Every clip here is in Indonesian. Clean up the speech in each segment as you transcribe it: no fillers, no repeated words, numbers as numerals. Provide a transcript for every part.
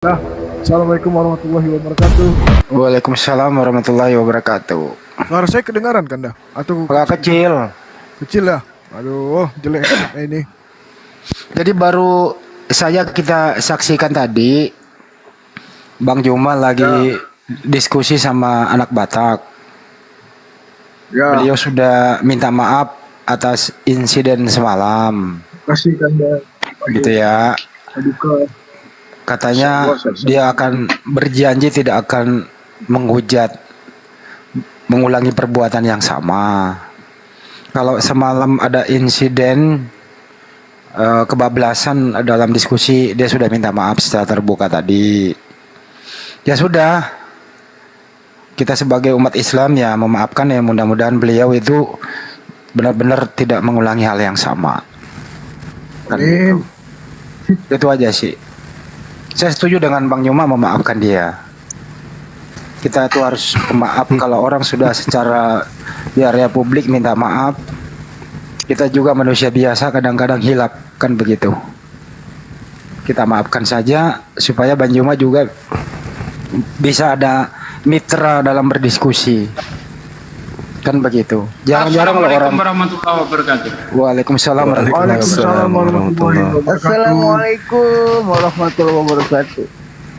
Nah, Assalamualaikum warahmatullahi wabarakatuh. Waalaikumsalam warahmatullahi wabarakatuh. Suara saya kedengaran kan dah? Atau Agak kecil. kecil lah? Aduh, jelek ini. Jadi baru saja kita saksikan tadi Bang Juma lagi diskusi sama anak Batak. Ya, Beliau sudah minta maaf atas insiden semalam. kasih kan dah. Gitu ya. Duka. Katanya dia akan berjanji tidak akan mengulangi perbuatan yang sama. Kalau semalam ada insiden kebablasan dalam diskusi, dia sudah minta maaf secara terbuka tadi. Ya sudah, kita sebagai umat Islam ya memaafkan ya, mudah-mudahan beliau itu benar-benar tidak mengulangi hal yang sama. Kan Amin. itu aja sih. Saya setuju dengan Bang Yuma memaafkan dia. Kita tuh harus maaf kalau orang sudah secara di area publik minta maaf. Kita juga manusia biasa kadang-kadang hilap, kan begitu. Kita maafkan saja supaya Bang Yuma juga bisa ada mitra dalam berdiskusi. Kan begitu. Jarang-jarang kalau orang. Warahmatullahi wabarakatuh. Waalaikumsalam warahmatullahi wabarakatuh. Assalamualaikum warahmatullahi wabarakatuh.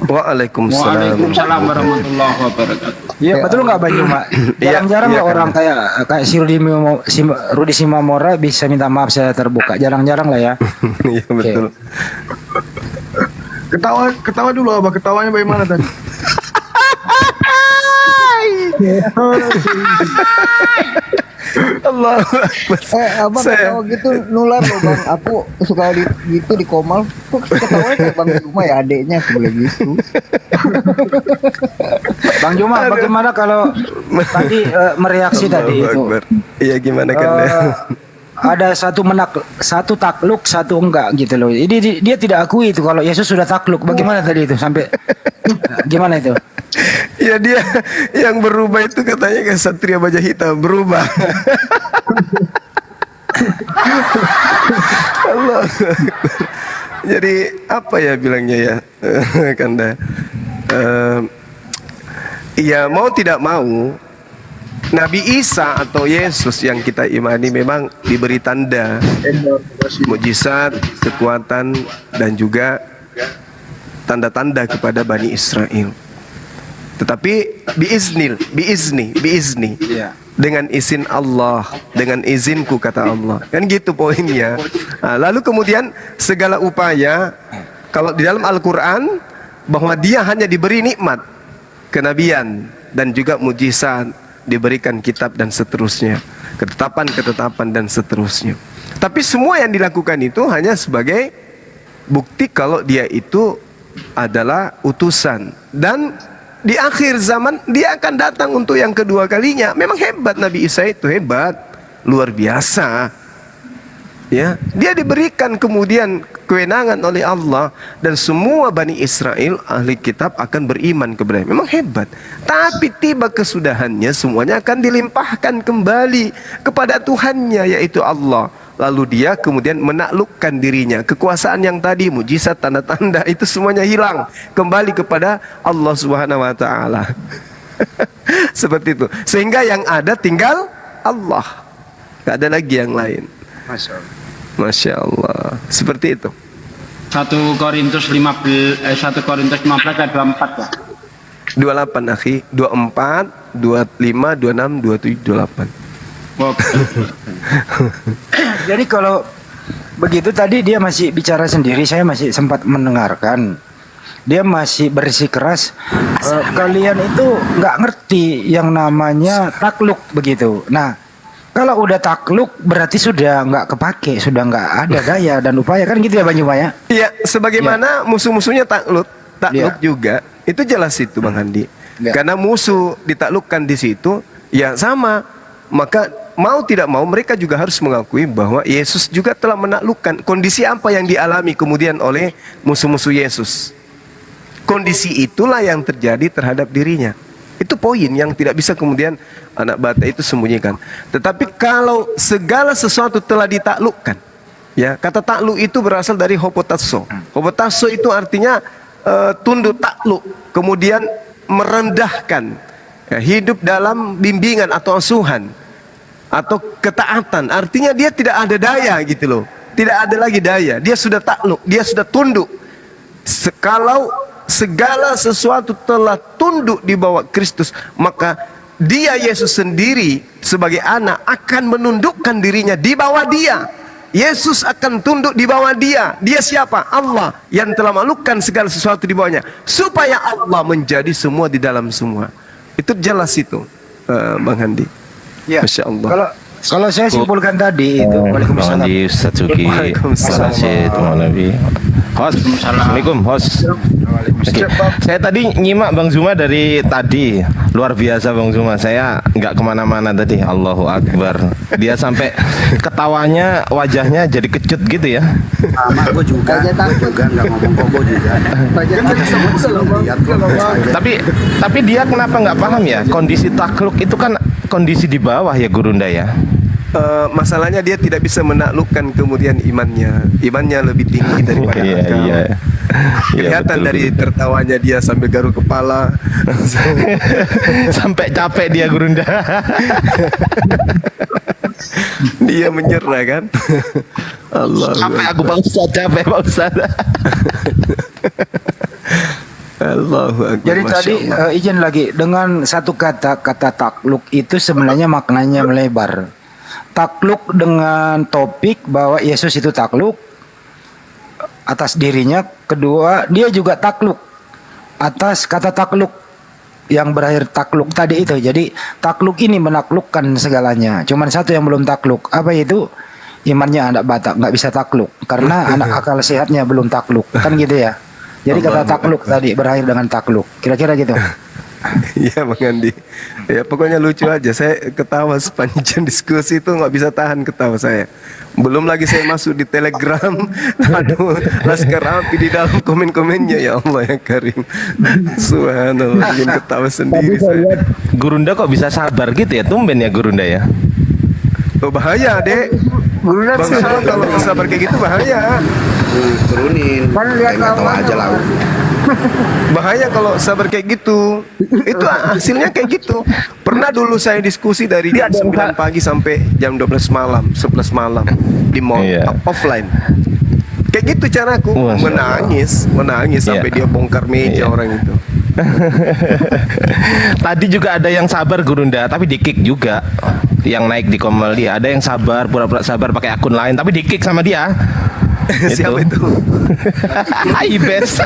Waalaikumsalam warahmatullahi wabarakatuh. Iya betul nggak Bang Yuma? Jarang-jarang lah orang kayak si Rudi Simamora bisa minta maaf saya terbuka. Jarang-jarang lah ya. Iya betul. Ketawa dulu Abah, ketawanya bagaimana tadi? Allah. Abang ketawa gitu nular loh bang. Aku suka gitu di Komal. Kok ketawanya kayak Bang Juma ya, adeknya aku bilang gitu. Bang Juma, bagaimana kalau tadi mereaksi tadi itu? Iya gimana kan? Ada satu takluk, satu enggak gitu loh. Ini dia tidak akui itu kalau Yesus sudah takluk. Bagaimana tadi itu sampai gimana itu? Ya dia yang berubah itu katanya kayak Satria Baja Hitam berubah. Allah. Jadi apa ya bilangnya ya, Kanda? Ya mau tidak mau Nabi Isa atau Yesus yang kita imani memang diberi tanda, mukjizat, kekuatan dan juga tanda-tanda kepada Bani Israel. Tetapi biizni Iya. dengan izin Allah, dengan izinku kata Allah. Kan gitu poinnya. Nah, lalu kemudian segala upaya kalau di dalam Al-Qur'an bahwa dia hanya diberi nikmat, kenabian dan juga mujizat, diberikan kitab dan seterusnya, ketetapan dan seterusnya. Tapi semua yang dilakukan itu hanya sebagai bukti kalau dia itu adalah utusan, dan di akhir zaman dia akan datang untuk yang kedua kalinya. Memang hebat Nabi Isa itu, hebat, luar biasa. Ya, dia diberikan kemudian kewenangan oleh Allah dan semua Bani Israel ahli kitab akan beriman kepadanya. Memang hebat. Tapi tiba kesudahannya semuanya akan dilimpahkan kembali kepada Tuhannya, yaitu Allah. Lalu dia kemudian menaklukkan dirinya. Kekuasaan yang tadi, mujizat, tanda-tanda itu semuanya hilang, kembali kepada Allah Subhanahu wa taala. Seperti itu. Sehingga yang ada tinggal Allah. Tidak ada lagi yang lain. Masya Allah. Seperti itu. 1 Korintus 15 ayat 24 ya. 28 akhi, 24, 25, 26, 27, 28. Oke. Jadi kalau begitu tadi dia masih bicara sendiri, saya masih sempat mendengarkan. Dia masih bersikeras, kalian itu nggak ngerti yang namanya takluk begitu. Nah, kalau udah takluk berarti sudah nggak kepake, sudah nggak ada daya dan upaya, kan gitu ya Bang Juma ya? Iya, sebagaimana musuh-musuhnya takluk juga, itu jelas itu Bang Handi. Ya. Karena musuh ditaklukkan di situ, ya sama. Maka mau tidak mau mereka juga harus mengakui bahwa Yesus juga telah menaklukkan. Kondisi apa yang dialami kemudian oleh musuh-musuh Yesus, kondisi itulah yang terjadi terhadap dirinya. Itu poin yang tidak bisa kemudian anak bata itu sembunyikan. Tetapi kalau segala sesuatu telah ditaklukkan, ya, kata takluk itu berasal dari hopotasso. Hopotasso itu artinya tunduk takluk, kemudian merendahkan, ya, hidup dalam bimbingan atau asuhan atau ketaatan, artinya dia tidak ada daya gitu loh, tidak ada lagi daya, dia sudah takluk, dia sudah tunduk. Kalau segala sesuatu telah tunduk di bawah Kristus, maka dia, Yesus sendiri sebagai anak, akan menundukkan dirinya di bawah dia. Yesus akan tunduk di bawah dia. Dia siapa? Allah yang telah melukkan segala sesuatu di bawahnya, supaya Allah menjadi semua di dalam semua. Itu jelas itu, Bang Handi. Ya. Masya Allah. Kalau saya simpulkan tadi itu, Waalaikumsalam. Waalaikumsalam. Ustaz Zuki. Waalaikumsalam. Terima Nabi. Host, Assalamualaikum, host. Oke. Saya tadi nyimak Bang Zuma dari tadi, luar biasa Bang Zuma. Saya nggak kemana-mana tadi. Allahu Akbar. Dia sampai ketawanya, wajahnya jadi kecut gitu ya. Sama gue juga. Gue juga nggak ngomong kok, gue juga. Kita semua di sini lihat kok. Tapi dia kenapa nggak paham ya? Kondisi takluk itu kan kondisi di bawah ya Gurunda ya. Masalahnya dia tidak bisa menaklukkan kemudian imannya lebih tinggi daripada Iya, akal. iya. Kelihatan Iya, dari betul. tertawanya dia sambil garuk kepala. Sampai capek dia Gurunda. Dia menyerah kan. Allah. Capek aku Pak Ustaz, capek Pak Ustaz. Allahu Akbar. Jadi Masya tadi Allah. izin lagi dengan satu kata takluk itu sebenarnya maknanya melebar. Takluk dengan topik bahwa Yesus itu takluk atas dirinya, kedua dia juga takluk atas kata takluk yang berakhir takluk tadi itu. Jadi takluk ini menaklukkan segalanya. Cuman satu yang belum takluk, apa itu? Imannya anak Batak nggak bisa takluk karena anak akal sehatnya belum takluk, kan gitu ya. Jadi kata takluk tadi berakhir dengan takluk. Kira-kira gitu. Iya Bang Andi. Ya pokoknya lucu aja. Saya ketawa sepanjang diskusi itu nggak bisa tahan ketawa saya. Belum lagi saya masuk di Telegram. Aduh, Laskar Api di dalam komen-komennya, ya Allah ya Karim. Subhanallah, bikin ketawa sendiri saya. Gurunda kok bisa sabar gitu ya? Tumben ya Gurunda ya. Oh, bahaya, Dek. Bang Salam kalau sabar kayak gitu bahaya. Turunin. Kayak nggak tahu aja lah. Bahaya kalau sabar kayak gitu. Itu hasilnya kayak gitu. Pernah dulu saya diskusi dari jam 9 pagi sampai jam 12 malam, 11 malam di mall, Iya. offline. Kayak gitu caraku, Wah, menangis sampai Iya. dia bongkar meja Iya. orang itu. Tadi juga ada yang sabar Gurunda, tapi di kick juga. Yang naik di Komel dia, ada yang sabar, pura-pura sabar pakai akun lain, tapi di kick sama dia. Siapa itu? Ibes.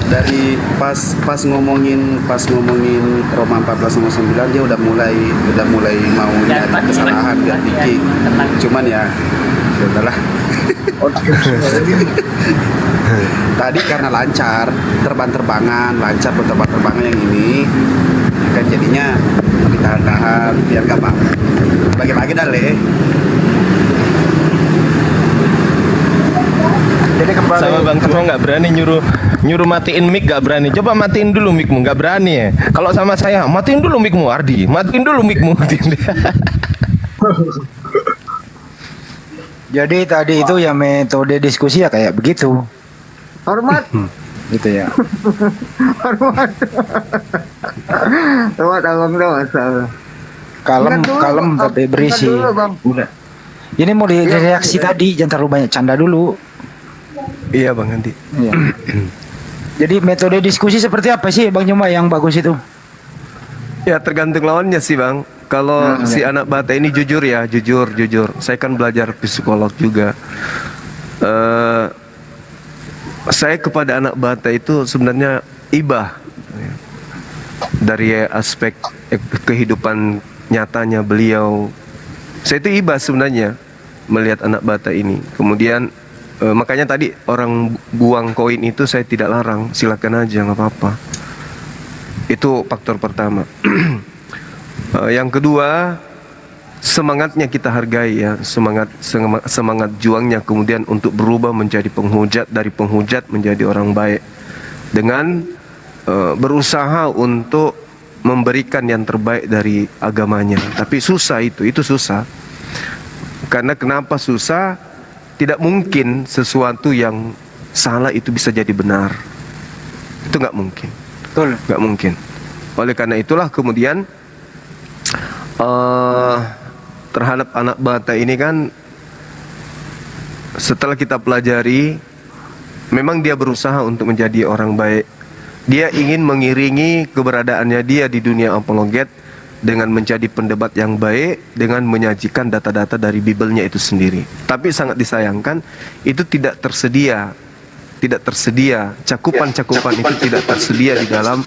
Dari pas ngomongin Roma 14 nomor 9 dia udah mulai mau nyari kesalahan biar dikik. Cuman ya udahlah. Tadi karena lancar terbang-terbangan yang ini kan jadinya ditahan-tahan biar gak apa. Bagi-bagi dah Le. Jadi kembali Sama Bang Timo nggak berani nyuruh matiin mic, nggak berani. Coba matiin dulu micmu, nggak berani ya. Kalau sama saya, matiin dulu micmu Ardi, matiin dulu micmu. Jadi tadi itu ya metode diskusi ya kayak begitu. Hormat. Gitu ya. Hormat. Hormat abang tuh masalah. Kalem, Ingat dulu, kalem tapi ingat berisi. dulu, Bang. Udah. Ini mau direaksi tadi, jangan terlalu banyak canda dulu. Iya Bang Andi. Iya. Jadi metode diskusi seperti apa sih Bang Nyuma yang bagus itu? Ya tergantung lawannya sih Bang. Kalau si anak bata ini jujur ya, jujur. Saya kan belajar psikolog juga. Saya kepada anak bata itu sebenarnya ibah dari aspek kehidupan nyatanya beliau. Saya itu ibah sebenarnya melihat anak bata ini. Kemudian makanya tadi orang buang koin itu saya tidak larang, silakan aja nggak apa-apa. Itu faktor pertama. Yang kedua, semangatnya kita hargai ya, semangat juangnya kemudian untuk berubah menjadi penghujat, dari penghujat menjadi orang baik dengan berusaha untuk memberikan yang terbaik dari agamanya. Tapi susah itu susah. Karena kenapa susah? tidak mungkin sesuatu yang salah itu bisa jadi benar. Itu nggak mungkin. Betul. Nggak mungkin. Oleh karena itulah kemudian terhadap anak bata ini kan, setelah kita pelajari, memang dia berusaha untuk menjadi orang baik. Dia ingin mengiringi keberadaannya dia di dunia apologet dengan menjadi pendebat yang baik, dengan menyajikan data-data dari Bible-nya itu sendiri. Tapi sangat disayangkan, itu tidak tersedia. Tidak tersedia, cakupan-cakupan itu tidak tersedia di dalam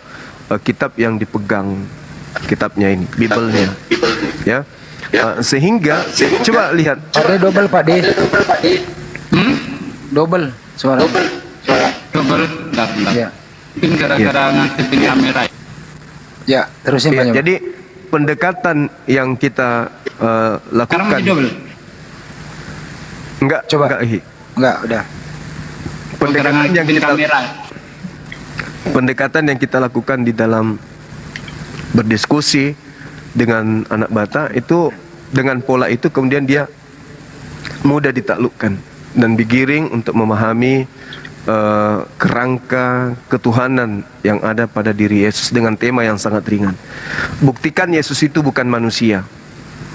kitab yang dipegang, kitabnya ini, Bible-nya. Ya. Sehingga coba lihat. Ada double Pak D. Double suara. Double. Bentar. Ya. Mungkin gara-gara ngaktifin kamera. Ya, terusin Pak Ya, Nyoma. jadi pendekatan yang kita Sekarang lakukan. masih double. Enggak, Coba. enggak, Hi. Enggak, udah. Pendekatan yang Ngaktifin kita kamera. pendekatan yang kita lakukan di dalam berdiskusi dengan anak bata itu, dengan pola itu kemudian dia mudah ditaklukkan dan digiring untuk memahami kerangka ketuhanan yang ada pada diri Yesus dengan tema yang sangat ringan. Buktikan Yesus itu bukan manusia.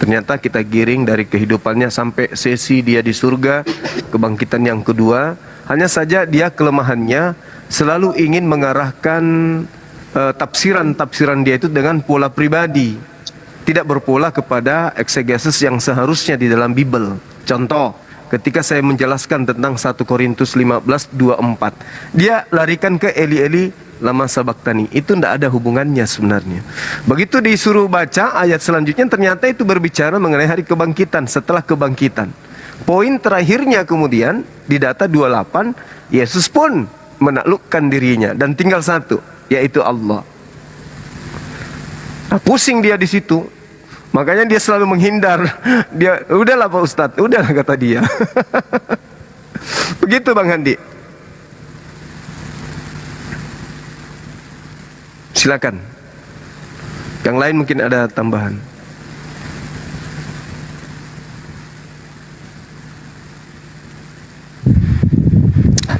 Ternyata kita giring dari kehidupannya sampai sesi dia di surga, kebangkitan yang kedua. Hanya saja dia kelemahannya selalu ingin mengarahkan tafsiran-tafsiran dia itu dengan pola pribadi, tidak berpola kepada eksegesis yang seharusnya di dalam Bible. Contoh, ketika saya menjelaskan tentang 1 Korintus 15:24, dia larikan ke Eli lama sabaktani. Itu tidak ada hubungannya sebenarnya. Begitu disuruh baca ayat selanjutnya, ternyata itu berbicara mengenai hari kebangkitan, setelah kebangkitan. Poin terakhirnya kemudian di data 28, Yesus pun menaklukkan dirinya dan tinggal satu, yaitu Allah. Nah, pusing dia di situ. Makanya dia selalu menghindar. Dia, udahlah Pak Ustadz, udahlah kata dia. Begitu Bang Handi. Silakan. Yang lain mungkin ada tambahan.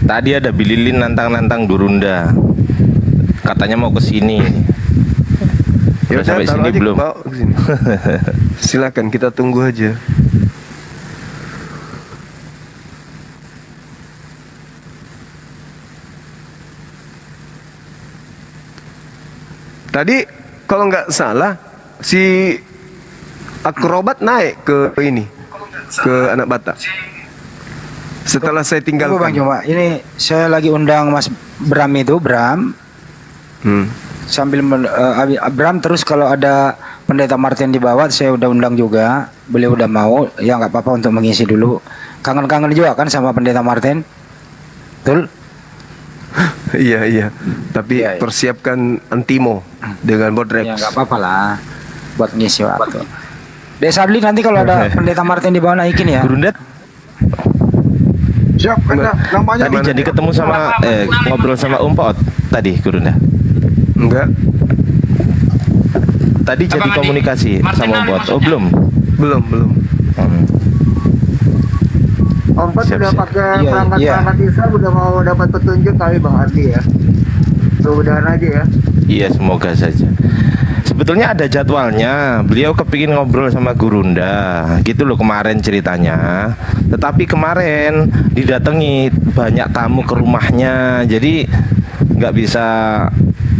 Tadi ada Bililin nantang-nantang Gurunda. Katanya mau ke sini. Ya Udah sampai taruh sini aja belum? bawa ke sini. Silakan, kita tunggu aja. Tadi kalau nggak salah si akrobat naik ke ini, ke anak bata. Setelah saya Tunggu Bang tinggalkan. Nyoma, ini saya lagi undang Mas Bram itu, Bram. Sambil Bram, terus kalau ada Pendeta Martin di bawah, saya udah undang juga. Beliau udah mau, ya nggak apa-apa untuk mengisi dulu. Kangen-kangen juga kan sama Pendeta Martin, betul? Iya. Tapi Iya. persiapkan antimo dengan Ya bodrex. nggak apa-apa lah, buat ngisi waktu. Desabli nanti kalau ada Pendeta Martin di bawah naikin ya. Gurunda Siap, ada namanya. tadi mana? jadi ketemu sama ngobrol sama Pak tadi Gurunda. Enggak, Tadi jadi Abang Andi, komunikasi Martin sama Ali Pak. Oh maksudnya? belum. belum. Ompat Siap, udah siap. pakai Iya, perangkat-perangkat Islam, udah mau dapat petunjuk kali Bang Adi ya. Mudah-mudahan aja ya. Iya, semoga saja. Sebetulnya ada jadwalnya. Beliau kepingin ngobrol sama Gurunda, gitu loh kemarin ceritanya. Tetapi kemarin didatangi banyak tamu ke rumahnya, jadi nggak bisa,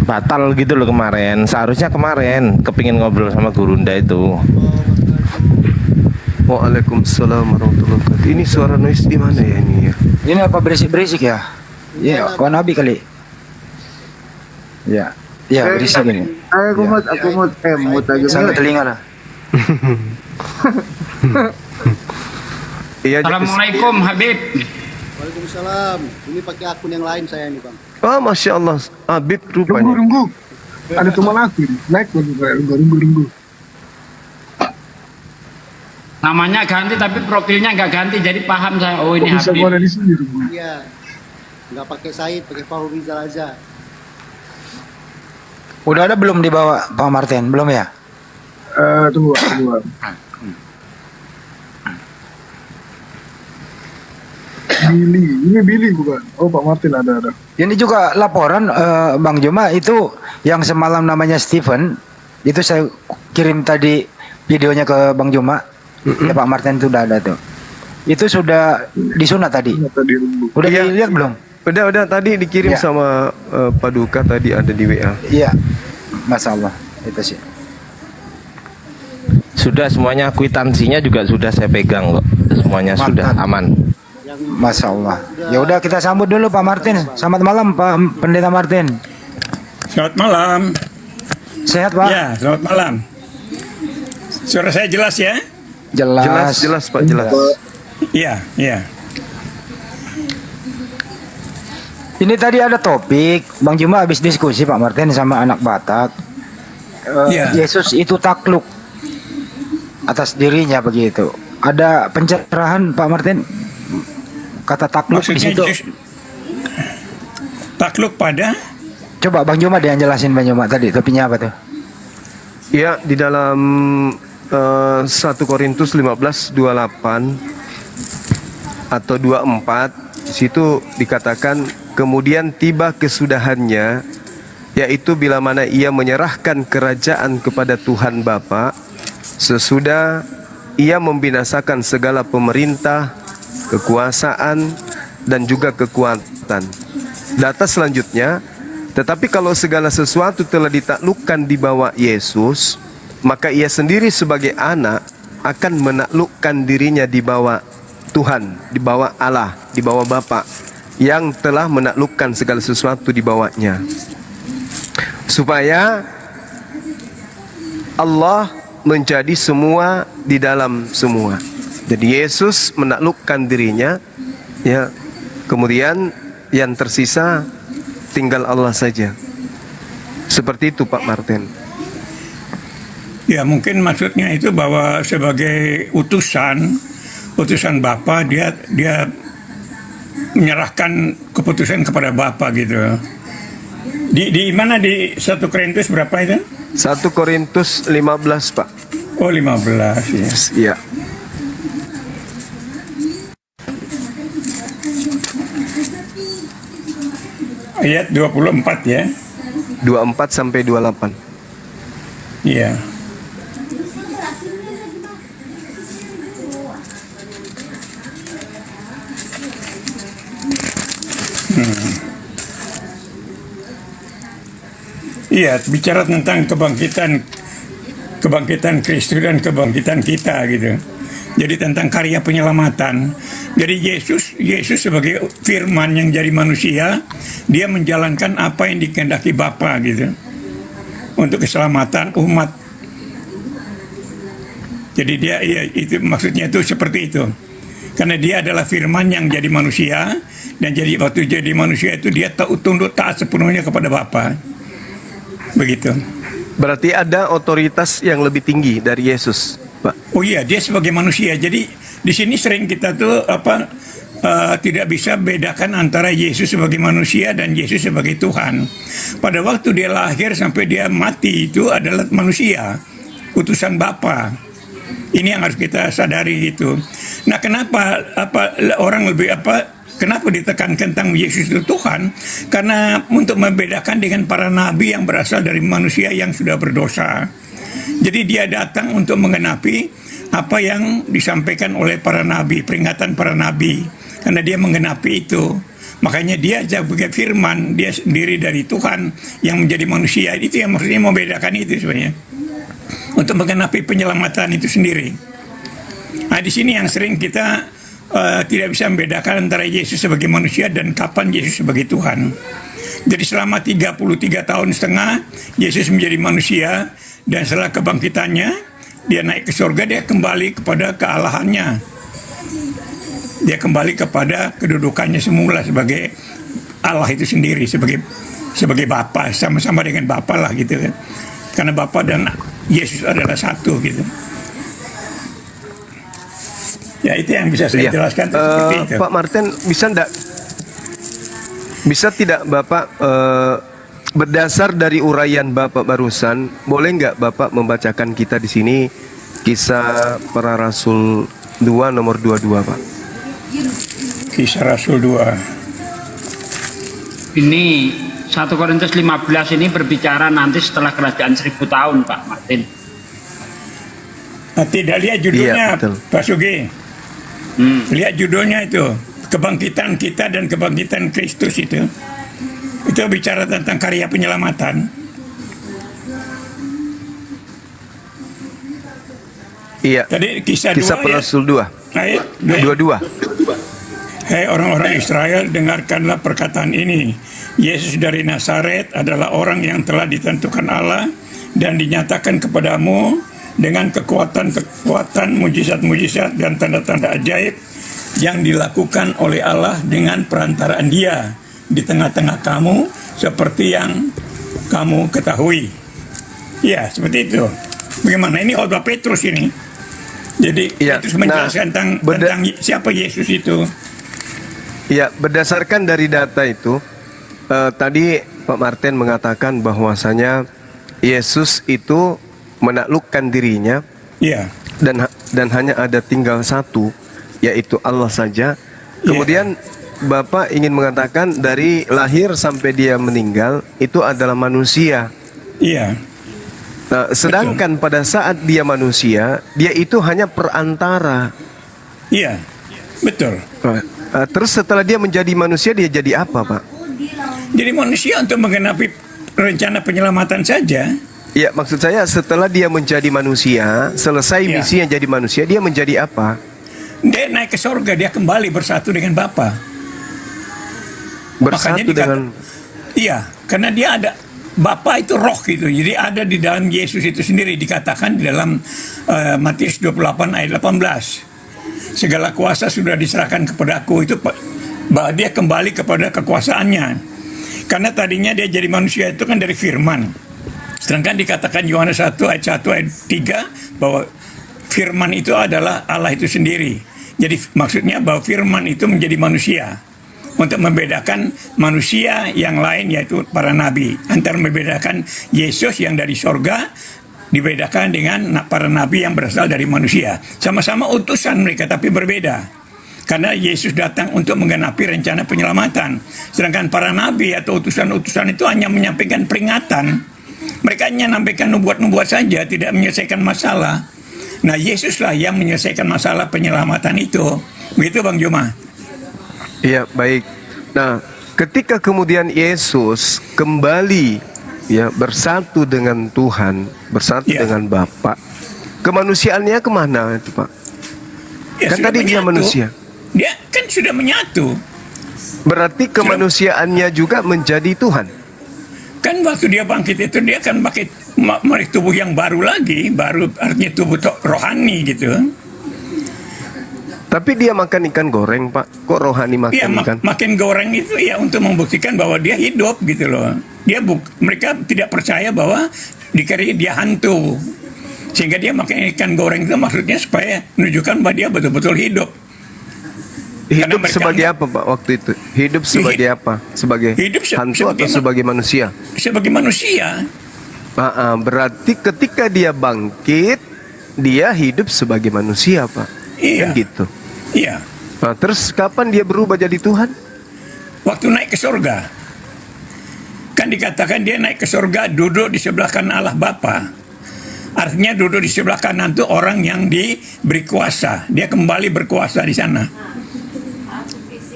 batal gitu loh kemarin. Seharusnya kemarin kepingin ngobrol sama Gurunda itu. Waalaikumsalam warahmatullahi wabarakatuh. Ini suara noise di mana ya ini ya? Ini apa berisik-berisik ya? Iya, kawan Nabi kali. Ya, berisik ini. Aku mut aja. Sampai telinga lah. Iya. Assalamualaikum Habib. Waalaikumsalam. Ini pakai akun yang lain saya ini bang. Oh, masya Allah, Habib rupanya. Runggu. Ada teman aku ini. Naik lagi kayak runggu. Namanya ganti tapi profilnya nggak ganti, jadi paham saya. Oh ini Bisa Habib. gua ada di sini runggu. Iya. Nggak pakai Said, pakai Fahru Rizal aja. Udah ada belum dibawa Pak Martin? Belum ya? Tunggu. Billy. Ini Billy bukan? Oh, Pak Martin ada. Ini juga laporan Bang Juma itu yang semalam namanya Steven. Itu saya kirim tadi videonya ke Bang Juma. Ya Pak Martin itu udah ada tuh. Itu sudah disunat tadi. Udah Iya. dilihat belum? Udah tadi dikirim Ya. sama Paduka tadi ada di WA. Iya. Masya Allah. Itu sih. Sudah semuanya, kwitansinya juga sudah saya pegang kok. Semuanya Mantap. sudah aman. Masya Allah. Ya udah kita sambut dulu Pak Martin. Selamat malam Pak Pendeta Martin. Selamat malam. Sehat Pak? Ya, selamat malam. Suara saya jelas ya? Jelas Pak, jelas. Iya, iya. Ini tadi ada topik, Bang Juma habis diskusi Pak Martin sama anak Batak. Iya. Yesus itu takluk atas dirinya begitu. Ada pencerahan Pak Martin? Kata takluk di Maksudnya situ. Takluk pada Coba Bang Juma dia yang jelasin Bang Juma tadi topiknya apa tuh? Ya, di dalam 1 Korintus 15:28 atau 24 di situ dikatakan kemudian tiba kesudahannya, yaitu bila mana ia menyerahkan kerajaan kepada Tuhan Bapa sesudah ia membinasakan segala pemerintah, kekuasaan dan juga kekuatan. Data selanjutnya, tetapi kalau segala sesuatu telah ditaklukkan di bawah Yesus, maka ia sendiri sebagai anak akan menaklukkan dirinya di bawah Tuhan, di bawah Allah, di bawah Bapa yang telah menaklukkan segala sesuatu di bawahnya. Supaya Allah menjadi semua di dalam semua. Jadi Yesus menaklukkan dirinya, ya. Kemudian yang tersisa tinggal Allah saja. Seperti itu Pak Martin. ya mungkin maksudnya itu bahwa sebagai utusan Bapa dia menyerahkan keputusan kepada Bapa gitu. Di mana di 1 Korintus berapa itu? 1 Korintus 15 Pak. Oh 15 ya. Iya. Ayat 24 ya. 24 sampai 28. Iya. Iya, bicara tentang kebangkitan Kristus dan kebangkitan kita gitu. Jadi tentang karya penyelamatan. Jadi Yesus sebagai firman yang jadi manusia, dia menjalankan apa yang dikehendaki Bapa gitu. Untuk keselamatan umat. Jadi dia ya, itu maksudnya itu seperti itu. Karena dia adalah firman yang jadi manusia, dan jadi waktu jadi manusia itu dia tunduk taat sepenuhnya kepada Bapa. Begitu. Berarti ada otoritas yang lebih tinggi dari Yesus, Pak. Oh iya, dia sebagai manusia. Jadi di sini sering kita tuh tidak bisa bedakan antara Yesus sebagai manusia dan Yesus sebagai Tuhan. Pada waktu dia lahir sampai dia mati itu adalah manusia, utusan Bapa. Ini yang harus kita sadari gitu. Nah, kenapa kenapa ditekankan tentang Yesus itu Tuhan? Karena untuk membedakan dengan para nabi yang berasal dari manusia yang sudah berdosa. Jadi dia datang untuk menggenapi apa yang disampaikan oleh para nabi, peringatan para nabi. Karena dia menggenapi itu. Makanya dia sebagai firman, dia sendiri dari Tuhan yang menjadi manusia. Itu yang maksudnya membedakan itu sebenarnya. Untuk menggenapi penyelamatan itu sendiri. Nah, di sini yang sering kita tidak bisa membedakan antara Yesus sebagai manusia dan kapan Yesus sebagai Tuhan. Jadi selama 33 tahun setengah Yesus menjadi manusia, dan setelah kebangkitannya dia naik ke surga, dia kembali kepada kealahannya. Dia kembali kepada kedudukannya semula sebagai Allah itu sendiri, sebagai Bapa, sama-sama dengan Bapa lah gitu kan. Karena Bapa dan Yesus adalah satu gitu. Ya itu yang bisa saya jelaskan seperti itu. Pak Martin, bisa tidak Bapak berdasar dari uraian Bapak barusan, boleh nggak Bapak membacakan kita di sini Kisah Para Rasul 2 nomor 22 Pak? Kisah Rasul 2. Ini 1 Korintus 15 ini berbicara nanti setelah kerajaan 1000 tahun, Pak Martin. Nah, tidak lihat judulnya, Iya, betul. Pak Sugi. Lihat judulnya itu, kebangkitan kita dan kebangkitan Kristus itu. Itu bicara tentang karya penyelamatan. Iya. Tadi kisah Kisah 2 Rasul 2. ayat 22. Hai orang-orang Israel, dengarkanlah perkataan ini. Yesus dari Nazaret adalah orang yang telah ditentukan Allah dan dinyatakan kepadamu dengan kekuatan-kekuatan, mujizat-mujizat dan tanda-tanda ajaib yang dilakukan oleh Allah dengan perantaraan Dia di tengah-tengah kamu seperti yang kamu ketahui. Ya, seperti itu. Bagaimana ini khotbah Petrus ini? Jadi Ya, Petrus menjelaskan tentang siapa Yesus itu. Ya, berdasarkan dari data itu, tadi Pak Martin mengatakan bahwasanya Yesus itu menaklukkan dirinya, Ya, dan hanya ada tinggal satu, yaitu Allah saja. Kemudian Bapak ingin mengatakan dari lahir sampai dia meninggal itu adalah manusia. iya, Nah, sedangkan pada saat dia manusia, dia itu hanya perantara. iya, betul. Terus setelah dia menjadi manusia, dia jadi apa, Pak? Jadi manusia untuk menggenapi rencana penyelamatan saja. Ya, maksud saya setelah dia menjadi manusia, selesai Ya. misinya jadi manusia, dia menjadi apa? Dia naik ke sorga, dia kembali bersatu dengan Bapa. Bersatu dengan... Iya, karena dia ada Bapa itu roh gitu. Jadi ada di dalam Yesus itu sendiri, dikatakan di dalam Matius 28 ayat 18. Segala kuasa sudah diserahkan kepadaku, itu bahwa dia kembali kepada kekuasaannya. Karena tadinya dia jadi manusia itu kan dari firman. Sedangkan dikatakan Yohanes 1 ayat 1 ayat 3 bahwa firman itu adalah Allah itu sendiri. Jadi maksudnya bahwa firman itu menjadi manusia untuk membedakan manusia yang lain, yaitu para nabi. Antara membedakan Yesus yang dari sorga dibedakan dengan para nabi yang berasal dari manusia. Sama-sama utusan mereka tapi berbeda. Karena Yesus datang untuk menggenapi rencana penyelamatan. Sedangkan para nabi atau utusan-utusan itu hanya menyampaikan peringatan. Mereka hanya menyampaikan nubuat-nubuat saja, tidak menyelesaikan masalah. Nah, Yesuslah yang menyelesaikan masalah penyelamatan itu. Begitu Bang Juma. Iya, baik. Nah, ketika kemudian Yesus kembali ya bersatu dengan Tuhan, bersatu Ya. dengan Bapa, kemanusiaannya kemana itu, Pak? Ya, Kan sudah tadi dia menyatu. manusia. Dia kan sudah menyatu. Berarti kemanusiaannya juga menjadi Tuhan. Kan waktu dia bangkit itu dia kan pakai tubuh yang baru lagi, baru artinya tubuh rohani gitu. Tapi dia makan ikan goreng, Pak. Kok rohani makan Iya, ikan? makin goreng itu ya untuk membuktikan bahwa dia hidup gitu loh. Mereka tidak percaya bahwa dikira dia hantu. Sehingga dia makan ikan goreng itu maksudnya supaya menunjukkan bahwa dia betul-betul hidup. Karena Hidup mereka sebagai apa, Pak, waktu itu? Hidup sebagai apa? Sebagai Hidup hantu atau sebagai manusia? Sebagai manusia. Berarti ketika dia bangkit, dia hidup sebagai manusia, Pak. Iya. Kan gitu. Iya. Nah, terus kapan dia berubah jadi Tuhan? Waktu naik ke surga. Kan dikatakan dia naik ke surga, duduk di sebelah kanan Allah Bapa. Artinya duduk di sebelah kanan itu orang yang diberi kuasa. Dia kembali berkuasa di sana.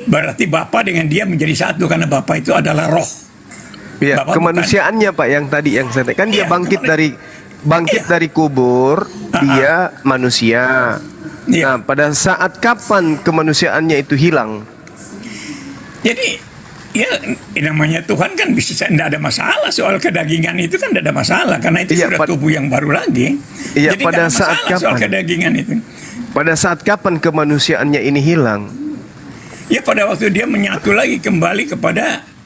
Berarti Bapa dengan dia menjadi satu karena Bapa itu adalah roh. Ya, Bapak kemanusiaannya, Pak, yang tadi yang saya kan dia Iya, bangkit Iya. dari kubur, dia manusia. Iya. Nah, pada saat kapan kemanusiaannya itu hilang? Jadi ya namanya Tuhan kan bisa tidak ada masalah soal kedagingan itu kan tidak ada masalah karena itu Iya, sudah tubuh yang baru lagi. Iya, Jadi pada nggak ada saat masalah soal kapan? kedagingan itu. Pada saat kapan kemanusiaannya ini hilang? Ya pada waktu dia menyatu lagi kembali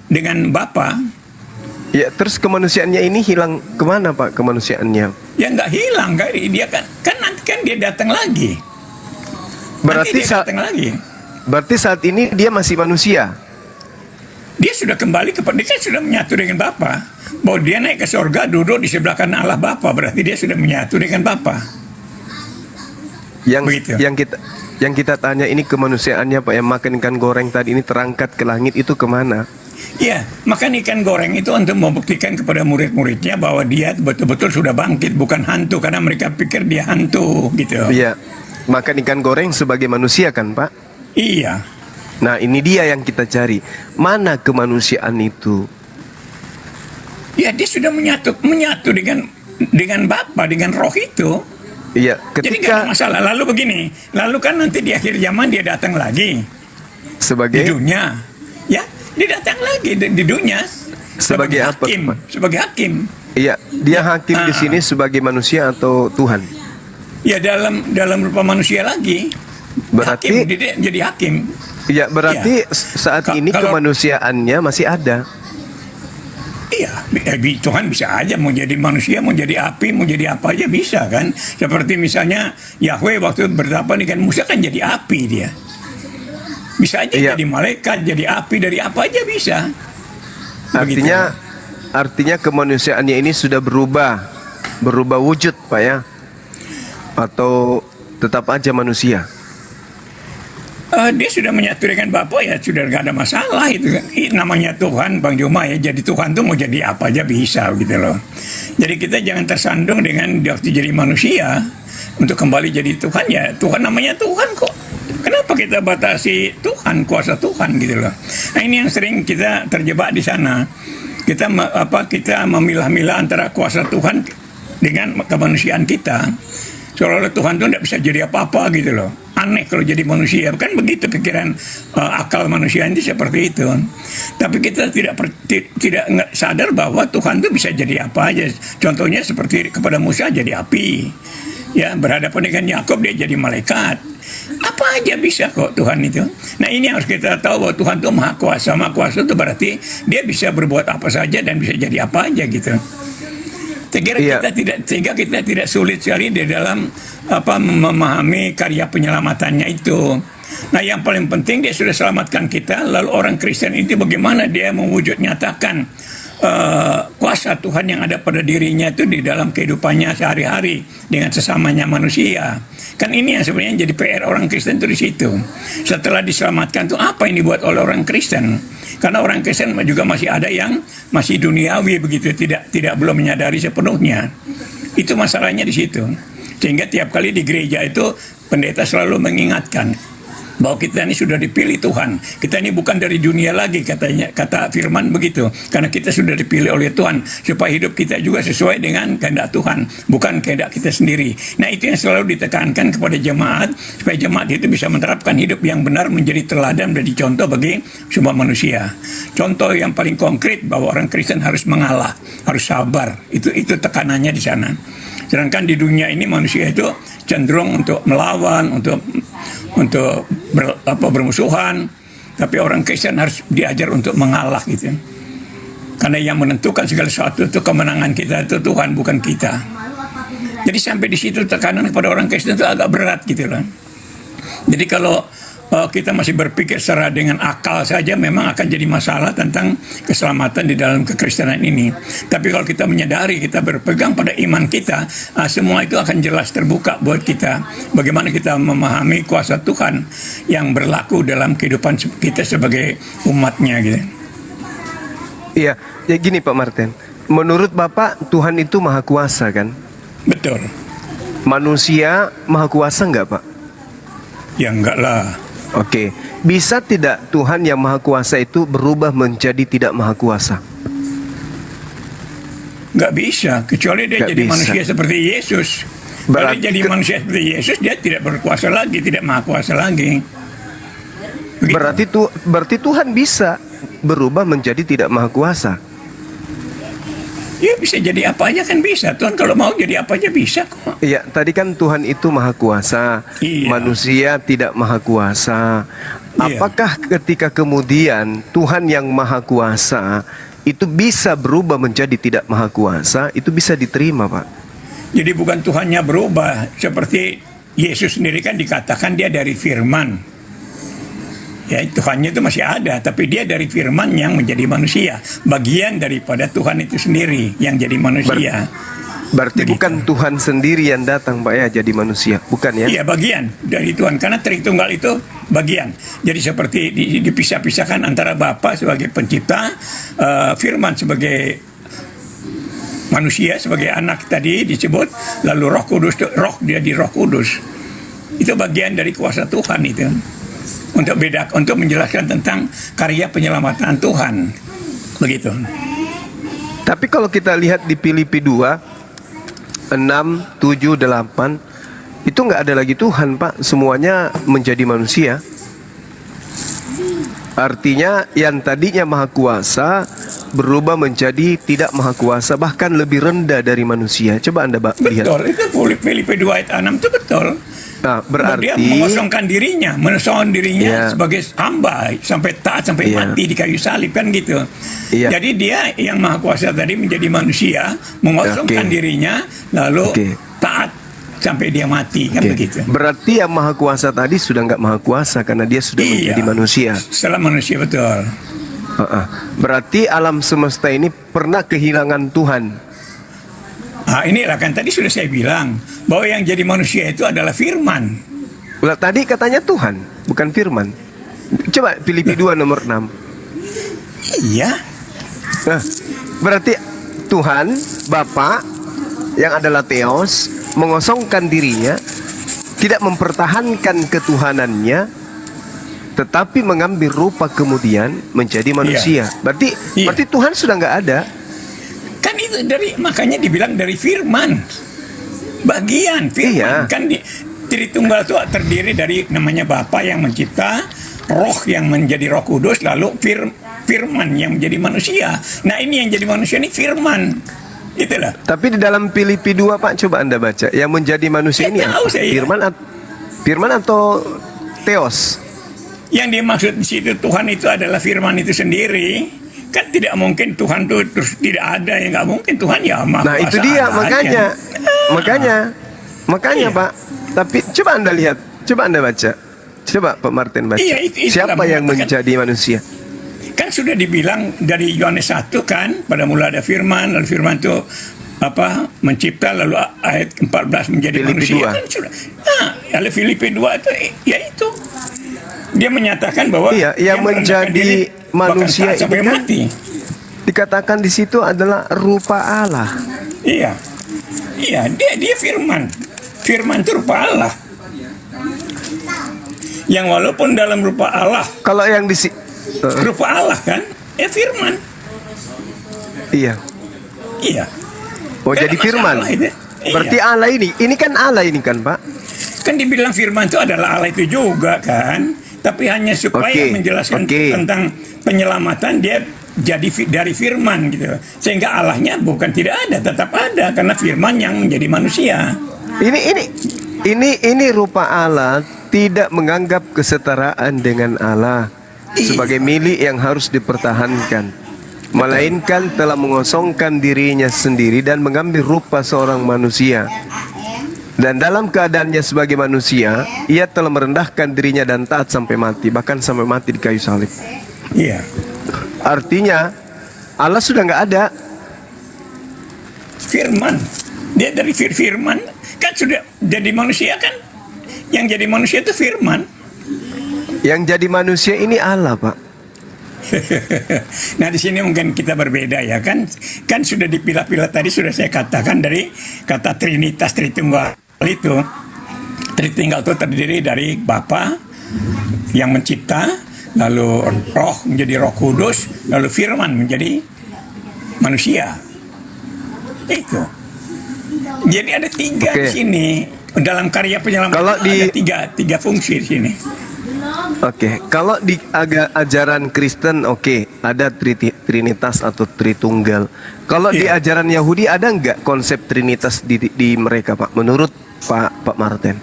dengan Bapa. Ya, terus kemanusiaannya ini hilang kemana, Pak, kemanusiaannya? Ya nggak hilang, dia kan nanti kan dia datang lagi. Berarti Nanti dia datang lagi. Berarti saat ini dia masih manusia. Dia sudah kembali dia kan sudah menyatu dengan Bapa. Bahwa dia naik ke surga duduk di sebelah kanan Allah Bapa, berarti dia sudah menyatu dengan Bapa. Begitu. Yang kita Yang kita tanya ini kemanusiaannya Pak, yang makan ikan goreng tadi ini terangkat ke langit itu kemana? Ya, makan ikan goreng itu untuk membuktikan kepada murid-muridnya bahwa dia betul-betul sudah bangkit, bukan hantu, karena mereka pikir dia hantu gitu. Iya, makan ikan goreng sebagai manusia kan Pak? Iya. Nah ini dia yang kita cari, mana kemanusiaan itu? Ya, dia sudah menyatu dengan Bapa, dengan Roh itu. Iya, Jadi nggak ada ketika masalah. Lalu begini, lalu kan nanti di akhir zaman dia datang lagi di sebagai dunia, ya, dia datang lagi di dunia Sebagai apa, hakim, Pak? sebagai hakim. iya, dia hakim di sini sebagai manusia atau Tuhan? Ya dalam rupa manusia lagi. Berarti Hakim, dia jadi hakim. iya, berarti Iya. saat ini Kalau- kemanusiaannya masih ada. Iya, Tuhan bisa aja mau jadi manusia, mau jadi api, mau jadi apa aja bisa kan. Seperti misalnya Yahweh waktu bertapa dengan Musa kan jadi api dia. Bisa aja Iya. jadi malaikat, jadi api, dari apa aja bisa. Artinya kemanusiaannya ini sudah berubah wujud Pak ya? Atau tetap aja manusia? Dia sudah menyatu dengan Bapa, ya sudah nggak ada masalah itu kan. Namanya Tuhan, Bang Juma ya, jadi Tuhan tuh mau jadi apa aja bisa gitu loh. Jadi kita jangan tersandung dengan waktu jadi manusia untuk kembali jadi Tuhan, ya Tuhan namanya Tuhan kok. Kenapa kita batasi Tuhan, kuasa Tuhan gitu loh. Nah ini yang sering kita terjebak di sana. Kita memilah-milah antara kuasa Tuhan dengan kemanusiaan kita. Seolah-olah Tuhan itu tidak bisa jadi apa-apa gitu loh. Aneh kalau jadi manusia, kan begitu pikiran akal manusia ini seperti itu. Tapi kita tidak sadar bahwa Tuhan itu bisa jadi apa aja. Contohnya seperti kepada Musa jadi api, ya berhadapan dengan Yakub dia jadi malaikat. Apa aja bisa kok Tuhan itu. Nah ini harus kita tahu bahwa Tuhan itu maha kuasa. Maha kuasa itu berarti dia bisa berbuat apa saja dan bisa jadi apa aja gitu. Iya. Sehingga kita tidak sulit sekali di dalam memahami karya penyelamatannya itu. Nah yang paling penting dia sudah selamatkan kita. Lalu orang Kristen itu bagaimana dia mewujud nyatakan kuasa Tuhan yang ada pada dirinya itu di dalam kehidupannya sehari-hari dengan sesamanya manusia. Kan ini yang sebenarnya jadi PR orang Kristen itu di situ. Setelah diselamatkan itu apa yang dibuat oleh orang Kristen? Karena orang Kristen juga masih ada yang masih duniawi begitu, tidak belum menyadari sepenuhnya. Itu masalahnya di situ. Sehingga tiap kali di gereja itu pendeta selalu mengingatkan bahwa kita ini sudah dipilih Tuhan. Kita ini bukan dari dunia lagi, kata firman begitu. Karena kita sudah dipilih oleh Tuhan supaya hidup kita juga sesuai dengan kehendak Tuhan, bukan kehendak kita sendiri. Nah, itu yang selalu ditekankan kepada jemaat supaya jemaat itu bisa menerapkan hidup yang benar, menjadi teladan, menjadi contoh bagi semua manusia. Contoh yang paling konkret bahwa orang Kristen harus mengalah, harus sabar. Itu tekanannya di sana. Sedangkan di dunia ini manusia itu cenderung untuk melawan, untuk bermusuhan, tapi orang Kristen harus diajar untuk mengalah gitu. Karena yang menentukan segala sesuatu itu kemenangan kita itu Tuhan, bukan kita. Jadi sampai di situ tekanan kepada orang Kristen itu agak berat gitu loh. Jadi kalau kita masih berpikir secara dengan akal saja, memang akan jadi masalah tentang keselamatan di dalam kekristenan ini. Tapi kalau kita menyadari, kita berpegang pada iman kita, semua itu akan jelas terbuka buat kita. Bagaimana kita memahami kuasa Tuhan yang berlaku dalam kehidupan kita sebagai umatnya gitu. Iya, ya gini Pak Martin. Menurut Bapak Tuhan itu maha kuasa kan? Betul. Manusia maha kuasa enggak Pak? Ya enggak lah. Oke, bisa tidak Tuhan yang maha kuasa itu berubah menjadi tidak maha kuasa? Nggak bisa, kecuali dia Nggak jadi bisa. manusia seperti Yesus. Kalau Berarti dia jadi manusia seperti Yesus, dia tidak berkuasa lagi, tidak maha kuasa lagi. Begitu. Berarti Tuhan bisa berubah menjadi tidak maha kuasa. Ya bisa jadi apa aja kan bisa. Tuhan kalau mau jadi apa aja bisa kok. Iya, tadi kan Tuhan itu maha kuasa, Iya. manusia tidak maha kuasa. Iya. Apakah ketika kemudian Tuhan yang maha kuasa itu bisa berubah menjadi tidak maha kuasa, itu bisa diterima, Pak? Jadi bukan Tuhannya berubah. Seperti Yesus sendiri kan dikatakan dia dari firman. Ya, Tuhannya itu masih ada, tapi dia dari firman yang menjadi manusia. Bagian daripada Tuhan itu sendiri yang jadi manusia. Berarti Begitu. bukan Tuhan sendiri yang datang Pak ya jadi manusia, bukan ya? Iya, bagian dari Tuhan, karena Tritunggal itu bagian. Jadi seperti dipisah-pisahkan antara Bapa sebagai pencipta, Firman sebagai manusia, sebagai anak tadi disebut, lalu Roh Kudus, Roh dia di Roh Kudus. Itu bagian dari kuasa Tuhan itu. Untuk menjelaskan tentang karya penyelamatan Tuhan. Begitu. Tapi kalau kita lihat di Filipi 2 6, 7, 8 itu nggak ada lagi Tuhan Pak, semuanya menjadi manusia. Artinya yang tadinya maha kuasa berubah menjadi tidak maha kuasa, bahkan lebih rendah dari manusia. Coba Anda lihat. Betul, itu Filipi 2 ayat 6 itu betul. Nah, berarti dia mengosongkan dirinya Iya. sebagai hamba sampai taat sampai Iya. mati di kayu salib kan gitu. Iya. Jadi dia yang maha kuasa tadi menjadi manusia, mengosongkan Oke. dirinya lalu Oke. taat sampai dia mati kan Oke. begitu. Berarti yang maha kuasa tadi sudah nggak maha kuasa karena dia sudah Iya. menjadi manusia. Setelah manusia betul. Berarti alam semesta ini pernah kehilangan Tuhan. Nah, inilah kan tadi sudah saya bilang bahwa yang jadi manusia itu adalah Firman. Lah, tadi katanya Tuhan, bukan firman. Coba Filipi 2 nomor 6. Iya. Nah, berarti Tuhan, Bapa yang adalah Theos, mengosongkan dirinya, tidak mempertahankan ketuhanannya, tetapi mengambil rupa kemudian menjadi manusia. Berarti Tuhan sudah nggak ada. Kan itu makanya dibilang dari Firman. Bagian Firman. Iya. Kan Tritunggal itu terdiri dari namanya Bapa yang mencipta, Roh yang menjadi Roh Kudus, lalu Firman yang menjadi manusia. Nah, ini yang jadi manusia ini Firman. Itulah. Tapi di dalam Filipi 2 Pak, coba Anda baca. Yang menjadi manusia ini tahu apa? saya. Firman atau Theos? Yang dimaksud di situ Tuhan itu adalah Firman itu sendiri. Kan tidak mungkin Tuhan itu terus tidak ada, ya nggak mungkin. Tuhan ya maha Nah, itu kuasa dia adanya. makanya Iya. Pak. Tapi coba Anda lihat, coba Anda baca. Coba Pak Martin baca. Iya, itu Siapa yang mengatakan- menjadi manusia? Kan sudah dibilang dari Yohanes 1 kan, pada mula ada Firman, lalu Firman itu mencipta, lalu ayat 14 menjadi Filipi manusia 2. kan sudah. Lalu Filipi 2 itu ya itu. Dia menyatakan bahwa Iya, yang dia merendahkan menjadi diri, bahkan manusia taat sampai ini kan mati. dikatakan di situ adalah rupa Allah. Iya. Iya, dia Firman. Firman itu rupa Allah. Yang walaupun dalam rupa Allah, Kalau yang di rupa Allah kan, Firman. iya. Iya. Oh, Kan jadi ada firman. masalah itu. Iya. Berarti Allah ini kan Allah ini kan, Pak? Kan dibilang Firman itu adalah Allah itu juga kan, tapi hanya supaya Oke, menjelaskan oke. tentang penyelamatan dia jadi dari Firman gitu, sehingga Allahnya bukan tidak ada, tetap ada karena Firman yang menjadi manusia. Ini rupa Allah tidak menganggap kesetaraan dengan Allah sebagai milik yang harus dipertahankan, melainkan telah mengosongkan dirinya sendiri dan mengambil rupa seorang manusia. Dan dalam keadaannya sebagai manusia, ia telah merendahkan dirinya dan taat sampai mati, bahkan sampai mati di kayu salib. Iya. Artinya Allah sudah nggak ada. Firman, dia dari Firman kan sudah jadi manusia kan, yang jadi manusia itu Firman. Yang jadi manusia ini Allah, Pak. Nah, di sini mungkin kita berbeda ya kan sudah dipilah-pilah tadi sudah saya katakan dari kata Trinitas Tritunggal itu. Tritunggal itu terdiri dari Bapa yang mencipta, lalu Roh menjadi Roh Kudus, lalu Firman menjadi manusia. Itu. Jadi ada tiga Oke. di sini dalam karya penyelamatan. Kalau di- ada tiga fungsi di sini. Oke, kalau di ajaran Kristen ada Trinitas atau Tritunggal. Kalau di Iya. ajaran Yahudi ada nggak konsep Trinitas di mereka, Pak? Menurut Pak Martin?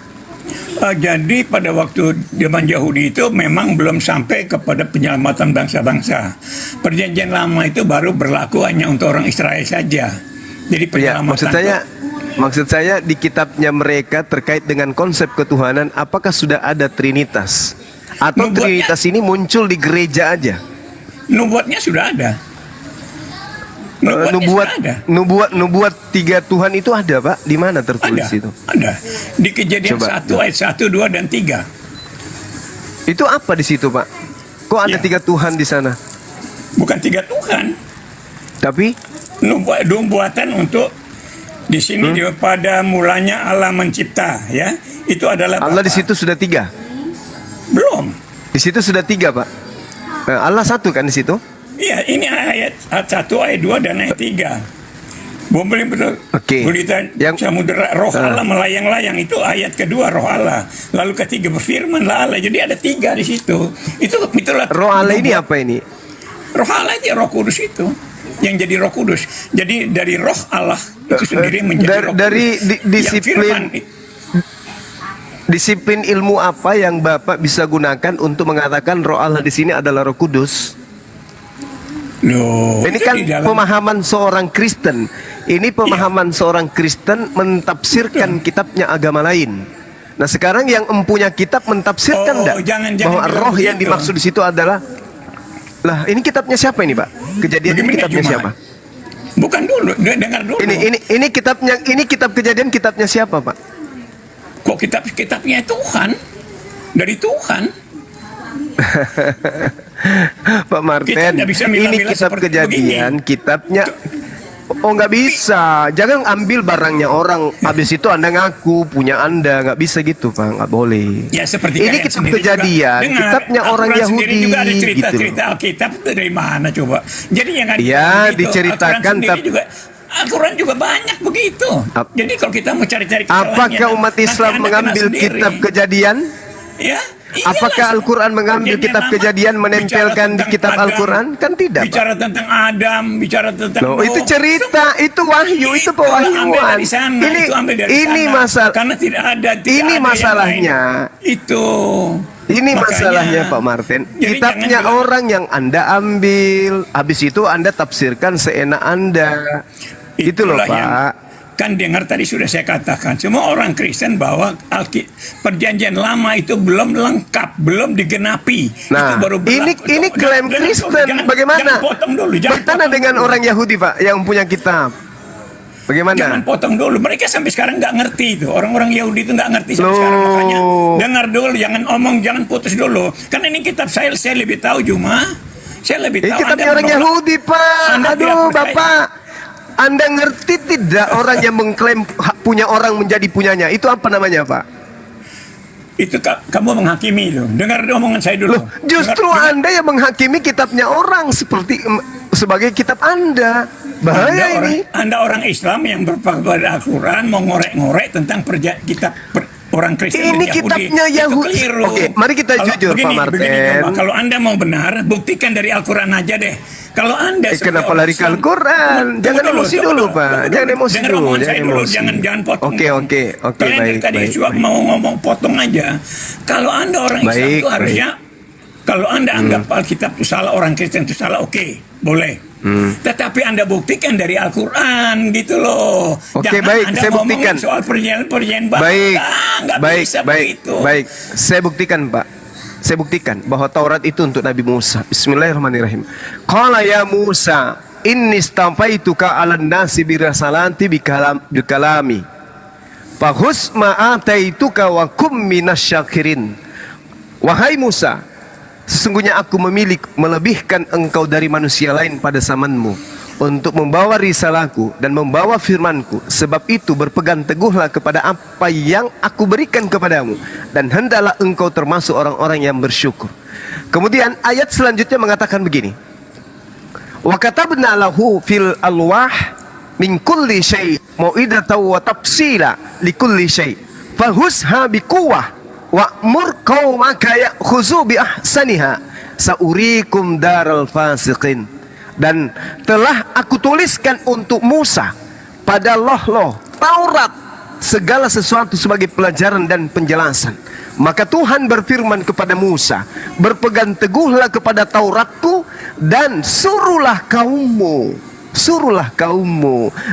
Jadi pada waktu zaman Yahudi itu memang belum sampai kepada penyelamatan bangsa-bangsa. Perjanjian lama itu baru berlaku hanya untuk orang Israel saja. Jadi Ya, penyelamatan maksud saya di kitabnya mereka terkait dengan konsep ketuhanan, apakah sudah ada Trinitas? Atau Nubuatnya- Trinitas ini muncul di gereja aja? nubuatnya sudah ada. Nubuat 3 Tuhan itu ada, Pak? Di mana tertulis Ada, itu? ada. Di Kejadian Coba. 1 ayat 1, 2 dan 3. Itu apa di situ, Pak? Kok ada Ya. 3 Tuhan di sana? Bukan 3 Tuhan. Tapi Nubuatan untuk di sini juga pada mulanya Allah mencipta, ya. Itu adalah Allah di Bapa. situ sudah 3. Belum. Di situ sudah 3, Pak. Allah satu kan di situ? Iya, ini ayat 1, ayat 2 dan ayat 3. Boleh betul. Oke. Gulita Yang- samudera roh Allah melayang-layang, itu ayat kedua roh Allah. Lalu ketiga berfirmanlah Allah. Jadi ada 3 di situ. Itulah Roh Allah ini apa ini? Roh Allah itu Roh Kudus itu yang jadi Roh Kudus. Jadi dari Roh Allah itu sendiri menjadi Roh dari Kudus. Yang disiplin firman, disiplin ilmu apa yang Bapak bisa gunakan untuk mengatakan Roh Allah di sini adalah Roh Kudus? loh, Ini itu kan di dalam- pemahaman seorang Kristen. Ini pemahaman seorang Kristen mentafsirkan kitabnya agama lain. Nah, sekarang yang empunya kitab mentafsirkan enggak jangan bahwa bilang roh yang begitu. dimaksud di situ adalah, lah ini kitabnya siapa ini, Pak? Kejadian ini Bagaimana kitabnya cuma? siapa? Bukan dulu, dengar dulu. Ini kitab Kejadian kitabnya siapa, Pak? Kok kitabnya Tuhan? Dari Tuhan. Pak Martin, Kita nggak bisa ini milah-milah kitab seperti Kejadian, begini. kitabnya. Oh, nggak bisa. Jangan ambil barangnya orang. Habis itu Anda ngaku punya Anda. Nggak bisa gitu, Pak. Nggak boleh. Ya seperti Ini kalian kitab sendiri Kejadian, juga. Dengar, kitabnya orang Al-Quran sendiri Yahudi. juga ada Gitu. cerita-cerita Alkitab itu dari mana coba? Jadi yang ada Ya, begitu. diceritakan, Al-Quran sendiri tapi- juga Al-Quran juga banyak begitu. Jadi kalau kita mau cari-cari kesalahannya, Apakah umat nanti Islam Anda mengambil kena sendiri. kitab Kejadian? Ya, iyalah. Apakah Al-Quran mengambil Perjanjian kitab Lama, Kejadian bicara menempelkan di tentang kitab Adam, Al-Quran? Kan tidak, Pak. Bicara tentang Adam, bicara tentang Loh, Nuh. itu cerita, itu wahyu, itu Ambil pewahyuan. dari sana, itu ambil dari Ini sana. masalah. Karena tidak ada Ini yang masalahnya. lain. Itu. Ini Makanya, masalahnya, Pak Martin. jadi Kitabnya jangan bilang- orang yang Anda ambil, habis itu Anda tafsirkan seenak Anda. Itu loh, Itulah yang- Pak. Kan dengar tadi sudah saya katakan, semua orang Kristen bahwa perjanjian lama itu belum lengkap, belum digenapi. Nah, itu baru berlaku. ini klaim Kristen. Bagaimana? Jangan potong dulu. Jangan Bagaimana potong dengan dulu. orang Yahudi, Pak, yang punya kitab? Bagaimana? Jangan potong dulu. Mereka sampai sekarang nggak ngerti itu. Orang-orang Yahudi itu nggak ngerti sampai Loh. sekarang. Makanya dengar dulu, jangan omong, jangan putus dulu. Karena ini kitab saya lebih tahu Juma. Saya lebih Ini tahu. kitabnya Anda orang menolak. Yahudi, Pak. Anda tidak Aduh, percaya. Bapak. Anda ngerti tidak orang yang mengklaim punya orang menjadi punyanya? Itu apa namanya, Pak? Itu kamu menghakimi itu. Dengar omongan saya dulu. Loh, justru Dengar- Anda yang menghakimi kitabnya orang sebagai kitab Anda. Bahaya ini. Anda orang Islam yang berpegang pada Al-Quran mau ngorek-ngorek tentang orang Kristen dan Ini Yahudi. kitabnya Itu Yahudi. keliru. Oke, mari kita jujur, Pak Martin. Jomba. Kalau Anda mau benar, buktikan dari Al-Quran aja deh. Kalau Anda sebagai Kenapa orang lari ke Islam- Al-Quran? Jangan Tunggu emosi tunggu dulu, Pak. tunggu Jangan emosi Dengar dulu. omongan saya Jangan dulu, emosi. jangan potong. Oke, oke, oke, Kalian dari baik, tadi baik, cuma baik. mau ngomong potong aja. Kalau Anda orang Islam Baik, itu harusnya, kalau Anda anggap Alkitab itu salah, orang Kristen itu salah, oke, boleh. Tetapi Anda buktikan dari Al-Quran gitu loh. Oke, Jangan baik, Anda saya ngomongin buktikan. soal perjanjian Baik, nggak baik, bisa baik, begitu. baik. Saya buktikan, Pak. Saya buktikan bahwa Taurat itu untuk Nabi Musa. Bismillahirrahmanirrahim. Qala ya Musa, inni istafaituka 'alan nasi birasalati bikalami. Fahus ma ataituka wa kum minasyakirin. Wahai Musa, sesungguhnya aku memilih melebihkan engkau dari manusia lain pada zamanmu untuk membawa risalahku dan membawa firmanku. Sebab itu berpegang teguhlah kepada apa yang aku berikan kepadamu, dan hendaklah engkau termasuk orang-orang yang bersyukur. Kemudian ayat selanjutnya mengatakan begini, wa katabna lahu fil alwah min kulli syai' mau'idatan wa tafsila li kulli syai' fahusha biquwwah wa'mur qaumaka ya'khuzu bi ahsaniha saurikum daral fasiqin. Dan telah aku tuliskan untuk Musa pada loh Taurat segala sesuatu sebagai pelajaran dan penjelasan. Maka Tuhan berfirman kepada Musa, berpegang teguhlah kepada Tauratku dan suruhlah kaummu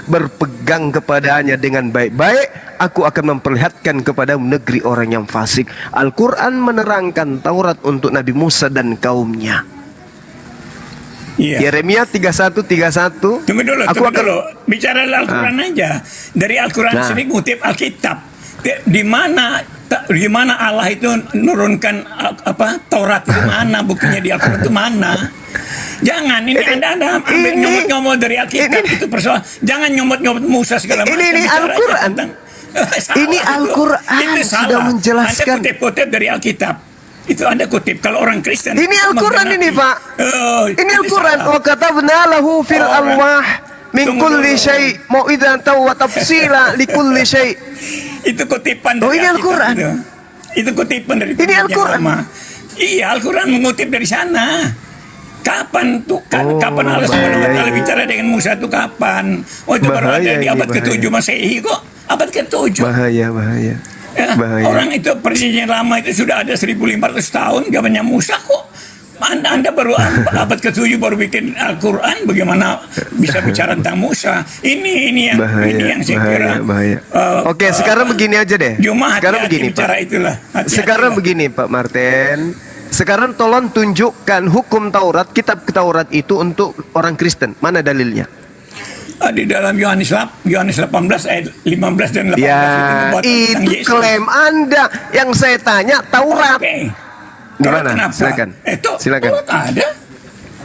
berpegang kepadanya dengan baik-baik. Aku akan memperlihatkan kepadamu negeri orang yang fasik. Al-Quran menerangkan Taurat untuk Nabi Musa dan kaumnya. Iya. Yeremia 31:31. Tunggu dulu, Aku tunggu akan dulu. Bicara Al-Quran aja. Dari Al-Quran Nah. sendiri ngutip Alkitab. Di mana Allah itu menurunkan Taurat itu mana, buktinya di Al-Quran itu mana? Jangan ini Anda ambil nyomot-nyomot dari Alkitab itu persoalan. Jangan nyomot-nyomot Musa segala macam. Ini Bicara Al-Quran. tentang- Ini Salah Al-Quran itu sudah salah. menjelaskan. Anda kutip-kutip dari Alkitab. Itu Anda kutip. Kalau orang Kristen Ini Al-Quran ini, Pak. Ini Al-Quran. Wa katabna lahu fil alwah min Tunggu kulli dulu. syai' mau'izatan wa tafsila li kulli syai'. Itu kutipan Oh, dari ini Alkitab Al-Quran. Itu kutipan dari Ini perjanjian Al-Quran. lama. Iya, Al-Quran mengutip dari sana. Kapan tuh? Kapan Allah Subhanahu wa taala bahaya. bicara dengan Musa tuh kapan? Oh, itu baru Bahaya ada di ini, abad bahaya. ke-7 Masehi kok. Abad ke-7. Bahaya. Ya, Bahaya. orang itu perjanjian lama itu sudah ada 1500 tahun zamannya Musa kok. Anda baru abad ke-7 baru bikin Al-Quran, bagaimana bisa bicara tentang Musa? Ini yang saya kira. Bahaya. Oke, sekarang begini aja deh. Cuma Sekarang hati-hati begini, bicara Pak. itulah. Hati-hati Sekarang lah. begini, Pak Martin. Sekarang tolong tunjukkan hukum Taurat, kitab Taurat itu untuk orang Kristen. Mana dalilnya? Di dalam Yohanes 18 ayat 15 dan 18 Ya, membuat tentang itu Yesus. klaim Anda. Yang saya tanya Taurat. Oke. Di Taurat mana? kenapa? Silakan. Silakan. Taurat ada.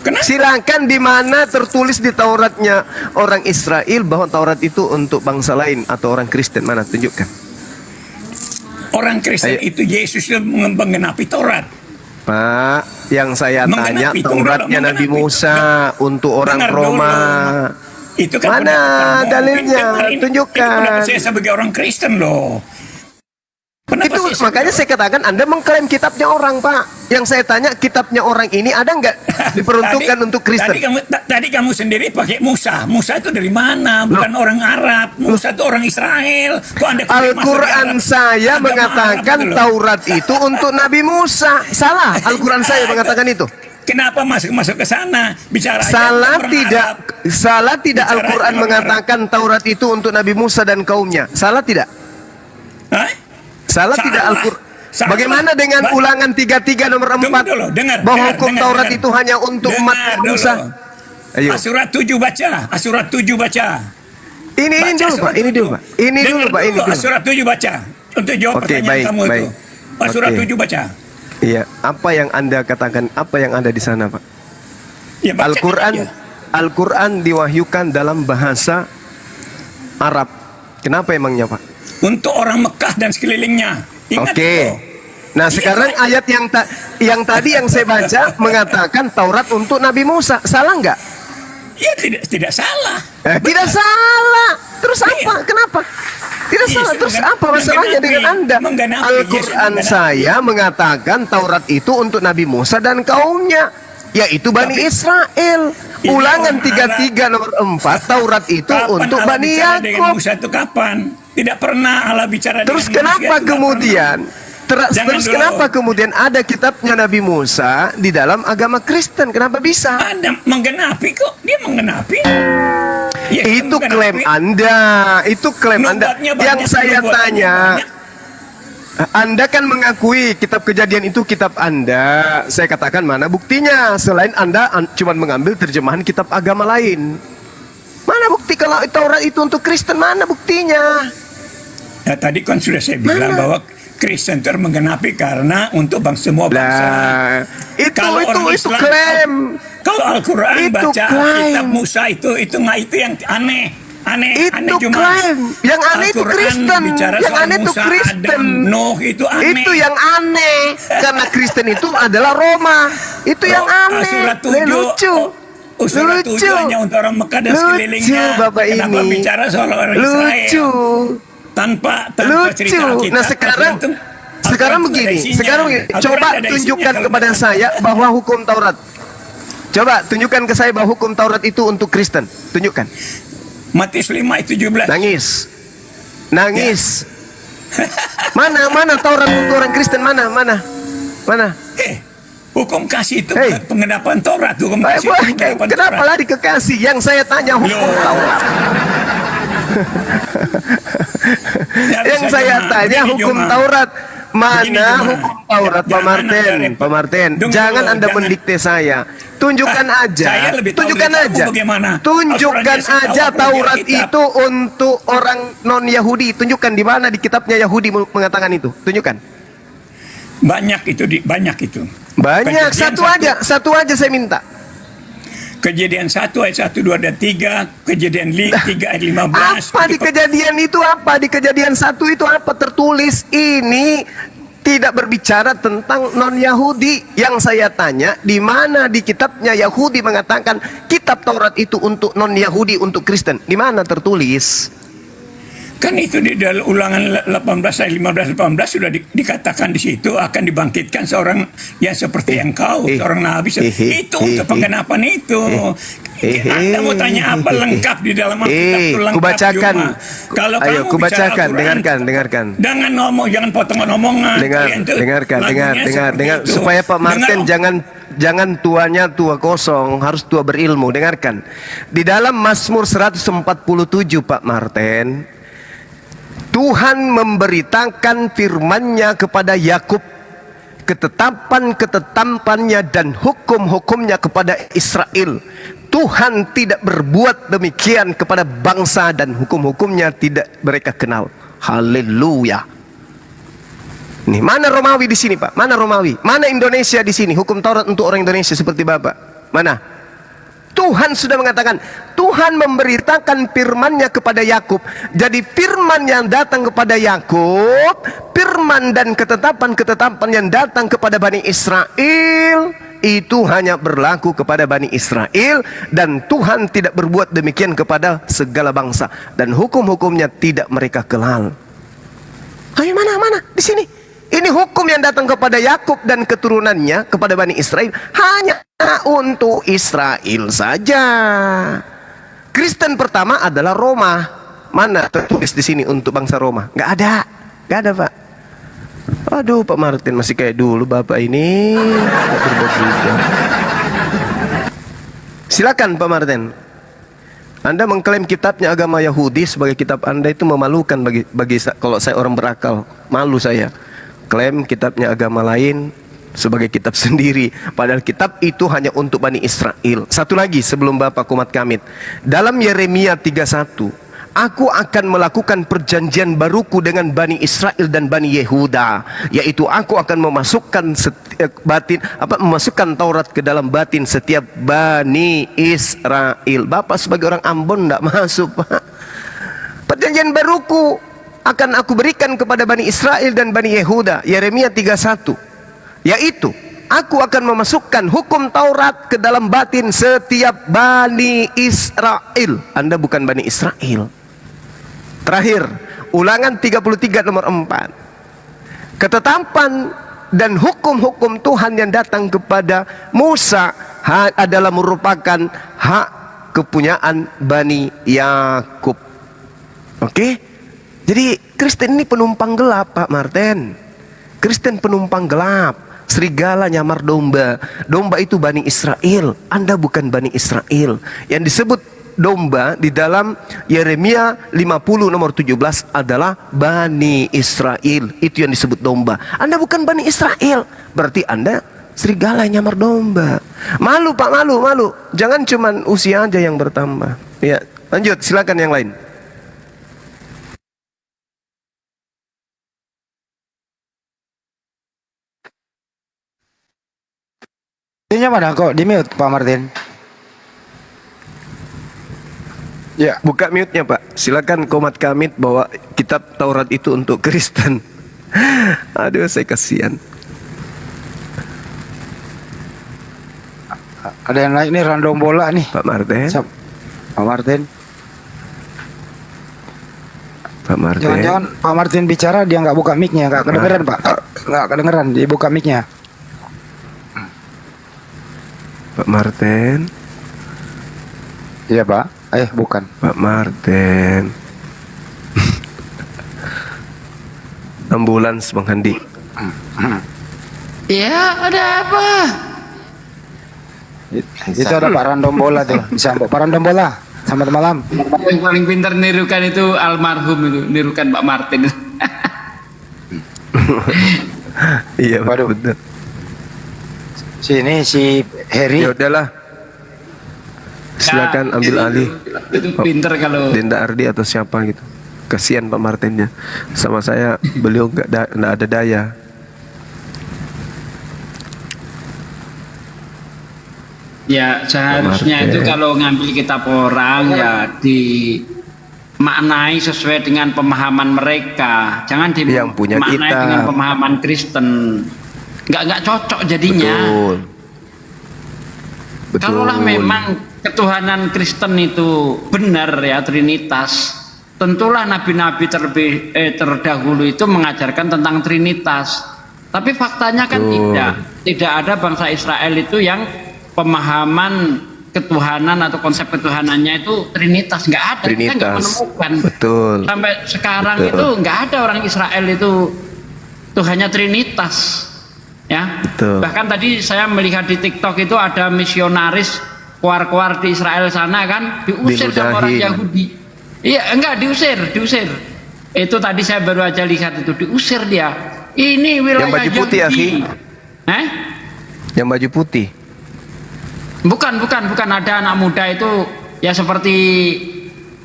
Kenapa? Silakan di mana tertulis di Tauratnya orang Israel bahwa Taurat itu untuk bangsa lain atau orang Kristen. Mana? Tunjukkan. Orang Kristen Ayo. itu Yesus itu menggenapi Taurat. Pak, yang saya tanya Menggenapi, Tauratnya tunggu Nabi dulu, Musa untuk orang Dengar Roma. dulu. Itu kan Mana pendapat kamu. dalilnya? Ini Tunjukkan. pendapat saya sebagai orang Kristen loh. Pendapat Itu saya sebagai makanya saya katakan Anda mengklaim kitabnya orang, Pak. Yang saya tanya kitabnya orang ini ada nggak diperuntukkan untuk Kristen? Tadi kamu sendiri pakai Musa. Musa itu dari mana? Bukan orang Arab. Musa itu orang Israel. Kok Anda kutip Al-Quran masuk di saya agama mengatakan Arab gitu loh. Taurat itu untuk Nabi Musa. Salah. Al-Quran saya mengatakan itu. Kenapa masuk ke sana? Bicara aja Salah orang tidak? Arab. Salah tidak Bicara Al-Quran orang mengatakan Taurat itu untuk Nabi Musa dan kaumnya? Salah tidak? Hah? Salah Salah. tidak Al-Quran? Salah. Bagaimana dengan Ulangan 33 nomor 4 Tunggu dulu, dengar, bahwa dengar, hukum dengar, Taurat dengar. itu hanya untuk umat Dengar Musa? dulu. Ayo. Asurat 7 baca. Asurat 7 baca. Ini Baca dulu, surat Pak. Ini dulu, Pak. Ini Dengar dulu, Pak. Ini dulu. Asurat 7 baca. Untuk jawab Oke, pertanyaan baik, kamu baik. itu. Asurat Oke. 7 baca. Iya, apa yang Anda katakan? Apa yang ada di sana, Pak? Ya, baca Al-Quran aja. Al-Quran diwahyukan dalam bahasa Arab. Kenapa emangnya, Pak? Untuk orang Mekah dan sekelilingnya. Ingat Oke. itu. Nah, sekarang ayat yang tadi yang saya baca mengatakan Taurat untuk Nabi Musa. Salah nggak? Ya tidak salah. Tidak salah. Terus apa? Iya. Kenapa? Tidak Iya, salah. Terus menggenapi, apa masalahnya dengan Anda? menggenapi, Al-Quran Yesus saya mengatakan Taurat itu untuk Nabi Musa dan kaumnya, yaitu Bani Tapi- Israel. Ini Ulangan orang 33 nomor 4 Taurat itu Kapan untuk Allah Bani bicara dengan Yakub. Musa itu kapan? Tidak pernah Allah bicara Terus dengan kenapa manusia itu, kemudian Jangan terus dulu. kenapa kemudian ada kitabnya Nabi Musa di dalam agama Kristen? Kenapa bisa? Ada menggenapi kok. Dia menggenapi. Ya, Itu menggenapi. klaim Anda. Itu klaim Anda. Nubuatnya banyak, Yang saya nubuatannya tanya, banyak. Anda kan mengakui kitab Kejadian itu kitab Anda. Saya katakan mana buktinya? Selain Anda cuma mengambil terjemahan kitab agama lain. Mana bukti kalau Taurat itu untuk Kristen? Mana buktinya? Ya, tadi kan sudah saya bilang bahwa Kristen itu menggenapi karena untuk semua bangsa. Lah, itu orang itu klaim. Kalau Al-Quran Itu baca klaim. kitab Musa itu yang aneh. Aneh Itu cuma klaim. Yang aneh itu Al-Quran Kristen. bicara Yang soal aneh itu Musa, Kristen. Adam, Nuh itu aneh. Itu yang aneh. Karena Kristen itu adalah Roma. Itu yang aneh. Surat 7 Lucu. Surat 7 Lucu. hanya untuk orang Mekah dan Lucu, sekelilingnya. Bapak Kenapa ini. bicara soal orang Lucu. Israel? Tanpa Lucu. cerita Alkitab. Nah, sekarang Al-Quran itu begini. ada isinya. Sekarang begini. Al-Quran Coba ada isinya tunjukkan kalau kepada tidak- saya bahwa hukum Taurat. Coba tunjukkan ke saya bahwa hukum Taurat itu untuk Kristen. Tunjukkan. Matius 5 ayat 17. Nangis. Nangis. Mana Taurat untuk orang Kristen? Mana? Hukum kasih itu Hei. pengendapan Taurat. Hukum kasih itu pengendapan Kenapa Taurat. lari ke kasih? Yang saya tanya hukum Loh. Taurat. Yang saya tanya hukum Taurat. Mana hukum Taurat, Pak Martin? Jangan Anda mendikte saya. Tunjukkan aja. Tunjukkan aja. Tunjukkan aja Taurat itu untuk orang non Yahudi. Tunjukkan di mana di kitabnya Yahudi mengatakan itu. Tunjukkan. Banyak itu. Banyak. Satu aja saya minta. Kejadian 1 ayat 1, 2 dan 3, Kejadian 3 ayat 15. Apa di kejadian itu apa? Di kejadian 1 itu apa tertulis? Ini tidak berbicara tentang non-Yahudi. Yang saya tanya, di mana di kitabnya Yahudi mengatakan kitab Taurat itu untuk non-Yahudi, untuk Kristen? Di mana tertulis? Kan itu di dalam Ulangan 18 ayat 15-18 sudah dikatakan di situ akan dibangkitkan seorang yang seperti engkau, seorang nabi. Itu untuk penggenapan itu. Anda mau tanya apa lengkap di dalam Alkitab itu lengkap. Kubacakan. Kalau ayo, kamu kubacakan, dengarkan. Jangan ngomong, jangan potongan omongan. Dengar. Supaya Pak Martin jangan tuanya tua kosong, harus tua berilmu. Dengarkan. Di dalam Mazmur 147 Pak Martin, Tuhan memberitakan firman-Nya kepada Yakub, ketetapan-ketetapannya dan hukum-hukumnya kepada Israel. Tuhan tidak berbuat demikian kepada bangsa dan hukum-hukumnya tidak mereka kenal. Haleluya. Nih, mana Romawi di sini, Pak? Mana Romawi? Mana Indonesia di sini? Hukum Taurat untuk orang Indonesia seperti Bapak. Mana? Tuhan sudah mengatakan, Tuhan memberitakan firman-Nya kepada Yakub. Jadi firman yang datang kepada Yakub, firman dan ketetapan-ketetapan yang datang kepada Bani Israel, itu hanya berlaku kepada Bani Israel, dan Tuhan tidak berbuat demikian kepada segala bangsa, dan hukum-hukumnya tidak mereka kenal. Ayo, mana di sini? Ini hukum yang datang kepada Yakub dan keturunannya kepada Bani Israel hanya untuk Israel saja. Kristen pertama adalah Roma. Mana tertulis di sini untuk bangsa Roma? Nggak ada, Pak. Aduh, Pak Martin masih kayak dulu Bapak ini. Silakan Pak Martin. Anda mengklaim kitabnya agama Yahudi sebagai kitab Anda, itu memalukan bagi kalau saya orang berakal. Malu saya. Klaim kitabnya agama lain sebagai kitab sendiri, padahal kitab itu hanya untuk Bani Israel. Satu lagi sebelum Bapak Kumat Kamit, dalam Yeremia 31, aku akan melakukan perjanjian baruku dengan Bani Israel dan Bani Yehuda, yaitu aku akan memasukkan memasukkan Taurat ke dalam batin setiap Bani Israel. Bapak sebagai orang Ambon tidak masuk, Pak. Perjanjian baruku akan aku berikan kepada Bani Israel dan Bani Yehuda, Yeremia 31, yaitu aku akan memasukkan hukum Taurat ke dalam batin setiap Bani Israel. Anda bukan Bani Israel. Terakhir, Ulangan 33 nomor 4, ketetapan dan hukum-hukum Tuhan yang datang kepada Musa adalah merupakan hak kepunyaan Bani Yakub. Oke? Jadi Kristen ini penumpang gelap, Pak Martin. Kristen penumpang gelap. Serigala nyamar domba. Domba itu Bani Israel. Anda bukan Bani Israel. Yang disebut domba di dalam Yeremia 50 nomor 17 adalah Bani Israel. Itu yang disebut domba. Anda bukan Bani Israel. Berarti Anda serigala nyamar domba. Malu, Pak, malu. Jangan cuman usia aja yang bertambah. Ya, lanjut, silakan yang lain. Ini mana kok di mute Pak Martin? Ya, buka mute-nya Pak. Silakan Komat Kamit bahwa kitab Taurat itu untuk Kristen. Aduh, saya kasihan. Ada yang naik nih random bola nih Pak Martin. Pak Martin. Pak Martin. Jangan-jangan Pak Martin bicara dia nggak buka mic-nya, nggak kedengeran Pak. Nggak kedengeran, dia buka mic-nya. Pak Martin. Iya Pak. Bukan. Pak Martin. Ambulans Bang Handi. Ya, ada apa? Itu ada Pak random bola tuh. Bisa Pak random bola. Selamat malam. Yang paling pintar nirukan itu almarhum itu, nirukan Pak Martin. Iya, Waduh. betul. Sini si Heri. Ya udahlah. Silakan ambil alih. Itu pintar kalau Denda Ardi atau siapa gitu. Kasihan Pak Martinnya. Sama saya beliau nggak ada daya. ya seharusnya itu kalau ngambil kitab orang ya dimaknai sesuai dengan pemahaman mereka. Jangan Yang punya dimaknai kitab. dengan pemahaman Kristen. Nggak cocok jadinya. Betul. Kalaulah memang ketuhanan Kristen itu benar ya, Trinitas, tentulah nabi-nabi terdahulu itu mengajarkan tentang Trinitas. Tapi faktanya kan tidak ada bangsa Israel itu yang pemahaman ketuhanan atau konsep ketuhanannya itu Trinitas, nggak ada. Kita nggak Trinitas. menemukan. Betul. Sampai sekarang Betul. itu nggak ada orang Israel itu Tuhannya Trinitas. Ya, Betul. bahkan tadi saya melihat di TikTok itu ada misionaris keluar di Israel sana kan diusir sama orang Diludahin. Yahudi. Iya, enggak diusir. Itu tadi saya baru aja lihat itu diusir dia. Ini wilayah Yang baju putih, Yahudi. Yang baju putih. Bukan ada anak muda itu ya seperti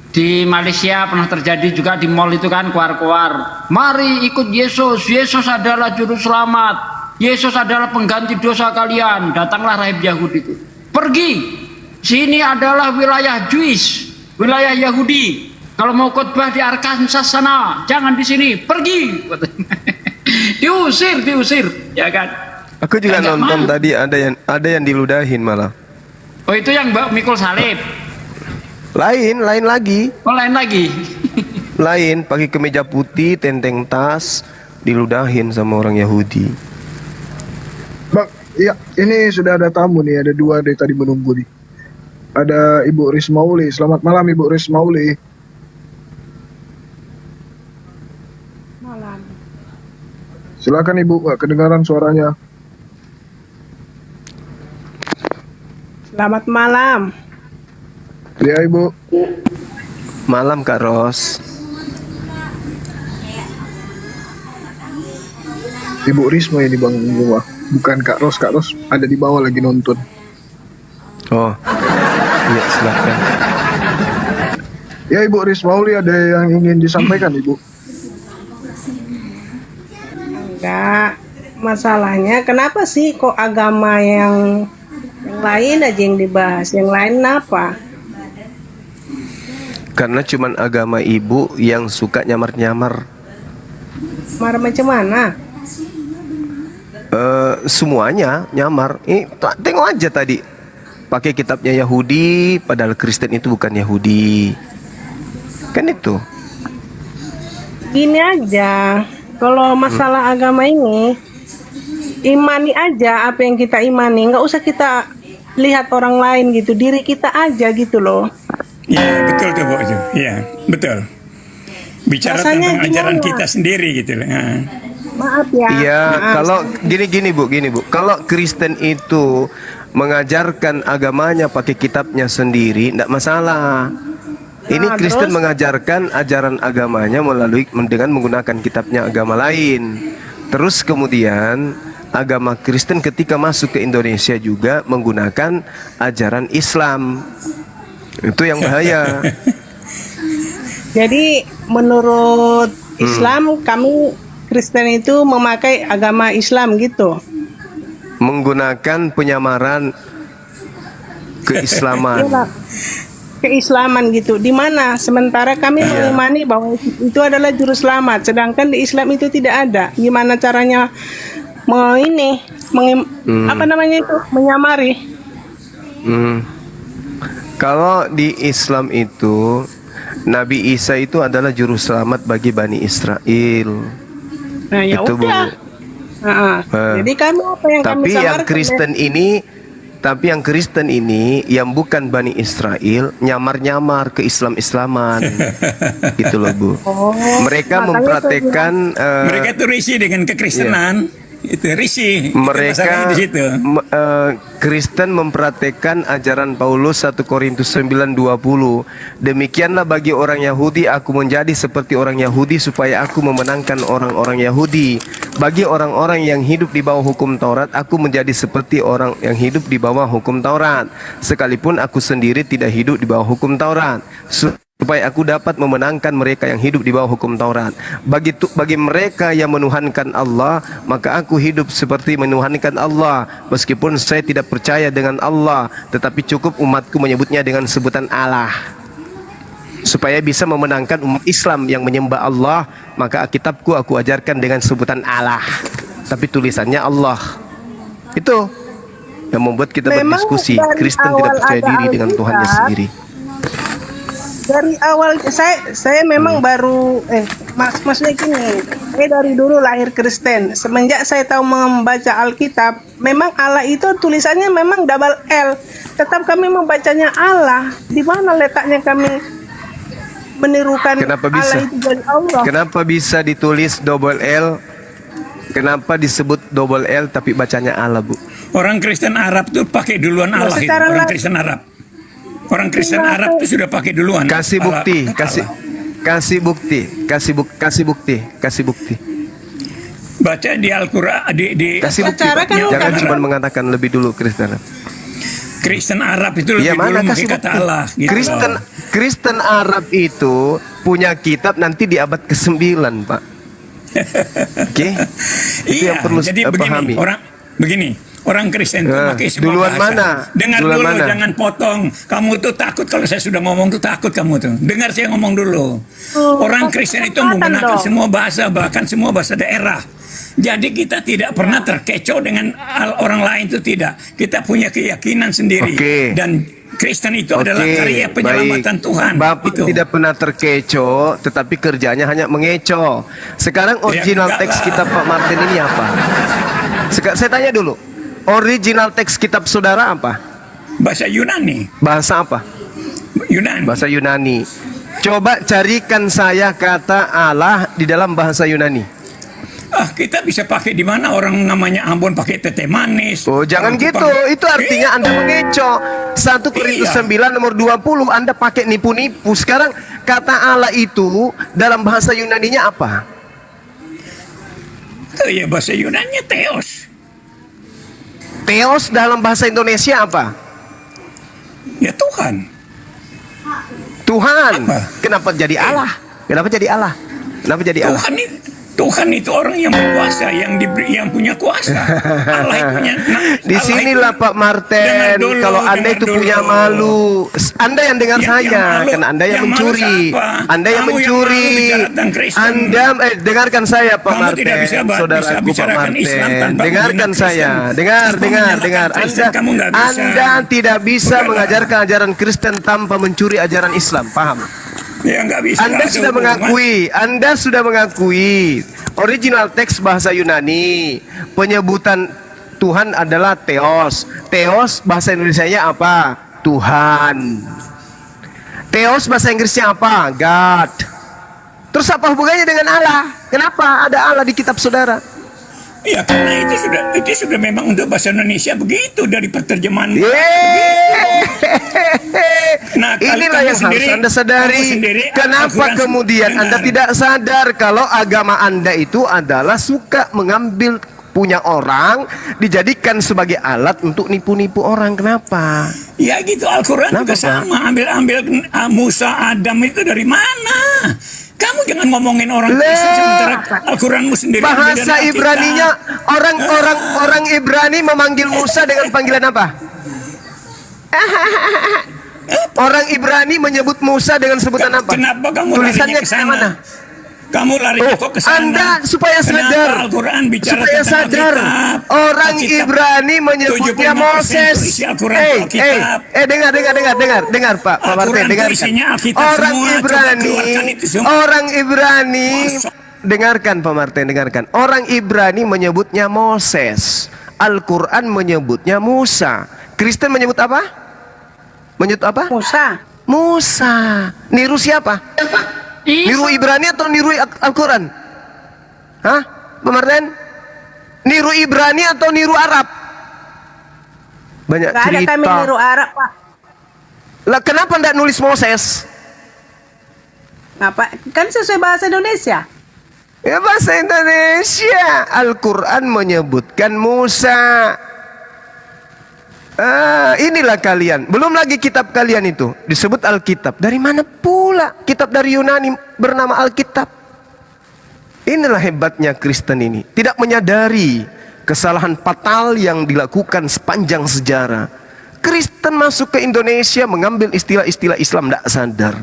di Malaysia pernah terjadi juga di mall itu kan keluar. Mari ikut Yesus. Yesus adalah juru selamat. Yesus adalah pengganti dosa kalian. Datanglah rahib Yahudi itu. Pergi. Sini adalah wilayah Jewish, wilayah Yahudi. Kalau mau khotbah di Arkansas sana, jangan di sini. Pergi. diusir, ya kan? Aku juga Nggak nonton mau. tadi ada yang diludahin malah. Oh itu yang Mbak mikul salib. Lain lagi. Oh lain lagi. Lain pakai kemeja putih, tenteng tas, diludahin sama orang Yahudi. Bang, iya, ini sudah ada tamu nih, ada dua dari tadi menunggu nih. Ada Ibu Rismauli. Selamat malam Ibu Rismauli. Malam. Silakan Ibu, nggak kedengaran suaranya. Selamat malam. Ya Ibu. Malam Kak Ros. Ibu Risma ini Bang Gua. Bukan Kak Ros ada di bawah lagi nonton. Oh. Iya, silakan. Ya Ibu Rismauli, ada yang ingin disampaikan Ibu? Enggak. Masalahnya kenapa sih kok agama yang lain aja yang dibahas, yang lain apa? Karena cuman agama ibu yang suka nyamar-nyamar. Marah macam mana? Semuanya nyamar. Tengok aja tadi. Pakai kitabnya Yahudi, padahal Kristen itu bukan Yahudi. Kan itu. Gini aja, kalau masalah agama ini, imani aja apa yang kita imani, nggak usah kita lihat orang lain gitu, diri kita aja gitu loh. Ya betul tuh Bu. Iya betul. Bicara Rasanya tentang ajaran gimana? kita sendiri gitu loh. Maaf ya. Iya, Maaf. kalau gini Bu. Kalau Kristen itu mengajarkan agamanya pakai kitabnya sendiri, tidak masalah. Ini Nah, Kristen terus? mengajarkan ajaran agamanya dengan menggunakan kitabnya agama lain. Terus kemudian agama Kristen ketika masuk ke Indonesia juga menggunakan ajaran Islam. Itu yang bahaya. Jadi menurut Islam kami Kristen itu memakai agama Islam gitu. Menggunakan penyamaran keislaman. Iya, keislaman gitu. Di mana sementara kami mengimani bahwa itu adalah juru selamat, sedangkan di Islam itu tidak ada. Gimana caranya apa namanya itu menyamari? Kalau di Islam itu Nabi Isa itu adalah juru selamat bagi Bani Israel. Nah, ya Itu, Bu. udah. Jadi kami apa yang kami Tapi yang samarkan Kristen ini yang bukan Bani Israel nyamar-nyamar ke Islam-Islaman. Gitu loh Bu. Oh, Mereka makanya mempraktekkan Mereka itu risih dengan kekristenan. Itu risih. Mereka Di situ. Kristen mempraktekkan ajaran Paulus 1 Korintus 9:20. Demikianlah bagi orang Yahudi aku menjadi seperti orang Yahudi supaya aku memenangkan orang-orang Yahudi. Bagi orang-orang yang hidup di bawah hukum Taurat aku menjadi seperti orang yang hidup di bawah hukum Taurat. Sekalipun aku sendiri tidak hidup di bawah hukum Taurat, supaya aku dapat memenangkan mereka yang hidup di bawah hukum Taurat. Bagi mereka yang menuhankan Allah, maka aku hidup seperti menuhankan Allah, meskipun saya tidak percaya dengan Allah, tetapi cukup umatku menyebutnya dengan sebutan Allah. Supaya bisa memenangkan umat Islam yang menyembah Allah, maka kitabku aku ajarkan dengan sebutan Allah, tapi tulisannya Allah. Itu yang membuat kita berdiskusi. Kristen tidak percaya diri dengan Tuhannya sendiri. Dari awal saya memang baru maksudnya gini, saya dari dulu lahir Kristen. Semenjak saya tahu membaca Alkitab, memang Allah itu tulisannya memang double L. Tetap kami membacanya Allah. Di mana letaknya kami menirukan Kenapa bisa? Allah itu dari Allah? Kenapa bisa ditulis double L? Kenapa disebut double L tapi bacanya Allah, Bu? Orang Kristen Arab tuh pakai duluan Allah itu. Orang Kristen Arab. Orang Kristen Arab itu sudah pakai duluan. Kasih bukti, Allah. kasih bukti. Baca di Al-Qur'an di Kasih bukti, Pak. Jangan cuma mengatakan lebih dulu Kristen. Kristen Arab itu lebih dulu pakai kata Allah gitu. Kristen Arab itu punya kitab nanti di abad ke-9, Pak. Oke? Itu yang perlu jadi pahami. Orang Kristen itu pakai semua Duluan bahasa. mana? Dengar Duluan dulu, mana? jangan potong. Kamu tuh takut kalau saya sudah ngomong tuh takut kamu tuh. Dengar saya ngomong dulu. Orang Kristen itu menggunakan semua bahasa, bahkan semua bahasa daerah. Jadi kita tidak pernah terkecoh dengan orang lain, itu tidak. Kita punya keyakinan sendiri. Dan Kristen itu adalah karya penyelamatan Tuhan. Bapak itu. tidak pernah terkecoh, tetapi kerjanya hanya mengecoh. Sekarang original teks kitab Pak Martin ini apa? Saya tanya dulu. Original teks kitab saudara apa? Bahasa Yunani. Bahasa apa? Yunani. Bahasa Yunani. Coba carikan saya kata Allah di dalam bahasa Yunani. Kita bisa pakai di mana orang namanya Ambon pakai tete manis. Oh, jangan gitu. Itu artinya Anda mengecoh. 1 Korintus 9 nomor 20 Anda pakai nipu-nipu. Sekarang kata Allah itu dalam bahasa Yunaninya apa? Ya bahasa Yunani Theos. Theos dalam bahasa Indonesia apa? Ya Tuhan. Tuhan. Kenapa jadi Allah? Kenapa jadi Allah? Kenapa jadi Allah? Tuhan itu orang yang berkuasa, yang punya kuasa. Allah itu punya. Disinilah Pak Martin, kalau Anda itu punya malu, Anda yang dengar saya, karena Anda yang mencuri, Anda yang mencuri, Anda dengarkan saya Pak Martin, saudaraku Pak Martin, dengarkan saya, dengar, Anda tidak bisa mengajarkan ajaran Kristen tanpa mencuri ajaran Islam, paham? Ya, bisa, Anda sudah mengakui original teks bahasa Yunani, penyebutan Tuhan adalah Theos. Theos bahasa Indonesianya apa? Tuhan. Theos bahasa Inggrisnya apa? God. Terus apa hubungannya dengan Allah? Kenapa ada Allah di kitab saudara? Ya karena itu sudah memang untuk bahasa Indonesia begitu dari penerjemahan. Nah, inilah yang harus Anda sadari. Kenapa kemudian Anda tidak sadar kalau agama Anda itu adalah suka mengambil punya orang, dijadikan sebagai alat untuk nipu-nipu orang. Kenapa? Ya gitu, Al-Quran juga sama. Ambil Musa, Adam itu dari mana? Kamu jangan ngomongin orang Kristen sementara Al-Quranmu sendiri. Bahasa Ibraninya, orang Ibrani memanggil Musa dengan panggilan apa? Orang Ibrani menyebut Musa dengan sebutan apa? Kenapa kamu tulisannya ke sana? Kamu lari kok ke sana? Anda supaya sadar. Al-Quran bicara supaya sadar. Orang Ibrani menyebutnya Moses. Dengar Pak Martin, Orang Ibrani, dengarkan Pak Martin, dengarkan. Orang Ibrani menyebutnya Moses. Al-Quran menyebutnya Musa. Kristen menyebut apa? Menyebut apa? Musa. Niru siapa? Niru Ibrani atau niru Al-Quran? Hah? Pak Martin? Niru Ibrani atau niru Arab? Banyak Nggak ada cerita. kami niru Arab, Pak. Lah kenapa ndak nulis Moses? Ngapa? Kan sesuai bahasa Indonesia. Ya bahasa Indonesia. Al-Quran menyebutkan Musa. Inilah kalian. Belum lagi kitab kalian itu disebut Alkitab. Dari mana pula kitab dari Yunani bernama Alkitab? Inilah hebatnya Kristen ini. Tidak menyadari kesalahan fatal yang dilakukan sepanjang sejarah. Kristen masuk ke Indonesia mengambil istilah-istilah Islam, tidak sadar.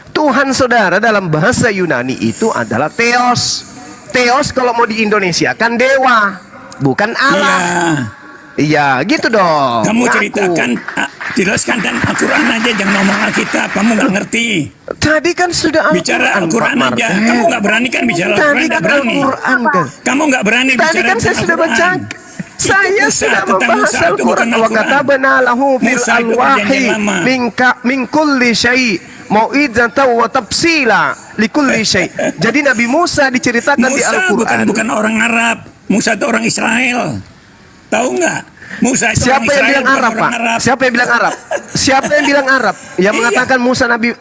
Tuhan saudara dalam bahasa Yunani itu adalah Theos. Theos kalau mau di Indonesia kan dewa, bukan Allah. Iya, gitu dong. Kamu Ngaku. ceritakan, jelaskan dan Al-Quran aja, jangan ngomong Alkitab. Kamu nggak ngerti. Tadi kan sudah Bicara Al-Quran Pak aja. Martin. Kamu nggak berani kan bicara Tadi Al-Quran? kan Nggak berani. Al-Quran kan. Kamu nggak berani Tadi bicara kan saya tentang sudah baca. Al-Quran. Saya Itu sudah tentang membahas Musa, itu bukan Al-Quran. Wa Al-Quran. katabna lahu fil Musa itu alwahi perjanjian lama. min kulli syai' mau'izatan wa tafsila li kulli syai'. Jadi Nabi Musa diceritakan di Musa Al-Quran. bukan orang Arab. Musa itu orang Israel. Tahu nggak? Musa itu Siapa orang yang Israel, bilang bukan Arab, orang Pak? Arab. Siapa yang bilang Arab? Siapa yang bilang Arab? Yang Iya. mengatakan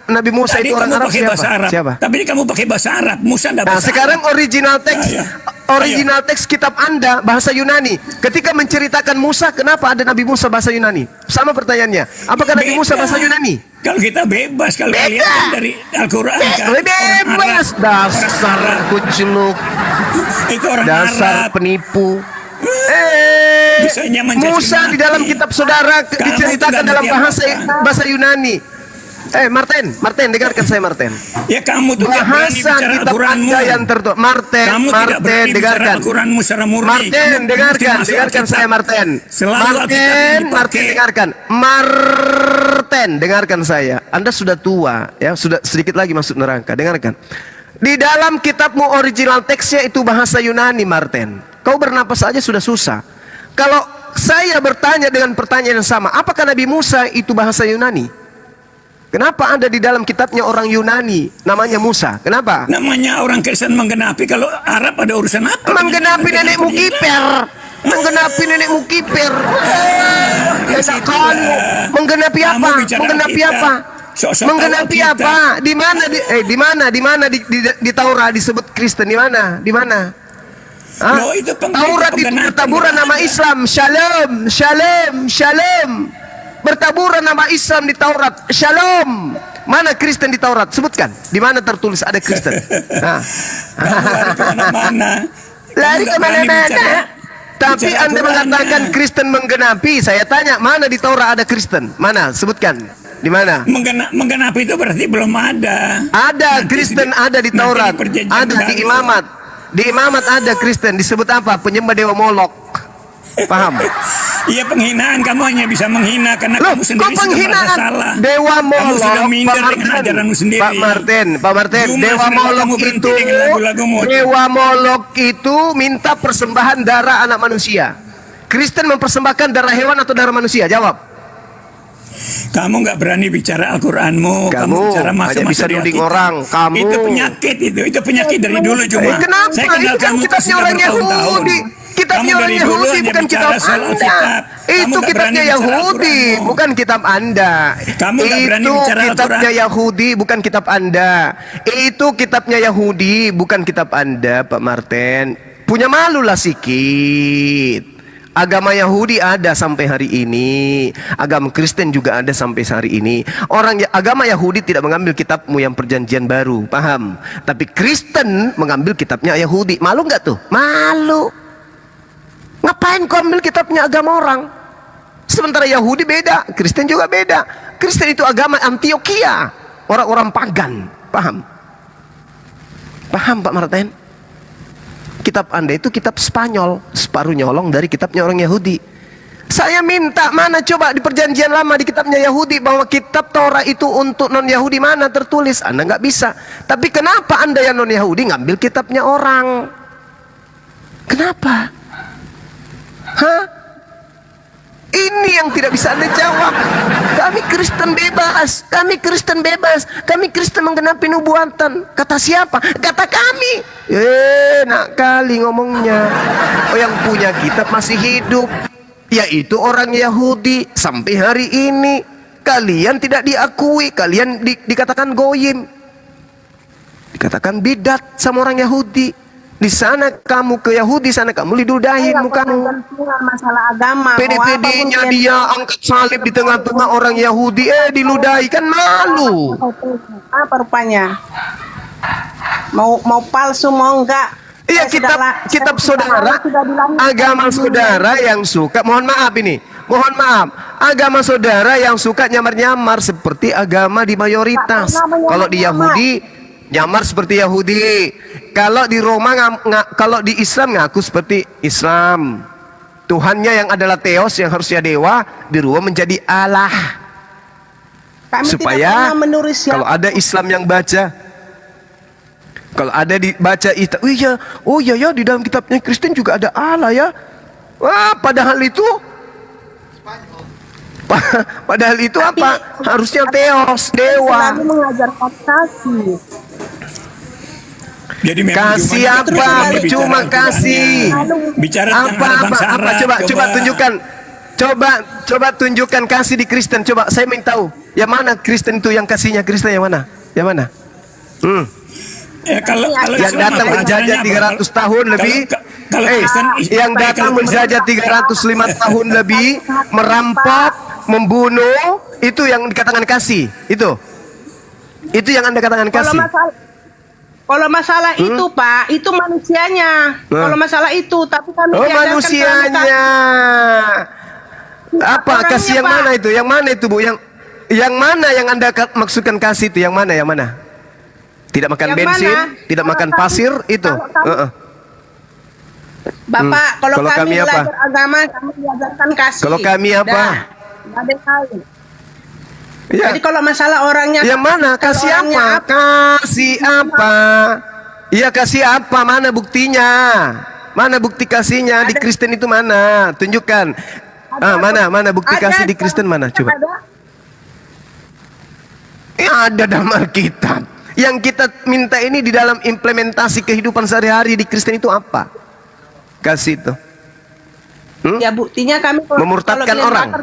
Nabi Musa Tadi itu orang kamu Arab pakai siapa? bahasa Arab. Siapa? Tapi ini kamu pakai bahasa Arab. Musa enggak Nah, bahasa sekarang Arab. original teks Ayo. teks kitab Anda bahasa Yunani. Ketika menceritakan Musa, kenapa ada Nabi Musa bahasa Yunani? Sama pertanyaannya. Apakah Nabi Beda. Musa bahasa Yunani? Kalau kita bebas, kalau Beda. kalian kan dari Al-Quran kan. Bebas, dasar kucluk, Itu orang dasar Arab. penipu. Bisanya mencaci Musa di dalam maki. kitab saudara Kamu diceritakan tidak dalam ngerti bahasa Yunani. Martin, dengarkan saya Martin. Ya kamu tuh tidak berani Bahasa bicara kitab Al-Quranmu. Anda yang tertulis. Martin, Kamu tidak berani bicara dengarkan. Al-Quranmu secara murni. Martin, Kamu mesti dengarkan masuk saya Alkitab. Martin. Selalu Alkitab yang dipakai. Martin, dengarkan. Martin, dengarkan saya. Anda sudah tua, ya, sudah sedikit lagi masuk neraka. Dengarkan. Di dalam kitabmu original teksnya itu bahasa Yunani, Martin. Kau bernapas saja sudah susah. Kalau saya bertanya dengan pertanyaan yang sama, apakah Nabi Musa itu bahasa Yunani? Kenapa ada di dalam kitabnya orang Yunani namanya Musa? Kenapa? Namanya orang Kristen menggenapi. Kalau Arab ada urusan apa? Menggenapi nenekmu kiper. Menggenapi nenekmu kiper. Enak kali. Menggenapi apa? Kamu bicara Menggenapi Alkitab. apa? Sok-sok Menggenapi tahu apa? Di mana di mana di Taurat disebut Kristen? Di mana? Di mana? Hah? Loh, itu Taurat itu penggenapan. bertaburan nama Islam. Shalom, shalom, shalom. Bertaburan nama Islam di Taurat. Shalom. Mana Kristen di Taurat? Sebutkan. Di mana tertulis ada Kristen? Nah. Mana? Lari kemana-mana. Tapi bicara Anda Quran mengatakan ya. Kristen menggenapi. Saya tanya, mana di Taurat ada Kristen? Mana? Sebutkan. Di mana? Menggenapi itu berarti belum ada. Ada Nanti Kristen di- ada di nanti Taurat. perjanjian Ada di baru. imamat. Di imamat ada Kristen. Disebut apa? Penyembah dewa Molok. Paham? Iya, penghinaan. Kamu hanya bisa menghina karena Loh, kamu kok sendiri sudah merasa penghinaan? salah. Dewa Kamu Molok, sudah minder Pak dengan Martin. ajaranmu sendiri. Pak Martin, Cuma Dewa sebenarnya Molok kamu berhenti itu, dengan lagu-lagumu. Dewa Molok itu minta persembahan darah anak manusia. Kristen mempersembahkan darah hewan atau darah manusia? Jawab. Kamu nggak berani bicara Al-Quranmu. Kamu bicara hanya masuk-masuk bisa di nuding Alkitab. orang. Kamu. Itu penyakit itu penyakit dari dulu cuma. Kenapa? Saya kenal Itu kan kamu kitabnya sudah orang bertahun-tahun. Yahudi. Kitabnya Kamu orang dari dulu Yahudi hanya bukan bicara kitab soal Anda. Alkitab. Kamu Itu nggak kitabnya berani bicara Yahudi, Al-Quranmu. bukan kitab Anda. Kamu nggak berani Itu bicara kitabnya Al-Quran. Yahudi, bukan kitab Anda. Itu kitabnya Yahudi, bukan kitab Anda, Pak Martin. Punya malu lah sikit. Agama Yahudi ada sampai hari ini. Agama Kristen juga ada sampai hari ini. Agama Yahudi tidak mengambil kitabmu yang perjanjian baru, paham? Tapi Kristen mengambil kitabnya Yahudi. Malu nggak tuh? Malu. Ngapain kau ambil kitabnya agama orang? Sementara Yahudi beda, Kristen juga beda. Kristen itu agama Antioquia, orang-orang pagan, paham? Paham Pak Martin? Kitab Anda itu kitab Spanyol, separuh nyolong dari kitabnya orang Yahudi. Saya minta mana coba di perjanjian lama di kitabnya Yahudi bahwa kitab Torah itu untuk non Yahudi mana tertulis? Anda nggak bisa. Tapi kenapa Anda yang non Yahudi ngambil kitabnya orang? Kenapa? Hah? Ini yang tidak bisa Anda jawab. Kami Kristen bebas, kami Kristen bebas, kami Kristen menggenapi nubuatan. Kata siapa? Kata kami. Nak kali ngomongnya. Oh, yang punya kitab masih hidup, yaitu orang Yahudi sampai hari ini. Kalian tidak diakui, kalian dikatakan goyim, dikatakan bidat sama orang Yahudi. Di sana kamu ke Yahudi, sana kamu diludahin mukamu. Masalah agama. Pede-pedenya dia angkat salib di tengah-tengah orang Yahudi, diludahi, kan malu. Apa rupanya? Mau palsu mau enggak? Iya, kitab saudara, agama saudara yang suka, mohon maaf ini, mohon maaf, agama saudara yang suka nyamar-nyamar seperti agama di mayoritas. Kalau di Yahudi nyamar seperti Yahudi, kalau di Roma kalau di Islam ngaku seperti Islam. Tuhannya yang adalah Theos, yang harusnya dewa, dirubah menjadi Allah. Kami supaya kalau ada Islam yang baca, kalau ada dibaca itu, oh iya ya, di dalam kitabnya Kristen juga ada Allah ya. Wah, padahal itu apa? Harusnya Theos, dewa. Kami mengajarkan kasih. Jadi kasih apa? Cuma kasih. Bicara apa? Coba tunjukkan. Coba tunjukkan kasih di Kristen. Coba saya ingin tahu. Yang mana Kristen itu, yang kasihnya Kristen yang mana? Yang mana? Kalau yang datang menjajah 300 tahun lebih, yang datang menjajah 305 tahun lebih, merampok, membunuh, itu yang dikatakan kasih. Itu yang Anda katakan kasih. Kalau masalah itu Pak, itu manusianya. Kalau masalah itu, tapi kami manusianya. Apa kasih yang mana itu? Yang mana itu, Bu? Yang mana yang Anda maksudkan kasih itu? Yang mana? Yang mana? Tidak makan yang bensin, mana? tidak makan pasir, itu. Bapak, kalau kami apa? belajar agama, kami diajarkan kasih. Kalau kami apa? Nggak ada yang lain. Ya. Jadi kalau masalah orangnya, yang mana? Kasih apa? Kasih apa? Iya, kasih apa? Mana buktinya? Mana bukti kasihnya di Kristen itu mana? Tunjukkan. Mana bukti kasih di Kristen mana? Coba. Ada dalam Alkitab. Yang kita minta ini di dalam implementasi kehidupan sehari-hari di Kristen itu apa? Kasih itu. Ya buktinya kami memurtadkan orang.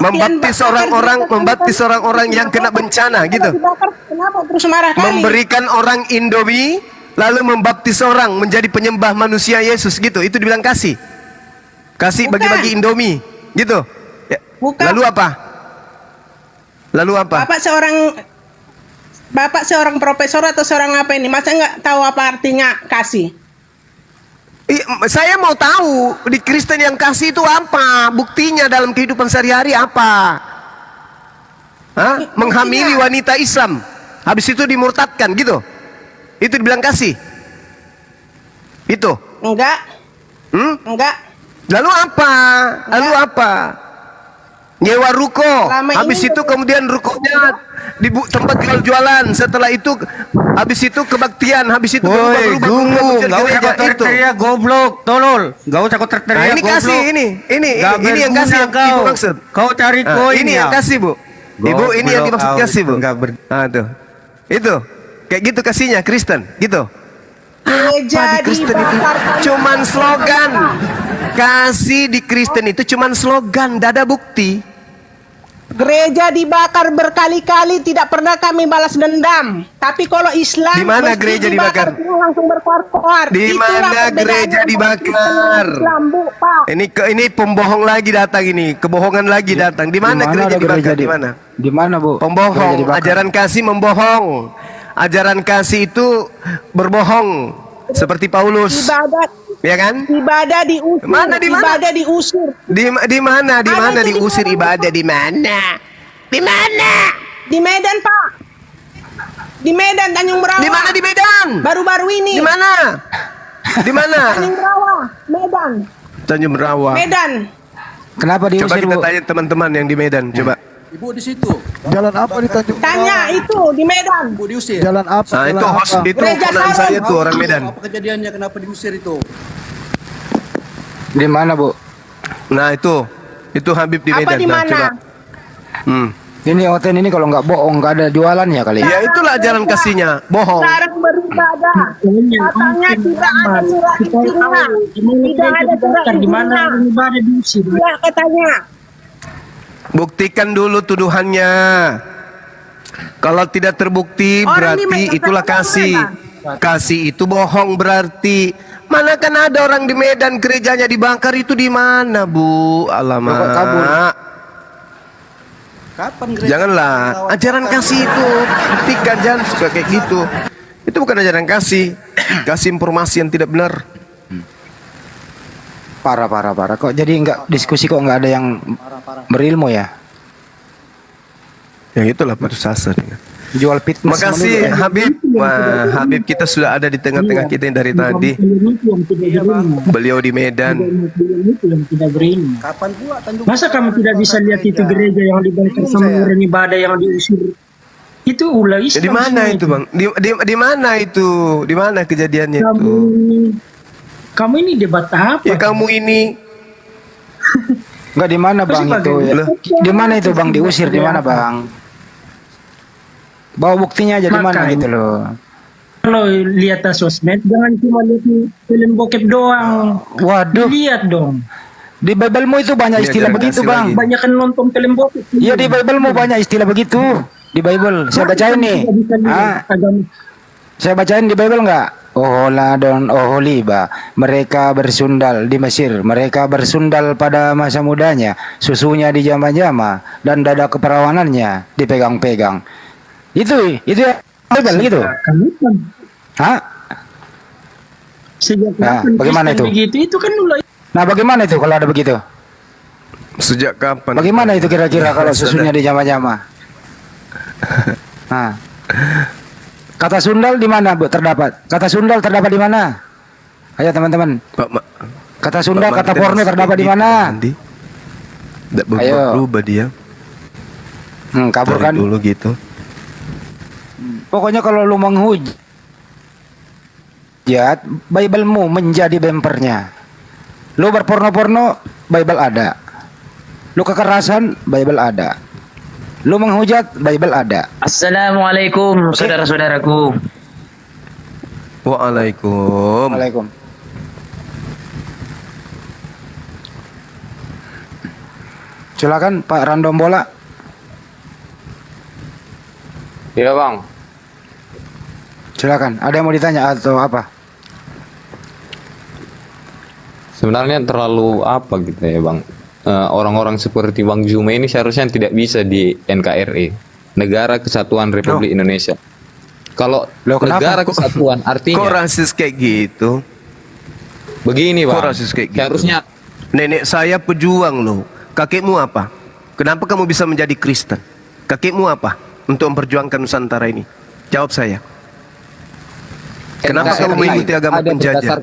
Membaptis orang-orang yang kena bencana gitu. Kenapa terus marah kali? Memberikan orang Indomie lalu membaptis orang menjadi penyembah manusia Yesus gitu. Itu dibilang kasih. Kasih bagi-bagi Indomie gitu. Ya. Lalu apa? Bapak seorang profesor atau seorang apa ini? Masa nggak tahu apa artinya kasih? Saya mau tahu di Kristen yang kasih itu apa? Buktinya dalam kehidupan sehari-hari apa? Menghamili wanita Islam, habis itu dimurtadkan gitu. Itu dibilang kasih? Itu? Enggak. Enggak. Lalu apa? Nyewa ruko, habis itu kemudian rukonya di tempat jualan. Setelah itu, habis itu kebaktian, habis itu berubah itu. Goblok, tolol. Gak usah kau teriak. Ini kasih, ini yang kasih yang Ibu maksud. Kau cari koin. Ini yang kasih, Bu. Ibu, ini yang dimaksud kasih, Bu. Tuh. Itu. Kayak gitu kasihnya Kristen, gitu. Apa di Kristen itu? Cuman slogan. Kasih di Kristen itu cuman slogan, tidak ada bukti. Gereja dibakar berkali-kali, tidak pernah kami balas dendam. Tapi kalau Islam, di mana gereja dibakar? Langsung berkuar-kuar. Di mana gereja dibakar? Islam, Bu, Pak. Ini pembohong lagi datang ini, kebohongan lagi datang. Di mana gereja dibakar? Di mana? Di mana, Bu? Pembohong. Ajaran kasih membohong. Ajaran kasih itu berbohong, seperti Paulus. Ya kan? Ibadah diusir. Ibadah diusir. Di mana diusir ibadah? Di mana? Di Medan, Pak. Di Medan, Tanjung Berawa. Di mana di Medan? Baru-baru ini. Di mana? Tanjung Berawa, Medan. Tanjung Berawa. Medan. Kenapa diusir, Coba kita Bu? tanya teman-teman yang di Medan, coba. Ibu di situ. Jalan apa di Tanjung Berawa? Tanya itu di Medan. Ibu diusir. Jalan apa? Nah, itu host itu Gereja konan saya tuh orang Medan. Apa kejadiannya, kenapa diusir itu? Di mana, Bu? Nah itu Habib di Apa Medan. di Nah, mana? coba. Ini hotel ini kalau nggak bohong nggak ada jualannya kali. Ya itulah jalan kasihnya, bohong. Sekarang beribadah. Katanya tidak ada surat izinnya. Tidak ada surat izinnya. Tidak katanya. Buktikan dulu tuduhannya. Kalau tidak terbukti Orang di berarti Medan itulah katanya kasih. mana? Kasih itu bohong berarti. Mana kan ada orang di Medan gerejanya dibakar itu di mana, Bu? Alamak. Kok kabur? Kapan Janganlah ajaran kasih itu buktikan, jangan suka kayak gitu. Itu bukan ajaran kasih. Kasih informasi yang tidak benar. Parah. Kok jadi nggak diskusi, kok nggak ada yang berilmu ya? Yang itulah putus asa. Jual fitness. Makasih Habib. Wah, Habib kita sudah ada di tengah-tengah kita yang dari tadi. Beliau di Medan. Kapan pula Tanjung? Masa kamu tidak bisa lihat itu gereja yang dibakar sama orang ibadah yang diusir? Itu ulah Islam. Di mana semua itu, Bang? Di mana itu? Di mana kejadiannya Kamu, itu? kamu ini debat apa? Ya kamu ini Nggak di mana Bang Masih itu? Loh. Di mana itu Bang diusir di mana Bang? Bawa buktinya aja di mana Makanya. gitu loh. Kalau lihat sosmed, jangan cuma lihat film bokep doang. Waduh, Lihat dong. di Biblemu itu banyak Ini istilah ajaran begitu kasih Bang. lagi. Banyak kan nonton film bokep. Iya di Biblemu banyak istilah begitu. Di Bible, saya bacain nih. Agama. Saya bacain di Bible nggak? Ohola dan Oholiba, mereka bersundal di Mesir, mereka bersundal pada masa mudanya, susunya dijama-jama, dan dada keperawanannya dipegang-pegang. Itu ya Bible gitu. Hah? Sejak Nah, kapan bagaimana Kristen itu? begitu? Itu kan mulai. Nah bagaimana itu kalau ada begitu? sejak kapan? Bagaimana itu kira-kira kalau susunya dijama-jama? Nah, kata sundal di mana Bu terdapat? Kata sundal terdapat di mana? Ayo teman-teman. Kata sundal, Pak kata Martin porno masih terdapat di gitu, mana? Andi. Nggak Ayo. berubah dia. Kabur Dari kan? dulu gitu. Pokoknya kalau lu menghujat, Biblemu menjadi bempernya. Lu berporno-porno, Bible ada. Lu kekerasan, Bible ada. Lu menghujat, Bible ada. Assalamualaikum saudara-saudaraku. Waalaikum. Waalaikum. Silakan Pak Random Bola. Iya bang. Silakan. Ada yang mau ditanya atau apa? Sebenarnya terlalu apa gitu ya bang. Orang-orang seperti Bang Zuma ini seharusnya tidak bisa di NKRI, Negara Kesatuan Republik Indonesia. Kalau Negara Kesatuan artinya. Kok rasis kayak gitu? Begini bang. Kok rasis kayak gitu? Seharusnya nenek saya pejuang loh. Kakekmu apa? Kenapa kamu bisa menjadi Kristen? Kakekmu apa untuk memperjuangkan Nusantara ini? Jawab saya. Kenapa kamu mengikuti agama penjajah?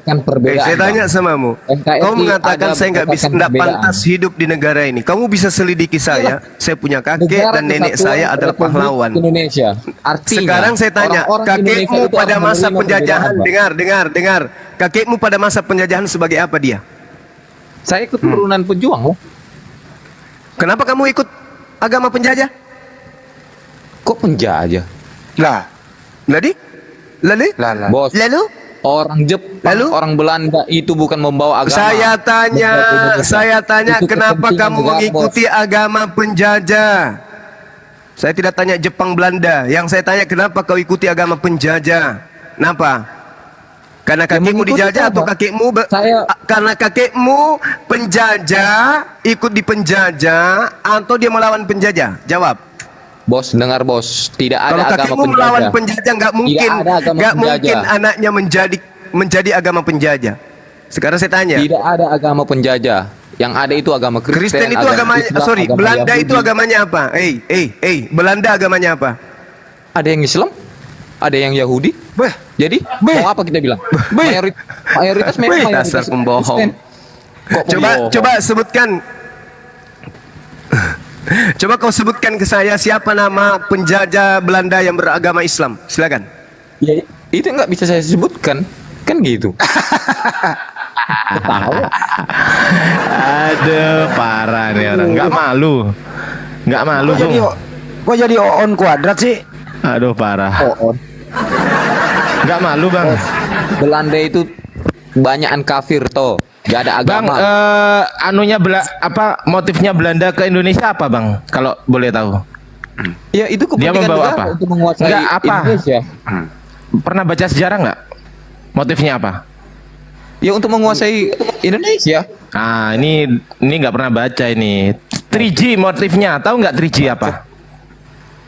Saya tanya samamu. Kau mengatakan saya nggak bisa, nggak pantas hidup di negara ini. Kamu bisa selidiki saya. Saya punya kakek dan nenek saya adalah pahlawan. Indonesia. Artinya, sekarang saya tanya, kakekmu pada masa penjajahan, dengar. Kakekmu pada masa penjajahan sebagai apa dia? Saya keturunan pejuang loh. Kenapa kamu ikut agama penjajah? Kok penjajah? Lah. Lalu? Bos. Lalu? Orang Jepang, orang Belanda itu bukan membawa agama. Saya tanya Itu kenapa kepentingan kamu negara, mengikuti agama penjajah? Saya tidak tanya Jepang Belanda. Yang saya tanya kenapa kau ikuti agama penjajah? Kenapa? Karena kakekmu dijajah atau kakekmu karena kakekmu penjajah, ikut di penjajah atau dia melawan penjajah? Jawab. Bos, dengar bos, tidak ada Kalau agama kakekmu penjajah. melawan penjajah nggak mungkin, Tidak ada agama nggak mungkin penjajah. anaknya menjadi agama penjajah. Sekarang saya tanya. Tidak ada agama penjajah. Yang ada itu agama Kristen. Kristen itu agamanya, Islam, Belanda Yahudi. itu agamanya apa? Belanda agamanya apa? Ada yang Islam, ada yang Yahudi. Jadi mau apa kita bilang? Mayoritas memang Dasar mayoritas pembohong. Kristen. Kok pembohong? Coba sebutkan. Coba kau sebutkan ke saya siapa nama penjajah Belanda yang beragama Islam. Silakan. Ya, itu nggak bisa saya sebutkan, kan gitu. Aduh, parah nih orang. Nggak malu. Nggak malu, Bung. Kok jadi on kuadrat sih? Aduh, parah. On. Nggak malu, Bang. Belanda itu banyakan kafir toh. Gak ada Bang, agama. anunya motifnya Belanda ke Indonesia apa, Bang? Kalau boleh tahu. Ya itu Dia kepentingan membawa negara apa? untuk menguasai Enggak, apa? Indonesia. Pernah baca sejarah nggak? Motifnya apa? Ya untuk menguasai Indonesia. Ah, ini nggak pernah baca ini. 3G motifnya, tahu nggak 3G apa?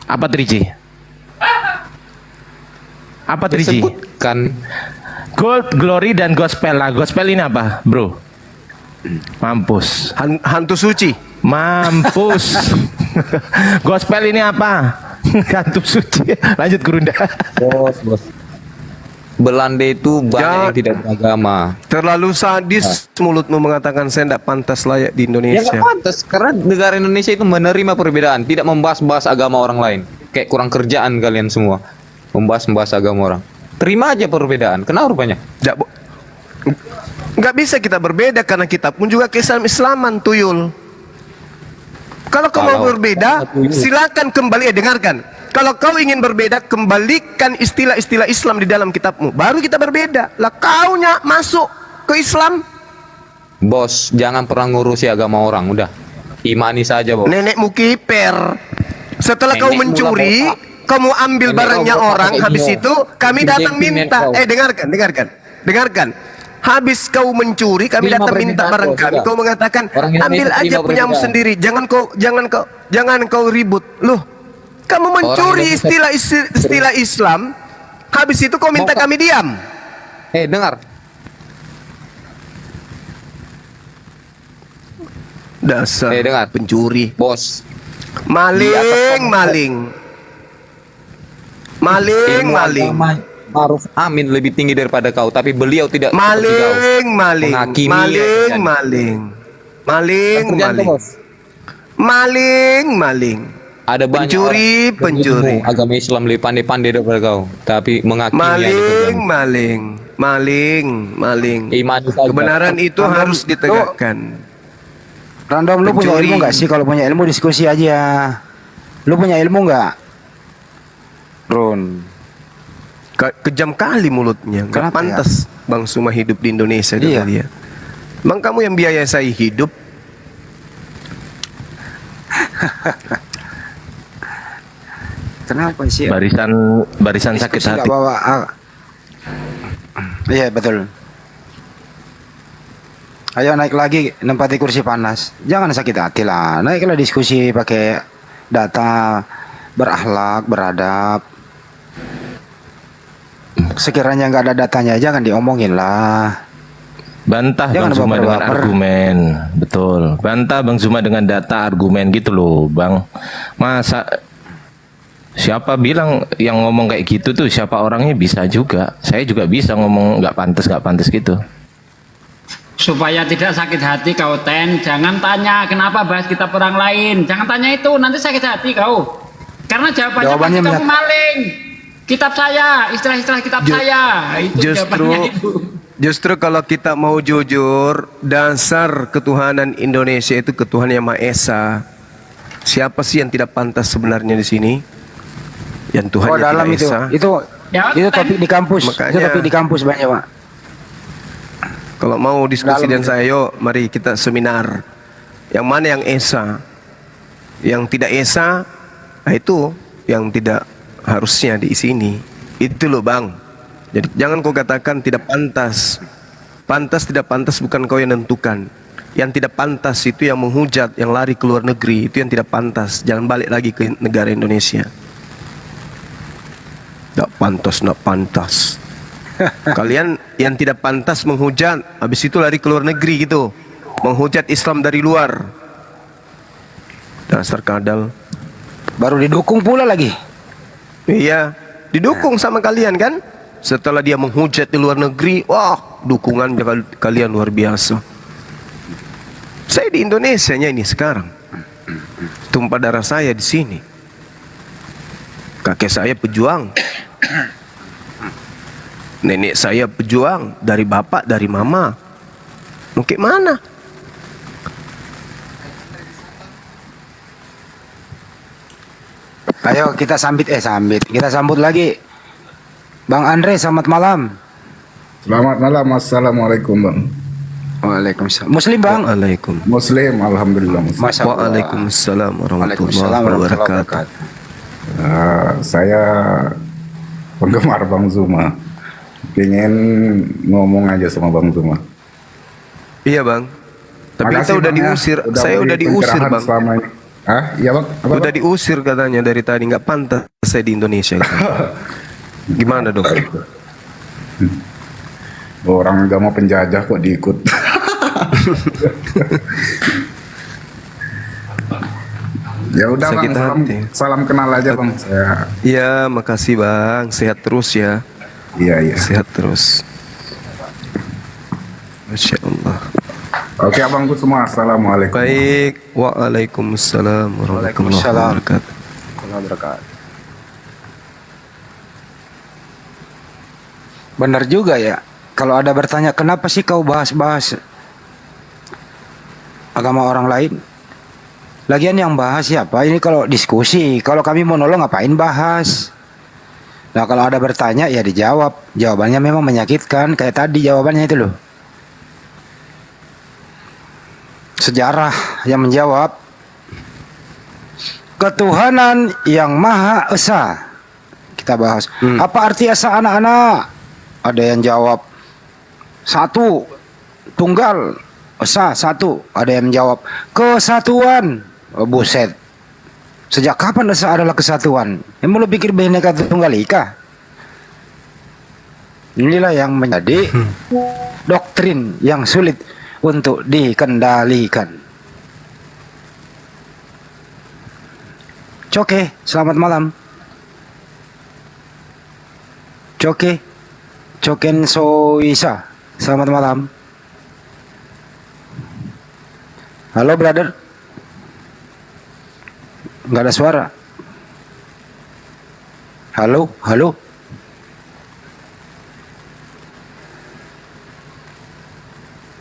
Apa 3G? Apa 3G? Disebutkan. Gold, glory, dan gospel. Lah, gospel ini apa, bro? Mampus. Hantu suci. Mampus. Gospel ini apa? Hantu suci. Lanjut, Gurunda. Bos. Belanda itu banyak yang tidak beragama. Terlalu sadis mulutmu mengatakan saya tidak pantas layak di Ya Indonesia. nggak pantas karena negara Indonesia itu menerima perbedaan, tidak membahas-bahas agama orang lain. Kayak kurang kerjaan kalian semua, membahas agama orang. Terima aja perbedaan. Kenapa rupanya? Nggak bisa kita berbeda karena kita pun juga Islaman, tuyul. Kalau kau mau berbeda, silakan kembali dengarkan. Kalau kau ingin berbeda, kembalikan istilah-istilah Islam di dalam kitabmu. Baru kita berbeda. Lah kaunya masuk ke Islam. Bos, jangan pernah ngurusi agama orang, udah. Imani saja, Bos. Nenekmu kiper. Setelah kau mencuri, kamu ambil barangnya orang, habis itu kami datang minta. Dengarkan. Habis kau mencuri, kami datang minta barang kami. Kau mengatakan, ambil aja punyamu sendiri. Jangan kau ribut. Loh, kamu mencuri istilah Islam. Habis itu kau minta kami diam. Dengar. Dasar dengar. pencuri. Bos. Maling. Maruf Amin lebih tinggi daripada kau, tapi beliau tidak. Maling. Ada banyak pencuri. Agama Islam lebih pandai-pandai daripada kau, tapi menghakimi. Maling. Imani saja. Kebenaran itu harus ditegakkan. Random, lu punya ilmu nggak sih? Kalau punya ilmu diskusi aja. Lu punya ilmu nggak, Ron? Kejam kali mulutnya. Gak Kenapa pantas Bang Suma hidup di Indonesia. Iya. Dia. Bang, kamu yang biaya saya hidup. Kenapa sih? Barisan sakit Diskusi hati. nggak bawa. Iya betul. Ayo naik lagi, nempati kursi panas. Jangan sakit hati lah. Naiklah diskusi pakai data, berakhlak, beradab. Sekiranya nggak ada datanya, jangan diomongin lah. Bantah Jangan Bang Zuma dengan argumen. Betul. Bantah Bang Zuma dengan data, argumen gitu loh, Bang. Masa siapa bilang yang ngomong kayak gitu tuh, siapa orangnya? Bisa juga. Saya juga bisa ngomong nggak pantas gitu. Supaya tidak sakit hati kau jangan tanya kenapa bahas kitab orang lain. Jangan tanya itu, nanti sakit hati kau. Karena jawabannya pasti kamu maling. Kitab saya, istilah-istilah kitab saya. Itu jawabannya itu. Justru kalau kita mau jujur, dasar ketuhanan Indonesia itu ketuhanan yang Maha Esa. Siapa sih yang tidak pantas sebenarnya di sini? Yang Tuhan yang dalam tidak Esa. Itu topik di kampus. Makanya, itu topik di kampus banyak, Pak. Kalau mau diskusi dan saya, yuk mari kita seminar. Yang mana yang Esa? Yang tidak Esa, nah itu yang tidak harusnya di sini. Itu loh, Bang. Jadi jangan kau katakan tidak pantas. Pantas tidak pantas bukan kau yang nentukan. Yang tidak pantas itu yang menghujat, yang lari ke luar negeri, itu yang tidak pantas. Jangan balik lagi ke negara Indonesia. Tidak pantas. Kalian yang tidak pantas menghujat, habis itu lari ke luar negeri gitu, menghujat Islam dari luar. Dasar kadal. Baru didukung pula lagi. Iya, didukung sama kalian kan? Setelah dia menghujat di luar negeri, wah, dukungan kalian luar biasa. Saya di Indonesianya ini sekarang. Tumpah darah saya di sini. Kakek saya pejuang. Nenek saya pejuang, dari bapak, dari mama. Mungkin mana? Ayo kita kita sambut lagi Bang Andre, selamat malam. Selamat malam, assalamualaikum bang. Waalaikumsalam. Muslim bang? Waalaikumsalam. Muslim, alhamdulillah muslim. Waalaikumsalam warahmatullahi wabarakatuh. Saya penggemar Bang Zuma. Pengen ngomong aja sama Bang Zuma. Iya bang. Tapi Makasih, kita udah Bang, ya. diusir. Udah Saya beri udah diusir pencerahan bang. selama ini. Iya bang. Apa, Udah bang? diusir katanya dari tadi, nggak pantas saya di Indonesia itu. Gimana dong? Orang agama penjajah kok diikut. Ya udah bang, Sakit hati. salam kenal aja bang. Saya. Iya, makasih bang. Sehat terus ya. Iya. Sehat terus. Masya Allah. Oke abangku semua, assalamualaikum. Baik. Waalaikumsalam warahmatullahi wabarakatuh. Benar juga ya. Kalau ada bertanya, kenapa sih kau bahas-bahas agama orang lain? Lagian yang bahas siapa? Ini kalau diskusi. Kalau kami monolog ngapain bahas? Nah kalau ada bertanya ya dijawab. Jawabannya memang menyakitkan. Kayak tadi jawabannya itu loh. Sejarah yang menjawab. Ketuhanan yang Maha Esa. Kita bahas. Apa arti esa anak-anak? Ada yang jawab satu, tunggal, esa satu. Ada yang menjawab kesatuan. Oh, buset. Sejak kapan esa adalah kesatuan? Emang lo pikir Bhinneka Tunggal Ika? Inilah yang menjadi doktrin yang sulit untuk dikendalikan. Coke, selamat malam. Coke, Coken Soisa, selamat malam. Halo brother. Nggak ada suara. Halo, halo.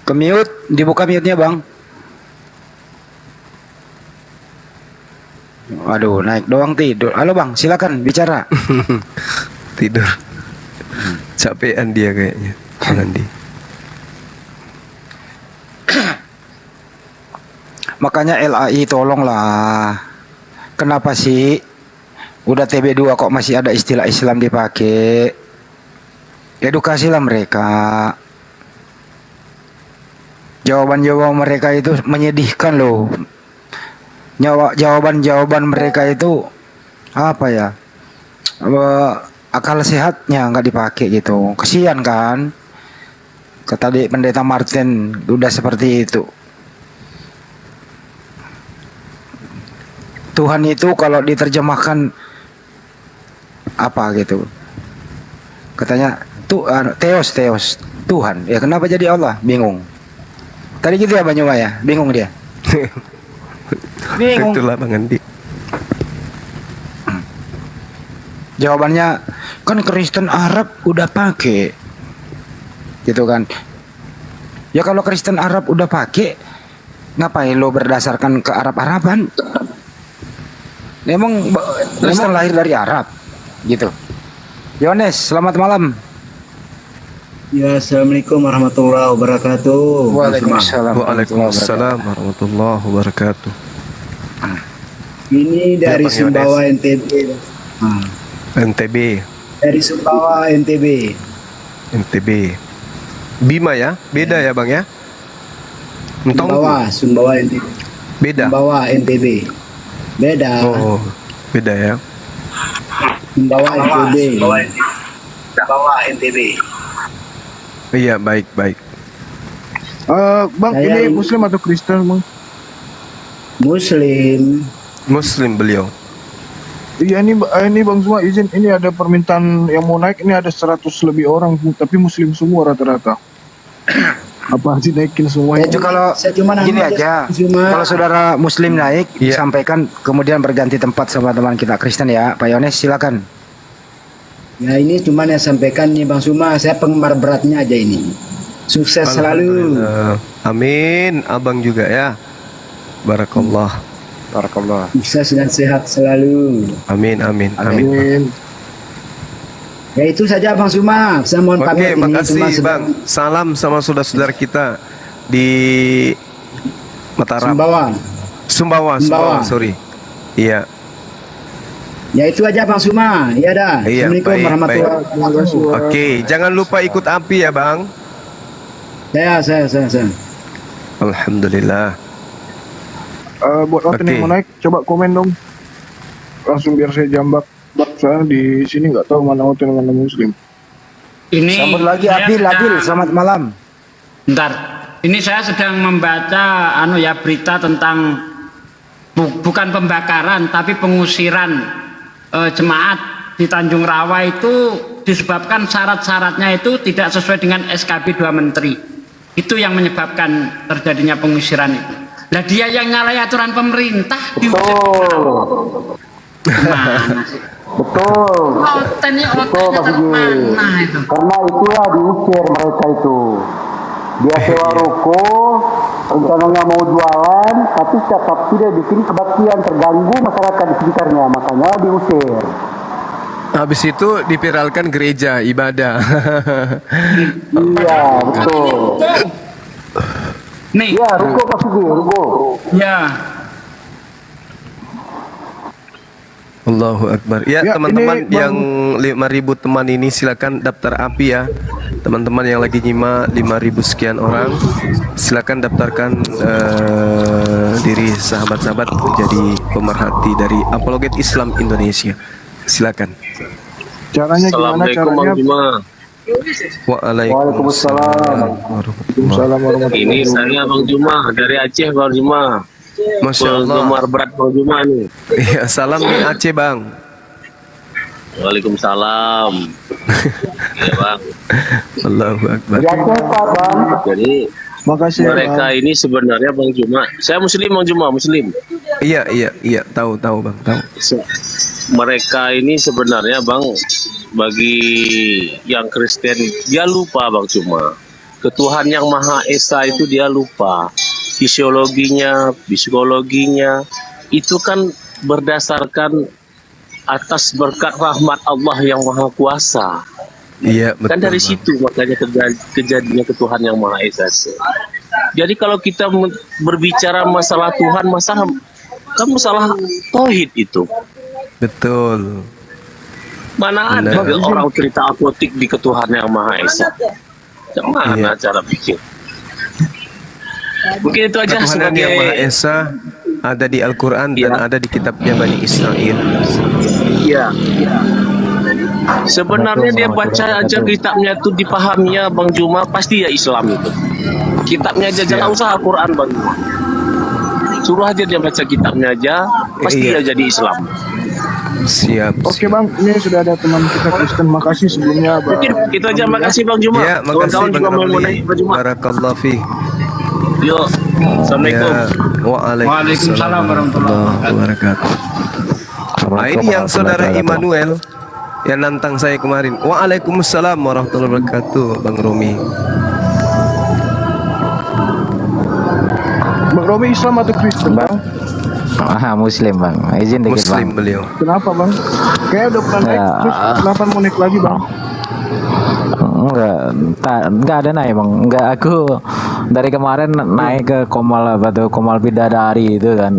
Ke-mute, dibuka mute-nya bang. Aduh, naik doang tidur. Halo bang, silakan bicara. Tidur. Capean dia kayaknya. Andi. Makanya LAI tolonglah. Kenapa sih udah TB2 kok masih ada istilah Islam dipakai? Edukasilah mereka. Jawaban-jawaban mereka itu menyedihkan loh. Jawaban-jawaban mereka itu apa ya? Akal sehatnya nggak dipakai gitu. Kesian kan? Kata Pendeta Martin udah seperti itu. Tuhan itu kalau diterjemahkan apa gitu? Katanya Theos Tuhan. Ya kenapa jadi Allah? Bingung. Tadi gitu ya Banyuma ya? Bingung dia. Bingung. Itulah Bang Andi. Jawabannya kan Kristen Arab udah pakai. Gitu kan. Ya kalau Kristen Arab udah pakai, ngapain lo berdasarkan ke Arab-Araban? Memang Kristen lahir dari Arab, gitu. Yones, selamat malam. Ya, assalamualaikum warahmatullahi wabarakatuh. Waalaikumsalam warahmatullahi wabarakatuh. Ini dari Sumbawa NTB. NTB. Dari Sumbawa NTB. NTB. Bima ya? Beda ya Bang ya? Sumbawa NTB. Beda. Sumbawa NTB. Beda. Oh, beda ya. Sumbawa NTB. Sumbawa NTB. Iya, baik. Bang, ini Muslim atau Kristen, Bang? Muslim beliau. Iya, ini Bang Zuma izin, ini ada permintaan yang mau naik, ini ada 100 lebih orang, tapi Muslim semua rata-rata. Apa dinaikin semuanya? Ya, kalau gini aja, kalau saudara Muslim naik, disampaikan kemudian berganti tempat sama teman kita Kristen ya, Pak Yones silakan. Ya ini cuma yang sampaikan nih Bang Suma, saya penggemar beratnya aja ini. Sukses selalu. Alhamdulillah. Amin. Abang juga ya. Barakallah. Barakallah. Sukses dan sehat selalu. Amin, amin, amin. Ya itu saja Bang Suma. Saya mohon Oke, pamit. Ini makasih cuma sedang Bang. Salam sama saudara-saudara kita di Mataram. Sumbawa, sorry. Iya. Ya itu aja Bang Suma. Iya dah. Iya, Assalamualaikum baik, warahmatullahi wabarakatuh. Oke, jangan lupa ikut api ya, Bang. Saya. Alhamdulillah. Buat orang Oke. yang mau naik, coba komen dong. Langsung biar saya jambak. Soalnya di sini nggak tahu mana hotel mana muslim. Ini Sambut lagi saya Abil, sedang- selamat malam. Bentar, ini saya sedang membaca berita tentang bukan pembakaran tapi pengusiran jemaat di Tanjung Rawa itu disebabkan syarat-syaratnya itu tidak sesuai dengan SKB 2 Menteri. Itu yang menyebabkan terjadinya pengusiran itu. Lah dia yang nyalahi aturan pemerintah diusir. Gimana sih? Betul. Otennya Betul, Pak Sigi. mana itu? Karena itulah diusir mereka itu. Dia sewa ruko, rencananya mau jualan, tapi setiap Sabtu dia bikin kebaktian, terganggu masyarakat di sekitarnya, makanya diusir. Habis itu dipiralkan gereja ibadah. Iya, betul. Nih. Ya, ruko Pak Sigi, ruko. Ya. Allahu Akbar. Ya, Ya, teman-teman ini Bang- yang 5.000 teman ini silakan daftar api ya. Teman-teman yang lagi nyimak 5.000 sekian orang, silakan daftarkan diri sahabat-sahabat menjadi pemerhati dari Apologet Islam Indonesia. Silakan. Caranya gimana caranya? Waalaikumsalam. Waalaikumsalam warahmatullahi Ini saya Bang Juma dari Aceh, Bang Juma. Masya Allah. Penggemar berat Bang Juma nih. Iya, salam di Aceh, Bang. Waalaikumsalam. Ya Bang. Allahu Akbar. Jadi Makasih ya, mereka Bang. ini sebenarnya Bang Juma. Saya Muslim Bang Juma, Muslim. Iya, tahu Bang, tahu. Mereka ini sebenarnya Bang, bagi yang Kristen dia lupa Bang Juma. Ketuhan yang Maha Esa itu dia lupa. Fisiologinya, psikologinya itu kan berdasarkan atas berkat rahmat Allah yang Maha Kuasa. Iya, betul. Kan dari Bang. situ makanya kejadiannya ketuhan yang Maha Esa. Jadi kalau kita berbicara masalah Tuhan, masalah tauhid itu. Betul. Mana ada Benar. orang cerita apotik di ketuhan yang Maha Esa? Yang mana cara pikir? Mungkin itu aja Ketuhanan yang Maha sebagai Esa ada di Al-Quran dan ada di kitabnya Bani Israel. Iya. Sebenarnya dia baca aja kitabnya tuh dipahaminya Bang Juma pasti ya Islam itu. Kitabnya aja jangan usah Al-Quran Bang Juma. Suruh aja dia baca kitabnya aja pasti Iya. ya jadi Islam. Siap. Oke Bang, ini sudah ada teman kita Kristen. Makasih sebelumnya Bang. Mungkin itu aja, makasih Bang Juma. Ya, makasih Kawan-kawan juga Bang mau Ramli. naik Bang Juma. Barakallahu fi. Yuk. Assalamualaikum. Ya, Waalaikumsalam warahmatullahi wabarakatuh. Nah, ini yang saudara Immanuel yang nantang saya kemarin. Waalaikumsalam warahmatullahi wabarakatuh, Bang Romi. Bang Romi Islam atau Kristen Bang? Muslim Bang, izin dikit Muslim Bang. beliau. Kenapa Bang? Kayak udah pernah naik, terus kenapa mau naik lagi Bang? Enggak ada naik Bang. Enggak, aku dari kemarin naik ke Komal Komal Bidadari itu kan.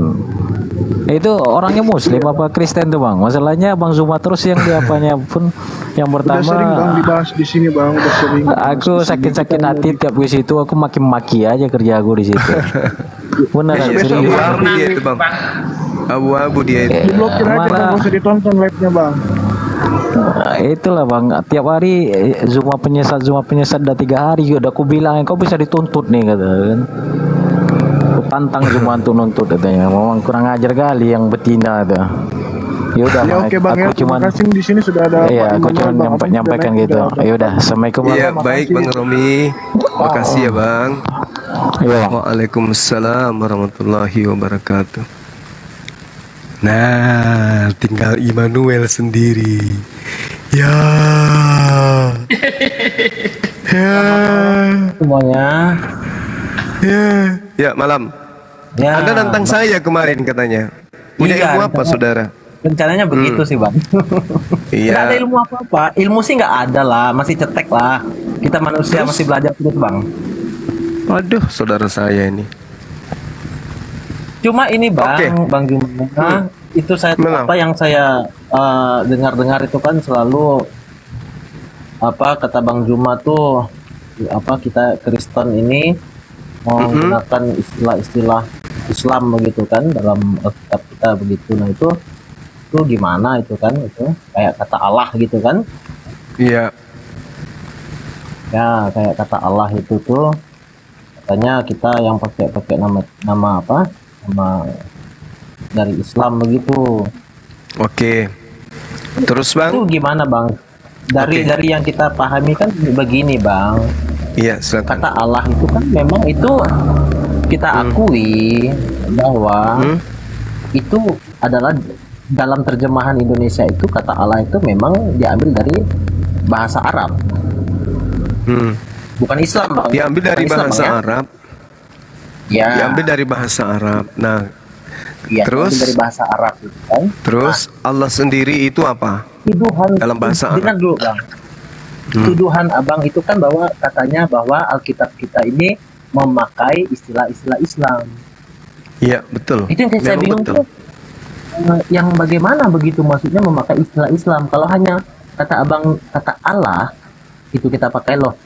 Itu orangnya Muslim apa Kristen tuh Bang? Masalahnya Bang Zuma terus yang diapanya pun yang Udah pertama. sering Bang dibahas di sini Bang, udah sering. Aku sakit-sakit hati tiap ke situ, aku maki-maki aja kerja aku di situ. Beneran serius. Abu-abu dia itu Bang. Abu-abu dia itu. Diblokir aja Bang, Malah- gak usah ditonton live-nya Bang. Itulah Bang, tiap hari Zuma penyesat udah 3 hari udah aku bilang kau bisa dituntut nih kata kan. Aku tantang Zuma untuk nuntut katanya. Memang kurang ajar kali yang betina itu. Ya udah, Ya oke Bang ya, aku cuman terima kasih di sini sudah ada iya, Pak aku Immanuel, cuman Bang. Aku nyampaikan sudah gitu. naik, udah. Ya udah, assalamualaikum Iya, Bang. baik Bang Romi. Makasih ya Bang. Iya. Waalaikumsalam warahmatullahi wabarakatuh. Nah, tinggal Immanuel sendiri. Ya. Ya. Semuanya. Ya. Ya, malam. Ya, Anda nantang saya kemarin katanya. Punya Iya, ilmu apa, saudara? Rencananya begitu sih bang. Iya. Nggak ada ilmu apa-apa. Ilmu sih nggak ada lah. Masih cetek lah. Kita manusia masih belajar terus bang. Waduh, saudara saya ini. Cuma ini bang, Oke. Bang Juma, itu saya apa yang saya dengar-dengar itu kan selalu apa kata Bang Juma tuh apa kita Kristen ini mau menggunakan istilah-istilah Islam begitu kan dalam kitab kita begitu. Nah itu gimana itu kan itu kayak kata Allah gitu kan? Iya. Ya kayak kata Allah itu tuh katanya kita yang pakai nama apa? Nama dari Islam begitu. Oke. Terus bang? Itu gimana bang? Dari yang kita pahami kan begini bang. Iya, silakan. Kata Allah itu kan memang itu kita akui bahwa itu adalah dalam terjemahan Indonesia itu kata Allah itu memang diambil dari bahasa Arab. Bukan Islam bang. Diambil dari Bukan Islam, bahasa Bang, ya? Arab. Ya. Diambil dari bahasa Arab. Nah, Ya, terus dari bahasa Arab gitu kan. Terus Allah sendiri itu apa? Tuduhan Dalam bahasa Arab. dengar dulu bang. Tuduhan abang itu kan bahwa katanya bahwa Alkitab kita ini memakai istilah-istilah Islam. Iya, betul. Itu yang saya Memang bingung betul. tuh. Yang bagaimana begitu maksudnya memakai istilah Islam? Kalau hanya kata abang kata Allah itu kita pakai loh.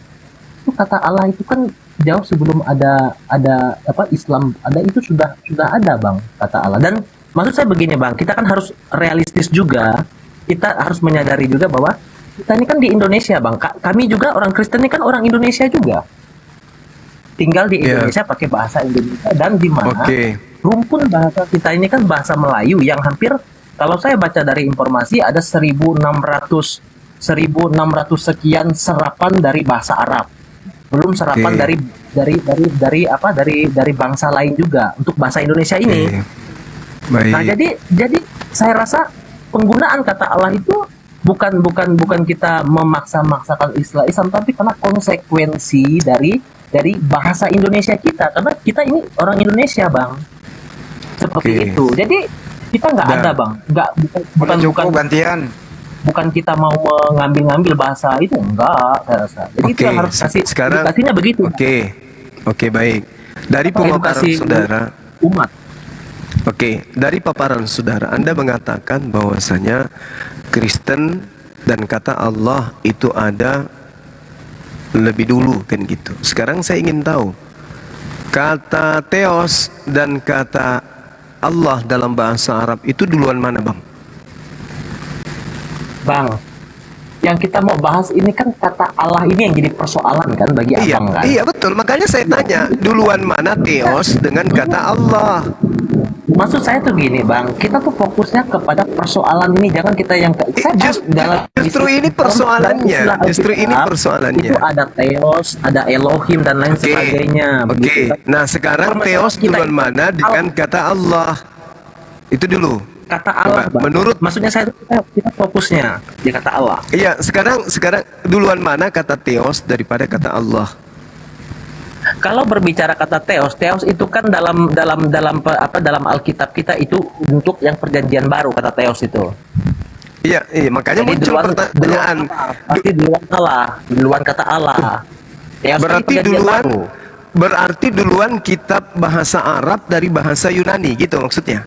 Itu kata Allah itu kan jauh sebelum ada apa Islam ada itu sudah ada bang kata Allah. Dan maksud saya begini bang, kita kan harus realistis juga. Kita harus menyadari juga bahwa kita ini kan di Indonesia bang. Kami juga orang Kristen ini kan orang Indonesia juga. Tinggal di Indonesia pakai bahasa Indonesia dan di mana rumpun bahasa kita ini kan bahasa Melayu yang hampir kalau saya baca dari informasi ada 1600 sekian serapan dari bahasa Arab. Belum serapan dari bangsa lain juga untuk bahasa Indonesia ini. Baik. Nah, jadi saya rasa penggunaan kata Allah itu bukan kita memaksa-maksakan istilah Islam, tapi karena konsekuensi dari bahasa Indonesia kita, karena kita ini orang Indonesia bang, seperti itu. Jadi kita nggak ada bang, bukan gantian. Bukan kita mau mengambil bahasa itu, enggak saya rasa. Jadi itu yang harus kasih sekarang edukasinya begitu. Oke, baik. Dari pemaparan saudara, umat. Oke, dari paparan saudara, Anda mengatakan bahwasanya Kristen dan kata Allah itu ada lebih dulu kan gitu. Sekarang saya ingin tahu kata Theos dan kata Allah dalam bahasa Arab itu duluan mana, Bang? Bang, yang kita mau bahas ini kan kata Allah ini yang jadi persoalan kan bagi abang kan? Iya betul, makanya saya tanya duluan mana Theos dengan kata Allah. Maksud saya tuh gini bang, kita tuh fokusnya kepada persoalan ini, jangan kita yang justru ini persoalannya, justru ini persoalannya. Itu ada Theos, ada Elohim dan lain sebagainya. Oke, nah sekarang Theos duluan mana dengan kata Allah? Itu dulu. Kata Allah, menurut maksudnya saya kita fokusnya di kata Allah. Iya, sekarang duluan mana kata Theos daripada kata Allah? Kalau berbicara kata Theos itu kan dalam Alkitab kita itu untuk yang perjanjian baru kata Theos itu. Iya, makanya jadi muncul pertanyaan. Pasti duluan Allah, duluan kata Allah. Theos berarti duluan kitab bahasa Arab dari bahasa Yunani gitu maksudnya.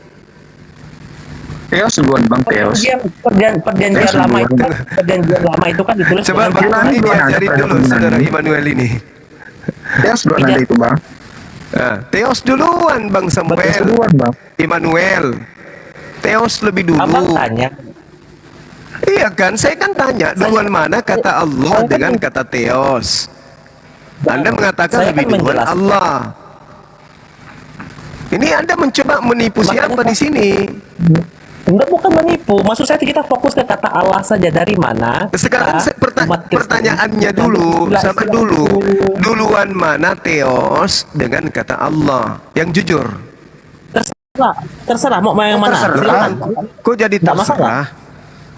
Theos duluan bang Theos. Perjanjian lama itu kan ditulis. Coba Bang nanti diajari dulu saudara Immanuel ini. Theos duluan ada itu bang. Nah, Theos duluan Bang Samuel. Duluan bang. Immanuel. Theos lebih dulu. Abang tanya. Iya kan, saya kan tanya duluan mana kata Allah dengan kata Theos. Anda mengatakan lebih duluan Allah. Ini Anda mencoba menipu siapa di sini? Enggak, bukan menipu. Maksud saya kita fokus ke kata Allah saja. Dari mana? Sekarang pertanyaannya dulu, sama dulu. Duluan mana Theos dengan kata Allah? Yang jujur. Terserah mau yang mana. Terserah. Kok jadi terserah?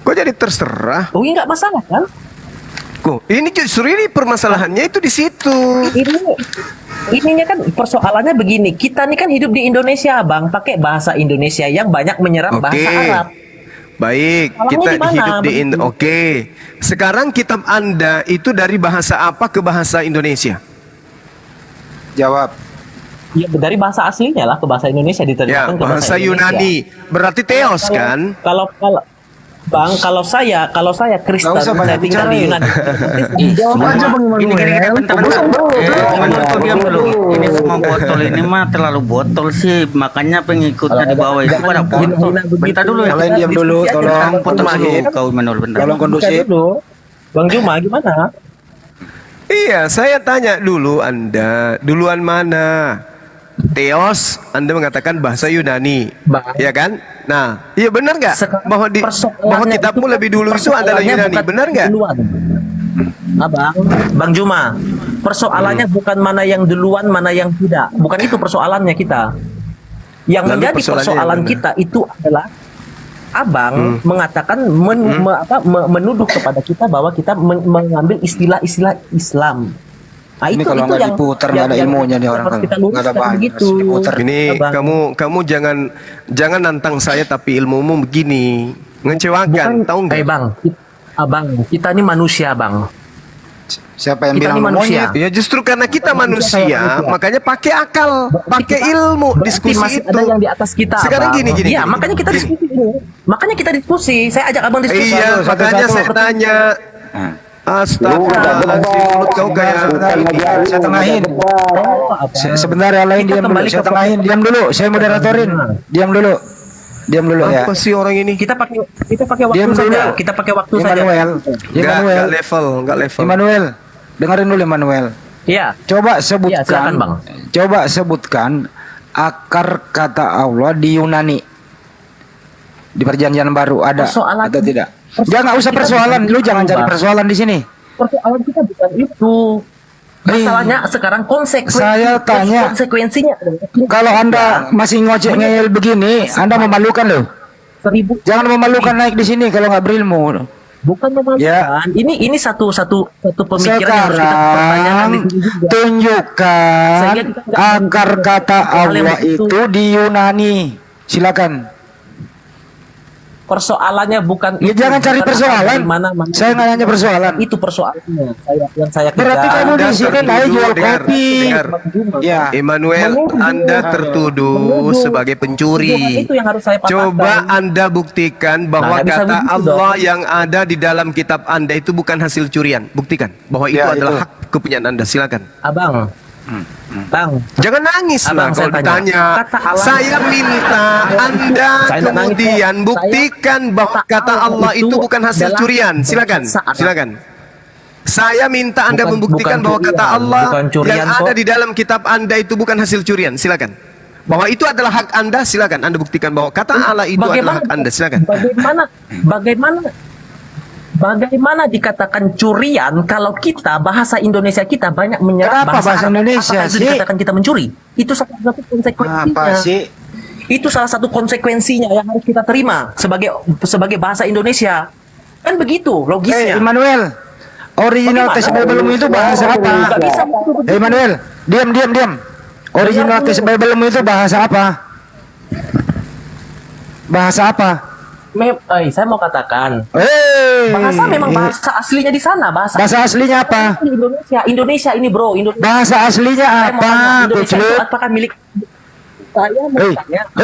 Kok jadi terserah? Oh, nggak masalah kan? Kok ini justru ini permasalahannya itu di situ. Ininya kan persoalannya begini, kita nih kan hidup di Indonesia, Bang, pakai bahasa Indonesia yang banyak menyerap bahasa Arab. Baik, Salahnya kita di mana? hidup di Begitu. Oke. Sekarang kitab Anda itu dari bahasa apa ke bahasa Indonesia? Jawab. Ya, dari bahasa aslinya lah ke bahasa Indonesia Ya, diterjemahkan ke bahasa bahasa Indonesia. Yunani. Berarti Theos kan? Kalau Bang, kalau saya Kristen, Nggak usah saya banyak tinggal di Yunani. Jawab aja Bang Ini Immanuel. bentar, diam dulu. Ini semua botol ini mah terlalu botol sih, makanya pengikutnya di bawah itu pada botol. Bentar dulu ya. Kalian diam dulu, tolong kondusif. Kau Immanuel bentar. Tolong kondusif. Bang Juma gimana? Iya, saya tanya dulu Anda, duluan mana? Theos, Anda mengatakan bahasa Yunani, ya kan? Nah, iya benar nggak? Bahwa kitabmu lebih dulu itu adalah Yunani, benar nggak? Bang Juma, persoalannya bukan mana yang duluan, mana yang tidak. Bukan itu persoalannya kita. Yang Lalu menjadi persoalannya persoalan yang mana? kita itu adalah Abang mengatakan menuduh kepada kita bahwa kita mengambil istilah-istilah Islam. Nah, Ini kalau nggak diputar nggak ada ilmunya nih orang harus kalau kita nggak ada luruskan bahaya, begitu. harus diputar. Ini kamu jangan nantang saya tapi ilmumu begini ngecewakan, tahu nggak? Bang, Abang, kita ini manusia, Bang. Siapa yang Kita bilang ini manusia. Ya justru karena kita manusia, makanya pakai akal, pakai ilmu, diskusi masih itu. ada yang di atas kita. Sekarang Bang. gini. Iya, makanya kita diskusi ini. Makanya kita diskusi. Saya ajak Abang diskusi. Iya, makanya saya tanya. Astagfirullahaladzim, mulut kau kayak Saya tengahin. Sebentar yang lain diam dulu. Saya tengahin. Diam dulu. Saya moderatorin. Diam dulu. Diam dulu ya. Apa sih orang ini? Kita pakai waktu Diam dulu. saja. Kita pakai waktu saja. Immanuel. Enggak level. Immanuel. Dengerin dulu Immanuel. Iya. Coba sebutkan. Iya, silakan, Bang. Coba sebutkan akar kata Allah di Yunani. Di Perjanjian Baru ada Persoalan- atau tidak? Jangan usah kita persoalan. bukan Lu itu, jangan cari Bang. persoalan di sini. Persoalan kita bukan itu. Masalahnya sekarang Saya tanya. konsekuensinya. Kalau Anda masih ngoceh ngeyel begini, Anda memalukan loh. Jangan memalukan naik di sini kalau nggak berilmu. Bukan memalukan. Ya. Ini satu pemikiran yang harus kita pertanyakan di Sekarang sini juga. tunjukkan Sehingga kita nggak akar kata hal yang Allah begitu. itu di Yunani. Silakan. Persoalannya bukan Ya itu. jangan cari Bukan persoalan. mana Saya nggak nanya persoalan. Itu persoalannya. Yang saya Berarti kejar. kamu di sini naik jual kopi. Dengar. Ya. Emmanuel, Anda tertuduh sebagai Bukan pencuri. itu yang harus saya patahkan. Coba Anda buktikan bahwa Nah, nggak bisa kata begitu Allah dong. yang ada di dalam kitab Anda itu bukan hasil curian. Buktikan bahwa itu Ya, adalah itu. hak kepunyaan Anda. Silakan. Abang. Bang. Jangan nangis lah Abang, kalau saya ditanya. Kata Allah- Saya minta Anda Saya nggak nangis, kemudian kok. buktikan bahwa kata Allah itu bukan hasil adalah curian. Silakan. saat- Silakan. Saya minta Anda Bukan- membuktikan bukan bahwa kata curian, Allah bukan curian yang kok. ada di dalam kitab Anda itu bukan hasil curian. Silakan. Bahwa itu adalah hak Anda, silakan Anda buktikan bahwa kata Allah itu adalah hak Anda. Silakan. Bagaimana dikatakan curian kalau kita bahasa Indonesia kita banyak menyerap Kenapa bahasa Arab? Indonesia Apakah itu sih? dikatakan kita mencuri? Itu salah satu konsekuensinya. Apa sih? Itu salah satu konsekuensinya yang harus kita terima sebagai bahasa Indonesia. Kan begitu logisnya. Emmanuel, original Bagaimana? tes Bible itu bahasa apa? Nggak bisa begitu. Emmanuel, diam. Original tes Bible itu bahasa apa? Bahasa apa? Saya mau katakan. Bahasa Memang bahasa aslinya di sana. Bahasa aslinya apa? Di Indonesia ini bro. Bahasa aslinya apa? Indonesia itu apakah milik?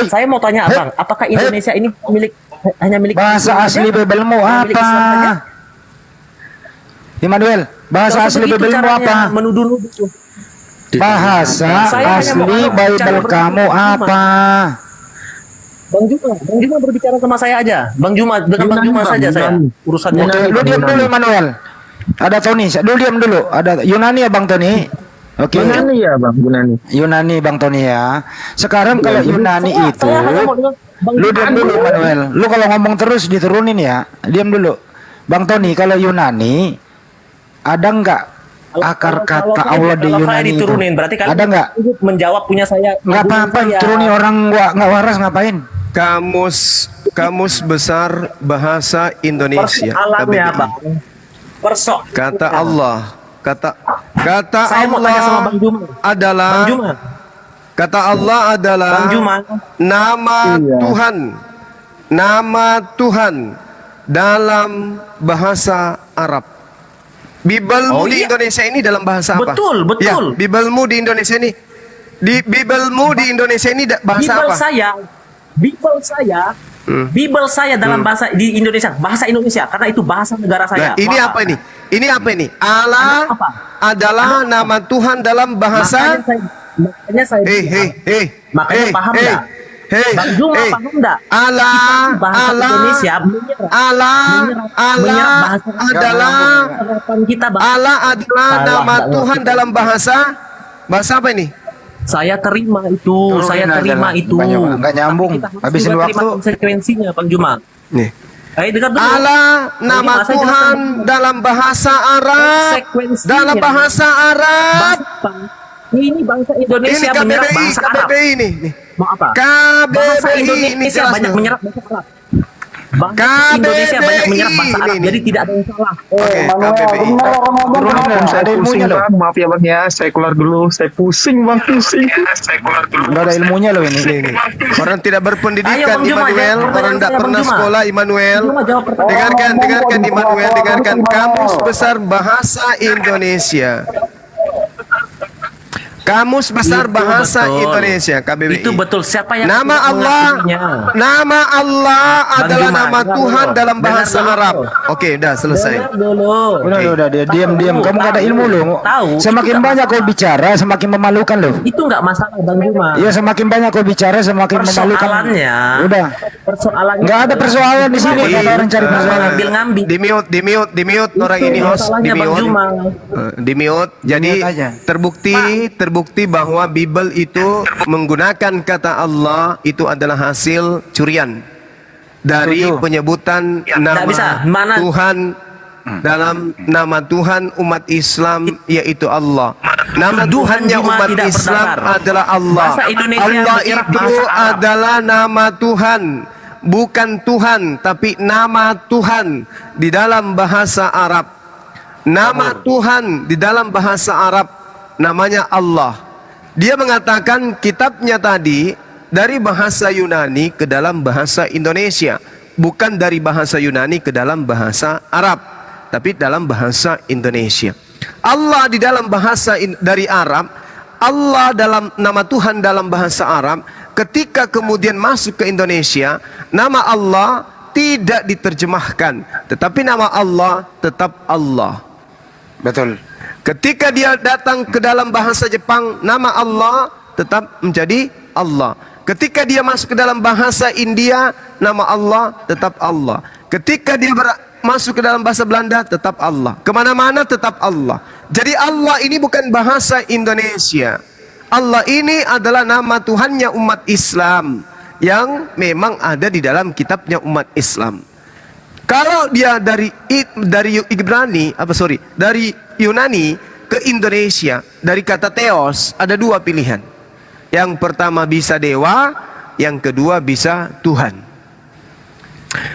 Saya mau tanya abang. Apakah Indonesia ini hanya milik? Bahasa Islam asli saja? Bible-mu Hanya milik apa? Islam saja? Emmanuel, bahasa Nggak usah asli begitu Bible-mu caranya apa? Menuduh-nuduh. Bahasa Saya hanya asli mau Bible berbicara kamu apa? Bang Juma berbicara sama saya aja. Bang Juma dengan Bang Juma saja saya urusannya. Oke, lu diam dulu Emmanuel. Ada Tony, lu diam dulu. Ada Yunani ya Bang Tony. Oke. Yunani ya Bang, Yunani. Yunani Bang Tony ya. Sekarang kalau Yunani itu, lu diam dulu Emmanuel. Lu kalau ngomong terus diturunin ya. Diam dulu. Bang Tony, kalau Yunani ada nggak akar kata Allah di Kalau saya Yunani itu? diturunin berarti kalian Ada nggak? menjawab punya saya. Nggak apa-apa, turunin orang nggak waras ngapain? Kamus Besar Bahasa Indonesia. Persoalannya, KBBI. Bang. Kata Allah, kata Saya mau tanya sama Bang Juma. adalah Bang Juma. kata Allah adalah Bang Juma. nama Tuhan. Nama Tuhan dalam bahasa Arab. Bibelmu di Indonesia ini dalam bahasa apa? Betul, betul. Ya, Bibelmu di Indonesia ini Bibelmu di Indonesia ini bahasa apa? Bibel saya dalam bahasa di Indonesia, bahasa Indonesia karena itu bahasa negara saya. Nah, ini apa ini? Ini apa ini? Allah adalah nama Tuhan dalam bahasa. Makanya saya makanya paham enggak? Bang Juma paham enggak? Allah Indonesia Allah adalah nama Tuhan dalam bahasa apa ini? Saya terima itu, saya terima itu. Enggak nyambung. Habisin waktu. Konsekuensinya, Bang Juma. Nih. Dengar dulu. Allah nama Tuhan dalam bahasa Arab. Dalam bahasa Arab. Ini bangsa Indonesia ini menyerap KBBI, bahasa Arab. KBBI ini. Mau apa? KBBI Bangsa Indonesia ini jelas banyak nih. menyerap bahasa Arab. Bangsa Indonesia banyak menyerap bahasa Arab, jadi tidak ada yang salah. Saya ada ilmunya loh. Maaf ya bang ya, saya keluar dulu. Saya pusing bang, pusing. Enggak ada ilmunya loh ini. Orang tidak berpendidikan, Ayo, Bang Juma, Immanuel. jawab Orang tidak Bang pernah Juma. sekolah, Immanuel. Juma, jawab pertanyaan. Dengarkan Immanuel, dengarkan. Kamus Besar Bahasa Indonesia. Kamus Besar Itu Bahasa betul. Indonesia, KBBI. Itu betul. Siapa yang Nama tidak Allah, mengertinya? nama Allah adalah Juma, nama dengar Tuhan dulu. dalam bahasa Dengar dulu. Arab. Oke, udah selesai. Dengar dulu. Udah dia diam. Kamu gak ada ilmu loh. Tahu. Semakin Itu banyak nggak kau bicara, semakin memalukan loh. Itu nggak masalah, Bang Juma. Iya, semakin banyak kau bicara, semakin memalukan. Persoalannya, Udah. persoalannya Nggak ada persoalan di sini. Kata orang cari persoalan. ngambil. Di mute orang ini host, di masalahnya, Bang mute. Juma. Di mute. Jadi terbukti bahwa Bible itu menggunakan kata Allah itu adalah hasil curian dari penyebutan nama bisa. Mana? Tuhan dalam nama Tuhan umat Islam yaitu Allah. Nama Tuhannya Juma umat tidak Islam berdasar. adalah Allah. Bahasa Indonesia Allah menyerap itu bahasa Arab. adalah nama Tuhan, bukan Tuhan, tapi nama Tuhan di dalam bahasa Arab. Nama Tuhan di dalam bahasa Arab namanya Allah. Dia mengatakan kitabnya tadi dari bahasa Yunani ke dalam bahasa Indonesia, bukan dari bahasa Yunani ke dalam bahasa Arab, tapi dalam bahasa Indonesia. Allah di dalam bahasa dari Arab, Allah dalam nama Tuhan dalam bahasa Arab, ketika kemudian masuk ke Indonesia, nama Allah tidak diterjemahkan, tetapi nama Allah tetap Allah. Betul. Ketika dia datang ke dalam bahasa Jepang, nama Allah tetap menjadi Allah. Ketika dia masuk ke dalam bahasa India, nama Allah tetap Allah. Ketika dia masuk ke dalam bahasa Belanda, tetap Allah. Kemana-mana tetap Allah. Jadi Allah ini bukan bahasa Indonesia. Allah ini adalah nama Tuhannya umat Islam yang memang ada di dalam kitabnya umat Islam. Kalau dia dari Yunani ke Indonesia, dari kata theos, ada dua pilihan. Yang pertama bisa dewa, yang kedua bisa Tuhan.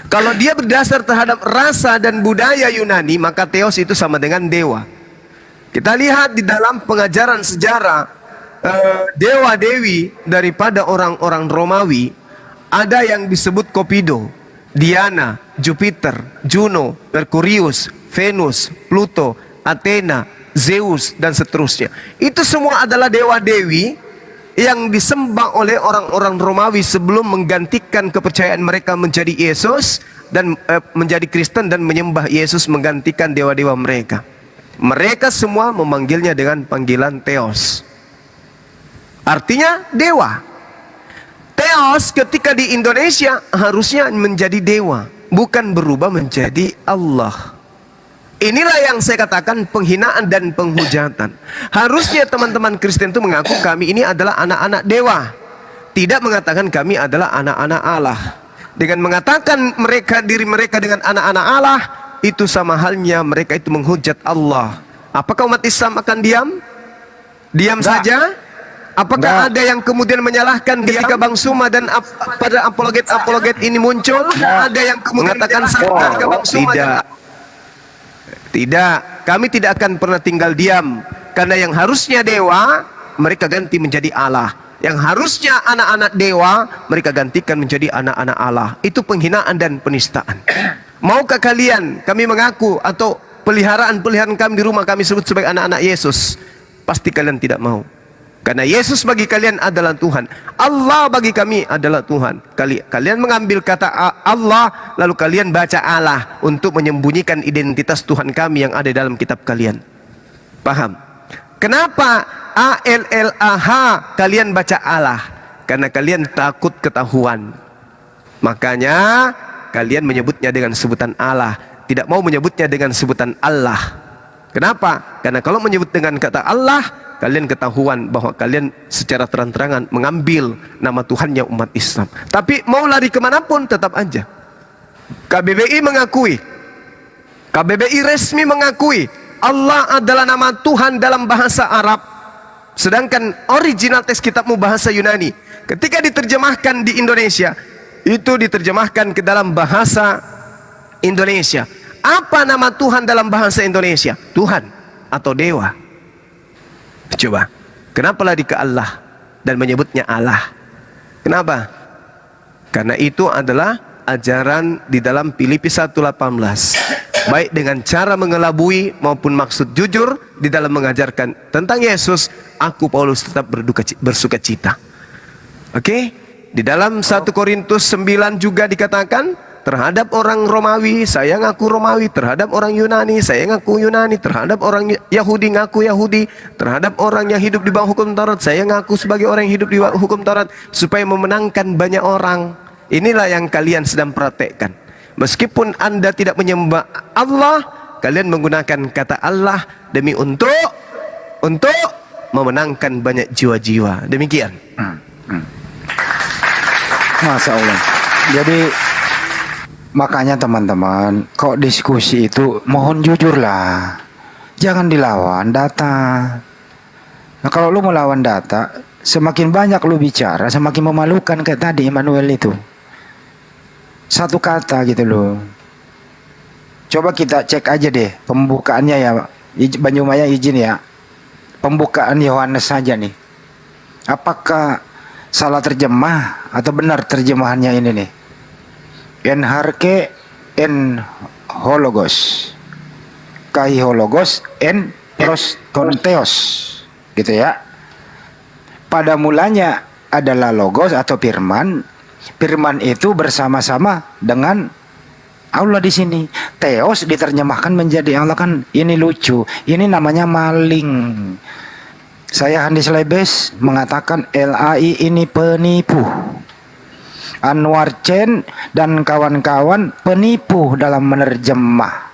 Kalau dia berdasar terhadap rasa dan budaya Yunani, maka theos itu sama dengan dewa. Kita lihat di dalam pengajaran sejarah dewa-dewi daripada orang-orang Romawi, ada yang disebut Cupido, Diana, Jupiter, Juno, Merkurius, Venus, Pluto, Athena, Zeus, dan seterusnya. Itu semua adalah dewa-dewi yang disembah oleh orang-orang Romawi sebelum menggantikan kepercayaan mereka menjadi Yesus dan menjadi Kristen dan menyembah Yesus menggantikan dewa-dewa mereka. Mereka semua memanggilnya dengan panggilan Theos. Artinya dewa. Theos ketika di Indonesia harusnya menjadi dewa, bukan berubah menjadi Allah. Inilah yang saya katakan penghinaan dan penghujatan. Harusnya teman-teman Kristen itu mengaku kami ini adalah anak-anak dewa, tidak mengatakan kami adalah anak-anak Allah. Dengan mengatakan diri mereka dengan anak-anak Allah, itu sama halnya mereka itu menghujat Allah. Apakah umat Islam akan diam? Diam saja? Apakah ada yang kemudian menyalahkan ketika Bang Suma dan pada apologet ini muncul? Ada yang kemudian mengatakan ketika Bang Suma? Tidak. Kami tidak akan pernah tinggal diam. Karena yang harusnya dewa, mereka ganti menjadi Allah. Yang harusnya anak-anak dewa, mereka gantikan menjadi anak-anak Allah. Itu penghinaan dan penistaan. Maukah kalian, kami mengaku, atau peliharaan-peliharaan kami di rumah kami sebut sebagai anak-anak Yesus? Pasti kalian tidak mau. Karena Yesus bagi kalian adalah Tuhan. Allah bagi kami adalah Tuhan. Kalian mengambil kata Allah, lalu kalian baca Allah untuk menyembunyikan identitas Tuhan kami yang ada dalam kitab kalian. Paham? Kenapa ALLAH kalian baca Allah? Karena kalian takut ketahuan. Makanya kalian menyebutnya dengan sebutan Allah, tidak mau menyebutnya dengan sebutan Allah. Kenapa? Karena kalau menyebut dengan kata Allah, kalian ketahuan bahwa kalian secara terang-terangan mengambil nama Tuhannya umat Islam. Tapi mau lari kemanapun tetap aja. KBBI mengakui, KBBI resmi mengakui Allah adalah nama Tuhan dalam bahasa Arab. Sedangkan original teks kitabmu bahasa Yunani. Ketika diterjemahkan di Indonesia, itu diterjemahkan ke dalam bahasa Indonesia. Apa nama Tuhan dalam bahasa Indonesia? Tuhan atau dewa? Coba, kenapa lari ke Allah dan menyebutnya Allah? Kenapa? Karena itu adalah ajaran di dalam Filipi 1:18. Baik dengan cara mengelabui maupun maksud jujur di dalam mengajarkan tentang Yesus, aku Paulus tetap bersuka cita. Oke? Di dalam 1 Korintus 9 juga dikatakan, terhadap orang Romawi, saya ngaku Romawi. Terhadap orang Yunani, saya ngaku Yunani. Terhadap orang Yahudi, ngaku Yahudi. Terhadap orang yang hidup di bawah hukum Taurat, saya ngaku sebagai orang yang hidup di bawah hukum Taurat. Supaya memenangkan banyak orang. Inilah yang kalian sedang praktekkan. Meskipun Anda tidak menyembah Allah, kalian menggunakan kata Allah demi untuk memenangkan banyak jiwa-jiwa. Demikian. Masya Allah. Jadi makanya teman-teman, kok diskusi itu mohon jujurlah. Jangan dilawan data. Nah, kalau lu melawan data, semakin banyak lu bicara, semakin memalukan kayak tadi Emmanuel itu. Satu kata gitu loh. Coba kita cek aja deh pembukaannya ya. Banyumaya izin ya. Pembukaan Yohanes saja nih. Apakah salah terjemah atau benar terjemahannya ini nih? En harke en hologos, kai hologos en prostonteos, gitu ya. Pada mulanya adalah logos atau firman. Firman itu bersama-sama dengan Allah di sini. Theos diterjemahkan menjadi Allah, kan ini lucu. Ini namanya maling. Saya Handis Lebes mengatakan LAI ini penipu. Anwar Chen dan kawan-kawan penipu dalam menerjemah.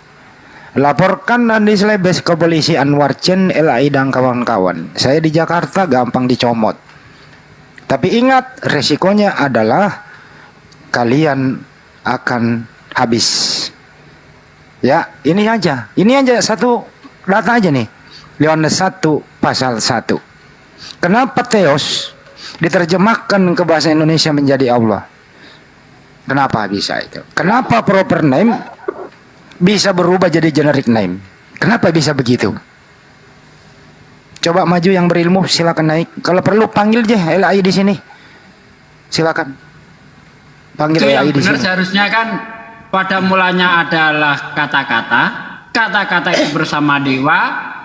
Laporkan Handis Lebes ke polisi, Anwar Chen, LAI dan kawan-kawan. Saya di Jakarta gampang dicomot. Tapi ingat, resikonya adalah kalian akan habis. Ya, ini aja satu data aja nih. Yohanes 1 pasal 1. Kenapa Theos diterjemahkan ke bahasa Indonesia menjadi Allah? Kenapa bisa itu? Kenapa proper name bisa berubah jadi generic name? Kenapa bisa begitu? Coba maju yang berilmu, silakan naik. Kalau perlu panggil aja LAI di sini. Silakan. Panggil itu yang LAI di benar sini. seharusnya kan pada mulanya adalah kata-kata, kata-kata itu bersama dewa,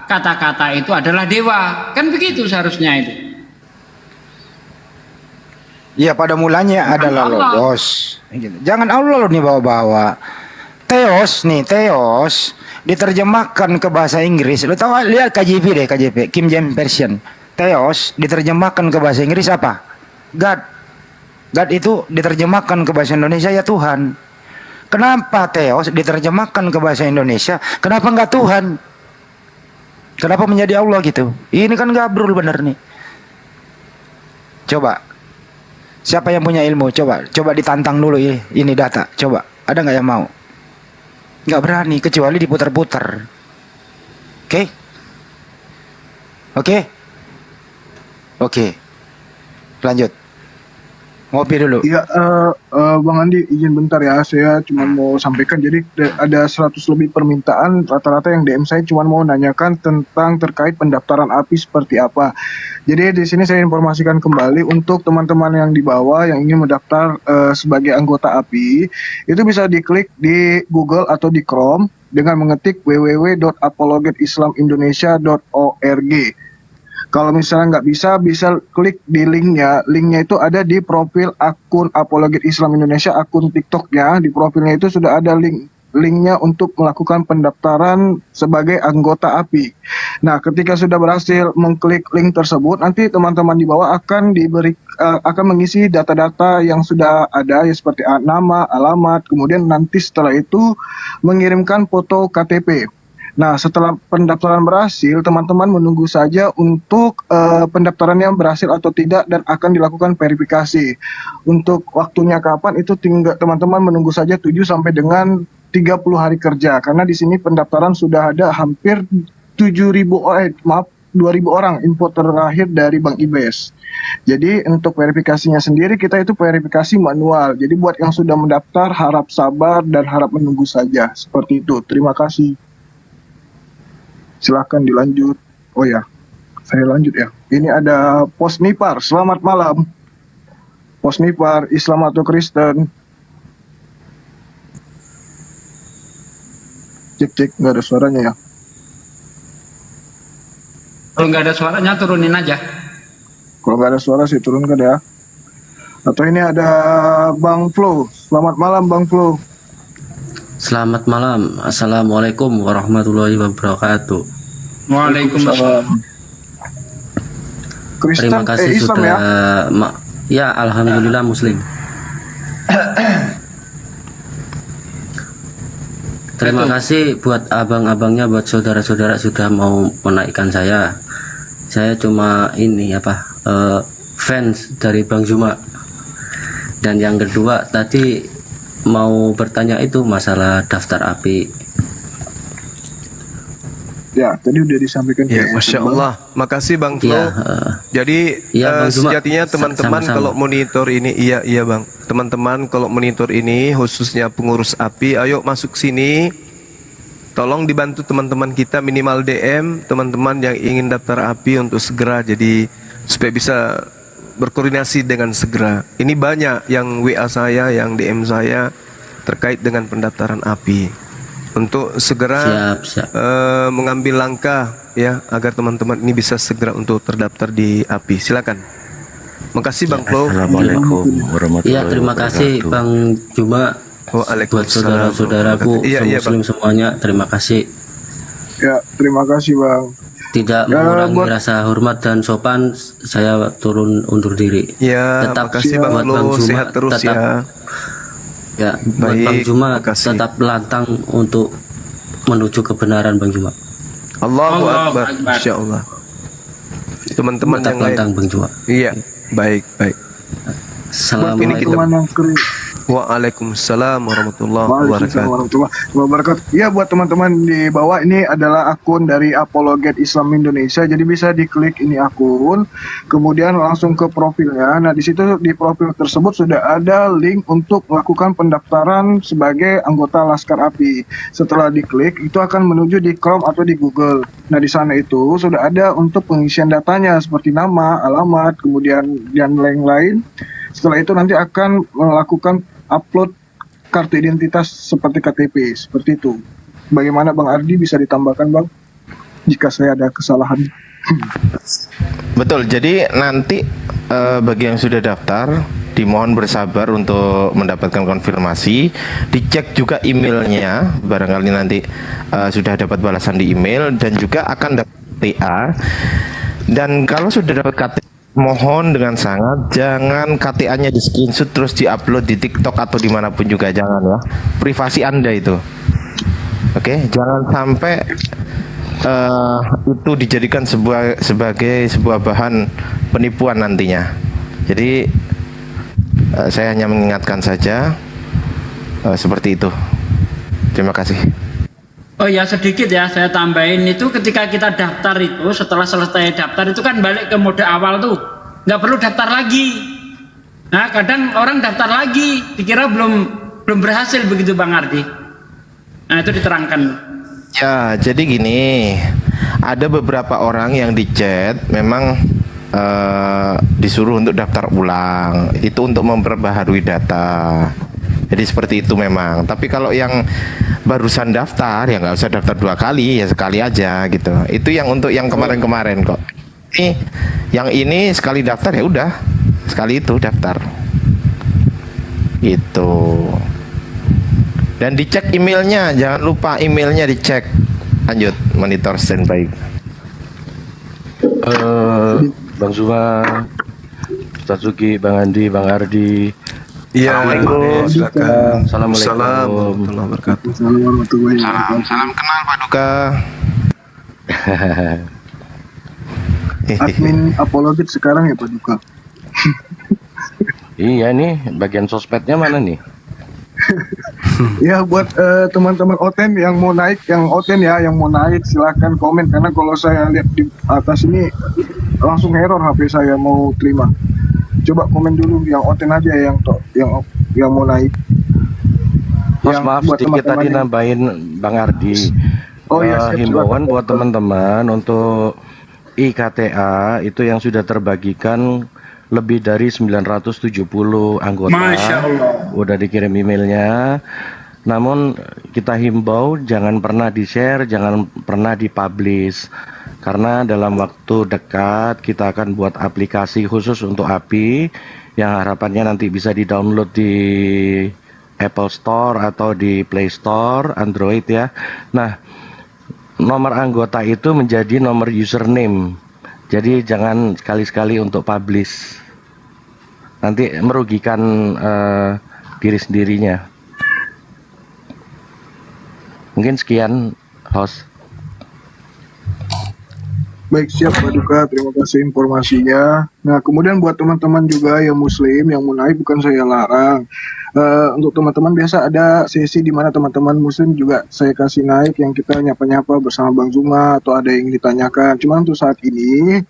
kata-kata itu adalah dewa. Kan begitu seharusnya itu. Ya, pada mulanya adalah Allah. logos. Jangan Allah loh nih bawa-bawa. Theos diterjemahkan ke bahasa Inggris. Lo tahu, lihat KJV deh, KJV, King James Version. Theos diterjemahkan ke bahasa Inggris apa? God. God itu diterjemahkan ke bahasa Indonesia ya Tuhan. Kenapa Theos diterjemahkan ke bahasa Indonesia? Kenapa enggak Tuhan? Kenapa menjadi Allah gitu? Ini kan gabrul bener nih. Coba. Siapa yang punya ilmu? Coba ditantang dulu ini data. Coba. Ada nggak yang mau? Nggak berani kecuali diputar-putar. Oke? lanjut. Ngopi dulu. Iya, Bang Andi izin bentar ya, saya cuma mau sampaikan. Jadi ada 100 lebih permintaan, rata-rata yang DM saya cuma mau nanyakan tentang terkait pendaftaran API seperti apa. Jadi di sini saya informasikan kembali untuk teman-teman yang di bawah yang ingin mendaftar sebagai anggota API, itu bisa diklik di Google atau di Chrome dengan mengetik www.apologetislamindonesia.org. Kalau misalnya nggak bisa klik di linknya. Linknya itu ada di profil akun Apologet Islam Indonesia, akun TikToknya. Di profilnya itu sudah ada linknya untuk melakukan pendaftaran sebagai anggota API. Nah, ketika sudah berhasil mengklik link tersebut, nanti teman-teman di bawah akan mengisi data-data yang sudah ada, ya seperti nama, alamat, kemudian nanti setelah itu mengirimkan foto KTP. Nah, setelah pendaftaran berhasil, teman-teman menunggu saja untuk pendaftarannya berhasil atau tidak dan akan dilakukan verifikasi. Untuk waktunya kapan itu tinggal teman-teman menunggu saja 7 sampai dengan 30 hari kerja. Karena di sini pendaftaran sudah ada hampir 2.000 orang info terakhir dari Bang Ibes. Jadi untuk verifikasinya sendiri kita itu verifikasi manual. Jadi buat yang sudah mendaftar harap sabar dan harap menunggu saja. Seperti itu. Terima kasih. Silahkan dilanjut. Oh ya, saya lanjut ya. Ini ada Pos Nipar. Selamat malam. Pos Nipar, Islam atau Kristen? Cek, nggak ada suaranya ya. Kalau nggak ada suaranya turunin aja. Kalau nggak ada suara sih turunkan ya. Atau ini ada Bang Flo. Selamat malam Bang Flo. Selamat malam. Assalamualaikum warahmatullahi wabarakatuh. Waalaikumsalam. Terima kasih Islam sudah ya? Ya, alhamdulillah Muslim. Terima kasih buat abang-abangnya, buat saudara-saudara sudah mau menaikkan saya. Saya cuma fans dari Bang Zuma. Dan yang kedua tadi mau bertanya itu masalah daftar API. Ya, tadi udah disampaikan. Ya, Masya Allah. Makasih Bang Flo. Jadi Bang Zuma, sejatinya teman-teman sama-sama. kalau monitor ini, iya Bang. Teman-teman kalau monitor ini khususnya pengurus API, ayo masuk sini. Tolong dibantu teman-teman kita minimal DM teman-teman yang ingin daftar API untuk segera, jadi supaya bisa berkoordinasi dengan segera. Ini banyak yang WA saya, yang DM saya terkait dengan pendaftaran API untuk segera mengambil langkah ya agar teman-teman ini bisa segera untuk terdaftar di API. Silakan. Makasih Bang Flo. Assalamualaikum warahmatullahi wabarakatuh. Terima kasih Bang Juma. Buat saudara-saudaraku Muslim semuanya, terima kasih. Ya, terima kasih Bang. Tidak mengurangi rasa hormat dan sopan, saya turun undur diri. Ya, tetap makasih Bang Flo, sehat terus ya. Ya, buat Bang Juma tetap lantang untuk menuju kebenaran Bang Juma. Allahu Akbar. Insyaallah. Teman-teman yang lain. Bang Juma. Iya, baik. Assalamualaikum. Waalaikumsalam warahmatullahi wabarakatuh. Ya, buat teman-teman di bawah, ini adalah akun dari Apologet Islam Indonesia. Jadi bisa diklik ini akun, kemudian langsung ke profilnya. Nah, di situ di profil tersebut sudah ada link untuk melakukan pendaftaran sebagai anggota Laskar API. Setelah diklik, itu akan menuju di Chrome atau di Google. Nah, di sana itu sudah ada untuk pengisian datanya seperti nama, alamat, kemudian dan lain-lain. Setelah itu nanti akan melakukan upload kartu identitas seperti KTP, seperti itu. Bagaimana Bang Ardi, bisa ditambahkan Bang jika saya ada kesalahan? Betul, jadi nanti bagi yang sudah daftar dimohon bersabar untuk mendapatkan konfirmasi, dicek juga emailnya, barangkali nanti sudah dapat balasan di email dan juga akan dapat TA. Dan kalau sudah dapat KTA, mohon dengan sangat jangan KTA-nya di screenshot terus diupload di TikTok atau dimanapun juga, jangan ya, privasi Anda itu. Oke, jangan sampai itu dijadikan sebagai sebuah bahan penipuan nantinya. Jadi saya hanya mengingatkan saja seperti itu. Terima kasih. Oh ya, sedikit ya saya tambahin, itu ketika kita daftar itu, setelah selesai daftar itu kan balik ke mode awal tuh. nggak perlu daftar lagi. Nah, kadang orang daftar lagi, dikira belum berhasil begitu Bang Ardi. Nah, itu diterangkan. Ya, jadi gini, ada beberapa orang yang di chat memang disuruh untuk daftar ulang, itu untuk memperbaharui data. Jadi seperti itu memang. Tapi kalau yang barusan daftar, ya nggak usah daftar 2 kali, ya sekali aja gitu. Itu yang untuk yang kemarin-kemarin kok. Yang ini sekali daftar ya udah, sekali itu daftar. Gitu. Dan dicek emailnya, jangan lupa emailnya dicek. Lanjut, monitor standby. Bang Zuma, Ustaz Zuki, Bang Andi, Bang Ardi. Iya, Assalamualaikum. Assalamualaikum warahmatullahi wabarakatuh. Salam kenal Pak Duka. Admin apologit sekarang ya Pak Duka. Iya nih, bagian sosmednya mana nih? Ya buat teman-teman Oten yang mau naik, yang mau naik silahkan komen, karena kalau saya lihat di atas ini langsung error HP saya mau terima. Coba komen dulu yang Oten aja yang mau naik. Mas maaf sedikit tadi nambahin Bang Ardi. Oh iya, himbauan buat teman-teman untuk IKTA itu yang sudah terbagikan lebih dari 970 anggota. Masya Allah. Udah dikirim emailnya. Namun kita himbau jangan pernah di-share, jangan pernah di-publish. Karena dalam waktu dekat kita akan buat aplikasi khusus untuk API yang harapannya nanti bisa di-download di Apple Store atau di Play Store Android ya. Nah, nomor anggota itu menjadi nomor username. Jadi jangan sekali-sekali untuk publish. Nanti merugikan diri sendirinya. Mungkin sekian, host. Baik, siap Pak Duka, terima kasih informasinya. Nah, kemudian buat teman-teman juga yang muslim yang mau naik, bukan saya larang. Untuk teman-teman biasa ada sesi di mana teman-teman muslim juga saya kasih naik yang kita nyapa-nyapa bersama Bang Zuma atau ada yang ditanyakan. Cuma untuk saat ini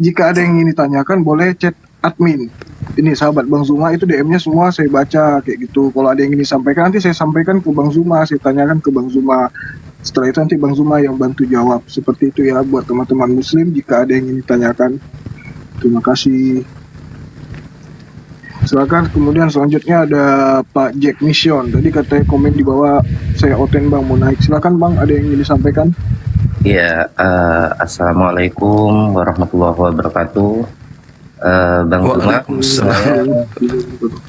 jika ada yang ingin ditanyakan boleh chat admin. Ini sahabat Bang Zuma itu DM-nya semua saya baca kayak gitu. Kalau ada yang ingin disampaikan nanti saya sampaikan ke Bang Zuma, saya tanyakan ke Bang Zuma. Setelah itu nanti Bang Zuma yang bantu jawab. Seperti itu ya buat teman-teman muslim jika ada yang ingin ditanyakan. Terima kasih. Silakan. Kemudian selanjutnya ada Pak Jack Mission. Tadi katanya komen di bawah saya Oten Bang mau naik. Silakan Bang, ada yang ingin disampaikan? Iya, Assalamualaikum warahmatullahi wabarakatuh. Bang Zuma,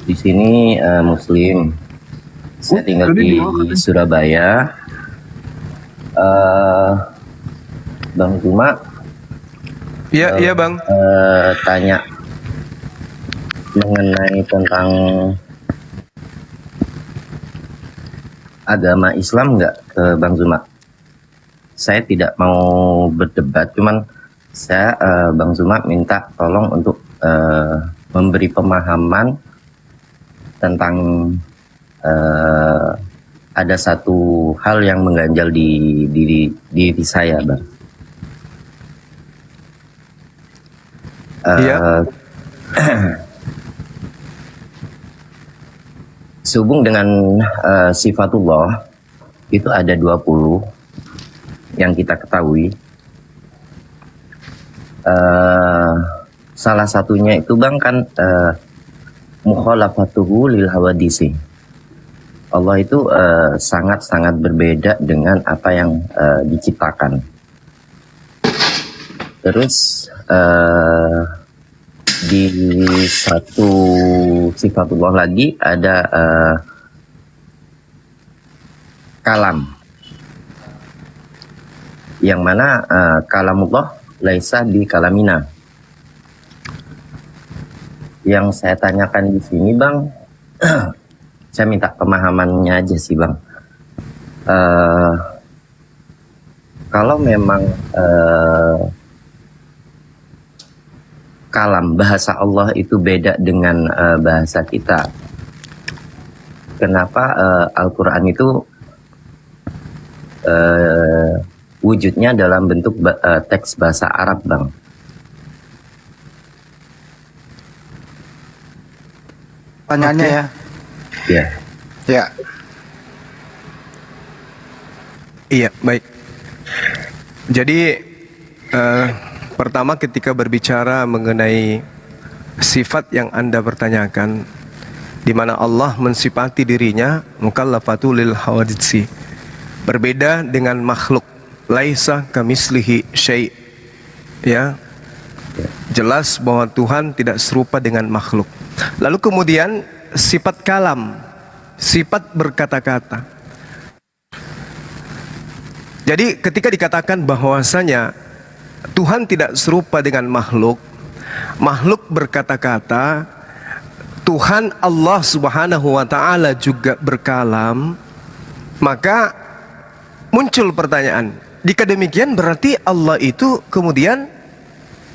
di sini Muslim. Saya tinggal di Surabaya. Bang Zuma. Iya, iya Bang. Tanya mengenai tentang agama Islam nggak ke Bang Zuma? Saya tidak mau berdebat, cuman saya Bang Zuma minta tolong untuk memberi pemahaman tentang ada satu hal yang mengganjal di diri saya, Bang. Sehubung dengan sifatullah itu ada 20 yang kita ketahui. Salah satunya itu Bang kan mukhalafatuhu lil hawadisi. Allah itu sangat-sangat berbeda dengan apa yang diciptakan. Terus di satu sifatullah lagi ada kalam, yang mana kalamullah laisa bi kalamina. Yang saya tanyakan di sini Bang, saya minta pemahamannya aja sih Bang. Kalau memang kalam bahasa Allah itu beda dengan bahasa kita, kenapa Al-Quran itu wujudnya dalam bentuk teks bahasa Arab Bang? Pertanyaannya ya. Ya. Ya. Iya, baik. Jadi pertama ketika berbicara mengenai sifat yang Anda pertanyakan, di mana Allah mensifati dirinya mukallafatu lil hawaditsi, berbeda dengan makhluk, laisa kamislihi syai', ya, jelas bahwa Tuhan tidak serupa dengan makhluk. Lalu kemudian sifat kalam, sifat berkata-kata. Jadi ketika dikatakan bahwasanya Tuhan tidak serupa dengan makhluk, makhluk berkata-kata, Tuhan Allah Subhanahu wa taala juga berkalam, maka muncul pertanyaan, jika demikian berarti Allah itu kemudian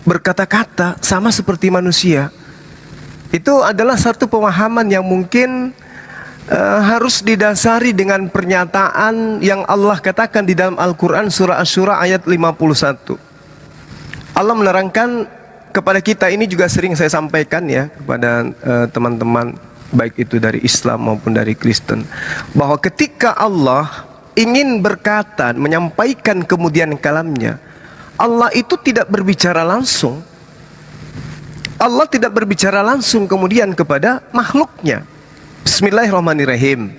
berkata-kata sama seperti manusia. Itu adalah satu pemahaman yang mungkin harus didasari dengan pernyataan yang Allah katakan di dalam Al-Quran surah Asy-Syura ayat 51. Allah menerangkan kepada kita, ini juga sering saya sampaikan ya kepada teman-teman baik itu dari Islam maupun dari Kristen, bahwa ketika Allah ingin berkata, menyampaikan kemudian kalamnya, Allah itu tidak berbicara langsung. Allah tidak berbicara langsung kemudian kepada makhluknya. Bismillahirrahmanirrahim.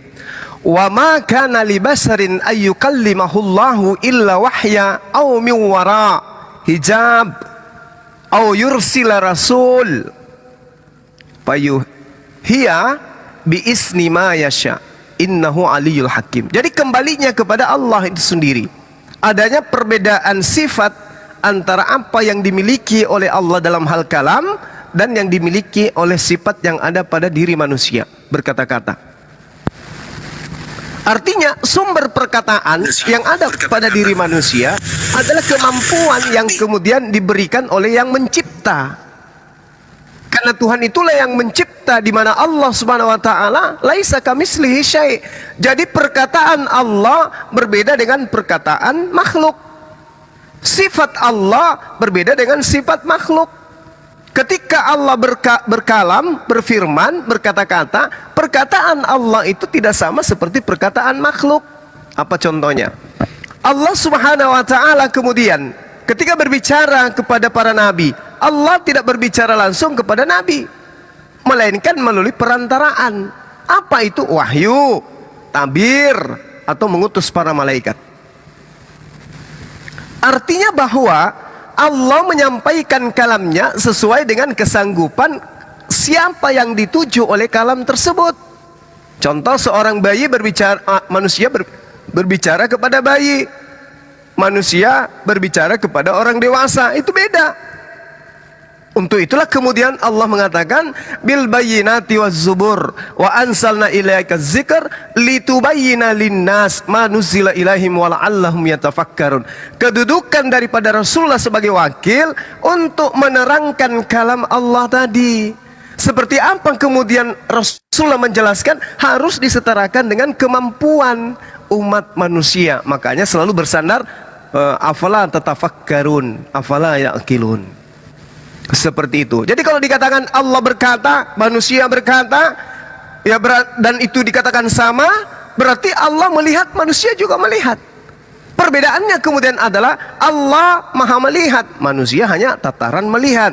Wa ma kana li basarin ayyukallimahullahu illa wahya aw min wara hijab au yursila rasul payuhiya bi isni ma yasha innahu aliyul hakim. Jadi kembalinya kepada Allah itu sendiri. Adanya perbedaan sifat antara apa yang dimiliki oleh Allah dalam hal kalam dan yang dimiliki oleh sifat yang ada pada diri manusia, berkata-kata. Artinya sumber perkataan yang ada pada diri manusia adalah kemampuan yang kemudian diberikan oleh yang mencipta. Karena Tuhan itulah yang mencipta, di mana Allah Subhanahu wa taala laisa kamislihi syai'. Jadi perkataan Allah berbeda dengan perkataan makhluk. Sifat Allah berbeda dengan sifat makhluk. Ketika Allah berkalam, berfirman, berkata-kata, perkataan Allah itu tidak sama seperti perkataan makhluk. Apa contohnya? Allah Subhanahu wa taala kemudian ketika berbicara kepada para nabi, Allah tidak berbicara langsung kepada nabi, melainkan melalui perantaraan. Apa itu? Wahyu, tabir, atau mengutus para malaikat. Artinya bahwa Allah menyampaikan kalamnya sesuai dengan kesanggupan siapa yang dituju oleh kalam tersebut. Contoh, seorang bayi berbicara, manusia berbicara kepada bayi, manusia berbicara kepada orang dewasa, itu beda. Untuk itulah kemudian Allah mengatakan bil bayyinati waz zubur wa ansalna ilaika dzikr litubayyana linnas ma nuzila ilaihim wa la'allahum yatafakkarun. Kedudukan daripada Rasulullah sebagai wakil untuk menerangkan kalam Allah tadi. Seperti apa kemudian Rasulullah menjelaskan, harus disetarakan dengan kemampuan umat manusia. Makanya selalu bersandar afala tatafakkarun, afala yaqilun. Seperti itu. Jadi kalau dikatakan Allah berkata, manusia berkata, ya dan itu dikatakan sama, berarti Allah melihat, manusia juga melihat. Perbedaannya kemudian adalah Allah maha melihat, manusia hanya tataran melihat.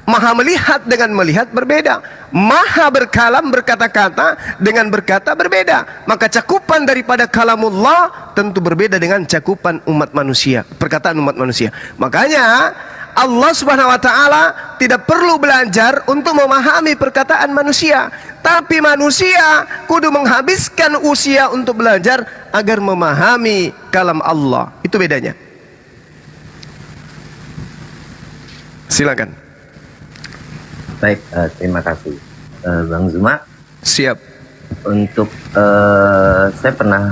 Maha melihat dengan melihat berbeda. Maha berkalam, berkata-kata, dengan berkata berbeda. Maka cakupan daripada kalamullah tentu berbeda dengan cakupan umat manusia, perkataan umat manusia. Makanya Allah Subhanahu wa taala tidak perlu belajar untuk memahami perkataan manusia, tapi manusia kudu menghabiskan usia untuk belajar agar memahami kalam Allah. Itu bedanya. Silakan. Baik, terima kasih Bang Zuma. Siap. Untuk saya pernah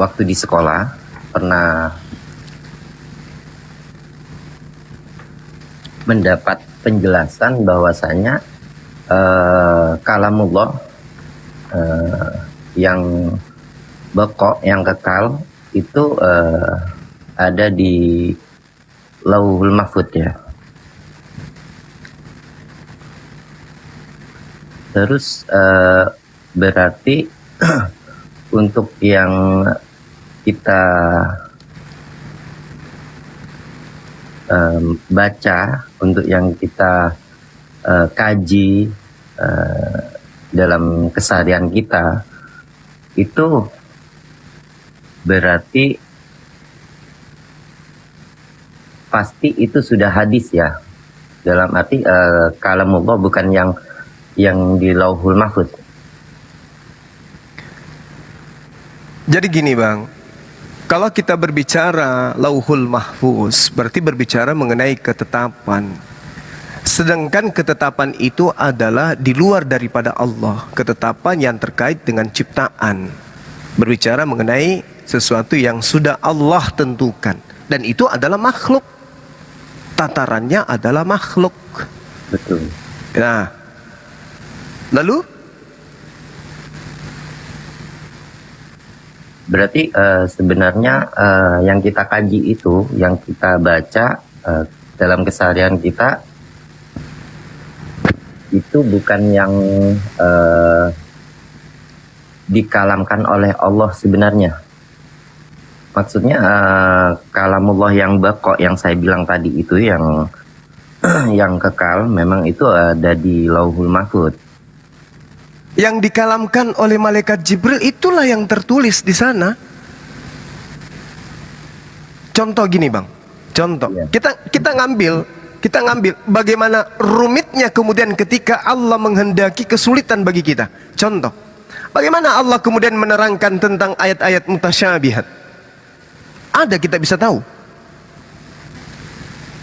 waktu di sekolah pernah mendapat penjelasan bahwasanya kalamullah yang baqo, yang kekal itu ada di Lauhul Mahfud ya. Terus berarti untuk yang kita baca, untuk yang kita kaji dalam keseharian kita, itu berarti pasti itu sudah hadis ya, dalam arti kalamullah, bukan yang di Lauhul Mahfuz. Jadi gini Bang, kalau kita berbicara Lauhul Mahfuz berarti berbicara mengenai ketetapan. Sedangkan ketetapan itu adalah di luar daripada Allah, ketetapan yang terkait dengan ciptaan. Berbicara mengenai sesuatu yang sudah Allah tentukan, dan itu adalah makhluk. Tatarannya adalah makhluk. Betul. Nah, lalu berarti sebenarnya yang kita kaji itu, yang kita baca dalam keseharian kita, itu bukan yang dikalamkan oleh Allah sebenarnya. Maksudnya kalamullah yang baqo yang saya bilang tadi itu, yang yang kekal, memang itu ada di Lauhul Mahfuz. yang dikalamkan oleh malaikat Jibril itulah yang tertulis di sana. Contoh gini Bang, contoh kita ngambil bagaimana rumitnya kemudian ketika Allah menghendaki kesulitan bagi kita. Contoh, bagaimana Allah kemudian menerangkan tentang ayat-ayat mutasyabihat. Ada, kita bisa tahu.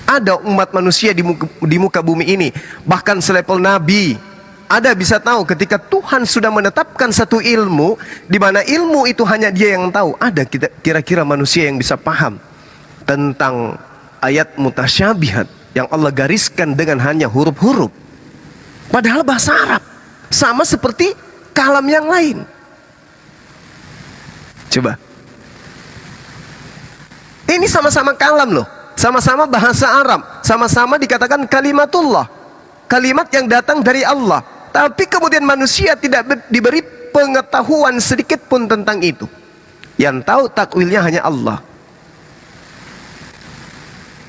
Ada umat manusia di muka bumi ini, bahkan selevel Nabi, ada bisa tahu ketika Tuhan sudah menetapkan satu ilmu, di mana ilmu itu hanya Dia yang tahu. Ada kira-kira manusia yang bisa paham tentang ayat mutasyabihat yang Allah gariskan dengan hanya huruf-huruf, padahal bahasa Arab sama seperti kalam yang lain. Coba, ini sama-sama kalam loh, sama-sama bahasa Arab, sama-sama dikatakan kalimatullah, kalimat yang datang dari Allah, tapi kemudian manusia tidak diberi pengetahuan sedikit pun tentang itu. Yang tahu takwilnya hanya Allah.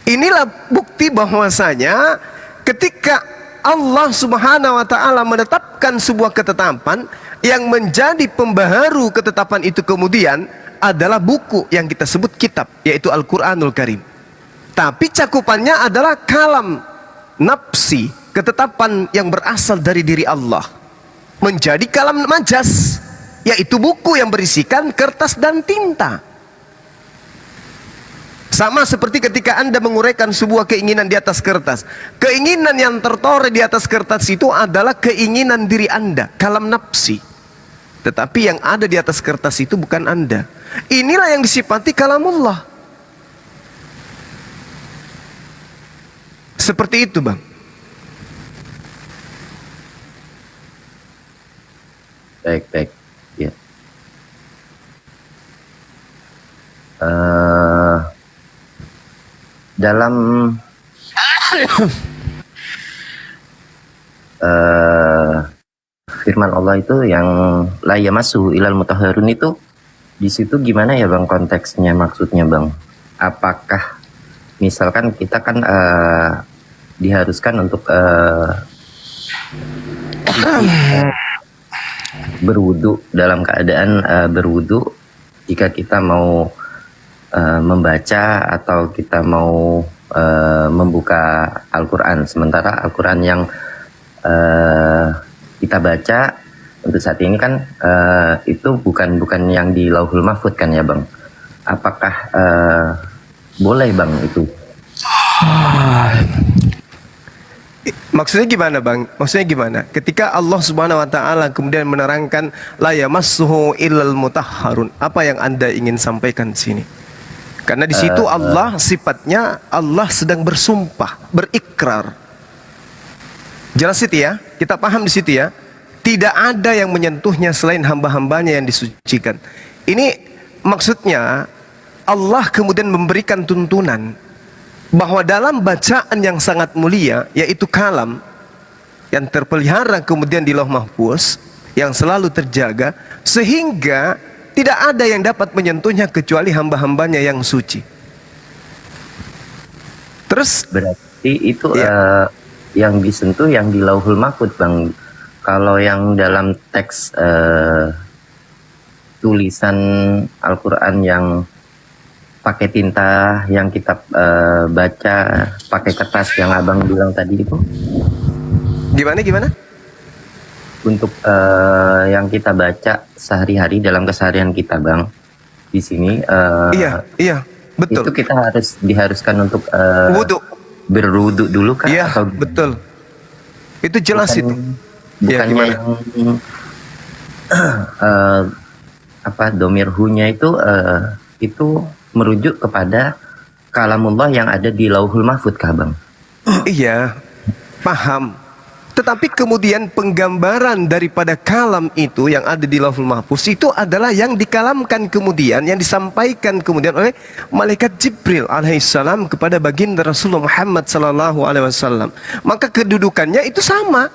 Inilah bukti bahwasanya ketika Allah Subhanahu wa taala menetapkan sebuah ketetapan, yang menjadi pembaharu ketetapan itu kemudian adalah buku yang kita sebut kitab, yaitu Al-Qur'anul Karim. Tapi cakupannya adalah kalam nafsi, ketetapan yang berasal dari diri Allah, menjadi kalam majas, yaitu buku yang berisikan kertas dan tinta. Sama seperti ketika Anda menguraikan sebuah keinginan di atas kertas, keinginan yang tertera di atas kertas itu adalah keinginan diri Anda, kalam nafsi. Tetapi yang ada di atas kertas itu bukan Anda. Inilah yang disifati kalamullah. Seperti itu Bang. Baik. Ya. Dalam firman Allah itu yang la yamassuhu ilal mutahharun itu, di situ gimana ya Bang konteksnya, maksudnya Bang? Apakah misalkan kita kan diharuskan untuk berwudu, dalam keadaan berwudu jika kita mau membaca atau kita mau membuka Al-Quran, sementara Al-Quran yang kita baca untuk saat ini kan itu bukan yang di Lauhul Mahfuz kan ya Bang? Apakah boleh Bang itu? Maksudnya gimana Bang? Maksudnya gimana? Ketika Allah Subhanahu wa taala kemudian menerangkan la yamassuhu illal mutahharun, apa yang Anda ingin sampaikan di sini? Karena di situ Allah sifatnya Allah sedang bersumpah, berikrar. Jelas itu ya? Kita paham di situ ya? Tidak ada yang menyentuhnya selain hamba-hambanya yang disucikan. Ini maksudnya Allah kemudian memberikan tuntunan bahwa dalam bacaan yang sangat mulia, yaitu kalam, yang terpelihara kemudian di Lauh Mahfuz, yang selalu terjaga, sehingga tidak ada yang dapat menyentuhnya kecuali hamba-hambanya yang suci. Terus berarti itu yang disentuh yang di Lauhul Mahfuz, Bang. Kalau yang dalam teks tulisan Al-Quran yang pakai tinta, yang kita baca pakai kertas yang abang bilang tadi itu, gimana? Untuk yang kita baca sehari-hari dalam keseharian kita, Bang, di sini iya betul, itu kita diharuskan untuk wudhu, berwudhu dulu kan? Iya, atau betul, itu jelas itu. Bukannya yang domir hunya itu merujuk kepada kalamullah yang ada di Lauhul Mahfuz kah, Bang? Iya, paham. Tetapi kemudian penggambaran daripada kalam itu yang ada di Lauhul Mahfuz itu adalah yang dikalamkan kemudian, yang disampaikan kemudian oleh malaikat Jibril alaihissalam kepada baginda Rasulullah Muhammad sallallahu alaihi wasallam. Maka kedudukannya itu sama.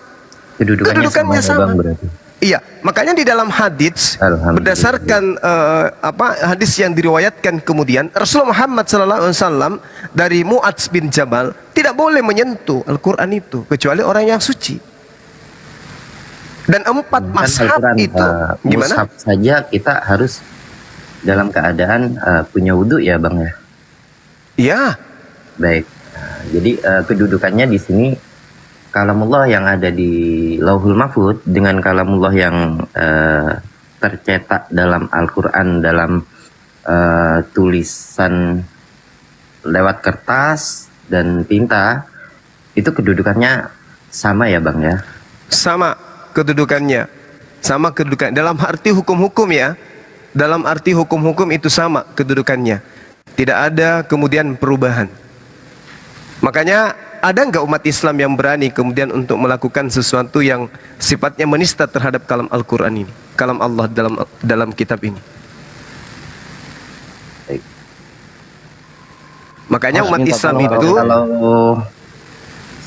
Kedudukannya sama. Berarti. Iya, makanya di dalam hadis berdasarkan hadis yang diriwayatkan kemudian Rasulullah Muhammad SAW dari Mu'adz bin Jabal tidak boleh menyentuh Al-Quran itu kecuali orang yang suci. Dan 4 mazhab itu gimana? Mushaf saja kita harus dalam keadaan punya wudhu ya, Bang ya. Iya. Baik. Jadi kedudukannya di sini kalamullah yang ada di Lauhul Mahfuz dengan kalamullah yang tercetak dalam Al-Quran dalam tulisan lewat kertas dan tinta, itu kedudukannya sama ya, Bang ya? Sama kedudukannya, sama kedudukan dalam arti hukum-hukum ya, dalam arti hukum-hukum itu sama kedudukannya, tidak ada kemudian perubahan. Makanya ada nggak umat Islam yang berani kemudian untuk melakukan sesuatu yang sifatnya menista terhadap kalam Al-Quran ini, kalam Allah dalam kitab ini? Makanya umat Islam itu, kalau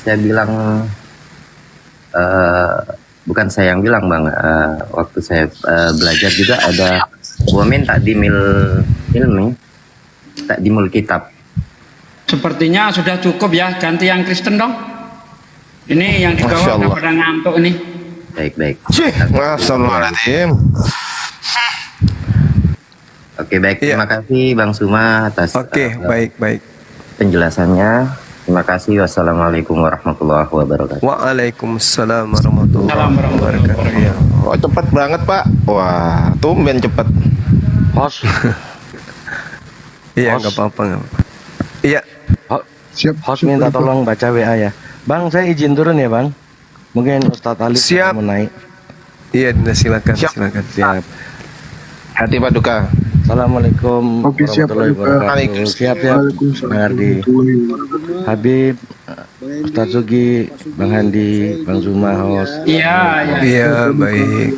saya bilang, bukan saya yang bilang, Bang, waktu saya belajar juga ada wamin takdimil ilmi, takdimul kitab. Sepertinya sudah cukup ya, ganti yang Kristen dong. Ini yang di bawah udah pada ngantuk ini. Baik. Assalamualaikum. Oke, baik. Terima kasih Bang Suma atas baik. penjelasannya. Terima kasih. Wassalamualaikum warahmatullahi wabarakatuh. Waalaikumsalam warahmatullahi wabarakatuh. Oh, cepat banget, Pak. Wah, tumben cepat. Host. Iya, nggak apa-apa. Iya. Siap. Host minta tolong baca WA ya. Bang, saya izin turun ya, Bang. Mungkin Ustadz Ali siap mau naik. Iya, silakan. Siap. Hati Pak Duka. Assalamualaikum warahmatullahi wabarakatuh. Siap ya, Bang Ardi. Habib, Ustadz Sugi, Bang Handi, Bang Zuma, host. Iya, baik.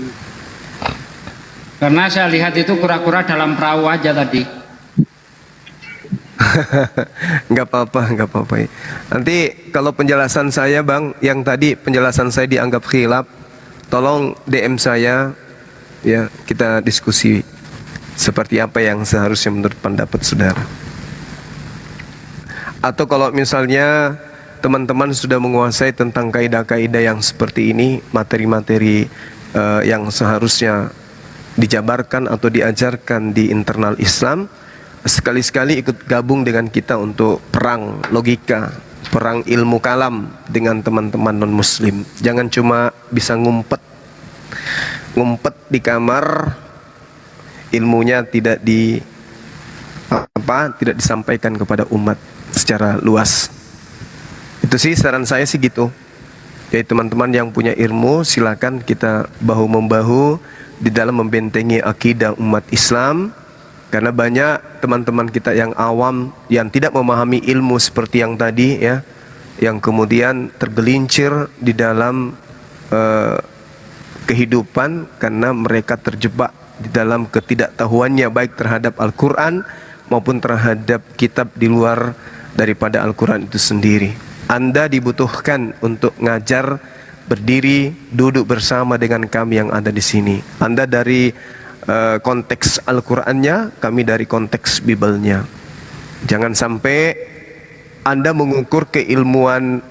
Karena saya lihat itu kura-kura dalam perahu aja tadi. Nggak apa-apa. Nanti kalau penjelasan saya, Bang, yang tadi penjelasan saya dianggap khilaf, tolong DM saya ya, kita diskusi seperti apa yang seharusnya menurut pendapat saudara. Atau kalau misalnya teman-teman sudah menguasai tentang kaidah-kaidah yang seperti ini, materi-materi yang seharusnya dijabarkan atau diajarkan di internal Islam, sekali-sekali ikut gabung dengan kita untuk perang logika, perang ilmu kalam dengan teman-teman non-muslim. Jangan cuma bisa ngumpet di kamar, ilmunya tidak disampaikan kepada umat secara luas. Itu sih saran saya sih gitu. Jadi teman-teman yang punya ilmu, silakan kita bahu-membahu di dalam membentengi akidah umat Islam. Karena banyak teman-teman kita yang awam, yang tidak memahami ilmu seperti yang tadi ya, yang kemudian tergelincir di dalam kehidupan karena mereka terjebak di dalam ketidaktahuannya baik terhadap Al-Quran maupun terhadap kitab di luar daripada Al-Quran itu sendiri. Anda dibutuhkan untuk ngajar berdiri, duduk bersama dengan kami yang ada di sini. Anda dari konteks Al-Qur'annya, kami dari konteks Bible-nya. Jangan sampai Anda mengukur keilmuan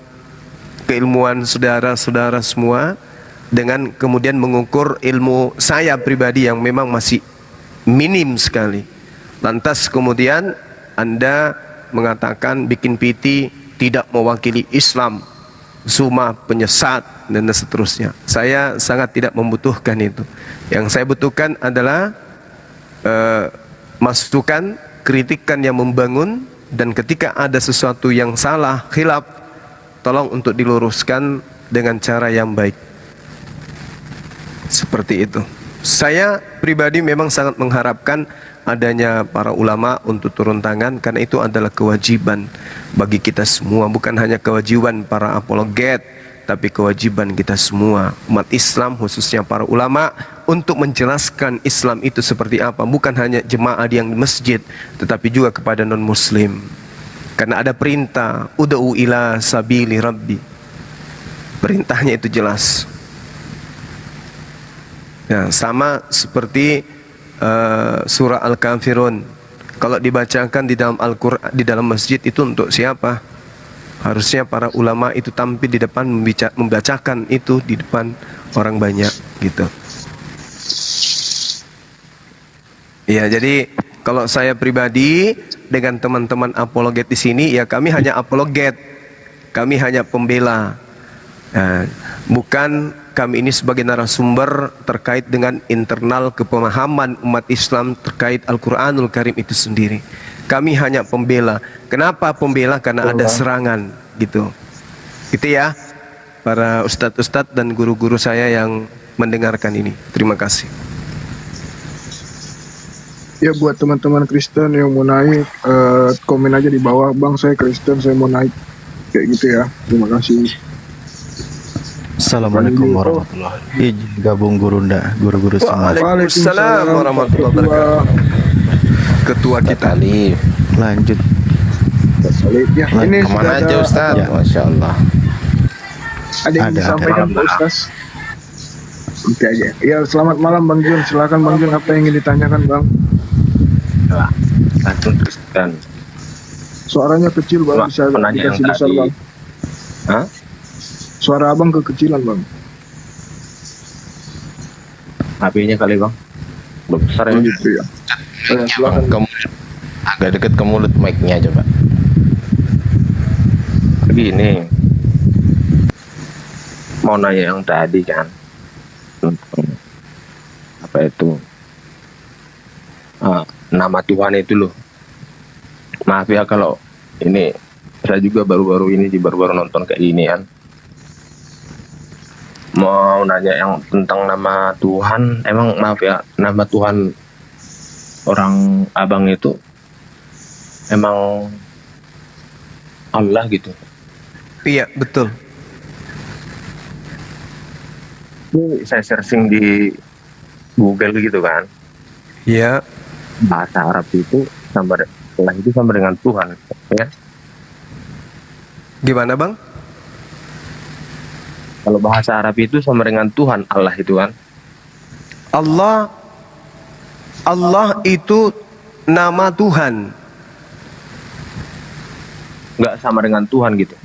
saudara-saudara semua dengan kemudian mengukur ilmu saya pribadi yang memang masih minim sekali. Lantas kemudian Anda mengatakan bikin PT tidak mewakili Islam, Zuma penyesat dan seterusnya. Saya sangat tidak membutuhkan itu. Yang saya butuhkan adalah masukan, kritikan yang membangun, dan ketika ada sesuatu yang salah, khilaf, tolong untuk diluruskan dengan cara yang baik. Seperti itu. Saya pribadi memang sangat mengharapkan adanya para ulama untuk turun tangan, karena itu adalah kewajiban bagi kita semua, bukan hanya kewajiban para apologet, tapi kewajiban kita semua umat Islam, khususnya para ulama, untuk menjelaskan Islam itu seperti apa, bukan hanya jemaah yang di masjid, tetapi juga kepada non muslim. Karena ada perintah ud'u ila sabili rabbi, perintahnya itu jelas. Ya, sama seperti surah Al-Kafirun. Kalau dibacakan di dalam Al-Qur'an, di dalam masjid, itu untuk siapa? Harusnya para ulama itu tampil di depan membacakan itu di depan orang banyak gitu. Ya, jadi kalau saya pribadi dengan teman-teman apologet di sini, ya kami hanya apologet. Kami hanya pembela. Bukan kami ini sebagai narasumber terkait dengan internal kepemahaman umat Islam terkait Al-Quranul Karim itu sendiri. Kami hanya pembela. Kenapa pembela? Karena ada serangan gitu. Itu ya para ustadz-ustadz dan guru-guru saya yang mendengarkan ini. Terima kasih. Ya, buat teman-teman Kristen yang mau naik, komen aja di bawah, Bang saya Kristen, saya mau naik, kayak gitu ya. Terima kasih. Assalamualaikum warahmatullahi wabarakatuh. Izin gabung guru-guru semua. Waalaikumsalam warahmatullahi wabarakatuh. Ketua kita Alif. Lanjut. Ya, ini kemana aja Ustaz? Ya. Masya Allah. Ada yang disampaikan Pak Ustaz? Oke aja. Ya, selamat malam Bang Jun. Silakan Bang Jun, apa yang ingin ditanyakan Bang? Langsung Kristen. Suaranya kecil Bang, bisa dikasih besar Bang. Hah? Suara Abang kekecilan Bang. HP-nya kali Bang. Belum besar ini. Gitu ya. Silakan. Agak dekat ke mulut mic-nya coba. Begini. Mau nanya yang tadi kan. Apa itu? Nama Tuhan itu loh. Maaf ya kalau ini saya juga baru-baru nonton kayak ini kan. Mau nanya yang tentang nama Tuhan, emang maaf ya, nama Tuhan orang abang itu emang Allah gitu? Iya, betul. Ini saya searching di Google gitu kan. Iya. Bahasa Arab itu sama dengan Tuhan, ya. Gimana Bang? Kalau bahasa Arab itu sama dengan Tuhan, Allah itu kan. Allah itu nama Tuhan. Nggak sama dengan Tuhan gitu.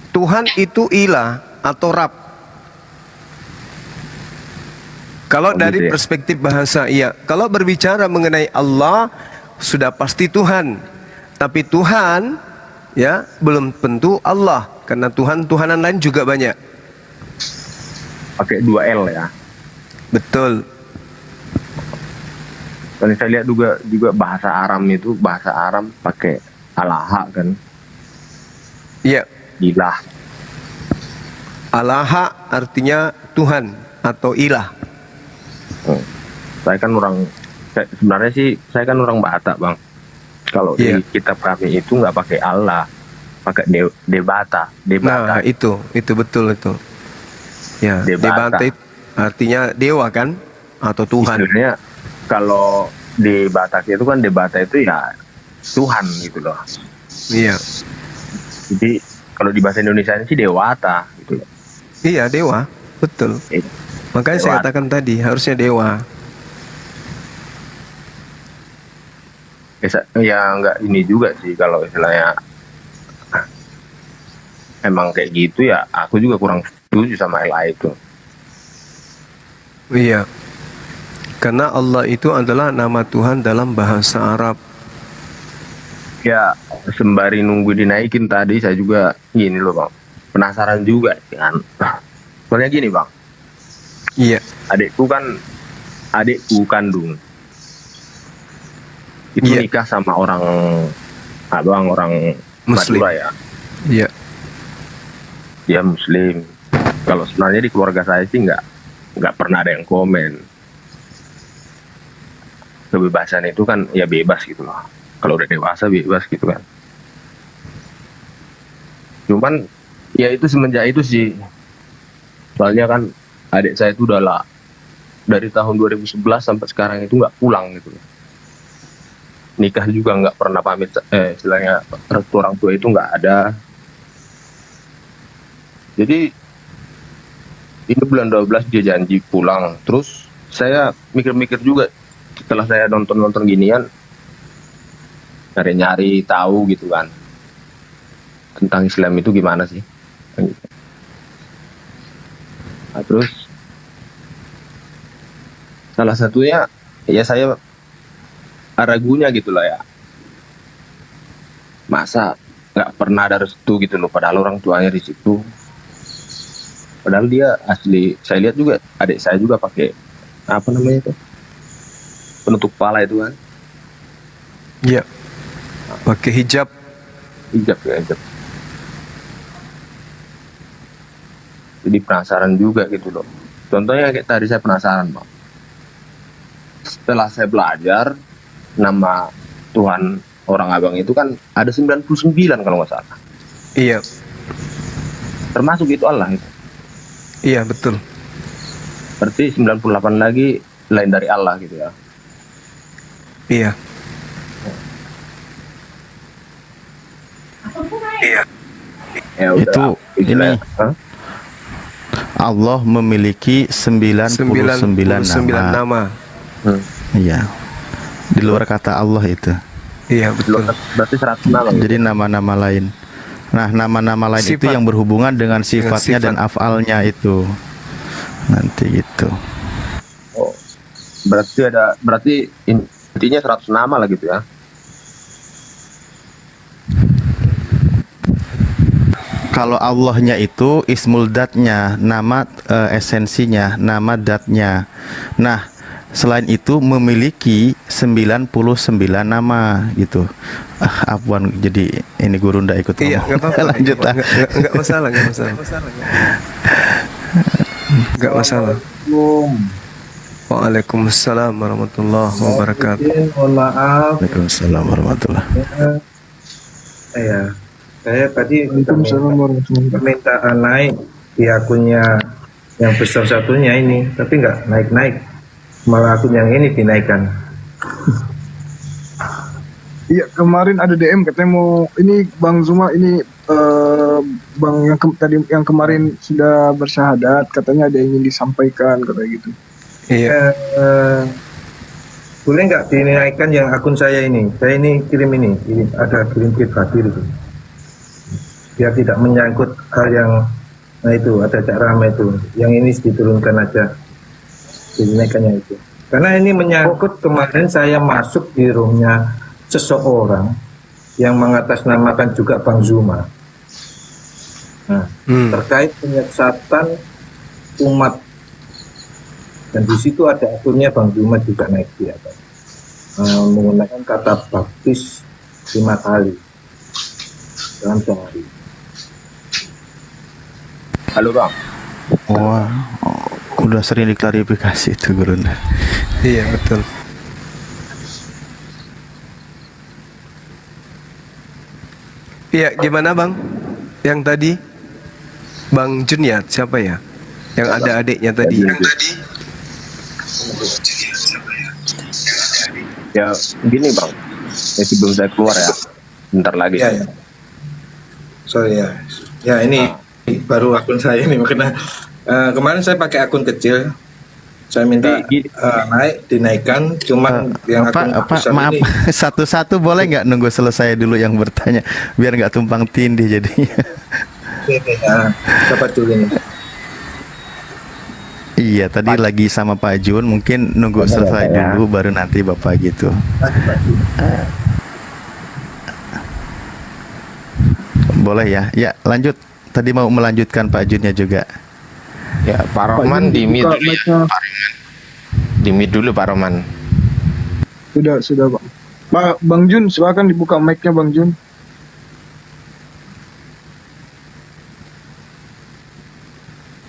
Tuhan itu ilah atau Rab. Kalau dari gitu ya? perspektif bahasa, iya. Kalau berbicara mengenai Allah, sudah pasti Tuhan. Tapi Tuhan, ya, belum tentu Allah. Karena Tuhanan lain juga banyak. Pakai 2 L ya. Betul. Dan saya lihat juga bahasa Aram itu, bahasa Aram pakai alaha kan. Iya. Ilah. Alaha artinya Tuhan atau ilah. Saya kan sebenarnya sih saya kan orang Batak Bang. Kalau di kitab kami itu nggak pakai Allah, pakai Debata. Nah itu betul itu. Ya, Debata itu artinya dewa kan atau Tuhan. Sebenarnya kalau di Batak itu kan Debata itu ya Tuhan gitu loh. Iya. Jadi kalau di bahasa Indonesia sih dewata gitu. Iya, dewa, betul. Makanya saya Dewa. katakan tadi harusnya dewa. Ya nggak ini juga sih kalau istilahnya emang kayak gitu ya, aku juga kurang setuju sama LA itu. Iya. Karena Allah itu adalah nama Tuhan dalam bahasa Arab. Ya sembari nunggu dinaikin tadi saya juga gini loh bang, penasaran juga kan. Soalnya gini bang, iya, adikku kandung itu nikah sama orang orang Muslim. Madura ya. Iya. Dia Muslim. Kalau sebenarnya di keluarga saya sih nggak pernah ada yang komen. Kebebasan itu kan ya bebas gitu loh. Kalau udah dewasa bebas gitu kan. Cuman ya itu semenjak itu sih. Soalnya kan adik saya itu udah lah dari tahun 2011 sampai sekarang itu nggak pulang gitu loh. Nikah juga nggak pernah pamit, istilahnya restu orang tua itu nggak ada. Jadi ini bulan 12 dia janji pulang. Terus saya mikir-mikir juga setelah saya nonton ginian, nyari-nyari tahu gitu kan tentang Islam itu gimana sih. Nah, terus salah satunya ya saya ragunya gitu lah ya, masa nggak pernah ada restu gitu loh, padahal orang tuanya di situ, padahal dia asli. Saya lihat juga adik saya juga pakai apa namanya itu, penutup kepala itu kan. Iya, pakai hijab. Hijab. Jadi penasaran juga gitu loh. Contohnya kayak tadi saya penasaran bang, setelah saya belajar nama Tuhan orang abang itu kan ada 99 kalau nggak salah. Iya. Termasuk itu Allah itu. Iya betul. Berarti 98 lagi lain dari Allah gitu ya. Iya. Iya. Ya Itu ini Allah memiliki 99 nama. Iya. Di luar kata Allah itu. Iya betul. Berarti 100 nama. Jadi nama-nama lain. Nah, nama-nama lain itu yang berhubungan dengan sifatnya dan afalnya itu. Nanti gitu. Oh. Berarti intinya 100 nama lah gitu ya. Kalau Allahnya itu ismul datnya, nama esensinya, nama datnya. Nah, selain itu memiliki 99 nama gitu. Afwan, jadi ini guru ndak ikut ngomong. Iya, nggak apa-apa. Lanjut lah. Nggak masalah. Nggak masalah. Waalaikumsalam warahmatullahi wabarakatuh. Mohon maaf. Waalaikumsalam warahmatullahi. Ya, saya tadi permintaan naik di akunnya yang besar satunya ini, tapi nggak naik-naik. Malah akun yang ini dinaikkan. Iya, kemarin ada DM katanya mau ini Bang Zuma ini Bang tadi yang kemarin sudah bersyahadat, katanya ada yang ingin disampaikan katanya gitu. Iya. Boleh nggak dinaikkan yang akun saya ini? Saya ini kirim ada kirim pribadi itu. Biar tidak menyangkut hal yang itu ada cara itu. Yang ini diturunkan aja. Dinaikannya itu. Karena ini menyangkut kemarin saya masuk di roomnya seseorang yang mengatasnamakan juga Bang Zuma. Nah, terkait penyesatan umat, dan di situ ada akunnya Bang Zuma juga naik di atas, menggunakan kata baptis 5 kali dalam sehari. Halo Bang. Wah, udah sering diklarifikasi itu guru. Iya betul. Iya, gimana Bang? Yang tadi Bang Junyat siapa ya? Yang ada adiknya tadi. Ya gini Bang, ya sebelum saya keluar ya, bentar lagi. Ya. Sorry ya. Ya ini baru akun saya nih makanya kemarin saya pakai akun kecil. Saya minta dinaikkan, cuman yang akun besar maaf, ini satu-satu boleh nggak nunggu selesai dulu yang bertanya, biar nggak tumpang tindih jadinya. dapat dulu ini. Iya, tadi lagi sama Pak Jun, mungkin nunggu selesai dulu baru nanti Bapak gitu. Boleh ya? Ya, lanjut. Tadi mau melanjutkan Pak Junnya juga. Ya, Pak Rohman di mute dulu ya. Di mute dulu Pak Rohman. Sudah Pak. Bang Jun, silakan dibuka mic-nya Bang Jun.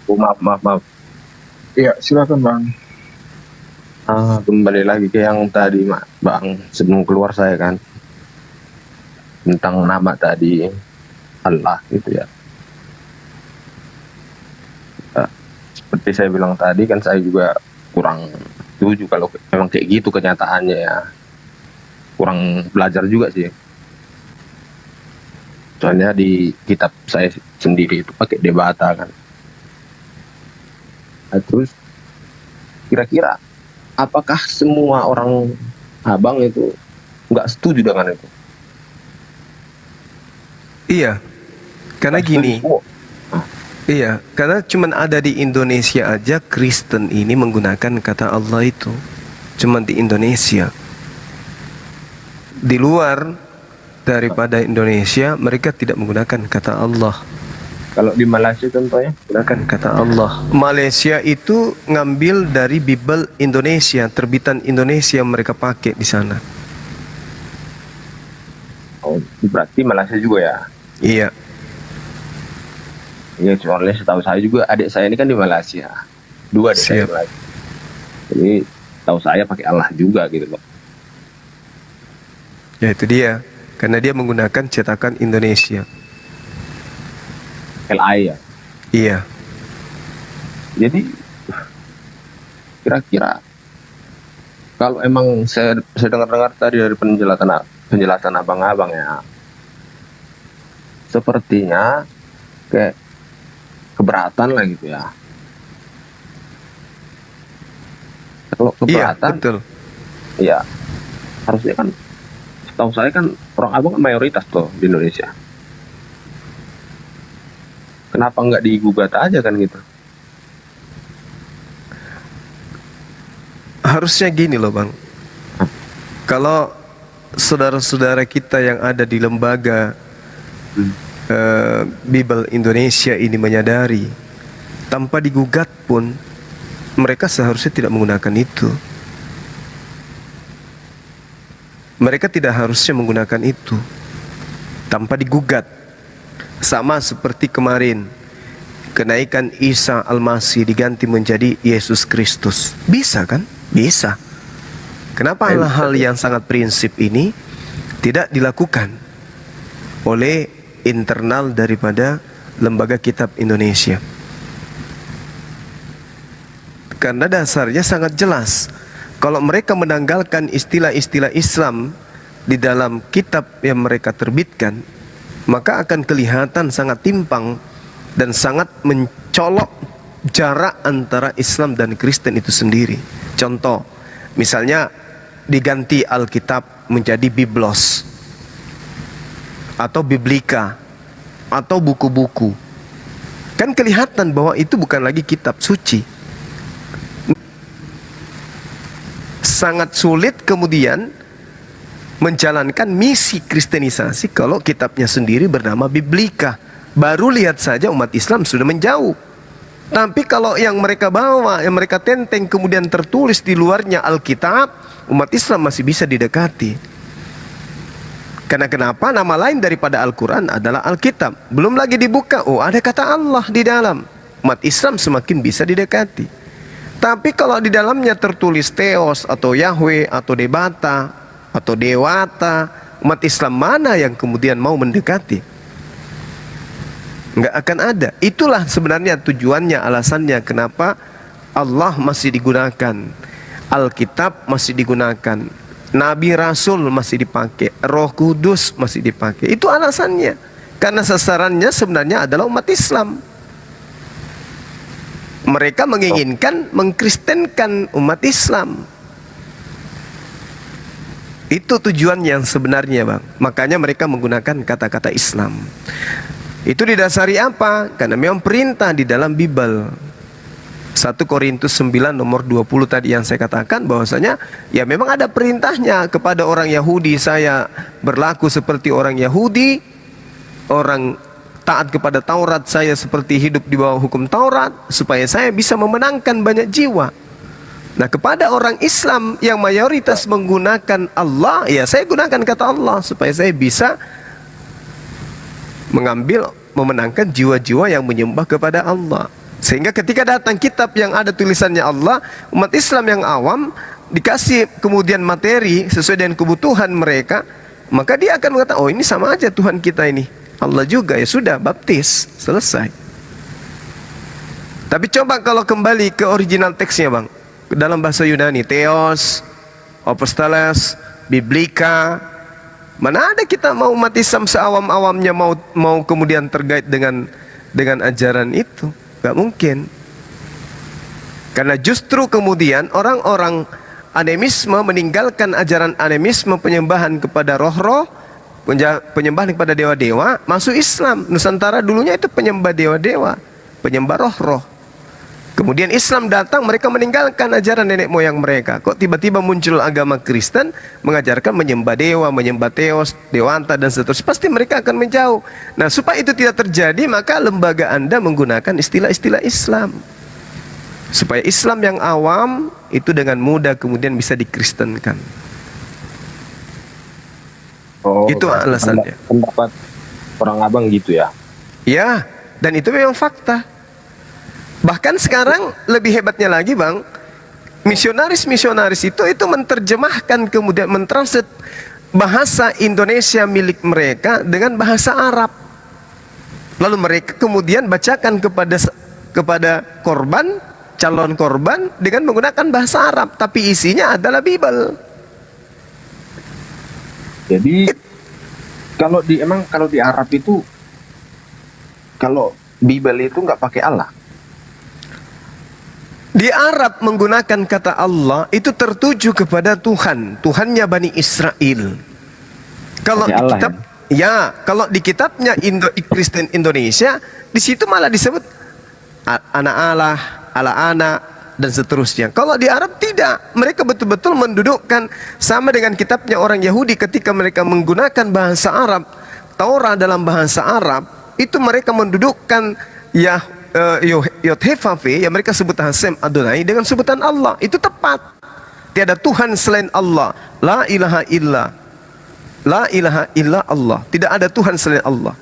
Oh, maaf. Iya, silakan Bang. Kembali lagi ke yang tadi Bang, sebelum keluar saya kan tentang nama tadi Allah gitu ya. Seperti saya bilang tadi kan, saya juga kurang setuju kalau memang kayak gitu kenyataannya ya. Kurang belajar juga sih. Soalnya di kitab saya sendiri itu pakai debata kan. Nah, terus kira-kira apakah semua orang abang itu nggak setuju dengan itu? Iya, karena gini. Iya, karena cuman ada di Indonesia aja Kristen ini menggunakan kata Allah itu. Cuman di Indonesia. Di luar daripada Indonesia, mereka tidak menggunakan kata Allah. Kalau di Malaysia contohnya gunakan kata Allah. Malaysia itu ngambil dari Bible Indonesia, terbitan Indonesia mereka pakai di sana. Oh, berarti Malaysia juga ya? Iya. Iya, soalnya setahu saya juga adik saya ini kan di Malaysia. 2 adik saya di Malaysia. Jadi tahu saya pakai Allah juga gitu loh. Ya itu dia, karena dia menggunakan cetakan Indonesia. LI ya? Iya. Jadi kira-kira kalau emang saya dengar-dengar tadi dari penjelasan abang-abang ya, sepertinya kayak keberatan lah gitu ya. Kalau keberatan, iya, betul. Iya, harusnya kan, setahu saya kan orang abang kan mayoritas tuh di Indonesia. Kenapa nggak digugat aja kan gitu? Harusnya gini loh Bang. Kalau saudara-saudara kita yang ada di lembaga Bible Indonesia ini menyadari, tanpa digugat pun mereka seharusnya tidak menggunakan itu. Mereka tidak harusnya menggunakan itu tanpa digugat. Sama seperti kemarin kenaikan Isa Al-Masih diganti menjadi Yesus Kristus. Bisa kan? Bisa. Kenapa hal-hal yang sangat prinsip ini tidak dilakukan oleh internal daripada Lembaga Kitab Indonesia? Karena dasarnya sangat jelas. Kalau mereka menanggalkan istilah-istilah Islam di dalam kitab yang mereka terbitkan, maka akan kelihatan sangat timpang dan sangat mencolok jarak antara Islam dan Kristen itu sendiri. Contoh, misalnya diganti Alkitab menjadi Biblos atau Biblika atau buku-buku. Kan kelihatan bahwa itu bukan lagi kitab suci. Sangat sulit kemudian menjalankan misi kristenisasi kalau kitabnya sendiri bernama Biblika. Baru lihat saja umat Islam sudah menjauh. Tapi kalau yang mereka bawa, yang mereka tenteng kemudian tertulis di luarnya Alkitab, umat Islam masih bisa didekati. Karena kenapa? Nama lain daripada Al-Quran adalah Alkitab. Belum lagi dibuka, oh ada kata Allah di dalam. Umat Islam semakin bisa didekati. Tapi kalau di dalamnya tertulis Theos atau Yahweh atau Debata atau Dewata, umat Islam mana yang kemudian mau mendekati? Nggak akan ada. Itulah sebenarnya tujuannya, alasannya kenapa Allah masih digunakan, Alkitab masih digunakan, Nabi Rasul masih dipakai, Roh Kudus masih dipakai. Itu alasannya. Karena sasarannya sebenarnya adalah umat Islam. Mereka menginginkan mengkristenkan umat Islam. Itu tujuan yang sebenarnya, Bang. Makanya mereka menggunakan kata-kata Islam. Itu didasari apa? Karena memang perintah di dalam Bible. 1 Korintus 9 nomor 20 tadi yang saya katakan bahwasanya ya memang ada perintahnya kepada orang Yahudi, saya berlaku seperti orang Yahudi, orang taat kepada Taurat, saya seperti hidup di bawah hukum Taurat, supaya saya bisa memenangkan banyak jiwa. Nah, kepada orang Islam yang mayoritas menggunakan Allah, ya saya gunakan kata Allah supaya saya bisa memenangkan jiwa-jiwa yang menyembah kepada Allah. Sehingga ketika datang kitab yang ada tulisannya Allah, umat Islam yang awam dikasih kemudian materi sesuai dengan kebutuhan mereka, maka dia akan mengatakan, oh ini sama aja Tuhan kita ini, Allah juga, ya sudah, baptis, selesai. Tapi coba kalau kembali ke original teksnya, Bang, dalam bahasa Yunani, Theos, Apostolos, Biblika, mana ada kita mau umat Islam seawam-awamnya mau kemudian terkait dengan ajaran itu? Gak mungkin. Karena justru kemudian orang-orang animisme meninggalkan ajaran animisme, penyembahan kepada roh-roh, penyembahan kepada dewa-dewa, masuk Islam. Nusantara dulunya itu penyembah dewa-dewa, penyembah roh-roh. Kemudian Islam datang, mereka meninggalkan ajaran nenek moyang mereka. Kok tiba-tiba muncul agama Kristen mengajarkan menyembah dewa, menyembah Theos, Dewanta dan seterusnya. Pasti mereka akan menjauh. Nah, supaya itu tidak terjadi, maka lembaga Anda menggunakan istilah-istilah Islam. Supaya Islam yang awam itu dengan mudah kemudian bisa dikristenkan. Oh, itu alasannya. Pendapat orang abang gitu ya? Ya, dan itu memang fakta. Bahkan sekarang lebih hebatnya lagi, Bang, misionaris itu menerjemahkan kemudian mentranslate bahasa Indonesia milik mereka dengan bahasa Arab. Lalu mereka kemudian bacakan kepada korban, calon korban dengan menggunakan bahasa Arab, tapi isinya adalah Bible. Jadi kalau di Arab itu, kalau Bible itu nggak pakai Allah. Di Arab menggunakan kata Allah itu tertuju kepada Tuhan, Tuhannya Bani Israel. Kalau di kitab, ya, kalau di kitabnya Kristen Indonesia, di situ malah disebut anak Allah, ala anak dan seterusnya. Kalau di Arab tidak, mereka betul-betul mendudukkan sama dengan kitabnya orang Yahudi ketika mereka menggunakan bahasa Arab, Taurat dalam bahasa Arab, itu mereka mendudukkan Yod-Heh-Vav-Veh, yang mereka sebut Hasem Adonai dengan sebutan Allah. Itu tepat. Tiada Tuhan selain Allah. La ilaha illa. La ilaha illa Allah. Tidak ada Tuhan selain Allah.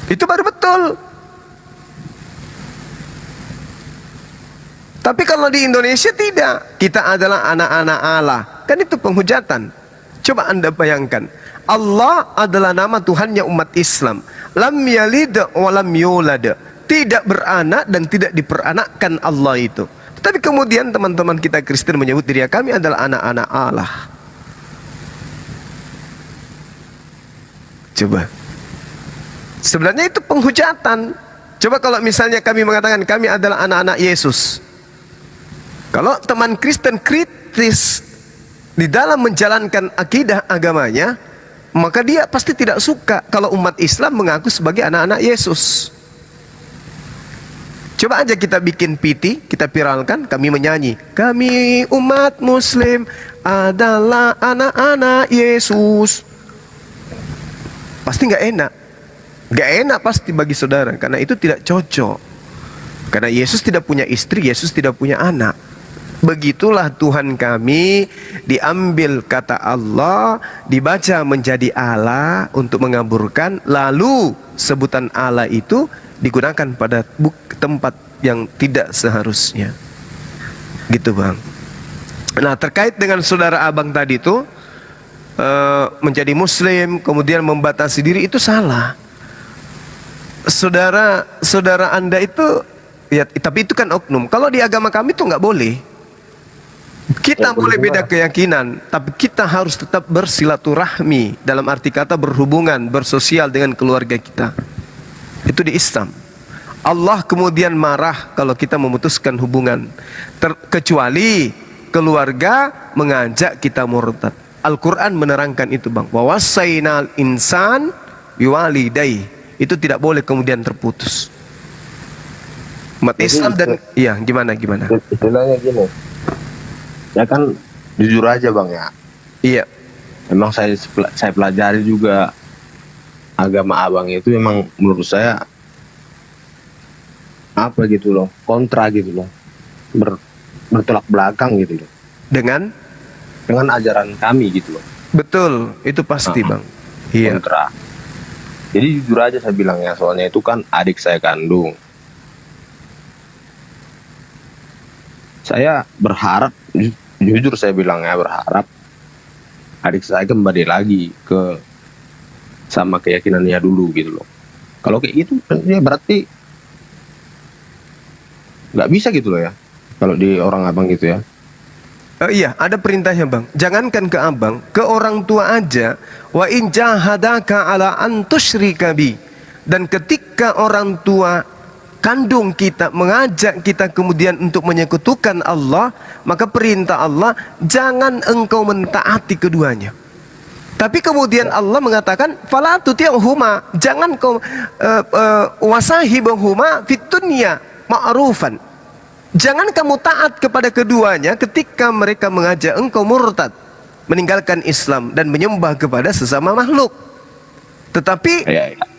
Itu baru betul. Tapi kalau di Indonesia tidak. Kita adalah anak-anak Allah. Kan itu penghujatan. Coba Anda bayangkan. Allah adalah nama Tuhannya umat Islam. Lam yalid wa lam yulad. Tidak beranak dan tidak diperanakkan Allah itu. Tapi kemudian teman-teman kita Kristen menyebut diri kami adalah anak-anak Allah. Coba. Sebenarnya itu penghujatan. Coba kalau misalnya kami mengatakan kami adalah anak-anak Yesus. Kalau teman Kristen kritis di dalam menjalankan akidah agamanya, maka dia pasti tidak suka kalau umat Islam mengaku sebagai anak-anak Yesus. Coba aja kita bikin PT, kita viralkan, kami menyanyi, kami umat Muslim adalah anak-anak Yesus. Pasti nggak enak. Nggak enak pasti bagi saudara, karena itu tidak cocok. Karena Yesus tidak punya istri, Yesus tidak punya anak. Begitulah Tuhan kami, diambil kata Allah, dibaca menjadi Allah untuk mengaburkan, lalu sebutan Allah itu digunakan pada tempat yang tidak seharusnya. Gitu, Bang. Nah, terkait dengan saudara abang tadi itu menjadi Muslim kemudian membatasi diri, itu salah. Saudara Anda itu ya, tapi itu kan oknum. Kalau di agama kami itu nggak boleh. Kita boleh beda keyakinan, tapi kita harus tetap bersilaturahmi, dalam arti kata berhubungan, bersosial dengan keluarga kita. Itu di Islam. Allah kemudian marah kalau kita memutuskan hubungan, kecuali keluarga mengajak kita murtad. Al-Quran menerangkan itu, Bang. Wa wasainal insan biwalidayhi. Itu tidak boleh kemudian terputus. Umat Islam dan iya, gimana? Istilahnya gini. Ya kan jujur aja, Bang, ya. Iya. Memang saya pelajari juga agama Abang itu memang menurut saya apa gitu loh, kontra gitu loh. Bertolak belakang gitu loh. Dengan ajaran kami gitu loh. Betul, itu pasti, Bang. Iya. Kontra. Jadi jujur aja saya bilang ya, soalnya itu kan adik saya kandung. Saya berharap, jujur saya bilang ya, berharap adik saya kembali lagi ke sama keyakinannya dulu gitu loh. Kalau kayak gitu ya berarti nggak bisa gitu loh ya, kalau di orang Abang gitu ya. Iya, ada perintahnya, Bang. Jangankan ke Abang, ke orang tua aja. Wa in jahadaka ala an tusyrika bi. Dan ketika orang tua kandung kita mengajak kita kemudian untuk menyekutukan Allah, maka perintah Allah, jangan engkau mentaati keduanya. Tapi kemudian Allah mengatakan, fala tuti'huma, jangan kau wasahibhuma fid dunya ma'rufan. Jangan kamu taat kepada keduanya ketika mereka mengajak engkau murtad, meninggalkan Islam dan menyembah kepada sesama makhluk. Tetapi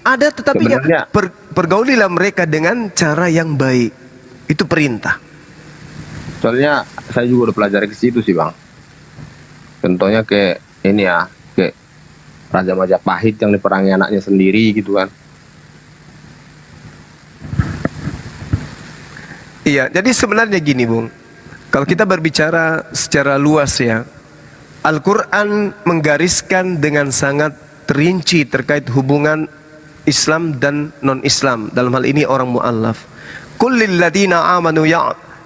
ada tetapinya, pergaulilah mereka dengan cara yang baik. Itu perintah. Soalnya saya juga udah pelajari ke situ sih, Bang. Contohnya kayak ini ya, kayak Raja Majapahit yang diperangi anaknya sendiri gitu kan. Iya, jadi sebenarnya gini, Bung. Kalau kita berbicara secara luas ya, Al-Quran menggariskan dengan sangat terinci terkait hubungan Islam dan non-Islam. Dalam hal ini orang mu'allaf. Qul lilladina amanu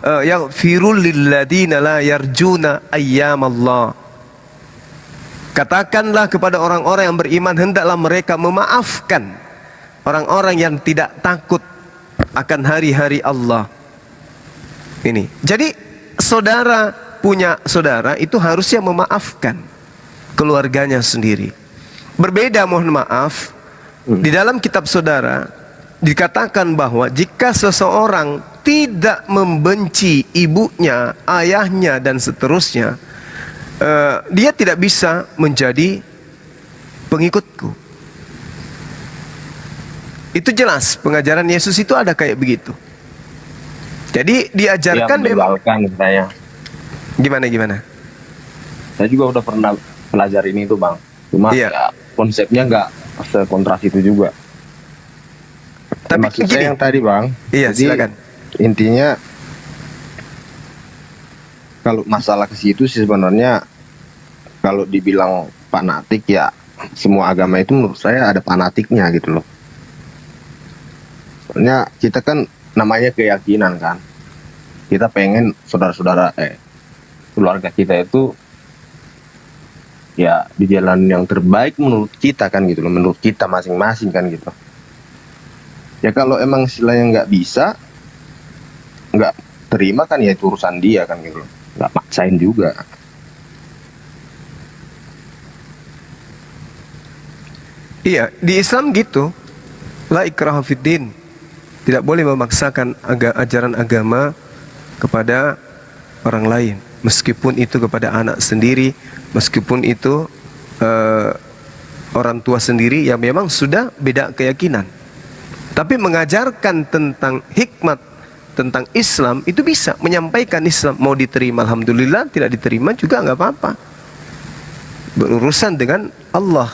yaghfirul lilladina la yarjuna ayyamallah. Katakanlah kepada orang-orang yang beriman, hendaklah mereka memaafkan orang-orang yang tidak takut akan hari-hari Allah. Ini. Jadi saudara punya saudara itu harusnya memaafkan keluarganya sendiri. Berbeda, mohon maaf, di dalam kitab saudara dikatakan bahwa jika seseorang tidak membenci ibunya, ayahnya dan seterusnya, dia tidak bisa menjadi pengikutku. Itu jelas, pengajaran Yesus itu ada kayak begitu. Jadi diajarkan memang saya. Gimana? Saya juga udah pernah pelajari ini tuh, Bang. Cuma ya, konsepnya nggak sekontras itu juga. Tapi maksud saya yang tadi, Bang. Iya, jadi, silakan. Intinya kalau masalah ke situ sih sebenarnya kalau dibilang fanatik ya, semua agama itu menurut saya ada fanatiknya gitu loh. Soalnya kita kan namanya keyakinan kan. Kita pengen saudara-saudara keluarga kita itu ya di jalan yang terbaik menurut kita kan gitu loh, menurut kita masing-masing kan gitu. Ya kalau emang istilahnya nggak bisa, nggak terima kan ya itu urusan dia kan gitu loh, nggak maksain juga. Iya, di Islam gitu, la ikraha fiddin. Tidak boleh memaksakan ajaran agama kepada orang lain, meskipun itu kepada anak sendiri, meskipun itu orang tua sendiri yang memang sudah beda keyakinan. Tapi mengajarkan tentang hikmat, tentang Islam, itu bisa menyampaikan Islam. Mau diterima alhamdulillah, tidak diterima juga nggak apa-apa. Berurusan dengan Allah,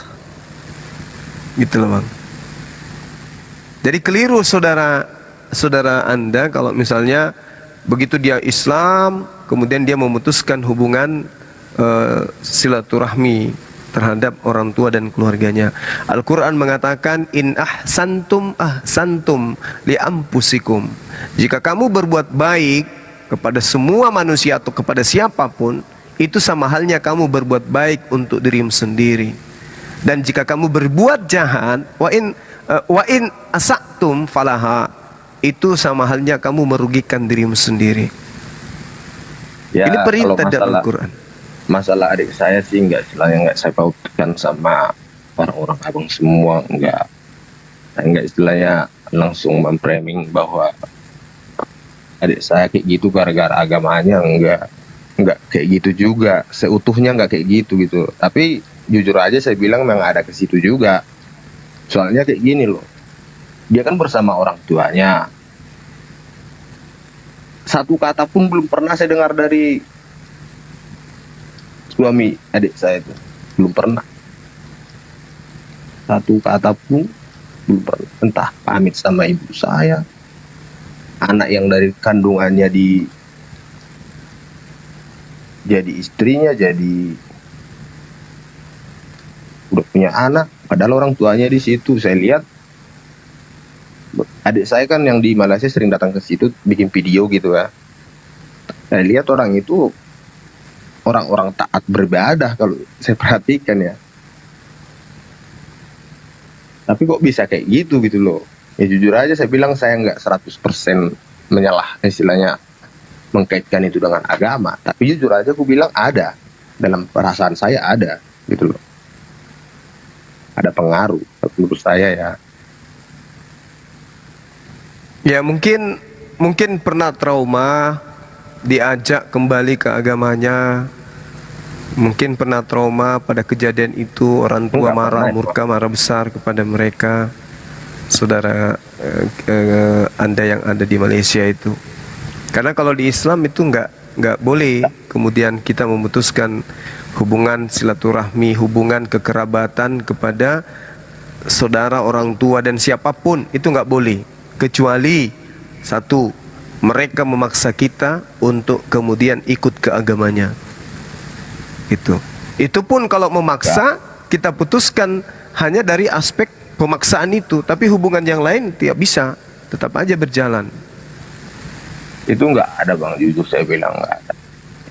gitu loh, Bang. Jadi keliru saudara Anda kalau misalnya begitu dia Islam, kemudian dia memutuskan hubungan silaturahmi terhadap orang tua dan keluarganya. Al-Quran mengatakan, in ahsantum ahsantum li anfusikum. Jika kamu berbuat baik, kepada semua manusia atau kepada siapapun, itu sama halnya kamu berbuat baik untuk dirimu sendiri. Dan jika kamu berbuat jahat, wa in asaktum falaha, itu sama halnya kamu merugikan dirimu sendiri. Ya, ini perintah kalau dalam Al-Quran. Masalah adik saya sih nggak saya pautkan sama orang-orang abang semua, nggak istilahnya langsung memframing bahwa adik saya kayak gitu gara-gara agamanya, nggak kayak gitu juga, seutuhnya nggak kayak gitu. Tapi jujur aja saya bilang memang ada ke situ juga. Soalnya kayak gini loh, dia kan bersama orang tuanya, satu kata pun belum pernah saya dengar dari suami adik saya itu, belum pernah satu kata pun belum pernah. Entah pamit sama ibu saya, anak yang dari kandungannya jadi istrinya, jadi udah punya anak, padahal orang tuanya di situ. Saya lihat adik saya kan yang di Malaysia sering datang ke situ bikin video gitu ya. Saya lihat orang itu orang-orang taat beribadah kalau saya perhatikan ya. Tapi kok bisa kayak gitu loh. Ya jujur aja saya bilang saya nggak 100% menyalah, istilahnya mengkaitkan itu dengan agama. Tapi jujur aja aku bilang ada, dalam perasaan saya ada gitu loh. Ada pengaruh menurut saya ya. Ya mungkin pernah trauma, diajak kembali ke agamanya. Mungkin pernah trauma pada kejadian itu, orang tua marah, murka, marah besar kepada mereka, saudara Anda yang ada di Malaysia itu. Karena kalau di Islam itu nggak boleh kemudian kita memutuskan hubungan silaturahmi, hubungan kekerabatan kepada saudara, orang tua dan siapapun, itu nggak boleh, kecuali satu, mereka memaksa kita untuk kemudian ikut ke agamanya. Itu pun kalau memaksa, kita putuskan hanya dari aspek pemaksaan itu, tapi hubungan yang lain tidak bisa, tetap aja berjalan. Itu nggak ada bang, jujur saya bilang nggak ada.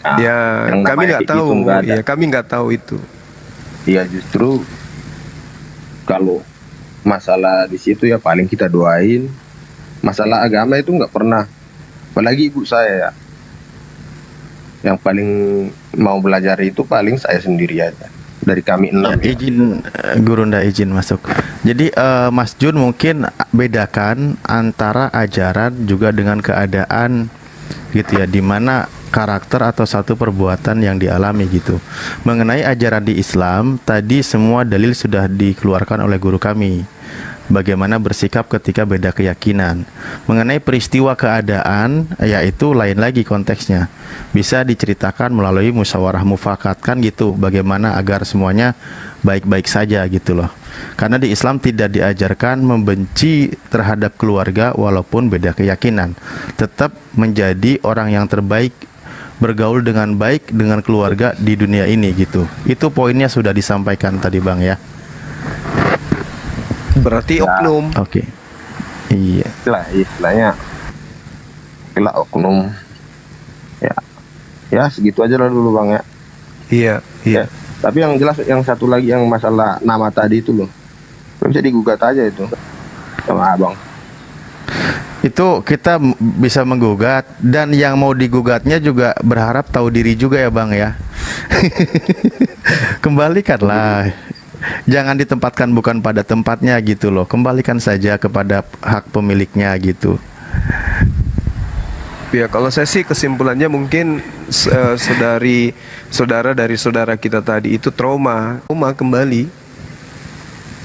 Nah, ya kami nggak tahu, ya kami nggak tahu itu. Iya justru kalau masalah di situ ya paling kita doain. Masalah agama itu nggak pernah, apalagi ibu saya ya, yang paling mau belajar itu paling saya sendiri aja. Dari kami 6 izin Gurunda izin masuk. Jadi Mas Jun mungkin bedakan antara ajaran juga dengan keadaan gitu ya, dimana karakter atau satu perbuatan yang dialami gitu. Mengenai ajaran di Islam tadi semua dalil sudah dikeluarkan oleh guru kami, bagaimana bersikap ketika beda keyakinan. Mengenai peristiwa keadaan, yaitu lain lagi konteksnya, bisa diceritakan melalui musyawarah mufakat kan gitu, bagaimana agar semuanya baik-baik saja gitu loh. Karena di Islam tidak diajarkan membenci terhadap keluarga walaupun beda keyakinan, tetap menjadi orang yang terbaik, bergaul dengan baik dengan keluarga di dunia ini gitu. Itu poinnya sudah disampaikan tadi Bang ya. Berarti oknum. Oke. Iya. Istilahnya oknum. Ya segitu aja lah dulu Bang ya. Iya. Ya, tapi yang jelas yang satu lagi yang masalah nama tadi itu loh, bisa digugat aja itu sama abang. Itu kita bisa menggugat, dan yang mau digugatnya juga berharap tahu diri juga ya Bang ya. Kembalikanlah, jangan ditempatkan bukan pada tempatnya gitu loh, kembalikan saja kepada hak pemiliknya gitu. Ya kalau saya sih kesimpulannya mungkin saudara dari saudara kita tadi itu trauma kembali.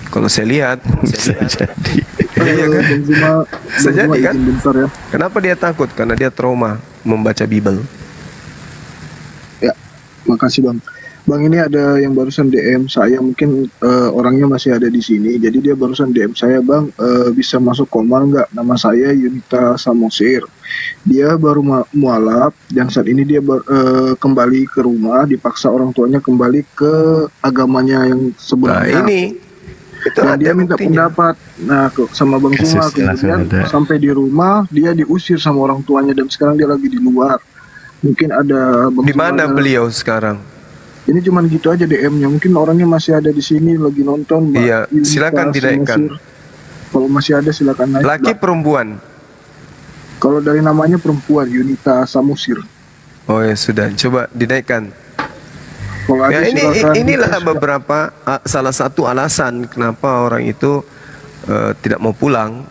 Kalau saya lihat, jadi. Iya kan? Bisa jadi kan? Ya. Kenapa dia takut? Karena dia trauma membaca Bible. Ya, makasih Bang. Bang, ini ada yang barusan DM saya, mungkin orangnya masih ada di sini. Jadi dia barusan DM saya, Bang, bisa masuk komal nggak? Nama saya Yunita Samosir. Dia baru mualaf, dan saat ini dia kembali ke rumah, dipaksa orang tuanya kembali ke agamanya yang sebenarnya. Nah, ini Dan dia minta pendapat sama Bang Zuma, kemudian sampai di rumah dia diusir sama orang tuanya dan sekarang dia lagi di luar. Mungkin ada Di mana beliau sekarang? Ini cuman gitu aja DM-nya. Mungkin orangnya masih ada di sini lagi nonton. Mbak Iya, Yunita silakan dinaikkan. Samosir. Kalau masih ada silakan naik. Laki Mbak. perempuan? Kalau dari namanya perempuan, Yunita Samosir. Oh ya sudah, coba dinaikkan. Kalau ada Ya silakan inilah dikasih. beberapa salah satu alasan kenapa orang itu tidak mau pulang.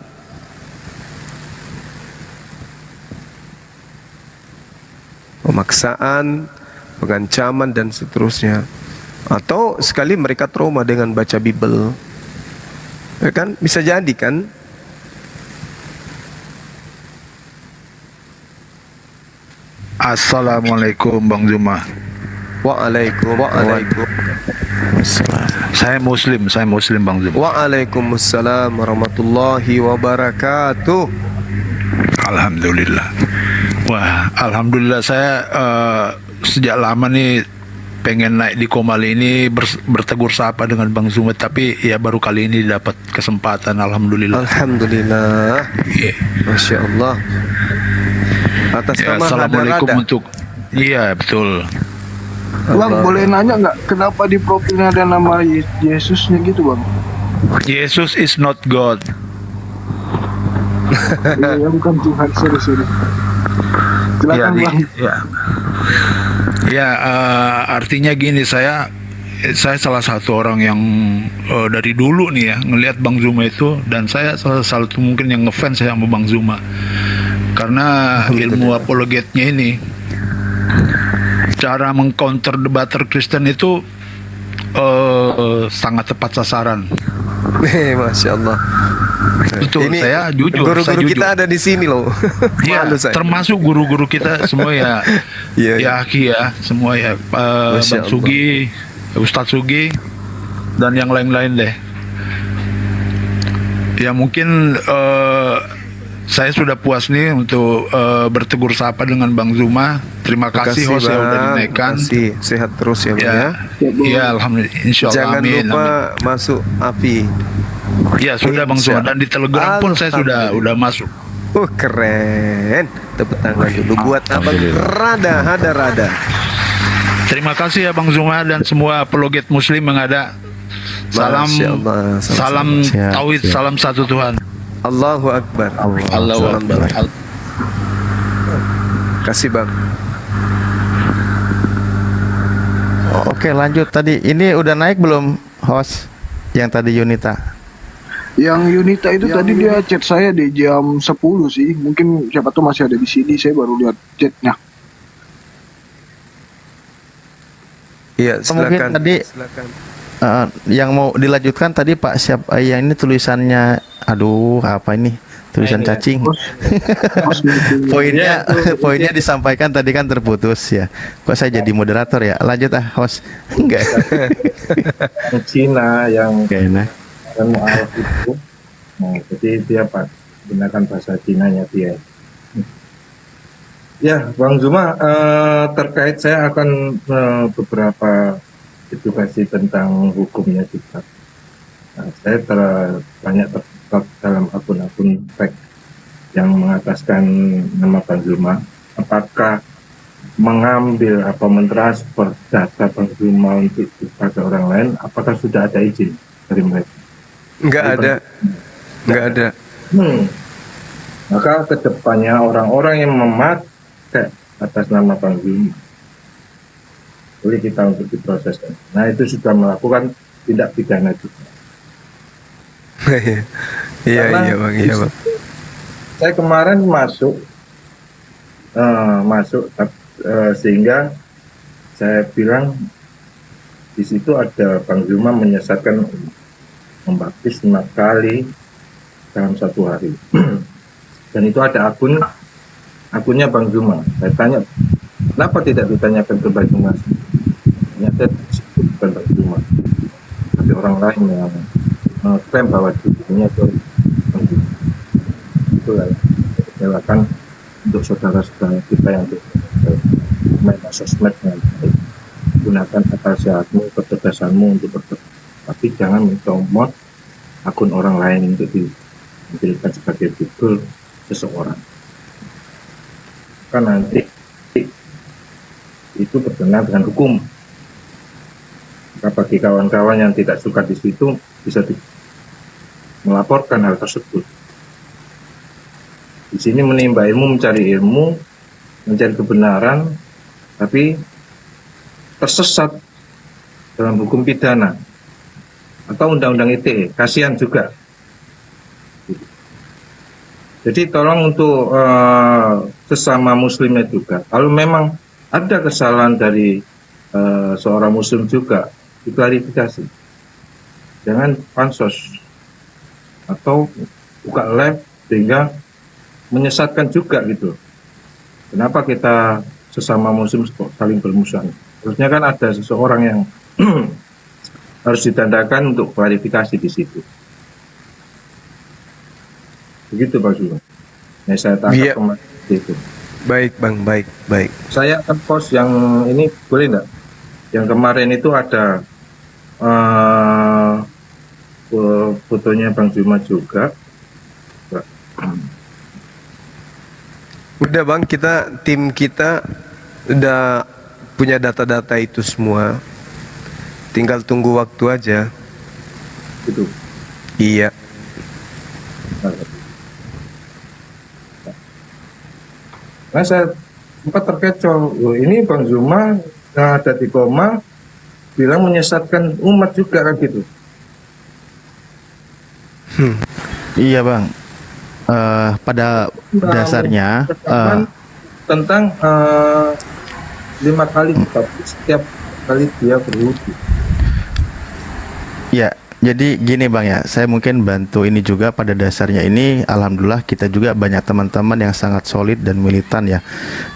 Pemaksaan, pengancaman dan seterusnya. Atau sekali mereka trauma dengan baca Bible. Ya kan? Bisa jadi kan? Assalamualaikum Bang Zuma. Waalaikumsalam. Saya Muslim Bang Zuma. Waalaikumsalam warahmatullahi wabarakatuh. Alhamdulillah. Wah, alhamdulillah saya sejak lama nih pengen naik di Komali ini bertegur sapa dengan Bang Zuma, tapi ya baru kali ini dapat kesempatan. Alhamdulillah. Alhamdulillah. Masya Allah. Atas Ya, nama assalamualaikum Hada-Rada. untuk iya betul. Bang, boleh nanya nggak kenapa di profilnya ada nama Yesusnya gitu, Bang? Jesus is not God. Iya, bukan Tuhan, sorry. Silakan, Bang. Ya, artinya gini, saya salah satu orang yang dari dulu nih ya ngelihat Bang Zuma itu, dan saya salah satu mungkin yang ngefans saya sama Bang Zuma karena ilmu apologetnya ini, cara mengcounter debater Kristen itu sangat tepat sasaran. Masya Allah. Betul, Ini saya jujur. Guru-guru kita ada di sini loh. Ya, Malu saya. termasuk guru-guru kita semua ya. Iya. Ya, Aki ya, semua ya. Masya Bang Sugi, Ustadz Sugi, dan yang lain-lain deh. Ya mungkin saya sudah puas nih untuk bertegur sapa dengan Bang Zuma. Terima kasih host yang udah dinaikkan. Terima kasih. Sehat terus ya, Bang ya. Ya, alhamdulillah. Insya Allah. Jangan Amin, lupa amin. masuk API. Ya sudah Bang Zuma, dan di Telegram pun saya sudah masuk. Keren. Tepuk tangan dulu buat Abang Rada. Terima kasih ya Bang Zuma dan semua apologet Muslim yang ada. Salam, Masya Allah. salam Siap, tauhid, siap. salam satu Tuhan. Allahu Akbar. Allahu Akbar. Kasih Bang. Oke, lanjut tadi. Ini udah naik belum host yang tadi Yunita? Yang Yunita itu tadi dia chat saya di jam 10 sih. Mungkin siapa tuh masih ada di sini, saya baru lihat chatnya. Iya, Mungkin silakan. tadi yang mau dilanjutkan tadi Pak siapa yang ini tulisannya, aduh apa ini tulisan cacing. Poinnya disampaikan tadi kan terputus ya. Kok saya jadi moderator ya? Lanjut host. Enggak. Cina yang enak. mu'alaf itu, nah, jadi dia gunakan bahasa Cinanya dia. Ya, Bang Zuma, terkait saya akan beberapa edukasi tentang hukumnya juga. Nah, saya banyak terlibat dalam akun-akun fake yang mengataskan nama Bang Zuma. Apakah mengambil atau mentransfer data Bang Zuma untuk kepada orang lain, apakah sudah ada izin dari mereka? Enggak ada. Maka kedepannya orang-orang yang memakai atas nama Bang Zuma boleh kita untuk diproses. Nah, itu sudah melakukan tindak pidana juga. Iya Bang. Saya kemarin masuk sehingga saya bilang di situ ada Bang Zuma menyesatkan membaptis 5 kali dalam 1 hari. Dan itu ada akunnya Bang Zuma. Saya tanya, kenapa tidak ditanyakan ke Bang Zuma? Ternyata bukan Bang Zuma, tapi orang lain yang mengklaim bahwa dirinya itu Bang Zuma. Itulah kecewakan untuk saudara-saudara kita yang main sosmed dengan baik. Gunakan akal sehatmu, kecerdasanmu untuk berdebat, tapi jangan mencomot akun orang lain untuk dijadikan sebagai figur seseorang. Kan nanti itu berkenaan dengan hukum. Bagi kawan-kawan yang tidak suka di situ bisa melaporkan hal tersebut. Di sini menimba ilmu, mencari ilmu, mencari kebenaran, tapi tersesat dalam hukum pidana atau undang-undang ITE, kasihan juga. Jadi tolong untuk sesama muslimnya juga, kalau memang ada kesalahan dari seorang muslim juga, diklarifikasi. Jangan pansos atau buka live sehingga menyesatkan juga gitu. Kenapa kita sesama muslim saling bermusuhan? Harusnya kan ada seseorang yang harus ditandakan untuk klarifikasi di situ. Begitu Pak Zul. Nah, saya tangkap kemarin itu. Baik Bang, baik. Saya akan post yang ini, boleh enggak? Yang kemarin itu ada fotonya Bang Juma juga. Udah Bang, tim kita udah punya data-data itu semua. Tinggal tunggu waktu aja. Itu. Iya. Nah, saya sempat terkecoh. Ini Bang Zuma ada di koma bilang menyesatkan umat juga kan gitu. Iya Bang. Pada dasarnya tentang 5 kali tapi setiap kali dia berwudu. Ya, jadi gini Bang ya, saya mungkin bantu ini juga. Pada dasarnya ini alhamdulillah kita juga banyak teman-teman yang sangat solid dan militan ya.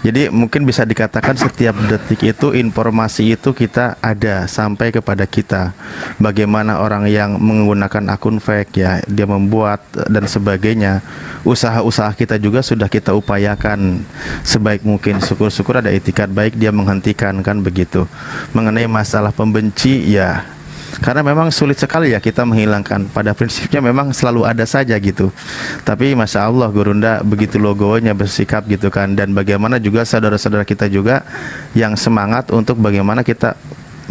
Jadi mungkin bisa dikatakan setiap detik itu informasi itu kita ada sampai kepada kita. Bagaimana orang yang menggunakan akun fake ya, dia membuat dan sebagainya. Usaha-usaha kita juga sudah kita upayakan sebaik mungkin. Syukur-syukur ada itikat baik dia menghentikan kan begitu. Mengenai masalah pembenci ya, karena memang sulit sekali ya kita menghilangkan. Pada prinsipnya memang selalu ada saja gitu. Tapi Masya Allah Gurunda begitu logonya bersikap gitu kan. Dan bagaimana juga saudara-saudara kita juga yang semangat untuk bagaimana kita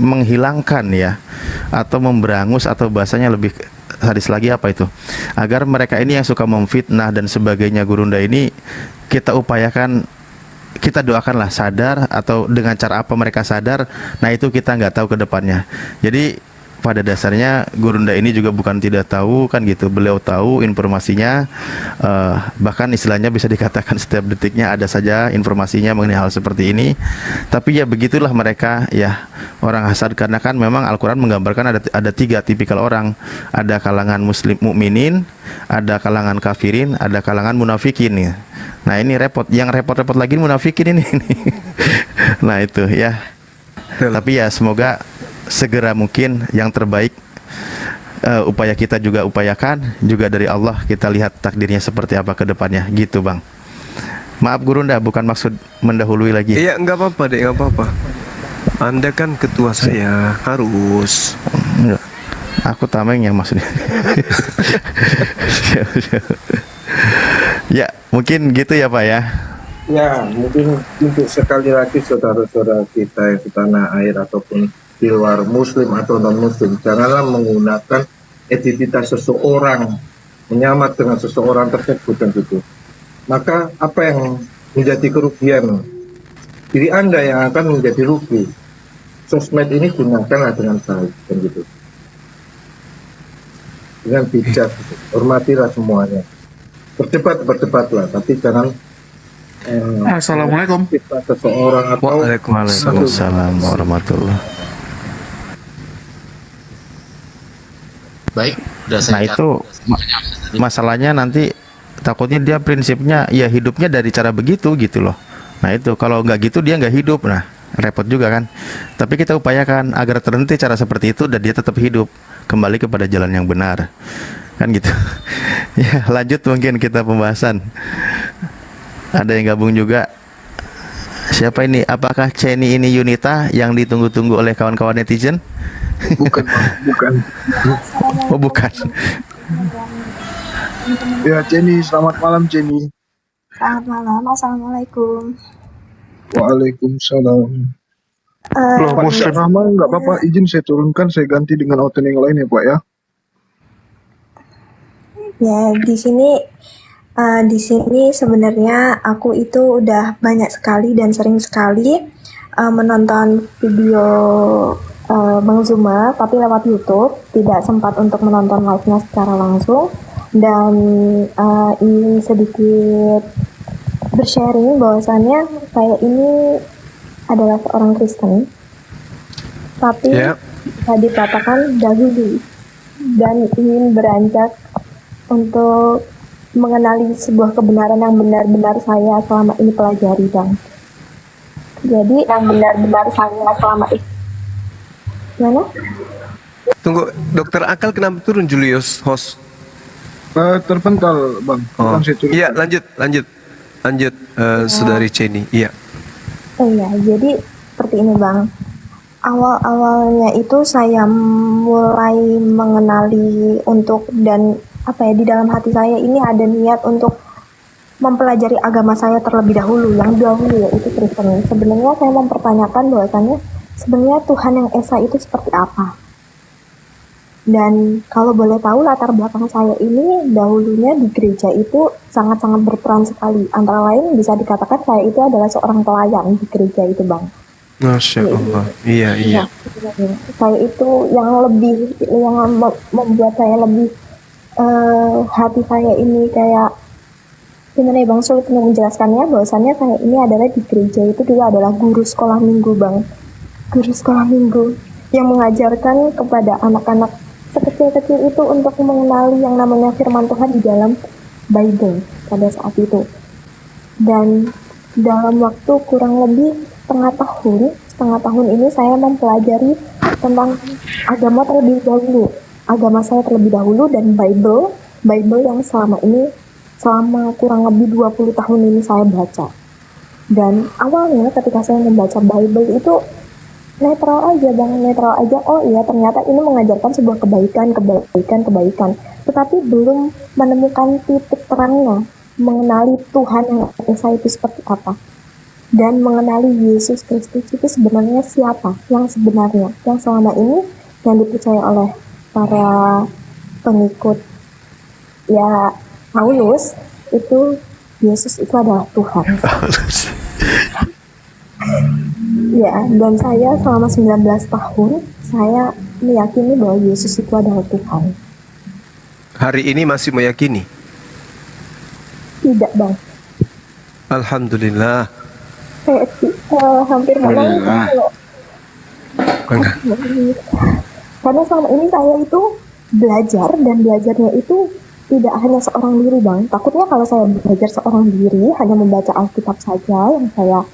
menghilangkan ya, atau memberangus, atau bahasanya lebih hadis lagi apa itu, agar mereka ini yang suka memfitnah dan sebagainya Gurunda ini kita upayakan, kita doakanlah sadar, atau dengan cara apa mereka sadar, nah itu kita nggak tahu ke depannya. Jadi pada dasarnya Gurunda ini juga bukan tidak tahu kan gitu, beliau tahu informasinya, bahkan istilahnya bisa dikatakan setiap detiknya ada saja informasinya mengenai hal seperti ini. Tapi ya begitulah mereka ya, orang hasad, karena kan memang Al-Quran menggambarkan ada 3 tipikal orang. Ada kalangan muslim mukminin, ada kalangan kafirin, ada kalangan munafikin ya. Nah ini repot, yang repot-repot lagi munafikin ini. Nah itu ya. Tapi ya semoga segera mungkin yang terbaik. Upaya kita juga upayakan, juga dari Allah kita lihat takdirnya seperti apa ke depannya gitu Bang. Maaf Gurunda, bukan maksud mendahului lagi. Iya nggak apa-apa deh, nggak apa-apa. Anda kan ketua saya, harus. Aku tameng yang maksudnya. Ya mungkin gitu ya Pak ya. Ya mungkin untuk sekali lagi saudara-saudara kita yang di tanah air ataupun di luar muslim atau non muslim, janganlah menggunakan identitas seseorang, menyamar dengan seseorang tersebut dan gitu. Maka apa yang menjadi kerugian? Diri Anda yang akan menjadi rugi. Sosmed ini gunakanlah dengan baik dan gitu, dengan bijak gitu. Hormatilah semuanya. Berdebatlah, tapi jangan Assalamualaikum. Seseorang atau Waalaikumsalam warahmatullahi. Baik, nah itu masalahnya nanti takutnya dia prinsipnya ya hidupnya dari cara begitu gitu loh. Nah itu kalau nggak gitu dia nggak hidup, nah repot juga kan. Tapi kita upayakan agar terhenti cara seperti itu dan dia tetap hidup kembali kepada jalan yang benar kan gitu. Ya lanjut mungkin kita pembahasan. Ada yang gabung juga. Siapa ini? Apakah Ceni ini Yunita yang ditunggu-tunggu oleh kawan-kawan netizen? Bukan. Oh bukan. Ya, Jenny, selamat malam, Jenny. Selamat malam, Assalamualaikum. Waalaikumsalam. Eh, Pak Ustaz Rahman, nggak apa-apa, izin saya turunkan, saya ganti dengan auto yang lain ya, Pak ya. Ya, di sini sebenarnya aku itu udah banyak sekali dan sering sekali menonton video Bang Zuma, tapi lewat YouTube, tidak sempat untuk menonton live-nya secara langsung, dan ingin sedikit bersharing bahwasannya saya ini adalah seorang Kristen, tapi bisa dikatakan dahulu, dan ingin beranjak untuk mengenali sebuah kebenaran yang benar-benar saya selama ini pelajari, Bang. Jadi yang benar-benar saya selama ini. Mana? Tunggu, Dokter Akal kenapa turun Julius, host? Terpental, Bang. Iya, lanjut, Saudari Jenny. Iya. Oh iya, jadi seperti ini, Bang. Awal-awalnya itu saya mulai mengenali dan di dalam hati saya ini ada niat untuk mempelajari agama saya terlebih dahulu, yang dahulu yaitu Kristen. Sebenarnya saya mempertanyakan bahwasannya sebenarnya Tuhan yang Esa itu seperti apa. Dan kalau boleh tahu latar belakang saya ini dahulunya di gereja itu sangat-sangat berperan sekali. Antara lain bisa dikatakan saya itu adalah seorang pelayan di gereja itu, Bang. Masya Allah. Iya. Saya itu yang membuat saya lebih hati saya ini kayak gimana ya, Bang, sulit untuk menjelaskannya, bahwasannya saya ini adalah di gereja itu dulu adalah guru sekolah minggu, Bang. Guru sekolah minggu yang mengajarkan kepada anak-anak sekecil-kecil itu untuk mengenali yang namanya firman Tuhan di dalam Bible pada saat itu. Dan dalam waktu kurang lebih setengah tahun ini saya mempelajari tentang agama terlebih dahulu. Agama saya terlebih dahulu dan Bible yang selama kurang lebih 20 tahun ini saya baca. Dan awalnya ketika saya membaca Bible itu netral aja, Bang, oh iya ternyata ini mengajarkan sebuah kebaikan, tetapi belum menemukan titik terangnya, mengenali Tuhan yang Esa itu seperti apa, dan mengenali Yesus Kristus itu sebenarnya siapa, yang sebenarnya, yang selama ini yang dipercaya oleh para pengikut ya Paulus itu Yesus itu adalah Tuhan. Ya, dan saya selama 19 tahun saya meyakini bahwa Yesus itu adalah Tuhan. Hari ini masih meyakini? Tidak, Bang. Alhamdulillah. Hampir karena selama ini saya itu belajar, dan belajarnya itu tidak hanya seorang diri, Bang. Takutnya kalau saya belajar seorang diri hanya membaca Alkitab saja yang saya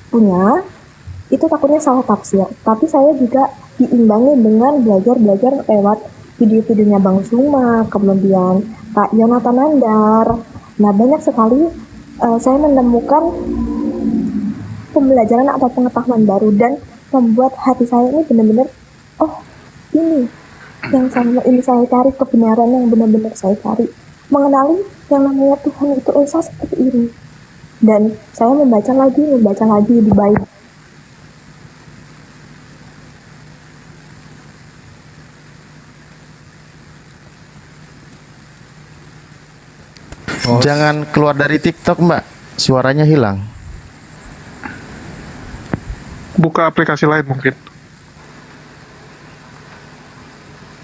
punya, itu takutnya salah tafsir. Tapi saya juga diimbangi dengan belajar lewat video-videonya Bang Zuma, kemudian Pak Yonatan Nandar. Nah, banyak sekali saya menemukan pembelajaran atau pengetahuan baru, dan membuat hati saya ini benar-benar, oh ini yang sama ini saya cari, kebenaran yang benar-benar saya cari, mengenali yang namanya Tuhan itu Esa seperti ini. Dan saya membaca lagi di Bible. Jangan keluar dari TikTok, Mbak. Suaranya hilang. Buka aplikasi lain mungkin.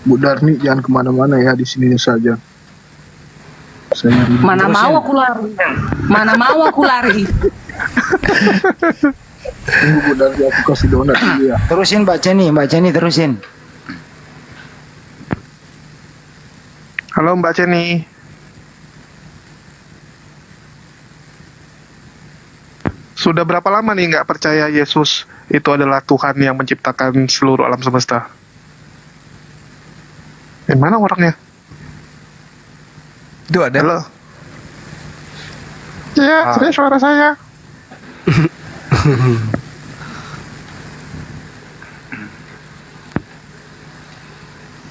Bu Darni, jangan kemana-mana ya, di sini saja. Mana mau aku lari. Tunggu Bu Darni, aku kasih donat dulu ya. Terusin Mbak Jenny terusin. Halo Mbak Jenny. Sudah berapa lama nih nggak percaya Yesus itu adalah Tuhan yang menciptakan seluruh alam semesta? Mana orangnya? Itu ada. Halo. Ya, ini suara saya.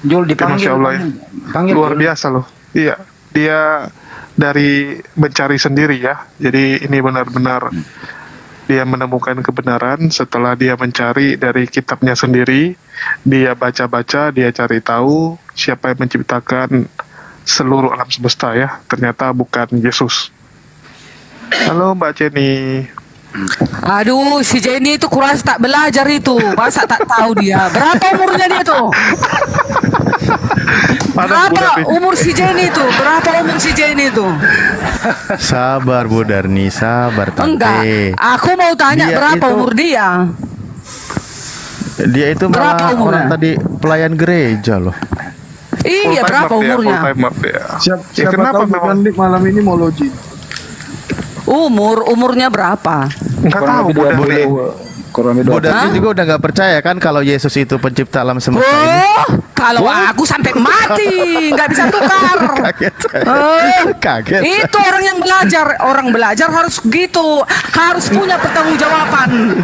Jul dipanggil. Masya Allah ya. Panggil, luar Jul. biasa loh. Iya, dia dari mencari sendiri ya. Jadi ini benar-benar dia menemukan kebenaran setelah dia mencari dari kitabnya sendiri. Dia baca-baca, dia cari tahu siapa yang menciptakan seluruh alam semesta ya. Ternyata bukan Yesus. Halo Mbak Jenny. Aduh, si Jenny itu kurang tak belajar itu. Masa tak tahu dia. Berapa umurnya dia tuh? Berapa umur si Jenny itu? Berapa umur si Jenny itu? Sabar Bu Darni, sabar Tante. Enggak, aku mau tanya Dia berapa itu- umur dia? Dia itu Berapa malah umurnya? orang tadi pelayan gereja loh. Iya, berapa umurnya? Siapa kenapa tahu Bu memang? Darni malam ini mau login. Umurnya berapa? Enggak tahu Bu Darni. Bu Darni juga udah nggak percaya kan kalau Yesus itu pencipta alam semesta ini. Oh, kalau aku sampai mati nggak bisa tukar. Kaget. Itu orang belajar harus gitu, harus punya pertanggungjawaban.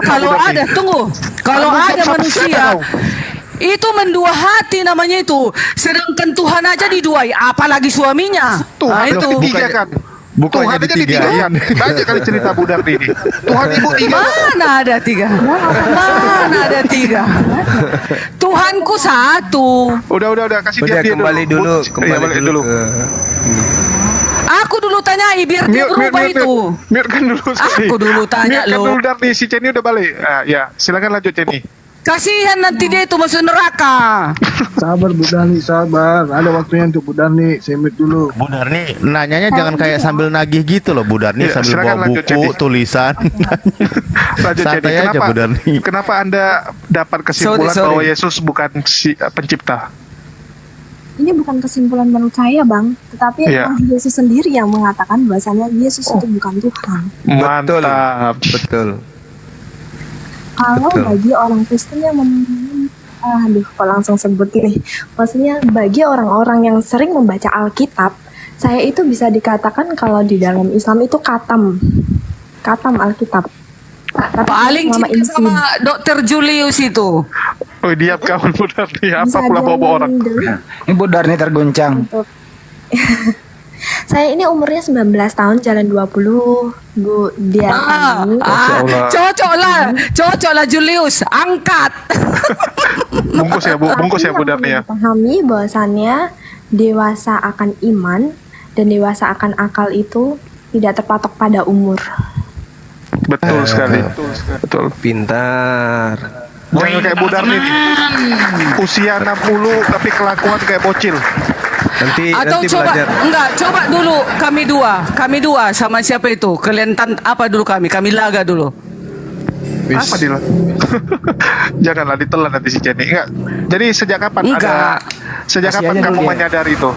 Kalau ada, tunggu, kalau ada manusia itu mendua hati namanya itu, sedangkan Tuhan aja diduai, apalagi suaminya. Nah, itu. Tiga kan. Tuhan aja ditigakan. Banyak kali cerita Bu Darni ini. Tuhan ibu tiga. Mana ada tiga? Mana ada tiga? Tuhanku satu. Udah kasih dia kembali dulu. Balik dulu. Aku dulu tanyai biar dia berubah itu. Mute kan dulu. Aku dulu tanya Mute kan lo. dulu Darni, si Jenny udah balik. Ya, silakan lanjut Jenny. Kasihan nanti dia itu masuk neraka. Sabar Bu Darni, sabar. Ada waktunya untuk Bu Darni. Saya mute dulu. Bu Darni nanyanya jangan kayak sambil nagih gitu loh Bu Darni, Iya, sambil silakan bawa lanjut, buku, Jenny. tulisan. Lanjut Santai Jenny. aja Bu Darni. Kenapa Anda dapat kesimpulan Sorry. bahwa Yesus bukan si pencipta? Ini bukan kesimpulan menurut saya, Bang, tetapi Iya. emang Yesus sendiri yang mengatakan bahwasanya Yesus itu bukan Tuhan. Mantap. Betul. Kalau Betul. bagi orang Kristen yang kok langsung sebut ini. Maksudnya bagi orang-orang yang sering membaca Alkitab, saya itu bisa dikatakan kalau di dalam Islam itu katam Alkitab. Tapi Paling selama cinta sama Dokter Julius itu. Oh, diam kawan Bu Darni. Apa Bisa pula bawa orang? Ini Bu Darni terguncang. Saya ini umurnya 19 tahun, jalan 20, Bu Dian. Cocok lah Julius, angkat. Bungkus ya Bu Darni ya. Pahami bahwasannya dewasa akan iman dan dewasa akan akal itu tidak terpatok pada umur. Betul sekali. Betul. Pintar. Jangan kayak Bu Darni nih. Usia 60 tapi kelakuan kayak bocil. Atau coba dulu kami dua sama siapa itu? Kelentan apa dulu kami laga dulu. Apa dia? Janganlah ditelan nanti si Jenny. Enggak. Jadi sejak kapan Kasih kapan aja kamu dulu dia. menyadari itu,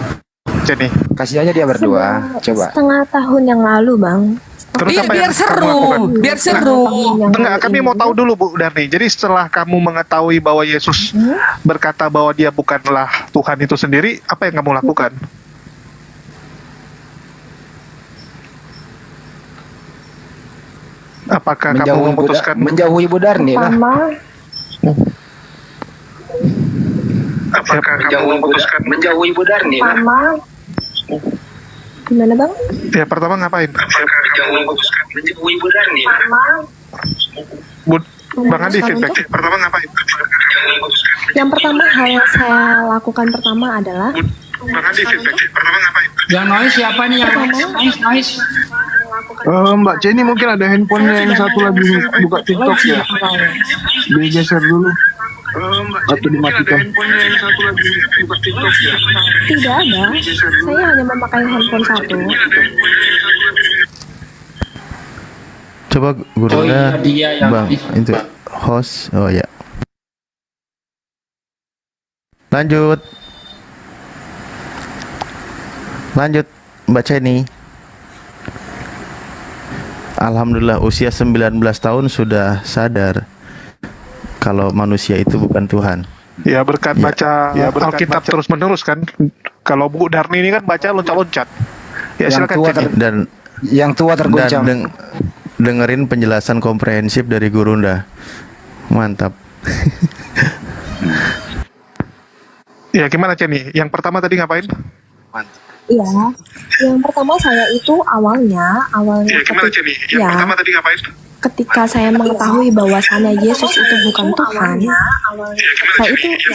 Jenny? Kasih aja dia berdua. Coba. Setengah tahun yang lalu, Bang. Terus Iya, apa biar yang seru, kamu lakukan? biar seru. Enggak, kami mau tahu dulu Bu Darni. Jadi setelah kamu mengetahui bahwa Yesus berkata bahwa dia bukanlah Tuhan itu sendiri, apa yang kamu lakukan? Apakah kamu memutuskan menjauhi Bu Darni lah. Apakah kamu memutuskan menjauhi Bu Darni lah. Gimana, Bang? Ya, pertama ngapain? Menjauhi Bu Darni. Bang Andi feedback. Pertama ngapain? Yang pertama hal yang saya lakukan pertama adalah Bang Andi feedback. Pertama ngapain? Yang noise siapa nih yang noise? Mbak Jenny mungkin ada handphonenya yang satu lagi buka TikTok ya. Digeser dulu. Atau dimatikan. tidak ada. Saya hanya memakai handphone satu. Coba gurunya dia yang Bang itu host. Oh ya. Lanjut Mbak Jenny. Alhamdulillah usia 19 tahun sudah sadar kalau manusia itu bukan Tuhan. Ya berkat baca Alkitab terus menerus kan. Kalau Bu Darni ini kan baca loncat-loncat. Ya silakan Jenny. Dan yang tua terguncang. Dan dengerin penjelasan komprehensif dari Gurunda. Mantap. Ya gimana Ceni? Yang pertama tadi ngapain? Iya, yang pertama saya itu awalnya Ya gimana Ceni? Yang ya, pertama tadi ngapain? ketika saya mengetahui bahwasannya Yesus itu bukan Tuhan,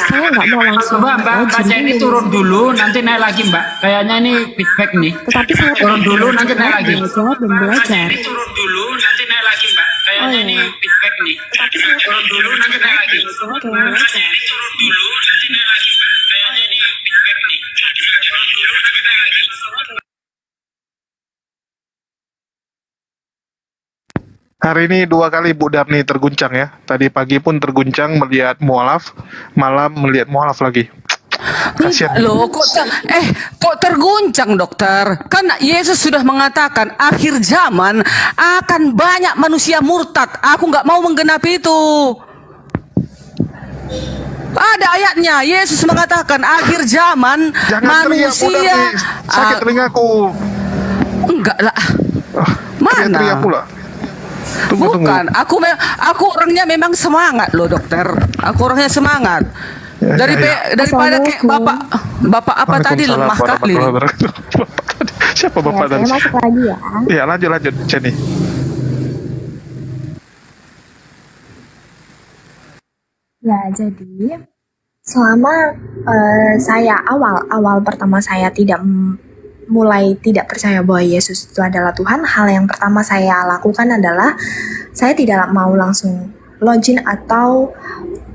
saya nggak mau langsung Mbak Jenny turun dulu, nanti naik lagi Mbak. Kayaknya ini feedback nih. Tetapi saya turun dulu, nanti naik lagi. belajar dan belajar. Turun dulu, nanti naik lagi Mbak. Kayaknya ini feedback nih. Turun dulu, nanti naik lagi. Turun dulu, nanti naik lagi Mbak. Kayaknya ini feedback nih. Turun dulu, nanti naik lagi. Hari ini 2 kali Bu Darni terguncang ya. Tadi pagi pun terguncang melihat mualaf, malam melihat mualaf lagi. Kasihan. Loh, kok terguncang dokter? Kan Yesus sudah mengatakan akhir zaman akan banyak manusia murtad. Aku nggak mau menggenapi itu. Ada ayatnya, Yesus mengatakan akhir zaman Jangan teriak, Bu manusia. Darni. Sakit telingaku. Enggak lah. Teriak pula. Bukan, aku orangnya memang semangat loh dokter. Aku orangnya semangat. Daripada kayak bapak apa tadi lemah kali. Siapa bapak Saya tadi? masuk lagi ya. Ya lanjut Ceni. Ya, jadi selama saya awal pertama saya mulai tidak percaya bahwa Yesus itu adalah Tuhan, hal yang pertama saya lakukan adalah saya tidak mau langsung login atau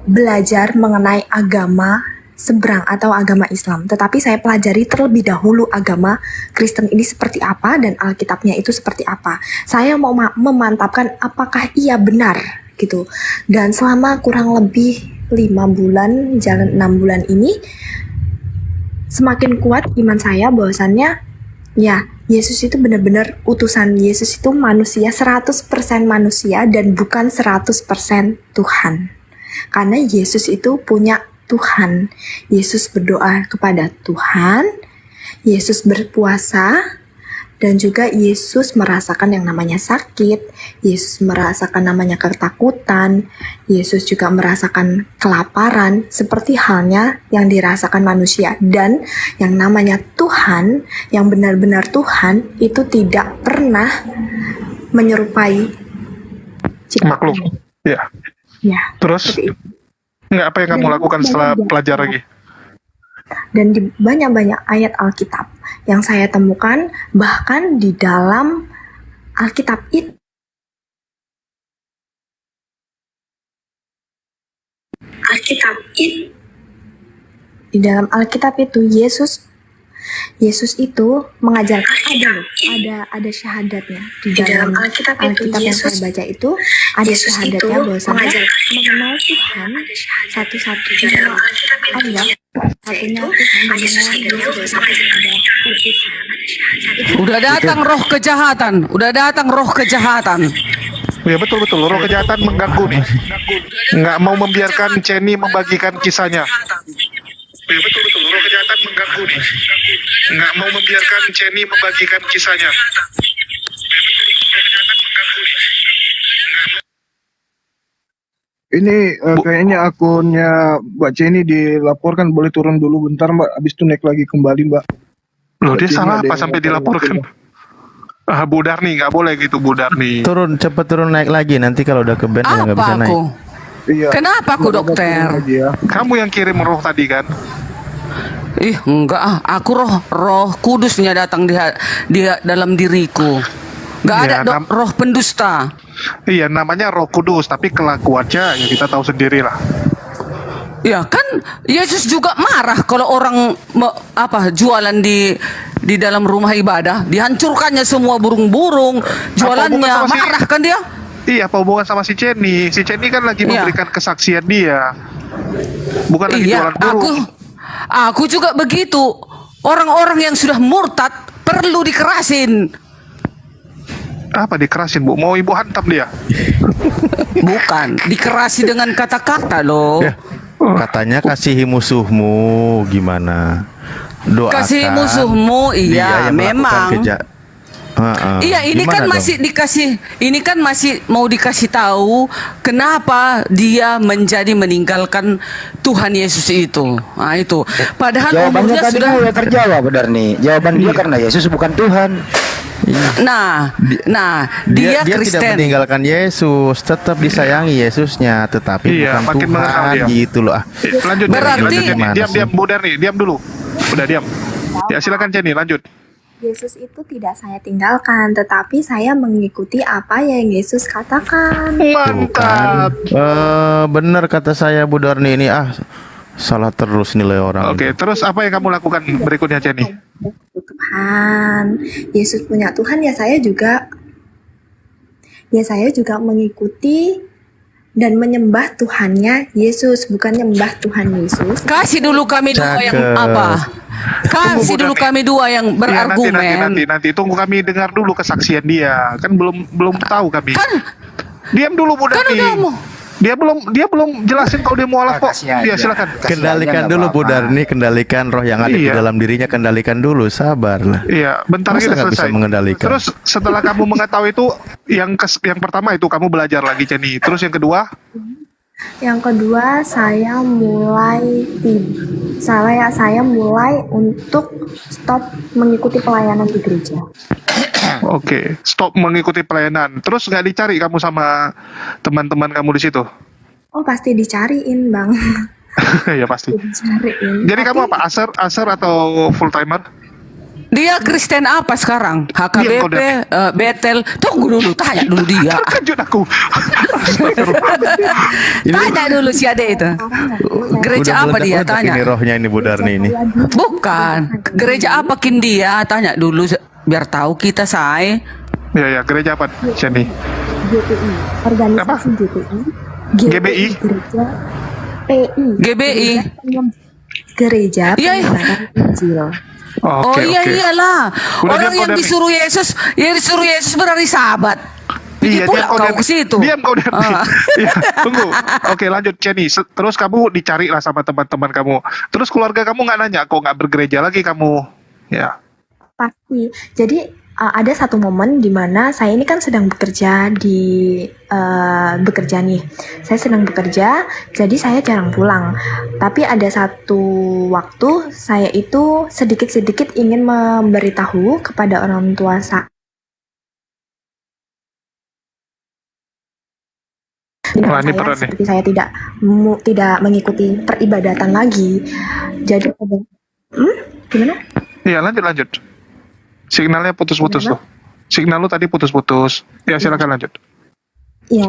belajar mengenai agama seberang atau agama Islam, tetapi saya pelajari terlebih dahulu agama Kristen ini seperti apa dan Alkitabnya itu seperti apa. Saya mau memantapkan apakah ia benar gitu. Dan selama kurang lebih 5 bulan, jalan 6 bulan ini, semakin kuat iman saya bahwasannya ya Yesus itu benar-benar utusan. Yesus itu manusia, 100% manusia dan bukan 100% Tuhan. Karena Yesus itu punya Tuhan. Yesus berdoa kepada Tuhan, Yesus berpuasa, dan juga Yesus merasakan yang namanya sakit, Yesus merasakan namanya ketakutan, Yesus juga merasakan kelaparan, seperti halnya yang dirasakan manusia. Dan yang namanya Tuhan, yang benar-benar Tuhan, itu tidak pernah menyerupai makhluk. Ya. Ya. Terus? Enggak, apa yang kamu lakukan setelah belajar lagi? Dan di banyak-banyak ayat Alkitab yang saya temukan, bahkan di dalam Alkitab itu di dalam Alkitab itu Yesus itu mengajarkan ada syahadatnya di dalam Alkitab yang saya baca itu ada syahadatnya bahwasanya mengenal Tuhan satu-satunya Allah, satunya Tuhan dan mengenal Yesus ada utusan. Udah datang roh kejahatan. Ya betul roh kejahatan mengganggu nih. Nggak mau membiarkan Ceni membagikan kisahnya. Ya betul roh kejahatan mengganggu nih. Nggak mau membiarkan Ceni membagikan kisahnya. Ini kayaknya akunnya Mbak Ceni dilaporkan, boleh turun dulu bentar Mbak, habis itu naik lagi kembali Mbak. Loh dia salah apa sampai dilaporkan? Bu Darni nggak boleh gitu Bu Darni. Cepet turun naik lagi, nanti kalau udah ke band udah nggak bisa naik. Iya. Kenapa aku dokter? Kamu yang kirim roh tadi kan? Ih enggak aku roh kudusnya datang di dalam diriku. Nggak ada roh pendusta. Iya namanya roh kudus, tapi kelakuannya ya kita tahu sendiri lah. Ya kan Yesus juga marah kalau orang jualan di dalam rumah ibadah, dihancurkannya semua burung-burung, jualannya, marah kan dia? Iya, apa hubungan sama si Ceni? Si Ceni kan lagi memberikan kesaksian dia. Bukan lagi jualan burung. Aku juga begitu. Orang-orang yang sudah murtad perlu dikerasin. Apa dikerasin, Bu? Mau ibu hantam dia? Bukan, dikerasi dengan kata-kata loh. Ya, katanya kasihi musuhmu, gimana? Doakan. Kasihi musuhmu, iya memang. Iya, ini Gimana kan dong? masih mau dikasih tahu kenapa dia meninggalkan Tuhan Yesus itu. Nah, itu. Padahal Jawabannya umurnya tadi sudah udah terjawab benar nih. Jawaban dia karena Yesus bukan Tuhan. Nah, Dia dia tidak Kristen. meninggalkan Yesus, tetap disayangi Yesusnya, tetapi Iya, bukan makin mengenal Tuhan dia. gitu loh. Lanjut, Berarti- lanjut, Jenny. Gimana Diam, sih? Bu Darni, diam dulu. Udah diam. Ya silakan Jenny, lanjut. Yesus itu tidak saya tinggalkan, tetapi saya mengikuti apa yang Yesus katakan. Mantap. Benar kata saya Bu Darni ini salah terus nilai orang. Oke, terus apa yang kamu lakukan berikutnya Jenny? Tuhan, Yesus punya Tuhan, ya saya juga mengikuti dan menyembah Tuhannya Yesus, bukan nyembah Tuhan Yesus. Kasih dulu kami dua yang Cakep. apa? Kasih dulu kami dua yang Iya, berargumen. nanti tunggu kami dengar dulu kesaksian dia. Kan belum tahu kami. Diam dulu Bu Kan Darni. udah mau. Dia belum jelasin kalau dia mualaf kok. Kasih Iya aja. silakan. Kendalikan dulu Bu Darni, kendalikan roh yang ada di Iya. dalam dirinya, kendalikan dulu, sabar lah. Iya, bentar lagi Masa udah nggak bisa selesai. mengendalikan? Terus setelah kamu mengetahui itu, yang pertama itu kamu belajar lagi Jenny. Terus yang kedua, Yang kedua, saya mulai untuk stop mengikuti pelayanan di gereja. oke, stop mengikuti pelayanan. Terus nggak dicari kamu sama teman-teman kamu di situ? Oh, pasti dicariin, Bang. Ya pasti. Dicariin. Jadi kamu apa? Asar atau full timer? Dia Kristen apa sekarang? Diam kau, HKBP, Darni. Betel. Tunggu dulu, tanya dulu dia. Terkejut aku. Tanya dulu si Ade itu. Gereja apa dia? meledak-meledak Tanya. ini rohnya ini Bu Darni ini. Bukan. Gereja apa kin dia? Tanya dulu biar tahu kita, say. Ya, gereja apa Jenny? GPI, organisasi GPI. GBI? Gereja PI. GBI. Gereja Iya. Penyebaran Injil. Oh iya iyalah. Udah Orang diam kau, yang Darni. disuruh Yesus berarti sahabat. Iya, pula diam kau, kau Darni. ke situ. Diam kau Darni. Ah. Iya, tunggu. Oke, lanjut Jenny. Terus kamu dicari lah sama teman-teman kamu. Terus keluarga kamu nggak nanya, kok nggak bergereja lagi kamu? Ya. Pasti. Jadi ada satu momen di mana saya ini kan sedang bekerja nih. Saya sedang bekerja, jadi saya jarang pulang. Tapi ada satu waktu saya itu sedikit-sedikit ingin memberitahu kepada orang tua saya. Wah, ini berat nih. Seperti saya tidak mengikuti peribadatan lagi. Jadi gimana? Iya, lanjut. Signalnya putus-putus tuh. Signal lu tadi putus-putus. Ya, silakan lanjut. Ya.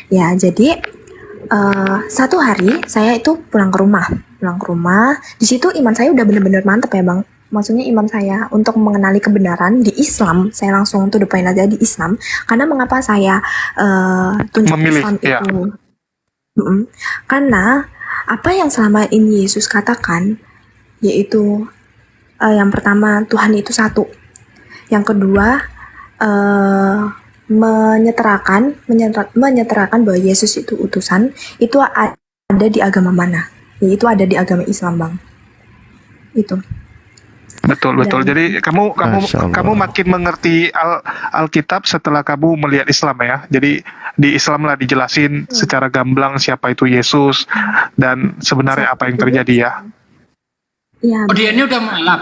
Ya, jadi satu hari saya itu pulang ke rumah. Di situ iman saya udah bener-bener mantep ya, Bang. Maksudnya iman saya untuk mengenali kebenaran di Islam, saya langsung to the point aja di Islam. Karena mengapa saya tunjuk Memilih, Islam ya. itu? Karena apa yang selama ini Yesus katakan, yaitu yang pertama Tuhan itu satu. Yang kedua menyetarakan bahwa Yesus itu utusan, itu ada di agama mana? Yaitu ada di agama Islam, Bang. Itu. Betul. Jadi kamu Masya Allah. makin mengerti Alkitab setelah kamu melihat Islam ya. Jadi di Islam lah dijelasin secara gamblang siapa itu Yesus dan sebenarnya apa yang terjadi ya. Iya. Oh, dia ini udah mualaf.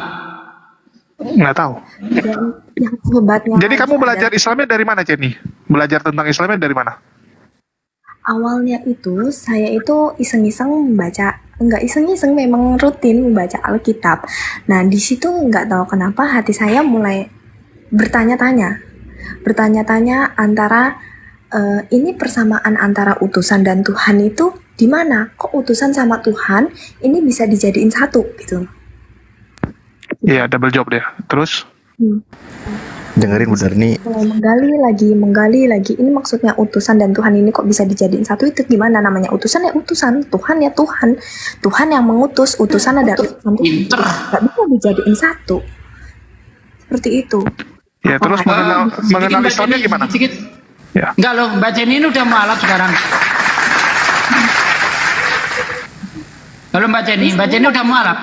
Nggak tahu. Dan yang hebatnya Jadi kamu lagi belajar Islamnya dari mana, Jenny? Belajar tentang Islamnya dari mana? awalnya itu saya itu iseng-iseng membaca, enggak iseng-iseng, memang rutin membaca Alkitab. Nah di situ nggak tahu kenapa hati saya mulai bertanya-tanya antara ini persamaan antara utusan dan Tuhan itu di mana? Kok utusan sama Tuhan ini bisa dijadiin satu gitu? Iya, double job deh. Terus? Dengerin Bu Darni. Mulai menggali lagi. Ini maksudnya utusan dan Tuhan ini kok bisa dijadiin satu, itu gimana namanya? Utusan ya utusan, Tuhan ya Tuhan. Tuhan yang mengutus, utusan ada utusan Tuhan. Gak bisa dijadiin satu. Seperti itu. Ya, terus mengenal Islamnya gimana? Ya. Enggak loh, Mbak Jenny ini udah mualaf sekarang. Halo Mbak Jenny udah mualaf.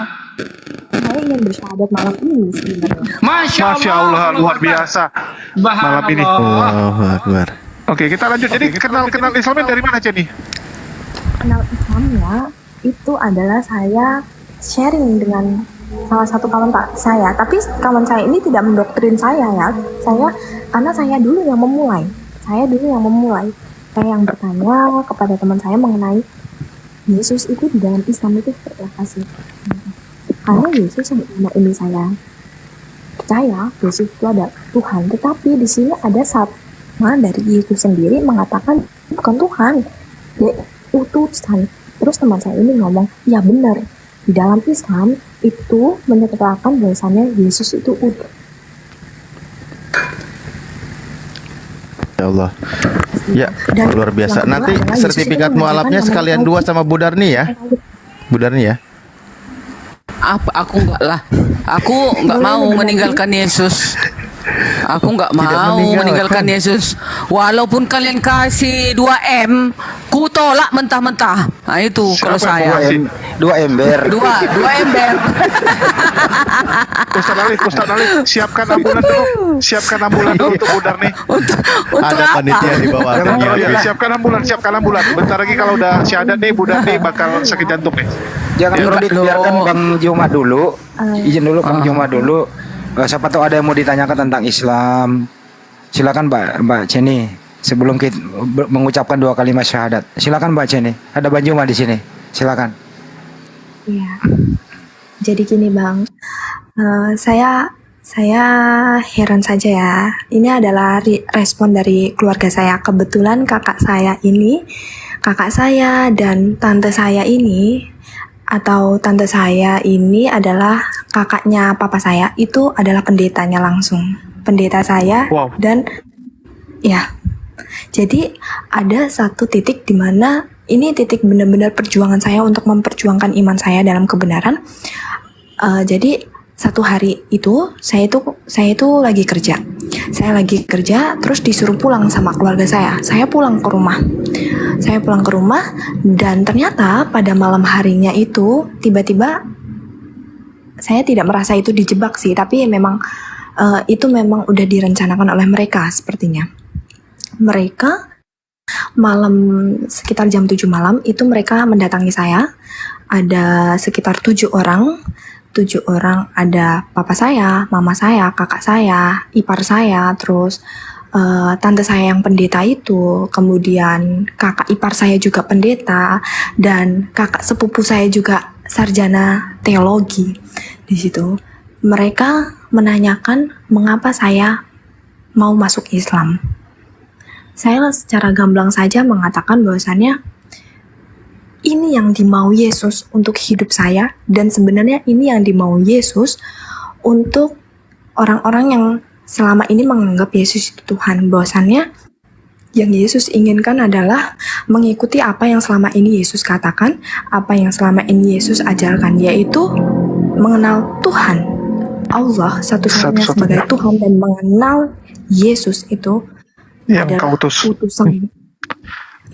saya ingin bersyahadat malam ini sebenarnya. Masya Allah, luar biasa malam ini. Allahu Akbar. Oke, kita lanjut. Jadi kenal Islamnya dari mana, Jenny? Kenal Islamnya itu adalah saya sharing dengan salah satu kawan saya, tapi kawan saya ini tidak mendoktrin saya ya. Karena saya dulu yang memulai. Saya yang bertanya kepada teman saya mengenai Yesus itu di dalam Islam itu seperti apa sih? Karena Yesus yang ini saya percaya Yesus itu ada Tuhan, tetapi di sini ada sama dari Yesus sendiri mengatakan bukan Tuhan, dia utusan. Terus teman saya ini ngomong, ya benar, di dalam Islam itu menyatakan bahwasannya Yesus itu utuh. Ya Allah. Ya, luar biasa. Nanti sertifikat mualafnya sekalian 2 sama Bu Darni ya. Bu Darni ya. Apa aku enggak lah. Aku enggak mau meninggalkan Yesus. Aku enggak mau meninggalkan Yesus. Walaupun kalian kasih 2M, ku tolak mentah-mentah. Nah itu kalau saya. 2 ember. 2 ember. Ustaz Ali, siapkan ambulan dulu untuk Budar nih. Untuk Ada apa? panitia di bawah. Siapkan ambulan. Bentar lagi kalau udah syahadat nih, Budar nih bakal sakit jantung nih. Jangan dulu dibiarkan Bang Juma dulu. Izin dulu Bang Juma dulu. Siapa tahu ada yang mau ditanyakan tentang Islam. Silakan Mbak Jenny. Sebelum kita mengucapkan 2 kalimat syahadat. Silakan Mbak Jenny. Ada Bang Juma di sini. Silakan. Iya. Jadi gini Bang, saya heran saja ya. Ini adalah respon dari keluarga saya. Kebetulan kakak saya dan tante saya ini, atau tante saya ini adalah kakaknya papa saya, itu adalah pendetanya langsung. Pendeta saya. Wow. Dan ya. Jadi ada satu titik di mana ini titik benar-benar perjuangan saya untuk memperjuangkan iman saya dalam kebenaran. Jadi satu hari itu saya itu lagi kerja. Saya lagi kerja terus disuruh pulang sama keluarga saya. Saya pulang ke rumah dan ternyata pada malam harinya itu tiba-tiba saya tidak merasa itu dijebak sih, tapi memang itu memang udah direncanakan oleh mereka sepertinya. Mereka malam sekitar jam 7 malam itu mereka mendatangi saya. Ada sekitar 7 orang, ada papa saya, mama saya, kakak saya, ipar saya, terus tante saya yang pendeta itu, kemudian kakak ipar saya juga pendeta, dan kakak sepupu saya juga sarjana teologi. Di situ mereka menanyakan mengapa saya mau masuk Islam. Saya secara gamblang saja mengatakan bahwasannya ini yang dimau Yesus untuk hidup saya, dan sebenarnya ini yang dimau Yesus untuk orang-orang yang selama ini menganggap Yesus itu Tuhan. Bahwasannya yang Yesus inginkan adalah mengikuti apa yang selama ini Yesus katakan, apa yang selama ini Yesus ajarkan, yaitu mengenal Tuhan, Allah satu-satunya sebagai Tuhan, dan mengenal Yesus itu yang kau utusan.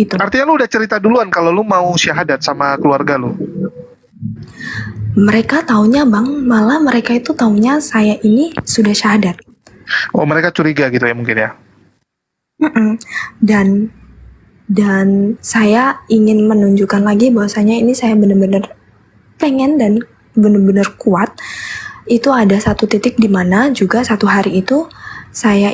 Itu. Artinya lu udah cerita duluan kalau lu mau syahadat sama keluarga lu. Mereka taunya Bang, malah mereka itu taunya saya ini sudah syahadat. Oh, mereka curiga gitu ya mungkin ya. Dan saya ingin menunjukkan lagi bahwasanya ini saya benar-benar pengen dan benar-benar kuat. Itu ada satu titik di mana juga satu hari itu saya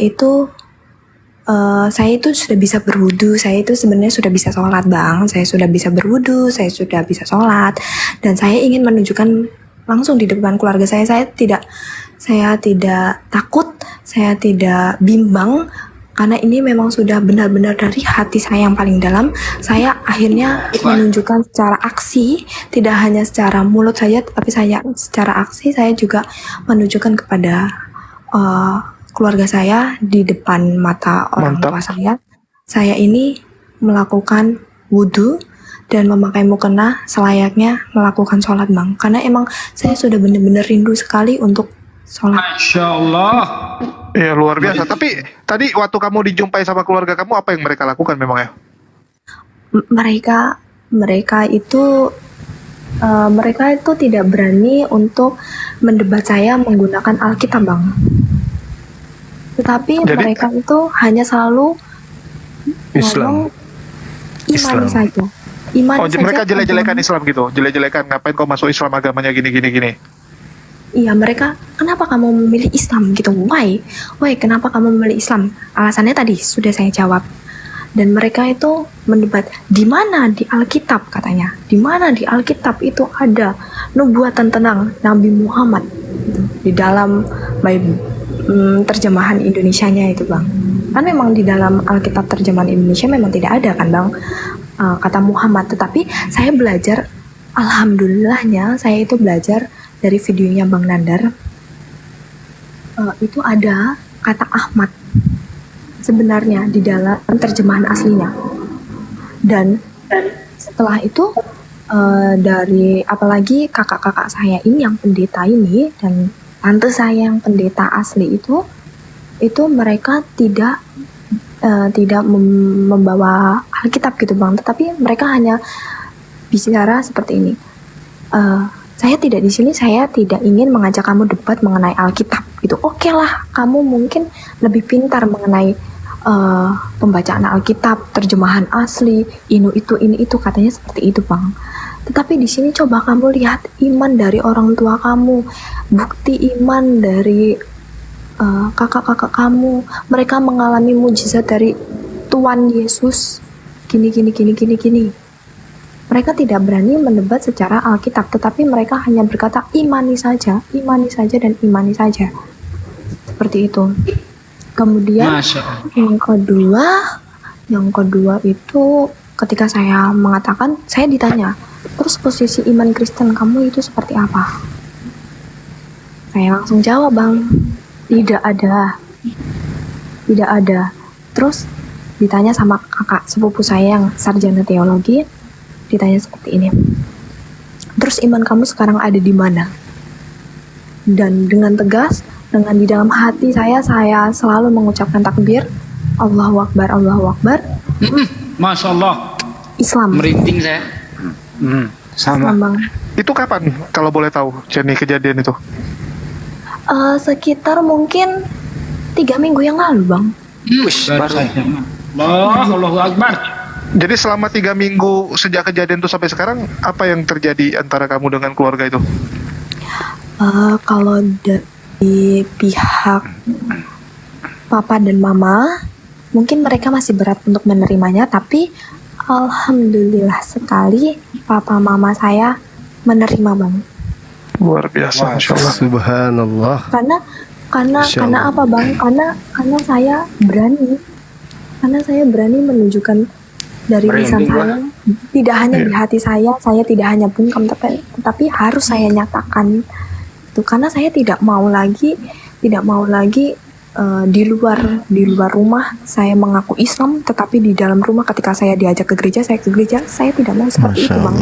itu sudah bisa berwudu, saya itu sebenarnya sudah bisa sholat Bang, saya sudah bisa berwudu, saya sudah bisa sholat, dan saya ingin menunjukkan langsung di depan keluarga saya tidak takut, saya tidak bimbang, karena ini memang sudah benar-benar dari hati saya yang paling dalam. Saya akhirnya menunjukkan secara aksi, tidak hanya secara mulut saja, tapi saya secara aksi saya juga menunjukkan kepada keluarga saya di depan mata orang tua saya. Saya ini melakukan wudhu dan memakai mukena selayaknya melakukan sholat Bang. Karena emang saya sudah benar-benar rindu sekali untuk sholat. Masya Allah. Ya luar biasa. Tapi tadi waktu kamu dijumpai sama keluarga kamu, apa yang mereka lakukan memang ya? Mereka itu mereka itu tidak berani untuk mendebat saya menggunakan Alkitab, Bang. Tetapi mereka itu hanya selalu Islam. Imani saja. Imani saja. Mereka jelek-jelekan Islam gitu. Jelek-jelekan, ngapain kau masuk Islam, agamanya gini. Iya, mereka, kenapa kamu memilih Islam gitu? Why, kenapa kamu memilih Islam? Alasannya tadi sudah saya jawab. Dan mereka itu mendebat, di mana di Alkitab katanya, di mana di Alkitab itu ada nubuatan tentang Nabi Muhammad gitu, di dalam terjemahan Indonesianya itu, Bang. Kan memang di dalam Alkitab terjemahan Indonesia memang tidak ada kan, Bang, kata Muhammad. Tetapi saya belajar, alhamdulillahnya saya itu belajar dari videonya Bang Nandar, itu ada kata Ahmad sebenarnya di dalam terjemahan aslinya. Dan setelah itu dari apalagi kakak-kakak saya ini yang pendeta ini dan tante saya yang pendeta asli itu mereka tidak membawa Alkitab gitu, Bang, tetapi mereka hanya bicara seperti ini. Saya tidak di sini, saya tidak ingin mengajak kamu debat mengenai Alkitab gitu. Oke lah, kamu mungkin lebih pintar mengenai pembacaan Alkitab, terjemahan asli, ini itu katanya seperti itu, Bang. Tetapi di sini coba kamu lihat iman dari orang tua kamu, bukti iman dari kakak-kakak kamu. Mereka mengalami mujizat dari Tuhan Yesus. Gini. Mereka tidak berani mendebat secara Alkitab, tetapi mereka hanya berkata imani saja dan imani saja. Seperti itu. Kemudian yang kedua itu ketika saya mengatakan, saya ditanya, terus posisi iman Kristen kamu itu seperti apa? Saya langsung jawab, Bang, tidak ada. Terus ditanya sama kakak sepupu saya yang sarjana teologi, ditanya seperti ini, terus iman kamu sekarang ada di mana? Dan dengan tegas, dengan di dalam hati saya selalu mengucapkan takbir, Allahu Akbar, Allahu Akbar. Masya Allah. Islam. Merinding saya. Sama. Islam, Bang. Itu kapan kalau boleh tahu, Jenny, kejadian itu? Sekitar mungkin 3 minggu yang lalu, Bang. Allahu Akbar. Jadi selama 3 minggu sejak kejadian itu sampai sekarang, apa yang terjadi antara kamu dengan keluarga itu? Kalau dari pihak papa dan mama, mungkin mereka masih berat untuk menerimanya, tapi alhamdulillah sekali papa mama saya menerima, Bang. Luar biasa, Masya Allah. Subhanallah. Karena apa, Bang? Karena saya berani. Karena saya berani menunjukkan dari lisan saya, tidak hanya di hati saya tidak hanya bungkam, tetapi harus saya nyatakan itu, karena saya tidak mau lagi di luar rumah saya mengaku Islam, tetapi di dalam rumah ketika saya diajak ke gereja, saya ke gereja, saya tidak mau seperti itu, Bang.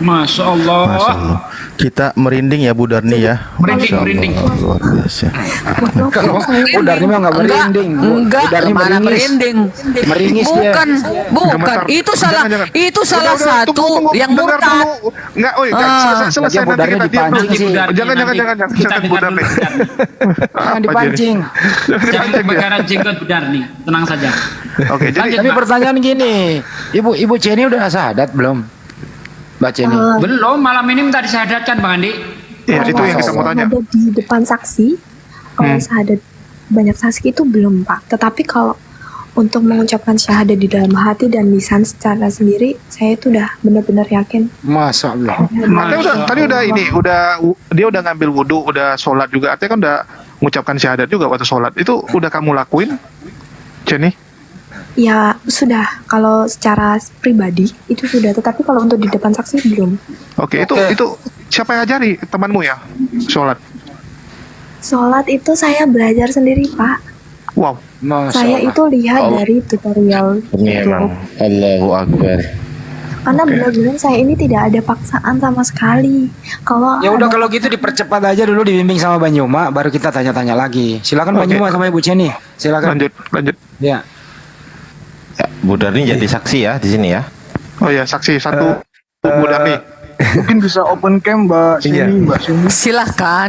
Masya Allah. Kita merinding ya Bu Darni ya. Merinding. Luar biasa. Kalau Bu Darni mah nggak merinding. Enggak, mana merinding. Meringis dia. Bukan. Itu salah satu yang murtad. Enggak, selesai Bu Darni dipancing sih. Jangan Bu Darni. Jangan dipancing. Jangan bergaran jenggot Bu Darni, tenang saja. Oke, jadi tapi pertanyaan gini, Ibu Jenny udah syahadat belum? Mbak Jenny? Belum, malam ini minta disyahadatkan, Bang Andi. Iya, itu yang kita mau tanya. Ada di depan saksi, kalau syahadat banyak saksi itu belum, Pak. Tetapi kalau untuk mengucapkan syahadat di dalam hati dan lisan secara sendiri, saya itu udah benar-benar yakin. Masya Allah. Tadi dia udah ngambil wudhu, udah sholat juga. Artinya kan udah mengucapkan syahadat juga waktu sholat. Itu udah kamu lakuin, Jenny? Ya sudah, kalau secara pribadi itu sudah, tetapi kalau untuk di depan saksi belum. Oke. Itu siapa yang ajari, temanmu ya, sholat? Sholat itu saya belajar sendiri, Pak. Wow. Saya itu lihat dari tutorial YouTube. Allahu Akbar. Karena benar-benar saya ini tidak ada paksaan sama sekali. Kalau ya udah, kalau gitu dipercepat aja dulu, dibimbing sama Banyuma, baru kita tanya-tanya lagi. Silakan Banyuma sama Ibu Jenny. Silakan. Lanjut. Ya. Bu Darni jadi saksi ya di sini ya. Oh ya, saksi satu Bu Darni. Mungkin bisa open cam Mbak Sini, Mbak Sini.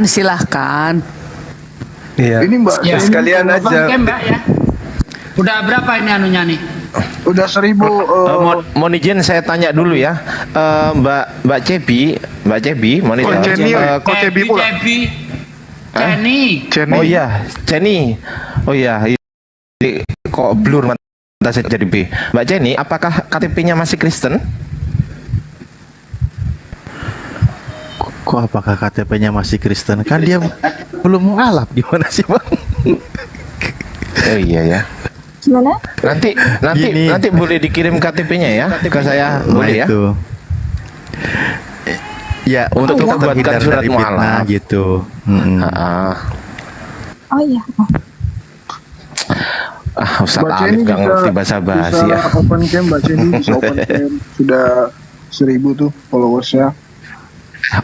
Silahkan. Iya. Ini Mbak Ya, Sini. sekalian aja. Oke, Mbak ya. Udah berapa ini anunya nih? Udah 1000. Mohon izin saya tanya dulu ya, Mbak Cebi, mohon izin. Kok Cebi pula? Jenny. Oh iya, Jenny. Oh iya, kok blur mata saya jadi B. Mbak Jenny, apakah KTP-nya masih Kristen? Kok apakah KTP-nya masih Kristen? Kan dia belum mualaf, gimana sih Bang? Oh iya ya. Gimana? Nanti boleh dikirim KTP-nya ya ke saya, boleh ya? Itu. Ya, untuk kita buatkan terhindar surat dari fitnah mualaf gitu. Oh iya. Ustaz Mbak Alif Jenny gak ngerti bahasa basi ya. Open cam Mbak Jenny bisa open cam. Sudah 1000 tuh followersnya.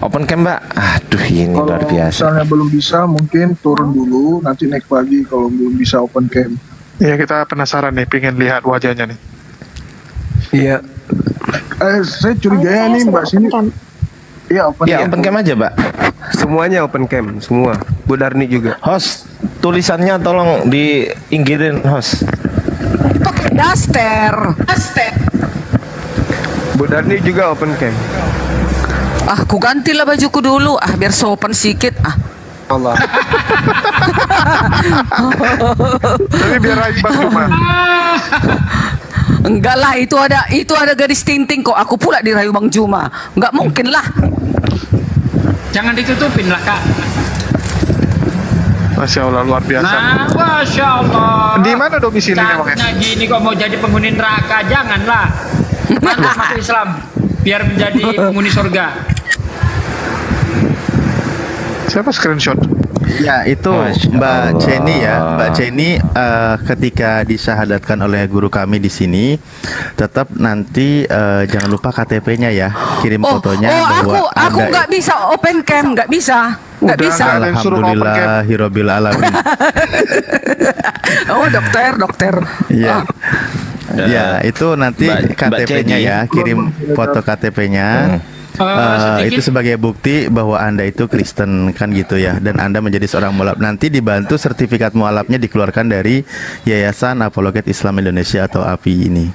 Open cam Mbak. Aduh ini luar Kalau biasa. misalnya belum bisa, mungkin turun dulu, nanti naik lagi kalau belum bisa open cam. Iya, kita penasaran nih, pengen lihat wajahnya nih. Iya. Saya curiga nih Mbak Sini. Iya open Ya cam. open cam aja Mbak. Semuanya open cam, semua. Bu Darni juga. Host, tulisannya tolong diinggirin host. Pakai daster. Bu Darni juga open cam. Aku gantilah bajuku dulu biar sopan sedikit Allah. Tapi biar aja Bang Juma. Enggak lah, itu ada gadis tinting kok. Aku pula dirayu Bang Juma. Enggak mungkin lah. Jangan ditutupin lah, Kak. Masya Allah, luar biasa. Nah, Masya Allah. Di mana domisilinya Bang? Cantiknya gini kok mau jadi penghuni neraka, janganlah. Mantap masuk Islam biar menjadi penghuni surga. Siapa screenshot? Ya itu Mbak Jenny ya, Mbak Jenny ketika disyahadatkan oleh guru kami di sini, tetap nanti jangan lupa KTP-nya ya, kirim fotonya bahwa aku nggak bisa open cam, nggak bisa. Alhamdulillahirabbil alamin. Oh dokter. Iya. Ya itu nanti KTP-nya ya, kirim foto KTP-nya. Itu sebagai bukti bahwa Anda itu Kristen kan gitu ya, dan Anda menjadi seorang mualaf. Nanti dibantu sertifikat mualafnya dikeluarkan dari Yayasan Apologet Islam Indonesia atau API ini.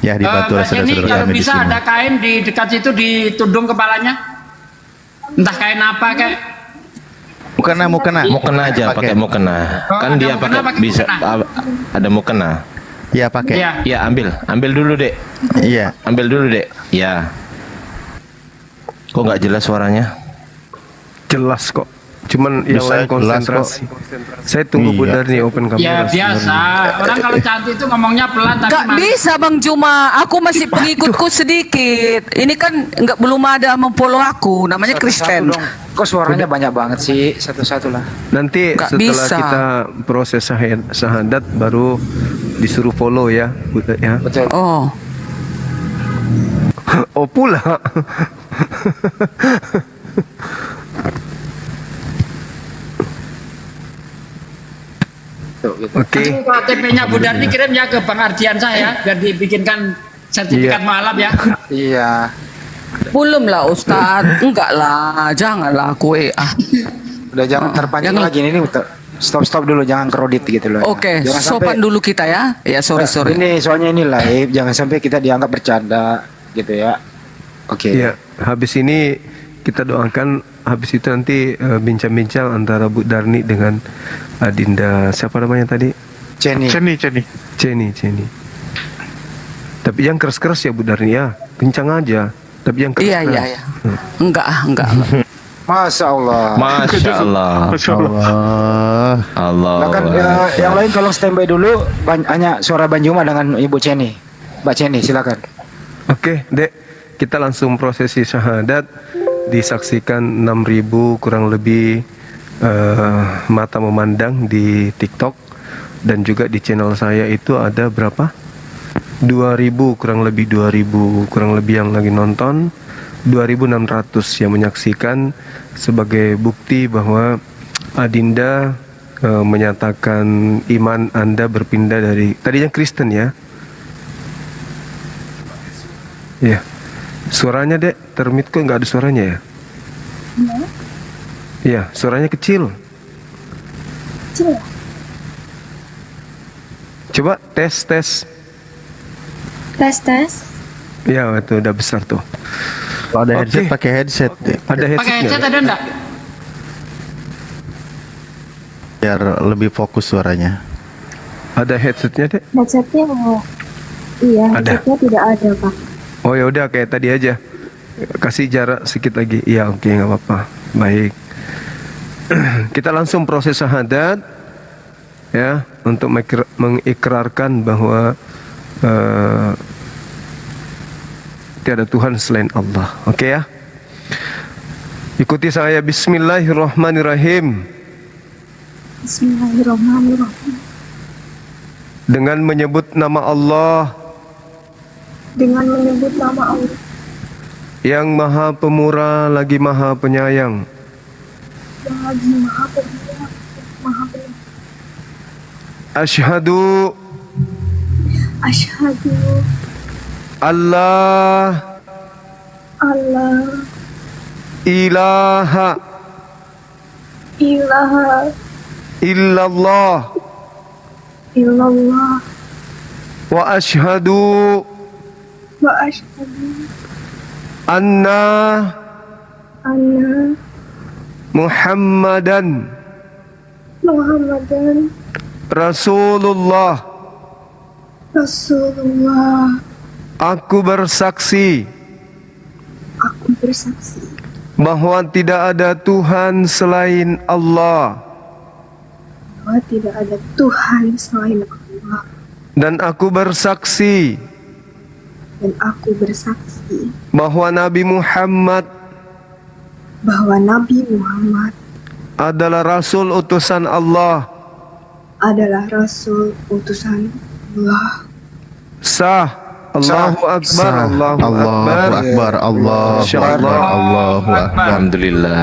Ya dibantu oleh saudara-saudara kalau kami di bisa sini. ada kain di dekat situ ditudung kepalanya. Entah kain apa kayak. Mukena aja, pakai mukena. Kan dia pakai bisa ada mukena. Ya pakai. Ya ambil dulu dek. Iya. Ambil dulu dek. Ya. Kok nggak jelas suaranya? Jelas kok. Cuman yang Bisa lain konsentrasi. Saya tunggu Bu Darni open kamera. Ya biasa. Orang kalau cantik itu ngomongnya pelan tapi Gak bisa Bang Juma, aku masih pengikutku sedikit. Ini kan belum ada memfollow aku, namanya Kristen. Kok suaranya banyak banget sih? Satu-satu lah. Nanti Nggak setelah bisa. kita proses syahadat baru disuruh follow ya, Bu, ya. Betul. Oh. Oh pula. Oke. KTP-nya Bu Darni kirim ya ke Bang Ardian saya biar dibikinkan sertifikat mualaf ya. Iya. Belum lah Ustadz, enggak lah, janganlah aku Udah jangan terpancing lagi ini. Stop dulu, jangan kredit gitu loh. Oke, Jangan sopan dulu kita ya. Ya sorry. Ini soalnya ini live, jangan sampai kita dianggap bercanda gitu ya. Oke. Ya, habis ini kita doakan, habis itu nanti bincang-bincang antara Bu Darni dengan Adinda siapa namanya tadi? Jenny. Jenny. Tapi yang keras-keras ya Bu Darni ya, bincang aja. Tapi yang keras-keras. Iya. Enggak. Masya Allah. Allah. Nah kan yang lain tolong standby dulu, hanya suara Banjuma dengan Ibu Jenny. Mbak Jenny silakan. Oke, Dek. Kita langsung prosesi syahadat, disaksikan 6.000 kurang lebih mata memandang di TikTok, dan juga di channel saya itu ada berapa? 2.000 kurang lebih yang lagi nonton, 2.600 yang menyaksikan, sebagai bukti bahwa Adinda menyatakan iman Anda berpindah dari tadinya Kristen ya. Ya. Suaranya Dek termit kok nggak ada suaranya ya? Iya, suaranya kecil. Kecil ya? Coba tes. Tes. Ya, itu udah besar tuh. Kalau ada headset pakai headset deh. Ada Pakai headset ada enggak? Biar lebih fokus suaranya. Ada headsetnya deh? Headsetnya iya, Ada. headsetnya tidak ada Pak. Oh ya udah kayak tadi aja. Kasih jarak sedikit lagi. Iya oke nggak apa-apa. Baik. Kita langsung proses syahadat ya untuk mengikrarkan bahwa tiada Tuhan selain Allah. Oke ya. Ikuti saya. Bismillahirrahmanirrahim. Bismillahirrahmanirrahim. Dengan menyebut nama Allah Dengan menyebut nama Allah yang Maha Pemurah lagi Maha Penyayang. yang lagi Maha Pemurah, Maha Penyayang. Asyhadu Asyhadu Allah Allah ilaha ilaha illallah illallah wa asyhadu wa asyhadu anna anna Muhammadan Muhammadan Rasulullah. Rasulullah. Aku bersaksi bahwa tidak ada Tuhan selain Allah, bahwa tidak ada Tuhan selain Allah, dan aku bersaksi bahwa Nabi Muhammad adalah Rasul utusan Allah. Sah. Allahu Akbar. Allahu Akbar. Allahu Akbar. Allahu Akbar. Alhamdulillah.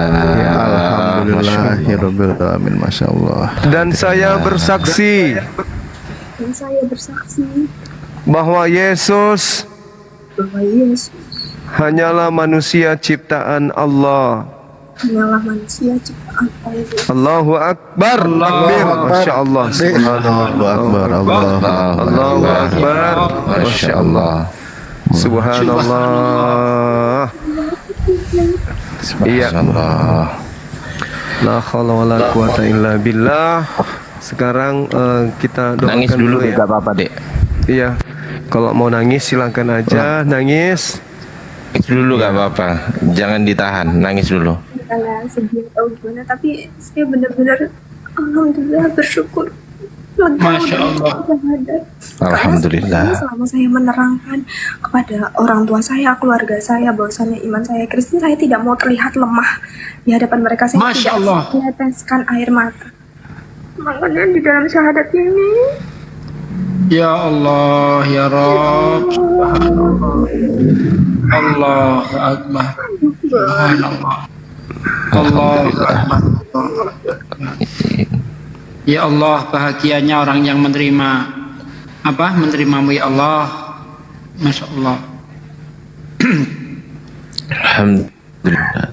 Alhamdulillahirabbil alamin. Masyaallah. Dan saya bersaksi bahwa Yesus hanyalah manusia ciptaan Allah. Allahu Akbar. Masya Allah. Allahu Akbar. Allahu Akbar. Masya Allah. Subhanallah. Iya. La haula wala quwata illa billah. Sekarang kita doakan Nangis dulu ya. gak apa-apa, Dek. Iya. Kalau mau nangis silakan aja nangis. Nangis dulu gak apa-apa. Jangan ditahan, nangis dulu. Karena sedih atau gimana, tapi saya benar-benar alhamdulillah bersyukur. Masya Allah. Alhamdulillah. Karena selama saya menerangkan kepada orang tua saya, keluarga saya, bahwasannya iman saya Kristen, saya tidak mau terlihat lemah di hadapan mereka. Saya Masya tidak Allah. meneteskan air mata. Makanya di dalam syahadat ini, Ya Allah, Ya Rabb, Subhanallah. Allahu Akbar. Subhanallah. Allahu Akbar. Ya Allah, bahagianya orang yang menerima menerimamu ya Allah. Masya Allah. Alhamdulillah.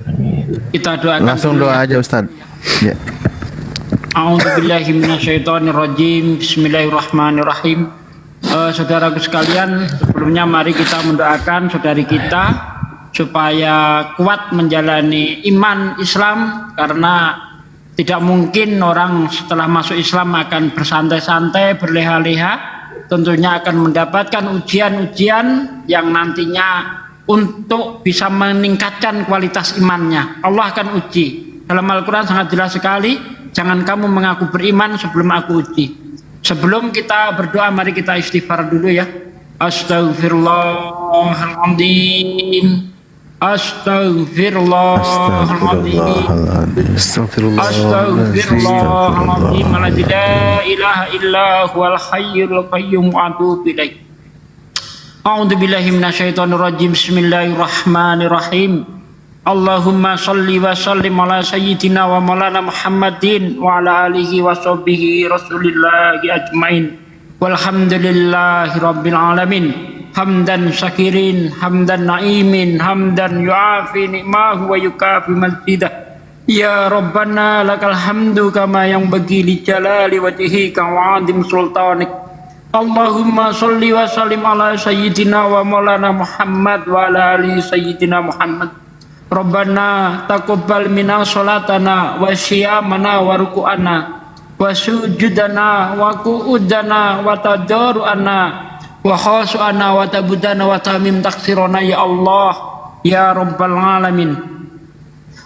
Kita doakan Langsung doa aja Ustaz. Ya. A'udzubillahi minasyaitonirrajim. Bismillahirrahmanirrahim. Saudaraku sekalian, sebelumnya mari kita mendoakan saudari kita supaya kuat menjalani iman Islam, karena tidak mungkin orang setelah masuk Islam akan bersantai-santai, berleha-leha. Tentunya akan mendapatkan ujian-ujian yang nantinya untuk bisa meningkatkan kualitas imannya. Allah akan uji. Dalam Al-Quran sangat jelas sekali, jangan kamu mengaku beriman sebelum aku uji. Sebelum kita berdoa, mari kita istighfar dulu ya. Astaghfirullahaladzim. Astaghfirullahaladzim. Astaghfirullahaladzim. La ilaha illa huwal hayyul qayyum wa atubu ilaih. A'udzubillahi minasyaitonirrajim. Bismillahirrahmanirrahim. Allahumma salli wa sallim ala sayyidina wa maulana Muhammadin wa ala alihi wa sahbihi rasulillahi ajmain. Walhamdulillahi rabbil alamin. hamdan syakirin, hamdan na'imin, hamdan yu'afi ni'mahu wa yukafi mazidah. Ya Rabbana lakal hamdu kama yang bagi li jalali wajhika wa 'azim sultanik. Allahumma sholli wa sallim ala sayyidina wa maulana Muhammad wa ala ali sayyidina Muhammad. Rabbana taqabbal minna sholatana wa syiyamana wa ruku'ana wa sujudana wa qu'udana wa tadarru'ana wa khashu'ana wa tabudana wa tamim taksirona ya Allah ya Rabbal Alamin.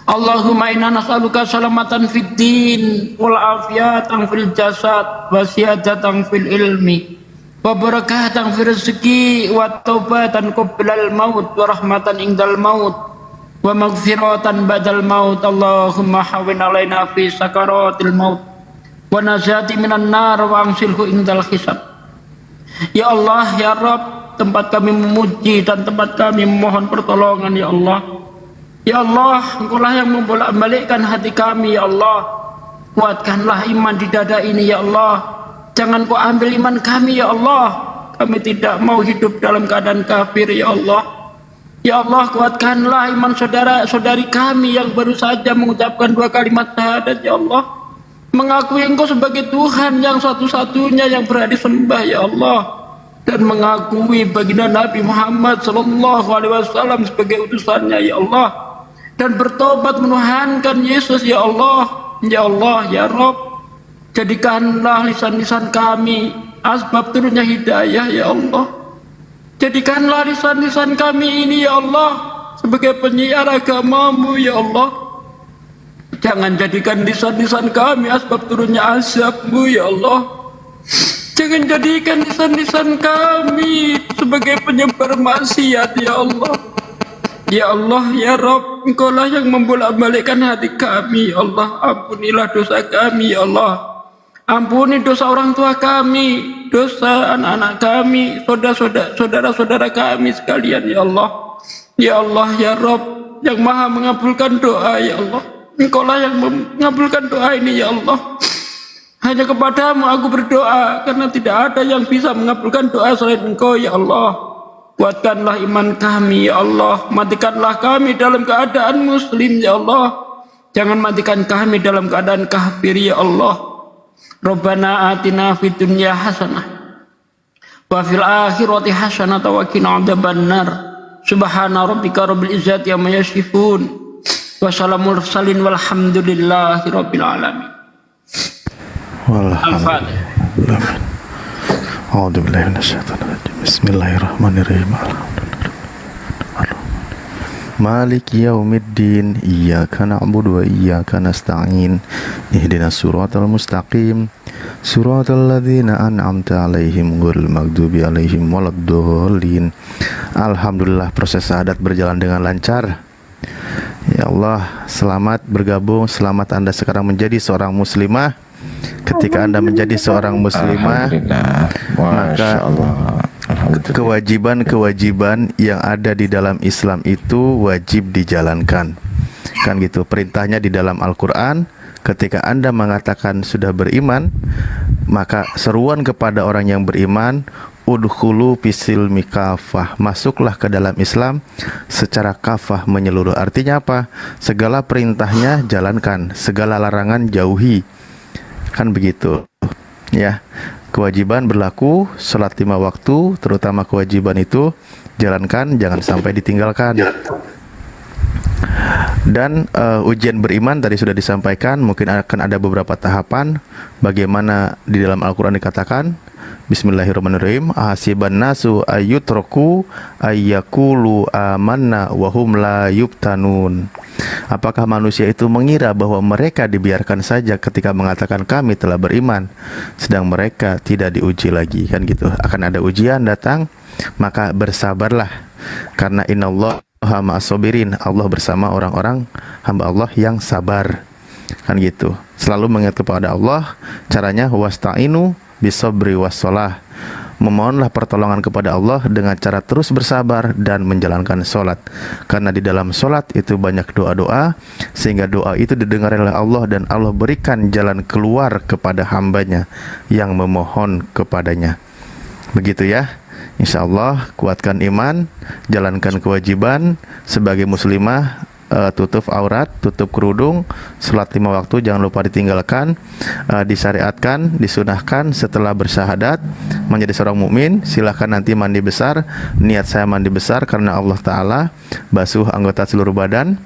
Allahumma inna nas'aluka salamatan fid din wal afiyatan fil jasad wa siyadatan fil ilmi wa barakatan fil rizqi wa taubatan qablal maut wa rahmatan indal maut wa maghfiratan ba'dal maut. Allahumma hawwin alaina fi sakaratil maut wa najati minan nar wa angsilhu indal hisab. Ya Allah ya Rabb, tempat kami memuji dan tempat kami memohon pertolongan ya Allah. Ya Allah, Engkaulah yang membolak-balikkan hati kami ya Allah. Kuatkanlah iman di dada ini ya Allah. Jangan Kau ambil iman kami ya Allah. Kami tidak mau hidup dalam keadaan kafir ya Allah. Ya Allah, kuatkanlah iman saudara-saudari kami yang baru saja mengucapkan 2 kalimat syahadat ya Allah. Mengakui Engkau sebagai Tuhan yang satu-satunya yang berhak disembah ya Allah. Dan mengakui baginda Nabi Muhammad SAW sebagai utusannya ya Allah. Dan bertobat menuhankan Yesus ya Allah. Ya Allah ya Rabb, jadikanlah lisan-lisan kami asbab turunnya hidayah ya Allah. Jadikanlah lisan-lisan kami ini ya Allah sebagai penyiar agama-Mu ya Allah. Jangan jadikan lisan-lisan kami asbab turunnya azab-Mu ya Allah. Jangan jadikan lisan-lisan kami sebagai penyebar maksiat ya Allah. Ya Allah ya Rabb, Engkaulah yang membolak-balikkan hati kami ya Allah. Ampunilah dosa kami ya Allah. Ampuni dosa orang tua kami, dosa anak-anak kami, saudara-saudara kami sekalian ya Allah. Ya Allah ya Rabb, yang maha mengabulkan doa ya Allah. Engkaulah yang mengabulkan doa ini ya Allah. Hanya kepadamu aku berdoa, karena tidak ada yang bisa mengabulkan doa selain Engkau ya Allah. Kuatkanlah iman kami ya Allah. Matikanlah kami dalam keadaan muslim ya Allah. Jangan matikan kami dalam keadaan kafir ya Allah. Rabbana atina fid dunya hasanah wa fil akhirati hasanah wa qina adzabannar. Subhana rabbika rabbil izzati amma yasifun wa salamul mursalin walhamdulillahi rabbil alamin. Al-Fatihah. A'udzu billahi minasyaitonir rajim. Bismillahirrahmanirrahim. Maliki yaumiddin. Iyyaka na'budu wa iyyaka nasta'in. Ihdinas siratal mustaqim. Siratal ladzina an'amta 'alaihim ghairil maghdubi 'alaihim waladdallin. Alhamdulillah, proses syahadat berjalan dengan lancar. Ya Allah, selamat bergabung, selamat Anda sekarang menjadi seorang muslimah. Ketika Anda menjadi seorang muslimah, maka kewajiban-kewajiban yang ada di dalam Islam itu wajib dijalankan. Kan gitu, perintahnya di dalam Al-Quran. Ketika Anda mengatakan sudah beriman, maka seruan kepada orang yang beriman, udkhulu fisilmi kafah, masuklah ke dalam Islam secara kafah, menyeluruh. Artinya apa? Segala perintahnya jalankan, segala larangan jauhi. Kan begitu ya. Kewajiban berlaku, sholat 5 waktu, terutama kewajiban itu jalankan, jangan sampai ditinggalkan. Dan ujian beriman tadi sudah disampaikan. Mungkin akan ada beberapa tahapan. Bagaimana di dalam Al-Quran dikatakan, Bismillahirrahmanirrahim, ahasiban nasu ayyutraku ayyakulu amanna wahum la yubtanun. Apakah manusia itu mengira bahwa mereka dibiarkan saja ketika mengatakan kami telah beriman, sedang mereka tidak diuji lagi? Kan gitu, akan ada ujian datang, maka bersabarlah, karena innallaha ma'as-sabirin, Allah bersama orang-orang hamba Allah yang sabar. Kan gitu, selalu mengingat kepada Allah. Caranya wasta'inu bisabri wassalah, memohonlah pertolongan kepada Allah dengan cara terus bersabar dan menjalankan sholat. Karena di dalam sholat itu banyak doa-doa, sehingga doa itu didengar oleh Allah, dan Allah berikan jalan keluar kepada hambanya yang memohon kepadanya. Begitu ya. Insya Allah kuatkan iman, jalankan kewajiban sebagai muslimah, tutup aurat, tutup kerudung, salat 5 waktu jangan lupa ditinggalkan, disyariatkan, disunahkan setelah bersyahadat menjadi seorang mukmin. Silahkan nanti mandi besar. Niat saya mandi besar karena Allah Ta'ala, basuh anggota seluruh badan,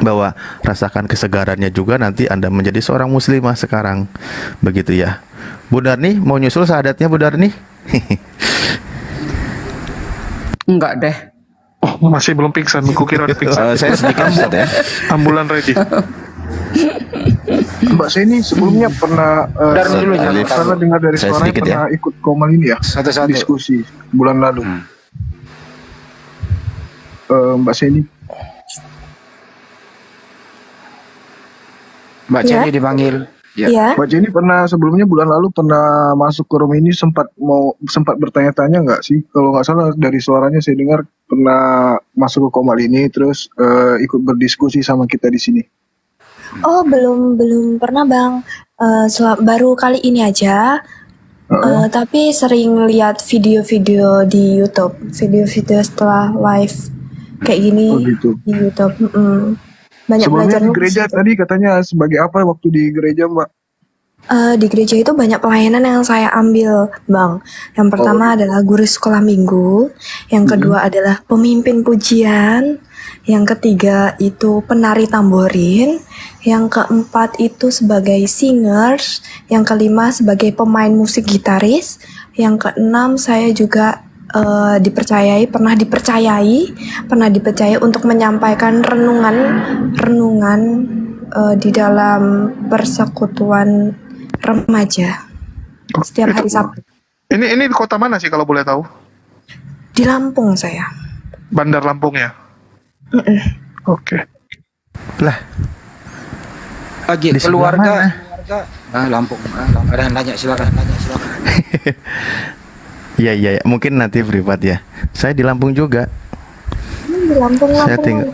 bahwa rasakan kesegarannya juga nanti Anda menjadi seorang muslimah sekarang. Begitu ya. Bu Darni mau nyusul syahadatnya Bu Darni? Enggak deh. Oh, masih belum pingsan. Kukira udah pingsan. Saya sedikit Ustaz ya. Ambulan ready. Mbak Seni sebelumnya pernah pernah dengar dari Saya suaranya sedikit pernah ikut Komal ini ya, diskusi bulan lalu. Mbak Seni. Mbak Ya. Jenny dipanggil. Iya. Mbak Jenny pernah sebelumnya bulan lalu pernah masuk ke room ini, sempat bertanya-tanya nggak sih? Kalau nggak salah dari suaranya saya dengar pernah masuk ke Komal ini terus ikut berdiskusi sama kita di sini. Oh, belum pernah Bang. Baru kali ini aja. Tapi sering lihat video-video di YouTube, video-video setelah live kayak gini di YouTube. Banyak Sebelumnya belajar di gereja tadi katanya sebagai apa waktu di gereja Mbak? Di gereja itu banyak pelayanan yang saya ambil, Bang. Yang pertama adalah guru sekolah minggu, yang kedua adalah pemimpin pujian, yang ketiga itu penari tamborin, yang keempat itu sebagai singers, yang kelima sebagai pemain musik gitaris, yang keenam saya juga pernah dipercayai untuk menyampaikan renungan di dalam persekutuan remaja setiap hari Sabtu. Ini di kota mana sih kalau boleh tahu? Di Lampung saya. Bandar Lampung ya? Oke. Lah. Lagi Di sebelah keluarga. mana? Lampung. Ada yang nanya, silakan. Iya, mungkin nanti privat ya. Saya di Lampung juga. Di Lampung. Saya tinggal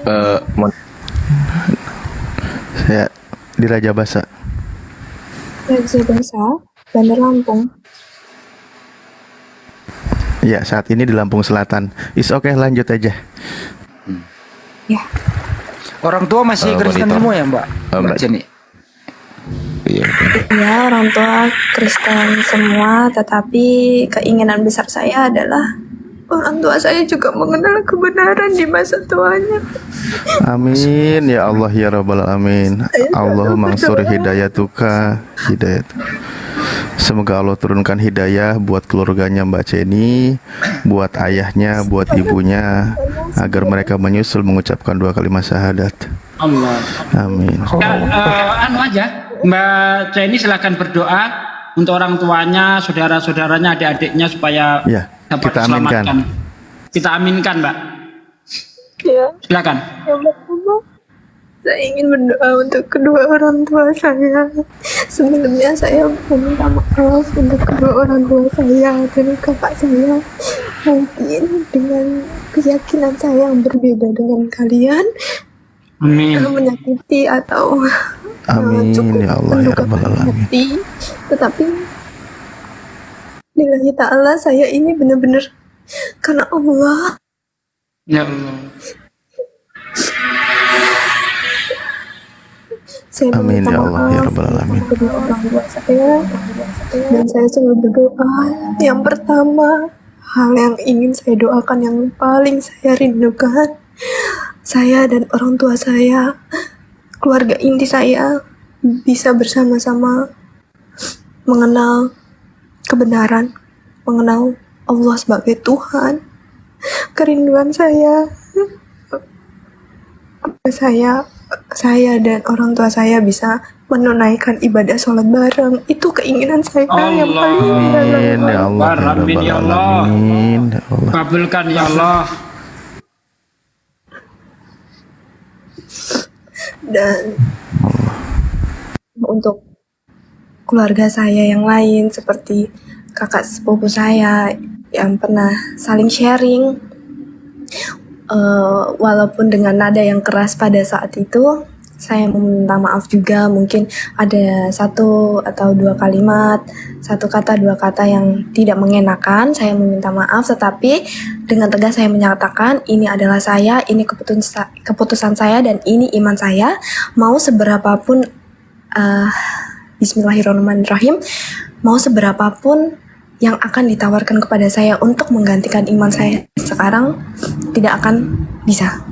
saya di Raja Basa. Raja Basa, Bandar Lampung. Ya, saat ini di Lampung Selatan. Oke, lanjut aja. Ya. Orang tua masih Kristen semua ya, Mbak? Mbak Jenny. Ya, orang tua Kristen semua, tetapi keinginan besar saya adalah orang tua saya juga mengenal kebenaran di masa tuanya. Amin ya Allah ya Rabbal Alamin. Allahumma ansur hidayatuka hidayat. Semoga Allah turunkan hidayah buat keluarganya Mbak Jenny, buat ayahnya, buat ibunya, agar mereka menyusul mengucapkan 2 kalimat syahadat. Allah. Amin. Anu aja, Mbak Jenny silakan berdoa untuk orang tuanya, saudara-saudaranya, adik-adiknya supaya dapat kita aminkan. diselamatkan. Kita aminkan, Mbak. Ya. Silakan. Ya Allah, saya ingin berdoa untuk kedua orang tua saya. Sebelumnya saya meminta maaf untuk kedua orang tua saya dan kakak saya. Mungkin dengan keyakinan saya yang berbeda dengan kalian, menyakiti atau Amin ya Allah ya Rabbal Alamin. Tetapi lillahi ta'ala saya ini benar-benar karena Allah. Ya Allah. Saya Amin meminta ya Allah ya maaf Rabbal Alamin. kedua orang tua saya, dan saya selalu berdoa. Yang pertama, hal yang ingin saya doakan yang paling saya rindukan, saya dan orang tua saya, keluarga inti saya bisa bersama-sama mengenal kebenaran, mengenal Allah sebagai Tuhan. Kerinduan saya dan orang tua saya bisa menunaikan ibadah sholat bareng. Itu keinginan saya yang paling Amin ya Allah ya Amin ya Rabbal Allah. Alamin. Ya Allah. Kabulkan ya Allah. Dan untuk keluarga saya yang lain seperti kakak sepupu saya yang pernah saling sharing, walaupun dengan nada yang keras pada saat itu, saya meminta maaf juga, mungkin ada 1 atau 2 kalimat, 1 kata 2 kata yang tidak mengenakan, saya meminta maaf, tetapi dengan tegas saya menyatakan ini adalah saya, ini keputusan saya dan ini iman saya. Mau seberapapun Bismillahirrahmanirrahim, mau seberapapun yang akan ditawarkan kepada saya untuk menggantikan iman saya sekarang tidak akan bisa.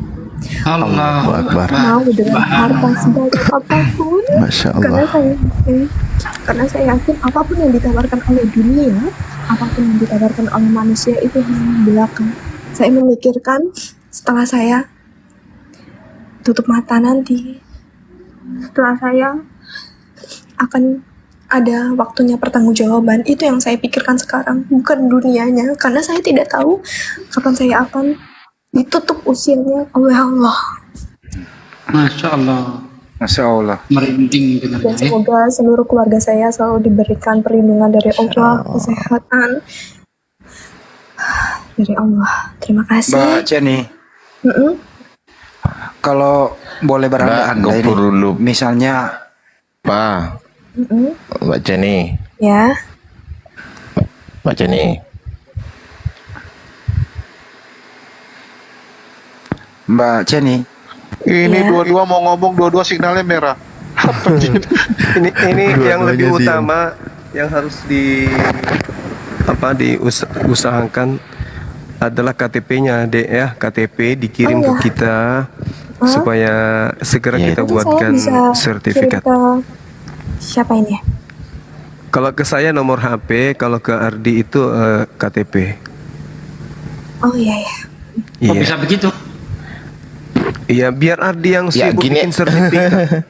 Allahu Akbar. Mau dengan harta sebanyak apapun, Masya karena Allah. saya yakin apapun yang ditawarkan oleh dunia, apapun yang ditawarkan oleh manusia itu hanya belakang. Saya memikirkan setelah saya tutup mata nanti, setelah saya akan ada waktunya pertanggungjawaban, itu yang saya pikirkan sekarang, bukan dunianya, karena saya tidak tahu kapan saya akan ditutup usianya oleh Allah. Masya Allah. Masya Allah. Merinding benar Dan semoga seluruh keluarga saya selalu diberikan perlindungan dari Allah, kesehatan dari Allah. Terima kasih. Mbak Jenny, kalau boleh berandai-andai nih, misalnya Pak, Mbak Jenny, Ya. Mbak Jenny, Mbak Jenny. Ini 25 mau ngomong, dua-dua signalnya merah. ini yang lebih utama yang harus diusahakan adalah KTP-nya, Dek ya. KTP dikirim ke kita supaya segera kita Nanti buatkan saya bisa sertifikat. kirim ke siapa ini? Kalau ke saya nomor HP, kalau ke Ardi itu KTP. Oh iya ya. Kok bisa begitu? Iya, biar Ardi yang Ya, sibuk gini. bikin sertifikat.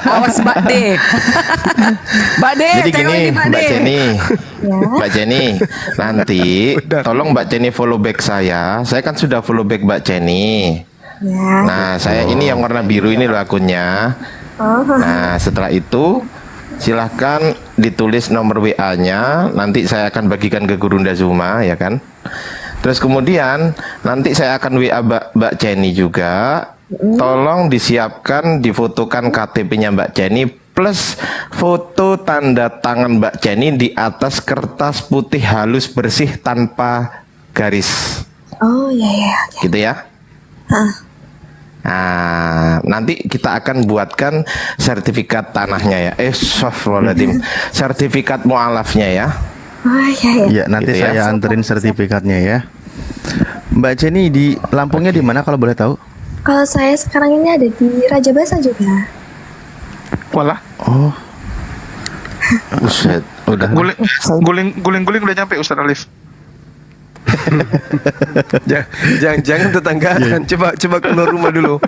Awas Mbak D. Mbak D, Jadi tengok gini, ini Mbak D. Mbak Jenny, Ya. Mbak Jenny, nanti tolong Mbak Jenny follow back saya. Saya kan sudah follow back Mbak Jenny. Ya. Nah, saya ini yang warna biru ini loh akunnya. Oh. Nah, setelah itu silahkan ditulis nomor WA-nya. Nanti saya akan bagikan ke Gurunda Zuma, ya kan? Terus kemudian nanti saya akan WA Mbak Jenny juga. Tolong disiapkan, difotokan KTP-nya Mbak Jenny plus foto tanda tangan Mbak Jenny di atas kertas putih halus bersih tanpa garis. Oh iya ya. Gitu ya. Hah. Nah, nanti kita akan buatkan sertifikat tanahnya ya. Astagfirullahaladzim. Sertifikat mualafnya ya. Oh iya ya. Ya, nanti Gitu ya. saya anterin sertifikatnya ya. Mbak Jenny di Lampungnya di mana kalau boleh tahu? Kalau saya sekarang ini ada di Raja Basa juga. Walah. Oh. Buset, udah. Guling-guling udah nyampe Ustaz Alif. Jangan tetangga kan. Coba keluar rumah dulu.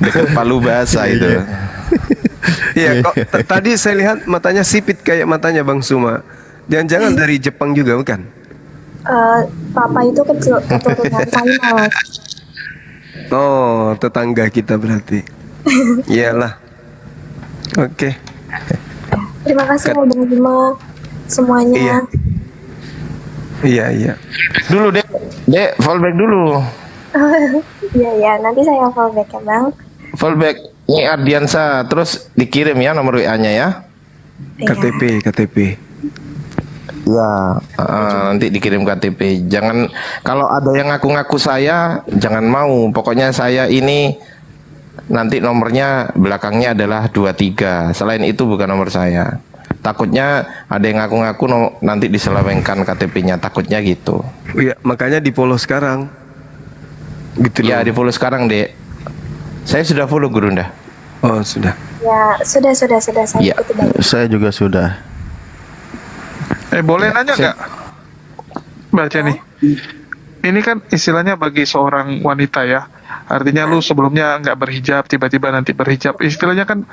Dekat Palu Basa itu. Iya, kok tadi saya lihat matanya sipit kayak matanya Bang Suma. Jangan-jangan dari Jepang juga bukan? Papa itu keturunan Thailand. Oh, tetangga kita berarti. Iyalah. Oke. Terima kasih Bang Bima semuanya. Iya. Dulu Dek, fallback dulu. Iya ya, nanti saya fallback ya Bang. Fallback ini Ardiansa, terus dikirim ya nomor WA-nya ya. KTP. Ya, nanti dikirim KTP. Jangan, kalau ada yang ngaku-ngaku saya, jangan mau. Pokoknya saya ini nanti nomornya belakangnya adalah 23. Selain itu bukan nomor saya. Takutnya ada yang ngaku-ngaku nanti diselewengkan KTP-nya. Takutnya gitu. Iya, makanya di follow sekarang. Gitu ya, di follow sekarang, Dek. Saya sudah follow Gurunda. Oh, sudah. Ya, sudah saya Ya. ikuti Bang. Saya juga sudah. Boleh nanya nggak, Mbak Jenny? Ini kan istilahnya bagi seorang wanita ya. Artinya lu sebelumnya nggak berhijab, tiba-tiba nanti berhijab. Istilahnya kan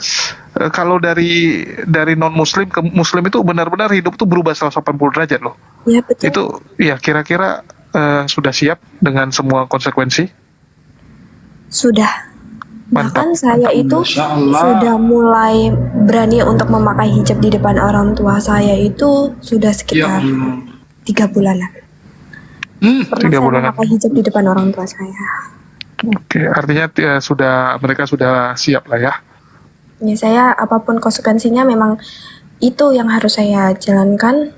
kalau dari non muslim ke muslim itu benar-benar hidup tuh berubah 180 derajat loh. Iya betul. Itu ya kira-kira sudah siap dengan semua konsekuensi? Sudah. Bahkan Mantap. saya itu sudah mulai berani untuk memakai hijab di depan orang tua saya itu sudah sekitar 3 bulanan. Pernah 3 saya bulanan. memakai hijab di depan orang tua saya. Oke, artinya mereka sudah siap lah ya. Ya, saya apapun konsekuensinya memang itu yang harus saya jalankan,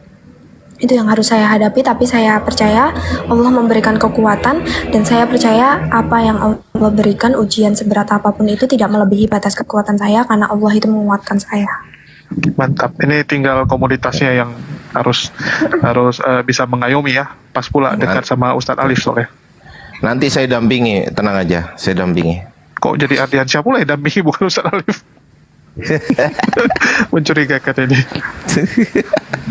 itu yang harus saya hadapi, tapi saya percaya Allah memberikan kekuatan, dan saya percaya apa yang Allah berikan, ujian seberat apapun itu tidak melebihi batas kekuatan saya, karena Allah itu menguatkan saya. Mantap. Ini tinggal komunitasnya yang harus bisa mengayomi ya. Pas pula dekat sama Ustadz Alif soalnya. Nanti saya dampingi, tenang aja, saya dampingi. Kok jadi Ardiansyah pula ya dampingi, bukan Ustadz Alif? Mencurigakan ini.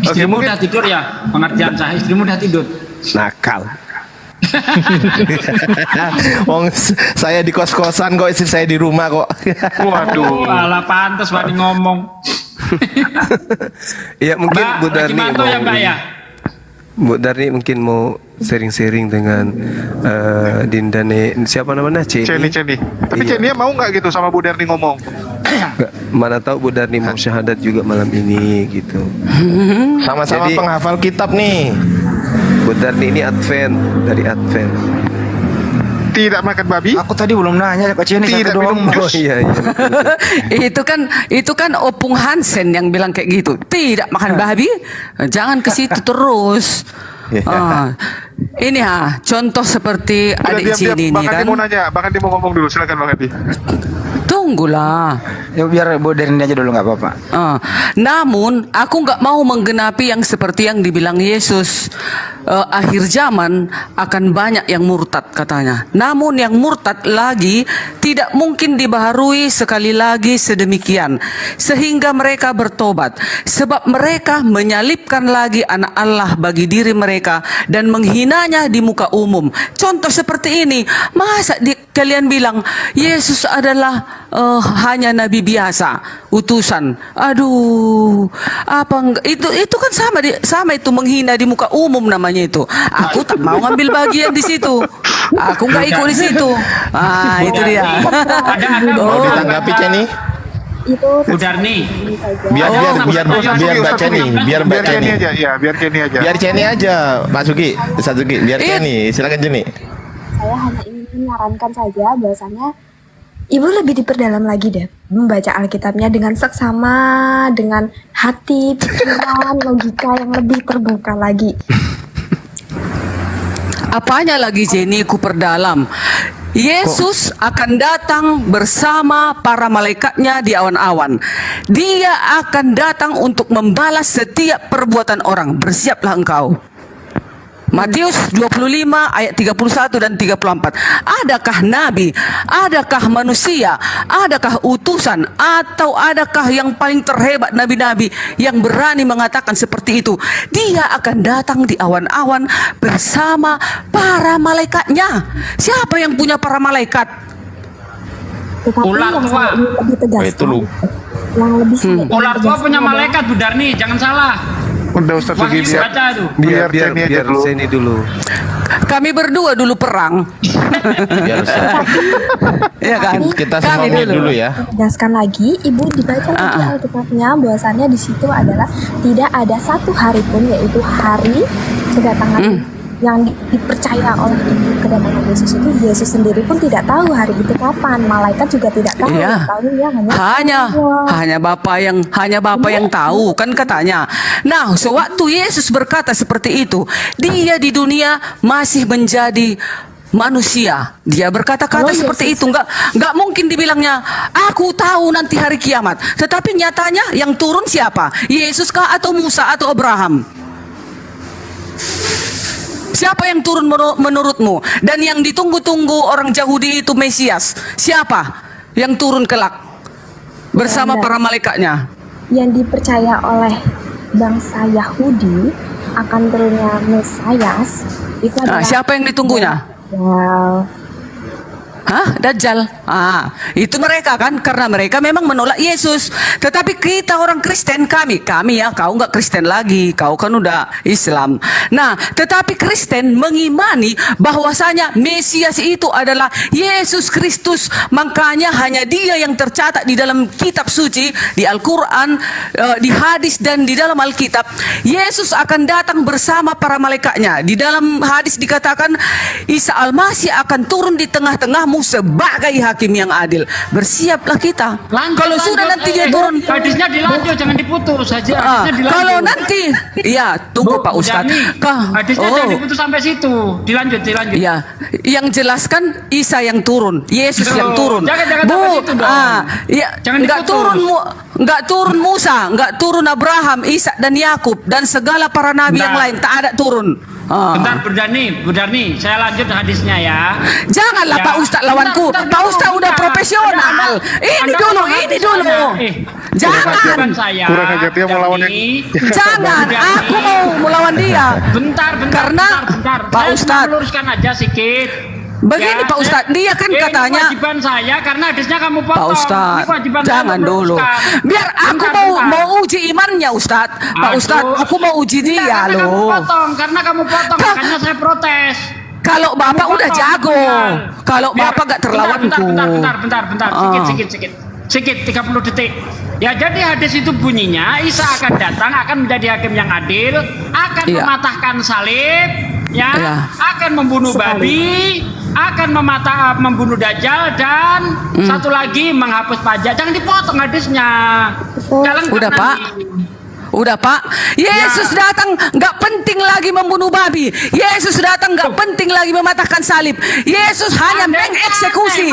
Istrimu udah tidur ya, pengertian saya. Istrimu udah tidur. Nakal. Wong saya di kos-kosan kok, istri saya di rumah kok. Waduh. Alah pantas Pak ngomong. Ya mungkin Bu Darni Gimana ya Mbak ya? Bu Darni mungkin mau sharing-sharing dengan Dinda siapa namanya? Ceni. Tapi Ceni mau nggak gitu sama Bu Darni ngomong? Nggak, mana tahu Bu Darni mau syahadat juga malam ini gitu. Sama-sama penghafal kitab nih. Bu Darni ini dari Advent. Tidak makan babi? Aku tadi belum nanya ke Ceni. Tidak minum jus. Iya. itu kan Opung Hansen yang bilang kayak gitu. Tidak makan babi, jangan ke situ terus. Ini contoh seperti adik Cini ini Bang kan. Andi mau nanya, Bang Andi mau ngomong dulu, silakan Bang Andi. Tunggulah. Ya biar Bu Darni aja dulu, nggak apa-apa. Namun aku nggak mau menggenapi yang seperti yang dibilang Yesus. Akhir zaman akan banyak yang murtad katanya. Namun yang murtad lagi tidak mungkin dibaharui sekali lagi sedemikian sehingga mereka bertobat, sebab mereka menyalibkan lagi anak Allah bagi diri mereka dan menghinanya di muka umum. Contoh seperti ini, masa kalian bilang Yesus adalah hanya nabi biasa, utusan. Aduh, itu kan sama itu menghina di muka umum namanya itu. Aku tak mau ngambil bagian di situ. Aku nggak ikut di situ. Itu dia. Mau ditanggapi Ceni? Itu Bu Darni. Biar Mbak Ceni, biar aja, ya, biar Ceni aja. Biar Ceni aja, Pak Sugi, Ustaz Sugi, biar Ceni, silakan Ceni. Saya hanya ingin menyarankan saja bahwasannya Ibu lebih diperdalam lagi deh membaca Alkitabnya dengan seksama, dengan hati, pikiran, logika yang lebih terbuka lagi. Apanya lagi Jenny ku perdalam? Yesus akan datang bersama para malaikatnya di awan-awan. Dia akan datang untuk membalas setiap perbuatan orang. Bersiaplah engkau. Matius 25 ayat 31 dan 34. Adakah nabi, adakah manusia, adakah utusan, atau adakah yang paling terhebat nabi-nabi yang berani mengatakan seperti itu? Dia akan datang di awan-awan bersama para malaikatnya. Siapa yang punya para malaikat? Tetapi Ular yang tua. saya ingin lebih tegaskan, yang lebih saya ingin Ular tua tegaskan punya adalah- malaikat Bu Darni, jangan salah. Udah Ustaz Sugi, Wahyu baca itu. biar Ceni aja dulu. Ceni dulu. Kami berdua dulu perang. Ya kan? Kita Kami semua dulu ya. Tegaskan lagi, Ibu dibaca lagi Alkitabnya bahwasannya di situ adalah tidak ada satu hari pun, yaitu hari kedatangan yang dipercaya oleh Ibu kedatangan Yesus itu. Yesus sendiri pun tidak tahu hari itu kapan, malaikat juga tidak tahu. Iya. Tahunya hanya Bapa yang tahu kan katanya. Nah, sewaktu Yesus berkata seperti itu, dia di dunia masih menjadi manusia. Dia berkata-kata seperti itu, nggak mungkin dibilangnya aku tahu nanti hari kiamat. Tetapi nyatanya yang turun siapa? Yesus kah atau Musa atau Abraham? Siapa yang turun menurutmu? Dan yang ditunggu-tunggu orang Yahudi itu Mesias. Siapa yang turun kelak bersama para malaikatnya? Yang dipercaya oleh bangsa Yahudi akan turunnya Mesias itu adalah Siapa yang ditunggunya? Hah? Dajjal. Itu mereka kan, karena mereka memang menolak Yesus. Tetapi kita orang Kristen, kami ya, kau nggak Kristen lagi, kau kan udah Islam. Nah, tetapi Kristen mengimani bahwasanya Mesias itu adalah Yesus Kristus. Makanya hanya Dia yang tercatat di dalam kitab suci, di Al-Quran, di hadis dan di dalam Alkitab. Yesus akan datang bersama para malaikatnya. Di dalam hadis dikatakan Isa Al-Masih akan turun di tengah-tengahmu sebagai hakim yang adil. Bersiaplah kita. Kalau sudah nanti dia turun, hadisnya dilanjut, jangan diputus saja. Hadisnya dilanjut. Kalau nanti, ya tunggu Pak Ustadz. Hadisnya jangan diputus sampai situ. Dilanjut. Ya, yang jelaskan Isa yang turun, Yesus yang turun. Jangan sampai situ dong. Ya, nggak turun Musa, nggak turun Abraham, Ishak dan Yakub dan segala para nabi yang lain, tak ada turun. Bentar, Bu Darni, saya lanjut hadisnya ya. Janganlah Pak Ustadz lawanku. Pak Ustadz udah profesional. Ini dulu. Jangan. Kurang aja dia mau lawan Jangan, aku mau melawan dia. Bentar. Karena Pak Ustadz, luruskan aja sedikit. Begini Pak Ustadz, dia kan katanya kewajiban saya karena hadisnya kamu potong. Pak Ustadz, jangan dulu. Biar aku mau uji imannya Ustadz. Pak Ustadz, aku mau uji dia loh. Karena kamu potong, makanya saya protes. Kalau Bapak udah jago, kalau Bapak gak terlawanku. Bentar. Sikit 30 detik. Ya, jadi hadis itu bunyinya Isa akan datang, akan menjadi hakim yang adil, akan mematahkan salib, akan membunuh babi, akan membunuh Dajjal, dan satu lagi menghapus pajak. Jangan dipotong hadisnya. Udah Pak, Yesus datang nggak penting lagi membunuh babi. Yesus datang nggak penting lagi mematahkan salib. Yesus hanya mengeksekusi.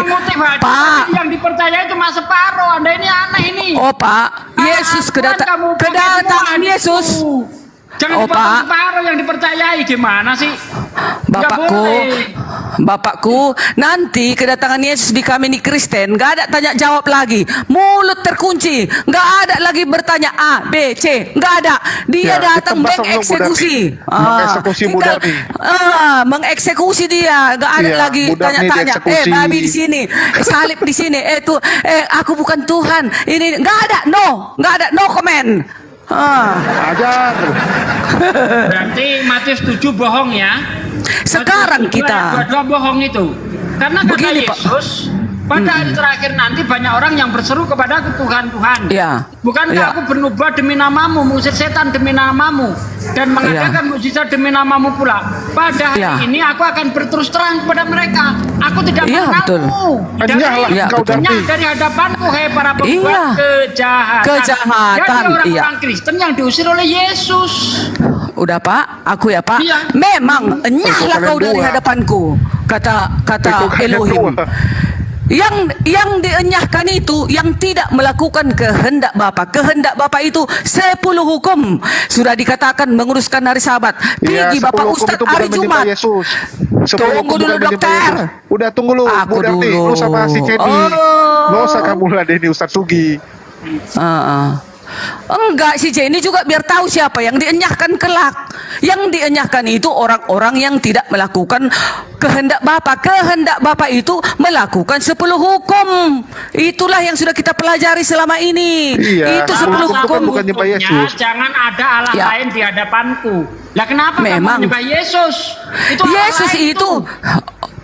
Pak, yang dipercaya cuma separuh. Anda ini aneh ini. Oh Pak, Yesus kedatangan Yesus. Jangan dipotong separuh yang dipercayai, gimana sih? Bapakku, nanti kedatangan Yesus di kami di Kristen, gak ada tanya jawab lagi, mulut terkunci, gak ada lagi bertanya A, B, C, gak ada. Dia datang mengeksekusi. Mengeksekusi dia, gak ada lagi tanya-tanya. Babi di sini, salib di sini, aku bukan Tuhan. Ini gak ada, no comment. Ajar. Berarti Matius 7 bohong ya. Sekarang kita dua bohong itu. Karena kata Yesus, pada hari terakhir nanti banyak orang yang berseru kepada Tuhan. Bukankah aku bernubuat demi namamu, mengusir setan demi namamu, dan mengadakan mukjizat demi namamu pula. Pada hari ini aku akan berterus terang kepada mereka. Aku tidak mengenalmu. Dari hadapanku, hei para pembuat kejahatan. Jadi orang-orang Kristen yang diusir oleh Yesus. Udah Pak, aku ya Pak. Memang enyahlah kau dari hadapanku, kata Elohim. Yang dienyahkan itu yang tidak melakukan kehendak Bapa. Kehendak Bapa itu 10 hukum. Sudah dikatakan menguruskan hari Sabat. Pergi Bapak Ustadz hari Jumat. Tunggu dulu dokter. Udah tunggu lu. Aku dulu. Lu sama si Kenny. Nggak usah kamu ladeni Ustadz Sugi. Enggak, si Jenny juga biar tahu siapa yang dienyahkan kelak. Yang dienyahkan itu orang-orang yang tidak melakukan kehendak Bapa. Kehendak Bapa itu melakukan 10 hukum. Itulah yang sudah kita pelajari selama ini. Itu 10 hukum. Jangan ada Allah lain di hadapanku. Lah kenapa kamu menyembah Yesus? Yesus itu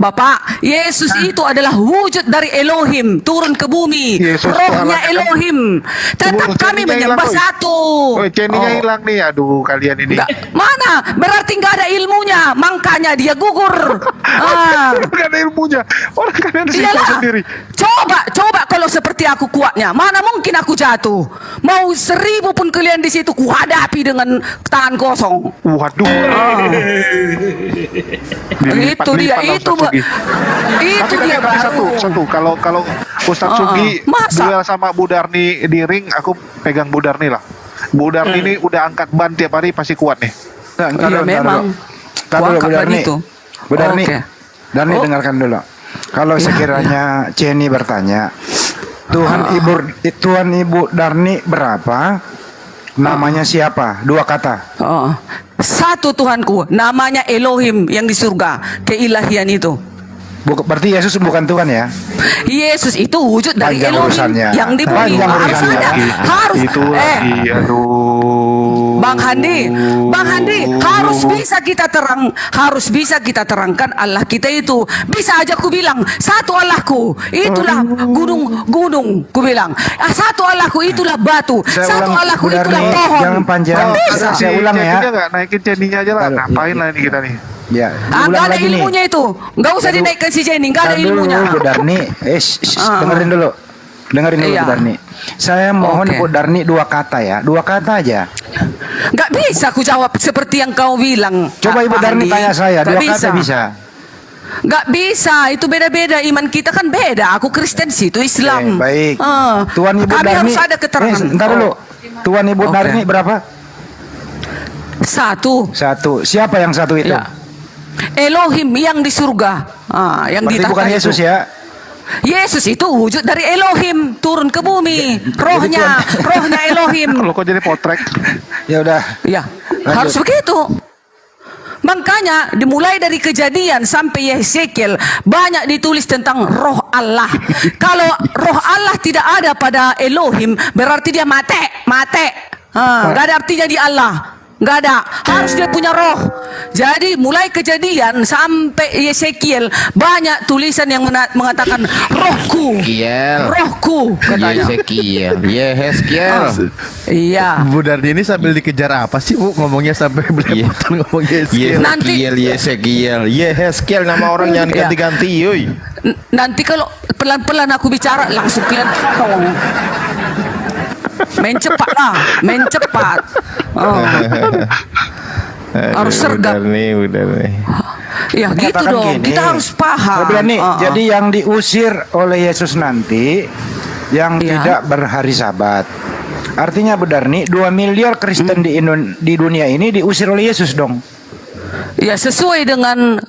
Bapak, Yesus itu adalah wujud dari Elohim turun ke bumi. Rohnya Elohim. Tetap kami menyembah satu. Jenny-nya hilang nih. Aduh, kalian ini. Mana? Berarti nggak ada ilmunya. Makanya dia gugur. Nggak ada ilmunya. Orang kalian sendiri. Coba kalau seperti aku kuatnya. Mana mungkin aku jatuh? Mau 1000 pun kalian di situ kuhadapi dengan tangan kosong. Waduh. Itu dia. Itu dia satu. Kalau Ustadz Sugi duel sama Bu Darni di ring, aku pegang Bu Darni lah. Bu Darni ini udah angkat ban tiap hari, pasti kuat nih. Memang. Bu Darni, dengarkan dulu. Kalau sekiranya Jenny bertanya, Tuhan Ibu Darni berapa? Namanya siapa? 2 kata. Satu Tuhanku, namanya Elohim yang di surga, keilahian itu. Berarti Yesus bukan Tuhan ya? Yesus itu wujud dari Panjang Elohim urusannya. yang di bumi. Panjang Harus urusannya. ada. Harus. Itu lagi, aduh. Bang Handi, harus bisa kita terangkan Allah kita itu. Bisa aja ku bilang satu Allahku, itulah gunung, ku bilang. Satu Allahku itulah batu, satu Allahku itulah pohon. Jangan panjang. Kan bisa. Saya ulang ya. Nggak naikin Jenny-nya aja lah. Ngapain lah ini kita nih? Ya, Nggak ada ilmunya itu. Nggak usah dinaikkan si Jenny, nggak ada ilmunya. Bu Darni, dengerin dulu. Dengerin dulu Iya. Bu Darni. Saya mohon Bu Darni 2 kata ya. 2 kata aja. Nggak bisa ku jawab seperti yang kau bilang. Coba Ibu Pak Darni Andi. tanya saya, 2 Nggak kata bisa. Nggak bisa, itu beda-beda. Iman kita kan beda. Aku Kristen sih, itu Islam. Baik. Tuan Ibu Kami Darni. harus ada keterangan. Ntar dulu. Tuan Ibu Darni berapa? 1. Siapa yang 1 itu? Ya. Elohim yang di surga. Yang di Berarti bukan tahta Yesus itu. ya? Yesus itu wujud dari Elohim turun ke bumi. Rohnya Elohim. Kalau kok jadi potrek? Ya udah. Ya, Lanjut. harus begitu. Makanya dimulai dari Kejadian sampai Yeskiel banyak ditulis tentang roh Allah. Kalau roh Allah tidak ada pada Elohim, berarti dia mate. Gak ada artinya di Allah. Nggak ada, harus dia punya roh. Jadi mulai Kejadian sampai Yeskiel banyak tulisan yang mengatakan rohku, katanya. Yeskiel. Iya. Bu Darni ini sambil dikejar apa sih Bu? Ngomongnya sampai belepotan ngomong Yeskiel. Yeskiel nama orang yang ganti-ganti, yoi. Nanti kalau pelan-pelan aku bicara langsung kalian main cepat. Harus sergap. Ya gitu dong. Kita harus paham. Jadi yang diusir oleh Yesus nanti yang tidak berhari Sabat. Artinya Bu Darni 2 miliar Kristen di dunia ini diusir oleh Yesus dong. Ya sesuai dengan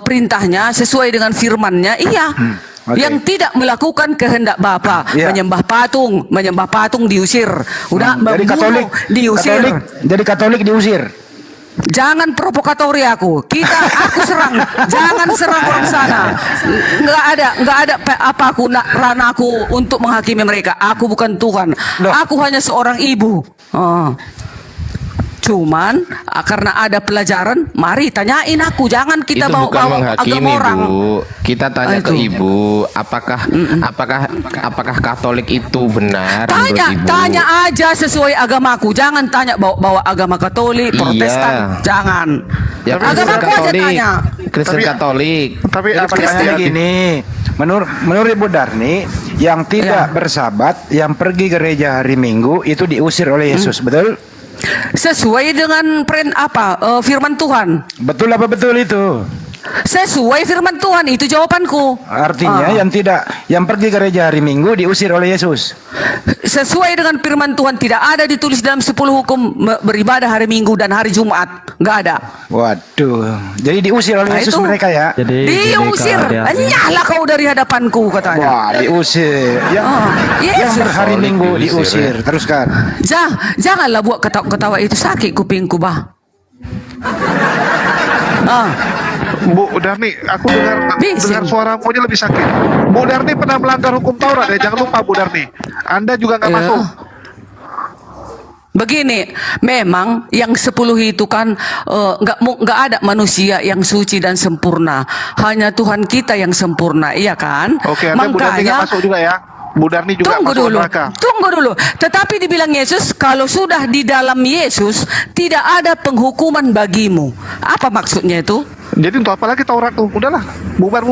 perintahnya, sesuai dengan firman-Nya. Iya. Yang tidak melakukan kehendak Bapa, menyembah patung diusir. Udah Jadi membunuh diusir. Jadi Katolik diusir. Jangan provokatori aku. Aku serang. Jangan serang orang sana. Nggak ada apa ranah aku untuk menghakimi mereka. Aku bukan Tuhan. Aku hanya seorang ibu. Cuman karena ada pelajaran, mari tanyain aku. Jangan kita itu bawa bukan menghakimi agama orang. Bu. Kita tanya ke Ibu, apakah Katolik itu benar menurut Ibu? Tanya aja sesuai agamaku. Jangan tanya bawa agama Katolik, Protestan. Jangan. Ya, agamaku aja tanya. Kristen Katolik. Tapi pertanyaan gini, menurut Ibu Darni, yang tidak bersabat, yang pergi gereja hari Minggu itu diusir oleh Yesus, betul? Sesuai dengan firman Tuhan. Betul apa betul itu? Sesuai firman Tuhan, itu jawabanku. Artinya yang pergi gereja hari Minggu diusir oleh Yesus. Sesuai dengan firman Tuhan, tidak ada ditulis dalam 10 hukum beribadah hari Minggu dan hari Jumat. Nggak ada. Waduh. Jadi diusir oleh Yesus mereka ya? Diusir. Nyala kau dari hadapanku katanya. Wah, diusir. Yang berhari Minggu diusir. Teruskan. Janganlah buat ketawa itu, sakit kupingku bah. Bu Darni, aku dengar suaramu aja lebih sakit. Bu Darni pernah melanggar hukum Taurat ya, jangan lupa Bu Darni. Anda juga nggak masuk. Begini, memang yang 10 itu kan nggak ada manusia yang suci dan sempurna. Hanya Tuhan kita yang sempurna, iya kan? Oke, Bu Darni nggak masuk juga ya. Bu Darni juga Tunggu dulu. Tetapi dibilang Yesus, kalau sudah di dalam Yesus tidak ada penghukuman bagimu. Apa maksudnya itu? Jadi untuk apa lagi Taurat tuh? Udahlah, bubar.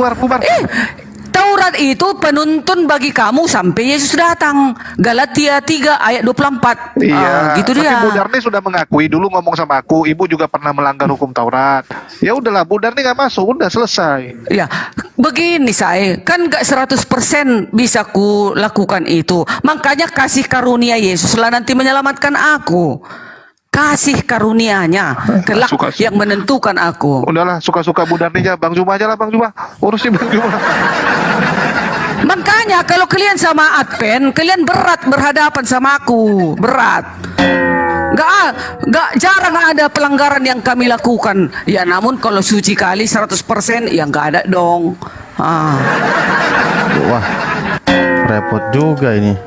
Taurat itu penuntun bagi kamu sampai Yesus datang. Galatia 3 ayat 24. Iya, gitu tapi dia. Bu Darni sudah mengakui dulu ngomong sama aku, Ibu juga pernah melanggar hukum Taurat. Ya udahlah, Bu Darni nggak masuk, udah selesai. Ya, begini saya, kan nggak 100% bisa ku lakukan itu. Makanya kasih karunia Yesus lah nanti menyelamatkan aku. Kasih karunia-Nya kelak yang menentukan aku. Udahlah, suka-suka Bu Darni aja, Bang Juma aja lah, Bang Juma. Urusin Bang Juma. Makanya kalau kalian sama Advent, kalian berat berhadapan sama aku, berat. Nggak jarang ada pelanggaran yang kami lakukan. Ya namun kalau suci kali 100% ya nggak ada dong. Wah, repot juga ini.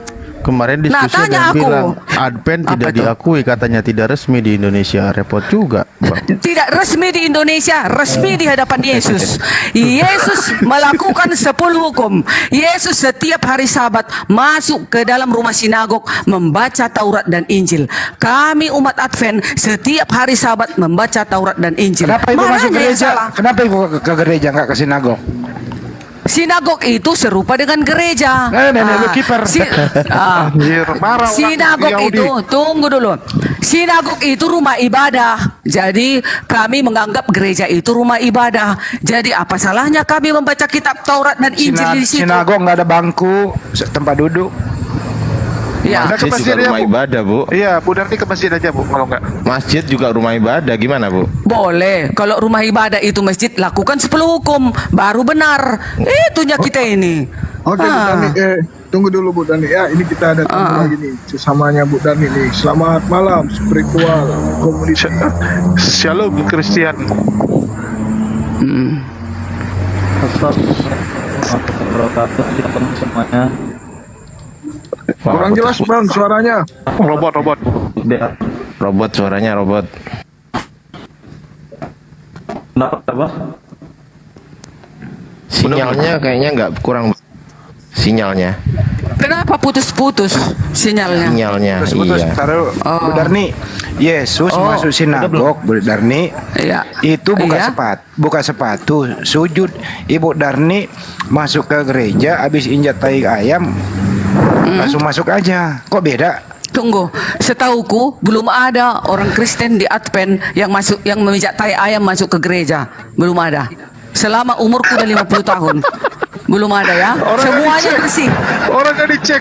Kemarin Nah, diskusi tanya ada yang aku. bilang Advent Apa tidak itu? diakui, katanya tidak resmi di Indonesia. Repot juga, Bang. Tidak resmi di Indonesia, resmi di hadapan Yesus. Yesus melakukan 10 hukum. Yesus setiap hari Sabat masuk ke dalam rumah sinagog membaca Taurat dan Injil. Kami umat Advent setiap hari Sabat membaca Taurat dan Injil. Kenapa ibu masuk Mananya yang gereja? salah? Kenapa ibu ke gereja nggak ke sinagog? Sinagog itu serupa dengan gereja. Nenek lu kiper. Marah orang Sinagog Yahudi. itu, tunggu dulu. Sinagog itu rumah ibadah. Jadi kami menganggap gereja itu rumah ibadah. Jadi apa salahnya kami membaca kitab Taurat dan Injil di situ? Sinagog nggak ada bangku, tempat duduk. Ya. Masjid Ke masjid juga ya, rumah Bu. ibadah, Bu. Iya, Bu Darni ke masjid aja, Bu, kalau enggak. Masjid juga rumah ibadah, gimana, Bu? Boleh, kalau rumah ibadah itu masjid, lakukan 10 hukum, baru benar. Itunya kita ini. Oke, Bu Dani, tunggu dulu Bu Dani ya. Ini kita ada tamu lagi nih, sesamanya Bu Dani nih. Selamat malam, spiritual komunitas. Shalom Christian. semuanya. Kurang jelas Bang suaranya. Robot suaranya robot. Apa? Sinyalnya kayaknya nggak kurang. Sinyalnya. Kenapa putus-putus sinyalnya? Sinyalnya, Putus-putus. iya. Taruh, Bu Darni, Yesus masuk sinagog, Bu Darni. Iya. Itu Iya. buka sepatu, sujud. Ibu Darni masuk ke gereja, habis injak tai ayam, langsung masuk aja. Kok beda? Tunggu, setauku belum ada orang Kristen di Advent yang memijak tai ayam masuk ke gereja. Belum ada. Selama umurku udah 50 tahun. Belum ada ya. Semuanya bersih. Orang kan dicek.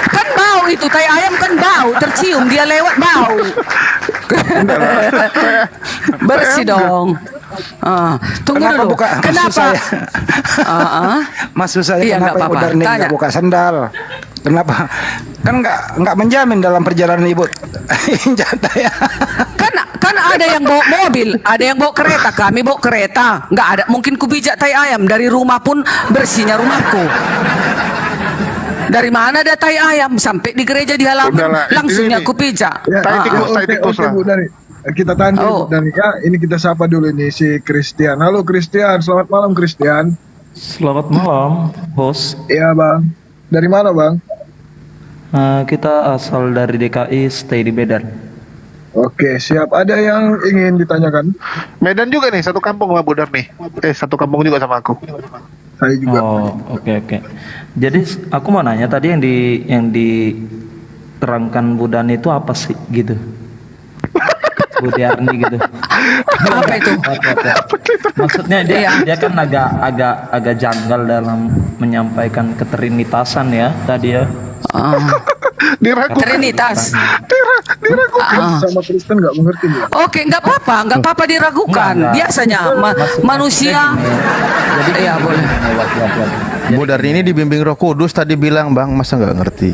Kan bau itu, tai ayam kan bau, tercium dia lewat bau. Bersih dong. Tunggu Kenapa dulu. Kenapa? Maksud saya Iya, nggak kenapa Ibu apa-apa. Darni Tanya. nggak buka sandal? Kenapa? Kan nggak menjamin dalam perjalanan Ibu. Kan ada yang bawa mobil, ada yang bawa kereta. Kami bawa kereta, nggak ada. Mungkin ku bijak tai ayam dari rumah pun bersihnya rumahku. Dari mana ada tai ayam sampai di gereja di halaman Udahlah, langsungnya ini. ku pijak. Ya, oke, Bu Dani. Kita tahan dulu Bu Dani ya. Ini kita sapa dulu nih si Christian. Halo Christian, selamat malam Christian. Selamat malam, host. Iya Bang. Dari mana Bang? Kita asal dari DKI, stay di Medan. Oke, siap. Ada yang ingin ditanyakan? Medan juga nih, satu kampung sama Bu Darni. Satu kampung juga sama aku. Saya juga. Oh, oke. Jadi aku mau nanya tadi yang diterangkan Bu Dani itu apa sih gitu? Bu Darni gitu. Apa itu? Maksudnya dia kan agak janggal dalam menyampaikan ketrinitasan ya tadi ya. Trinitas. Diragukan sama Kristen nggak mengerti ya? Oke, nggak apa-apa diragukan. Nggak. Biasanya manusia. Iya boleh. Bu Darni ini dibimbing Roh Kudus tadi bilang, Bang, masa nggak ngerti?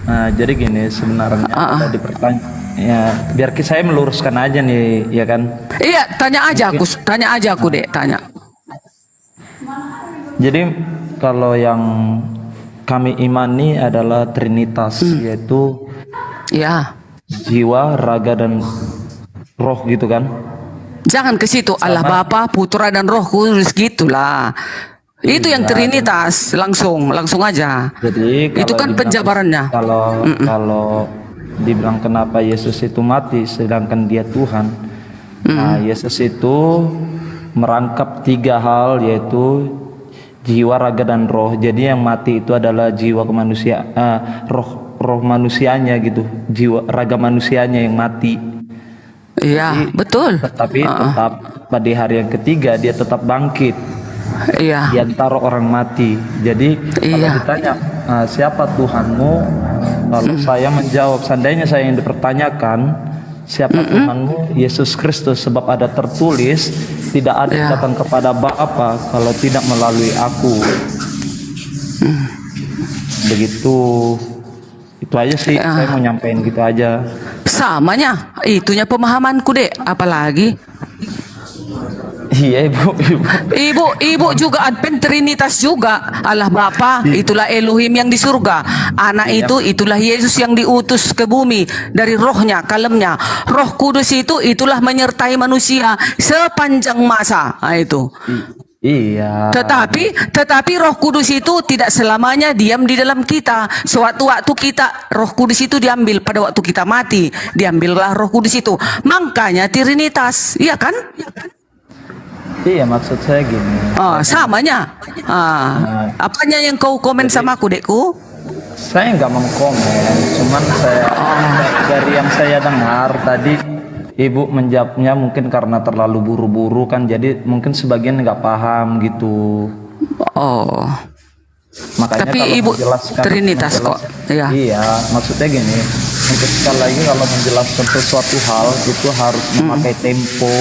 Nah, jadi gini sebenarnya ada dipertanya. Ya, biar saya meluruskan aja nih, ya kan? Iya, tanya aja aku, Dek, tanya. Jadi kalau yang kami imani adalah Trinitas, yaitu ya jiwa, raga dan roh gitu kan? Jangan ke situ. Allah Bapa, Putra dan Roh Kudus gitulah. Itu yang Trinitas, langsung aja. Jadi Itu kan penjabarannya. Kalau dibilang kenapa Yesus itu mati sedangkan dia Tuhan. Nah, Yesus itu merangkap 3 hal, yaitu jiwa, raga dan roh. Jadi yang mati itu adalah jiwa kemanusiaan, roh manusianya gitu, jiwa raga manusianya yang mati. Iya, betul. Tapi tetap pada hari yang ketiga dia tetap bangkit. Iya. Di antara orang mati. Jadi kalau ditanya siapa Tuhanmu, kalau saya menjawab, seandainya saya yang dipertanyakan siapa Tuhanmu, Yesus Kristus, sebab ada tertulis tidak ada yang datang kepada Bapa kalau tidak melalui aku. Begitu. Itu aja sih, saya mau nyampein gitu aja. Samanya, itunya pemahamanku, Dek. Apalagi Iya ibu. Ibu juga Advent Trinitas juga. Allah Bapa itulah Elohim yang di surga. Anak itulah Yesus yang diutus ke bumi dari rohnya, kalemnya. Roh Kudus itulah menyertai manusia sepanjang masa. Nah, itu. Iya. Tetapi Roh Kudus itu tidak selamanya diam di dalam kita. Sewaktu-waktu kita Roh Kudus itu diambil, pada waktu kita mati diambillah Roh Kudus itu. Makanya Trinitas, iya kan? Iya, maksud saya gini. Samanya. Apanya yang kau komen sama aku, dekku? Saya nggak mau komen, cuman saya dari yang saya dengar tadi ibu menjawabnya mungkin karena terlalu buru-buru kan, jadi mungkin sebagian nggak paham gitu. Makanya Tapi kalau ibu menjelaskan Trinitas kok. Ya. Iya, maksudnya gini. Untuk sekali lagi kalau menjelaskan sesuatu hal itu harus memakai tempo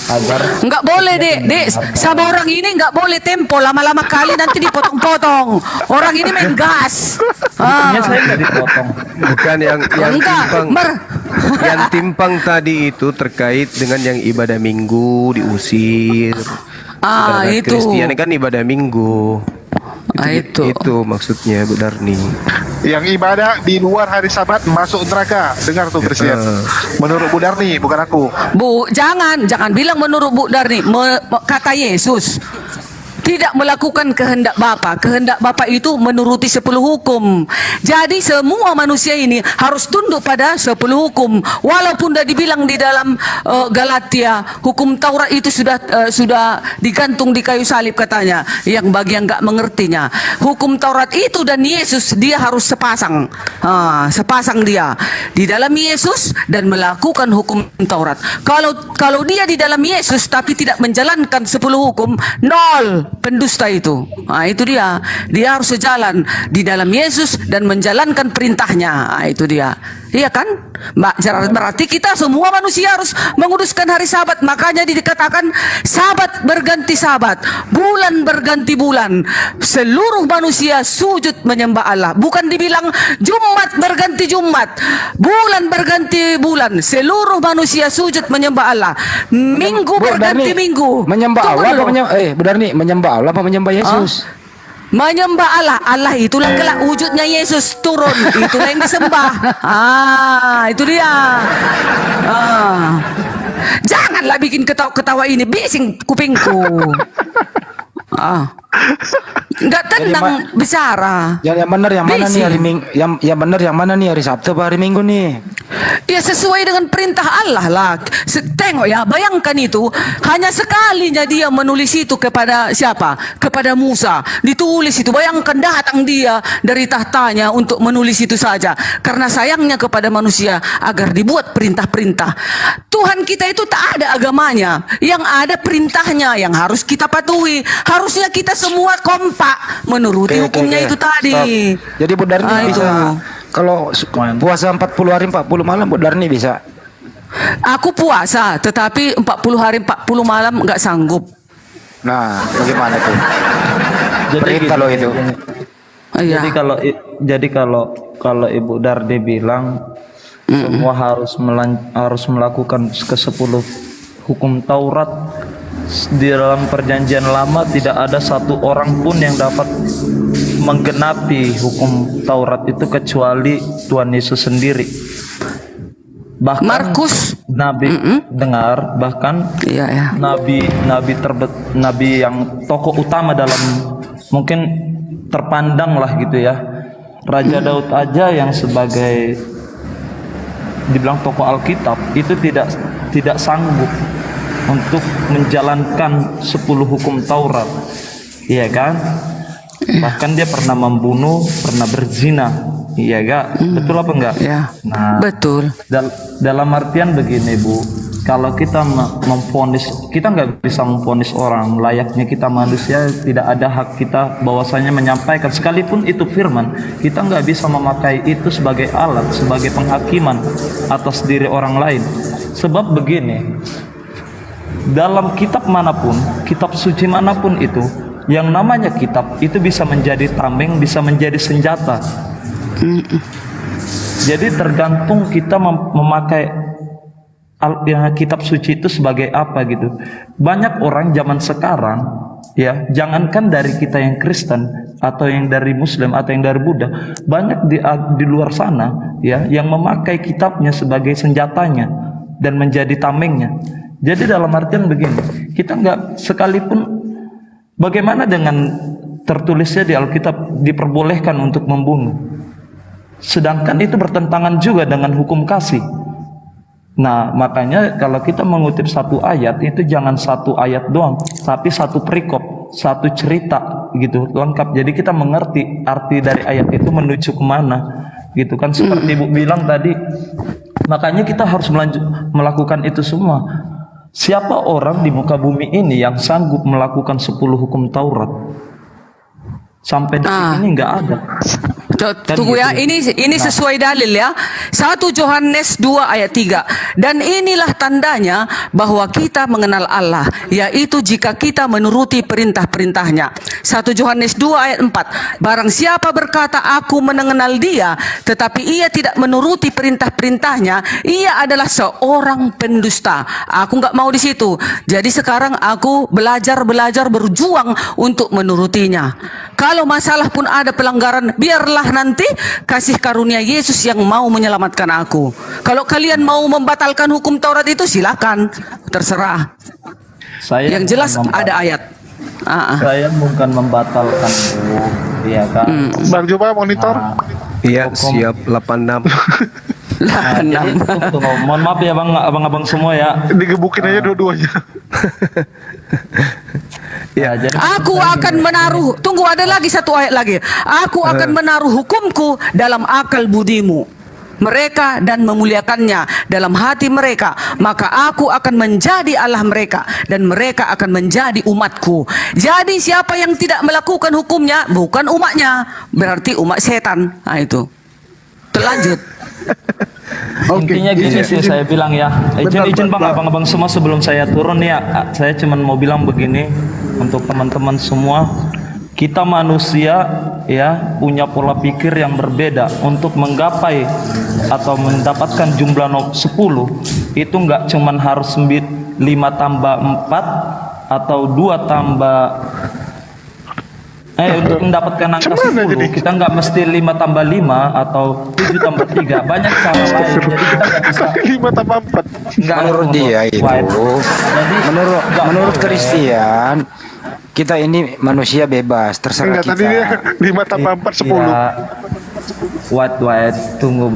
agar nggak boleh dek sama orang ini nggak boleh tempo lama-lama kali nanti dipotong-potong. Orang ini main gas. Sebetulnya saya nggak dipotong. Bukan yang timpang. Yang timpang tadi itu terkait dengan yang ibadah minggu diusir. Itu. Kristian kan ibadah minggu. Itu maksudnya Bu Darni. Yang ibadah di luar hari Sabat masuk neraka. Dengar tuh Christian. Menurut Bu Darni, bukan aku. Bu, jangan bilang menurut Bu Darni. Kata Yesus, tidak melakukan kehendak Bapa. Kehendak Bapa itu menuruti 10 hukum. Jadi semua manusia ini harus tunduk pada 10 hukum. Walaupun sudah dibilang di dalam Galatia, hukum Taurat itu sudah digantung di kayu salib katanya. Yang bagi yang nggak mengertinya, hukum Taurat itu dan Yesus dia harus sepasang. Sepasang dia di dalam Yesus dan melakukan hukum Taurat. Kalau dia di dalam Yesus tapi tidak menjalankan 10 hukum, nol. Pendusta itu. Itu dia harus sejalan di dalam Yesus dan menjalankan perintahnya. Itu dia. Iya kan? Berarti kita semua manusia harus menguduskan hari Sabat. Makanya dikatakan Sabat berganti Sabat, bulan berganti bulan. Seluruh manusia sujud menyembah Allah. Bukan dibilang Jumat berganti Jumat, bulan berganti bulan. Seluruh manusia sujud menyembah Allah. Minggu berganti minggu. Menyembah Allah apa menyembah Allah apa menyembah Yesus? Menyembah Allah. Allah itulah kelak wujudnya Yesus turun. Itulah yang disembah. Itu dia. Janganlah bikin ketawa-ketawa ini, bising kupingku. Nggak tenang bicara. Yang benar yang mana nih hari Minggu? Yang benar yang mana nih, hari Sabtu apa hari Minggu nih? Ya sesuai dengan perintah Allah lah. Tengok ya, bayangkan itu hanya sekalinya dia menulis itu kepada siapa? Kepada Musa. Ditulis itu. Bayangkan datang dia dari tahtanya untuk menulis itu saja. Karena sayangnya kepada manusia agar dibuat perintah-perintah. Tuhan kita itu tak ada agamanya. Yang ada perintahnya yang harus kita patuhi. Harusnya kita semua kompak menuruti hukumnya itu tadi. Stop. Jadi Bu Darni bisa kalau puasa 40 hari 40 malam Bu Darni bisa. Aku puasa, tetapi 40 hari 40 malam nggak sanggup. Nah, bagaimana tuh? Perintah lo itu. Jadi kalau Ibu Darni bilang semua harus melakukan ke-10 hukum Taurat. Di dalam perjanjian lama tidak ada satu orang pun yang dapat menggenapi hukum Taurat itu kecuali Tuhan Yesus sendiri. Bahkan Markus dengar bahkan nabi yang tokoh utama dalam mungkin terpandang lah gitu ya, Raja Daud aja yang sebagai dibilang tokoh Alkitab itu tidak sanggup untuk menjalankan 10 hukum Taurat, iya kan? Bahkan dia pernah membunuh, pernah berzina, iya gak? Betul apa enggak? Ya, nah, betul. Dalam artian begini Bu, kalau kita memvonis, kita nggak bisa memvonis orang. Layaknya kita manusia, tidak ada hak kita bahwasanya menyampaikan, sekalipun itu firman, kita nggak bisa memakai itu sebagai alat, sebagai penghakiman atas diri orang lain. Sebab begini, dalam kitab manapun, kitab suci manapun itu, yang namanya kitab itu bisa menjadi tameng, bisa menjadi senjata. Jadi tergantung kita memakai kitab suci itu sebagai apa gitu. Banyak orang zaman sekarang ya, jangankan dari kita yang Kristen atau yang dari Muslim atau yang dari Buddha, banyak di luar sana ya yang memakai kitabnya sebagai senjatanya dan menjadi tamengnya. Jadi dalam artian begini, kita nggak sekalipun bagaimana dengan tertulisnya di Alkitab diperbolehkan untuk membunuh, sedangkan itu bertentangan juga dengan hukum kasih. Nah, makanya kalau kita mengutip satu ayat itu jangan satu ayat doang, tapi satu perikop, satu cerita gitu, lengkap. Jadi kita mengerti arti dari ayat itu menuju kemana gitu kan, seperti Ibu bilang tadi. Makanya kita harus melakukan itu semua. Siapa orang di muka bumi ini yang sanggup melakukan 10 hukum Taurat? Sampai detik ini nggak ada. Tunggu ya, ini sesuai dalil ya. 1 Yohanes 2 ayat 3. Dan inilah tandanya bahwa kita mengenal Allah, yaitu jika kita menuruti perintah-perintahnya. 1 Yohanes 2 ayat 4. Barang siapa berkata aku mengenal dia, tetapi ia tidak menuruti perintah-perintahnya, ia adalah seorang pendusta. Aku nggak mau di situ. Jadi sekarang aku belajar berjuang untuk menurutinya. Kalau masalah pun ada pelanggaran, biarlah nanti kasih karunia Yesus yang mau menyelamatkan aku. Kalau kalian mau membatalkan hukum Taurat itu silakan, terserah. Yang jelas ada ayat. Saya bukan membatalkan, Bu. Iya kan. Bang Juba monitor. Iya, siap 86. Jadi, tunggu. Mohon maaf ya Bang, abang-abang semua ya. Digebukin aja dua-duanya. Ya, jadi aku akan menaruh, tunggu ada lagi satu ayat lagi. Aku akan menaruh hukumku dalam akal budimu mereka dan memuliakannya dalam hati mereka, maka aku akan menjadi Allah mereka dan mereka akan menjadi umatku. Jadi siapa yang tidak melakukan hukumnya bukan umatnya, berarti umat setan. Nah itu terlanjut. Intinya gini sih saya bilang ya, izin Bang, abang-abang semua sebelum saya turun ya, saya cuma mau bilang begini untuk teman-teman semua. Kita manusia ya punya pola pikir yang berbeda. Untuk menggapai atau mendapatkan jumlah 10 itu nggak cuman harus 5 tambah 4 atau 2 tambah untuk mendapatkan angka 10 kita nggak mesti 5 tambah 5 atau 7 tambah 3, banyak cara lain. Jadi kita nggak bisa 5 tambah 4. Menurut dia itu, menurut Kristen kita ini manusia bebas, terserah kita. Tadi dia 5 tambah 4 10. White tunggu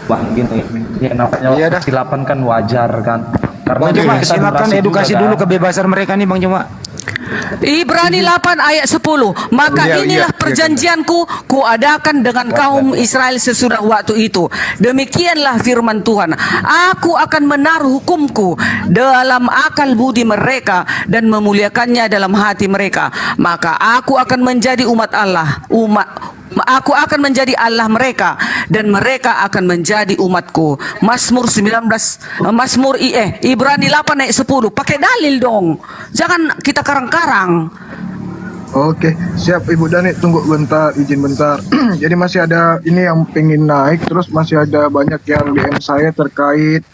Bang gini. Ya namanya kesilapan kan wajar kan. Karena Bang Juma, silakan edukasi dulu kebebasan mereka nih Bang Juma. Ibrani 8 ayat 10. Maka inilah perjanjianku kuadakan dengan kaum Israel sesudah waktu itu. Demikianlah firman Tuhan. Aku akan menaruh hukumku dalam akal budi mereka dan memuliakannya dalam hati mereka. Maka aku akan menjadi umat Allah. Aku akan menjadi Allah mereka dan mereka akan menjadi umatku. Mazmur 19 Ibrani 8 ayat 10. Pakai dalil dong. Jangan kita karang-karang. Oke, siap Ibu Dani, tunggu bentar, izin bentar. Jadi masih ada ini yang pengen naik, terus masih ada banyak yang DM saya terkait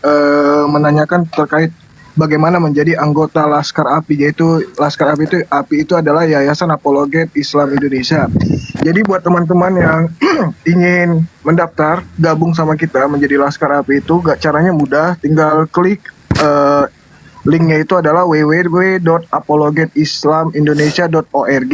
menanyakan terkait bagaimana menjadi anggota Laskar API, yaitu Laskar API itu adalah Yayasan Apologet Islam Indonesia. Jadi buat teman-teman yang ingin mendaftar gabung sama kita menjadi Laskar API itu caranya mudah, tinggal klik linknya itu adalah www.apologetislamindonesia.org.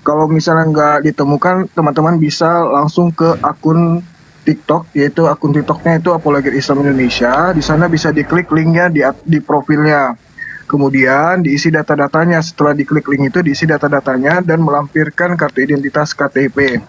Kalau misalnya nggak ditemukan, teman-teman bisa langsung ke akun TikTok, yaitu akun TikToknya itu Apologet Islam Indonesia. Di sana bisa diklik linknya di profilnya. Kemudian diisi data-datanya. Setelah diklik link itu diisi data-datanya dan melampirkan kartu identitas KTP.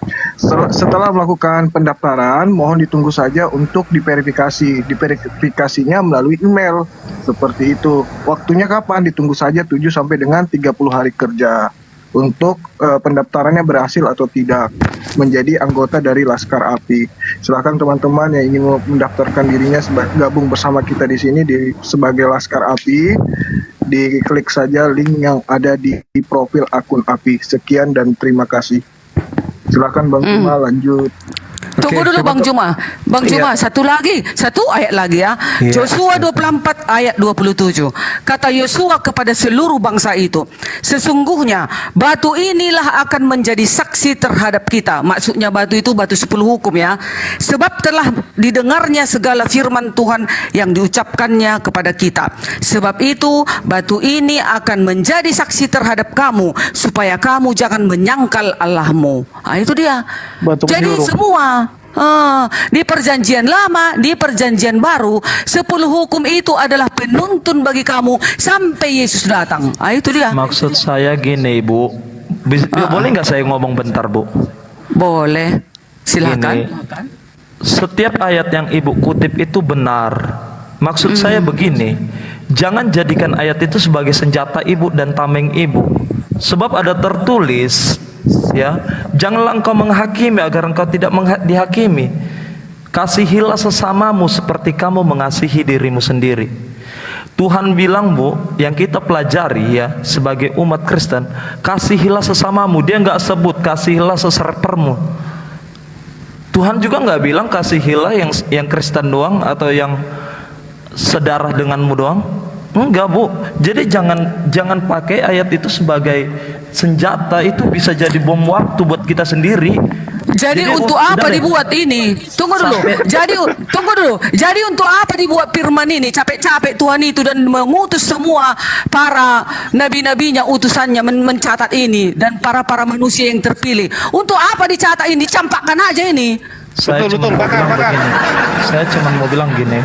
Setelah melakukan pendaftaran, mohon ditunggu saja untuk diverifikasi. Diverifikasinya melalui email. Seperti itu. Waktunya kapan? Ditunggu saja 7 sampai dengan 30 hari kerja. Untuk pendaftarannya berhasil atau tidak menjadi anggota dari Laskar API. Silakan teman-teman yang ingin mendaftarkan dirinya gabung bersama kita di sini sebagai Laskar API, diklik saja link yang ada di profil akun API. Sekian dan terima kasih. Silakan Bang Cuma lanjut. Tunggu dulu Bang Juma. Bang Juma, satu ayat lagi ya. Yosua 24 ayat 27. Kata Yosua kepada seluruh bangsa itu, sesungguhnya batu inilah akan menjadi saksi terhadap kita. Maksudnya batu itu batu 10 hukum ya. Sebab telah didengarnya segala firman Tuhan yang diucapkannya kepada kita. Sebab itu batu ini akan menjadi saksi terhadap kamu, supaya kamu jangan menyangkal Allahmu. Itu dia. Jadi semua di perjanjian lama, di perjanjian baru, 10 hukum itu adalah penuntun bagi kamu sampai Yesus datang. Itu dia. Maksud saya gini, Bu. Boleh nggak saya ngomong bentar, Bu? Boleh. Silakan. Setiap ayat yang Ibu kutip itu benar. Maksud saya begini, jangan jadikan ayat itu sebagai senjata Ibu dan tameng Ibu. Sebab ada tertulis, ya, janganlah engkau menghakimi agar engkau tidak dihakimi. Kasihilah sesamamu seperti kamu mengasihi dirimu sendiri. Tuhan bilang, Bu, yang kita pelajari ya sebagai umat Kristen, kasihilah sesamamu. Dia nggak sebut kasihilah seserpermu. Tuhan juga nggak bilang kasihilah yang Kristen doang atau yang sedarah denganmu doang. Enggak, Bu. Jadi jangan pakai ayat itu sebagai senjata. Itu bisa jadi bom waktu buat kita sendiri. Jadi untuk apa dibuat ini? Tunggu dulu. Jadi untuk apa dibuat firman ini? Capek-capek Tuhan itu dan mengutus semua para nabi-nabinya, utusannya mencatat ini, dan para manusia yang terpilih. Untuk apa dicatat ini? Campakkan aja ini. Saya cuma mau bilang gini.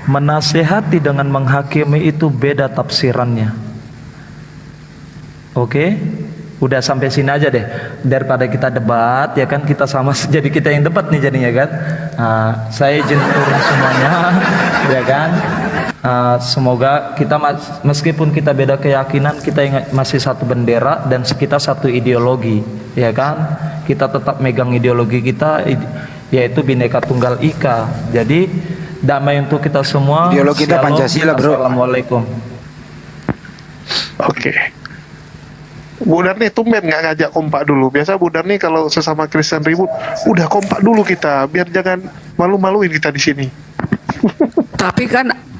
Menasehati dengan menghakimi itu beda tafsirannya. Oke? Udah sampai sini aja deh. Daripada kita debat, ya kan, kita sama jadi kita yang debat nih jadinya kan. Saya izin turun semuanya, ya kan. Semoga kita meskipun kita beda keyakinan, kita ingat masih satu bendera dan kita satu ideologi, ya kan. Kita tetap megang ideologi kita, yaitu Bhinneka Tunggal Ika. Jadi damai untuk kita semua. Ideologi kita Pancasila, bro. Assalamualaikum. Oke. Bu Darni tumben nggak ngajak kompak dulu. Biasa Bu Darni kalau sesama Kristen ribut, udah kompak dulu kita, biar jangan malu-maluin kita di sini.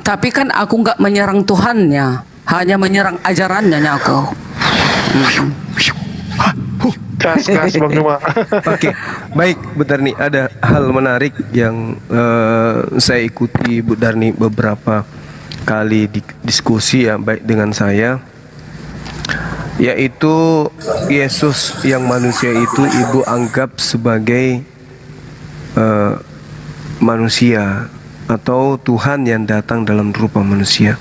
Tapi kan aku nggak menyerang Tuhannya, hanya menyerang ajarannya aku. Gas Bang Juma. Oke, baik Bu Darni, ada hal menarik yang saya ikuti Bu Darni beberapa kali diskusi ya, baik dengan saya, yaitu Yesus yang manusia itu Ibu anggap sebagai manusia atau Tuhan yang datang dalam rupa manusia.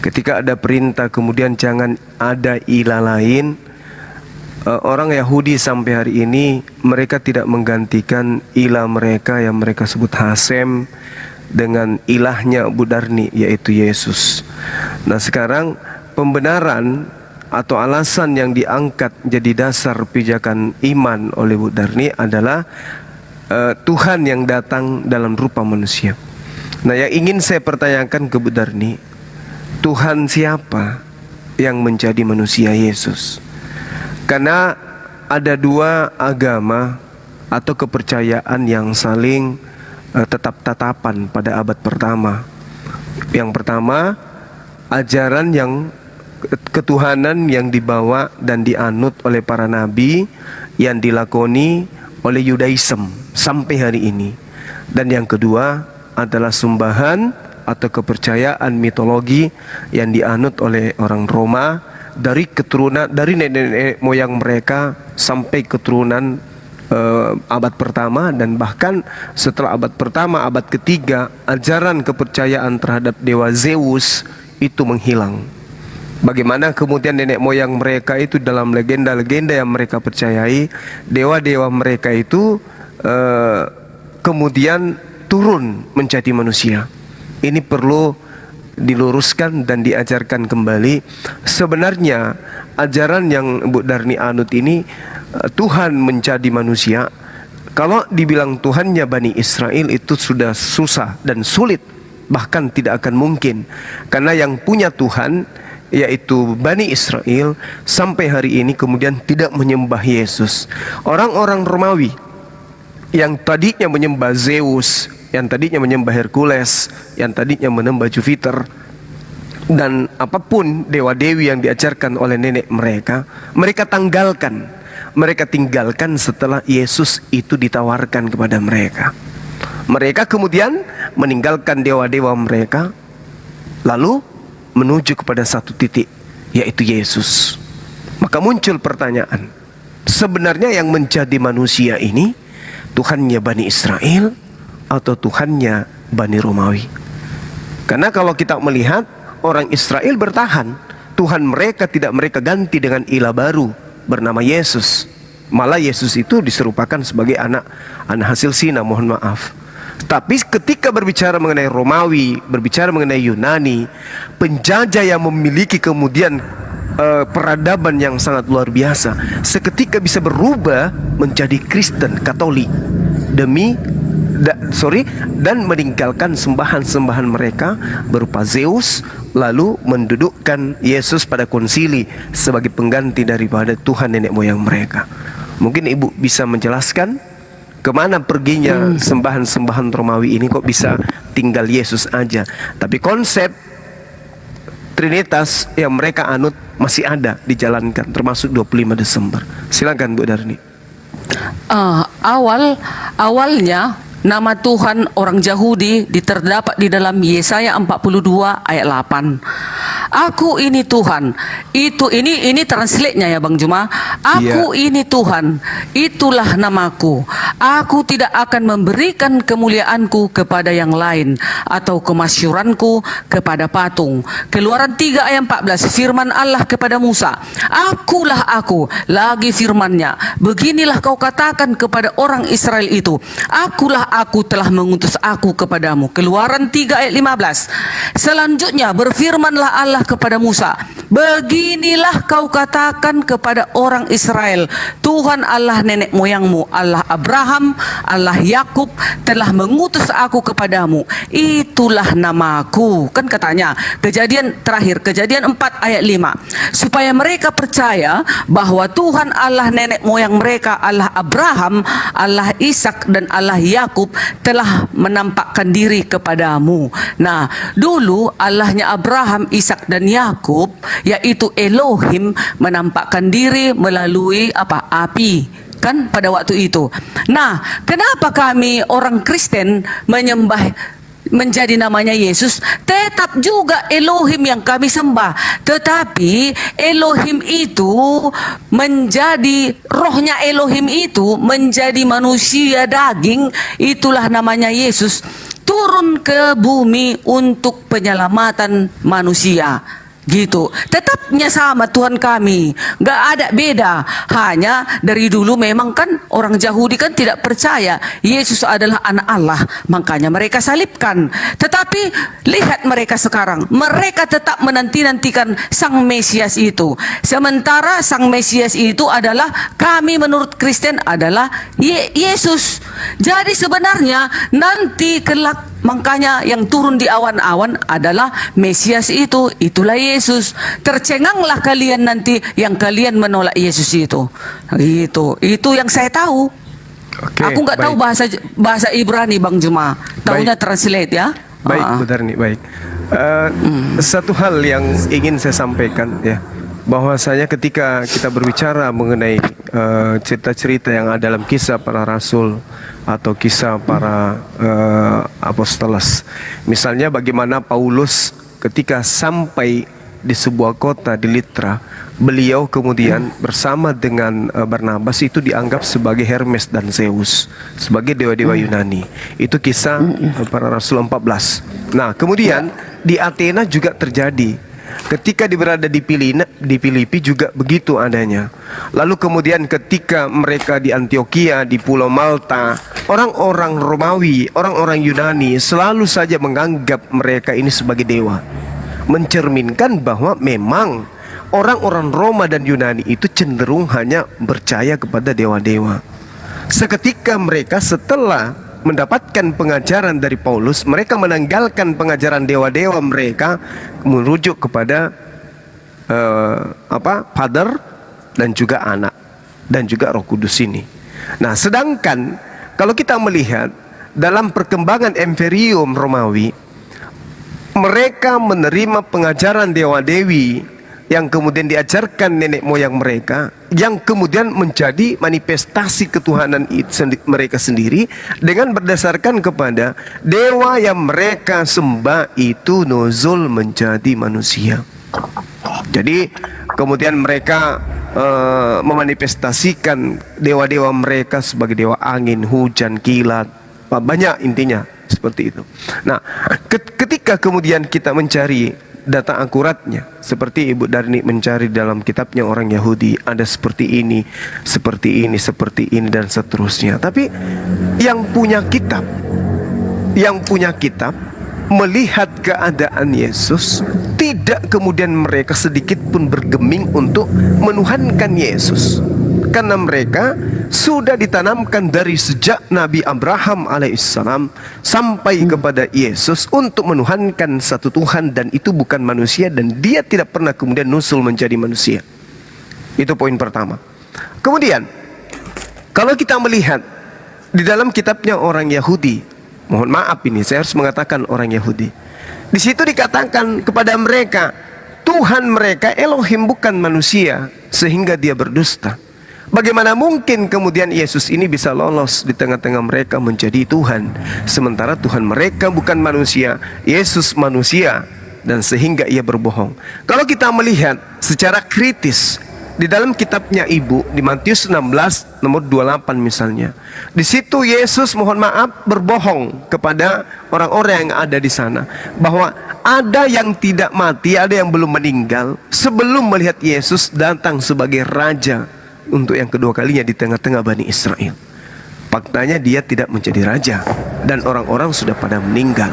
Ketika ada perintah kemudian jangan ada ilah lain, orang Yahudi sampai hari ini mereka tidak menggantikan ilah mereka yang mereka sebut Hasem dengan ilahnya Bu Darni, yaitu Yesus. Nah sekarang pembenaran atau alasan yang diangkat jadi dasar pijakan iman oleh Bu Darni adalah Tuhan yang datang dalam rupa manusia. Nah yang ingin saya pertanyakan ke Bu Darni, Tuhan siapa yang menjadi manusia Yesus? Karena ada dua agama atau kepercayaan yang saling tetap-tatapan pada abad pertama. Yang pertama, ajaran yang ketuhanan yang dibawa dan dianut oleh para nabi yang dilakoni oleh Yudaism sampai hari ini. Dan yang kedua adalah sumbahan atau kepercayaan mitologi yang dianut oleh orang Roma dari keturunan, dari nenek moyang mereka sampai keturunan abad pertama, dan bahkan setelah abad pertama, abad ketiga, ajaran kepercayaan terhadap dewa Zeus itu menghilang. Bagaimana kemudian nenek moyang mereka itu dalam legenda-legenda yang mereka percayai, dewa-dewa mereka itu kemudian turun menjadi manusia. Ini perlu diluruskan dan diajarkan kembali. Sebenarnya ajaran yang Bu Darni anut ini, Tuhan menjadi manusia, kalau dibilang Tuhannya Bani Israel itu sudah susah dan sulit, bahkan tidak akan mungkin. Karena yang punya Tuhan yaitu Bani Israel sampai hari ini kemudian tidak menyembah Yesus. Orang-orang Romawi yang tadinya menyembah Zeus, yang tadinya menyembah Hercules, yang tadinya menyembah Jupiter, dan apapun dewa-dewi yang diajarkan oleh nenek mereka, mereka tinggalkan setelah Yesus itu ditawarkan kepada mereka. Mereka kemudian meninggalkan dewa-dewa mereka, lalu menuju kepada satu titik, yaitu Yesus. Maka muncul pertanyaan, sebenarnya yang menjadi manusia ini Tuhannya Bani Israel atau Tuhannya Bani Romawi? Karena kalau kita melihat, orang Israel bertahan, Tuhan mereka tidak mereka ganti dengan ilah baru bernama Yesus. Malah Yesus itu diserupakan sebagai anak hasil zina, mohon maaf. Tapi ketika berbicara mengenai Romawi, berbicara mengenai Yunani, penjajah yang memiliki kemudian peradaban yang sangat luar biasa, seketika bisa berubah menjadi Kristen Katolik dan meninggalkan sembahan-sembahan mereka berupa Zeus, lalu mendudukkan Yesus pada konsili sebagai pengganti daripada Tuhan nenek moyang mereka. Mungkin Ibu bisa menjelaskan kemana perginya sembahan-sembahan Romawi ini, kok bisa tinggal Yesus aja, tapi konsep Trinitas yang mereka anut masih ada dijalankan, termasuk 25 Desember. Silakan Bu Darni. Awalnya nama Tuhan orang Yahudi terdapat di dalam Yesaya 42 ayat 8. Aku ini Tuhan. Ini translate-nya ya Bang Juma. Aku ini Tuhan, itulah namaku. Aku tidak akan memberikan kemuliaanku kepada yang lain atau kemasyuranku kepada patung. Keluaran 3 ayat 14, firman Allah kepada Musa, akulah aku, lagi firman-Nya, beginilah kau katakan kepada orang Israel itu, akulah aku telah mengutus aku kepadamu. Keluaran 3 ayat 15. Selanjutnya berfirmanlah Allah kepada Musa, beginilah kau katakan kepada orang Israel, Tuhan Allah nenek moyangmu, Allah Abraham, Allah Yakub telah mengutus aku kepadamu, itulah namaku. Kan katanya kejadian 4 ayat 5, supaya mereka percaya bahwa Tuhan Allah nenek moyang mereka, Allah Abraham, Allah Ishak dan Allah Yakub telah menampakkan diri kepadamu. Nah, dulu Allahnya Abraham, Ishak dan Yakub, yaitu Elohim, menampakkan diri melalui api, kan pada waktu itu. Nah, kenapa kami orang Kristen menyembah menjadi namanya Yesus? Tetap juga Elohim yang kami sembah, tetapi Elohim itu menjadi rohnya, Elohim itu menjadi manusia daging, itulah namanya Yesus, turun ke bumi untuk penyelamatan manusia. Gitu, tetapnya sama Tuhan kami, nggak ada beda. Hanya dari dulu memang kan orang Yahudi kan tidak percaya Yesus adalah anak Allah, makanya mereka salibkan. Tetapi lihat mereka sekarang, mereka tetap menanti-nantikan Sang Mesias itu. Sementara Sang Mesias itu adalah, kami menurut Kristen adalah Yesus. Jadi sebenarnya nanti kelak, makanya yang turun di awan-awan adalah Mesias itu, itulah Yesus. Tercenganglah kalian nanti yang kalian menolak Yesus itu. Itu yang saya tahu. Aku nggak tahu bahasa Ibrani Bang Juma. Tahunya translate ya. Baik, Bu Darni, baik. Satu hal yang ingin saya sampaikan ya, bahwasanya ketika kita berbicara mengenai cerita-cerita yang ada dalam kisah para rasul atau kisah para apostolos, misalnya bagaimana Paulus ketika sampai di sebuah kota di Litra, beliau kemudian bersama dengan Barnabas itu dianggap sebagai Hermes dan Zeus, sebagai dewa-dewa Yunani. Itu kisah para rasul 14. Nah, kemudian di Athena juga terjadi. Ketika berada di Filipi juga begitu adanya. Lalu kemudian ketika mereka di Antioquia, di Pulau Malta, orang-orang Romawi, orang-orang Yunani selalu saja menganggap mereka ini sebagai dewa, mencerminkan bahwa memang orang-orang Roma dan Yunani itu cenderung hanya percaya kepada dewa-dewa. Seketika mereka setelah mendapatkan pengajaran dari Paulus, mereka menanggalkan pengajaran dewa-dewa mereka, merujuk kepada Father dan juga Anak dan juga Roh Kudus ini. Nah, sedangkan kalau kita melihat dalam perkembangan Imperium Romawi, mereka menerima pengajaran dewa-dewi yang kemudian diajarkan nenek moyang mereka, yang kemudian menjadi manifestasi ketuhanan mereka sendiri dengan berdasarkan kepada dewa yang mereka sembah itu nuzul menjadi manusia. Jadi kemudian mereka memanifestasikan dewa-dewa mereka sebagai dewa angin, hujan, kilat, banyak intinya seperti itu. Nah, ketika kemudian kita mencari data akuratnya, seperti Ibu Darni mencari dalam kitabnya orang Yahudi, ada seperti ini, seperti ini, seperti ini, dan seterusnya. Tapi yang punya kitab melihat keadaan Yesus, tidak kemudian mereka sedikit pun bergeming untuk menuhankan Yesus, karena mereka sudah ditanamkan dari sejak Nabi Abraham alaihissalam sampai kepada Yesus untuk menuhankan satu Tuhan, dan itu bukan manusia, dan dia tidak pernah kemudian nusul menjadi manusia. Itu poin pertama. Kemudian kalau kita melihat di dalam kitabnya orang Yahudi, mohon maaf ini saya harus mengatakan orang Yahudi, di situ dikatakan kepada mereka Tuhan mereka Elohim bukan manusia, sehingga dia berdusta. Bagaimana mungkin kemudian Yesus ini bisa lolos di tengah-tengah mereka menjadi Tuhan, sementara Tuhan mereka bukan manusia, Yesus manusia, dan sehingga ia berbohong. Kalau kita melihat secara kritis di dalam kitabnya Ibu di Matius 16 nomor 28 misalnya, di situ Yesus mohon maaf berbohong kepada orang-orang yang ada di sana bahwa ada yang tidak mati, ada yang belum meninggal sebelum melihat Yesus datang sebagai raja untuk yang kedua kalinya di tengah-tengah Bani Israel. Faktanya dia tidak menjadi raja, dan orang-orang sudah pada meninggal.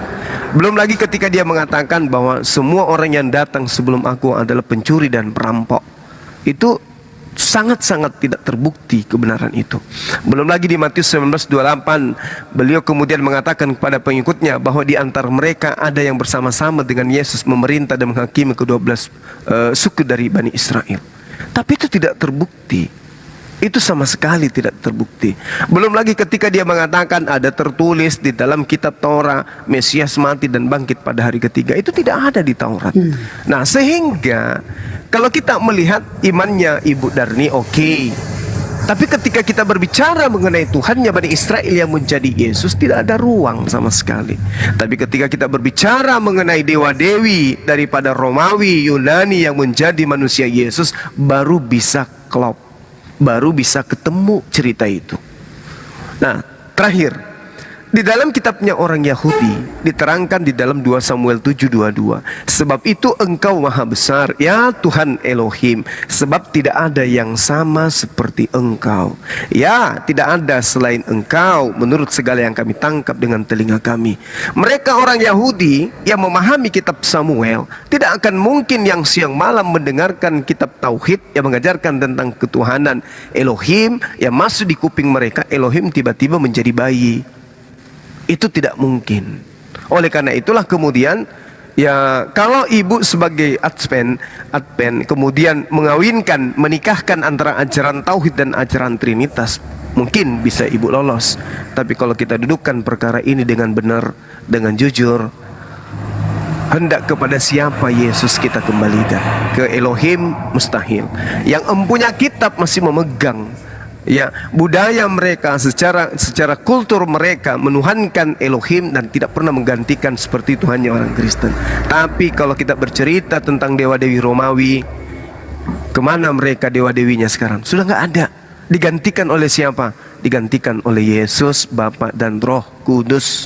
Belum lagi ketika dia mengatakan bahwa semua orang yang datang sebelum aku adalah pencuri dan perampok. Itu sangat-sangat tidak terbukti kebenaran itu. Belum lagi di Matius 19:28 beliau kemudian mengatakan kepada pengikutnya bahwa di antara mereka ada yang bersama-sama dengan Yesus memerintah dan menghakimi ke-12 suku dari Bani Israel. Tapi itu tidak terbukti. Itu sama sekali tidak terbukti. Belum lagi ketika dia mengatakan ada tertulis di dalam kitab Taurat Mesias mati dan bangkit pada hari ketiga, itu tidak ada di Taurat. Nah, sehingga kalau kita melihat imannya Ibu Darni oke. Tapi ketika kita berbicara mengenai Tuhannya Bani Israel yang menjadi Yesus, tidak ada ruang sama sekali. Tapi ketika kita berbicara mengenai dewa-dewi daripada Romawi, Yunani yang menjadi manusia Yesus, baru bisa klop, baru bisa ketemu cerita itu. Nah, terakhir, di dalam kitabnya orang Yahudi diterangkan di dalam 2 Samuel 7:22, sebab itu engkau maha besar ya Tuhan Elohim, sebab tidak ada yang sama seperti engkau, ya tidak ada selain engkau menurut segala yang kami tangkap dengan telinga kami. Mereka orang Yahudi yang memahami kitab Samuel tidak akan mungkin yang siang malam mendengarkan kitab Tauhid yang mengajarkan tentang ketuhanan Elohim, yang masuk di kuping mereka Elohim tiba-tiba menjadi bayi. Itu tidak mungkin. Oleh karena itulah kemudian, ya kalau ibu sebagai adven kemudian mengawinkan, menikahkan antara ajaran tauhid dan ajaran trinitas, mungkin bisa ibu lolos. Tapi kalau kita dudukkan perkara ini dengan benar, dengan jujur, hendak kepada siapa Yesus kita kembalikan? Ke Elohim mustahil. Yang empunya kitab masih memegang, ya, budaya mereka, secara kultur mereka menuhankan Elohim dan tidak pernah menggantikan seperti Tuhannya orang Kristen. Tapi kalau kita bercerita tentang dewa-dewi Romawi, kemana mereka dewa-dewinya sekarang? Sudah nggak ada. Digantikan oleh siapa? Digantikan oleh Yesus, Bapa dan Roh Kudus.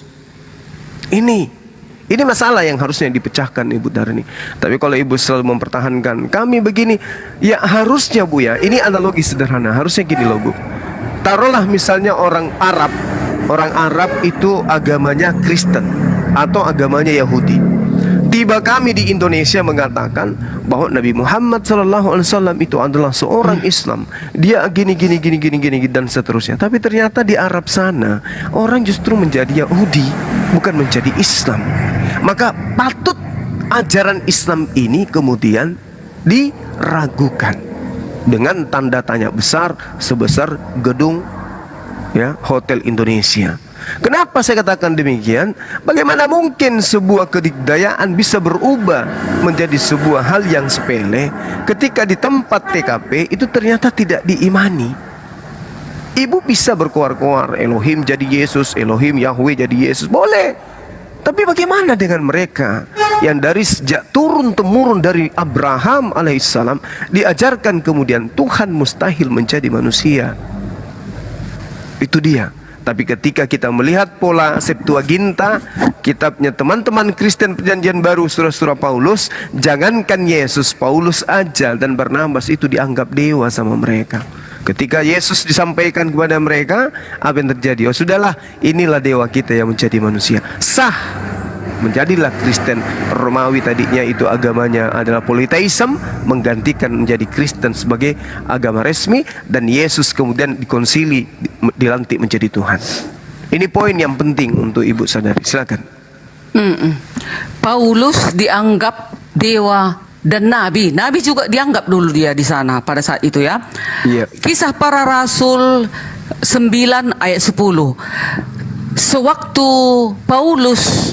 Ini masalah yang harusnya dipecahkan Ibu Darni. Tapi kalau Ibu selalu mempertahankan kami begini, ya harusnya Bu ya, ini analogi sederhana. Harusnya gini loh Bu. Taruhlah misalnya orang Arab itu agamanya Kristen atau agamanya Yahudi. Tiba kami di Indonesia mengatakan bahwa Nabi Muhammad SAW itu adalah seorang Islam. Dia gini dan seterusnya. Tapi ternyata di Arab sana orang justru menjadi Yahudi, bukan menjadi Islam. Maka patut ajaran Islam ini kemudian diragukan dengan tanda tanya besar sebesar gedung ya, Hotel Indonesia. Kenapa saya katakan demikian? Bagaimana mungkin sebuah kedikdayaan bisa berubah menjadi sebuah hal yang sepele ketika di tempat TKP itu ternyata tidak diimani? Ibu bisa berkoar-koar, Elohim jadi Yesus, Elohim Yahweh jadi Yesus, boleh. Tapi bagaimana dengan mereka yang dari sejak turun-temurun dari Abraham alaihissalam diajarkan kemudian Tuhan mustahil menjadi manusia? Itu dia. Tapi ketika kita melihat pola Septuaginta, kitabnya teman-teman Kristen Perjanjian Baru, surah-surah Paulus, jangankan Yesus, Paulus aja dan Barnabas itu dianggap dewa sama mereka. Ketika Yesus disampaikan kepada mereka, apa yang terjadi? Oh sudahlah, inilah dewa kita yang menjadi manusia. Sah. Menjadilah Kristen Romawi, tadinya itu agamanya adalah politeisme, menggantikan menjadi Kristen sebagai agama resmi, dan Yesus kemudian dikonsili, dilantik menjadi Tuhan. Ini poin yang penting untuk ibu sadari. Silakan. Paulus dianggap dewa dan nabi. Nabi juga dianggap dulu dia di sana pada saat itu ya. Iya. Kisah Para Rasul 9 ayat 10. Sewaktu Paulus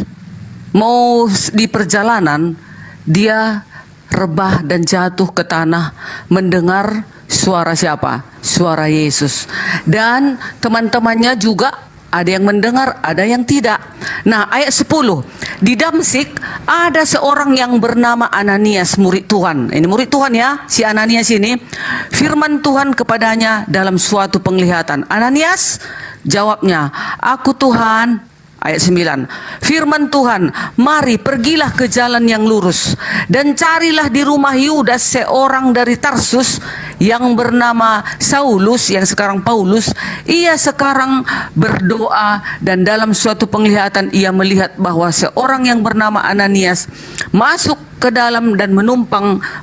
mau di perjalanan, dia rebah dan jatuh ke tanah mendengar suara siapa? Suara Yesus. Dan teman-temannya juga ada yang mendengar, ada yang tidak. Nah, ayat 10. Di Damsik ada seorang yang bernama Ananias, murid Tuhan. Ini murid Tuhan ya, si Ananias ini. Firman Tuhan kepadanya dalam suatu penglihatan. Ananias, jawabnya, "Aku Tuhan." Ayat 9. Firman Tuhan, "Mari pergilah ke jalan yang lurus dan carilah di rumah Yudas seorang dari Tarsus yang bernama Saulus," yang sekarang Paulus. "Ia sekarang berdoa dan dalam suatu penglihatan ia melihat bahwa seorang yang bernama Ananias masuk ke dalam dan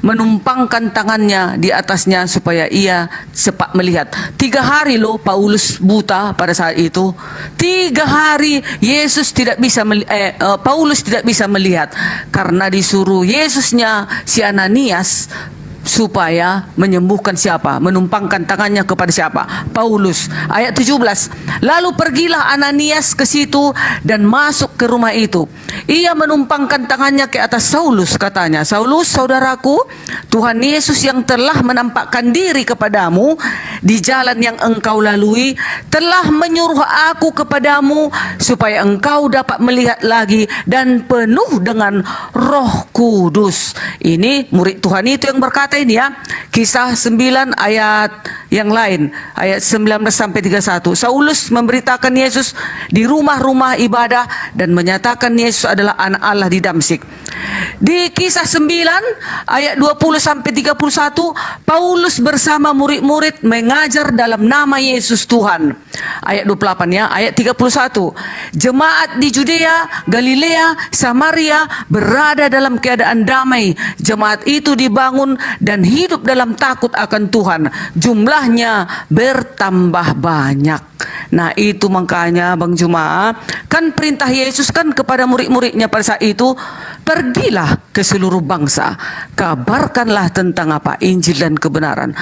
menumpangkan tangannya di atasnya supaya ia cepat melihat." 3 hari loh Paulus buta pada saat itu. 3 hari Yesus tidak bisa Paulus tidak bisa melihat karena disuruh Yesusnya si Ananias supaya menyembuhkan siapa? Menumpangkan tangannya kepada siapa? Paulus. Ayat 17. Lalu pergilah Ananias ke situ dan masuk ke rumah itu. Ia menumpangkan tangannya ke atas Saulus, katanya, "Saulus, saudaraku, Tuhan Yesus yang telah menampakkan diri kepadamu di jalan yang engkau lalui telah menyuruh aku kepadamu supaya engkau dapat melihat lagi dan penuh dengan Roh Kudus." Ini murid Tuhan itu yang berkata ini ya. Kisah 9 ayat yang lain, ayat 19 sampai 31. Saulus memberitakan Yesus di rumah-rumah ibadah dan menyatakan Yesus adalah anak Allah di Damsik. Di kisah 9 ayat 20 sampai 31, Paulus bersama murid-murid mengajar dalam nama Yesus Tuhan. Ayat 28 ya, ayat 31. Jemaat di Judea, Galilea, Samaria berada dalam keadaan damai. Jemaat itu dibangun dan hidup dalam takut akan Tuhan. Jumlahnya bertambah banyak. Nah itu makanya Bang Juma, kan perintah Yesus kan kepada murid-muridnya pada saat itu, pergilah ke seluruh bangsa, kabarkanlah tentang apa? Injil dan kebenaran.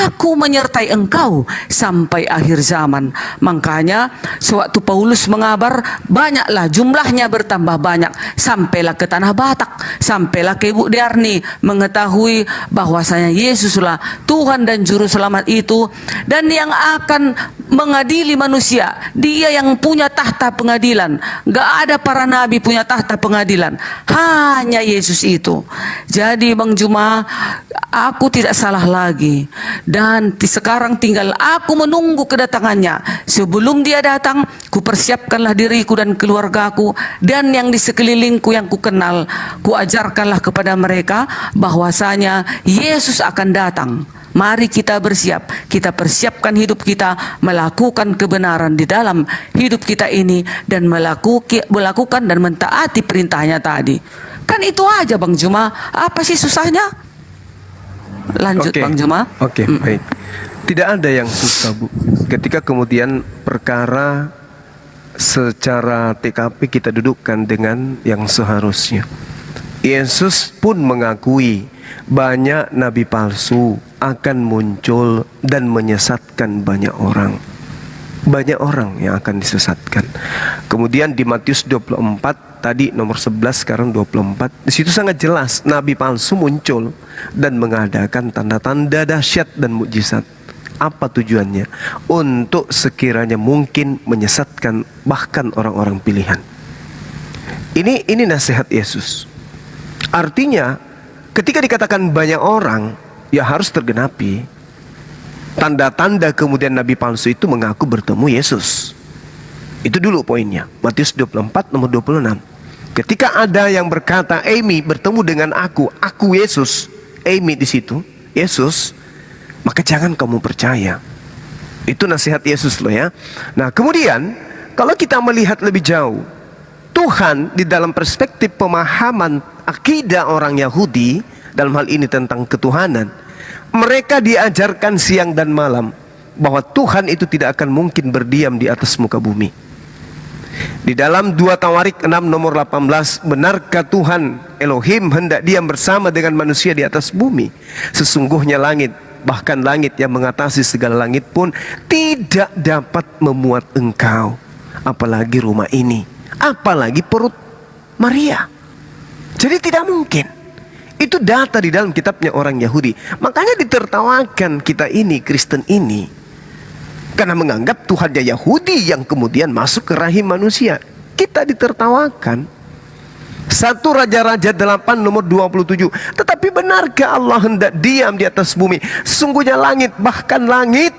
Aku menyertai engkau sampai akhir zaman. Makanya sewaktu Paulus mengabar, banyaklah jumlahnya bertambah banyak. Sampailah ke tanah Batak, sampailah ke Ibu Diarni, mengetahui bahwasanya Yesuslah Tuhan dan Juru Selamat itu, dan yang akan mengadili manusia. Dia yang punya tahta pengadilan. Gak ada para nabi punya tahta pengadilan, hanya Yesus itu. Jadi Bang Juma, aku tidak salah lagi, dan sekarang tinggal aku menunggu kedatangannya. Sebelum dia datang, ku persiapkanlah diriku dan keluargaku dan yang di sekelilingku yang ku kenal. Ku ajarkanlah kepada mereka bahwasanya Yesus akan datang. Mari kita bersiap, kita persiapkan hidup kita, melakukan kebenaran di dalam hidup kita ini, dan melakukan dan mentaati perintahnya tadi. Kan itu aja Bang Juma, apa sih susahnya? Lanjut Bang Juma. Oke, baik. Tidak ada yang susah Bu. Ketika kemudian perkara secara TKP kita dudukkan dengan yang seharusnya. Yesus pun mengakui banyak nabi palsu akan muncul dan menyesatkan banyak orang. banyak orang yang akan disesatkan. Kemudian di Matius 24 tadi nomor 11 sekarang 24, di situ sangat jelas nabi palsu muncul dan mengadakan tanda-tanda dahsyat dan mukjizat. Apa tujuannya? Untuk sekiranya mungkin menyesatkan bahkan orang-orang pilihan. Ini nasihat Yesus. Artinya ketika dikatakan banyak orang, ya harus tergenapi tanda-tanda. Kemudian nabi palsu itu mengaku bertemu Yesus. Itu dulu poinnya. Matius 24 nomor 26. Ketika ada yang berkata, Amy bertemu dengan aku Yesus, Amy di situ, Yesus, maka jangan kamu percaya. Itu nasihat Yesus loh ya. Nah kemudian kalau kita melihat lebih jauh, Tuhan di dalam perspektif pemahaman akidah orang Yahudi, dalam hal ini tentang ketuhanan, mereka diajarkan siang dan malam bahwa Tuhan itu tidak akan mungkin berdiam di atas muka bumi. Di dalam 2 Tawarik 6 nomor 18, benarkah Tuhan Elohim hendak diam bersama dengan manusia di atas bumi? Sesungguhnya langit, bahkan langit yang mengatasi segala langit pun tidak dapat memuat engkau, apalagi rumah ini, apalagi perut Maria. Jadi tidak mungkin. Itu data di dalam kitabnya orang Yahudi. Makanya ditertawakan kita ini, Kristen ini, karena menganggap Tuhannya Yahudi yang kemudian masuk ke rahim manusia. Kita ditertawakan. 1 Raja-Raja 8 nomor 27. Tetapi benarkah Allah hendak diam di atas bumi? Sesungguhnya langit, bahkan langit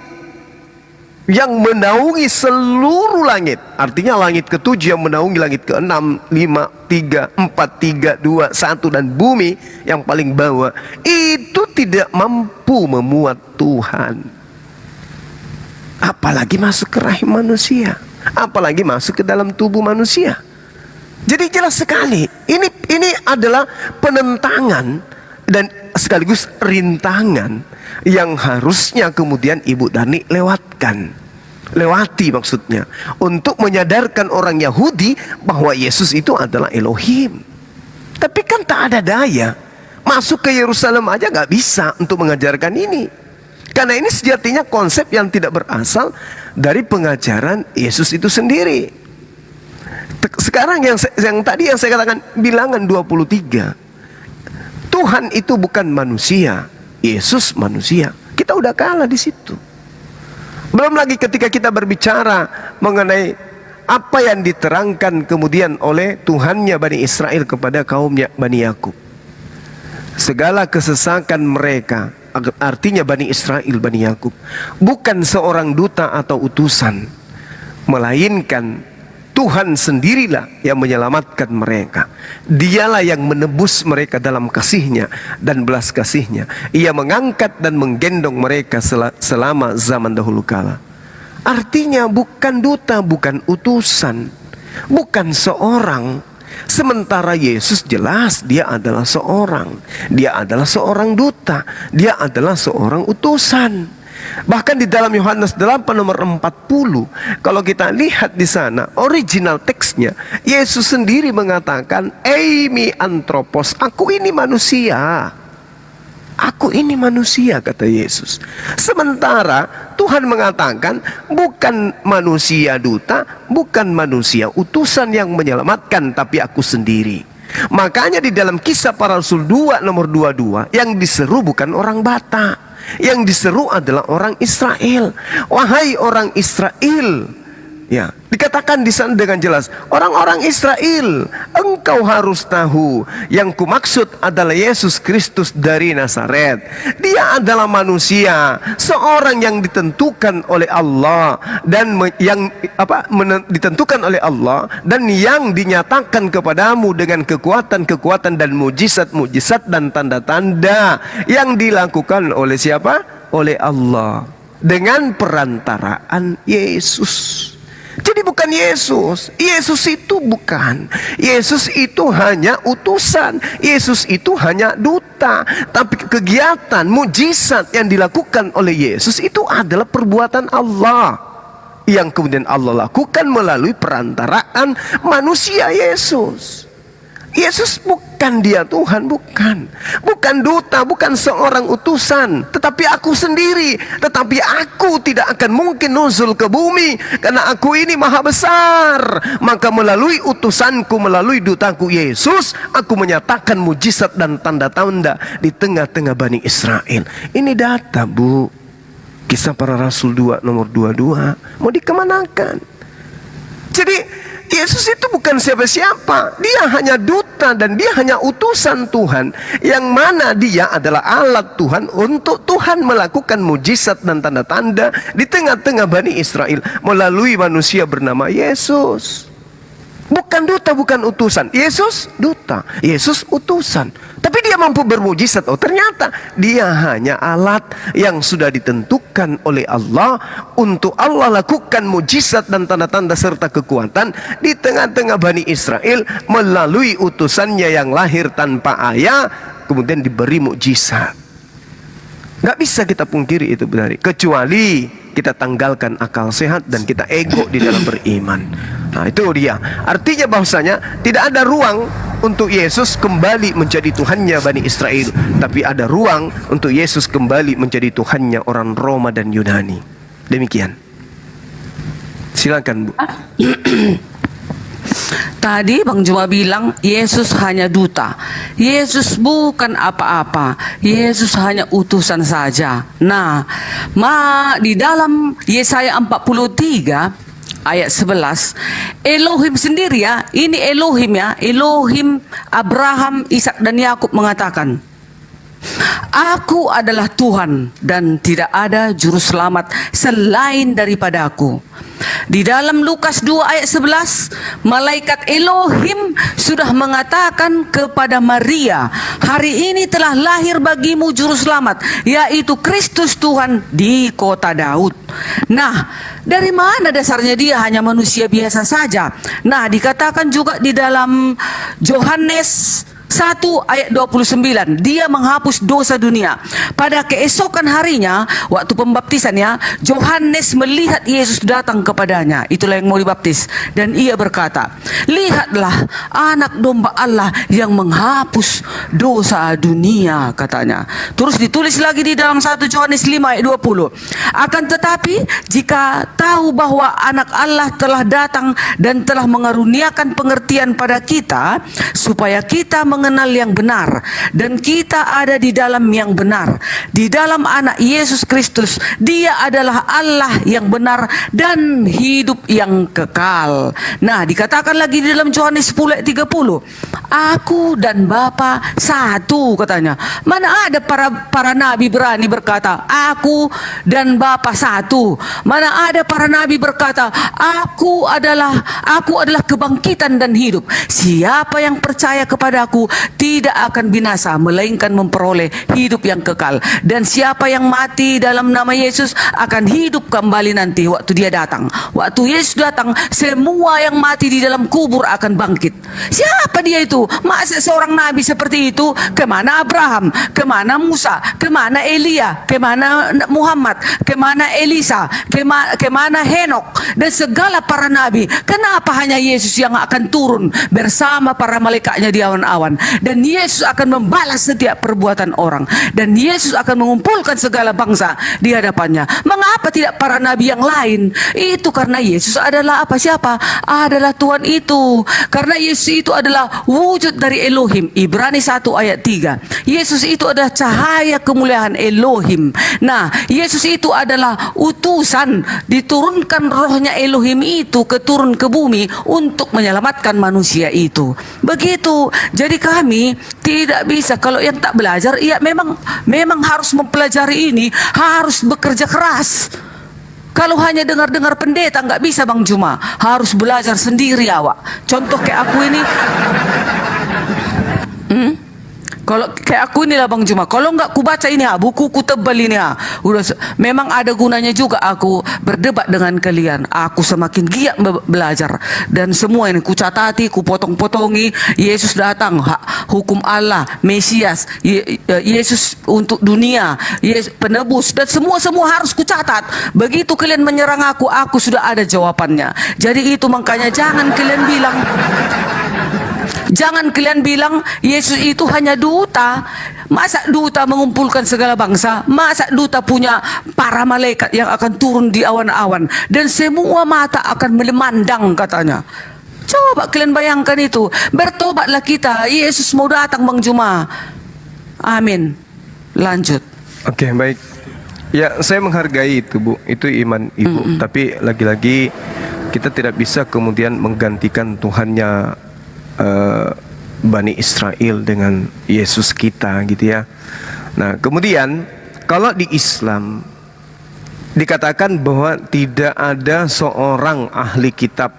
yang menaungi seluruh langit. Artinya langit ke-7 yang menaungi langit ke-6, 5, 3, 4, 3, 2, 1 dan bumi yang paling bawah, itu tidak mampu memuat Tuhan. Apalagi masuk ke rahim manusia, apalagi masuk ke dalam tubuh manusia. Jadi jelas sekali, ini adalah penentangan dan sekaligus rintangan yang harusnya kemudian Ibu Dani lewati maksudnya, untuk menyadarkan orang Yahudi bahwa Yesus itu adalah Elohim. Tapi kan tak ada daya, masuk ke Yerusalem aja gak bisa untuk mengajarkan ini. Karena ini sejatinya konsep yang tidak berasal dari pengajaran Yesus itu sendiri. Sekarang yang tadi yang saya katakan bilangan 23, Tuhan itu bukan manusia, Yesus manusia. Kita udah kalah di situ. Belum lagi ketika kita berbicara mengenai apa yang diterangkan kemudian oleh Tuhannya Bani Israel kepada kaumnya Bani Yakub. Segala kesesakan mereka, artinya Bani Israel, Bani Yakub, bukan seorang duta atau utusan, melainkan Tuhan sendirilah yang menyelamatkan mereka. Dialah yang menebus mereka dalam kasih-Nya dan belas kasih-Nya. Ia mengangkat dan menggendong mereka selama zaman dahulu kala. Artinya bukan duta, bukan utusan, bukan seorang. Sementara Yesus jelas dia adalah seorang. Dia adalah seorang duta. Dia adalah seorang utusan. Bahkan di dalam Yohanes 8 nomor 40, kalau kita lihat di sana original teksnya, Yesus sendiri mengatakan, "Eimi anthropos, aku ini manusia. Aku ini manusia," kata Yesus. Sementara Tuhan mengatakan bukan manusia duta, bukan manusia utusan yang menyelamatkan, tapi aku sendiri. Makanya di dalam Kisah Para Rasul 2 nomor 22, yang diseru bukan orang Batak, yang diseru adalah orang Israel. Wahai orang Israel, ya, dikatakan di sana dengan jelas, orang-orang Israel, engkau harus tahu yang kumaksud adalah Yesus Kristus dari Nazaret. Dia adalah manusia, seorang yang ditentukan oleh Allah dan ditentukan oleh Allah dan yang dinyatakan kepadamu dengan kekuatan-kekuatan dan mujizat-mujizat dan tanda-tanda yang dilakukan oleh siapa? Oleh Allah dengan perantaraan Yesus. Jadi bukan Yesus. Yesus itu bukan. Yesus itu hanya utusan. Yesus itu hanya duta. Tapi kegiatan, mujizat yang dilakukan oleh Yesus itu adalah perbuatan Allah, yang kemudian Allah lakukan melalui perantaraan manusia Yesus. Yesus bukan dia Tuhan, bukan. Bukan duta, bukan seorang utusan, tetapi aku sendiri. Tetapi aku tidak akan mungkin nuzul ke bumi, karena aku ini maha besar. Maka melalui utusanku, melalui dutaku Yesus, aku menyatakan mujizat dan tanda-tanda di tengah-tengah Bani Israel. Ini data, Bu. Kisah Para Rasul 2 nomor 22. Mau dikemanakan? Jadi Yesus itu bukan siapa-siapa. Dia hanya duta dan dia hanya utusan Tuhan, yang mana dia adalah alat Tuhan untuk Tuhan melakukan mujizat dan tanda-tanda di tengah-tengah Bani Israel melalui manusia bernama Yesus. Bukan duta, bukan utusan. Yesus duta, Yesus utusan. Tapi dia mampu bermujizat. Oh, ternyata dia hanya alat yang sudah ditentukan oleh Allah untuk Allah lakukan mujizat dan tanda-tanda serta kekuatan di tengah-tengah Bani Israel melalui utusannya yang lahir tanpa ayah, kemudian diberi mujizat. Nggak bisa kita pungkiri itu benar, kecuali kita tanggalkan akal sehat dan kita ego di dalam beriman. Nah, itu dia. Artinya bahwasanya tidak ada ruang untuk Yesus kembali menjadi Tuhannya Bani Israel, tapi ada ruang untuk Yesus kembali menjadi Tuhannya orang Roma dan Yunani. Demikian. Silakan, Bu. Tadi Bang Juma bilang Yesus hanya duta. Yesus bukan apa-apa. Yesus hanya utusan saja. Nah, di dalam Yesaya 43 ayat 11, Elohim sendiri ya, ini Elohim ya, Elohim Abraham, Ishak dan Yakub mengatakan, Aku adalah Tuhan dan tidak ada juru selamat selain daripada Aku. Di dalam Lukas 2 ayat 11, malaikat Elohim sudah mengatakan kepada Maria, hari ini telah lahir bagimu juru selamat, yaitu Kristus Tuhan di kota Daud. Nah, dari mana dasarnya dia hanya manusia biasa saja? Nah, dikatakan juga di dalam Yohanes 1 ayat 29, dia menghapus dosa dunia. Pada keesokan harinya, waktu pembaptisannya, Yohanes melihat Yesus datang kepadanya. Itulah yang mau dibaptis. Dan ia berkata, lihatlah anak domba Allah yang menghapus dosa dunia, katanya. Terus ditulis lagi di dalam 1 Yohanes 5 ayat 20. Akan tetapi, jika tahu bahwa anak Allah telah datang dan telah mengaruniakan pengertian pada kita, supaya kita mengenal yang benar, dan kita ada di dalam yang benar, di dalam anak Yesus Kristus. Dia adalah Allah yang benar dan hidup yang kekal. Nah, dikatakan lagi di dalam Yohanes 10 ayat 30, Aku dan Bapa satu, katanya. Mana ada para nabi berani berkata Aku dan Bapa satu? Mana ada para nabi berkata Aku adalah kebangkitan dan hidup. Siapa yang percaya kepadaku tidak akan binasa, melainkan memperoleh hidup yang kekal. Dan siapa yang mati dalam nama Yesus akan hidup kembali nanti waktu dia datang. Waktu Yesus datang, semua yang mati di dalam kubur akan bangkit. Siapa dia itu? Masa seorang nabi seperti itu? Kemana Abraham? Kemana Musa? Kemana Elia? Kemana Muhammad? Kemana Elisa? Kemana Henok? Dan segala para nabi. Kenapa hanya Yesus yang akan turun bersama para malaikatnya di awan-awan? Dan Yesus akan membalas setiap perbuatan orang, dan Yesus akan mengumpulkan segala bangsa di hadapannya. Mengapa tidak para nabi yang lain? Itu karena Yesus adalah apa? Siapa? Adalah Tuhan itu. Karena Yesus itu adalah wujud dari Elohim. Ibrani 1 ayat 3. Yesus itu adalah cahaya kemuliaan Elohim. Nah, Yesus itu adalah utusan, diturunkan rohnya Elohim itu turun ke bumi untuk menyelamatkan manusia itu. Begitu. Jadi kami tidak bisa, kalau yang tak belajar, ya memang harus mempelajari ini, harus bekerja keras. Kalau hanya dengar-dengar pendeta nggak bisa, Bang Juma, harus belajar sendiri awak. Contoh kayak aku ini, kalau kayak aku inilah Bang Juma, kalau nggak ku baca ini buku tebal ini memang ada gunanya juga aku berdebat dengan kalian. Aku semakin giat belajar, dan semua ini ku catati, ku potong-potongi. Yesus datang, hukum Allah, Mesias, Yesus untuk dunia, penebus, dan semua harus ku catat. Begitu kalian menyerang aku sudah ada jawabannya. Jadi itu makanya jangan kalian bilang Jangan kalian bilang Yesus itu hanya duta. Masa duta mengumpulkan segala bangsa? Masa duta punya para malaikat yang akan turun di awan-awan dan semua mata akan memandang katanya. Coba kalian bayangkan itu. Bertobatlah kita. Yesus mau datang Bang Juma. Amin. Lanjut. Oke, baik. Ya, saya menghargai itu, Bu. Itu iman Ibu. Tapi lagi-lagi kita tidak bisa kemudian menggantikan Tuhannya Bani Israel dengan Yesus kita, gitu ya. Nah, kemudian kalau di Islam dikatakan bahwa tidak ada seorang ahli kitab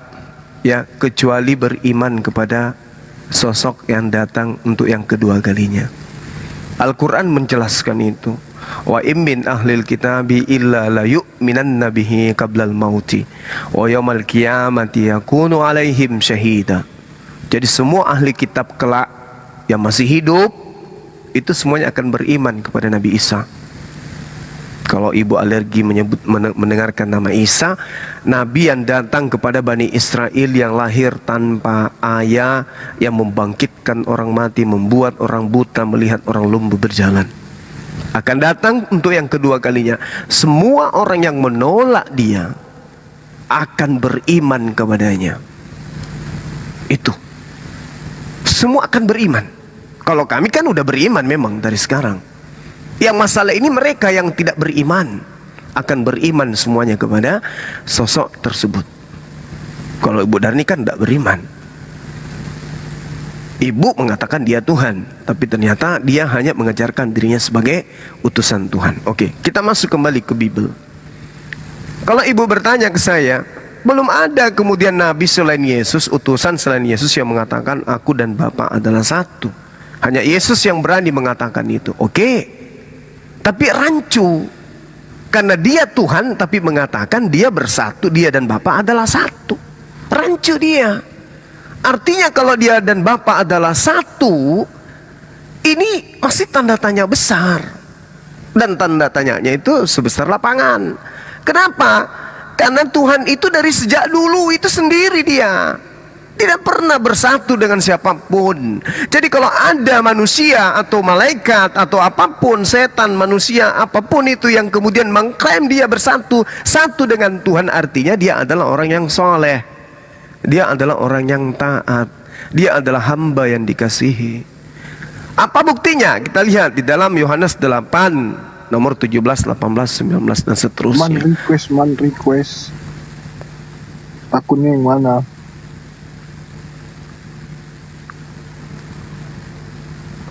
ya kecuali beriman kepada sosok yang datang untuk yang kedua kalinya. Al-Quran menjelaskan itu. Wa immin ahlil kitabi illa la yu'minanna bihi qablal mauti wa yawmal qiyamati yakunu alaihim syahida. Jadi semua ahli kitab kelak yang masih hidup itu semuanya akan beriman kepada Nabi Isa. Kalau ibu alergi mendengarkan nama Isa, Nabi yang datang kepada Bani Israel yang lahir tanpa ayah, yang membangkitkan orang mati, membuat orang buta melihat, orang lumpuh berjalan, akan datang untuk yang kedua kalinya. Semua orang yang menolak dia akan beriman kepadanya. Itu semua akan beriman. Kalau kami kan udah beriman memang dari sekarang. Yang masalah ini mereka yang tidak beriman akan beriman semuanya kepada sosok tersebut. Kalau Ibu Darni kan tidak beriman. Ibu mengatakan dia Tuhan, tapi ternyata dia hanya mengajarkan dirinya sebagai utusan Tuhan. Oke, kita masuk kembali ke Bible. Kalau Ibu bertanya ke saya, belum ada kemudian Nabi selain Yesus, utusan selain Yesus yang mengatakan aku dan Bapa adalah satu. Hanya Yesus yang berani mengatakan itu. Oke. Tapi rancu, karena dia Tuhan tapi mengatakan dia bersatu, dia dan Bapa adalah satu. Rancu dia. Artinya kalau dia dan Bapa adalah satu, ini masih tanda tanya besar. Dan tanda tanyanya itu sebesar lapangan. Kenapa? Karena Tuhan itu dari sejak dulu itu sendiri dia. Tidak pernah bersatu dengan siapapun. Jadi kalau ada manusia atau malaikat atau apapun, setan, manusia, apapun itu yang kemudian mengklaim dia bersatu dengan Tuhan, artinya dia adalah orang yang soleh. Dia adalah orang yang taat. Dia adalah hamba yang dikasihi. Apa buktinya? Kita lihat di dalam Yohanes 8 nomor 17, 18, 19 dan seterusnya. Man request. Akunnya yang mana?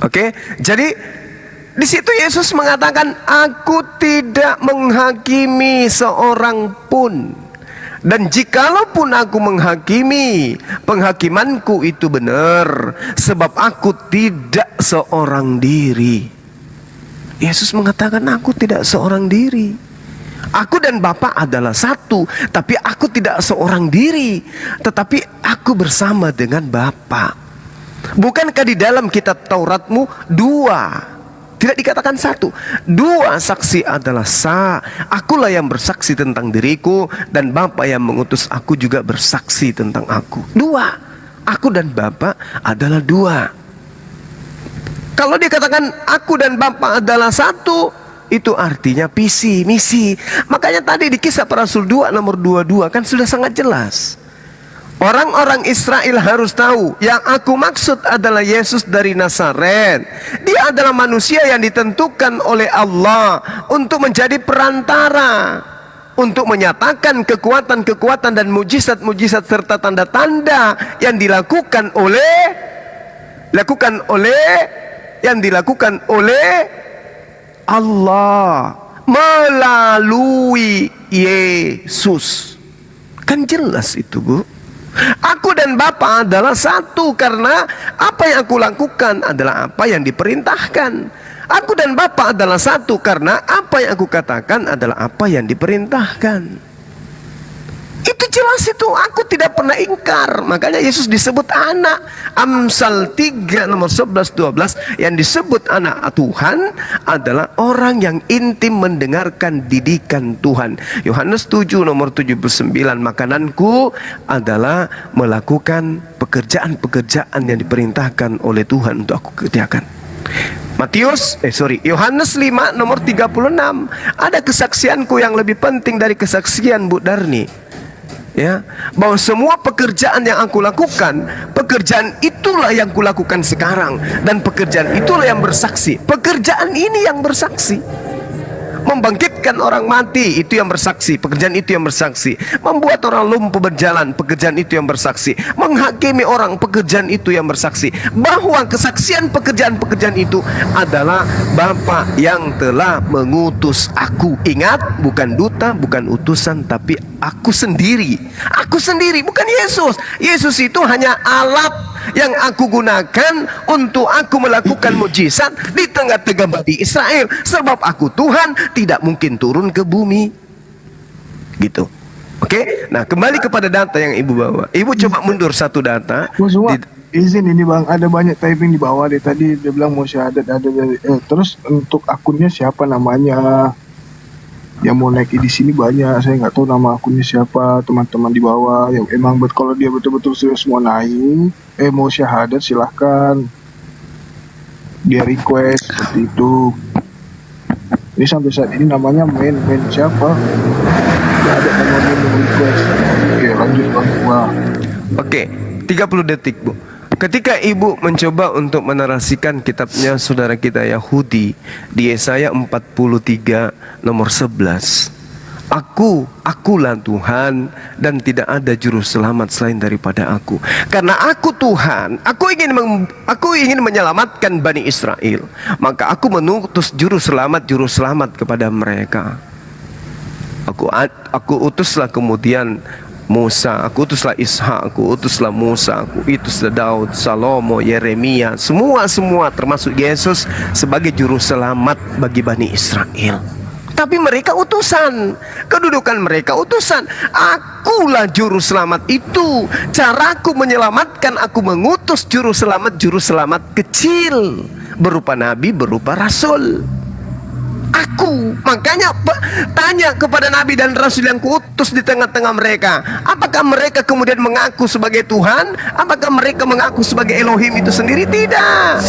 Oke, jadi di situ Yesus mengatakan, aku tidak menghakimi seorang pun, dan jikalaupun aku menghakimi, penghakimanku itu benar, sebab aku tidak seorang diri. Yesus mengatakan aku tidak seorang diri. Aku dan Bapa adalah satu, tapi aku tidak seorang diri, tetapi aku bersama dengan Bapa. Bukankah di dalam kitab Tauratmu dua, tidak dikatakan satu, dua saksi adalah sah. Akulah yang bersaksi tentang diriku, dan Bapa yang mengutus aku juga bersaksi tentang aku. Dua, aku dan Bapa adalah dua. Kalau dikatakan aku dan Bapa adalah satu, itu artinya visi, misi. Makanya tadi di Kisah Para Rasul 2 nomor 22 kan sudah sangat jelas. Orang-orang Israel harus tahu yang aku maksud adalah Yesus dari Nazaret. Dia adalah manusia yang ditentukan oleh Allah untuk menjadi perantara, untuk menyatakan kekuatan-kekuatan dan mujizat-mujizat serta tanda-tanda yang dilakukan oleh Allah melalui Yesus. Kan jelas itu, Bu. Aku dan Bapa adalah satu karena apa yang aku lakukan adalah apa yang diperintahkan. Aku dan Bapa adalah satu karena apa yang aku katakan adalah apa yang diperintahkan. Itu jelas itu, aku tidak pernah ingkar. Makanya Yesus disebut anak. Amsal 3 nomor 11-12 yang disebut anak Tuhan adalah orang yang intim mendengarkan didikan Tuhan. Yohanes 7 nomor 79, makananku adalah melakukan pekerjaan-pekerjaan yang diperintahkan oleh Tuhan untuk aku kerjakan. Yohanes 5 nomor 36, ada kesaksianku yang lebih penting dari kesaksian Bu Darni. Ya, bahwa semua pekerjaan yang aku lakukan, pekerjaan itulah yang kulakukan sekarang, dan pekerjaan itulah yang bersaksi. Pekerjaan ini yang bersaksi. Membangkitkan orang mati, itu yang bersaksi. Pekerjaan itu yang bersaksi. Membuat orang lumpuh berjalan, pekerjaan itu yang bersaksi. Menghakimi orang, pekerjaan itu yang bersaksi. Bahwa kesaksian pekerjaan-pekerjaan itu adalah Bapa yang telah mengutus aku. Ingat, bukan duta, bukan utusan, tapi aku sendiri. Aku sendiri, bukan Yesus. Yesus itu hanya alat yang aku gunakan untuk aku melakukan mujizat di tengah-tengah Bani Israel. Sebab aku Tuhan, tidak mungkin turun ke bumi. Gitu. Oke? Nah, kembali kepada data yang Ibu bawa. Ibu coba mundur satu data. Izin ini Bang, ada banyak typing di bawah deh. Tadi dia bilang mau syahadat, ada dari terus untuk akunnya siapa namanya? Yang mau naik di sini banyak, saya nggak tahu nama akunnya siapa. Teman-teman di bawah yang emang kalau dia betul-betul serius mau naik, mau syahadat, silahkan dia request seperti itu. Ini sampai saat ini namanya main siapa? Nggak ada namanya request. Oke, lanjut Bang. Wah. Oke, 30 detik Bu. Ketika Ibu mencoba untuk menarasikan kitabnya saudara kita Yahudi di Yesaya 43 nomor 11, Akulah Tuhan dan tidak ada juru selamat selain daripada aku. Karena aku Tuhan, aku ingin menyelamatkan Bani Israel, maka aku mengutus juru selamat kepada mereka. Aku utuslah kemudian Musa, aku utuslah Ishak, aku utuslah Musa, aku utuslah Daud, Salomo, Yeremia, semua termasuk Yesus sebagai juru selamat bagi Bani Israel. Tapi mereka utusan, kedudukan mereka utusan. Akulah juru selamat itu. Caraku menyelamatkan, aku mengutus juru selamat kecil, berupa nabi, berupa rasul. Aku, makanya tanya kepada nabi dan rasul yang kuutus di tengah-tengah mereka, apakah mereka kemudian mengaku sebagai Tuhan? Apakah mereka mengaku sebagai Elohim itu sendiri? Tidak.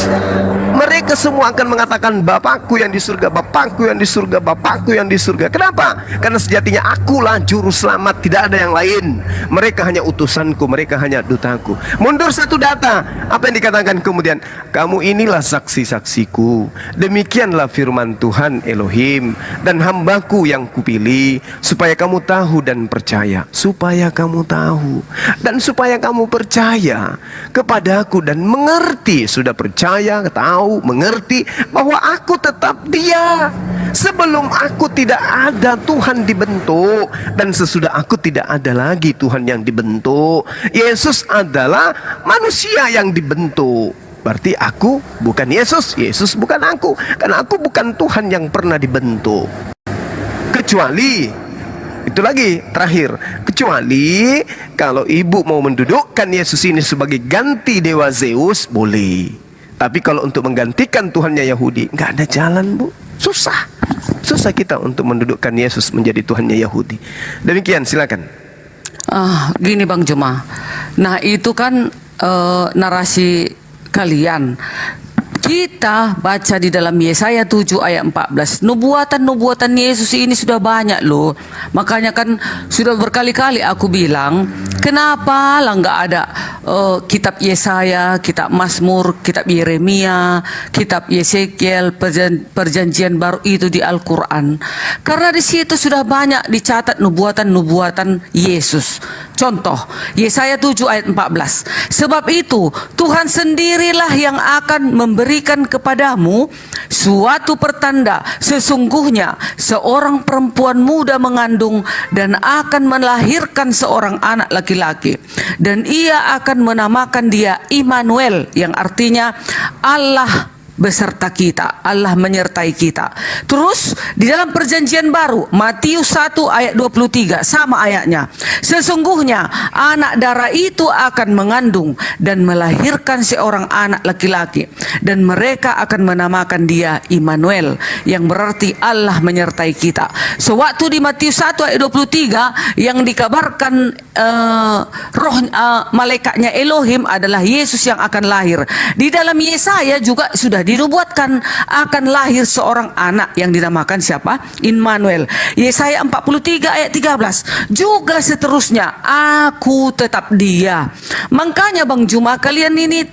Mereka semua akan mengatakan Bapakku yang di surga, Bapakku yang di surga, Bapakku yang di surga. Kenapa? Karena sejatinya akulah juru selamat, tidak ada yang lain. Mereka hanya utusanku, mereka hanya dutaku. Mundur satu data, apa yang dikatakan kemudian? Kamu inilah saksi-saksiku, demikianlah firman Tuhan Elohim, dan hambaku yang kupilih, supaya kamu tahu dan percaya, supaya kamu tahu dan supaya kamu percaya kepadaku dan mengerti. Sudah percaya, tahu, mengerti bahwa aku tetap Dia. Sebelum aku tidak ada Tuhan dibentuk, dan sesudah aku tidak ada lagi Tuhan yang dibentuk. Yesus adalah manusia yang dibentuk. Berarti aku bukan Yesus, Yesus bukan aku. Karena aku bukan Tuhan yang pernah dibentuk. Kecuali, itu lagi terakhir, kecuali kalau ibu mau mendudukkan Yesus ini sebagai ganti dewa Zeus, boleh. Tapi kalau untuk menggantikan Tuhannya Yahudi, nggak ada jalan Bu. Susah kita untuk mendudukkan Yesus menjadi Tuhannya Yahudi. Demikian, silakan. Gini Bang Juma. Nah itu kan narasi kalian. Kita baca di dalam Yesaya 7 ayat 14, nubuatan Yesus ini sudah banyak loh. Makanya kan sudah berkali-kali aku bilang, kenapa lah nggak ada kitab Yesaya, kitab Mazmur, kitab Yeremia, kitab Yesekiel, perjanjian baru itu di Al-Quran. Karena di situ sudah banyak dicatat nubuatan Yesus. Contoh, Yesaya 7 ayat 14. Sebab itu, Tuhan sendirilah yang akan memberikan kepadamu suatu pertanda. Sesungguhnya, seorang perempuan muda mengandung dan akan melahirkan seorang anak laki-laki. Dan ia akan menamakan dia Immanuel, yang artinya Allah beserta kita, Allah menyertai kita. Terus di dalam perjanjian baru, Matius 1 ayat 23, sama ayatnya. Sesungguhnya anak darah itu akan mengandung dan melahirkan seorang anak laki-laki, dan mereka akan menamakan dia Immanuel, yang berarti Allah menyertai kita. Sewaktu di Matius 1 ayat 23 yang dikabarkan malaikatnya Elohim adalah Yesus yang akan lahir. Di dalam Yesaya juga sudah dinubuatkan akan lahir seorang anak yang dinamakan siapa? Immanuel. Yesaya 43 ayat 13 juga seterusnya, aku tetap dia. Makanya Bang Juma, kalian ini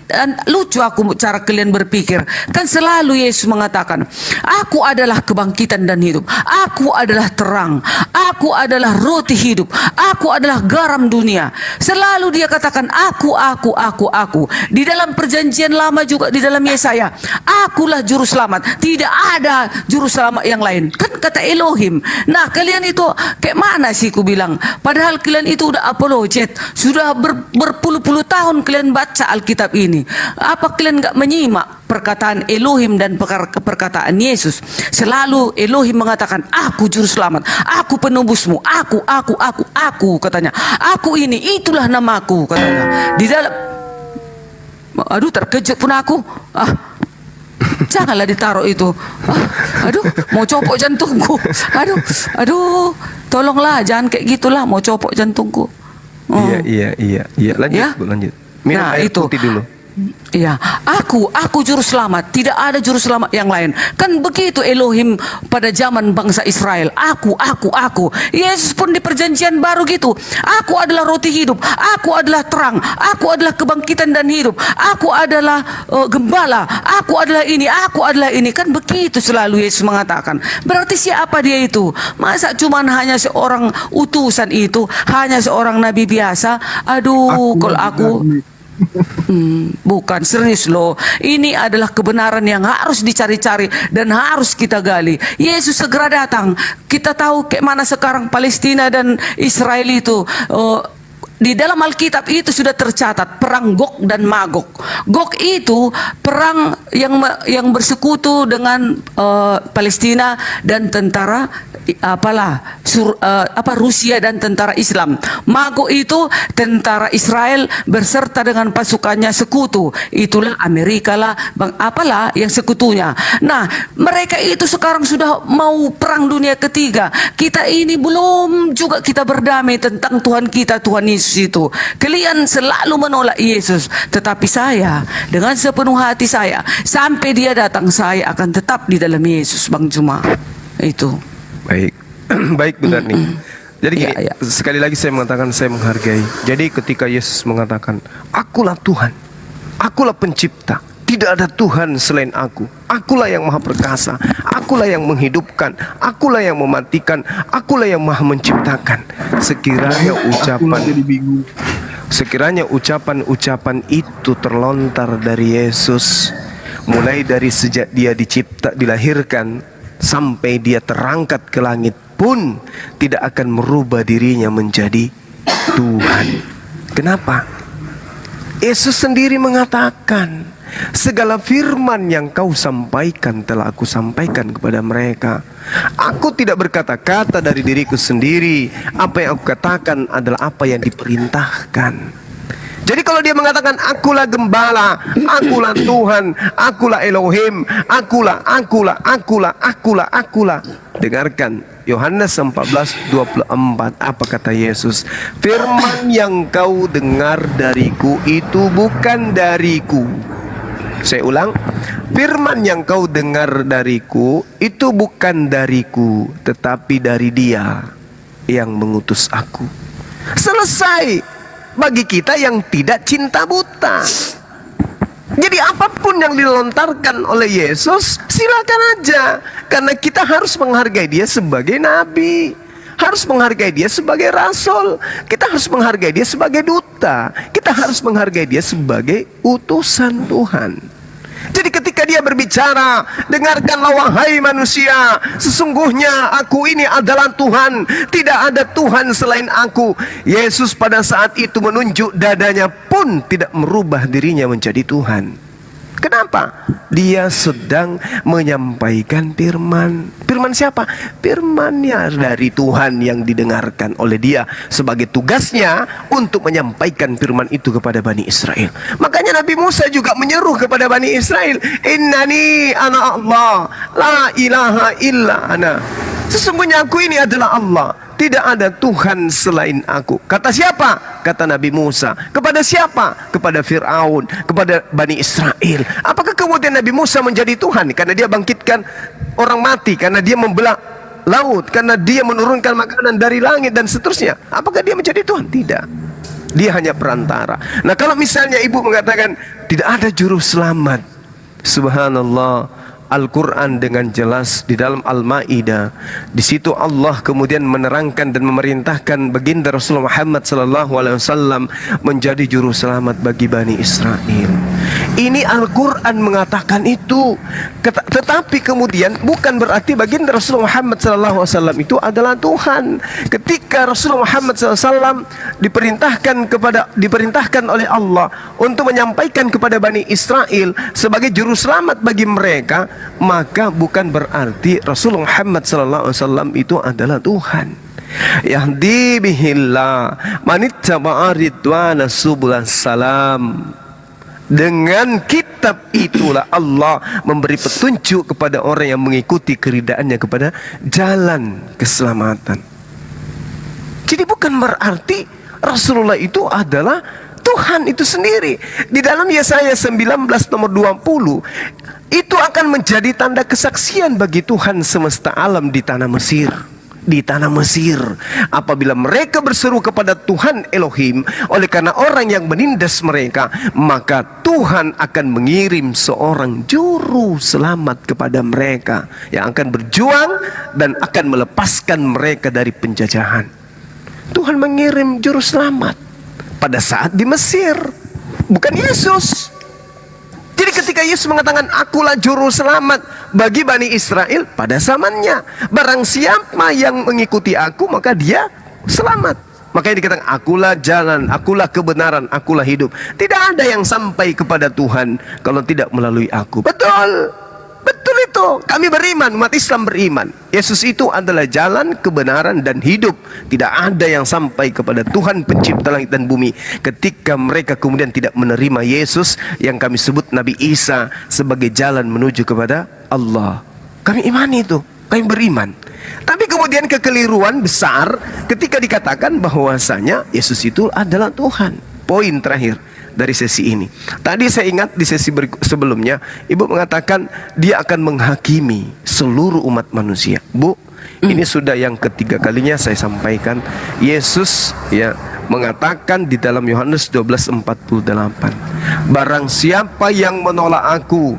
lucu aku cara kalian berpikir. Kan selalu Yesus mengatakan, aku adalah kebangkitan dan hidup, aku adalah terang, aku adalah roti hidup, aku adalah garam dunia. Selalu dia katakan aku. Di dalam perjanjian lama juga di dalam Yesaya, akulah juru selamat, tidak ada juru selamat yang lain. Kan kata Elohim. Nah, kalian itu kayak mana sih ku bilang? Padahal kalian itu udah apologet, sudah berpuluh-puluh tahun kalian baca Alkitab ini. Apa kalian gak menyimak perkataan Elohim dan perkataan Yesus? Selalu Elohim mengatakan, aku juru selamat, aku penebusmu, aku katanya. Aku ini, itulah namaku katanya. Di dalam, aduh terkejut pun aku. Janganlah ditaruh itu. Aduh, mau copot jantungku. Aduh, tolonglah jangan kayak gitulah, mau copot jantungku. Iya. Lanjut, Bu, lanjut. Minum air itu putih dulu. Iya, aku juru selamat, tidak ada juru selamat yang lain. Kan begitu Elohim pada zaman bangsa Israel. Aku. Yesus pun di perjanjian baru gitu. Aku adalah roti hidup, aku adalah terang, aku adalah kebangkitan dan hidup, aku adalah gembala, aku adalah ini. Kan begitu selalu Yesus mengatakan. Berarti siapa dia itu? Masa cuman hanya seorang utusan itu, hanya seorang nabi biasa? Aduh, kalau aku bukan, serius loh. Ini adalah kebenaran yang harus dicari-cari dan harus kita gali. Yesus segera datang. Kita tahu kayak mana sekarang Palestina dan Israel itu. Di dalam Alkitab itu sudah tercatat perang Gog dan Magog. Gog itu perang yang bersekutu dengan Palestina dan tentara Rusia dan tentara Islam. Magog itu tentara Israel berserta dengan pasukannya sekutu. Itulah Amerika lah, yang sekutunya. Nah, mereka itu sekarang sudah mau perang dunia ketiga. Kita ini belum juga kita berdamai tentang Tuhan kita, Tuhan Yesus itu. Kalian selalu menolak Yesus, tetapi saya dengan sepenuh hati saya sampai dia datang, saya akan tetap di dalam Yesus, Bang Juma. Itu. Baik benar nih. Jadi gini, sekali lagi saya mengatakan saya menghargai. Jadi ketika Yesus mengatakan, akulah Tuhan, akulah pencipta, tidak ada Tuhan selain aku, akulah yang maha perkasa, akulah yang menghidupkan, akulah yang mematikan, akulah yang maha menciptakan. Sekiranya ucapan-ucapan itu terlontar dari Yesus, mulai dari sejak dia dilahirkan sampai dia terangkat ke langit pun tidak akan merubah dirinya menjadi Tuhan. Kenapa? Yesus sendiri mengatakan, segala firman yang kau sampaikan telah aku sampaikan kepada mereka. Aku tidak berkata-kata dari diriku sendiri. Apa yang aku katakan adalah apa yang diperintahkan. Jadi kalau dia mengatakan akulah gembala, akulah Tuhan, akulah Elohim, akulah. Dengarkan Yohanes 14:24, apa kata Yesus? Firman yang kau dengar dariku itu bukan dariku. Saya ulang, firman yang kau dengar dariku itu bukan dariku, tetapi dari Dia yang mengutus aku. Selesai. Bagi kita yang tidak cinta buta. Jadi apapun yang dilontarkan oleh Yesus, silakan aja. Karena kita harus menghargai dia sebagai nabi, harus menghargai dia sebagai rasul, kita harus menghargai dia sebagai duta, kita harus menghargai dia sebagai utusan Tuhan. Jadi ketika dia berbicara, dengarkanlah wahai manusia, sesungguhnya aku ini adalah Tuhan, tidak ada Tuhan selain aku. Yesus pada saat itu menunjuk dadanya pun tidak merubah dirinya menjadi Tuhan. Kenapa? Dia sedang menyampaikan firman. Firman siapa? Firmannya dari Tuhan yang didengarkan oleh dia sebagai tugasnya untuk menyampaikan firman itu kepada Bani Israel. Makanya Nabi Musa juga menyeru kepada Bani Israel, Innani ana Allah, la ilaha illa ana. Sesungguhnya aku ini adalah Allah, tidak ada Tuhan selain aku. Kata siapa? Kata Nabi Musa. Kepada siapa? Kepada Fir'aun, kepada Bani Israel. Apakah kemudian Nabi Musa menjadi Tuhan karena dia bangkitkan orang mati, karena dia membelah laut, karena dia menurunkan makanan dari langit dan seterusnya? Apakah dia menjadi Tuhan? Tidak. Dia hanya perantara. Nah, kalau misalnya ibu mengatakan tidak ada juru selamat, subhanallah, Al-Quran dengan jelas di dalam Al-Ma'idah, di situ Allah kemudian menerangkan dan memerintahkan baginda Rasulullah Muhammad SAW menjadi juru selamat bagi Bani Israel. Ini Al-Quran mengatakan itu. Tetapi kemudian bukan berarti baginda Rasulullah Muhammad SAW itu adalah Tuhan. Ketika Rasulullah Muhammad SAW diperintahkan oleh Allah untuk menyampaikan kepada Bani Israel sebagai juru selamat bagi mereka, maka bukan berarti Rasulullah Muhammad SAW itu adalah Tuhan. Yahdi bihillah manittaba'a ridwana subulas salam. Dengan kitab itulah Allah memberi petunjuk kepada orang yang mengikuti keridaannya kepada jalan keselamatan. Jadi bukan berarti Rasulullah itu adalah Tuhan itu sendiri. Di dalam Yesaya 19 nomor 20, itu akan menjadi tanda kesaksian bagi Tuhan semesta alam di tanah Mesir. Di tanah Mesir, apabila mereka berseru kepada Tuhan Elohim, oleh karena orang yang menindas mereka, maka Tuhan akan mengirim seorang juru selamat kepada mereka yang akan berjuang dan akan melepaskan mereka dari penjajahan. Tuhan mengirim juru selamat pada saat di Mesir, bukan Yesus. Jadi ketika Yesus mengatakan akulah juru selamat bagi Bani Israel, pada zamannya barang siapa yang mengikuti aku maka dia selamat. Makanya dikatakan akulah jalan, akulah kebenaran, akulah hidup. Tidak ada yang sampai kepada Tuhan kalau tidak melalui aku. Betul. Betul itu. Kami beriman, umat Islam beriman, Yesus itu adalah jalan, kebenaran dan hidup. Tidak ada yang sampai kepada Tuhan pencipta langit dan bumi ketika mereka kemudian tidak menerima Yesus yang kami sebut Nabi Isa sebagai jalan menuju kepada Allah. Kami imani itu, kami beriman. Tapi kemudian kekeliruan besar ketika dikatakan bahwasanya Yesus itu adalah Tuhan. Poin terakhir dari sesi ini. Tadi saya ingat di sesi sebelumnya Ibu mengatakan dia akan menghakimi seluruh umat manusia. Bu, ini sudah yang ketiga kalinya saya sampaikan. Yesus ya mengatakan di dalam Yohanes 12:48, barang siapa yang menolak aku,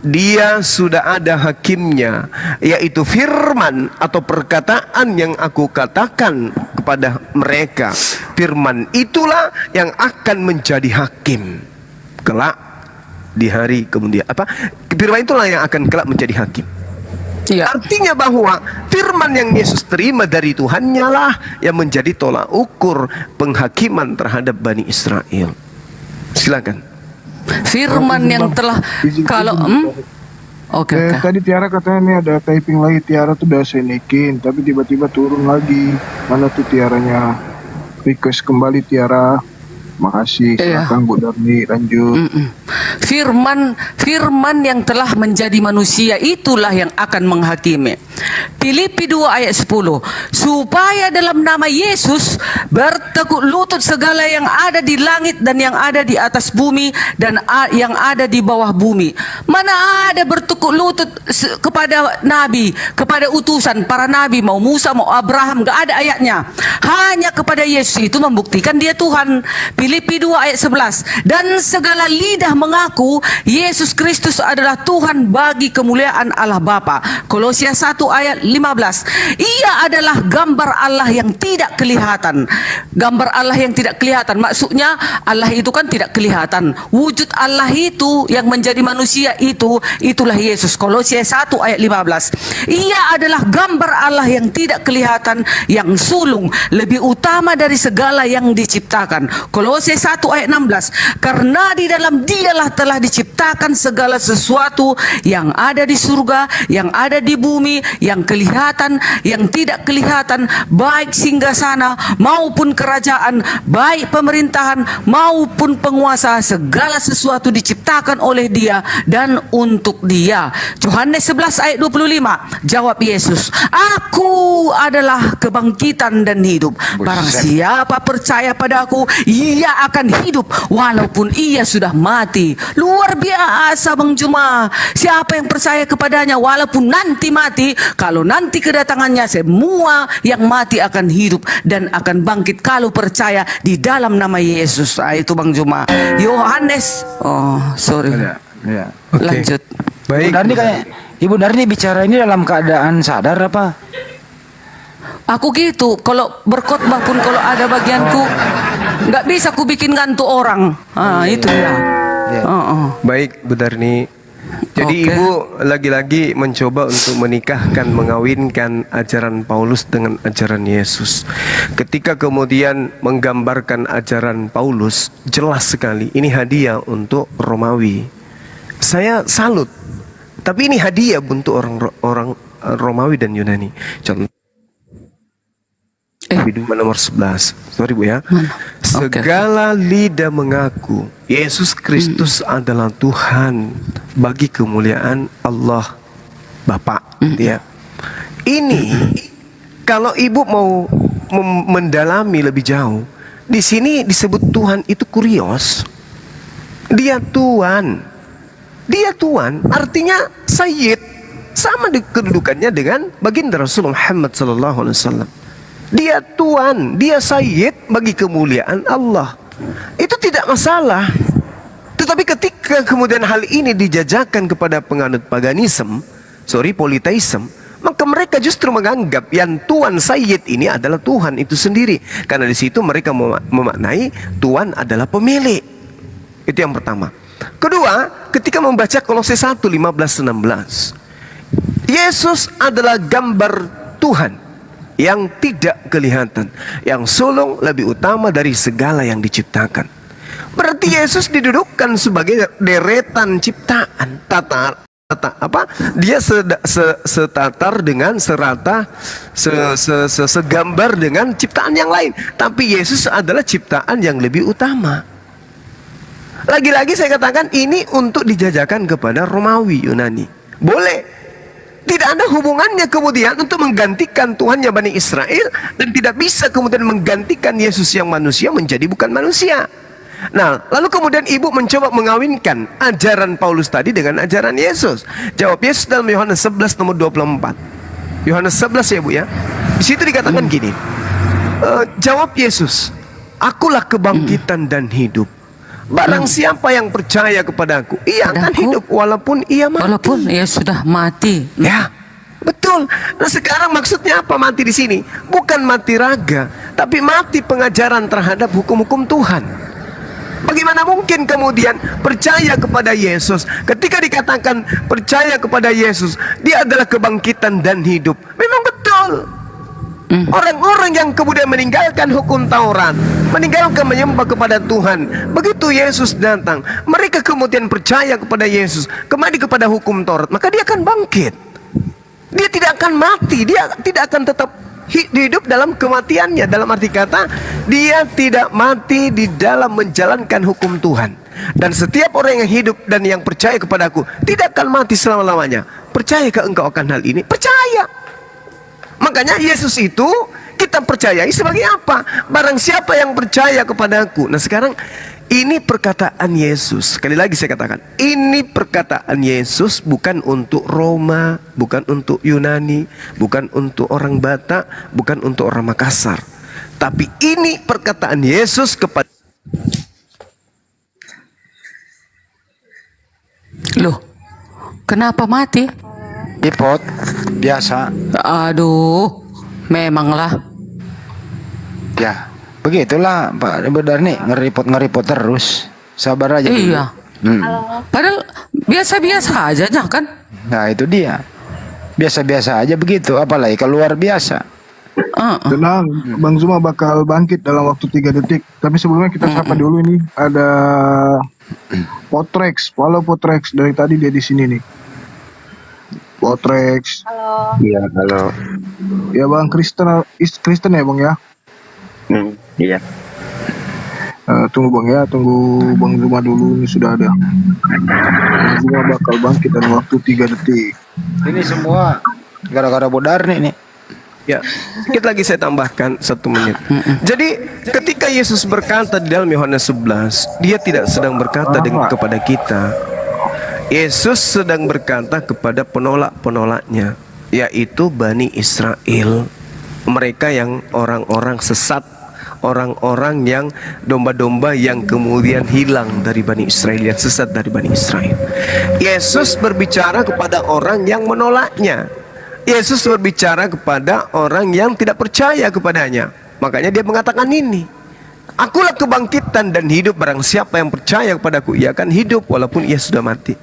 dia sudah ada hakimnya, yaitu firman atau perkataan yang aku katakan kepada mereka. Firman itulah yang akan menjadi hakim kelak di hari kemudian. Firman itulah yang akan kelak menjadi hakim. Ya. Artinya bahwa firman yang Yesus terima dari Tuhannya lah yang menjadi tolak ukur penghakiman terhadap Bani Israel. Silakan. Firman yang telah kalau Oke. Tadi Tiara katanya ini ada typing lagi, Tiara tuh udah saya naikin tapi tiba-tiba turun lagi. Mana tuh Tiaranya? Request kembali Tiara. Makasih. Silakan Bu Darni, lanjut. Firman yang telah menjadi manusia itulah yang akan menghakimi. Filipi 2 ayat 10, supaya dalam nama Yesus bertekuk lutut segala yang ada di langit dan yang ada di atas bumi dan yang ada di bawah bumi. Mana ada bertekuk lutut kepada nabi, kepada utusan para nabi, mau Musa mau Abraham, gak ada ayatnya. Hanya kepada Yesus, itu membuktikan dia Tuhan. Filipi 2 ayat 11, dan segala lidah mengaku Yesus Kristus adalah Tuhan bagi kemuliaan Allah Bapa. Kolosius 1 ayat 15, ia adalah gambar Allah yang tidak kelihatan. Gambar Allah yang tidak kelihatan maksudnya Allah itu kan tidak kelihatan. Wujud Allah itu yang menjadi manusia itulah Yesus. Kolosius 1 ayat 15, ia adalah gambar Allah yang tidak kelihatan, yang sulung, lebih utama dari segala yang diciptakan. Kolosius 1 ayat 16, karena di dalam dialah telah diciptakan diciptakan segala sesuatu yang ada di surga, yang ada di bumi, yang kelihatan, yang tidak kelihatan, baik singgasana maupun kerajaan, baik pemerintahan maupun penguasa, segala sesuatu diciptakan oleh Dia dan untuk Dia. Yohanes 11 ayat 25, jawab Yesus, Aku adalah kebangkitan dan hidup. Barang siapa percaya padaku, ia akan hidup walaupun ia sudah mati. Luar biasa Bang Juma. Siapa yang percaya kepadanya walaupun nanti mati, kalau nanti kedatangannya semua yang mati akan hidup dan akan bangkit kalau percaya di dalam nama Yesus. Itu Bang Juma. Yohanes. Oh, sorry. Ya. Lanjut. Baik. Ibu Darni bicara ini dalam keadaan sadar apa? Aku gitu, kalau berkhotbah pun kalau ada bagianku nggak bisa ku bikin ngantuk orang. Itu ya. Baik, Bu Darni. Jadi Ibu lagi-lagi mencoba untuk menikahkan, mengawinkan ajaran Paulus dengan ajaran Yesus. Ketika kemudian menggambarkan ajaran Paulus, jelas sekali ini hadiah untuk Romawi. Saya salut. Tapi ini hadiah untuk orang Romawi dan Yunani. Contoh nomor 11. Sorry Bu ya. Segala lidah mengaku Yesus Kristus adalah Tuhan bagi kemuliaan Allah Bapa. Ya. Ini kalau Ibu mau mendalami lebih jauh, di sini disebut Tuhan itu kurios. Dia Tuhan. Dia Tuhan, artinya Sayyid, sama kedudukannya dengan baginda Rasulullah Muhammad SAW. Dia Tuhan, dia Sayyid bagi kemuliaan Allah. Itu tidak masalah. Tetapi ketika kemudian hal ini dijajakan kepada penganut paganisme, politeisme, maka mereka justru menganggap yang Tuhan Sayyid ini adalah Tuhan itu sendiri. Karena di situ mereka memaknai Tuhan adalah pemilik. Itu yang pertama. Kedua, ketika membaca Kolose 1:15-16, Yesus adalah gambar Tuhan yang tidak kelihatan, yang sulung lebih utama dari segala yang diciptakan. Berarti Yesus didudukkan sebagai deretan ciptaan, dia setatar dengan serata, segambar dengan ciptaan yang lain. Tapi Yesus adalah ciptaan yang lebih utama. Lagi-lagi saya katakan ini untuk dijajakan kepada Romawi, Yunani. Boleh. Tidak ada hubungannya kemudian untuk menggantikan Tuhannya Bani Israel, dan tidak bisa kemudian menggantikan Yesus yang manusia menjadi bukan manusia. Nah, lalu kemudian Ibu mencoba mengawinkan ajaran Paulus tadi dengan ajaran Yesus. Jawab Yesus dalam Yohanes 11 nomor 24. Yohanes 11 ya Bu ya. Di situ dikatakan gini. Jawab Yesus, Akulah kebangkitan dan hidup. Barang siapa yang percaya kepadaku, ia akan hidup walaupun ia mati. Walaupun ia sudah mati. Ya, betul. Nah sekarang maksudnya apa mati di sini? Bukan mati raga, tapi mati pengajaran terhadap hukum-hukum Tuhan. Bagaimana mungkin kemudian percaya kepada Yesus? Ketika dikatakan percaya kepada Yesus, dia adalah kebangkitan dan hidup. Memang betul. Orang-orang yang kemudian meninggalkan hukum Taurat, meninggalkan menyembah kepada Tuhan, begitu Yesus datang, mereka kemudian percaya kepada Yesus, kembali kepada hukum Taurat, maka dia akan bangkit. Dia tidak akan mati, dia tidak akan tetap hidup dalam kematiannya. Dalam arti kata, dia tidak mati di dalam menjalankan hukum Tuhan. Dan setiap orang yang hidup dan yang percaya kepadaku tidak akan mati selama-lamanya. Percayakah engkau akan hal ini? Percaya. Makanya Yesus itu kita percayai sebagai apa? Barang siapa yang percaya kepadaku. Nah sekarang ini perkataan Yesus. Sekali lagi saya katakan, ini perkataan Yesus bukan untuk Roma, bukan untuk Yunani, bukan untuk orang Batak, bukan untuk orang Makassar. Tapi ini perkataan Yesus kepada... Loh, kenapa mati? Ipot, biasa. Aduh, memanglah. Ya, begitulah Pak Darni, ngeripot terus. Sabar aja. Iya. Padahal biasa-biasa aja kan? Nah itu dia. Biasa-biasa aja begitu, apalagi kalau luar biasa. Tenang, Bang Zuma bakal bangkit dalam waktu 3 detik. Tapi sebelumnya kita sapa dulu ini ada Potrex, halo Potrex, dari tadi dia di sini nih. Potrex. Halo. Iya, halo. Ya Bang Kristen ya Bang ya. Iya. Tunggu Bang ya, tunggu Bang Zuma dulu, ini sudah ada. Bang Zuma bakal bangkit dalam waktu 3 detik. Ini semua gara-gara Bodar nih. Ya, sedikit lagi saya tambahkan 1 menit. Jadi ketika Yesus berkata di dalam Yohanes 11, dia tidak sedang berkata kepada kita. Yesus sedang berkata kepada penolak-penolaknya, yaitu Bani Israel. Mereka yang orang-orang sesat, orang-orang yang domba-domba yang kemudian hilang dari Bani Israel, yang sesat dari Bani Israel. Yesus berbicara kepada orang yang menolaknya. Yesus berbicara kepada orang yang tidak percaya kepadanya. Makanya dia mengatakan ini, akulah kebangkitan dan hidup, barang siapa yang percaya kepadaku ia akan hidup walaupun ia sudah mati.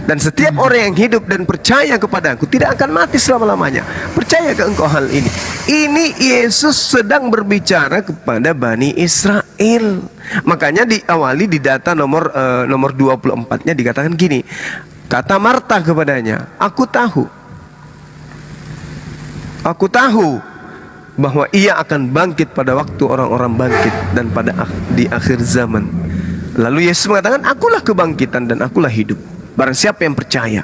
Dan setiap orang yang hidup dan percaya kepadaku tidak akan mati selama-lamanya. Percaya ke engkau hal ini? Ini Yesus sedang berbicara kepada Bani Israel. Makanya diawali di data nomor 24-nya dikatakan gini, kata Marta kepadanya, aku tahu bahwa ia akan bangkit pada waktu orang-orang bangkit dan di akhir zaman. Lalu Yesus mengatakan, akulah kebangkitan dan akulah hidup, barang siapa yang percaya.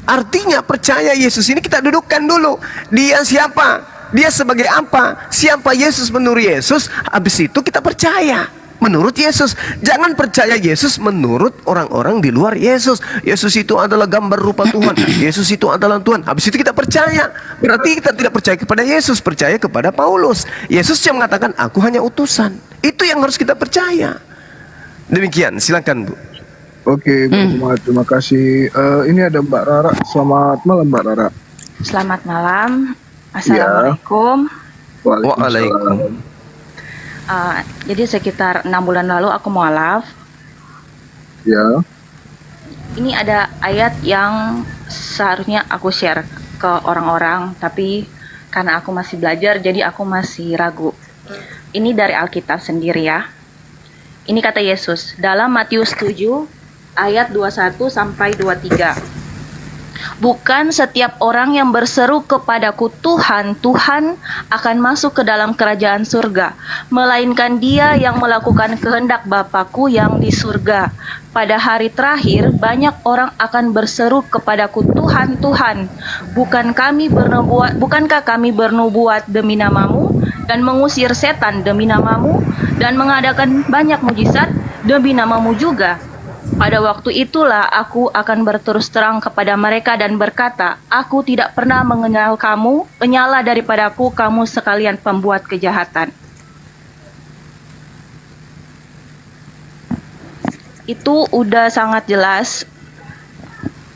Artinya percaya Yesus ini kita dudukkan dulu. Dia siapa? Dia sebagai apa? Siapa Yesus menurut Yesus? Habis itu kita percaya menurut Yesus. Jangan percaya Yesus menurut orang-orang di luar Yesus. Yesus itu adalah gambar rupa Tuhan, Yesus itu adalah Tuhan. Habis itu kita percaya. Berarti kita tidak percaya kepada Yesus, percaya kepada Paulus. Yesus yang mengatakan, aku hanya utusan. Itu yang harus kita percaya. Demikian, silakan Bu. Oke, terima kasih. Ini ada Mbak Rara. Selamat malam Mbak Rara. Selamat malam. Assalamualaikum. Waalaikumsalam. Jadi sekitar 6 bulan lalu aku mualaf. Ya. Ini ada ayat yang seharusnya aku share ke orang-orang, tapi karena aku masih belajar, jadi aku masih ragu. Ini dari Alkitab sendiri ya. Ini kata Yesus dalam Matius 7 ayat 21 sampai 23. Bukan setiap orang yang berseru kepadaku Tuhan, Tuhan akan masuk ke dalam kerajaan surga, melainkan dia yang melakukan kehendak Bapa-Ku yang di surga. Pada hari terakhir banyak orang akan berseru kepadaku Tuhan, Tuhan, bukankah kami bernubuat demi namamu dan mengusir setan demi namamu dan mengadakan banyak mujizat demi namamu juga? Pada waktu itulah aku akan berterus terang kepada mereka dan berkata, aku tidak pernah mengenal kamu, penyalah daripadaku kamu sekalian pembuat kejahatan. Itu udah sangat jelas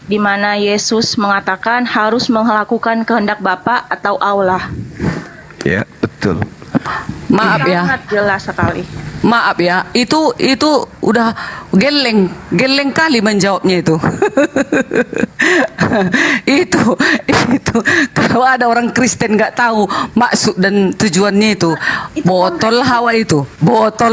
di mana Yesus mengatakan harus melakukan kehendak Bapa atau Allah. Ya, betul. Maaf ya. Sangat jelas sekali. Maaf ya, itu udah geleng kali menjawabnya itu. itu kalau ada orang Kristen nggak tahu maksud dan tujuannya itu botol hawa itu botol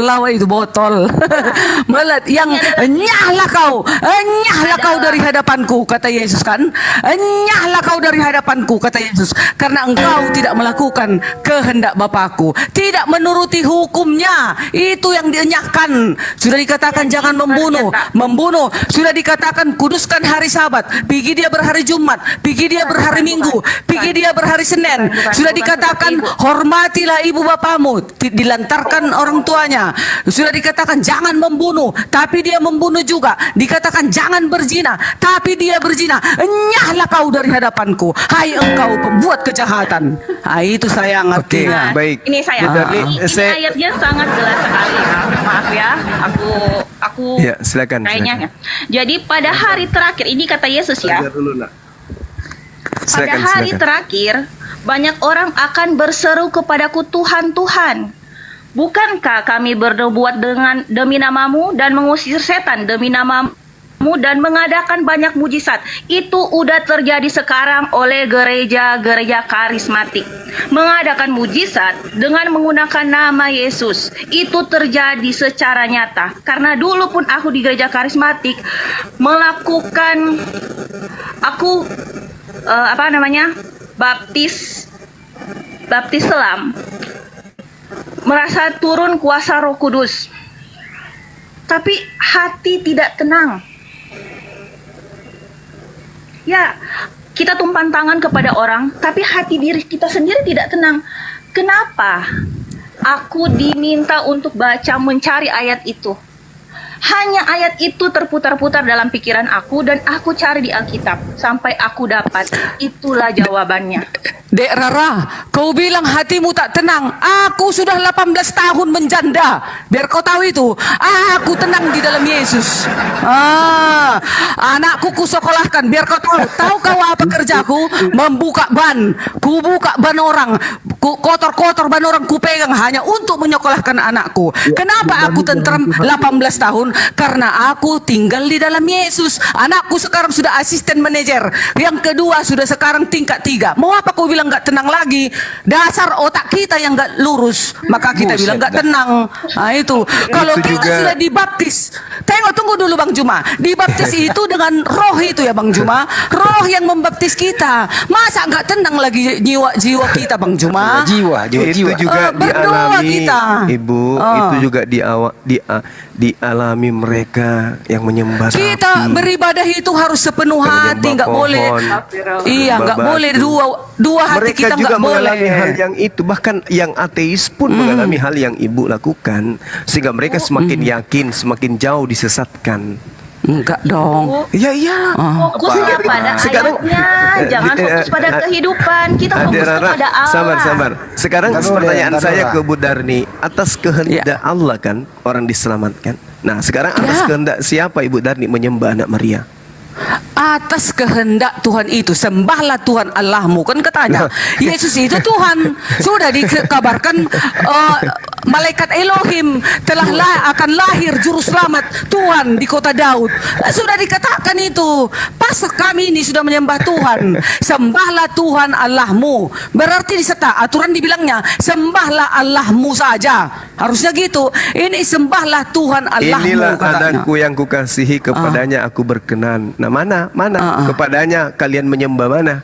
malah yang nyahlah kau dari hadapanku kata Yesus kan, nyahlah kau dari hadapanku kata Yesus, karena engkau tidak melakukan kehendak Bapakku, tidak menuruti hukumnya. Itu yang dienyahkan. Sudah dikatakan jangan membunuh, sudah dikatakan kuduskan hari Sabat, pergi dia berhari Jumat, pergi dia berhari Minggu, pergi dia berhari Senin. Sudah dikatakan hormatilah ibu bapamu, dilantarkan orang tuanya. Sudah dikatakan jangan membunuh, tapi dia membunuh juga. Dikatakan jangan berzina, tapi dia berzina. Enyahlah kau dari hadapanku, hai engkau pembuat kejahatan. Itu saya ngertinya. Baik. Ini ini ayatnya sangat jelas sekali ya. Maaf ya, aku ya, silakan. kayaknya. Jadi pada hari terakhir ini kata Yesus ya. Pada hari terakhir banyak orang akan berseru kepadaku Tuhan, Tuhan, bukankah kami bernubuat demi namamu dan mengusir setan demi namamu dan mengadakan banyak mujizat. Itu udah terjadi sekarang oleh gereja-gereja karismatik. Mengadakan mujizat dengan menggunakan nama Yesus. Itu terjadi secara nyata. Karena dulu pun aku di gereja karismatik melakukan baptis selam, merasa turun kuasa Roh Kudus. Tapi hati tidak tenang. Ya, kita tumpang tangan kepada orang, tapi hati diri kita sendiri tidak tenang. Kenapa? Aku diminta untuk baca, mencari ayat itu. Hanya ayat itu terputar-putar dalam pikiran aku dan aku cari di Alkitab sampai aku dapat. Itulah jawabannya. Dek Rara, kau bilang hatimu tak tenang. Aku sudah 18 tahun menjanda. Biar kau tahu itu. Aku tenang di dalam Yesus. Anakku kusekolahkan. Biar kau tahu. Tahu kau apa kerjaku? Membuka ban. Ku buka ban orang. Kotor-kotor ban orang ku pegang hanya untuk menyekolahkan anakku. Kenapa aku tentram 18 tahun? Karena aku tinggal di dalam Yesus. Anakku sekarang sudah asisten manajer. Yang kedua sudah sekarang tingkat 3. Mau apa kau bilang nggak tenang lagi? Dasar otak kita yang nggak lurus, maka kita bilang nggak tenang. Nah itu. Kalau kita sudah dibaptis, tunggu dulu Bang Juma. Dibaptis itu dengan roh itu ya Bang Juma. Roh yang membaptis kita. Masa nggak tenang lagi jiwa kita Bang Juma? Jiwa. Itu juga dialami kita. Ibu, itu juga dialami mereka yang menyembah kita sapi. Beribadah itu harus sepenuh hati, nggak boleh. Iya, nggak boleh dua hati mereka kita juga nggak boleh. mengalami hal yang itu, bahkan yang ateis pun mengalami hal yang ibu lakukan, sehingga mereka semakin yakin, semakin jauh disesatkan. Enggak dong. Iya iyalah. Fokusnya pada ayatnya, jangan fokus pada kehidupan. Kita fokus kepada Allah. Sabar. Sekarang pertanyaan saya ke Bu Darni, atas kehendak Allah kan orang diselamatkan. Nah, sekarang atas kehendak siapa Ibu Darni menyembah anak Maria? Atas kehendak Tuhan itu, sembahlah Tuhan Allahmu. Kan katanya Yesus itu Tuhan. Sudah dikabarkan malaikat Elohim akan lahir juru selamat Tuhan di kota Daud. Sudah dikatakan itu. Pas kami ini sudah menyembah Tuhan. Sembahlah Tuhan Allahmu. Berarti diserta aturan dibilangnya sembahlah Allahmu saja. Harusnya gitu. Ini sembahlah Tuhan Allahmu. Inilah katanya. anakku yang kukasihi, kepadanya aku berkenan. Nah, mana kepadanya kalian menyembah mana?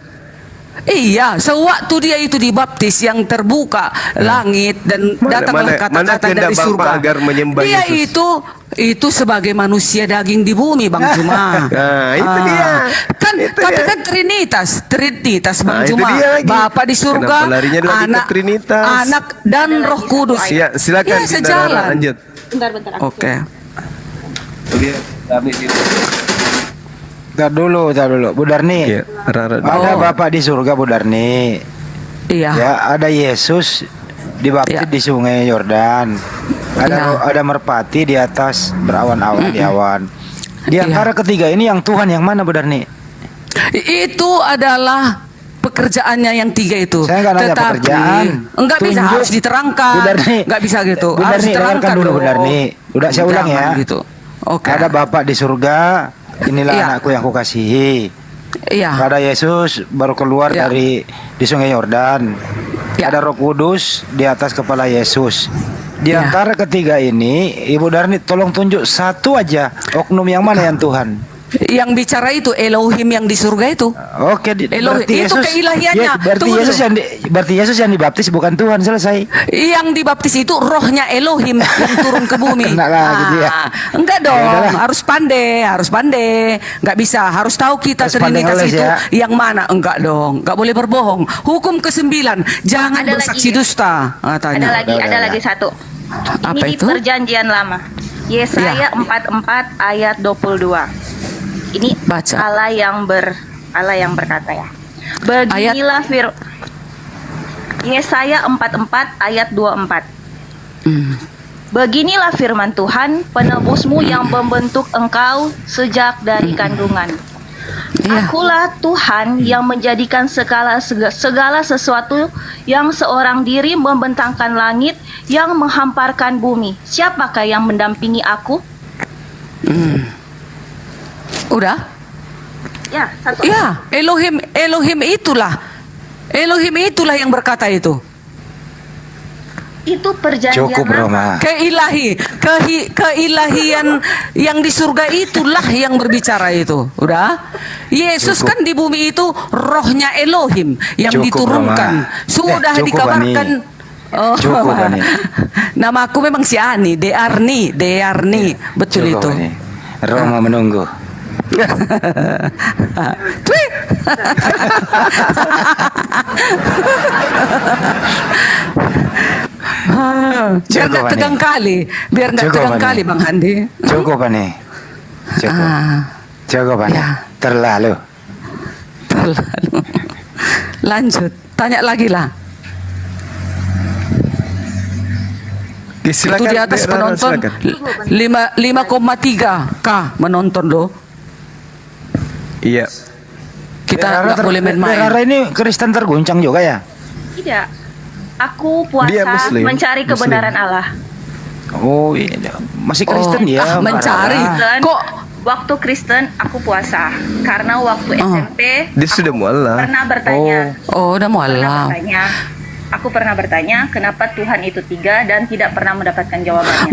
Iya, sewaktu dia itu dibaptis yang terbuka langit dan datanglah kata-kata dari surga. Agar menyembah dia Yesus. itu sebagai manusia daging di bumi, Bang Juma. Nah, itu dia. Tapi kan Trinitas Bang Juma. Bapa di surga, anak dan Roh Kudus. Ya, silakan sejalan. Lanjut. Bentar. Oke. Tar dulu, Bu Darni. Ada Bapak di surga, Bu Darni. Iya. Ya, ada Yesus dibaptis di Sungai Yordan. Ada merpati di atas berawan-awan di awan. Di antara ketiga ini yang Tuhan yang mana, Bu Darni? Itu adalah pekerjaannya yang 3 itu. Saya nggak nanya pekerjaan. Enggak bisa, harus diterangkan. Bu Darni, nggak bisa gitu. Bu Darni, dengarkan dulu Bu Darni. Udah saya ulang ya. Gitu. Oke. Ada Bapak di surga. Inilah anakku yang kukasihi. Iya. Ada Yesus baru keluar di Sungai Yordan. Ada Roh Kudus di atas kepala Yesus. Di antara ketiga ini, Ibu Darni tolong tunjuk satu aja oknum yang mana yang Tuhan. Yang bicara itu Elohim yang di surga itu. Oke, Elohim itu keilahiannya. Berarti Yesus yang dibaptis bukan Tuhan, selesai. Yang dibaptis itu rohnya Elohim yang turun ke bumi. Enggak dong, harus pandai. Enggak bisa, harus tahu kita Trinitas itu yang mana. Enggak dong, enggak boleh berbohong. Hukum ke-9, jangan bersaksi dusta. Ada lagi satu. Ini di Perjanjian Lama. Yesaya 44 ayat 22. Ini Allah yang berkata ya. Beginilah Yesaya 44 ayat 24. Beginilah firman Tuhan, penebusmu yang membentuk engkau sejak dari kandungan. Akulah Tuhan yang menjadikan segala sesuatu, yang seorang diri membentangkan langit, yang menghamparkan bumi. Siapakah yang mendampingi aku? Udah? Ya, satu. Ya, Elohim itulah yang berkata itu. Itu perjanjian Cukup, Roma. Keilahian yang di surga itulah yang berbicara itu. Udah? Yesus Cukup. kan di bumi itu rohnya Elohim yang Cukup, diturunkan. Roma. Sudah Cukup, dikabarkan. Oh, Cukup, Ani. nama aku memang si Ani, Dearni. Betul Cukup, itu. Ani. Roma menunggu. Tweet. Biar nggak tegang kali, Bang Handi. Cukup, Ani. Cukup, Ani. Ya. Terlalu. Lanjut, tanya lagi lah. Silakan, itu di atas Rara, penonton silakan. 5,3K menonton loh. Iya. Kita nggak boleh main-main. Rara ini Kristen terguncang juga ya? Tidak. Aku puasa Dia Muslim. mencari kebenaran Allah. Oh iya, masih Kristen ya? Mencari. Kristen, Kok waktu Kristen aku puasa karena waktu SMP Dia sudah mualaf. pernah bertanya. udah mualaf. Aku pernah bertanya kenapa Tuhan itu 3 dan tidak pernah mendapatkan jawabannya.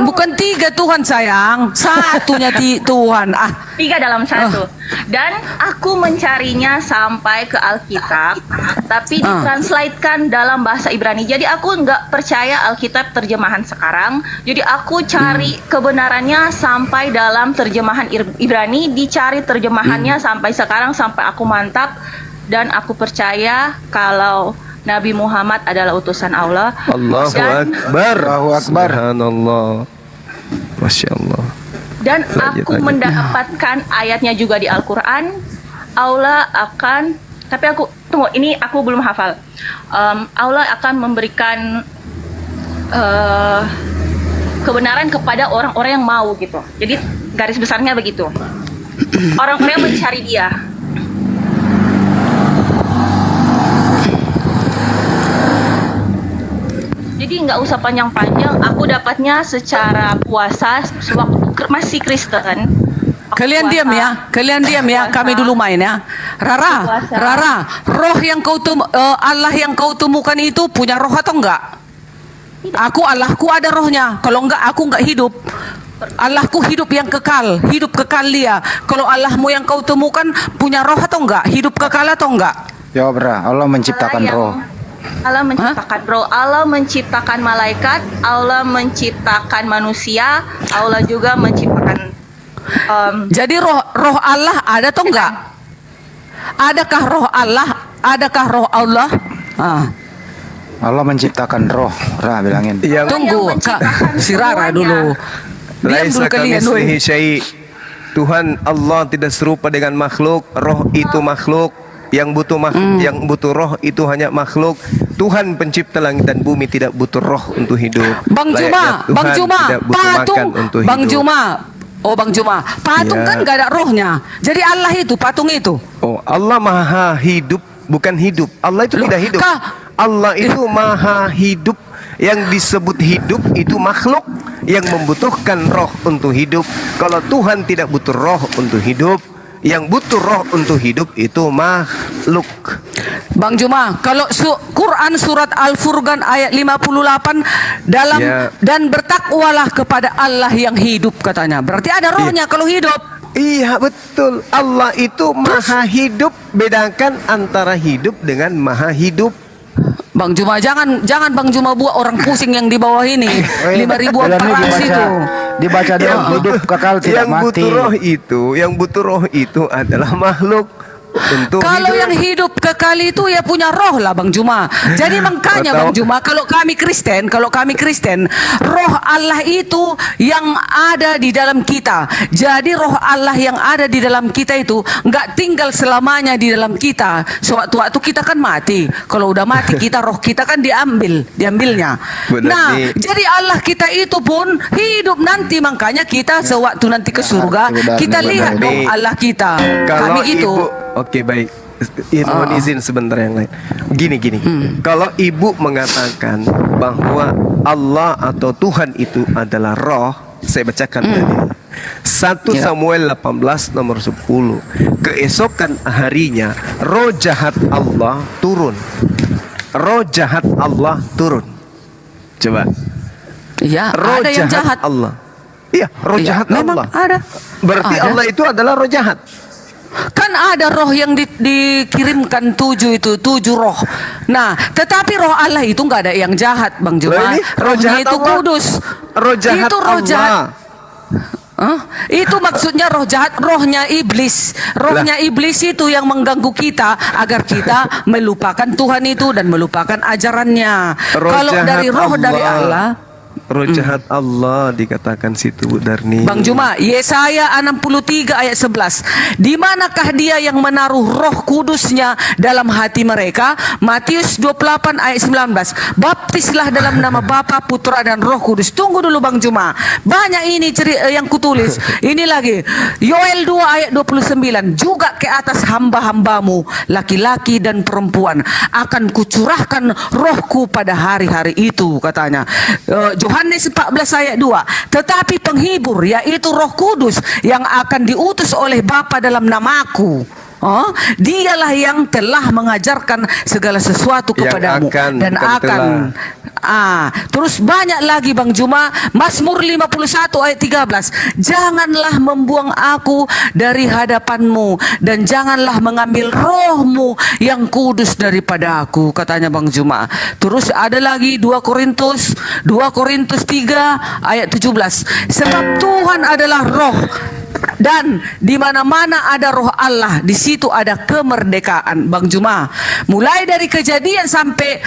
Bukan 3 Tuhan sayang, satunya Tuhan. 3 dalam 1. Dan aku mencarinya sampai ke Alkitab, tapi ditranslatekan dalam bahasa Ibrani. Jadi aku nggak percaya Alkitab terjemahan sekarang. Jadi aku cari kebenarannya sampai dalam terjemahan Ibrani, dicari terjemahannya sampai sekarang, sampai aku mantap dan aku percaya kalau Nabi Muhammad adalah utusan Allah. Allahu Akbar. Allahu Akbar. Subhanallah. Masya Allah. Dan aku mendapatkan ayatnya juga di Al-Quran. Allah akan, tapi aku tunggu, ini aku belum hafal. Allah akan memberikan kebenaran kepada orang-orang yang mau gitu. Jadi garis besarnya begitu. Orang-orang yang mencari Dia. Jadi nggak usah panjang-panjang, aku dapatnya secara puasa waktu masih Kristen. Kalian diam ya, kami dulu main ya. Rara, roh yang Allah yang kau temukan itu punya roh atau enggak? Allahku ada rohnya. Kalau enggak, aku enggak hidup. Allahku hidup yang kekal dia. Kalau Allahmu yang kau temukan punya roh atau enggak? Hidup kekal atau enggak? Jawab, Ra. Allah menciptakan roh. Allah menciptakan roh, Allah menciptakan malaikat, Allah menciptakan manusia, Allah juga menciptakan. Jadi roh Allah ada atau enggak? Adakah roh Allah? Allah menciptakan roh, Ra bilangin. Tunggu, Kak, si Rara dulu. Laisa kamitslihi syai'. Tuhan Allah tidak serupa dengan makhluk, roh itu makhluk. Yang butuh roh itu hanya makhluk. Tuhan pencipta langit dan bumi tidak butuh roh untuk hidup. Bang Juma, patung. Bang Juma, patung kan gak ada rohnya. Jadi Allah itu patung itu. Oh, Allah maha hidup, bukan hidup. Allah itu tidak hidup. Allah itu maha hidup. Yang disebut hidup itu makhluk yang membutuhkan roh untuk hidup. Kalau Tuhan tidak butuh roh untuk hidup, yang butuh roh untuk hidup itu makhluk. Bang Juma, kalau Quran surat Al-Furqan ayat 58 dan bertakwalah kepada Allah yang hidup katanya. Berarti ada rohnya kalau hidup. Iya betul. Allah itu maha hidup. Bedakan antara hidup dengan maha hidup. Bang Juma, jangan Bang Juma buat orang pusing yang di bawah ini. 5.400 itu. Dibaca doang, hidup kekal tidak mati. Yang butuh roh itu adalah makhluk. Kalau yang hidup kekal itu ya punya roh lah Bang Juma. Jadi makanya Bang Juma, kalau kami Kristen, roh Allah itu yang ada di dalam kita. Jadi roh Allah yang ada di dalam kita itu nggak tinggal selamanya di dalam kita. Sewaktu-waktu kita kan mati. Kalau udah mati kita, roh kita kan diambilnya. Jadi Allah kita itu pun hidup nanti, makanya kita sewaktu nanti ke surga kita lihat dong Allah kita. Kami itu. Oke, baik. Mohon izin sebentar yang lain. Gini. Kalau ibu mengatakan bahwa Allah atau Tuhan itu adalah roh, saya bacakan tadi. 1 Samuel 18 nomor 10. Keesokan harinya roh jahat Allah turun. Roh jahat Allah turun. Coba. Iya, Roh ada yang jahat. Allah. Iya, roh Iya, jahat memang Allah. ada. Berarti Ada. Allah itu adalah roh jahat. Kan ada roh yang dikirimkan 7 roh. Nah, tetapi roh Allah itu nggak ada yang jahat, Bang Loh, Juma. ini roh Rohnya jahat itu Allah. kudus. Roh jahat itu roh Allah. jahat. Hah? Itu maksudnya roh jahat, rohnya iblis. Rohnya iblis itu yang mengganggu kita agar kita melupakan Tuhan itu dan melupakan ajarannya. Roh Kalau jahat dari roh dari Allah. Allah, Roh jahat Allah dikatakan situ Bu Darni. Bang Juma, Yesaya 63 ayat 11. Di manakah dia yang menaruh roh kudusnya dalam hati mereka? Matius 28 ayat 19. Baptislah dalam nama Bapa, Putra dan Roh Kudus. Tunggu dulu Bang Juma. Banyak ini yang kutulis. Ini lagi. Yoel 2 ayat 29. Juga ke atas hamba-hambamu, laki-laki dan perempuan, akan kucurahkan rohku pada hari-hari itu, katanya. Yohanes 14 ayat 2. Tetapi penghibur, yaitu Roh Kudus, yang akan diutus oleh Bapa dalam namaku, dialah yang telah mengajarkan segala sesuatu kepadamu dan akan terus banyak lagi Bang Juma. Mazmur 51 ayat 13. Janganlah membuang aku dari hadapanmu dan janganlah mengambil rohmu yang kudus daripada aku, katanya Bang Juma. Terus ada lagi 2 Korintus 3 ayat 17. Sebab Tuhan adalah roh, dan di mana-mana ada roh Allah, di situ ada kemerdekaan, Bang Juma. Mulai dari Kejadian sampai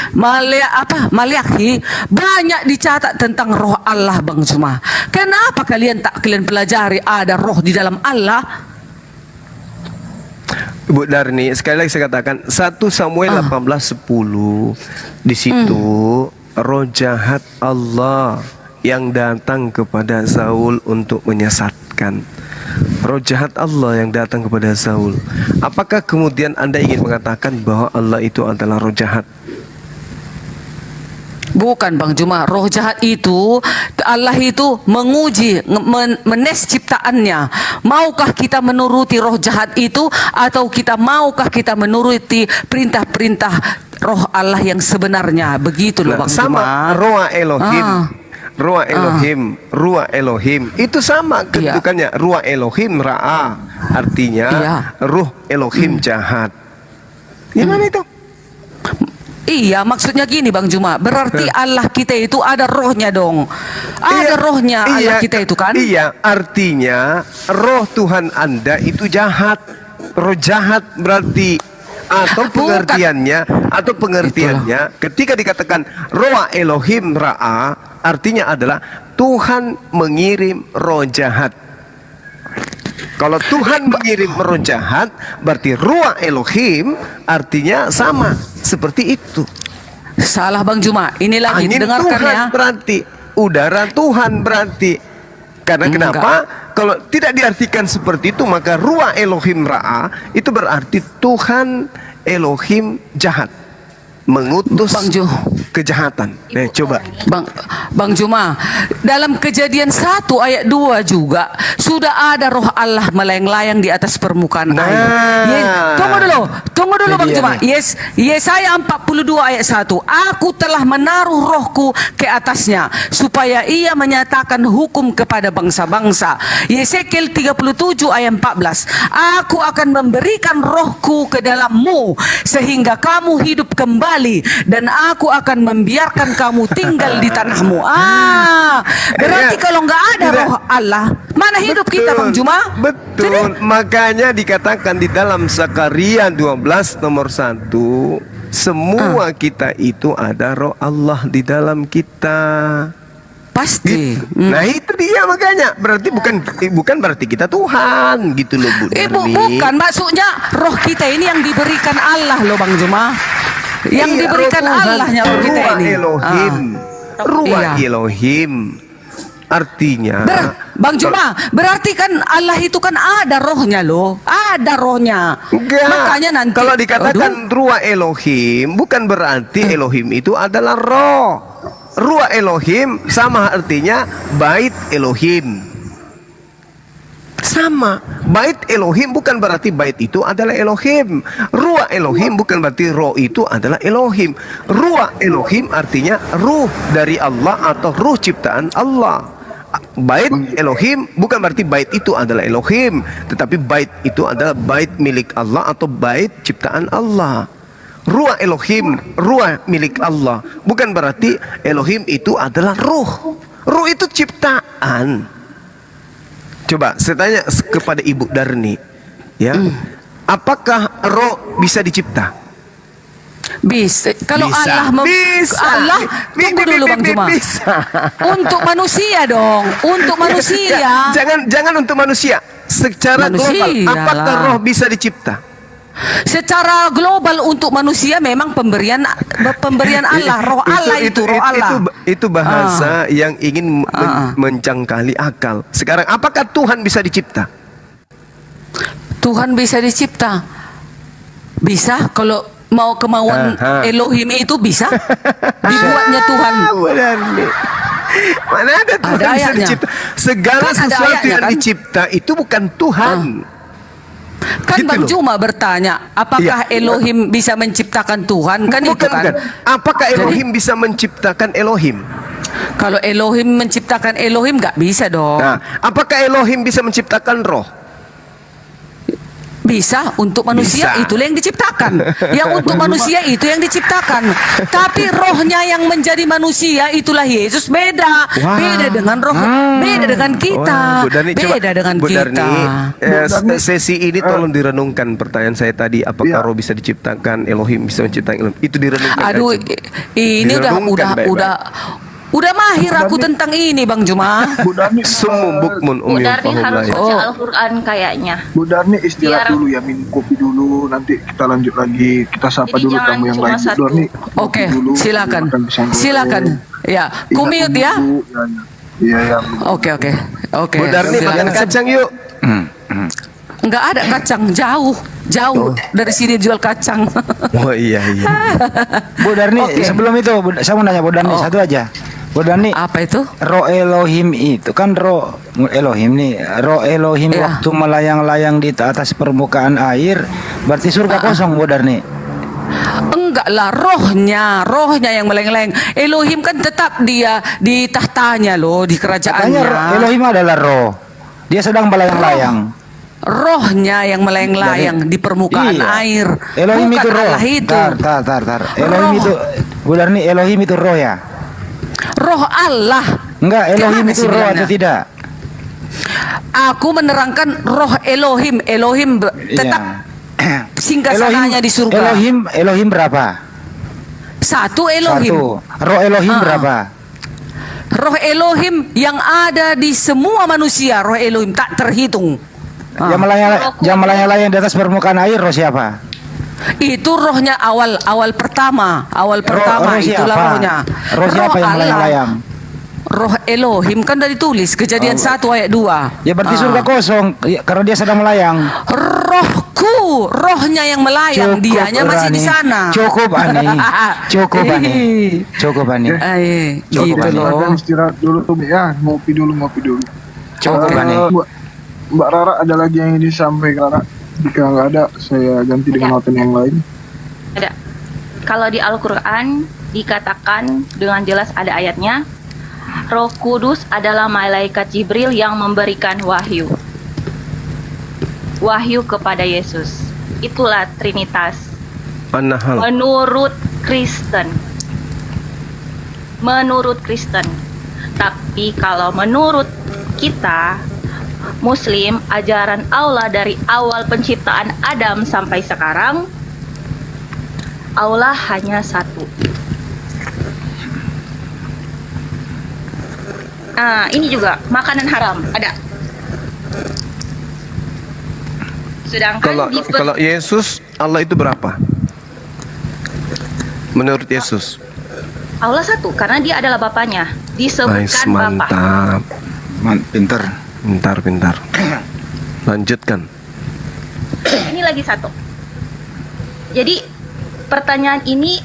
Maliaki banyak dicatat tentang roh Allah, Bang Juma. Kenapa kalian pelajari ada roh di dalam Allah? Bu Darni, sekali lagi saya katakan 1 Samuel 18:10. Di situ roh jahat Allah yang datang kepada Saul untuk menyesatkan. Roh jahat Allah yang datang kepada Saul. Apakah kemudian Anda ingin mengatakan bahwa Allah itu adalah roh jahat? Bukan Bang Juma. Roh jahat itu, Allah itu menguji, menes ciptaannya. Maukah kita menuruti roh jahat itu, atau maukah kita menuruti perintah-perintah roh Allah yang sebenarnya? Begitu loh Bang sama Juma. Roh Elohim. Ruah Elohim, Ruah Elohim itu sama kedudukannya. Ruah Elohim Ra'a, artinya ruh Elohim jahat. Gimana itu? Iya, maksudnya gini Bang Juma. Berarti Allah kita itu ada rohnya dong. Ada rohnya Allah kita itu kan? Iya, artinya roh Tuhan Anda itu jahat. Roh jahat berarti pengertiannya ketika dikatakan Ruah Elohim Ra'a, artinya adalah Tuhan mengirim roh jahat. Kalau Tuhan mengirim roh jahat, berarti Ruah Elohim artinya sama seperti itu. Salah Bang Juma. Ini lagi Angin dengarkan Tuhan ya. berarti udara Tuhan berarti. Karena kenapa? Kalau tidak diartikan seperti itu, maka Ruah Elohim Ra'a itu berarti Tuhan Elohim jahat, mengutus kejahatan. Coba Bang Juma, dalam Kejadian 1 ayat 2 juga sudah ada roh Allah melayang-layang di atas permukaan air. Tunggu dulu Bang Juma. Yesaya 42 ayat 1. Aku telah menaruh rohku ke atasnya supaya ia menyatakan hukum kepada bangsa-bangsa. Yesekiel 37 ayat 14. Aku akan memberikan rohku ke dalammu sehingga kamu hidup kembali, dan aku akan membiarkan kamu tinggal di tanahmu. Berarti kalau nggak ada roh Allah, mana hidup kita Bang Juma? Betul. Makanya dikatakan di dalam Zakaria 12 nomor 1, semua kita itu ada roh Allah di dalam kita. Pasti. Nah itu dia, makanya berarti bukan berarti kita Tuhan gitu loh Bu Darmi. Bukan, maksudnya roh kita ini yang diberikan Allah loh Bang Juma. Yang diberikan Allahnya roh kita ini. Elohim. Ruah Elohim. Artinya Bang Juma, berarti kan Allah itu kan ada rohnya loh. Ada rohnya. Makanya nanti kalau dikatakan Ruah Elohim, bukan berarti Elohim itu adalah roh. Ruah Elohim sama artinya bait Elohim. Sama. Bait Elohim bukan berarti bait itu adalah Elohim. Ruah Elohim bukan berarti roh itu adalah Elohim. Ruah Elohim artinya ruh dari Allah atau ruh ciptaan Allah. Bait Elohim bukan berarti bait itu adalah Elohim, tetapi bait itu adalah bait milik Allah atau bait ciptaan Allah. Ruah Elohim, ruah milik Allah, bukan berarti Elohim itu adalah ruh. Ruh itu ciptaan. Coba saya tanya kepada Ibu Darni, ya, apakah roh bisa dicipta? Bisa. Kalau Bisa. Allah Bisa. Allah tunggu dulu Bang Juma. Bisa. Untuk manusia dong, untuk manusia. Jangan untuk manusia. Secara Manusia global, apakah lah. roh bisa dicipta? Secara global untuk manusia memang pemberian Allah, roh Allah itu roh Allah. Itu bahasa yang ingin mencangkali akal. Sekarang apakah Tuhan bisa dicipta? Tuhan bisa dicipta. Bisa kalau mau kemauan Elohim itu bisa. Dibuatnya Tuhan. Benar nih. Mana ada Tuhan Ada bisa ayatnya. dicipta? Segala Kan ada sesuatu ayatnya, yang kan? dicipta itu bukan Tuhan. Kan Bang Juma bertanya, apakah Elohim bisa menciptakan Tuhan? Kan itu kan. Bukan. Apakah Elohim bisa menciptakan Elohim? Kalau Elohim menciptakan Elohim nggak bisa dong. Nah, apakah Elohim bisa menciptakan roh? Bisa, untuk manusia Bisa. itulah yang diciptakan. Yang untuk manusia itu yang diciptakan. Tapi rohnya yang menjadi manusia itulah Yesus beda. Wah. Beda dengan roh, beda dengan kita. Wah, Bu Darni, coba, Beda dengan Bu kita. Darni, sesi ini tolong direnungkan pertanyaan saya tadi, apakah roh bisa diciptakan, Elohim bisa menciptakan Elohim? Itu direnungkan. Aduh, aja. ini Direnungkan baik-baik. udah mahir aku tentang ini Bang Juma. Sumum bukmun Bu umyun Darni fahum harus la baca ya. Al-Quran kayaknya. Bu Darni istirahat Biar- dulu ya, minum kopi dulu, nanti kita lanjut lagi. Kita sapa Jadi dulu jangan tamu yang cuma lain. Bu satu. Darni, Oke, dulu, silakan. makan pisang dulu. Silakan. Ya, kumute ya. Iya ya. Oke. Bu Darni makan kacang yuk. Enggak ada kacang, jauh dari sini jual kacang. Oh iya. Bu Darni, sebelum itu saya mau nanya Bu Darni satu aja. Bu Darni, apa itu? Roh Elohim itu kan roh Elohim nih. Roh Elohim waktu melayang-layang di atas permukaan air, berarti surga kosong Bu Darni. Enggak lah, rohnya yang melayang-layang. Elohim kan tetap dia di tahtanya loh, di kerajaannya. Katanya Elohim adalah roh. Dia sedang melayang-layang. Rohnya yang melayang-layang di permukaan Iya. air. Elohim Bukan itu roh. Allah itu. Tar. Elohim itu Bu Darni, Elohim itu roh ya? Roh Allah. Enggak, Elohim Gimana itu sih roh bilangnya? atau tidak? Aku menerangkan roh Elohim. Elohim tetap singgasananya di surga. Elohim berapa? Satu Elohim. Satu. Roh Elohim berapa? Roh Elohim yang ada di semua manusia, roh Elohim tak terhitung. Yang melayang-layang di atas permukaan air roh siapa? Itu rohnya awal pertama roh itulah siapa? rohnya. Roh siapa yang Allah. melayang-layang? Roh Elohim kan dari tulis Kejadian 1 ayat 2. Ya berarti surga kosong karena dia sedang melayang. Rohku, rohnya yang melayang, dianya masih di sana. Cukup Ani. Cukup Ani. Gitu loh. Istirahat dulu tuh ya, ngopi dulu. Cukup Ani. Mbak Rara ada lagi yang ingin disampaikan, Rara? Jika nggak ada, saya ganti dengan noten yang lain. Ada. Kalau di Al-Quran dikatakan dengan jelas ada ayatnya, Roh Kudus adalah malaikat Jibril yang memberikan wahyu kepada Yesus. Itulah Trinitas An-Nahl. menurut Kristen. Tapi kalau menurut kita Muslim, ajaran Allah dari awal penciptaan Adam sampai sekarang, Allah hanya satu. Nah, ini juga makanan haram ada. Sedangkan Kalau Yesus, Allah itu berapa? Menurut Yesus. Allah satu karena dia adalah Bapaknya. Disebutkan Bapa. Mantap. Pintar. Lanjutkan. Ini lagi satu. Jadi pertanyaan ini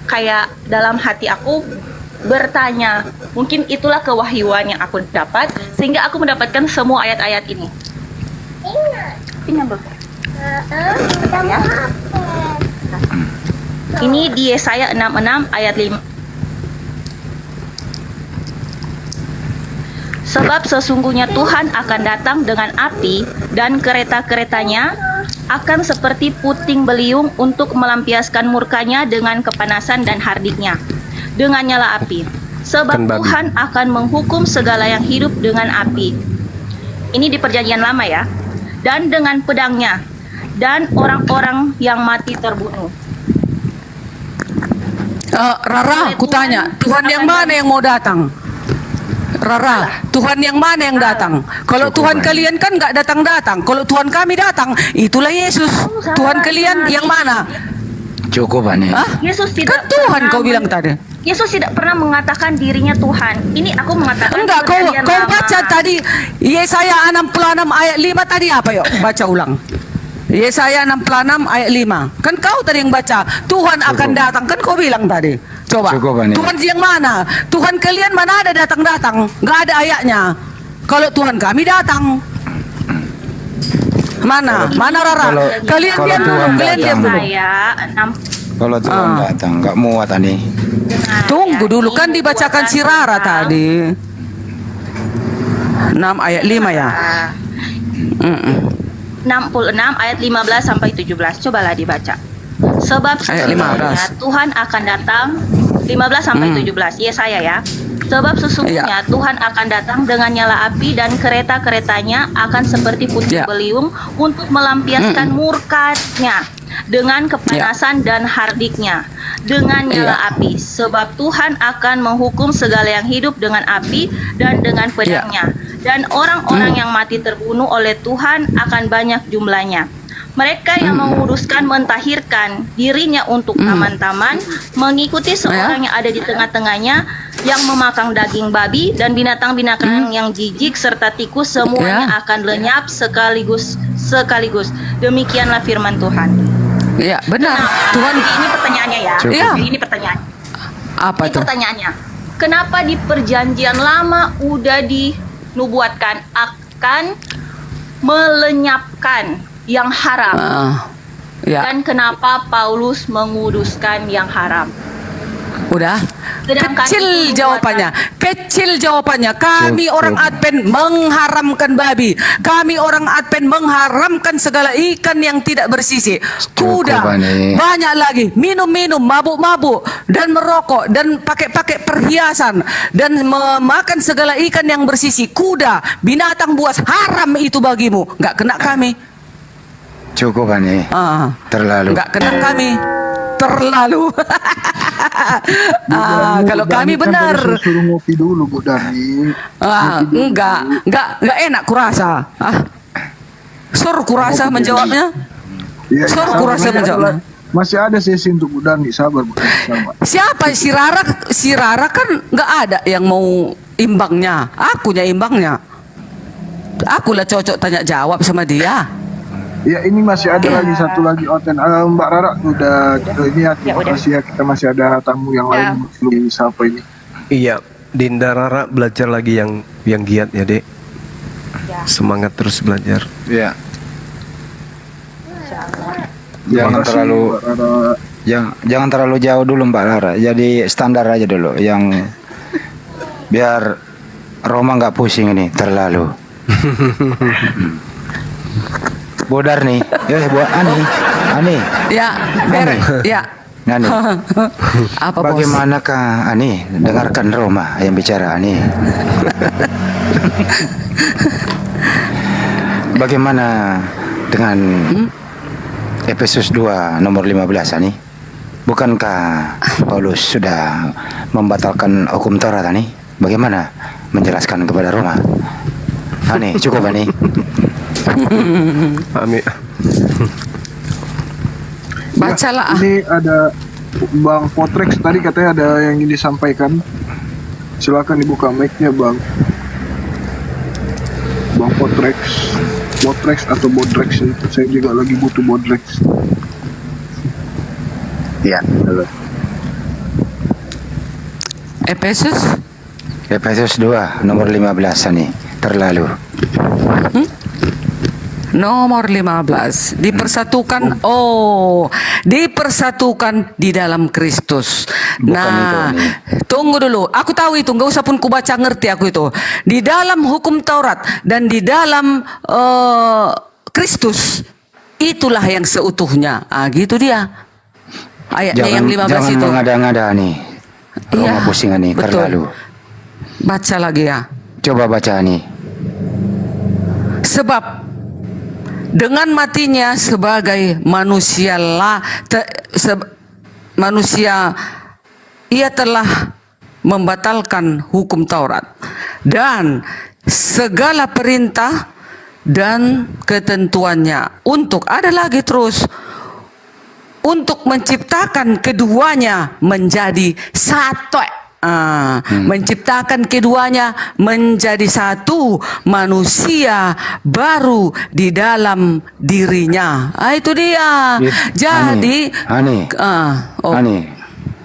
kayak dalam hati aku bertanya, mungkin itulah kewahyuan yang aku dapat sehingga aku mendapatkan semua ayat-ayat ini. Ini ya. Ini di Yesaya 66 ayat 5. Sebab sesungguhnya Tuhan akan datang dengan api dan kereta-keretanya akan seperti puting beliung untuk melampiaskan murkanya dengan kepanasan dan hardiknya dengan nyala api. Sebab Tuhan akan menghukum segala yang hidup dengan api. Ini di perjanjian lama ya. Dan dengan pedangnya dan orang-orang yang mati terbunuh. Rara, aku tanya, Tuhan yang mana yang mau datang? Rara, Tuhan yang mana yang datang? Kalau Tuhan kalian kan nggak datang-datang. Kalau Tuhan kami datang, itulah Yesus. Tuhan kalian yang mana? Cukup Ani. Yesus tidak kan Tuhan kau bilang tadi. Yesus tidak pernah mengatakan dirinya Tuhan. Ini aku mengatakan. Enggak, kau baca tadi Yesaya 66 ayat 5 tadi apa yuk? Baca ulang. Yesaya 66 ayat 5. Kan kau tadi yang baca, Tuhan akan datang. Kan kau bilang tadi. Coba. Tuhan yang mana? Tuhan kalian mana ada datang-datang? Enggak ada ayatnya. Kalau Tuhan kami datang. Mana? Mana Rara? Kalian diam dulu, kalian diam dulu. Kalau Tuhan datang, enggak muat Ani. Tunggu dulu, kan dibacakan si Rara tadi. 6 ayat 5 ya. 66 ayat 15 sampai 17. Cobalah dibaca. Sebab sesungguhnya Tuhan akan datang 15 sampai 17. Yesaya ya. Sebab sesungguhnya Tuhan akan datang dengan nyala api dan kereta-keretanya akan seperti puting beliung untuk melampiaskan murkanya dengan kepanasan dan hardiknya dengan nyala api. Sebab Tuhan akan menghukum segala yang hidup dengan api dan dengan pedangnya. Dan orang-orang yang mati terbunuh oleh Tuhan akan banyak jumlahnya. Mereka yang menguruskan mentahirkan dirinya untuk taman-taman, mengikuti seorang yang ada di tengah-tengahnya, yang memakan daging babi dan binatang-binatang yang jijik serta tikus, semuanya akan lenyap sekaligus. Demikianlah firman Tuhan. Iya, benar. Tuhan, ini pertanyaannya ya. Ini pertanyaan. Apa itu? Pertanyaannya. Kenapa di perjanjian lama udah dinubuatkan akan melenyapkan yang haram? Dan kenapa Paulus menguduskan yang haram? Udah. Kecil jawabannya. Kami orang Advent mengharamkan babi. Kami orang Advent mengharamkan segala ikan yang tidak bersisi. Kuda. Banyak lagi. Minum-minum, mabuk-mabuk dan merokok dan pakai perhiasan dan memakan segala ikan yang bersisi. Kuda, binatang buas, haram itu bagimu. Enggak kena kami. Cukup Ani. Terlalu. Enggak kena kami. Terlalu. Kalau kami benar. Suruh ngopi dulu Bu Dani. Enggak enak kurasa. Suruh kurasa menjawabnya. Suruh kurasa menjawabnya. Masih ada sesi untuk Bu Dani, sabar Bu Dani, sabar. Siapa si Rara kan nggak ada yang mau imbangnya. Akunya imbangnya. Akulah cocok tanya jawab sama dia. Ya ini masih ada lagi satu lagi Oten. Mbak Rara udah ini ya, terima kasih ya, kita masih ada tamu yang lain belum siapa ini. Iya, Dinda Rara belajar lagi yang giat ya Dek. Semangat terus belajar. Iya. Jangan terlalu jauh dulu Mbak Rara. Jadi standar aja dulu yang biar Roma nggak pusing ini terlalu. Bodar nih, buat Ani. Ya, ya. Ani. Apa bagaimanakah Ani? Dengarkan Roma yang bicara Ani. Bagaimana dengan Efesus 2 nomor 15 Ani? Bukankah Paulus sudah membatalkan hukum Taurat Ani? Bagaimana menjelaskan kepada Roma? Ani, cukup Ani. Amin. Bacalah. Ini ada Bang Potrex tadi katanya ada yang ingin disampaikan. Silakan dibuka mic-nya Bang. Bang Potrex atau Bodrex itu saya juga lagi butuh Bodrex. Iya. Efesus 2 nomor 15 nih terlalu. Nomor 15 dipersatukan. Dipersatukan di dalam Kristus. Tunggu dulu. Aku tahu itu, nggak usah pun ku baca, ngerti aku itu. Di dalam hukum Taurat dan di dalam Kristus, itulah yang seutuhnya. Gitu dia. Ayatnya yang 15 jangan itu. Jangan mengada-ngada nih. Roma pusing nih, terlalu. Baca lagi ya. Coba baca nih. Sebab dengan matinya sebagai manusia ia telah membatalkan hukum Taurat dan segala perintah dan ketentuannya untuk menciptakan keduanya menjadi satu. Menciptakan keduanya menjadi satu manusia baru di dalam dirinya. Itu dia. Jadi Ani,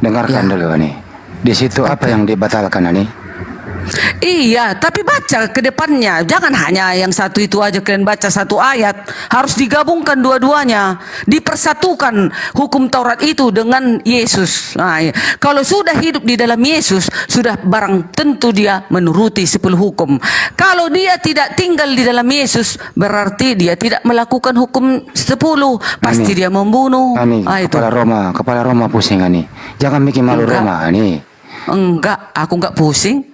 dengarkan dulu Ani. Di situ apa yang dibatalkan Ani? Iya, tapi baca ke depannya. Jangan hanya yang satu itu aja, kalian baca satu ayat. Harus digabungkan dua-duanya. Dipersatukan hukum Taurat itu dengan Yesus. Kalau sudah hidup di dalam Yesus, sudah barang tentu dia menuruti 10 hukum. Kalau dia tidak tinggal di dalam Yesus, berarti dia tidak melakukan hukum 10. Pasti dia membunuh. Ani, kepala Roma pusing Ani. Jangan bikin malu Roma Ani. Enggak, aku enggak pusing.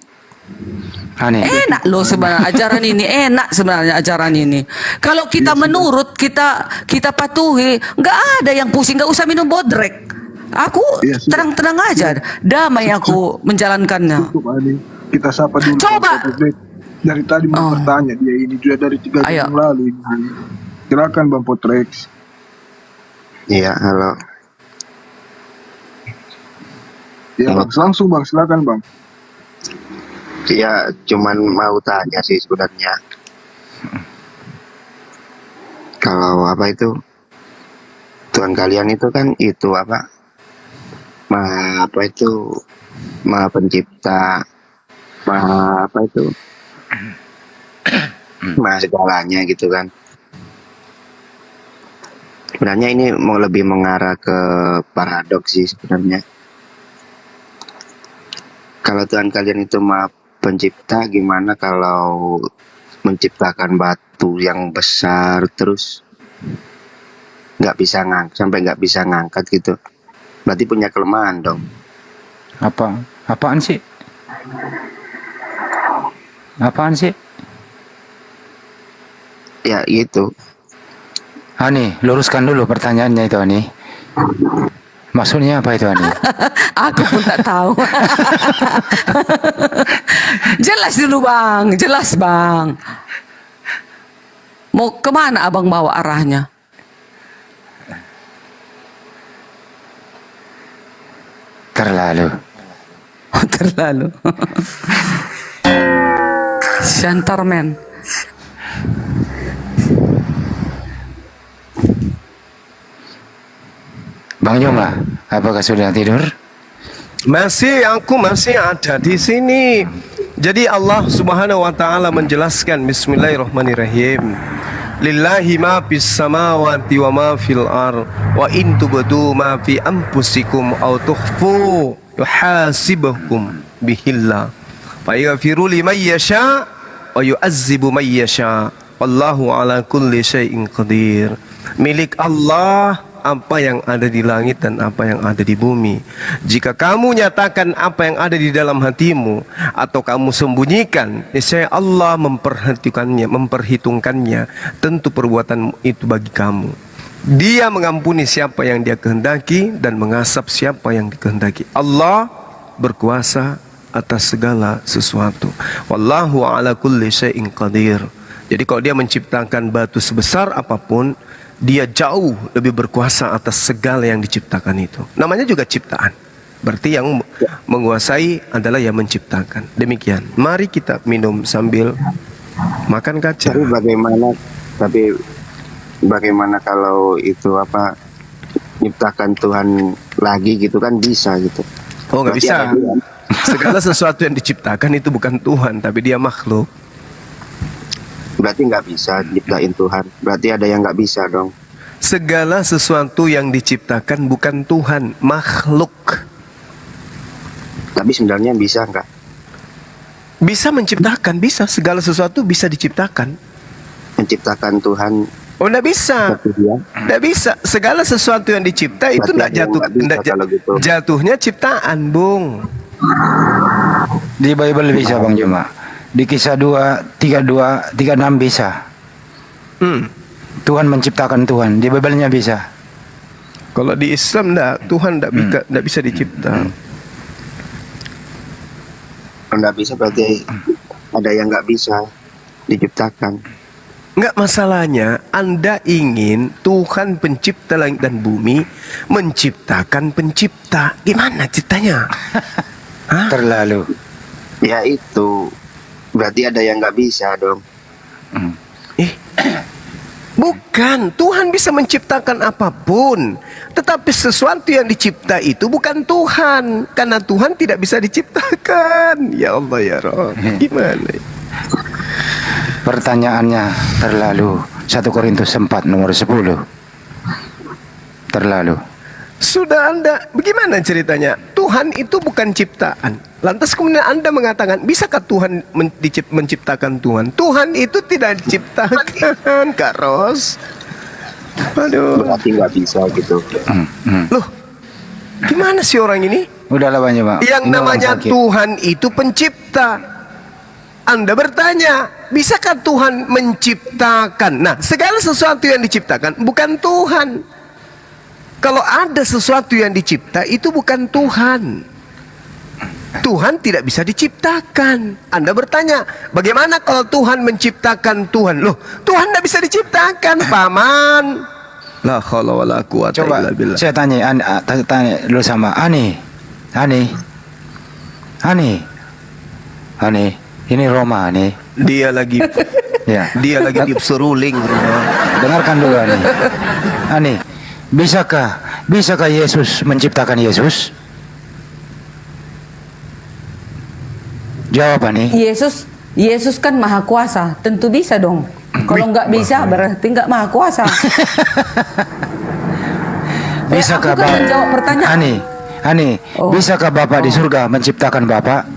Aneh. Enak loh sebenarnya ajaran ini, enak sebenarnya ajaran ini. Kalau kita menurut, kita patuhi, nggak ada yang pusing, nggak usah minum bodrek. Aku tenang-tenang aja, damai aku menjalankannya. Kita sapa dulu. Coba. Dari tadi mau bertanya dia ini juga dari 3 jam yang lalu. Silakan Bang Potrex. Iya, halo. Ya Bang, langsung Bang, silakan Bang. Ya, cuman mau tanya sih sebenarnya. Kalau apa itu Tuhan kalian itu kan itu apa? Maha pencipta, maha apa itu? Maha segalanya gitu kan. Sebenarnya ini mau lebih mengarah ke paradoks sih sebenarnya. Kalau Tuhan kalian itu maha pencipta, gimana kalau menciptakan batu yang besar terus sampai nggak bisa ngangkat gitu? Berarti punya kelemahan dong. Apaan sih? Ya gitu. Ani, luruskan dulu pertanyaannya itu Ani. Maksudnya apa itu Ani? Aku pun tak tahu. Jelas dulu Bang, jelas Bang. Mau kemana abang bawa arahnya? Terlalu. Shantarman. Bang Yoma, apakah sudah tidur? Aku masih ada di sini. Jadi Allah Subhanahu wa taala menjelaskan, bismillahirrahmanirrahim. Lillahi ma fis samawati wa ma fil ard wa in tubdu ma fi anfusikum aw tukhfu yuhasibukum bihillah wa yaghfiru liman yasha wa yu'azzibu man yasha wallahu ala kulli syai'in qadir. Milik Allah apa yang ada di langit dan apa yang ada di bumi. Jika kamu nyatakan apa yang ada di dalam hatimu atau kamu sembunyikan, niscaya Allah memperhitungkannya. Tentu perbuatan itu bagi kamu. Dia mengampuni siapa yang Dia kehendaki dan mengasap siapa yang dikehendaki. Allah berkuasa atas segala sesuatu. Wallahu ala kulli syai'in qadir. Jadi kalau Dia menciptakan batu sebesar apapun, Dia jauh lebih berkuasa atas segala yang diciptakan itu. Namanya juga ciptaan. Berarti yang menguasai adalah yang menciptakan. Demikian. Mari kita minum sambil makan kaca. Tapi bagaimana kalau itu apa menciptakan Tuhan lagi gitu kan bisa gitu. Oh, nggak bisa. Segala sesuatu yang diciptakan itu bukan Tuhan, tapi dia makhluk. Berarti nggak bisa ciptain Tuhan. Berarti ada yang nggak bisa dong. Segala sesuatu yang diciptakan bukan Tuhan, makhluk. Tapi sebenarnya bisa nggak? Bisa menciptakan, bisa. Segala sesuatu bisa diciptakan. Menciptakan Tuhan. Oh, nggak bisa. Nggak bisa. Segala sesuatu yang dicipta itu nggak jatuh. Jatuhnya ciptaan, Bung. Di Bible bisa, Bang Juma. Di Kisah 2:32, 36 bisa. Tuhan menciptakan Tuhan. Di Bible-nya bisa. Kalau di Islam Tuhan nggak bisa dicipta. Kalau nggak bisa berarti ada yang nggak bisa diciptakan. Nggak, masalahnya Anda ingin Tuhan pencipta langit dan bumi menciptakan pencipta. Gimana ceritanya? Terlalu. Ya itu. Berarti ada yang nggak bisa dong. Bukan, Tuhan bisa menciptakan apapun. Tetapi sesuatu yang dicipta itu bukan Tuhan. Karena Tuhan tidak bisa diciptakan. Ya Allah ya Roh. Gimana? Pertanyaannya terlalu. 1 Korintus 4 nomor 10. Terlalu. Sudah Anda, bagaimana ceritanya? Tuhan itu bukan ciptaan. Lantas kemudian Anda mengatakan, bisakah Tuhan menciptakan Tuhan? Tuhan itu tidak diciptakan, Kak Ros. Aduh. Berarti nggak bisa gitu. Loh, gimana sih orang ini? Udahlah banyak, Pak. Yang namanya Tuhan itu pencipta. Anda bertanya, bisakah Tuhan menciptakan? Nah, segala sesuatu yang diciptakan bukan Tuhan. Kalau ada sesuatu yang dicipta, itu bukan Tuhan. Tuhan tidak bisa diciptakan. Anda bertanya, bagaimana kalau Tuhan menciptakan Tuhan? Loh, Tuhan tidak bisa diciptakan, Paman. La haula wala quwata illa billah. Saya tanya dulu sama Ani. Ini Roma nih. Dia lagi ya. Dia lagi seruling. Dengarkan dulu Ani. Bisakah Yesus menciptakan Yesus? Jawab Ani. Yesus kan maha kuasa, tentu bisa dong. Kalau nggak bisa berarti nggak maha kuasa. Bisakah aku kan menjawab pertanyaan. Ani, bisakah Bapak di surga menciptakan Bapak?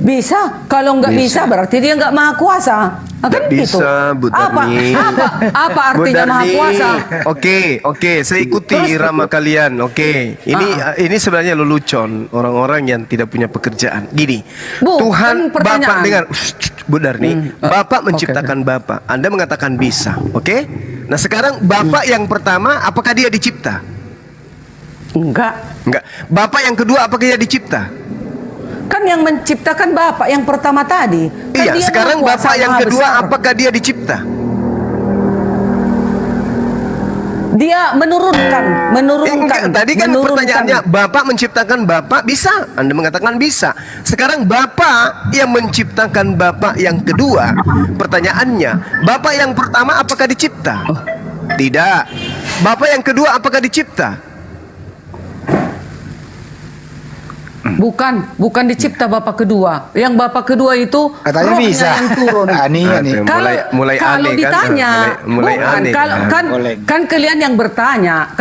Bisa. Kalau nggak bisa berarti dia nggak maha kuasa. Kan bisa, gitu. Bu Darni. Apa artinya maha kuasa? Oke, saya ikuti irama kalian. Oke, ini sebenarnya lelucon orang-orang yang tidak punya pekerjaan. Gini, Tuhan Bapak dengar, Bu Darni, Bapak menciptakan Bapak. Anda mengatakan bisa, oke? Nah sekarang Bapak yang pertama, apakah dia dicipta? Enggak. Bapak yang kedua, apakah dia dicipta? Kan yang menciptakan Bapak yang pertama tadi. Kan iya, sekarang Bapak yang kedua apakah dia dicipta? Dia menurunkan. Tadi kan pertanyaannya Bapak menciptakan Bapak bisa. Anda mengatakan bisa. Sekarang Bapak yang menciptakan Bapak yang kedua. Pertanyaannya, Bapak yang pertama apakah dicipta? Tidak. Bapak yang kedua apakah dicipta? Bukan dicipta Bapak kedua. Yang Bapak kedua itu katanya bisa. Yang turun. Mulai kalau aneh, ditanya, mulai aneh. Kan kalian yang bertanya,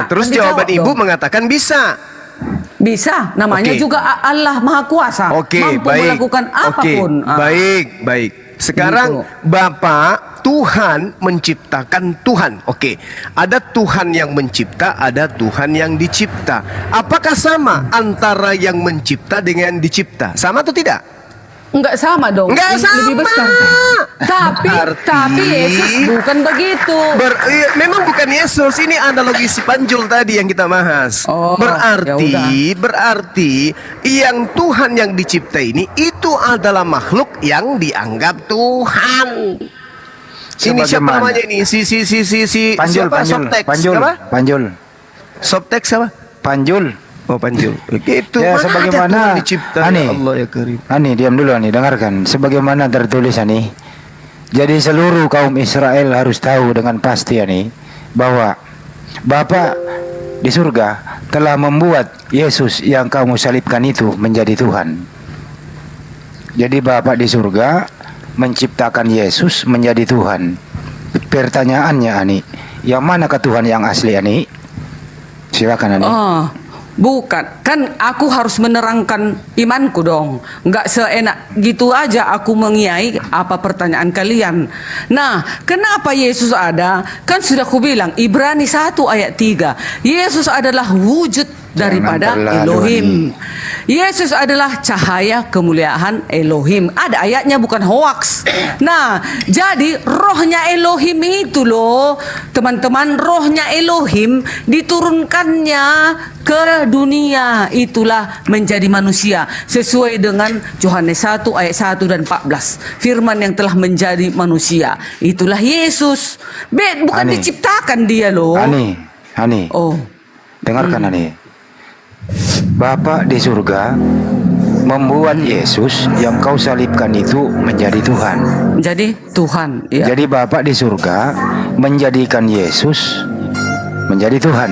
terus jawaban Ibu mengatakan bisa. Bisa, namanya juga Allah Maha Kuasa. Mampu melakukan apapun. Baik. Sekarang Bapak Tuhan menciptakan Tuhan. Oke, ada Tuhan yang mencipta, ada Tuhan yang dicipta. Apakah sama antara yang mencipta dengan yang dicipta? Sama atau tidak? Enggak sama dong. Enggak sama. Lebih besar. Tapi Yesus bukan begitu. Memang bukan Yesus. Ini analogi si Panjul tadi yang kita bahas. Berarti yang Tuhan yang dicipta ini itu adalah makhluk yang dianggap Tuhan. Ini siapa namanya ini? Si Panjul. Soptek siapa? Panjul. Oh, Panjul. Gitu. Ya, sebagaimana Ani, diam dulu Ani, dengarkan. Sebagaimana tertulis Ani. Jadi seluruh kaum Israel harus tahu dengan pasti Ani bahwa Bapa di surga telah membuat Yesus yang kamu salibkan itu menjadi Tuhan. Jadi Bapa di surga menciptakan Yesus menjadi Tuhan. Pertanyaannya Ani, yang manakah Tuhan yang asli Ani? Silakan Ani. Oh, bukan, kan aku harus menerangkan imanku dong. Nggak seenak gitu aja aku mengiyahi apa pertanyaan kalian. Nah, kenapa Yesus ada? Kan sudah aku bilang Ibrani 1 ayat 3. Yesus adalah wujud daripada Elohim. Yesus adalah cahaya kemuliaan Elohim. Ada ayatnya, bukan hoaks. Nah, jadi rohnya Elohim itu loh, teman-teman, rohnya Elohim diturunkannya ke dunia, itulah menjadi manusia sesuai dengan Yohanes 1 ayat 1 dan 14. Firman yang telah menjadi manusia, itulah Yesus. Bukan Ani, diciptakan dia loh. Ani. Oh. Dengarkan Ani. Bapa di surga membuat Yesus yang kau salibkan itu menjadi Tuhan. Jadi Tuhan, ya. Jadi Bapa di surga menjadikan Yesus menjadi Tuhan.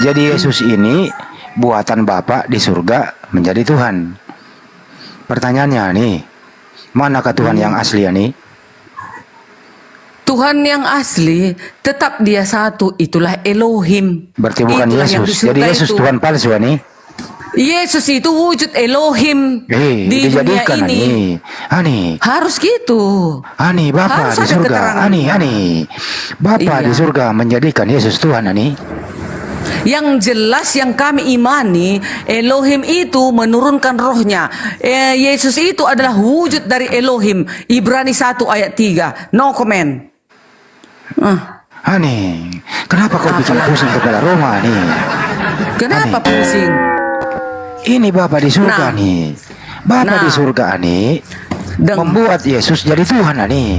Jadi Yesus ini buatan Bapa di surga menjadi Tuhan. Pertanyaannya nih, manakah Tuhan yang asli nih? Tuhan yang asli tetap dia satu, itulah Elohim. Berarti bukan Itulah yang Yesus. di surga Jadi Yesus itu. Tuhan palsu nih. Yesus itu wujud Elohim di dunia dijadikan ini. Ani. Harus gitu. Ani, Bapa Harus di ada surga. keterangan. Ani. Bapa Iya. di surga menjadikan Yesus Tuhan Ani. Yang jelas yang kami imani, Elohim itu menurunkan rohnya. Yesus itu adalah wujud dari Elohim. Ibrani 1 ayat 3. No comment. Ani, kenapa kau bikin pusing kepala Roma nih? Kenapa pusing? Ini Bapa di surga nih. Bapa di surga nih membuat Yesus jadi Tuhan nih.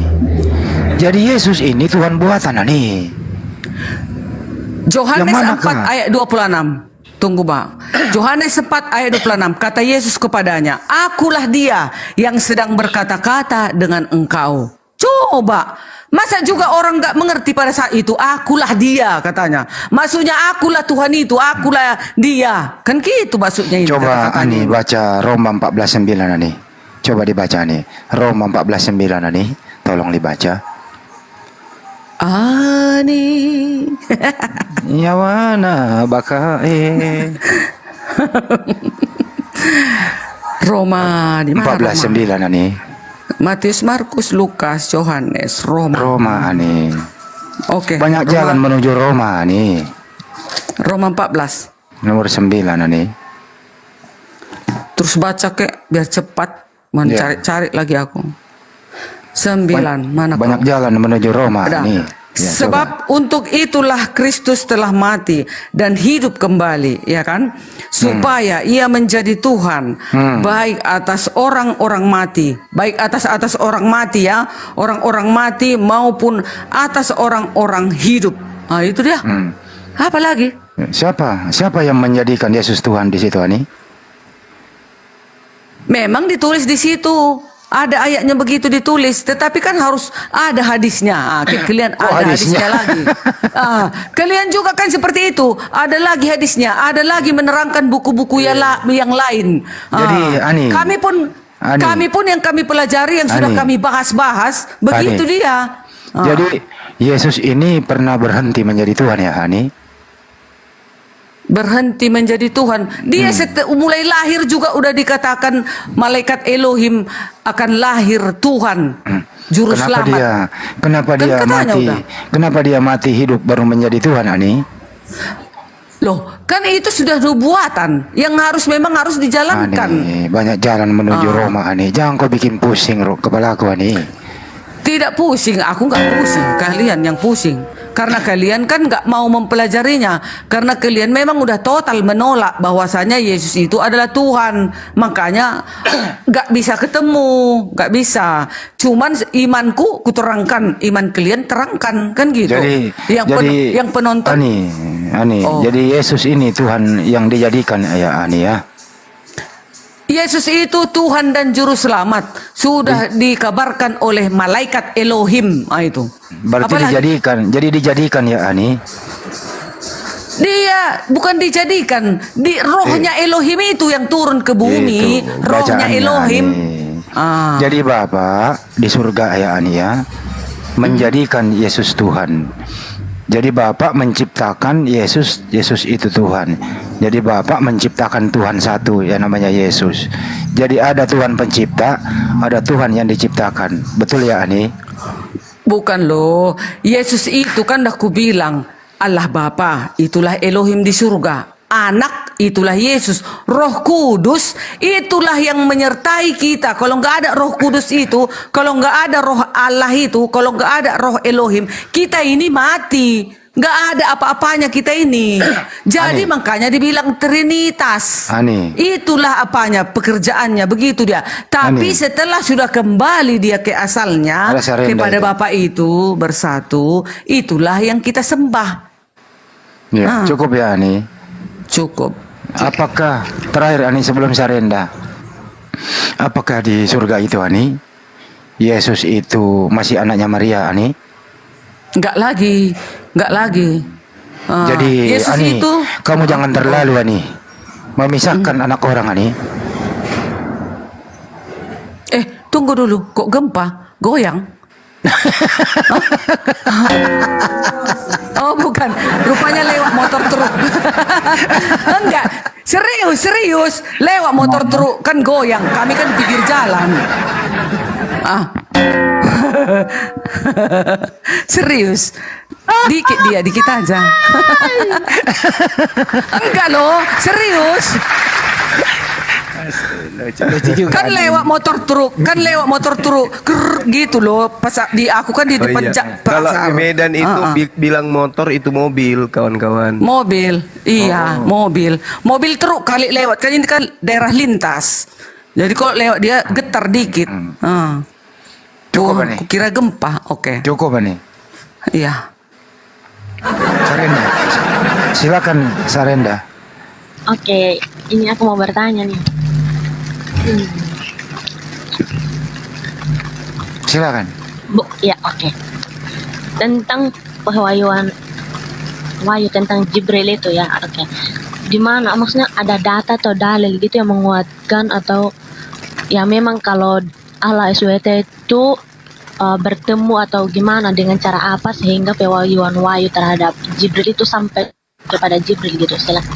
Jadi Yesus ini Tuhan buatan nih. Yohanes Yang 4 ayat 26. Tunggu Pak. Yohanes 4 ayat 26. Kata Yesus kepadanya, akulah dia yang sedang berkata-kata dengan engkau. Coba, masa juga orang gak mengerti pada saat itu, akulah dia katanya. Maksudnya akulah Tuhan itu, akulah dia. Kan gitu maksudnya itu. Coba Ani baca Roma 14:9 Ani. Coba dibaca nih. Roma 14:9 Ani. Tolong dibaca. Ani. Yawana bakae. Roma di mana? 14:9 Ani. Matius, Markus, Lukas, Yohanes, Roma. Roma Ani. Oke. Banyak jalan menuju Roma Ani. Roma 14. Nomor 9 Ani. Terus baca kek biar cepat. Cari lagi aku. 9 mana Banyak jalan menuju Roma Ada. Ani. Ya, Sebab untuk itulah Kristus telah mati dan hidup kembali, ya kan? Supaya ia menjadi Tuhan baik atas orang-orang mati, baik atas orang mati ya, orang-orang mati maupun atas orang-orang hidup. Nah, itu dia. Apa lagi? Siapa yang menjadikan Yesus Tuhan di situ Ani? Memang ditulis di situ. Ada ayatnya begitu ditulis, tetapi kan harus ada hadisnya. Kalian ada hadisnya lagi. Kalian juga kan seperti itu. Ada lagi hadisnya, ada lagi menerangkan buku-buku yang lain. Jadi Ani, kami pun yang kami pelajari, yang sudah kami bahas-bahas, begitu dia. Jadi Yesus ini pernah berhenti menjadi Tuhan ya Ani? Berhenti menjadi Tuhan. Dia mulai lahir juga udah dikatakan malaikat Elohim akan lahir Tuhan, juru selamat. Kenapa dia mati? Kenapa dia mati hidup baru menjadi Tuhan Ani? Loh, kan itu sudah nubuatan yang memang harus dijalankan. Ani, banyak jalan menuju Roma Ani. Jangan kau bikin pusing kepala aku Ani. Tidak pusing, aku nggak pusing. Kalian yang pusing. Karena kalian kan nggak mau mempelajarinya. Karena kalian memang udah total menolak bahwasanya Yesus itu adalah Tuhan. Makanya nggak bisa ketemu, nggak bisa. Cuman imanku kuterangkan, iman kalian terangkan, kan gitu. Yang penonton. Ani. Jadi Yesus ini Tuhan yang dijadikan ya Ani ya. Yesus itu Tuhan dan Juru Selamat. Sudah dikabarkan oleh malaikat Elohim. Itu. Berarti dijadikan ya Ani. Dia bukan dijadikan. Rohnya Elohim itu yang turun ke bumi. Rohnya Elohim. Jadi Bapak di surga ya Ani ya, menjadikan Yesus Tuhan. Jadi Bapak menciptakan Yesus, Yesus itu Tuhan. Jadi Bapak menciptakan Tuhan satu yang namanya Yesus. Jadi ada Tuhan pencipta, ada Tuhan yang diciptakan. Betul ya Ani? Bukan loh, Yesus itu kan dah kubilang, Allah Bapa itulah Elohim di surga, Anak itulah Yesus, Roh Kudus itulah yang menyertai kita. Kalau nggak ada Roh Kudus itu, kalau nggak ada Roh Allah itu, kalau nggak ada Roh Elohim, kita ini mati, nggak ada apa-apanya kita ini. Jadi makanya dibilang Trinitas. Itulah apanya pekerjaannya, begitu dia. Tapi setelah sudah kembali dia ke asalnya, kepada Bapa itu bersatu, itulah yang kita sembah. Ya, cukup ya Ani. Cukup. Apakah terakhir Ani sebelum Sarenda, apakah di surga itu Ani, Yesus itu masih anaknya Maria Ani? Enggak lagi, enggak lagi. Jadi Yesus Ani, itu, kamu jangan terlalu Ani memisahkan anak orang Ani. Tunggu dulu, kok gempa, goyang? Oh bukan, rupanya lewat motor truk. Enggak, serius, lewat motor truk kan goyang. Kami kan di pinggir jalan. Serius, dikit aja. Enggak loh, serius. Kan lewat motor truk, gitu loh. Pas di aku kan di depan Kalau di Medan itu bilang motor itu mobil, kawan-kawan. Mobil, iya, mobil truk kali lewat kan ini kan daerah lintas. Jadi kalau lewat dia getar dikit. Cukup Ani. Kira gempa, oke. Cukup Ani. Iya. Sarenda, silakan Sarenda. Oke, ini aku mau bertanya nih. Silakan. Ya oke. Tentang pewahyuan tentang Jibril itu ya, oke. Di mana maksudnya ada data atau dalil gitu yang menguatkan atau ya memang kalau Allah SWT itu bertemu atau gimana dengan cara apa sehingga pewahyuan wahyu terhadap Jibril itu sampai kepada Jibril gitu, silakan.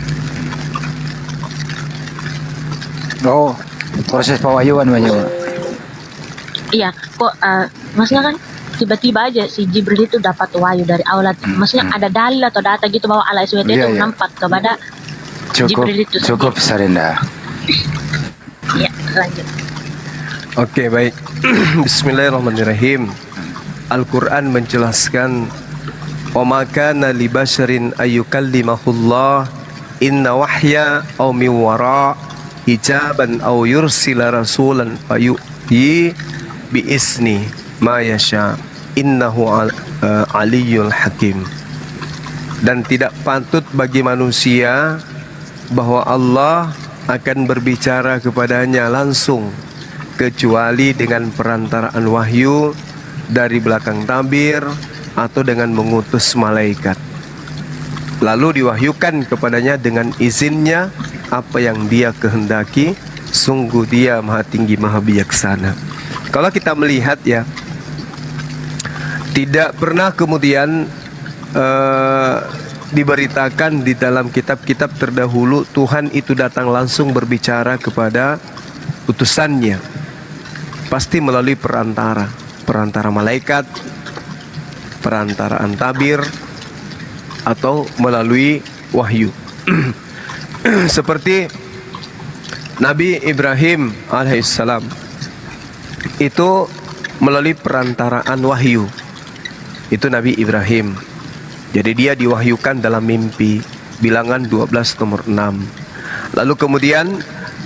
Oh, proses pewahyuan banyak. Iya, kok maksudnya kan tiba-tiba aja si Jibril itu dapat wahyu dari Allah. Maksudnya ada dalil atau data gitu bahwa Allah SWT itu nampak kepada Jibril itu. Cukup Sarenda. Iya, lanjut. Oke, baik. Bismillahirrahmanirrahim. Al-Quran menjelaskan, wa ma kana li basharin ayyukallimahullah inna wahya aw min wara hijaban aw yursila rasulan fayu'yi bi isni ma yasha innahu aliyyul hakim. Dan tidak patut bagi manusia bahwa Allah akan berbicara kepadanya langsung kecuali dengan perantaraan wahyu dari belakang tabir atau dengan mengutus malaikat. Lalu diwahyukan kepadanya dengan izinnya apa yang dia kehendaki. Sungguh dia maha tinggi, maha bijaksana. Kalau kita melihat ya, tidak pernah kemudian diberitakan di dalam kitab-kitab terdahulu Tuhan itu datang langsung berbicara kepada utusannya. Pasti melalui perantara malaikat, perantaraan tabir, atau melalui wahyu. Seperti Nabi Ibrahim alaihissalam itu melalui perantaraan wahyu. Itu Nabi Ibrahim. Jadi dia diwahyukan dalam mimpi. Bilangan 12 nomor 6. Lalu kemudian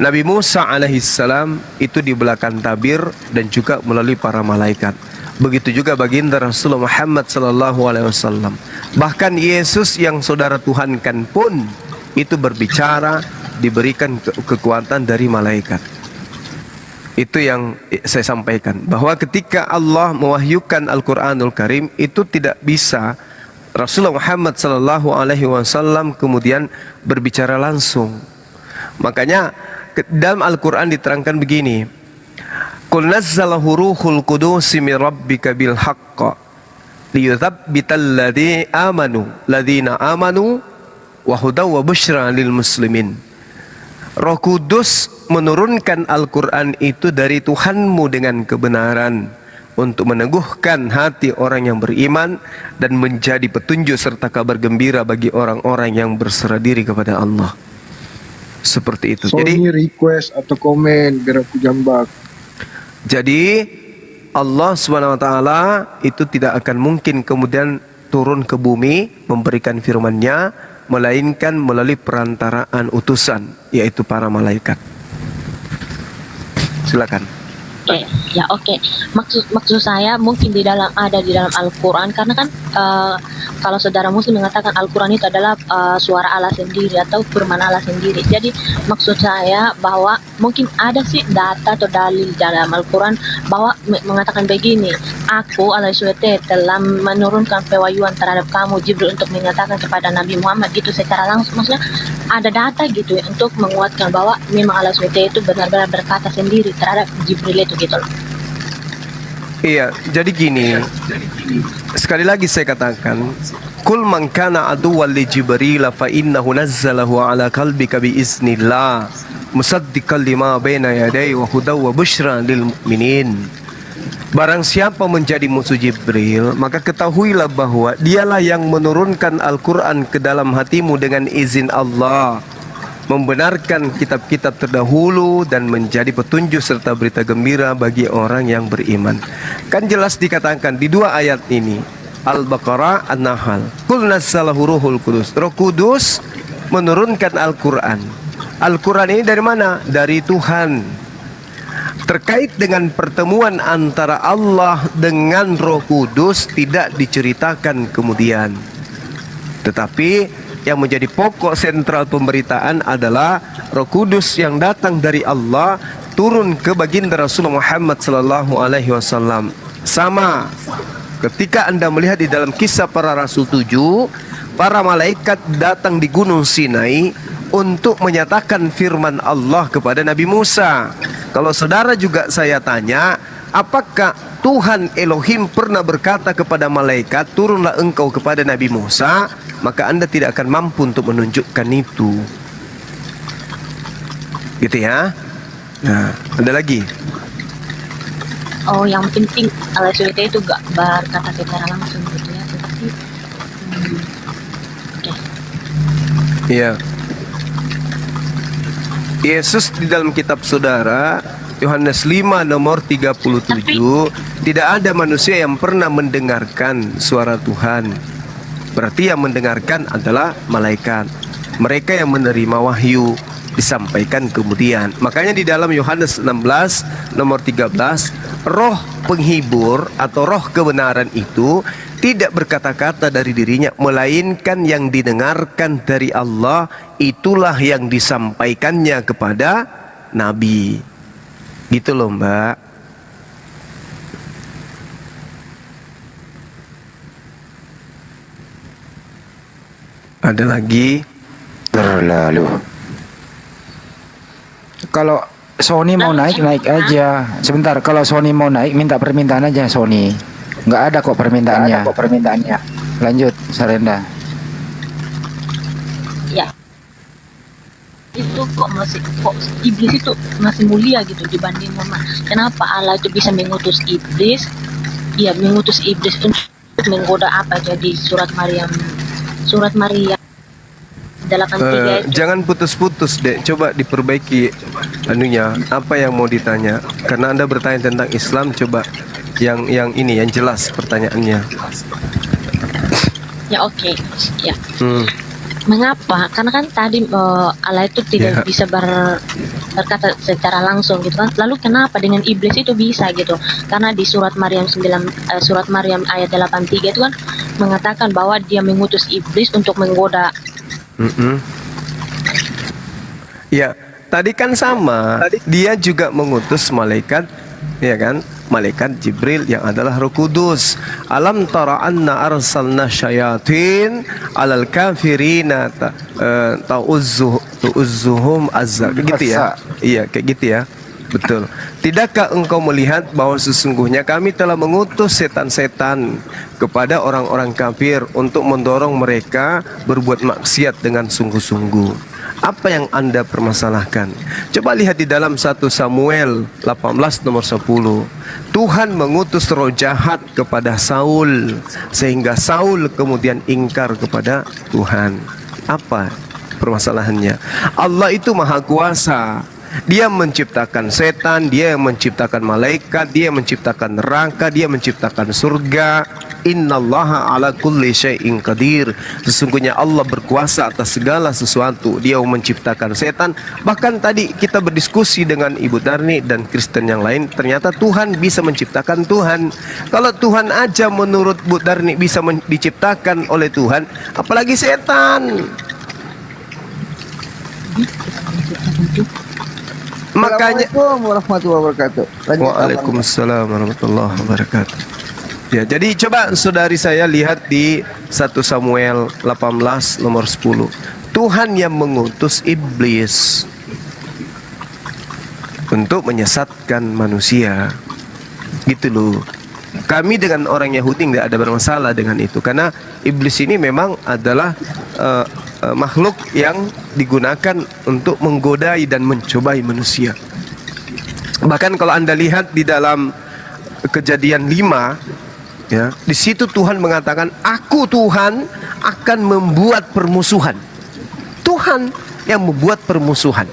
Nabi Musa alaihissalam itu di belakang tabir dan juga melalui para malaikat. Begitu juga baginda Rasulullah Muhammad sallallahu alaihi wasallam. Bahkan Yesus yang saudara Tuhankan pun itu berbicara, diberikan kekuatan dari malaikat. Itu yang saya sampaikan, bahwa ketika Allah mewahyukan Al-Qur'anul Karim itu tidak bisa Rasulullah Muhammad sallallahu alaihi wasallam kemudian berbicara langsung. Makanya dalam Al-Quran diterangkan begini, Qul nazzalahu ruhul qudus min rabbika bil haqq liyuthabbital ladzina amanu wa hudaw wa busyra lil muslimin. Roh Kudus menurunkan Al-Quran itu dari Tuhanmu dengan kebenaran untuk meneguhkan hati orang yang beriman dan menjadi petunjuk serta kabar gembira bagi orang-orang yang berserah diri kepada Allah. Seperti itu. Jadi request atau komen biar aku jambak. Jadi Allah SWT itu tidak akan mungkin kemudian turun ke bumi memberikan firman-Nya, melainkan melalui perantaraan utusan, yaitu para malaikat. Silakan. Oke. Maksud saya mungkin ada di dalam Al-Quran, karena kan kalau saudara muslim mengatakan Al-Quran itu adalah suara Allah sendiri atau firman Allah sendiri. Jadi maksud saya bahwa mungkin ada sih data atau dalil dalam Al-Quran bahwa mengatakan begini, aku Allah SWT telah menurunkan pewahyuan terhadap kamu Jibril untuk mengatakan kepada Nabi Muhammad gitu secara langsung. Maksudnya ada data gitu ya untuk menguatkan bahwa memang Allah SWT itu benar-benar berkata sendiri terhadap Jibril itu gitu loh. Iya, jadi gini. Sekali lagi saya katakan, Kul man kana aduwwan li Jibril fa innahu nazzalahu ala qalbika bi iznillah musaddiqan lima baina yadayhi wa hudaw wa busyra lil mu'minin. Barang siapa menjadi musuh Jibril, maka ketahuilah bahwa dialah yang menurunkan Al-Quran ke dalam hatimu dengan izin Allah, membenarkan kitab-kitab terdahulu dan menjadi petunjuk serta berita gembira bagi orang yang beriman. Kan jelas dikatakan di dua ayat ini, Al-Baqarah, An-Nahl. Qul nazzalahu ruhul qudus. Roh Kudus menurunkan Al-Quran. Al-Quran ini dari mana? Dari Tuhan. Terkait dengan pertemuan antara Allah dengan Roh Kudus tidak diceritakan kemudian. Tetapi yang menjadi pokok sentral pemberitaan adalah Roh Kudus yang datang dari Allah turun ke baginda Rasulullah Muhammad sallallahu alaihi wasallam. Sama ketika Anda melihat di dalam kisah para rasul 7, para malaikat datang di Gunung Sinai untuk menyatakan firman Allah kepada Nabi Musa. Kalau saudara juga saya tanya, apakah Tuhan Elohim pernah berkata kepada malaikat, turunlah engkau kepada Nabi Musa? Maka Anda tidak akan mampu untuk menunjukkan itu. Gitu ya. Nah, ada lagi. Oh, yang penting Allah SWT itu gak berkata secara langsung gitu ya. Tetapi Iya. Yesus di dalam kitab saudara Yohanes 5 nomor 37, tidak ada manusia yang pernah mendengarkan suara Tuhan. Berarti yang mendengarkan adalah malaikat. Mereka yang menerima wahyu disampaikan kemudian. Makanya di dalam Yohanes 16 nomor 13, roh penghibur atau roh kebenaran itu tidak berkata-kata dari dirinya, melainkan yang didengarkan dari Allah, itulah yang disampaikannya kepada Nabi. Gitu loh, Mbak. Ada lagi? Terlalu. Kalau Sony mau naik aja. Sebentar, kalau Sony mau naik minta permintaan aja Sony. Nggak ada kok permintaannya. Lanjut, Sarenda. ya itu kok iblis itu masih mulia gitu dibanding Mama. Kenapa Allah itu bisa mengutus iblis? Ya, mengutus iblis untuk menggoda apa? Jadi surat Maryam 8:3 jangan putus-putus, Dek. Coba diperbaiki anunya, apa yang mau ditanya. Karena Anda bertanya tentang Islam, coba yang ini yang jelas pertanyaannya. Ya, oke. Ya. Mengapa? Karena kan tadi Allah itu tidak bisa berkata secara langsung gitu kan. Lalu kenapa dengan iblis itu bisa gitu? Karena di surat Maryam ayat 8:3 itu kan mengatakan bahwa dia mengutus iblis untuk menggoda. Ya, tadi kan sama. Dia juga mengutus malaikat, ya kan? Malaikat Jibril yang adalah Roh Kudus. Alam tara anna arsalna syayatin alal kafirina ta'uzzuhum azza. Gitu ya. Iya, kayak gitu ya. Betul. Tidakkah engkau melihat bahwa sesungguhnya kami telah mengutus setan-setan kepada orang-orang kafir untuk mendorong mereka berbuat maksiat dengan sungguh-sungguh. Apa yang Anda permasalahkan? Coba lihat di dalam 1 Samuel 18 nomor 10. Tuhan mengutus roh jahat kepada Saul sehingga Saul kemudian ingkar kepada Tuhan. Apa permasalahannya? Allah itu maha kuasa. Dia menciptakan setan, dia yang menciptakan malaikat, dia menciptakan neraka, dia menciptakan surga. Innallaha ala kulli syai'in qadir. Sesungguhnya Allah berkuasa atas segala sesuatu. Dia yang menciptakan setan. Bahkan tadi kita berdiskusi dengan Ibu Darni dan Kristen yang lain, ternyata Tuhan bisa menciptakan Tuhan. Kalau Tuhan aja menurut Bu Darni bisa diciptakan oleh Tuhan, apalagi setan. Makanya warahmatullahi wabarakatuh. Waalaikumsalam warahmatullahi wabarakatuh. Ya, jadi coba saudari saya lihat di 1 Samuel 18 nomor 10. Tuhan yang mengutus iblis untuk menyesatkan manusia. Gitu loh. Kami dengan orang Yahudi tidak ada bermasalah dengan itu, karena iblis ini memang adalah makhluk yang digunakan untuk menggodai dan mencobai manusia. Bahkan kalau Anda lihat di dalam Kejadian 5, ya, di situ Tuhan mengatakan, aku Tuhan akan membuat permusuhan. Tuhan yang membuat permusuhan.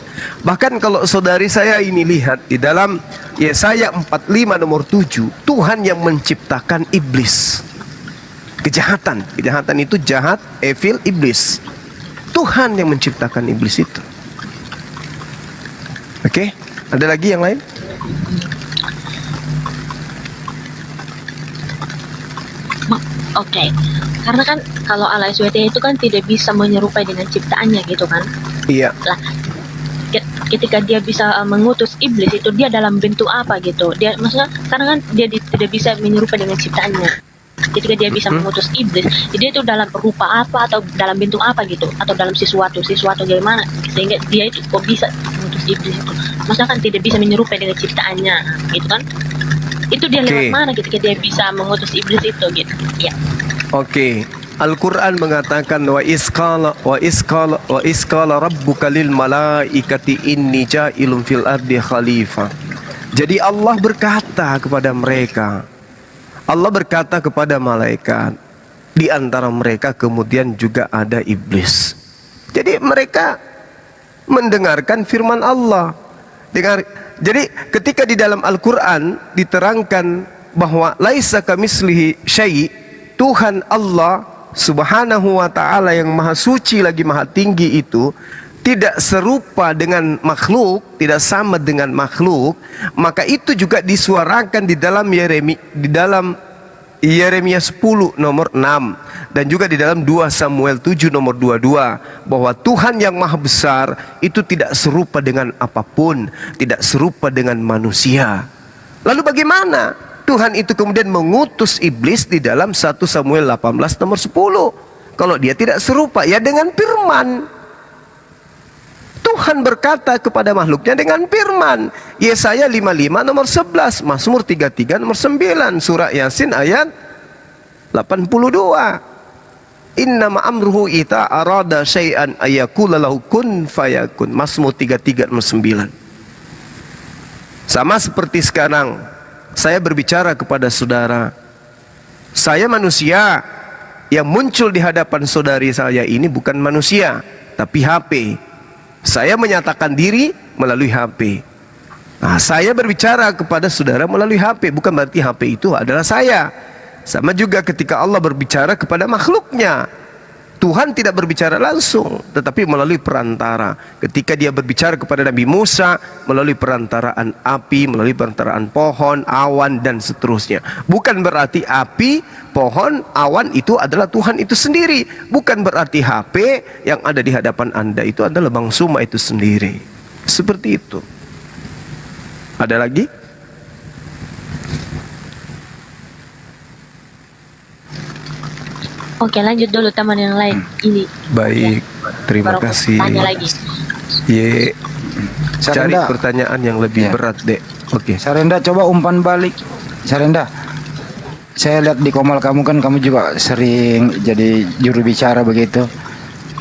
Bahkan kalau saudari saya ini lihat di dalam Yesaya 45 nomor 7, Tuhan yang menciptakan iblis. Kejahatan itu jahat, evil, iblis. Tuhan yang menciptakan iblis itu. Oke, ada lagi yang lain? Oke, karena kan kalau Allah SWT itu kan tidak bisa menyerupai dengan ciptaannya gitu kan. Iya. Lah, ketika dia bisa mengutus iblis itu, dia dalam bentuk apa gitu? Dia maksudnya karena kan dia tidak bisa menyerupai dengan ciptaannya. Ketika dia bisa mengutus iblis, dia itu dalam rupa apa atau dalam bentuk apa gitu, atau dalam sesuatu gimana sehingga dia itu kok bisa mengutus iblis itu? Maksudnya kan tidak bisa menyerupai dengan ciptaannya, gitu kan? Itu dia lewat mana ketika dia bisa mengutus iblis itu gitu? Ya. Oke. Al-Quran mengatakan wa iskala rabbuka lil malaikati inni ja'ilun fil ardi khalifah. Jadi Allah berkata kepada mereka, Allah berkata kepada malaikat, di antara mereka kemudian juga ada iblis. Jadi mereka mendengarkan firman Allah. Jadi ketika di dalam Al-Quran diterangkan bahwa laisa kamitslihi syai', Tuhan Allah Subhanahu wa ta'ala yang maha suci lagi maha tinggi itu tidak serupa dengan makhluk, tidak sama dengan makhluk, maka itu juga disuarakan di dalam Yeremia 10 nomor 6 dan juga di dalam 2 Samuel 7 nomor 22 bahwa Tuhan yang maha besar itu tidak serupa dengan apapun, tidak serupa dengan manusia. Lalu bagaimana Tuhan itu kemudian mengutus iblis di dalam 1 Samuel 18 nomor 10? Kalau dia tidak serupa, ya dengan firman. Tuhan berkata kepada makhluknya dengan firman. Yesaya 55 nomor 11, Mazmur 33 nomor 9, surah Yasin ayat 82. Innama amruhu ita arada syai'an ayakula lahu kun fayakun. Mazmur 33 nomor 9. Sama seperti sekarang saya berbicara kepada saudara. Saya manusia. Yang muncul di hadapan saudari saya ini bukan manusia, tapi HP. Saya menyatakan diri melalui HP. Nah, saya berbicara kepada saudara melalui HP, bukan berarti HP itu adalah saya. Sama juga ketika Allah berbicara kepada makhluknya. Tuhan tidak berbicara langsung, tetapi melalui perantara. Ketika dia berbicara kepada Nabi Musa, melalui perantaraan api, melalui perantaraan pohon, awan, dan seterusnya. Bukan berarti api, pohon, awan itu adalah Tuhan itu sendiri. Bukan berarti HP yang ada di hadapan Anda itu adalah Bang Suma itu sendiri. Seperti itu. Ada lagi? Oke, lanjut dulu teman yang lain ini. Baik, terima Baru kasih. Tanya lagi. Cari Sarenda. pertanyaan yang lebih berat, Dek. Oke. Sarenda, coba umpan balik. Sarenda, saya lihat di Komal kamu kan, kamu juga sering jadi juru bicara begitu.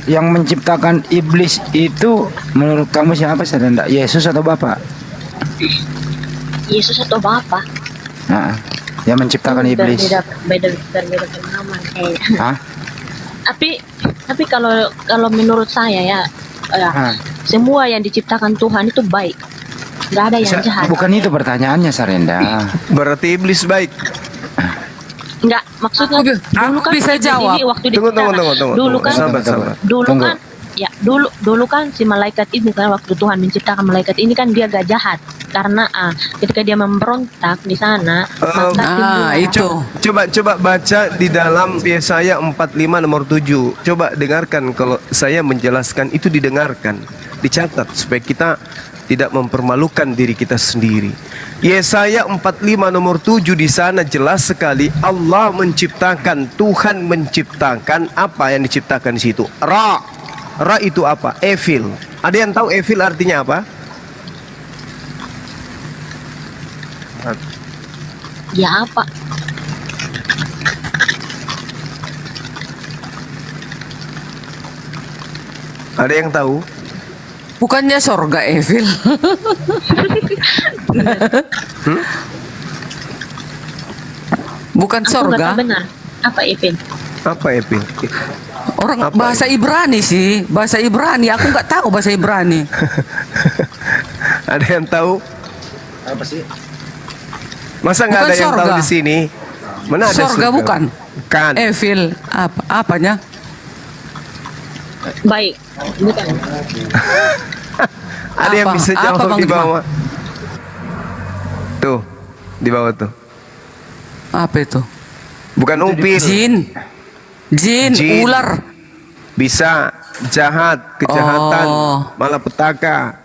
Yang menciptakan iblis itu menurut kamu siapa, Sarenda? Yesus atau Bapak? Yesus atau Bapa? Nah, yang menciptakan iblis. Berbeda pemahaman kayaknya. Hah? Tapi kalau menurut saya ya, semua yang diciptakan Tuhan itu baik. Nggak ada yang jahat. Bukan itu pertanyaannya, Sarenda. Berarti iblis baik. Enggak, maksudnya dulu kan bisa jawab. ini waktu Tunggu. dulu kan Sabar. dulu kan si malaikat ini kan waktu Tuhan menciptakan malaikat ini kan dia gak jahat karena ketika dia memberontak di sana maka Coba baca di dalam Yesaya 45 nomor 7. Coba dengarkan, kalau saya menjelaskan itu didengarkan, dicatat supaya kita tidak mempermalukan diri kita sendiri. Yesaya 45 nomor 7 di sana jelas sekali Allah menciptakan, Tuhan menciptakan. Apa yang diciptakan di situ? Ra itu apa? Evil. Ada yang tahu evil artinya apa? ya apa? Ada yang tahu? Bukannya sorga evil. Bukan Aku nggak sorga. tahu benar. Apa evil? Apa evil? Orang bahasa Ibrani sih, bahasa Ibrani. Aku nggak tahu bahasa Ibrani. Ada yang tahu? Apa sih? Masa nggak Bukan ada yang tahu sorga. di sini? Mana ada Sorga bukan? Kan. Evil apanya? Baik, bukan. Ada yang bisa Apa, jawab Bang di Juma? bawah? Tuh, di bawah tuh. Apa itu? Bukan upil. Jin, ular. Bisa jahat, kejahatan, malapetaka.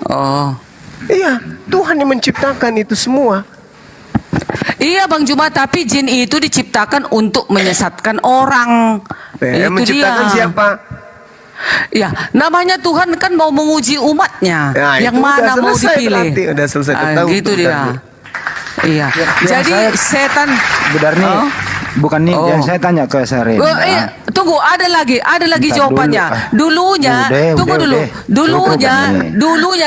Oh. Iya, Tuhan yang menciptakan itu semua. Iya Bang Juma, tapi jin itu diciptakan untuk menyesatkan orang. Yang Itu menciptakan dia. siapa? Ya, namanya Tuhan kan mau menguji umatnya. Nah, yang itu mana udah mau selesai dipilih? berarti, udah selesai. Tahu gitu tuh dia. tadi. Iya. Jadi setan Bedar nih, bukan nih, yang saya tanya ke Sarenda. Oh, iya. Tunggu, ada lagi Bentar jawabannya. dulu. Dulunya, Udah, tunggu udah, dulu. udah. Dulunya,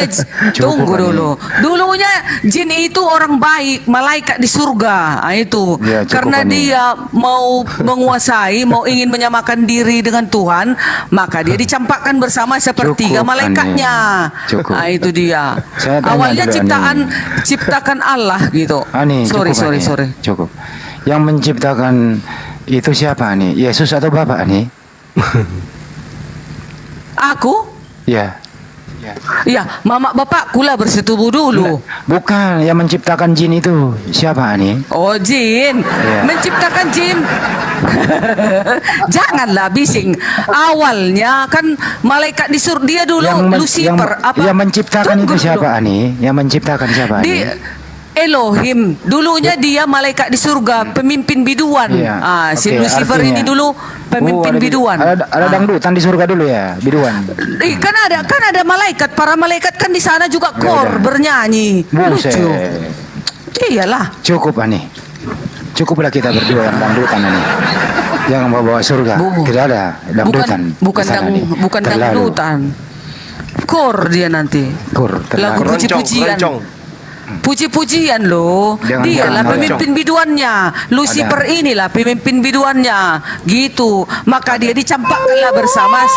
tunggu Cukup, dulu. Dulunya jin itu orang baik, malaikat di surga. Nah, itu. Ya, cukup, Karena Ani. dia mau menguasai, mau ingin menyamakan diri dengan Tuhan, maka dia dicampakkan bersama sepertiga Cukup, malaikatnya. Ani. Cukup. Nah, itu dia. Saya tanya Awalnya dulu, ciptakan Allah gitu. Ani, Sorry. Cukup. Yang menciptakan itu siapa nih? Yesus atau Bapak nih? Aku? Ya. Ya, mama bapak kula bersetubuh dulu. Bukan, yang menciptakan jin itu siapa nih? Oh, jin. Iya. Menciptakan jin. Janganlah bising. Awalnya kan malaikat di surga dia dulu Lucifer apa? Yang menciptakan Tunggu itu siapa nih? Yang menciptakan siapa Di nih? Elohim. Dulunya dia malaikat di surga, pemimpin biduan. Iya. Si Oke, Lucifer artinya- ini dulu pemimpin ada, biduan. Ada dangdutan di surga dulu ya, biduan. Kan ada malaikat, para malaikat kan di sana juga kor bernyanyi. Buset. Lucu. Iyalah. Cukup Ani. Cukuplah kita berdua yang dangdutan ini. Jangan bawa surga. Tidak ada dangdutan. Bukan di sana, nih. bukan Terlalu. dangdutan. Kor dia nanti. Kur, Lagu terlalu. puji-pujian. Puji-pujian loh. Jangan Dialah kurang pemimpin biduannya. Lucifer inilah pemimpin biduannya. Gitu. Maka dia dicampakkanlah bersama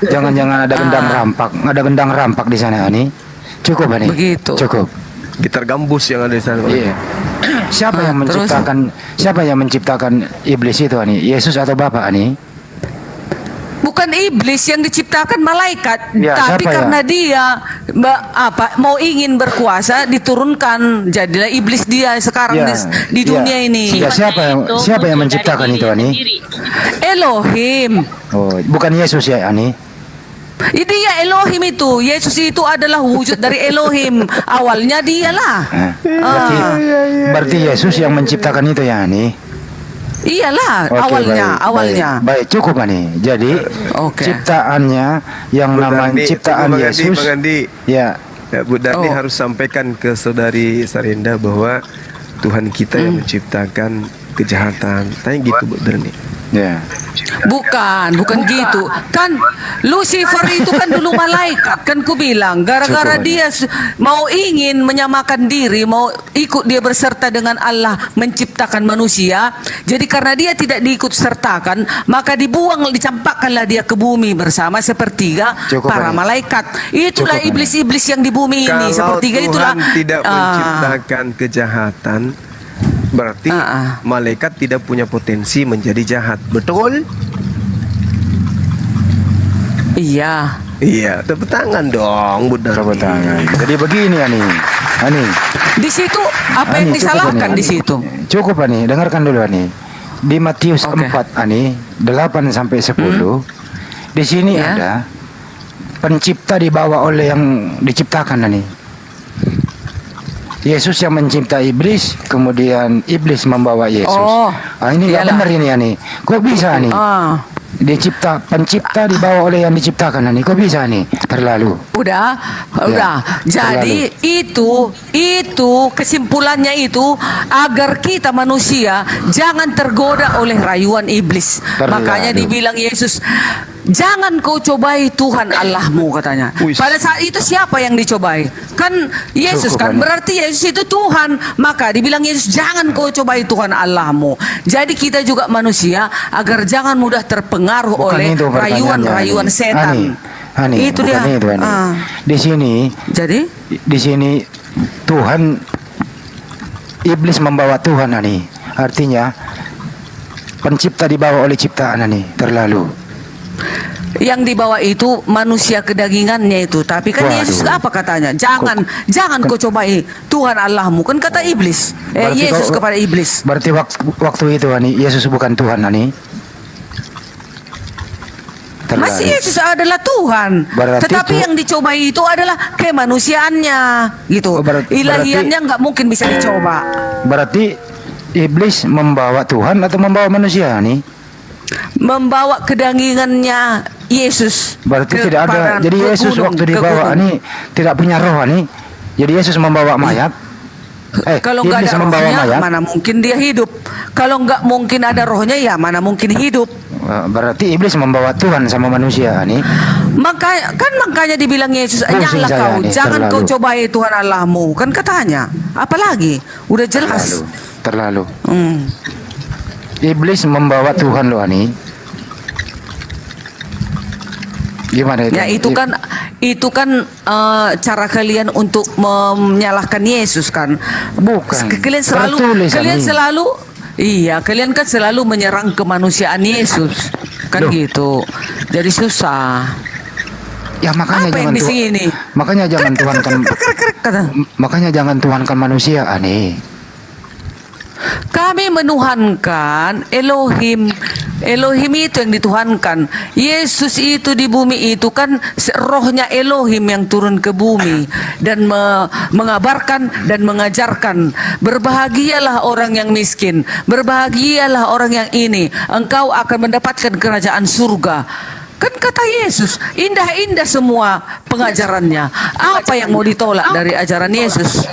Jangan-jangan ada gendang rampak. Ada gendang rampak di sana Ani. Cukup Ani. Begitu. Cukup. Gitar gambus yang ada di sana. Iya. Siapa yang terus? menciptakan iblis itu Ani? Yesus atau Bapak Ani? bukan iblis yang diciptakan malaikat, Ya, tapi siapa ya? karena dia mau ingin berkuasa diturunkan, jadilah iblis dia sekarang Ya, di dunia ini. Ya, siapa yang menciptakan itu Ani? Elohim. Oh, bukan Yesus ya Ani? Itu ya Elohim itu. Yesus itu adalah wujud dari Elohim. Awalnya dialah. Berarti Yesus yang menciptakan itu ya Ani? Iyalah Oke, awalnya. Baik, cukup nih. Jadi Oke. ciptaannya yang Bu namanya Darni, ciptaan Bang Andi, Yesus. Bang Andi. Ya. Ya, Bu Darni Oh. harus sampaikan ke saudari Sarinda bahwa Tuhan kita yang menciptakan kejahatan. Tanya gitu Bu Darni. Ya. Bukan gitu. Kan Lucifer itu kan dulu malaikat, kan ku bilang gara-gara Cukup, dia mau ingin menyamakan diri, mau ikut dia berserta dengan Allah menciptakan manusia. Jadi karena dia tidak diikut sertakan, maka dicampakkanlah dia ke bumi bersama sepertiga Cukup, para Ani. malaikat. Itulah Cukup, Ani. iblis-iblis yang di bumi ini, Kalau sepertiga Tuhan itulah. tidak menciptakan kejahatan, berarti malaikat tidak punya potensi menjadi jahat. Betul? Iya. Iya, tepuk tangan dong, Bu Darni. Tepuk tangan. Jadi begini Ani. Di situ apa yang Ani, cukup, disalahkan Ani. di situ? Cukup Ani, dengarkan dulu Ani. Di Matius 4 Ani, 8 sampai 10. Di sini ada pencipta dibawa oleh yang diciptakan Ani. Yesus yang mencipta iblis, kemudian iblis membawa Yesus. Oh, Ini nggak iyalah. benar ini Ani. Kok bisa nih? Pencipta dibawa oleh yang diciptakan Ani. Kok bisa nih? Terlalu. Udah. Jadi itu kesimpulannya itu agar kita manusia jangan tergoda oleh rayuan iblis. Terlalu. Makanya dibilang Yesus, jangan kau cobai Tuhan Allahmu, katanya. Pada saat itu siapa yang dicobai? Kan Yesus Cukup, kan. Ani. Berarti Yesus itu Tuhan. Maka dibilang Yesus, jangan kau cobai Tuhan Allahmu. Jadi kita juga manusia agar jangan mudah terpengaruh Bukan oleh itu pertanyaannya, rayuan-rayuan Ani. setan. Ani, Itu bukan dia. itu, Ani. Di sini. Jadi? Di sini Tuhan, iblis membawa Tuhan Ani. Artinya pencipta dibawa oleh ciptaan Ani. Terlalu. Yang dibawa itu manusia kedagingannya itu. Tapi kan Waduh. Yesus apa katanya? Jangan kau cobai Tuhan Allahmu. Kan kata iblis. Berarti Yesus kau- kepada iblis. Berarti waktu itu Ani, Yesus bukan Tuhan Ani. Terlalu. Masih Yesus adalah Tuhan. Berarti Tetapi yang dicobai itu adalah kemanusiaannya, gitu. Ilahiannya nggak mungkin bisa dicoba. Berarti iblis membawa Tuhan atau membawa manusia Ani? Membawa kedagingannya Yesus. Berarti tidak ada. Jadi Yesus waktu dibawa Ani tidak punya roh Ani. Jadi Yesus membawa mayat. Kalau nggak iblis ada membawa rohnya, mayat. mana mungkin dia hidup? Kalau nggak mungkin ada rohnya, ya mana mungkin hidup? Berarti iblis membawa Tuhan sama manusia Ani. Makanya dibilang Yesus, Pusing janganlah saya kau, nih, jangan kau terlalu. cobai Tuhan Allahmu. Kan katanya. Apalagi? Udah jelas. Terlalu. Iblis membawa Tuhan loh Ani. Gimana itu? Ya itu kan cara kalian untuk menyalahkan Yesus kan. Bukan. Tertulis, Kalian Ani. selalu kalian kan selalu menyerang kemanusiaan Yesus. Kan gitu. Jadi susah. Ya makanya Apa yang di sini? Makanya jangan tuhankan. Makanya jangan tuhankan manusia Ani. Kami menuhankan Elohim. Elohim itu yang dituhankan. Yesus itu di bumi itu kan rohnya Elohim yang turun ke bumi dan mengabarkan dan mengajarkan. Berbahagialah orang yang miskin, berbahagialah orang yang ini, engkau akan mendapatkan kerajaan surga. Kan kata Yesus, indah-indah semua pengajarannya. Apa yang mau ditolak dari ajaran Yesus?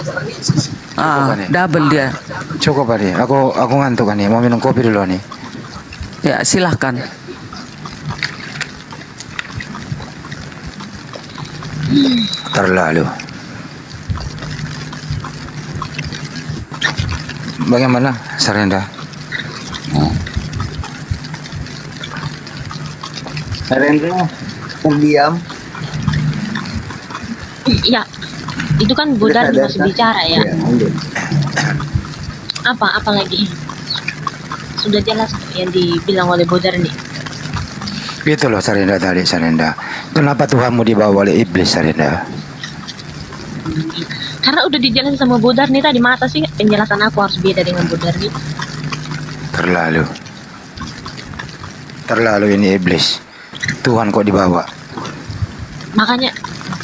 Double dia. Cukup Ani. Aku ngantuk Ani. Mau minum kopi dulu Ani. Ya, silahkan. Terlalu. Bagaimana Sarenda? Sarendra terdiam. Iya, itu kan Budar Sudah masih sadar, bicara ya. Iya, lanjut. Apa lagi? Sudah jelas yang dibilang oleh Budar nih. Itu loh Sarenda tadi Sarenda. Kenapa Tuhanmu dibawa oleh iblis Sarenda? Karena udah dijelasin sama Budar nih tadi, masa sih penjelasan aku harus beda dengan Budar nih? Terlalu ini iblis. Tuhan kok dibawa? Makanya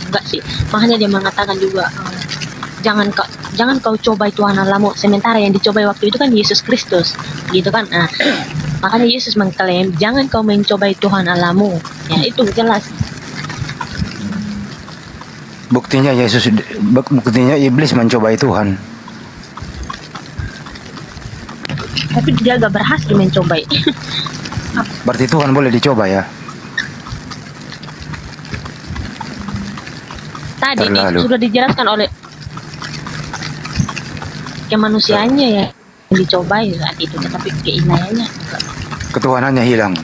enggak sih, makanya dia mengatakan juga jangan kau cobai Tuhan Allahmu, sementara yang dicobai waktu itu kan Yesus Kristus, gitu kan. Nah, makanya Yesus mengklaim jangan kau mencobai Tuhan Allahmu. Ya, itu jelas. Buktinya iblis mencobai Tuhan. Tapi dia gak berhasil mencobai. Berarti Tuhan boleh dicoba ya? Tadi sudah dijelaskan oleh kemanusiaannya ya yang dicobai saat itu, tetapi keilahiannya Ketuhanannya hilang.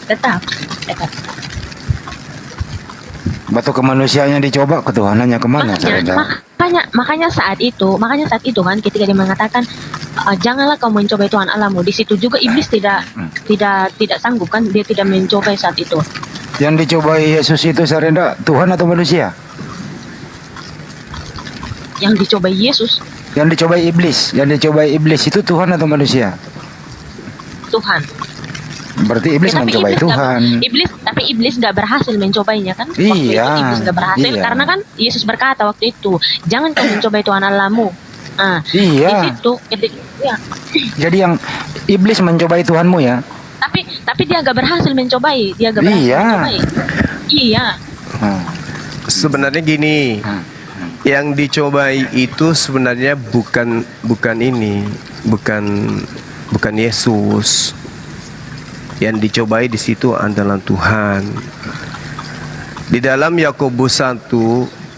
tetap. Batu kemanusiaannya dicoba, ketuhanannya kemana? Makanya saat itu kan ketika dia mengatakan janganlah kau mencobai Tuhan Allahmu, di situ juga iblis tidak sanggup kan, dia tidak mencobai saat itu. Yang dicobai Yesus itu Sarenda Tuhan atau manusia? Yang dicobai Yesus. Yang dicobai iblis itu Tuhan atau manusia? Tuhan. Berarti iblis mencobai Tuhan. Tapi iblis gak berhasil mencobainya kan? Waktu Iya. itu iblis gak berhasil karena kan Yesus berkata waktu itu, jangan kau mencobai Tuhan Allahmu. Nah, iya. Di situ ya. Jadi yang iblis mencobai Tuhanmu ya? Tapi dia gak berhasil mencobai. Mencobai. Iya. Sebenarnya gini, yang dicobai itu sebenarnya bukan Yesus. Yang dicobai di situ adalah Tuhan. Di dalam Yakobus 1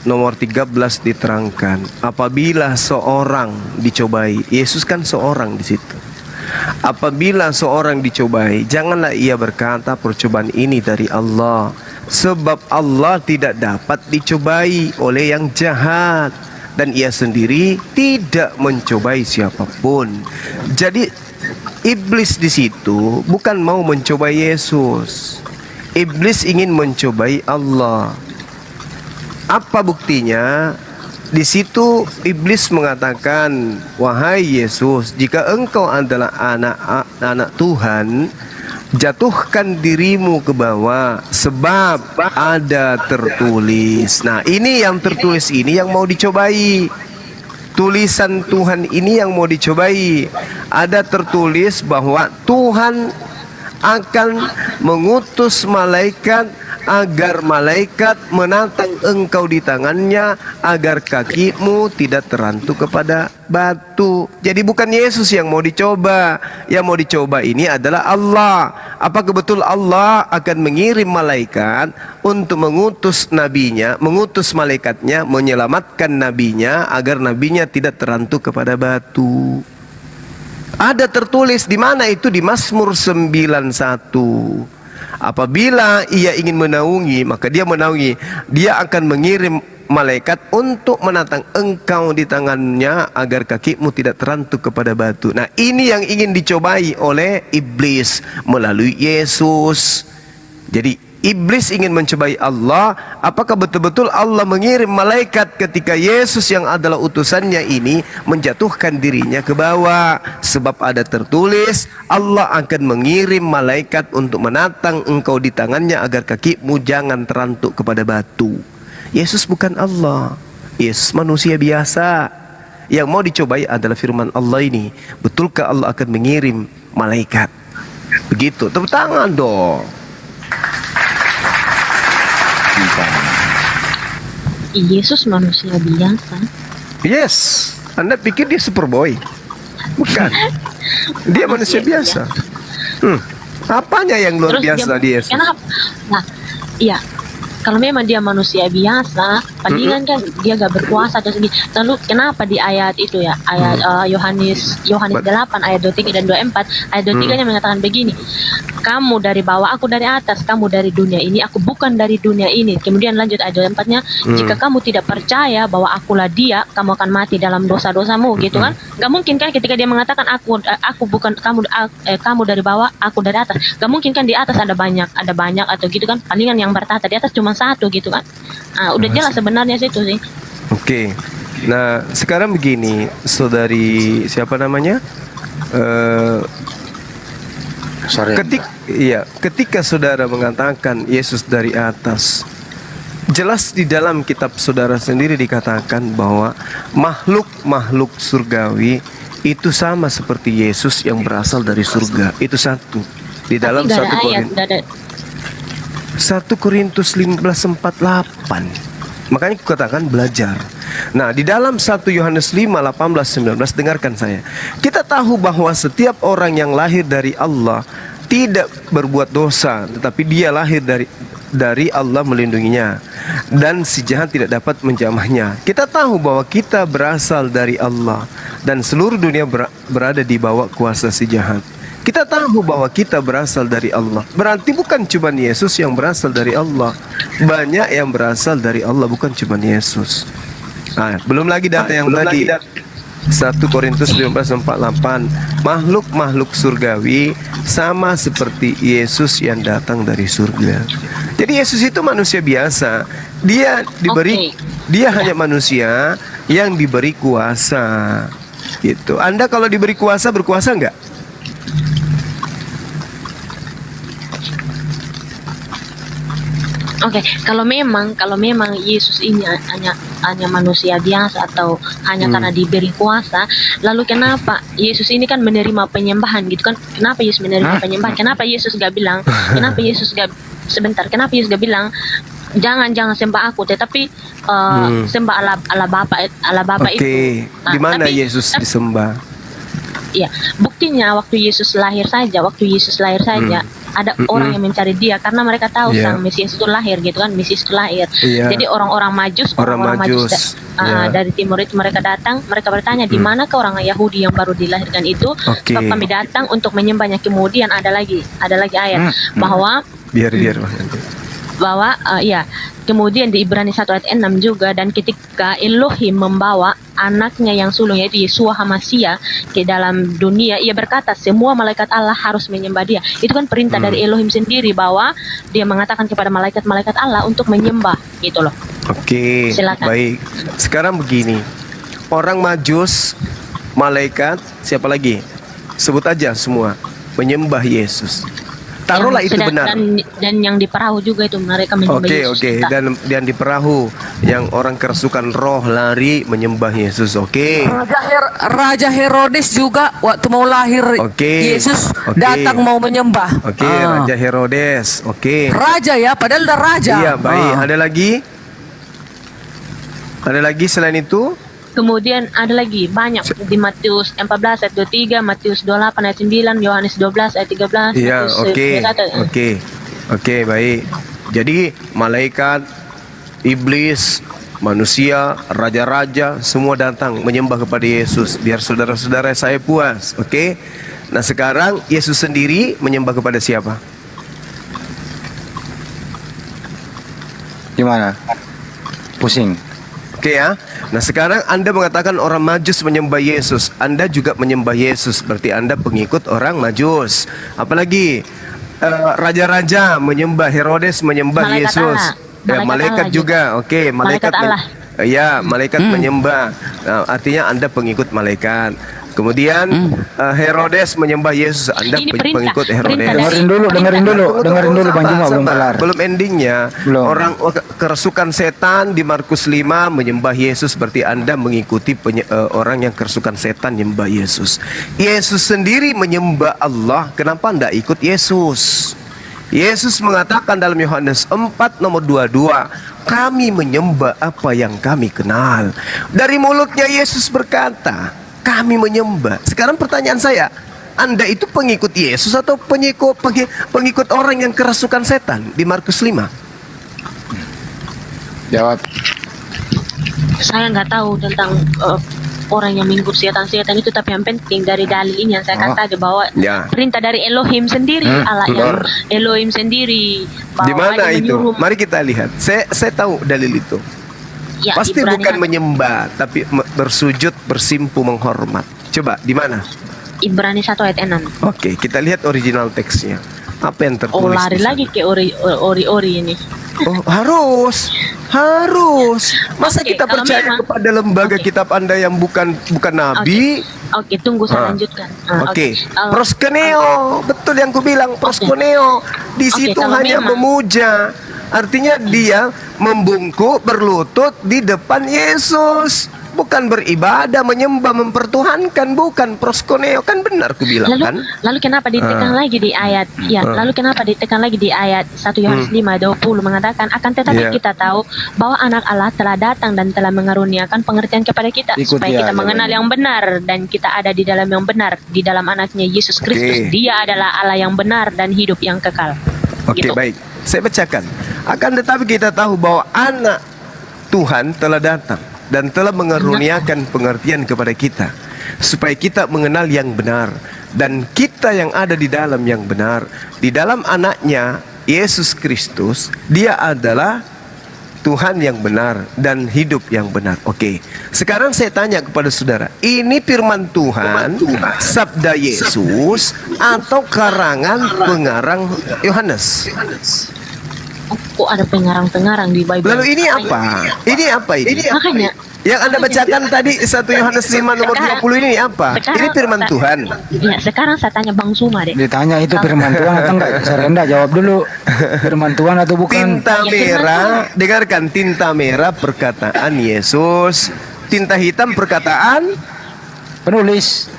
nomor 13 diterangkan, apabila seorang dicobai, Yesus kan seorang di situ. Apabila seorang dicobai, janganlah ia berkata percobaan ini dari Allah, sebab Allah tidak dapat dicobai oleh yang jahat, dan ia sendiri tidak mencobai siapapun. Jadi iblis di situ bukan mau mencobai Yesus. Iblis ingin mencobai Allah. Apa buktinya? Di situ iblis mengatakan, wahai Yesus, jika engkau adalah anak Tuhan, jatuhkan dirimu ke bawah, sebab ada tertulis. Nah, ini yang tertulis ini yang mau dicobai. Tulisan Tuhan ini yang mau dicobai. Ada tertulis bahwa Tuhan akan mengutus malaikat agar malaikat menatang engkau di tangannya agar kakimu tidak terantuk kepada batu. Jadi bukan Yesus yang mau dicoba. Yang mau dicoba ini adalah Allah. Apakah betul Allah akan mengirim malaikat untuk mengutus nabinya, mengutus malaikatnya, menyelamatkan nabinya agar nabinya tidak terantuk kepada batu? Ada tertulis di mana itu? Di Mazmur 91. Apabila ia ingin menaungi, maka dia menaungi. Dia akan mengirim malaikat untuk menatang engkau di tangannya agar kakimu tidak terantuk kepada batu. Nah, ini yang ingin dicobai oleh iblis melalui Yesus. Jadi iblis ingin mencobai Allah. Apakah betul-betul Allah mengirim malaikat ketika Yesus yang adalah utusannya ini menjatuhkan dirinya ke bawah? Sebab ada tertulis, Allah akan mengirim malaikat untuk menatang engkau di tangannya agar kakimu jangan terantuk kepada batu. Yesus bukan Allah. Yesus manusia biasa. Yang mau dicobai adalah firman Allah ini. Betulkah Allah akan mengirim malaikat? Begitu. Tepuk tangan dong. Yesus manusia biasa. Yes. Anda pikir dia superboy? Bukan. Dia manusia biasa. Apanya yang luar biasa di Yesus? Kenapa? Nah, iya. Kalau memang dia manusia biasa, palingan kan dia gak berkuasa atau segini. Lalu kenapa di ayat itu ya, ayat Yohanes 8 ayat 23 dan 24, ayat 23-nya mengatakan begini, kamu dari bawah, aku dari atas, kamu dari dunia ini, aku bukan dari dunia ini. Kemudian lanjut ayat 24-nya, jika kamu tidak percaya bahwa akulah dia, kamu akan mati dalam dosa-dosamu, gitu kan? Gak mungkin kan ketika dia mengatakan aku bukan kamu dari bawah, aku dari atas. Gak mungkin kan di atas ada banyak atau gitu kan? Palingan yang bertahta di atas cuma satu gitu kan. Nah, udah jelas sebenarnya situ sih. Oke. Nah, sekarang begini, saudari siapa namanya? Ketika saudara mengatakan Yesus dari atas, jelas di dalam kitab saudara sendiri dikatakan bahwa makhluk-makhluk surgawi itu sama seperti Yesus yang berasal dari surga. Itu satu. Di dalam Tapi gak ada ayat, gak ada. 1 Korintus 15:48. Makanya aku katakan belajar. Nah, di dalam 1 Yohanes 5:18-19, dengarkan saya. Kita tahu bahwa setiap orang yang lahir dari Allah tidak berbuat dosa, tetapi dia lahir dari Allah melindunginya, dan si jahat tidak dapat menjamahnya. Kita tahu bahwa kita berasal dari Allah dan seluruh dunia berada di bawah kuasa si jahat. Kita tahu bahwa kita berasal dari Allah. Berarti bukan cuma Yesus yang berasal dari Allah. Banyak yang berasal dari Allah, bukan cuma Yesus. Nah, belum lagi data yang tadi. 1 Korintus 15:48. Makhluk-makhluk surgawi sama seperti Yesus yang datang dari surga. Jadi Yesus itu manusia biasa. Dia hanya manusia yang diberi kuasa. Gitu. Anda kalau diberi kuasa, berkuasa enggak? Oke, kalau memang Yesus ini hanya manusia biasa atau hanya karena diberi kuasa, lalu kenapa Yesus ini kan menerima penyembahan gitu kan? Kenapa Yesus menerima penyembahan? Kenapa Yesus gak bilang? Kenapa Yesus gak bilang jangan sembah aku, tetapi sembah Allah Bapa itu. Oke, di mana Yesus disembah? Iya, buktinya waktu Yesus lahir saja, ada orang yang mencari dia karena mereka tahu sang Mesias itu lahir gitu kan, Mesias itu lahir. Jadi orang-orang Majus dari timur itu mereka datang, mereka bertanya di mana ke orang Yahudi yang baru dilahirkan itu, sebab kami datang untuk menyembahnya. Kemudian ada lagi ayat bahwa kemudian di Ibrani 1 ayat 6 juga, dan ketika Elohim membawa anaknya yang sulung yaitu Yeshua HaMashiach ke dalam dunia, ia berkata semua malaikat Allah harus menyembah dia. Itu kan perintah dari Elohim sendiri, bahwa dia mengatakan kepada malaikat-malaikat Allah untuk menyembah gitu loh. Oke, baik. Sekarang begini, orang Majus, malaikat, siapa lagi? Sebut aja semua, menyembah Yesus. Taruhlah itu benar. Dan yang di perahu juga itu mereka menyembah Yesus. Oke. Dan di perahu yang orang kerasukan roh lari menyembah Yesus. Oke. Raja Herodes juga waktu mau lahir Yesus datang mau menyembah. Oke, Raja Herodes. Oke. Raja ya, padahal udah raja. Iya, baik. Ada lagi selain itu? Kemudian ada lagi banyak di Matius 14 ayat 23, Matius 28 ayat 9, Yohanes 12 ayat 13. Iya, oke, baik. Jadi malaikat, iblis, manusia, raja-raja semua datang menyembah kepada Yesus biar saudara-saudara saya puas. Oke. Nah, sekarang Yesus sendiri menyembah kepada siapa? Gimana? Pusing. Oke ya. Nah, sekarang Anda mengatakan orang Majus menyembah Yesus. Anda juga menyembah Yesus. Berarti Anda pengikut orang Majus. Apalagi raja-raja menyembah, Herodes menyembah malaikat Yesus. Malaikat juga. Oke, malaikat Allah. Malaikat menyembah. Nah, artinya Anda pengikut malaikat. Kemudian Herodes menyembah Yesus. Anda pengikut Herodes. Dengerin dulu Bang Juma, belum kelar. Belum endingnya. Orang kerasukan setan di Markus 5 menyembah Yesus, berarti Anda mengikuti orang yang kerasukan setan menyembah Yesus. Yesus sendiri menyembah Allah. Kenapa Anda ikut Yesus? Yesus mengatakan dalam Yohanes 4 nomor 22, kami menyembah apa yang kami kenal. Dari mulutnya Yesus berkata, kami menyembah. Sekarang pertanyaan saya, Anda itu pengikut Yesus atau pengikut orang yang kerasukan setan di Markus 5? Jawab. Saya nggak tahu tentang orang yang mengikut setan-setan itu, tapi yang penting dari dalil ini yang saya katakan bahwa perintah dari Elohim sendiri, Allah yang Elohim sendiri. Di mana itu? Mari kita lihat. Saya tahu dalil itu. Ya, pasti bukan menyembah, tapi bersujud, bersimpu, menghormat. Coba, di mana? Ibrani 1 ayat 6. Oke, kita lihat original teksnya. Apa yang tertulis? Lari lagi ke ori ini. Harus. Masa kita percaya kepada lembaga kitab Anda yang bukan nabi? Oke, tunggu saya lanjutkan. Proskuneo, betul yang ku bilang, proskuneo. Di situ hanya memuja. Artinya dia membungkuk, berlutut di depan Yesus. Bukan beribadah, menyembah, mempertuhankan, bukan proskuneo, kan benar ku bilang kan. Lalu kenapa ditekan lagi di ayat lalu kenapa ditekan lagi di ayat 1 Yohanes 5:20 mengatakan akan tetapi kita tahu bahwa anak Allah telah datang dan telah mengaruniakan pengertian kepada kita supaya kita mengenal yang benar dan kita ada di dalam yang benar, di dalam anaknya Yesus Kristus. Dia adalah Allah yang benar dan hidup yang kekal. Oke, baik. Saya bacakan. Akan tetapi kita tahu bahwa anak Tuhan telah datang dan telah mengaruniakan pengertian kepada kita supaya kita mengenal yang benar dan kita yang ada di dalam yang benar, di dalam anaknya Yesus Kristus. Dia adalah Tuhan yang benar dan hidup yang benar. Oke, sekarang saya tanya kepada saudara, ini firman Tuhan, sabda Yesus atau karangan pengarang Yohanes? Kok ada pengarang-pengarang di Bible? Lalu ini apa? Ini apa ini? Makanya yang Anda bacakan tadi 1 Yohanes 5 nomor 20 ini apa? Ini firman Tuhan. Ya, sekarang saya tanya Bang Suma deh. Ditanya itu firman Tuhan atau enggak? Saya rendah jawab dulu. Firman Tuhan atau bukan? Tinta merah, dengarkan, tinta merah perkataan Yesus, tinta hitam perkataan penulis.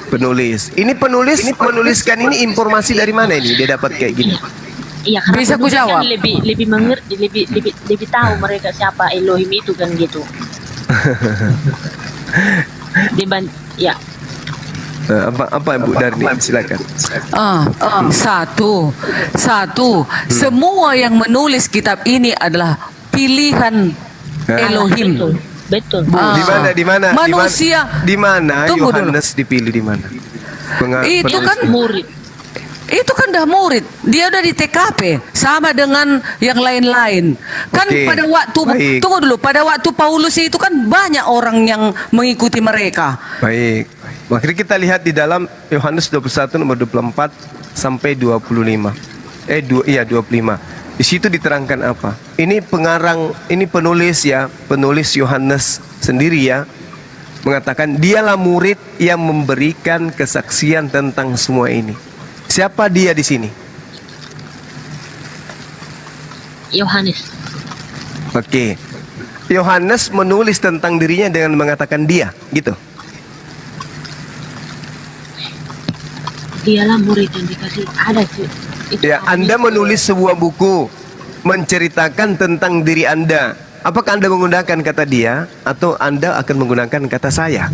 Ini penulis menuliskan ini informasi dari mana ini? Dia dapat kayak gini. Iya, karena Bisa ku penulis jawab? kan lebih mengerti, lebih tahu mereka siapa Elohim itu kan gitu. Ya. Apa Bu Darni, silakan. Satu, semua yang menulis kitab ini adalah pilihan Elohim. Betul. Di mana? Manusia. Di mana Tunggu Yohanes dipilih di mana? Itu kan murid. Itu kan dah murid, dia udah di TKP sama dengan yang lain-lain. Kan pada waktu tunggu dulu, pada waktu Paulus itu kan banyak orang yang mengikuti mereka. Baik. Akhirnya kita lihat di dalam Yohanes 21 nomor 24 sampai 25. 25. Di situ diterangkan apa? Ini pengarang, ini penulis ya, penulis Yohanes sendiri ya, mengatakan dialah murid yang memberikan kesaksian tentang semua ini. Siapa dia di sini? Yohanes. Oke. Yohanes menulis tentang dirinya dengan mengatakan dia, gitu. Dialah murid yang dikasih ada sih. Ya, Anda menulis sebuah buku menceritakan tentang diri Anda. Apakah Anda menggunakan kata dia atau Anda akan menggunakan kata saya?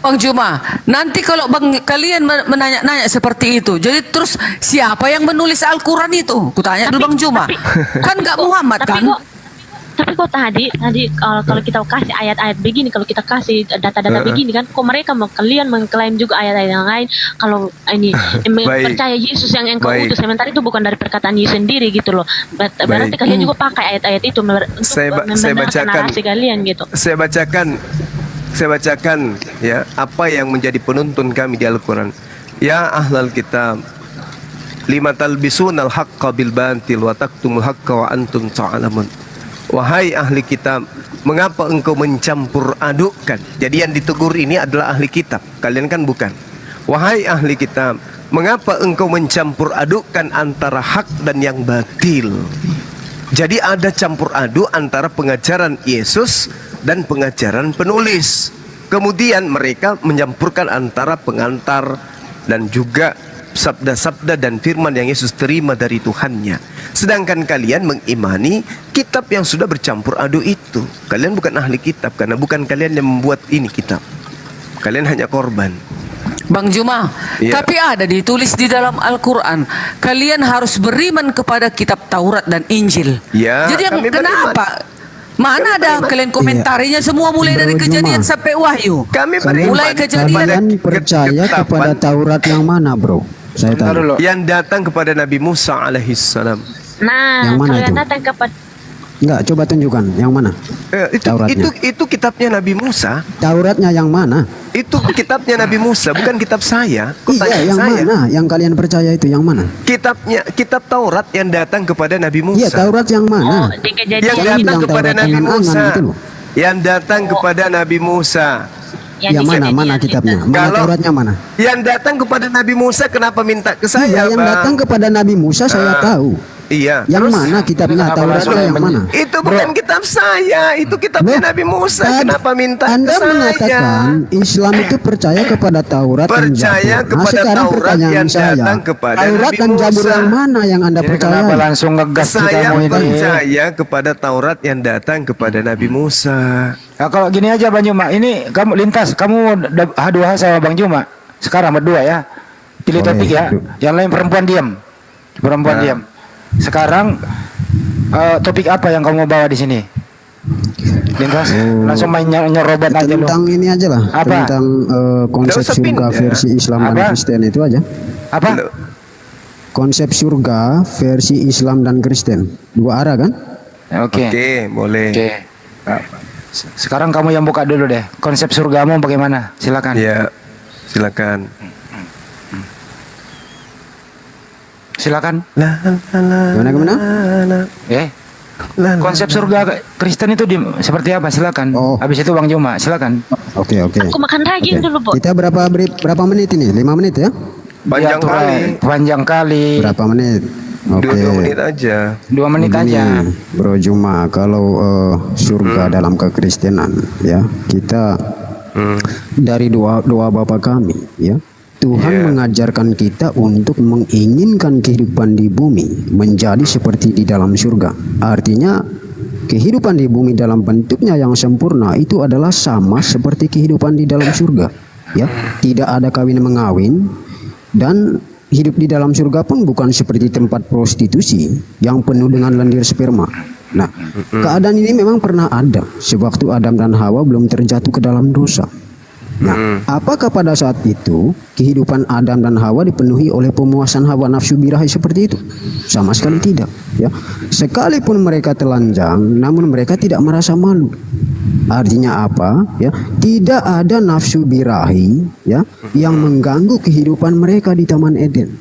Bang Juma, nanti kalau kalian menanya-nanya seperti itu, jadi terus siapa yang menulis Al-Quran itu? Kutanya dulu Bang Juma. Kan nggak Muhammad kan? Tapi kok tadi kalau kita kasih ayat-ayat begini, kalau kita kasih data-data begini kan, kok mereka kalian mengklaim juga ayat-ayat yang lain kalau ini percaya Yesus yang engkau utus, sementara itu bukan dari perkataan Yesus sendiri gitu loh. Berarti kalian juga pakai ayat-ayat itu untuk membenarkan narasi kalian gitu. Saya bacakan ya apa yang menjadi penuntun kami di Al-Quran. Ya ahlal kitab, lima talbisunal haqqa bil batil wa taktumul haqqa wa antum ta'lamun. Wahai ahli kitab, mengapa engkau mencampur adukkan? Jadi yang ditegur ini adalah ahli kitab, kalian kan bukan. Wahai ahli kitab, mengapa engkau mencampur adukkan antara hak dan yang batil? Jadi ada campur aduk antara pengajaran Yesus dan pengajaran penulis. Kemudian mereka mencampurkan antara pengantar dan juga sabda-sabda dan firman yang Yesus terima dari Tuhannya. Sedangkan kalian mengimani kitab yang sudah bercampur aduk itu. Kalian bukan ahli kitab karena bukan kalian yang membuat ini kitab. Kalian hanya korban. Bang Juma, tapi ada ditulis di dalam Al-Quran, kalian harus beriman kepada kitab Taurat dan Injil. Ya, jadi yang kenapa? Mana ada kalian komentarinya semua mulai dari Kejadian sampai Wahyu. Kami mulai Kejadian percaya kepada Taurat yang mana, bro? Saya tahu. Yang datang kepada Nabi Musa alaihissalam. Nah, yang mana kalau itu? yang datang kepada Enggak, coba tunjukkan yang mana? Itu kitabnya Nabi Musa. Tauratnya yang mana? Itu kitabnya Nabi Musa, bukan kitab saya. Iya, yang mana? Yang kalian percaya itu yang mana? Kitab Taurat yang datang kepada Nabi Musa. Iya, Taurat yang mana? Yang datang kepada Nabi Musa. yang datang kepada Nabi Musa. Ya mana kitabnya? Mana Tauratnya mana? Yang datang kepada Nabi Musa kenapa minta ke saya, Iya, yang Bang? datang kepada Nabi Musa saya tahu. Iya. Yang mana kitabnya? Tauratnya yang mana? Itu bukan kitab saya, itu kitabnya Nabi Musa. Kenapa minta Anda ke saya? mengatakan Islam itu percaya kepada Taurat dan Percaya Zabur. kepada Sekarang Taurat pertanyaan yang saya, datang kepada Taurat Nabi dan Zabur Musa. yang mana yang Anda percaya? Kenapa langsung ngegas sih Saya kamu ini? percaya kepada Taurat yang datang kepada Nabi Musa. Nah, kalau gini aja Bang Juma, ini kamu lintas, kamu H2H sama Bang Juma. Sekarang berdua ya. Pilih topik ya. Yang lain perempuan diam. Perempuan diam. Sekarang topik apa yang kamu bawa di sini? Lintas, langsung main nyerobot aja lu. Tentang ini aja lah. Apa? Tentang konsep surga versi Islam dan Kristen itu aja. Apa? Konsep surga versi Islam dan Kristen. Dua arah kan? Oke. Oke, boleh. Oke. Sekarang kamu yang buka dulu deh. Konsep surgamu bagaimana? Silakan. Ya, silakan. Silakan. Gimana? Konsep surga Kristen itu seperti apa? Silakan. Habis itu Bang Juma, silakan. Oke. Aku makan daging dulu, Bos. Kita berapa menit ini? 5 menit ya? Panjang kali. Panjang kali. Berapa menit? Oke. 2 menit aja. 2 menit Begini, aja. Bro Juma, kalau surga dalam kekristenan ya, kita dari doa Bapa kami ya. Tuhan mengajarkan kita untuk menginginkan kehidupan di bumi menjadi seperti di dalam surga. Artinya kehidupan di bumi dalam bentuknya yang sempurna itu adalah sama seperti kehidupan di dalam surga. Ya, tidak ada kawin mengawin dan hidup di dalam surga pun bukan seperti tempat prostitusi yang penuh dengan lendir sperma. Nah, keadaan ini memang pernah ada sewaktu Adam dan Hawa belum terjatuh ke dalam dosa. Nah, apakah pada saat itu kehidupan Adam dan Hawa dipenuhi oleh pemuasan hawa nafsu birahi seperti itu? Sama sekali tidak. Ya, sekalipun mereka telanjang, namun mereka tidak merasa malu. Artinya apa? Ya, tidak ada nafsu birahi ya yang mengganggu kehidupan mereka di Taman Eden.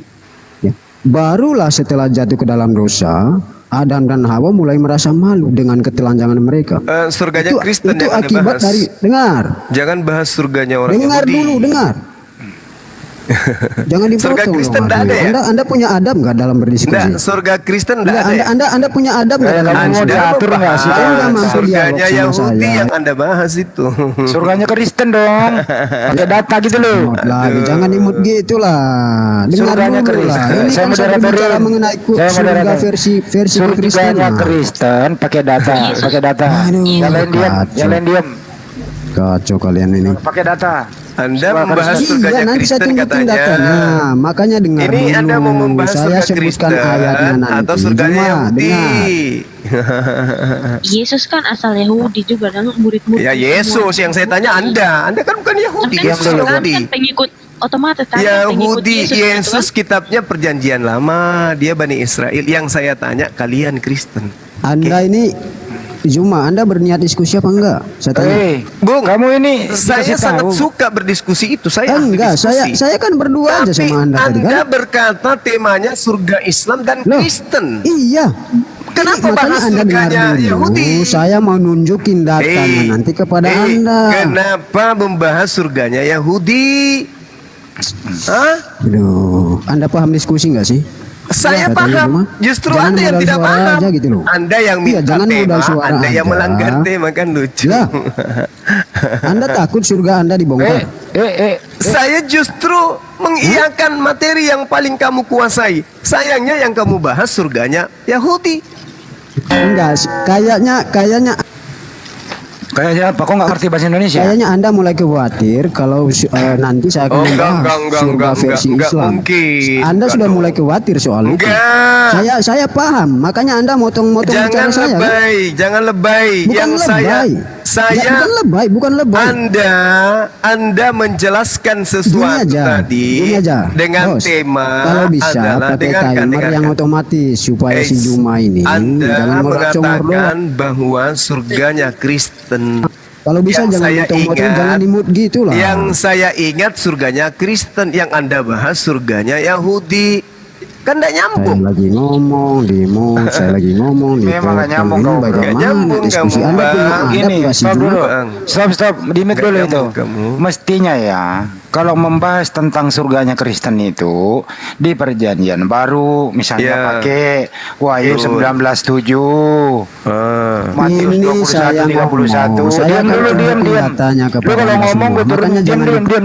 Ya, barulah setelah jatuh ke dalam dosa, Adam dan Hawa mulai merasa malu dengan ketelanjangan mereka. Surganya Kristen itu yang Anda akibat bahas. dari dengar. Jangan bahas surganya orang Dengar Yahudi. dulu, dengar. Jangan dipotong. Surga Kristen dong, tidak ada ya? Anda punya adab nggak dalam berdiskusi? Enggak, surga Kristen tidak ada. Anda punya adab nggak dalam Kamu mau diatur nggak sih? Anda mampu Surganya dialog sama Yahudi saya. yang Anda bahas itu. Surganya Kristen dong. Pakai data gitu loh. Lagi jangan imut gitulah. Dengar Surganya dulu lah. Kristen. Ini Saya kan saya moderatorin. bicara mengenai Saya surga moderatorin. versi Kristen. Surganya Kristen pakai data, pakai data. Yang lain diam, yang lain diam. Kacau kalian ini. Pakai data. Anda membahas Iya, surganya nanti saya Kristen tunjukin katanya. datanya. Makanya dengar Ini dulu. Anda mau membahas Saya surga sebutkan Kristen ayatnya nanti. atau surganya Cuma Yahudi? dengar. Yesus kan asal Yahudi juga dan murid-murid. Ya Yesus yang saya tanya Anda. Anda kan bukan Yahudi. Kan Yesus Yahudi. kan pengikut otomatis kan pengikut Yahudi, Yesus, Yesus gitu kitabnya perjanjian lama, dia Bani Israel. Yang saya tanya kalian Kristen. Anda ini Juma, Anda berniat diskusi apa enggak? Saya tanya. Bung, kamu ini saya sangat suka berdiskusi itu. Saya ahli enggak, diskusi. saya kan berdua aja sama Anda tadi kan. Anda berkata temanya surga Islam dan Kristen. Iya. Kenapa Makanya bahas Anda dengar surganya dulu. Yahudi? Saya mau nunjukin datanya nanti kepada Anda. Kenapa membahas surganya Yahudi? Hah? Aduh, Anda paham diskusi nggak sih? Saya Ya, katanya paham. Juma. Justru Jangan Anda yang modal tidak suara paham. aja gitu loh. Anda yang Iya, minta jangan modal tema, suara Anda yang aja. melanggar tema kan lucu. Lah, Anda takut surga Anda dibongkar? Saya justru mengiyakan materi yang paling kamu kuasai. Sayangnya yang kamu bahas surganya Yahudi. Enggak, kayaknya Kayaknya apa? Kok nggak ngerti bahasa Indonesia? Kayaknya Anda mulai khawatir kalau nanti saya akan membahas surga versi Islam. Mungkin. Anda sudah mulai khawatir soal itu. Saya paham, makanya Anda motong-motong bicara Jangan saya kan? lebay, jangan lebay. Bukan Yang lebay. Bukan lebay, bukan lebay. Anda menjelaskan sesuatu tadi Gini aja, dengan Bos. tema Kalau bisa adalah pakai timer yang otomatis supaya si Juma ini Anda jangan melacong mengatakan bahwa surganya Kristen. Kalau bisa Yang jangan saya motong-motong, ingat- jangan di-mute gitu lah. Yang saya ingat surganya Kristen, yang Anda bahas surganya Yahudi. Kan tidak nyambung. Saya lagi ngomong di mute, saya lagi ngomong di Memang nggak podcast. nyambung Ini kau, bro. bagaimana Nggak nyambung diskusi kamu, Anda punya Bang. adab Gini, nggak sih stop dulu. Juma? Stop, dimit Nggak dulu itu. nyambung kamu. Mestinya ya, kalau membahas tentang surganya Kristen itu di perjanjian baru, misalnya Ya. pakai Wahyu Betul. 19:7, Matius Ini saya 21:31. ngomong, saya Diam akan dulu, tunjukkan diam. nyatanya Lu kepada kalau Anda ngomong semua. gue turun, Makanya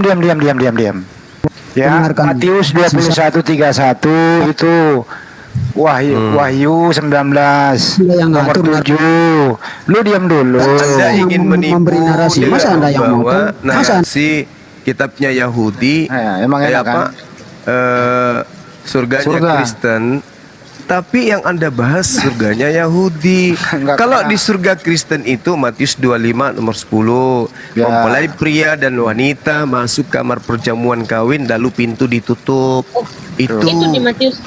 diam, jangan diam. Ya, Dengarkan. Matius 21:31 itu Wahyu 19 Dia yang nomor ngatur, 7. Lu diam dulu. Anda ingin menipu memberi narasi. dengan Masa Anda yang membawa motong? Masa narasi kitabnya Yahudi, emang enak kan? Surganya Surga. Kristen, tapi yang Anda bahas surganya Yahudi. Kalau di surga Kristen itu Matius 25 nomor 10, Ya. mempelai pria dan wanita masuk kamar perjamuan kawin lalu pintu ditutup. Itu di Matius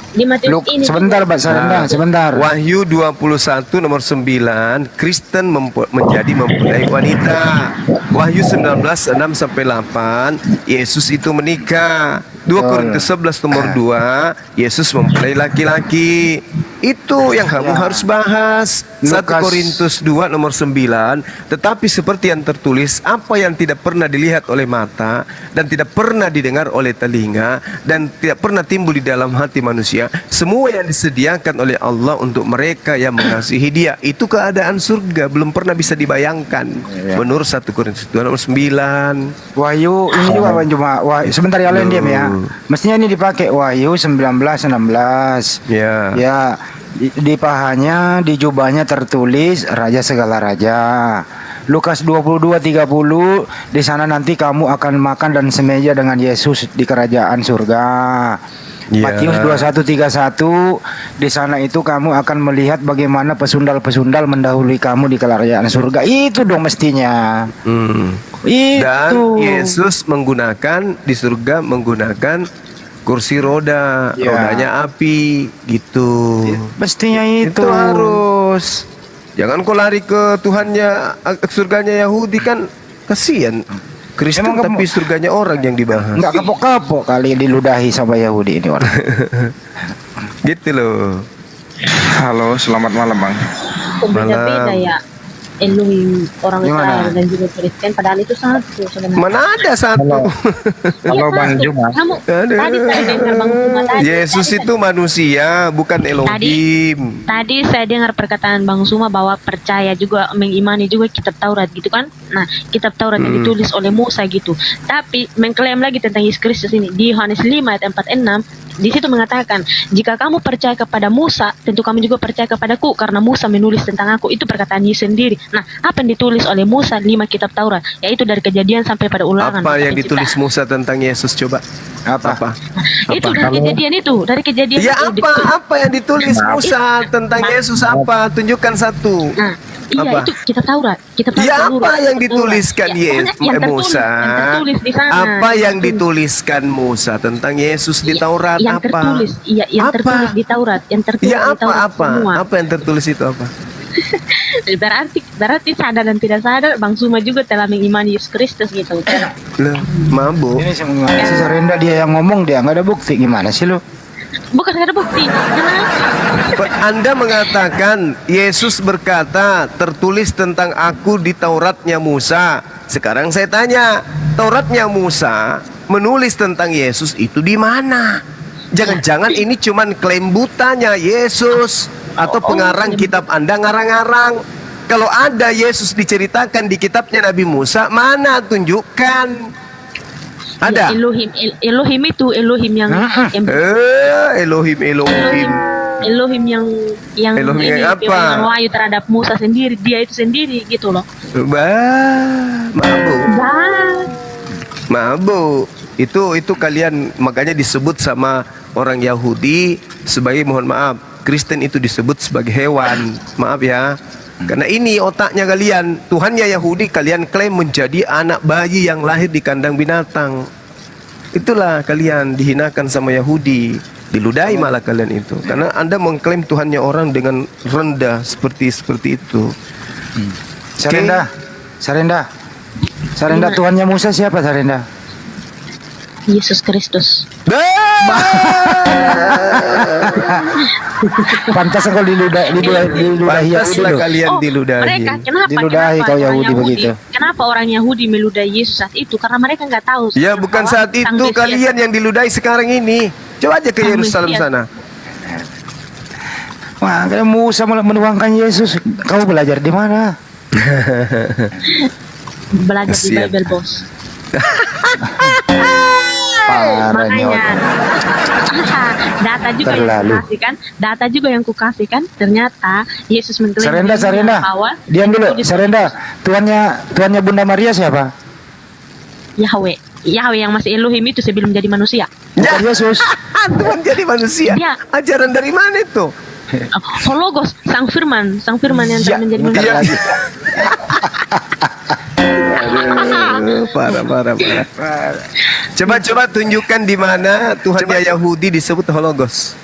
ini. Sebentar, Pak Sarenda, sebentar. Wahyu 21 nomor 9, Kristen menjadi mempelai wanita. Wahyu 19 6 sampai 8, Yesus itu menikah. 2 Korintus 11 nomor 2, Yesus mempelai laki-laki. Itu yang kamu harus bahas. 1 Korintus 2 nomor 9, tetapi seperti yang tertulis, apa yang tidak pernah dilihat oleh mata dan tidak pernah didengar oleh telinga dan tidak pernah timbul di dalam hati manusia, semua yang disediakan oleh Allah untuk mereka yang mengasihi Dia. Itu keadaan surga belum pernah bisa dibayangkan. Menurut 1 Korintus 2 nomor 9. Wahyu ini juga Bang Juma. Sebentar ya, lain diam ya. Mestinya ini dipakai Wahyu 19:16. Ya. Ya, di pahanya, di jubahnya tertulis Raja segala raja. Lukas 22:30, di sana nanti kamu akan makan dan semeja dengan Yesus di kerajaan surga. Matius 21:31, di sana itu kamu akan melihat bagaimana pesundal-pesundal mendahului kamu di kerajaan surga. Itu dong mestinya. Dan Yesus menggunakan di surga menggunakan kursi roda, rodanya api gitu. Mestinya itu. Harus. Jangan kau lari ke Tuhannya, surganya Yahudi kan kasihan. Kristen tapi surganya orang yang dibahas. Enggak kapok-kapok kali diludahi sama Yahudi ini orang. Gitu loh. Halo, selamat malam Bang. Kok beda-beda ya Elohim orang Israel dan juga Kristen, padahal itu satu sebenarnya. Mana ada satu. Halo Bang Juma. Kamu tadi saya dengar Bang Juma tadi. Yesus itu manusia, bukan Elohim. Tadi saya dengar perkataan Bang Suma bahwa percaya juga, mengimani juga kitab Taurat gitu kan. Nah, kitab Taurat yang ditulis oleh Musa gitu. Tapi mengklaim lagi tentang Yesus Kristus ini di Yohanes 5 ayat 4-6. Di situ mengatakan, jika kamu percaya kepada Musa, tentu kamu juga percaya kepadaku karena Musa menulis tentang aku. Itu perkataan Yesus sendiri. Nah, apa yang ditulis oleh Musa 5 kitab Taurat, yaitu dari Kejadian sampai pada Ulangan. Apa yang ditulis Musa tentang Yesus coba? Apa? Itu dari Kejadian itu, dari Kejadian Ya itu. apa yang ditulis Musa tentang Yesus apa? Tunjukkan satu. Iya, itu kitab Taurat. Ya apa yang dituliskan Musa? Apa yang dituliskan Musa tentang Yesus di Taurat? Yang apa? tertulis, iya, yang tertulis di Taurat, yang tertulis Ya di Taurat semua. apa yang tertulis itu apa? berarti sadar dan tidak sadar Bang Suma juga telah mengimani Yesus Kristus gitu. Lah, mabuk. Ini si Sarenda dia yang ngomong, dia nggak ada bukti. Gimana sih lu? Bukan ada bukti. Anda mengatakan Yesus berkata tertulis tentang aku di Tauratnya Musa. Sekarang saya tanya, Tauratnya Musa menulis tentang Yesus itu di mana? Jangan-jangan ini cuman klaim butanya Yesus atau pengarang kitab Anda ngarang-ngarang. Kalau ada Yesus diceritakan di kitabnya Nabi Musa, mana? Tunjukkan. Ada. Elohim itu Elohim yang Elohim Elohim yang Elohim ini, yang apa? yang wahyu terhadap Musa sendiri, dia itu sendiri gitu loh. Mabuk. Itu kalian makanya disebut sama orang Yahudi sebagai, mohon maaf, Kristen itu disebut sebagai hewan. Maaf ya. Karena ini otaknya kalian. Tuhannya Yahudi kalian klaim menjadi anak bayi yang lahir di kandang binatang. Itulah kalian dihinakan sama Yahudi. Diludahi malah kalian itu. Karena Anda mengklaim Tuhannya orang dengan rendah seperti itu. Sarenda Tuhannya Musa siapa, Sarenda? Yesus Kristus. Pantas kalau diludahi Pantaslah kalian diludahi. Mereka kenapa Diludahi kau orang Yahudi begitu. Kenapa orang Yahudi meludahi Yesus saat itu? Karena mereka nggak tahu. Ya bukan saat itu, kalian yang diludahi sekarang ini. Coba aja ke Yerusalem sana. Wah, kalian Musa malah menuangkan Yesus. Kau belajar di mana? Belajar di Bible, bos. Parahnya. Data juga yang kukasih kan, data juga yang kukasih kan, ternyata Yesus mengklaim Sarenda, diam dulu, Sarenda. Tuannya Bunda Maria siapa? Yahweh yang masih Elohim itu sebelum jadi manusia. Bukan Yesus. Tuhan jadi manusia. Ya. Ajaran dari mana itu? Hologos, sang firman yang telah menjadi manusia. Parah. Coba tunjukkan di mana Tuhannya Yahudi disebut Hologos.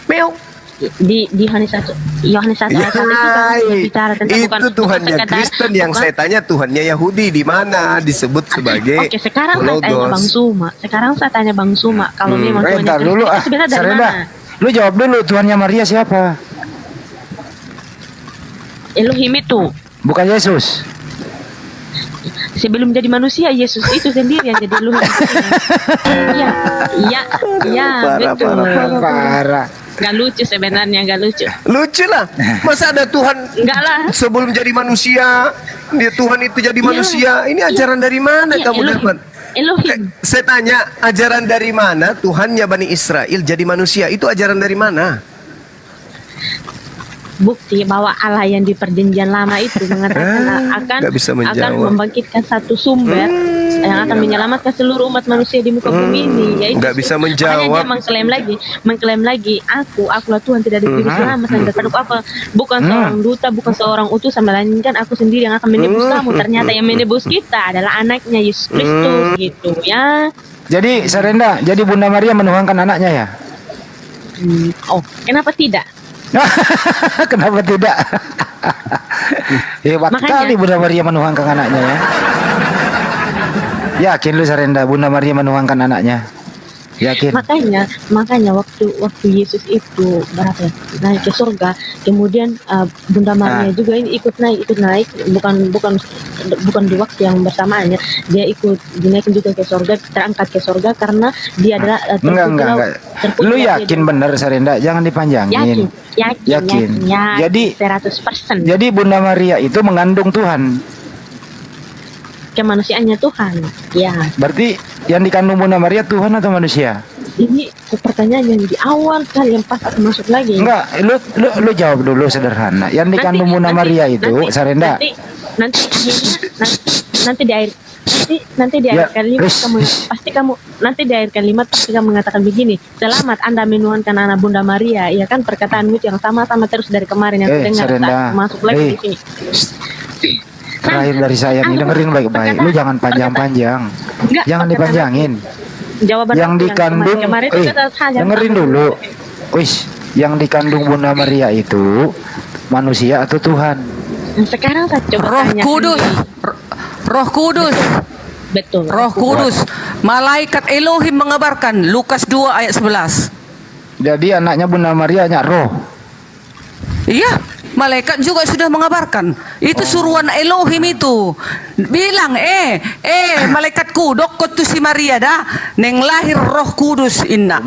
Meow. Di Yohanes 1 ayat 1 itu bicara tentang itu Tuhannya Kristen yang saya tanya Tuhannya Yahudi di mana disebut sebagai Oke, sekarang Hologos. saya tanya Bang Suma, kalau memang Tuhannya Kristen dulu, itu sebenarnya dari Sarenda, mana? lu jawab dulu, Tuhannya Maria siapa? Elohim itu. Bukan Yesus. Sebelum jadi manusia, Yesus itu sendiri yang jadi Elohim. Iya, betul. Parah. Gak lucu sebenarnya, gak lucu. Lucu lah. Masa ada Tuhan Enggak lah. sebelum jadi manusia, dia Tuhan itu jadi manusia. Ini ajaran dari mana kamu dapat? Elohim. Saya tanya, ajaran dari mana Tuhannya Bani Israel jadi manusia? Itu ajaran dari mana? Bukti bahwa Allah yang di perjanjian lama itu mengatakan akan membangkitkan satu sumber yang akan menyelamatkan seluruh umat manusia di muka bumi ini. Yaitu nggak bisa menjawab. Makanya dia mengklaim lagi, akulah Tuhan, tidak diberi selamat dan terhadap apa? Bukan seorang duta, bukan seorang utusan, melainkan aku sendiri yang akan menebus kamu. Ternyata yang menebus kita adalah anaknya Yesus Kristus, gitu ya. Jadi Sarenda, jadi Bunda Maria menuangkan anaknya ya? Oh, kenapa tidak? Kenapa tidak? Hebat sekali Bunda Maria menuangkan anaknya ya. Yakin lu Sarenda Bunda Maria menuangkan anaknya? Yakin? Makanya waktu Yesus itu naik ke surga, kemudian Bunda Maria juga ini ikut naik, bukan di waktu yang bersamaannya, dia ikut dinaikin juga ke surga, terangkat ke surga karena dia adalah enggak. Lu yakin bener Sarenda? Jangan dipanjangin. Yakin. Jadi 100%. Jadi Bunda Maria itu mengandung Tuhan. Kemanusiaannya Tuhan. Ya. Berarti yang dikandung Bunda Maria Tuhan atau manusia? Ini pertanyaan yang di awal kali yang pas aku masuk lagi. Enggak, lu jawab dulu sederhana. Yang dikandung Bunda Maria itu Sarenda. Nanti di akhir kalimat nanti di akhir kalimat pasti kamu mengatakan begini, selamat Anda menuangkan anak Bunda Maria, ya kan, perkataanmu yang sama-sama terus dari kemarin yang dengar masuk lagi di sini. Terakhir dari saya nih, dengerin baik-baik. Lu jangan panjang-panjang. Jangan dipanjangin. Jawaban yang dikandung dengerin dulu. Yang dikandung Bunda Maria itu manusia atau Tuhan? Sekarang saya coba tanya Roh Kudus. Betul. Roh Kudus. Malaikat Elohim mengabarkan Lukas 2 ayat 11. Jadi anaknya Bunda Maria hanya roh. Iya, malaikat juga sudah mengabarkan. Itu suruhan Elohim itu. Bilang, malaikatku dokot tu si Maria dah, neng lahir Roh Kudus inna.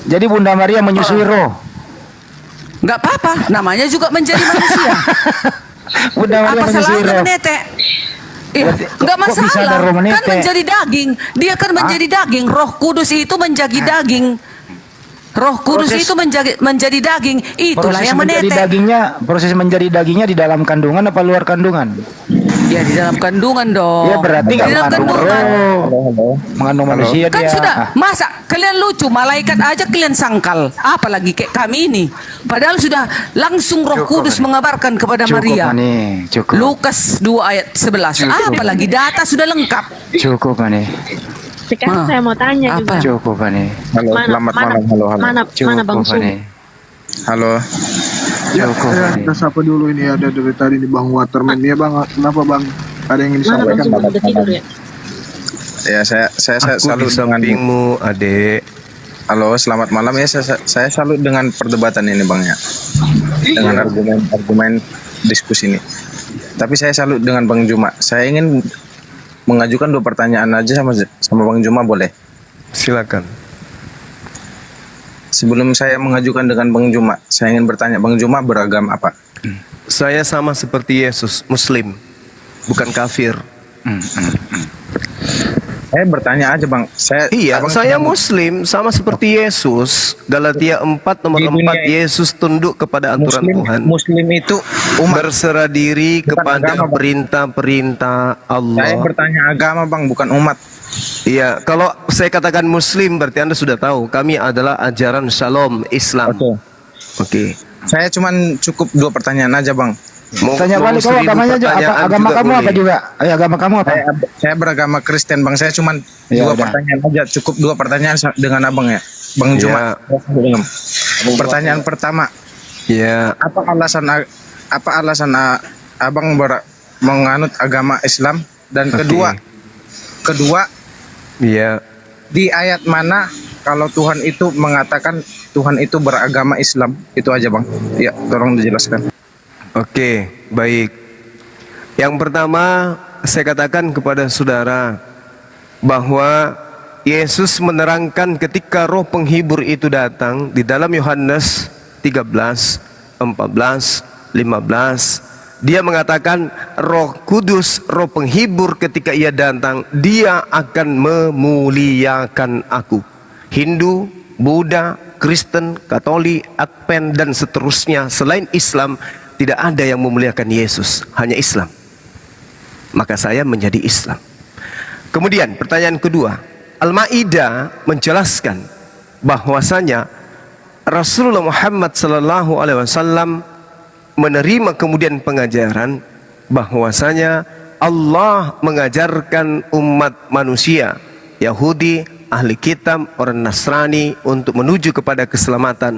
Jadi Bunda Maria menyusui roh. Enggak apa-apa, namanya juga menjadi manusia. Bunda Maria menyusui roh. Enggak masalah, kan menjadi daging. Dia kan menjadi daging. Roh Kudus itu menjadi daging. Roh Kudus itu menjadi daging. Itulah yang menetek. Proses menjadi dagingnya di dalam kandungan apa luar kandungan? Ya di dalam kandungan dong. Ya berarti di dalam kandungan. Mengandung manusia kan dia. Sudah. Masa kalian lucu, malaikat aja kalian sangkal. Apalagi kayak kami ini. Padahal sudah langsung Roh Kudus mengabarkan kepada Maria. Cukup. Lukas 2 ayat 11. Apalagi data sudah lengkap. Cukup nih. Sekarang saya mau tanya juga. Cukup nih. Halo, selamat malam. Halo. Mana Bang Sum? Halo. Kita sapa dulu, ini ada dari tadi di Bang Waterman. Ya Bang, kenapa Bang? Ada yang ingin disampaikan? Mana Bang Sum udah tidur ya? Ya, saya Aku salut di dengan sampingmu, adek. Halo, selamat malam ya. Saya salut dengan perdebatan ini, Bang ya. Dengan argumen diskusi ini. Tapi saya salut dengan Bang Juma. Saya ingin mengajukan 2 pertanyaan aja sama Bang Juma, boleh? Silakan. Sebelum saya mengajukan dengan Bang Juma, saya ingin bertanya, Bang Juma beragama apa? Saya sama seperti Yesus, Muslim, bukan kafir. Saya bertanya aja, Bang. Saya Muslim sama seperti Yesus. Galatia 4 nomor 4, Yesus tunduk kepada aturan Tuhan. Muslim itu berserah diri kepada agama, Bang. perintah-perintah Allah. Saya bertanya agama, Bang, bukan umat. Iya, kalau saya katakan Muslim berarti Anda sudah tahu kami adalah ajaran Shalom Islam. Oke. Saya cuman cukup 2 pertanyaan aja, Bang. Tanya balik, kau agamanya aja, agama kamu apa juga? Ayo, agama kamu apa? Saya beragama Kristen, Bang. Saya cuman Ya, 2 udah. pertanyaan aja, cukup 2 pertanyaan dengan Abang ya, Bang Juma. Pertanyaan pertama. Ya. Apa alasan Abang menganut agama Islam? Dan kedua, Iya. di ayat mana kalau Tuhan itu mengatakan Tuhan itu beragama Islam? Itu aja, Bang. Ya, tolong dijelaskan. Oke, baik. Yang pertama, saya katakan kepada saudara bahwa Yesus menerangkan ketika roh penghibur itu datang di dalam Yohanes 13, 14, 15. Dia mengatakan Roh Kudus, roh penghibur ketika ia datang, dia akan memuliakan aku. Hindu, Buddha, Kristen, Katolik, Advent dan seterusnya selain Islam tidak ada yang memuliakan Yesus, hanya Islam. Maka saya menjadi Islam. Kemudian pertanyaan kedua, Al-Maidah menjelaskan bahwasanya Rasulullah Muhammad sallallahu alaihi wasallam menerima kemudian pengajaran bahwasanya Allah mengajarkan umat manusia, Yahudi, ahli kitab, orang Nasrani untuk menuju kepada keselamatan,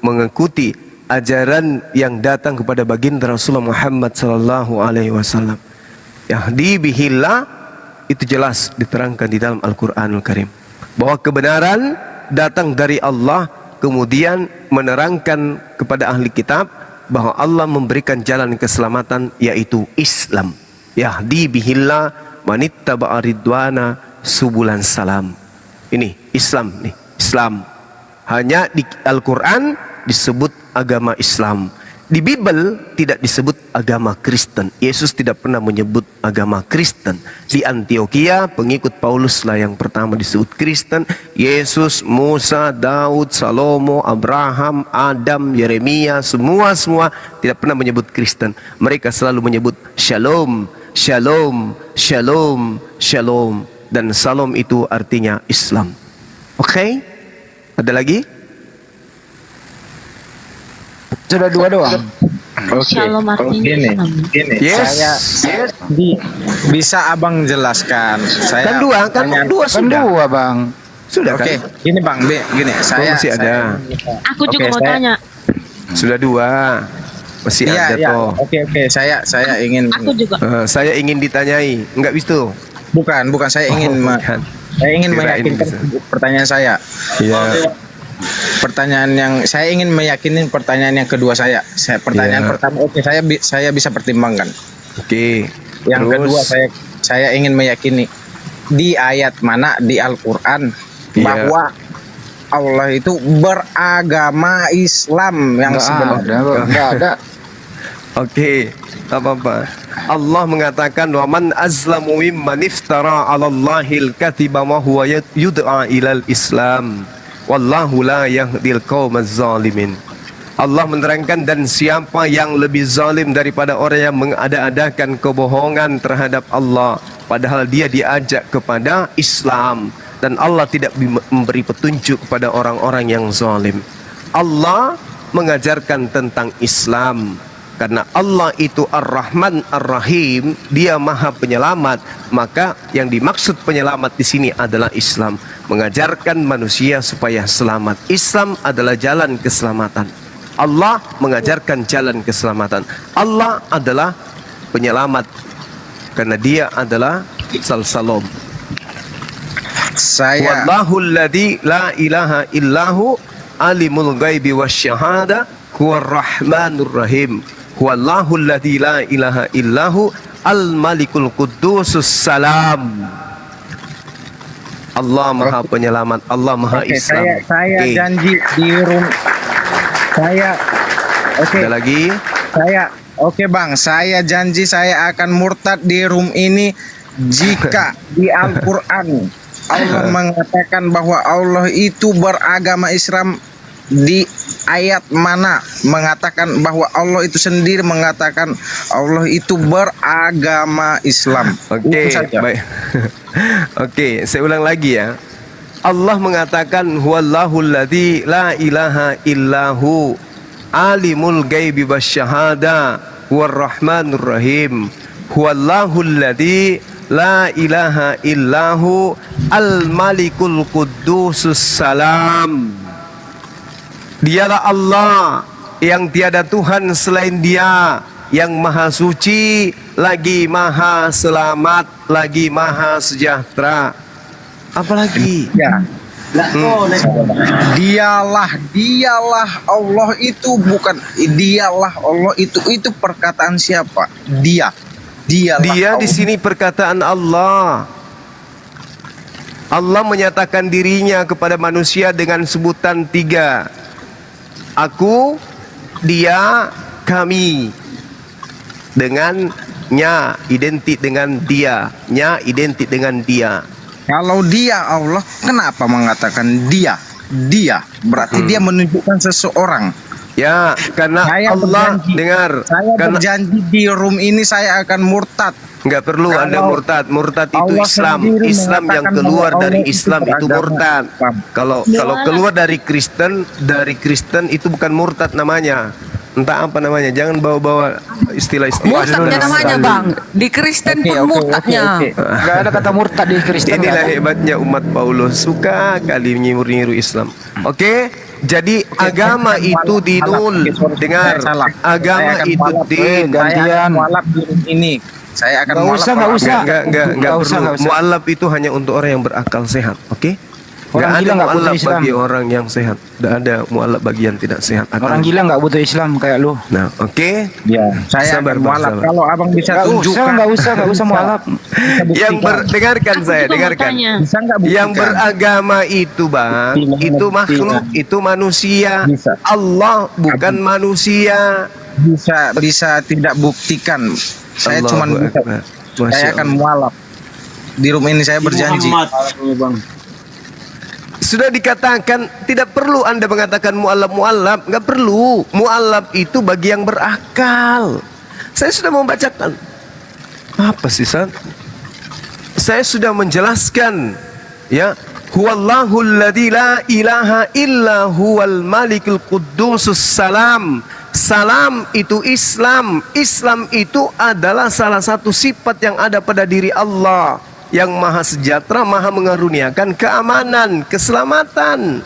mengikuti ajaran yang datang kepada baginda Rasulullah Muhammad sallallahu alaihi wasallam. Yahdi bihillah, itu jelas diterangkan di dalam Al-Qur'anul Karim bahwa kebenaran datang dari Allah, kemudian menerangkan kepada ahli kitab bahwa Allah memberikan jalan keselamatan yaitu Islam. Yahdi bihillah manittaba'a ridwana subulan salam. Ini Islam nih, Islam. Hanya di Al-Qur'an disebut agama Islam. Di Bible tidak disebut agama Kristen. Yesus tidak pernah menyebut agama Kristen. Di Antioquia pengikut Paulus lah yang pertama disebut Kristen. Yesus, Musa, Daud, Salomo, Abraham, Adam, Yeremia, semua tidak pernah menyebut Kristen. Mereka selalu menyebut Shalom, Shalom, Shalom, Shalom. Dan Shalom itu artinya Islam. Oke? Ada lagi? Sudah 2 doang. Shalom artinya Islam. Gini, bisa Abang jelaskan? Saya Kan dua sudah. Bang. Sudah Oke, kan? gini Bang, gini. Saya masih ada. Aku juga mau tanya. Sudah 2. Masih ada toh. Oke, saya ingin. Aku juga. Saya ingin ditanyai, enggak bisa. Bukan, saya ingin saya ingin meyakinkan pertanyaan saya. Iya. Pertanyaan yang saya ingin meyakini pertanyaan yang kedua saya. Pertanyaan pertama saya bisa pertimbangkan. Oke. Yang kedua saya ingin meyakini di ayat mana di Al-Qur'an bahwa Allah itu beragama Islam yang sebenarnya. Enggak ada. Oke, tak apa-apa. Allah mengatakan wa man azlamu mimman iftara 'ala Allahil kadhiba wa huwa yud'a ilal Islam. Wallahu la yahdil qaumaz zalimin. Allah menerangkan, dan siapa yang lebih zalim daripada orang yang mengada-adakan kebohongan terhadap Allah padahal dia diajak kepada Islam, dan Allah tidak memberi petunjuk kepada orang-orang yang zalim. Allah mengajarkan tentang Islam karena Allah itu Ar-Rahman Ar-Rahim, dia Maha Penyelamat. Maka yang dimaksud penyelamat di sini adalah Islam, mengajarkan manusia supaya selamat. Islam adalah jalan keselamatan. Allah mengajarkan jalan keselamatan. Allah adalah penyelamat karena dia adalah Salsalom. Wallahul ladzi la ilaha illahu alimul ghaibi wasyahada huwar rahmanur rahim. Wallahul ladzi la ilaha illahu al malikul qudusus salam. Allah Maha Penyelamat, Allah Maha Oke, Islam. saya janji di room saya. Oke. Ada lagi? Oke Bang, saya janji saya akan murtad di room ini jika di Al-Qur'an Allah mengatakan bahwa Allah itu beragama Islam. Di ayat mana mengatakan bahwa Allah itu sendiri mengatakan Allah itu beragama Islam? Oke, baik. Oke, saya ulang lagi ya. Allah mengatakan huwallahul ladzi la ilaha illahu alimul ghaibi wasyahada huwar rahmanur rahim. Huwallahul ladzi la ilaha illahu al malikul qudusus salam. Dialah Allah yang tiada Tuhan selain Dia, yang maha suci, lagi maha selamat, lagi maha sejahtera. Apalagi? Ya. Dialah Allah itu bukan dialah Allah itu perkataan siapa? Dia Allah. Di sini perkataan Allah. Allah menyatakan dirinya kepada manusia dengan sebutan 3. Aku, dia, kami. Dengan nya identik dengan dia, nya identik dengan dia. Kalau dia Allah, kenapa mengatakan dia? Dia berarti dia menunjukkan seseorang. Ya, karena saya Allah berjanji, dengar. Saya berjanji di room ini saya akan murtad. Enggak perlu Anda murtad. Murtad itu Allah Islam. Islam yang keluar dari Islam itu murtad. Kalau keluar dari Kristen itu bukan murtad namanya. Entah apa namanya. Jangan bawa-bawa istilah-istilah. Murtadnya namanya Bang. Di Kristen pun murtadnya. Enggak ada kata murtad di Kristen. Inilah hebatnya umat Paulus, suka kali nyiru-nyiru Islam. Oke? Jadi agama itu dinul. Dengar. Agama itu din. Gantian. Mualaf di room ini. Saya akan Enggak perlu. Mualaf itu hanya untuk orang yang berakal sehat, oke? Enggak ada mualaf bagi orang yang sehat. Enggak ada mualaf bagi yang tidak sehat. Orang gila enggak butuh Islam kayak lu. Nah, oke? Ya, saya akan mualaf. Kalau Abang bisa tunjukkan. Enggak usah mualaf. Yang dengarkan saya, dengarkan. Yang beragama itu, Bang, itu makhluk, itu manusia. Allah bukan manusia. Bisa tidak buktikan. Saya cuma saya akan mualaf. Di room ini saya berjanji. Sudah dikatakan tidak perlu Anda mengatakan mualaf, enggak perlu. Mualaf itu bagi yang berakal. Saya sudah membacakan. Apa sih, San? Saya sudah menjelaskan, ya. Huwallahul ladzi la ilaha illa huwal malikul qudusus salam. Salam itu Islam. Islam itu adalah salah satu sifat yang ada pada diri Allah, yang maha sejahtera, maha mengaruniakan keamanan, keselamatan.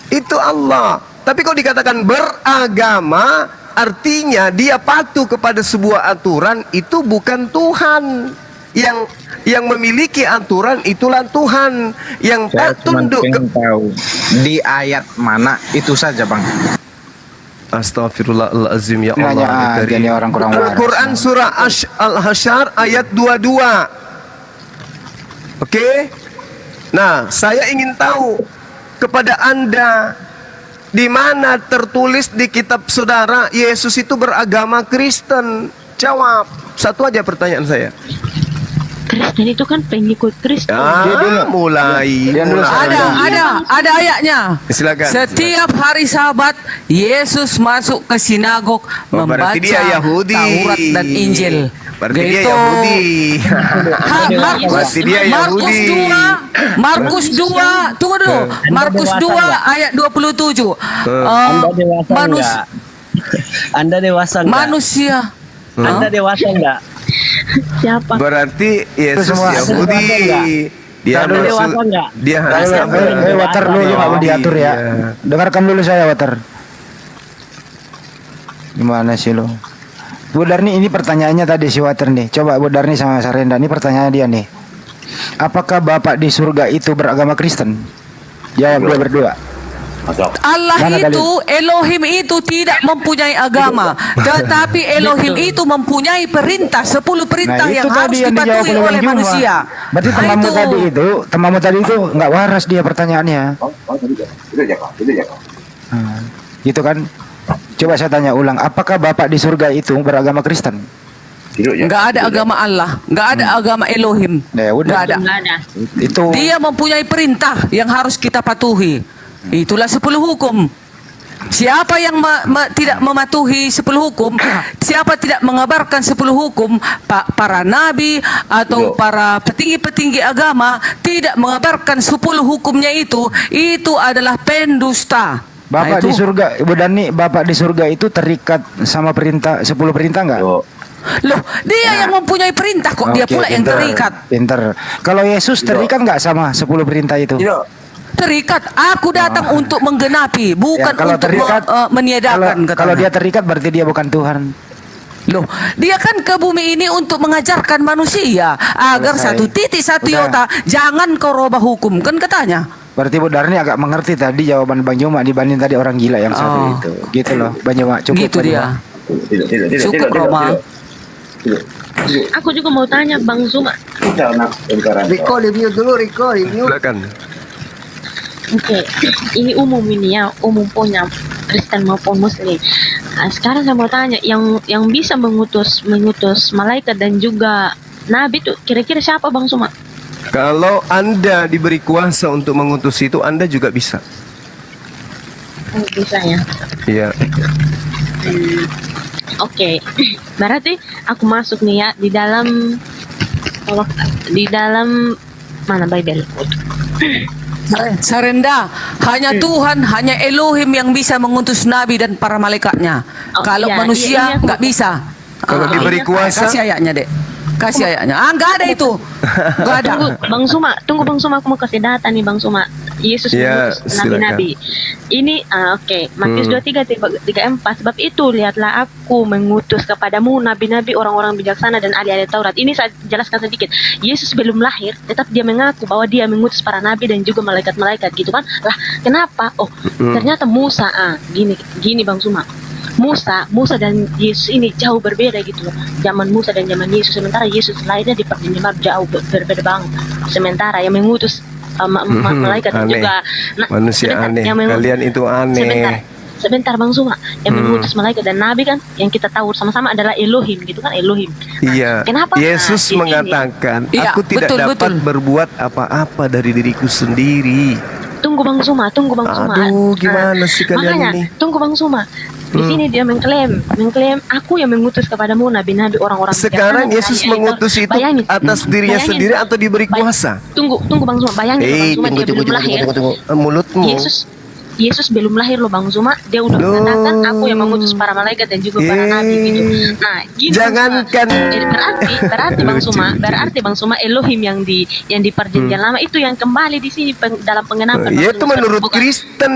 Itu Allah. Tapi kalau dikatakan beragama, artinya dia patuh kepada sebuah aturan, itu bukan Tuhan. Yang memiliki aturan itulah Tuhan. Yang tak tunduk tahu di ayat mana itu saja, Bang. Astaghfirullahaladzim, ya Allah. Dari orang kurang waras. Quran surah Al-Hasyr ayat 22. Oke? Nah, saya ingin tahu kepada Anda, di mana tertulis di kitab saudara Yesus itu beragama Kristen? Jawab. Satu aja pertanyaan saya. Kristen itu kan pengikut Kristus. Mulai. Ada ayatnya. Silakan. Setiap hari Sabat Yesus masuk ke sinagog membaca dia Yahudi. Taurat dan Injil. Berarti dia Yahudi. Markus 2, tunggu dulu. Markus 2 ayat 27. Anda dewasa enggak? Manusia. Anda dewasa enggak? Siapa? Berarti Yesus Yahudi. Dia harus Water dulu nggak mau diatur ya. Dengarkan dulu saya, Water. Gimana sih lo? Bu Darni, ini pertanyaannya tadi si Water nih. Coba Bu Darni sama Sarenda, ini pertanyaannya dia nih. apakah Bapak di surga itu beragama Kristen? Jawab dia berdua. Allah itu, Elohim itu tidak mempunyai agama, tetapi Elohim itu mempunyai perintah, 10 perintah yang harus dipatuhi oleh manusia. Berarti temanmu tadi itu nggak waras dia pertanyaannya. Gitu kan? Coba saya tanya ulang, apakah Bapak di surga itu beragama Kristen? Nggak ada agama Allah, nggak ada agama Elohim, nggak ada. Itu dia mempunyai perintah yang harus kita patuhi. Itulah 10 hukum. Siapa yang tidak mematuhi 10 hukum, siapa tidak mengabarkan 10 hukum, para nabi atau para petinggi-petinggi agama tidak mengabarkan 10 hukumnya itu adalah pendusta. Bapak di surga, Ibu Dani, Bapak di surga itu terikat sama perintah 10 perintah enggak? Loh, dia yang mempunyai perintah kok, dia pula yang terikat. Pinter. Kalau Yesus terikat enggak sama 10 perintah itu? Terikat, aku datang untuk menggenapi, bukan untuk meniadakan. Kalau dia terikat berarti dia bukan Tuhan. Loh, dia kan ke bumi ini untuk mengajarkan manusia agar satu titik satu iota jangan kau robah hukum, kan katanya. Berarti Bu Darni agak mengerti tadi jawaban Bang Juma dibanding tadi orang gila yang satu itu. Gitu loh, Bang Juma. Cukup. Gitu dia. Cukup Roma. Aku juga mau tanya Bang Zuma. Riko review dulu, Riko review. Silakan. Oke, ini umum ini ya, umum punya Kristen maupun Muslim. Nah, sekarang saya mau tanya, yang bisa mengutus malaikat dan juga nabi itu kira-kira siapa Bang Zuma? Kalau Anda diberi kuasa untuk mengutus itu, Anda juga bisa. Oh, bisa ya. Iya. Oke. Berarti aku masuk nih ya di dalam mana Bible? Sarenda, hanya Tuhan, hanya Elohim yang bisa mengutus nabi dan para malaikatnya. Kalau manusia nggak bisa. Kalau diberi kuasa, kasih ayatnya dek. Kasih ayatnya. Nggak ada itu. Nggak ada. Tunggu Bang Suma, aku mau kasih data nih Bang Suma. Yesus mengutus nabi-nabi. Ini oke. Matius 23:34. Sebab itu lihatlah aku mengutus kepadamu nabi-nabi, orang-orang bijaksana dan ahli-ahli Taurat. Ini saya jelaskan sedikit. Yesus belum lahir, tetap dia mengaku bahwa dia mengutus para nabi dan juga malaikat-malaikat gitu kan. Lah, kenapa? Oh, ternyata Musa gini Bang Suma. Musa dan Yesus ini jauh berbeda gitu loh. Zaman Musa dan zaman Yesus, sementara Yesus lahirnya di perjanjian baru jauh berbeda banget. Sementara yang mengutus malaikat aneh. juga manusia aneh. Kalian itu aneh. Sebentar Bang Suma, yang mengutus malaikat dan nabi kan yang kita tahu sama-sama adalah Elohim gitu kan, Elohim. Iya. Kenapa? Yesus mengatakan, aku tidak dapat berbuat apa-apa dari diriku sendiri. Tunggu Bang Suma. Aduh, gimana sih kalian makanya, ini? Tunggu Bang Suma. Di sini dia mengklaim aku yang mengutus kepadamu nabi-nabi orang-orang. Sekarang Yesus mengutus itu atas dirinya sendiri atau diberi kuasa? Tunggu Bang Zuma, bayangin Bang Zuma dia belum lahir. Mulutmu. Yesus belum lahir loh Bang Zuma, dia udah mengatakan aku yang mengutus para malaikat dan juga para nabi gitu. Nah, gini. Jangankan berarti Bang Zuma Elohim yang di perjanjian lama itu yang kembali di sini dalam pengenapan. Itu menurut Kristen.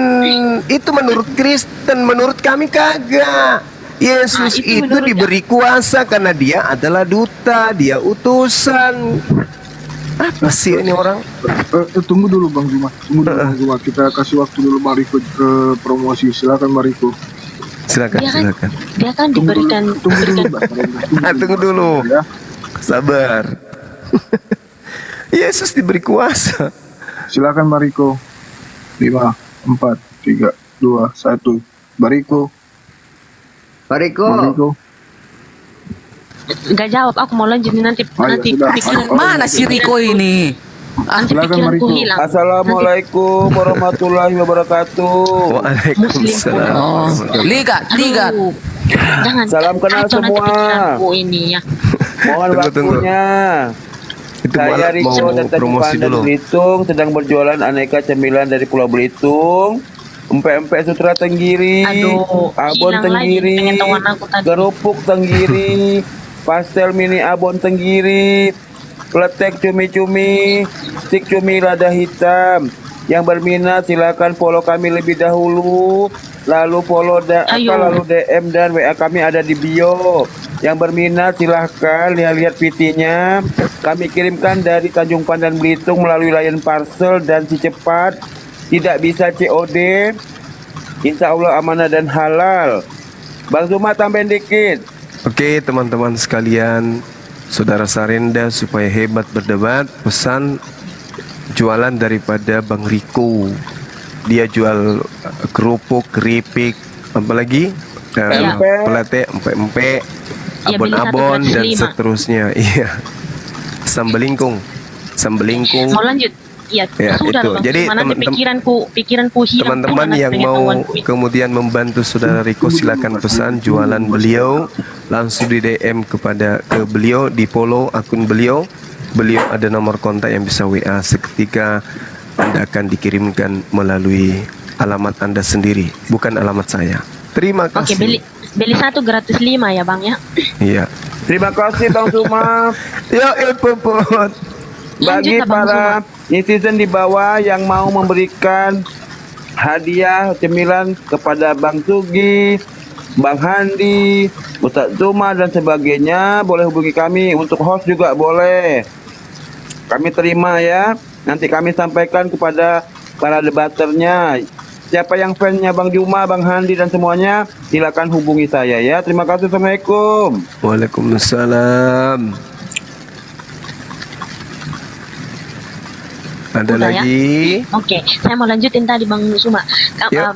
Itu menurut Kristen, menurut kami kagak. Yesus itu diberi kuasa karena dia adalah duta, dia utusan. Apa sih ini orang? Tunggu dulu Bang Zuma. Kita kasih waktu dulu Mariko ke promosi. Silakan Mariko. Silakan. Dia kan diberikan. Tunggu dulu. Sabar. Yesus diberi kuasa. Silakan Mariko. 5, 4, 3, 2, 1. Mariko. Gak jawab, aku mau lanjut nanti pikiran. Mana si Riko ini? Nanti pikiranku hilang. Assalamualaikum warahmatullahi wabarakatuh. Waalaikumsalam. Ligat. Jangan. Salam kenal semua. Ini ya. Mohon waktunya. Saya Riko dan Tanjung Pandan Belitung sedang berjualan aneka cemilan dari Pulau Belitung. Empek-empek Sutra Tenggiri, abon Tenggiri, kerupuk Tenggiri, pastel mini abon Tenggiri, kletek cumi-cumi, stik cumi lada hitam. Yang berminat silakan follow kami lebih dahulu, lalu DM dan WA kami ada di bio. Yang berminat silahkan lihat-lihat PT-nya. Kami kirimkan dari Tanjung Pandan Belitung melalui Lion Parcel dan si cepat. Tidak bisa COD. Insya Allah amanah dan halal. Bang Zuma tambahin dikit. Oke teman-teman sekalian, saudara Sarenda supaya hebat berdebat, pesan jualan daripada Bang Riko. Dia jual kerupuk, keripik, apalagi pelate, empek-empek, abon-abon dan seterusnya. Iya. Sambelingkung. Mau lanjut? Ya, sudah itu. Bang. Jadi pikiranku hilang. Teman-teman yang mau kemudian membantu saudara Riko, silakan pesan jualan beliau, langsung di DM ke beliau, di follow akun beliau. Beliau ada nomor kontak yang bisa WA, seketika Anda akan dikirimkan melalui alamat Anda sendiri, bukan alamat saya. Terima kasih. Oke, beli 1 gratis 5 ya Bang ya. Iya. Terima kasih Bang Zuma. Ya, Popot. Bagi para netizen di bawah yang mau memberikan hadiah cemilan kepada Bang Sugi, Bang Handi, Ustadz Zuma dan sebagainya, boleh hubungi kami. Untuk host juga boleh. Kami terima ya. Nanti kami sampaikan kepada para debaternya. Siapa yang fansnya Bang Zuma, Bang Handi dan semuanya, silakan hubungi saya ya. Terima kasih. Assalamualaikum. Waalaikumsalam. Ada Udah lagi? Ya? Oke, saya mau lanjutin tadi Bang Zuma.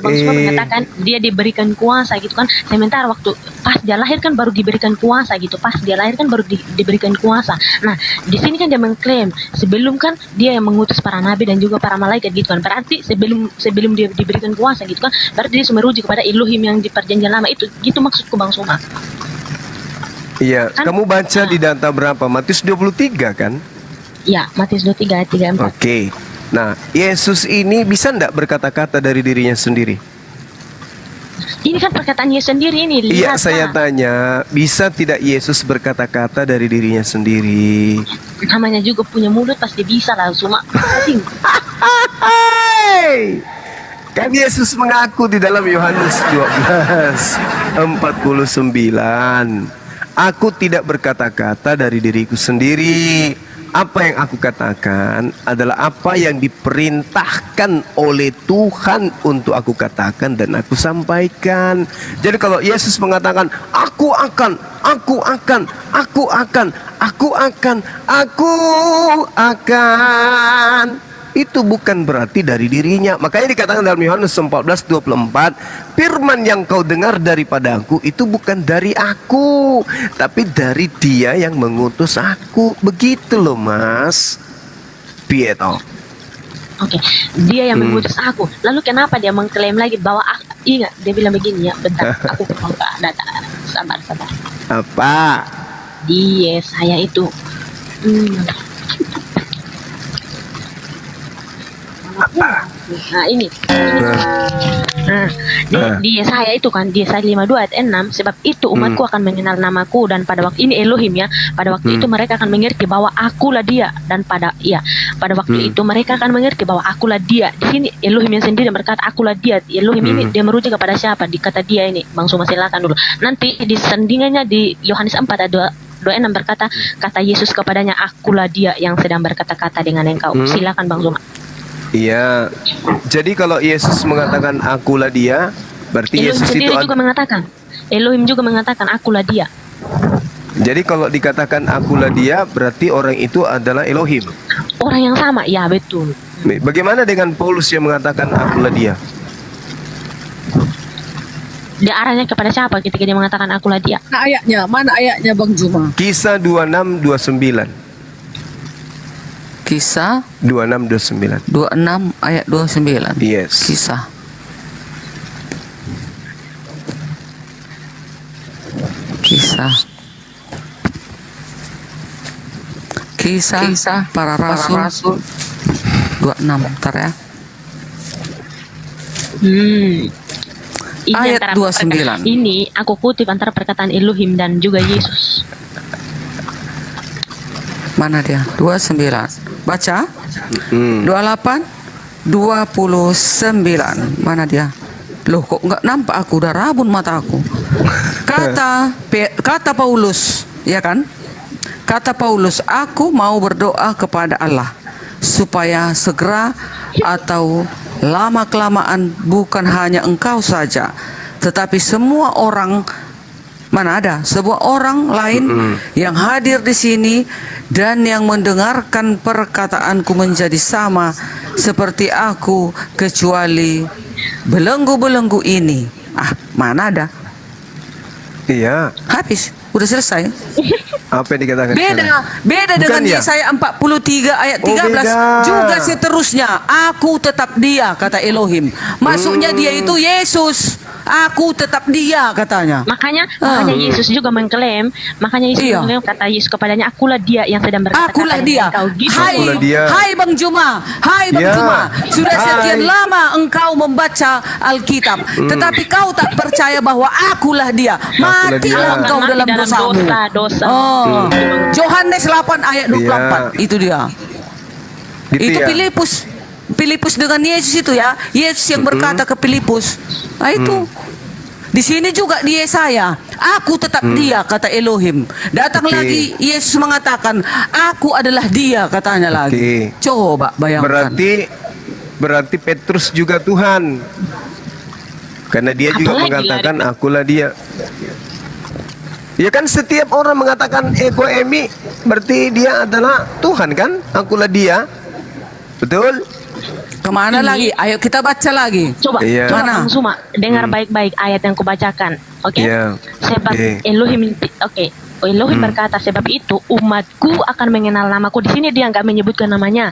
Bang Zuma mengatakan dia diberikan kuasa gitu kan. Sementara waktu pas dia lahir kan baru diberikan kuasa gitu. Pas dia lahir kan baru diberikan kuasa. Nah, di sini kan dia mengklaim sebelum kan dia yang mengutus para nabi dan juga para malaikat gitu kan. Berarti sebelum dia diberikan kuasa gitu kan, berarti dia merujuk kepada Elohim yang di perjanjian lama itu. Gitu maksudku Bang Zuma. Iya, kan, kamu baca di data berapa? Matius 23 kan? Ya, Matius 23 ayat 34. Oke. Nah, Yesus ini bisa enggak berkata-kata dari dirinya sendiri? Ini kan perkataan Yesus sendiri ini. Iya, saya tanya, bisa tidak Yesus berkata-kata dari dirinya sendiri? Namanya juga punya mulut pasti bisa lah, cuma kan Yesus mengaku di dalam Yohanes 12:49, aku tidak berkata-kata dari diriku sendiri. Apa yang aku katakan adalah apa yang diperintahkan oleh Tuhan untuk aku katakan dan aku sampaikan. Jadi kalau Yesus mengatakan aku akan, itu bukan berarti dari dirinya. Makanya dikatakan dalam Yohanes 14:24, firman yang kau dengar daripada aku itu bukan dari aku, tapi dari Dia yang mengutus aku. Begitu loh Mas Pietro. Oke, Dia yang mengutus aku. Lalu kenapa dia mengklaim lagi bahwa ingat dia bilang begini ya, bentar aku buka data. Sabar. Apa? Dia saya itu nah ini dia saya itu kan dia saya 52 ayat 6, sebab itu umatku akan mengenal namaku dan pada waktu ini Elohim ya, pada waktu itu mereka akan mengerti bahwa akulah Dia dan pada waktu itu mereka akan mengerti bahwa akulah Dia. Di sini Elohim yang sendiri berkata akulah Dia. Elohim ini dia merujuk kepada siapa? Di kata Dia ini. Bang Zuma silakan dulu. Nanti di sandingannya di Yohanes 4 ayat 26 berkata, kata Yesus kepadanya, akulah Dia yang sedang berkata-kata dengan engkau. Silakan Bang Zuma. Iya. Jadi kalau Yesus mengatakan akulah Dia, berarti Elohim Yesus itu juga mengatakan. Elohim juga mengatakan akulah Dia. Jadi kalau dikatakan akulah Dia, berarti orang itu adalah Elohim. Orang yang sama, ya betul. Bagaimana dengan Paulus yang mengatakan akulah Dia? Dia arahnya kepada siapa ketika dia mengatakan akulah Dia? Mana ayatnya Bang Zuma? Kisah 26:29. Kisah 26:29. 26 ayat 29. Yes. Kisah para rasul 26 bentar ya. Ini Ayat 29. Ini aku kutip antara perkataan Elohim dan juga Yesus. Mana dia? 29. Baca. 28 29. Mana dia? Loh kok nggak nampak, aku udah rabun mata aku. Kata Paulus, ya kan? Kata Paulus, aku mau berdoa kepada Allah supaya segera atau lama-kelamaan bukan hanya engkau saja, tetapi semua orang, mana ada sebuah orang lain yang hadir di sini dan yang mendengarkan perkataanku menjadi sama seperti aku, kecuali belenggu-belenggu ini. Mana ada? Iya. Habis, udah selesai. Apa yang dikatakan? Beda dengan Yesaya 43 ayat 13 juga seterusnya. Aku tetap dia, kata Elohim. Maksudnya dia itu Yesus. Aku tetap dia, katanya. Makanya Yesus juga mengklaim, mengklaim, kata Yesus kepadanya, akulah dia yang sedang berkata-kata akulah dia. Engkau gitu. Hai Bang Juma, Juma, sudah sekian lama engkau membaca Alkitab, tetapi kau tak percaya bahwa akulah dia. Matilah engkau dalam dosamu. Yohanes 8 ayat 24, itu dia. Itu Filipus dengan Yesus itu ya. Yesus yang berkata ke Filipus. Nah itu. Di sini juga di Yesaya, aku tetap dia, kata Elohim. Datang lagi Yesus mengatakan, aku adalah dia, katanya lagi. Coba bayangkan. Berarti Petrus juga Tuhan. Karena dia juga mengatakan akulah dia. Ya kan setiap orang mengatakan ego emi, berarti dia adalah Tuhan kan? Akulah dia. Betul? Kemana lagi? Ayo kita baca lagi. Coba, Bang Suma, dengar baik-baik ayat yang kubacakan. Oke? Sebab Elohim, Elohim berkata, sebab itu umatku akan mengenal namaku. Di sini dia nggak menyebutkan namanya,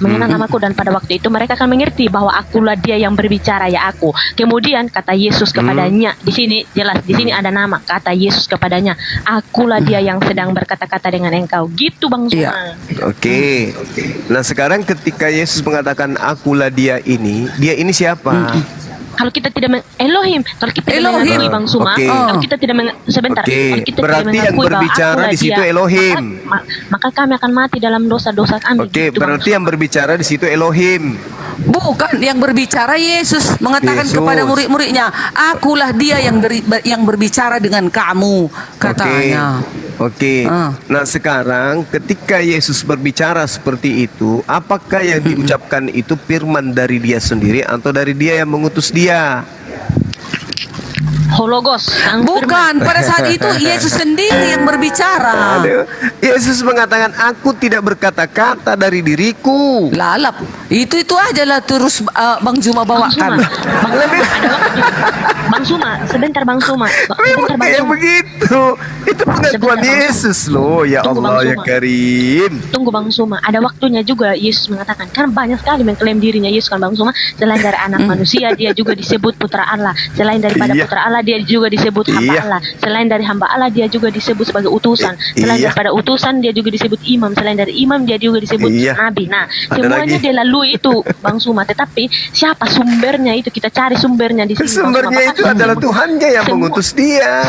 mengenal namaku, dan pada waktu itu mereka akan mengerti bahwa akulah dia yang berbicara, ya aku. Kemudian kata Yesus kepadanya, di sini jelas, di sini ada nama, kata Yesus kepadanya, akulah dia yang sedang berkata-kata dengan engkau. Gitu Bang Suma. Oke. Nah sekarang ketika Yesus mengatakan akulah dia ini siapa? Kalau kita tidak Elohim, kalau kita tidak mengakui Bang Suma, kalau kita tidak sebentar, kalau kita berarti tidak yang berbicara di situ Elohim. Maka kami akan mati dalam dosa-dosa kami. Gitu, berarti yang berbicara di situ Elohim. Bukan, yang berbicara Yesus mengatakan kepada murid-muridnya, akulah dia yang berbicara dengan kamu, katanya. Nah sekarang ketika Yesus berbicara seperti itu, apakah yang diucapkan itu firman dari dia sendiri atau dari dia yang mengutus dia? Hologos. Bukan, pada saat itu Yesus sendiri yang berbicara. Yesus mengatakan, aku tidak berkata-kata dari diriku. Lalap, itu aja lah terus Bang Juma bawakan. Bang Suma, sebentar Bang Suma. Kayak begitu. Itu pengakuan Yesus loh, ya Allah ya Karim. Tunggu Bang Suma, ada waktunya juga Yesus mengatakan, kan banyak sekali mengklaim dirinya Yesus kan Bang Suma. Selain dari anak manusia, dia juga disebut putra Allah. Selain daripada putra Allah, dia juga disebut hamba Allah. Selain dari hamba Allah, dia juga disebut sebagai utusan. Selain daripada utusan, dia juga disebut imam. Selain dari imam, dia juga disebut nabi. Nah, semuanya dia lalui itu Bang Suma. Tetapi siapa sumbernya itu? Kita cari sumbernya di sini. Sumbernya itu adalah Tuhannya yang mengutus dia.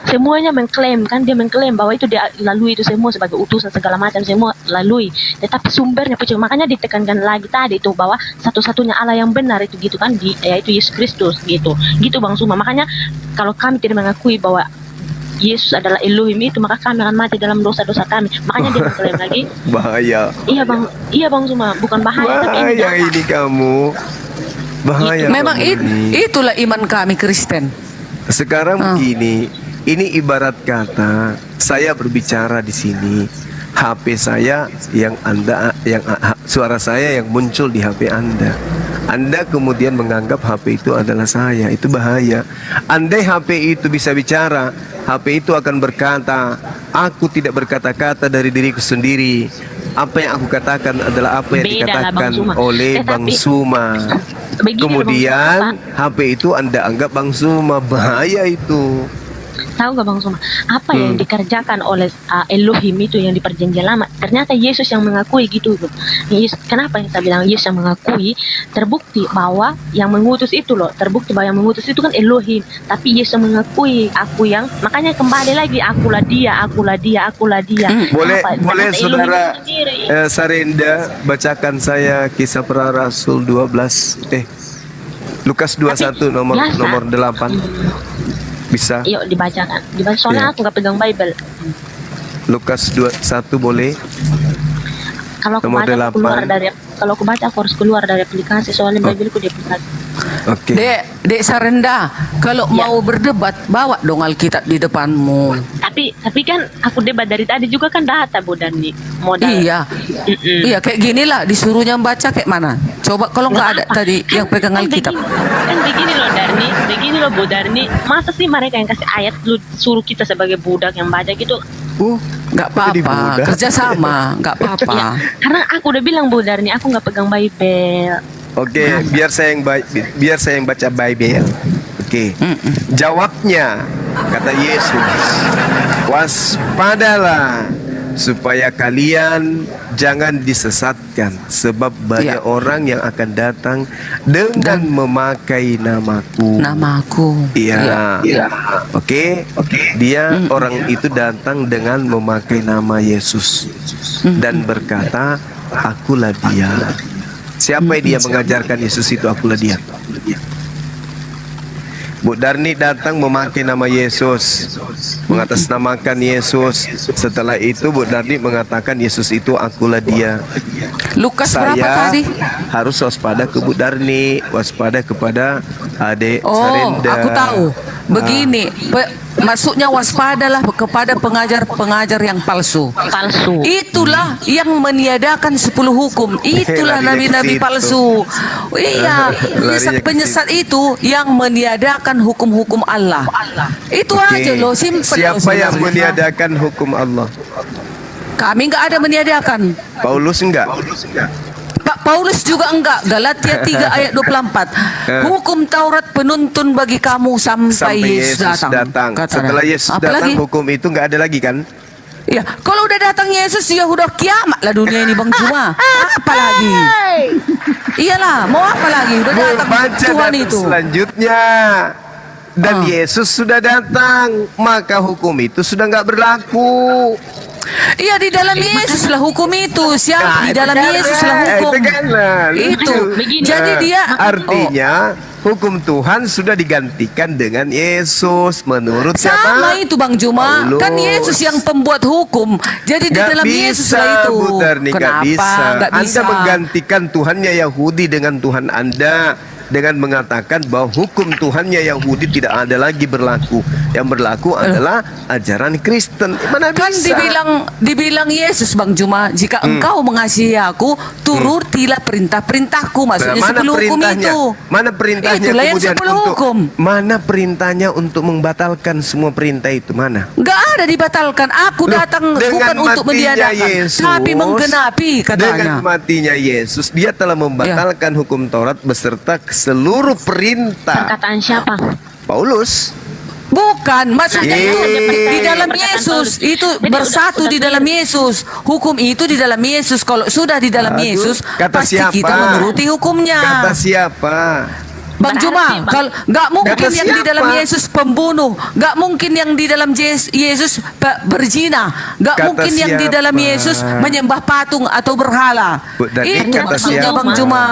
Semuanya mengklaim kan, dia mengklaim bahwa itu dia lalui itu semua sebagai utusan, segala macam semua lalui. Tetapi sumbernya makanya ditekankan lagi tadi itu bahwa satu-satunya Allah yang benar itu gitu kan, yaitu Yesus Kristus gitu Bang Suma. Makanya kalau kami tidak mengakui bahwa Yesus adalah Elohim itu, maka kami akan mati dalam dosa-dosa kami. Makanya dia mengklaim lagi. Bahaya. Iya bang Suma, bukan bahaya. Bahaya ini kamu. Bahaya. Memang itulah iman kami Kristen. Sekarang begini, ini ibarat kata saya berbicara di sini, HP saya yang suara saya yang muncul di HP Anda. Anda kemudian menganggap HP itu adalah saya, itu bahaya. Andai HP itu bisa bicara, HP itu akan berkata, aku tidak berkata-kata dari diriku sendiri. Apa yang aku katakan adalah apa yang dikatakan oleh Bang Suma. Kemudian HP itu Anda anggap Bang Suma, bahaya itu. Tahu gak Bang Suma, apa yang dikerjakan oleh Elohim itu yang di perjanjian lama? Ternyata Yesus yang mengakui gitu. Kenapa kita bilang Yesus yang mengakui? Terbukti bahwa yang mengutus itu terbukti bahwa yang mengutus itu kan Elohim. Tapi Yesus mengakui, aku yang, makanya kembali lagi, akulah dia. Boleh saudara Sarenda bacakan saya Kisah Para Rasul 12 Lukas 21 nomor 8. Bisa. Yuk dibacakan. Dibaca soalnya Ya. aku nggak pegang Bible. Lukas 21 boleh. Kalau aku Nomor baca aku keluar 8. dari kalau aku baca aku harus keluar dari aplikasi soalnya Bibleku di aplikasi. Oke. Dek Sarenda, kalau mau berdebat bawa dong Alkitab di depanmu. Tapi kan aku debat dari tadi juga kan data Bu Dani. Modal. Iya. Iya kayak gini lah disuruhnya baca kayak mana? Coba kalau nggak ada tadi yang pegang Alkitab. Kan begini loh Darni, begini loh Bu Darni. Masa sih mereka yang kasih ayat lu suruh kita sebagai budak yang baca gitu? Nggak apa-apa, kerjasama, nggak apa-apa. Ya, karena aku udah bilang Bu Darni, aku nggak pegang Bible. Oke, biar saya yang baca Bible. Oke. Jawabnya kata Yesus, waspadalah supaya kalian jangan disesatkan, sebab banyak orang yang akan datang dengan memakai namaku. Iya. Oke. Dia orang itu datang dengan memakai nama Yesus dan berkata, akulah dia. Siapa dia mengajarkan Yesus itu akulah dia? Bu Darni datang memakai nama Yesus, mengatasnamakan Yesus. Setelah itu Bu Darni mengatakan Yesus itu akulah dia. Lukas Saya berapa tadi? harus waspada ke Bu Darni, waspada kepada adik Sarenda. Aku tahu. Begini, maksudnya waspadalah kepada pengajar-pengajar yang palsu. Itulah yang meniadakan 10 hukum. Itulah Larinya nabi-nabi ke situ. palsu. Iya, Larinya ke penyesat itu yang meniadakan hukum-hukum Allah. Itu Oke. aja loh, simpel. Siapa yang meniadakan hukum Allah? Kami nggak ada meniadakan. Paulus enggak? Pak Paulus juga enggak. Galatia 3 ayat 24. Hukum Taurat penuntun bagi kamu sampai Yesus datang. Katanya. Setelah Yesus Apa datang, lagi? hukum itu enggak ada lagi kan? Iya, kalau udah datang Yesus ya udah kiamat lah dunia ini Bang Juma. Apa lagi? Iyalah, mau apa lagi? Udah datang Baca Tuhan dan itu. selanjutnya. Dan Yesus sudah datang, maka hukum itu sudah enggak berlaku. Iya, di dalam Yesus lah hukum itu. Siapa Nah, di itu dalam kan Yesus lah, lah hukum. itu kan lah, Itu. lucu. Jadi Nah, dia artinya hukum Tuhan sudah digantikan dengan Yesus menurut sama siapa? itu Bang Juma. Paulus. Kan Yesus yang pembuat hukum. Jadi di Nggak dalam bisa, Yesus lah itu. Bu Darni, nggak Kenapa? bisa. Nggak bisa. Anda menggantikan Tuhannya Yahudi dengan Tuhan Anda dengan mengatakan bahwa hukum Tuhannya Yahudi tidak ada lagi berlaku. Yang berlaku adalah ajaran Kristen. Mana Kan bisa? dibilang Yesus Bang Juma, jika engkau mengasihi aku, turutilah perintah-perintahku. Maksudnya Mana 10 hukum perintahnya? itu. Mana perintahnya Itulah yang kemudian 10 untuk hukum. Mana perintahnya untuk membatalkan semua perintah itu? Mana? Enggak ada dibatalkan. Aku datang bukan untuk meniadakan, Yesus, tapi menggenapi dengan katanya. matinya Yesus, dia telah membatalkan hukum Taurat beserta seluruh perintah. Perkataan siapa? Paulus. Bukan, maksudnya itu di dalam Yesus. Itu bersatu di dalam Yesus. Hukum itu di dalam Yesus. Kalau sudah di dalam Aduh, Yesus, kata pasti siapa? kita menuruti hukumnya. Kata siapa? Bang Juma, kalau nggak mungkin Kata yang di dalam siapa? Yesus pembunuh, nggak mungkin yang di dalam Yesus berzina, nggak Kata mungkin yang di dalam siapa? Yesus menyembah patung atau berhala. Dan Itu kata maksudnya siapa? Bang Juma.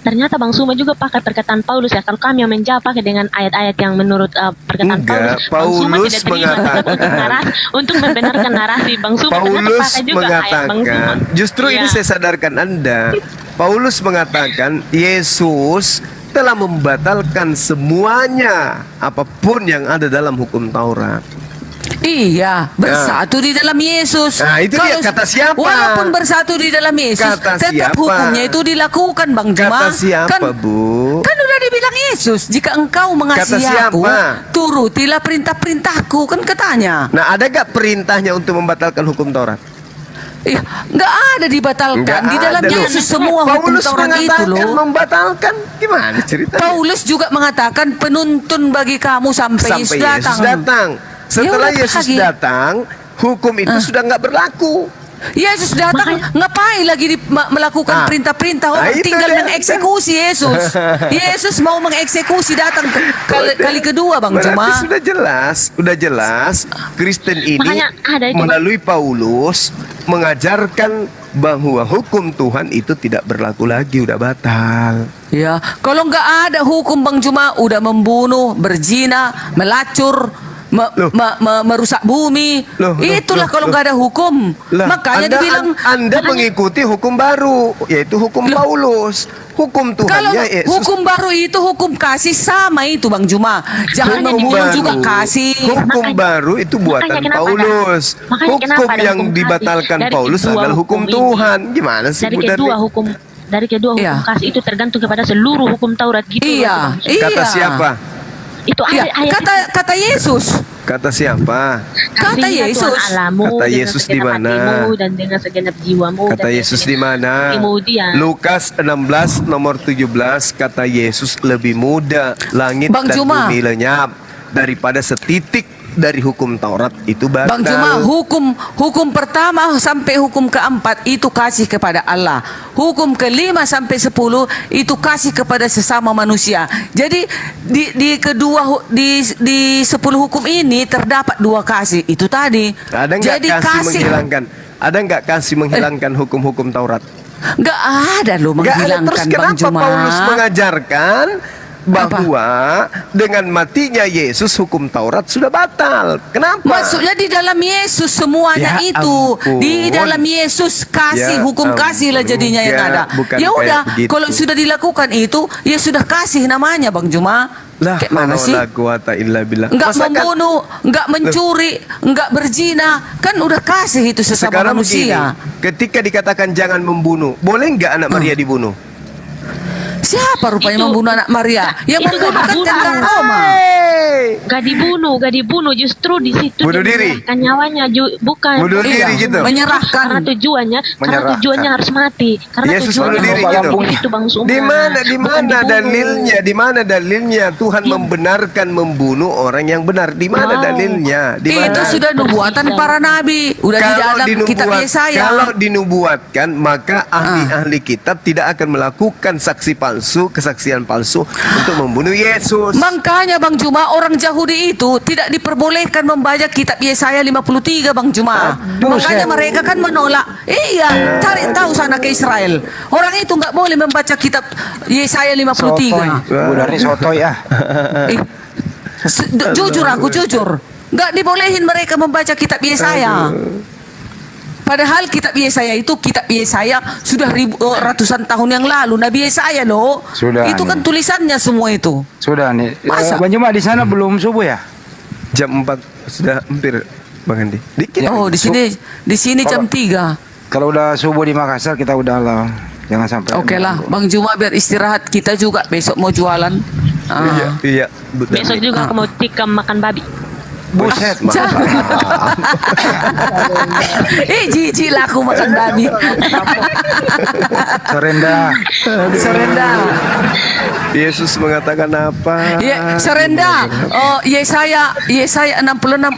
Ternyata Bang Suma juga pakai perkataan Paulus ya. Kalau kami yang menjawab pakai dengan ayat-ayat yang menurut perkataan Enggak, Paulus, Bang Suma Paulus tidak terima mengatakan untuk membenarkan narasi Bang Suma. Ternyata Paulus pakai juga ayat Bang Suma. mengatakan, justru ini Iya. saya sadarkan Anda. Paulus mengatakan Yesus telah membatalkan semuanya apapun yang ada dalam hukum Taurat. Iya, bersatu di dalam Yesus. Nah, itu dia, kata siapa? Walaupun bersatu di dalam Yesus, Kata tetap siapa? hukumnya itu dilakukan, Bang Juma. Kata siapa, Bu? Kan udah dibilang Yesus, jika engkau mengasihi Kata aku, siapa? turutilah perintah-perintahku, kan katanya. Nah, ada gak perintahnya untuk membatalkan hukum Taurat? Iya, nggak ada dibatalkan. Nggak Di dalam ada, loh. Yesus semua hukum Paulus Taurat itu mengatakan loh. membatalkan. Gimana ceritanya? Paulus juga mengatakan penuntun bagi kamu sampai Yesus datang. Setelah Ya udah, Yesus lagi. datang, hukum itu sudah nggak berlaku. Yesus datang ngapain lagi melakukan perintah-perintah, orang tinggal mengeksekusi Yesus. Yesus mau mengeksekusi datang kali kedua Bang Juma. Sudah jelas Kristen ini melalui Paulus mengajarkan bahwa hukum Tuhan itu tidak berlaku lagi, udah batal. Ya, kalau nggak ada hukum Bang Juma, udah membunuh, berzina, melacur, merusak bumi. Itulah kalau nggak ada hukum. Makanya dibilang Anda mengikuti hukum baru, yaitu hukum Paulus. Hukum kalau Tuhannya Yesus. hukum baru itu hukum kasih sama itu Bang Juma. Jangan membunuh juga kasih. Hukum baru itu buatan Paulus. Hukum yang dibatalkan Paulus adalah hukum Tuhan. Gimana sih? Dari kedua hukum kasih itu tergantung kepada seluruh hukum Taurat gitu. Iya. Kata siapa? Itu kata Yesus. Kata siapa? Kata Yesus. Kata Yesus di mana? Dan dengan segenap jiwamu. Kata Yesus di mana? Kemudian Lukas 16 nomor 17 kata Yesus lebih muda langit Bang dan Juma. bumi lenyap daripada setitik dari hukum Taurat itu batal. Bang Juma, hukum pertama sampai hukum keempat itu kasih kepada Allah. Hukum kelima sampai 10 itu kasih kepada sesama manusia. Jadi di 10 hukum ini terdapat 2 kasih itu tadi. Ada nggak kasih menghilangkan hukum-hukum Taurat? Nggak ada loh menghilangkan. Terus Bang kenapa Juma Paulus mengajarkan bahwa dengan matinya Yesus hukum Taurat sudah batal? Kenapa? Maksudnya di dalam Yesus semuanya Ya itu. ampun. Di dalam Yesus kasih, Ya hukum kasih lah jadinya yang ada. bukan Ya kayak udah, begitu. kalau sudah dilakukan itu, ya sudah kasih namanya Bang Juma. Kayak mana sih? Enggak membunuh, enggak mencuri, enggak berzina, kan udah kasih itu sesama Sekarang manusia. begini, ketika dikatakan jangan membunuh, boleh nggak anak Maria dibunuh? Siapa rupanya membunuh anak Maria? Yang membunuh kan tentang Roma. Gak dibunuh, justru di situ Bunuh dia diri. menyerahkan nyawanya, bukan. Bunuh diri gitu. Menyerahkan. Karena tujuannya harus mati. Karena Yesus tujuannya bunuh diri harus gitu. itu Bang Suma. Di mana dalilnya Tuhan membenarkan membunuh orang yang benar? Di mana dalilnya? Di mana? Itu sudah nubuatan para nabi, udah di dalam kitab Yesaya. Kalau dinubuatkan, maka ahli-ahli kitab tidak akan melakukan kesaksian palsu untuk membunuh Yesus. Makanya Bang Juma, orang Yahudi itu tidak diperbolehkan membaca kitab Yesaya 53 Bang Juma. Makanya mereka kan menolak. Iya, cari tahu sana ke Israel. Orang itu nggak boleh membaca kitab Yesaya 53. Budari sotoy ya. Jujur, nggak dibolehin mereka membaca kitab Yesaya. Padahal kitab Yesaya itu sudah ratusan tahun yang lalu. Nabi Yesaya loh. Sudah, itu kan tulisannya semua itu. Sudah nih. Masa? Bang Juma di sana belum subuh ya? Jam 4 sudah hampir Bang Andi. Dikit. Oh, di sini jam 3. Kalau udah subuh di Makassar kita udah lah. Jangan sampai. Oke lah, Bang Juma biar istirahat, kita juga besok mau jualan. Iya. Besok juga aku mau tikam makan babi. Buset, jijik lah aku makan babi. Serenda. Yesus mengatakan apa? Serenda. Oh, Yesaya 66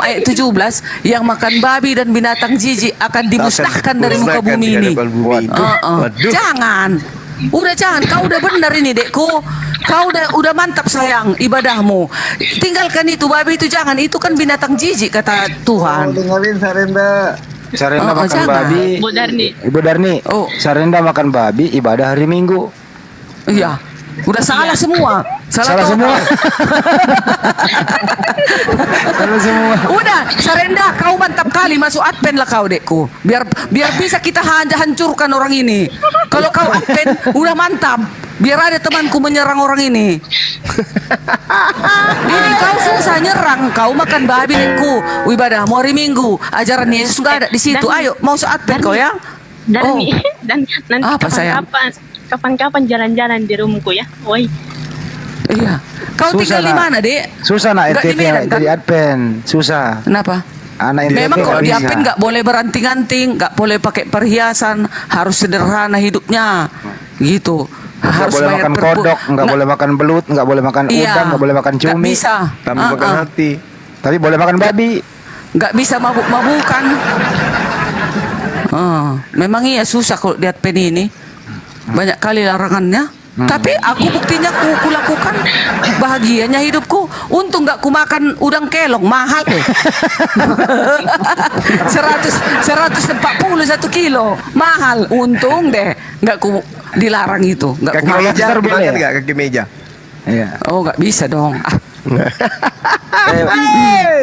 ayat 17, yang makan babi dan binatang jijik akan dimusnahkan dari muka bumi ini. Jangan. Kau udah benar ini dekku. Kau udah mantap sayang ibadahmu. Tinggalkan itu babi itu, jangan, itu kan binatang jijik kata Tuhan. Dengerin Sarenda. Sarenda makan babi. Ibu Darni. Sarenda makan babi ibadah hari Minggu. Iya. Udah salah semua. Salah semua. Udah, Sarenda, kau mantap kali masuk adpen lah kau dekku. Biar bisa kita hancurkan orang ini. Kalau kau adpen udah mantap. Biar ada temanku menyerang orang ini. Ini kau susah nyerang, kau makan babi dekku. Ibadah mau hari Minggu. Ajaran Yesus nggak ada di situ. Ayo, mau adpen kau ya. Dan nanti apa sayang? Kapan-kapan jalan-jalan di rumahku ya. Woi. Iya. Kau tinggal di mana, Dek? Susah nak Nggak di NTV Medan, kan? jadi adpen. Susah. Kenapa? Anak NTV Memang kalau di bisa. adpen nggak boleh beranting-anting, nggak boleh pakai perhiasan, harus sederhana hidupnya, gitu. Nggak Harus boleh bayar makan kodok, nggak boleh makan belut, nggak boleh makan udang, nggak boleh makan Nggak cumi. bisa. Tapi makan hati. Tapi boleh makan babi. Nggak bisa mabuk-mabukan. Memang iya susah kalau lihat Penny ini. Banyak kali larangannya. Tapi aku buktinya ku lakukan, bahagianya hidupku. Untung nggak ku makan udang kelong, mahal tuh. 141 kilo, mahal. Untung deh nggak ku dilarang itu. Nggak kaki meja, makan nggak kaki meja? Iya. Oh nggak bisa dong.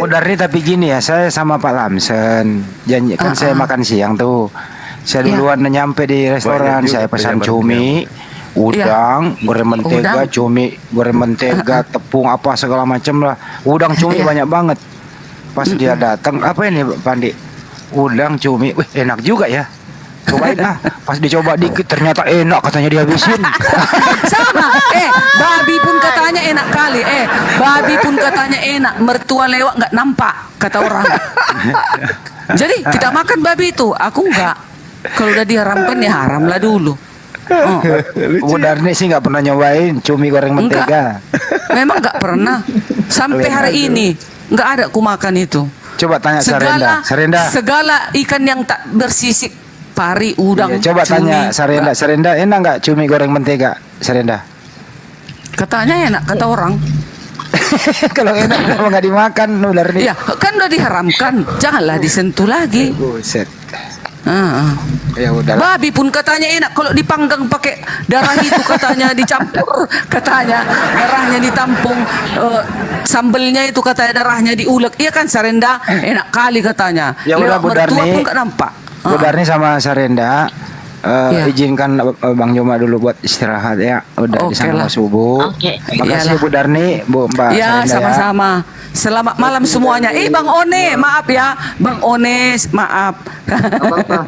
Dari tapi gini ya, saya sama Pak Lamsen janji kan saya makan siang tuh. Saya duluan nyampe di restoran, saya pesan cumi, udang, goreng mentega, cumi, goreng mentega, tepung apa segala macam lah. Udang cumi banyak banget. Pas dia datang, apa ini Pandi? Udang cumi, wih enak juga ya. Cobain ah. Pas dicoba dikit ternyata enak, katanya dihabisin. Sama. Babi pun katanya enak kali. Babi pun katanya enak. Mertua lewat nggak nampak, kata orang. Jadi kita makan babi itu, aku nggak. Kalau udah diharamkan ya haramlah dulu. Bu Darni sih nggak pernah nyobain cumi goreng mentega. Memang nggak pernah. Sampai hari ini nggak ada ku makan itu. Coba tanya Sarenda. Segala ikan yang tak bersisik, pari, udang, coba cumi. tanya Sarenda enak nggak cumi goreng mentega, Sarenda? Katanya enak, kata orang. Kalau enak kenapa nggak dimakan, Darni? Ya kan udah diharamkan, janganlah disentuh lagi. Buset. Ya udah. Babi pun katanya enak kalau dipanggang pakai darah itu, katanya dicampur, katanya darahnya ditampung, sambelnya itu katanya darahnya diulek. Iya kan Sarenda, enak kali katanya. Ya udah Bu Darni. Pun gak nampak. Bu Darni sama Sarenda, izinkan Bang Joma dulu buat istirahat ya. Udah di sana subuh. Makasih Bu Darni, Mbak ya, Sarenda. sama-sama. Selamat malam semuanya. Bang One, maaf ya. Bang One, maaf.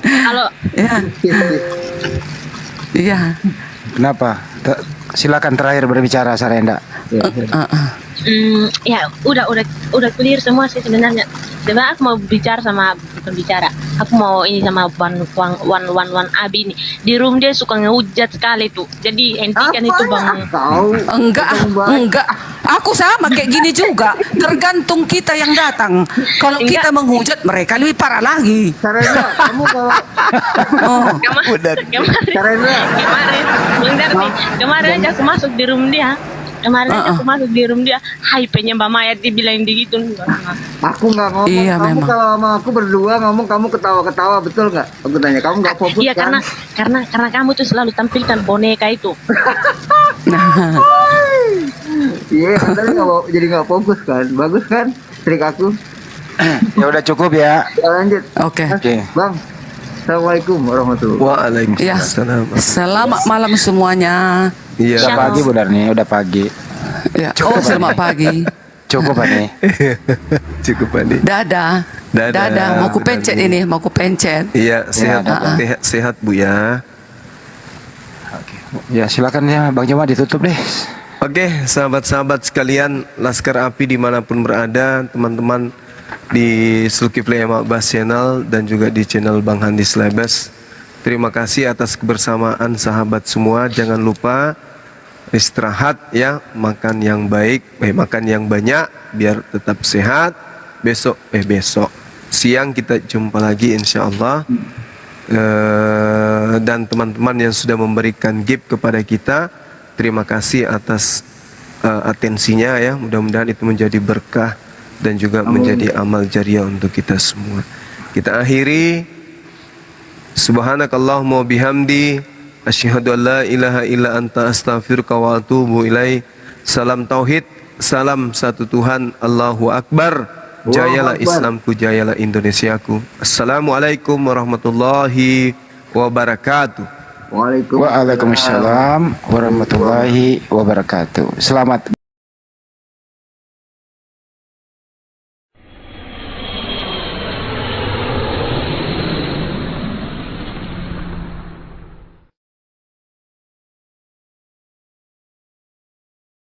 Halo. Iya. Kenapa? Silakan terakhir berbicara Sarenda. Ya udah clear semua sih sebenarnya. Sebenarnya aku mau bicara sama pembicara. Aku mau ini sama Wan Abi ini. Di room dia suka ngehujat sekali tuh. Jadi hentikan itu Bang. Enggak. Aku sama kayak gini juga. Tergantung kita yang datang. Kalau kita menghujat, mereka lebih parah lagi. Sarenda, kamu kalau kemarin aja aku masuk di room dia. Hype-nya Mbak Maya dibilang gitu. Aku nggak ngomong. Iya, kamu memang. kalau sama aku berdua ngomong, kamu ketawa-ketawa, betul nggak? Aku tanya, kamu nggak fokus Iya, kan? karena kamu tuh selalu tampilkan boneka itu. Iya, jadi nggak fokus kan? Bagus kan trik aku? Ya udah cukup ya. Lanjut. Oke. Bang, assalamualaikum warahmatullahi wabarakatuh. Ya. Selamat malam semuanya. Iya. Udah pagi Bu Darni, udah pagi. Ya. Selamat pagi. Cukup Ani. Cukup Ani. Dadah. Mau ku pencet ini, mau ku pencet. Iya, sehat Bu ya. Ya silakan ya Bang Joma ditutup deh. Oke, sahabat-sahabat sekalian, Laskar Api dimanapun berada, teman-teman di Zulkifli Abbas Channel dan juga di channel Bang Handi Slebes. Terima kasih atas kebersamaan sahabat semua. Jangan lupa istirahat ya, makan yang baik, makan yang banyak biar tetap sehat. Besok siang kita jumpa lagi insya Allah. Dan teman-teman yang sudah memberikan gift kepada kita, terima kasih atas atensinya ya. Mudah-mudahan itu menjadi berkah dan juga menjadi amal jariah untuk kita semua. Kita akhiri, subhanakallahumma bihamdi asyhadu an la ilaha illa anta astaghfiruka wa atubu ilaik. Salam tauhid, salam satu Tuhan, Allahu Akbar. Jayalah Islamku, jayalah Indonesiaku. Assalamualaikum warahmatullahi wabarakatuh. Waalaikumsalam warahmatullahi wabarakatuh. Selamat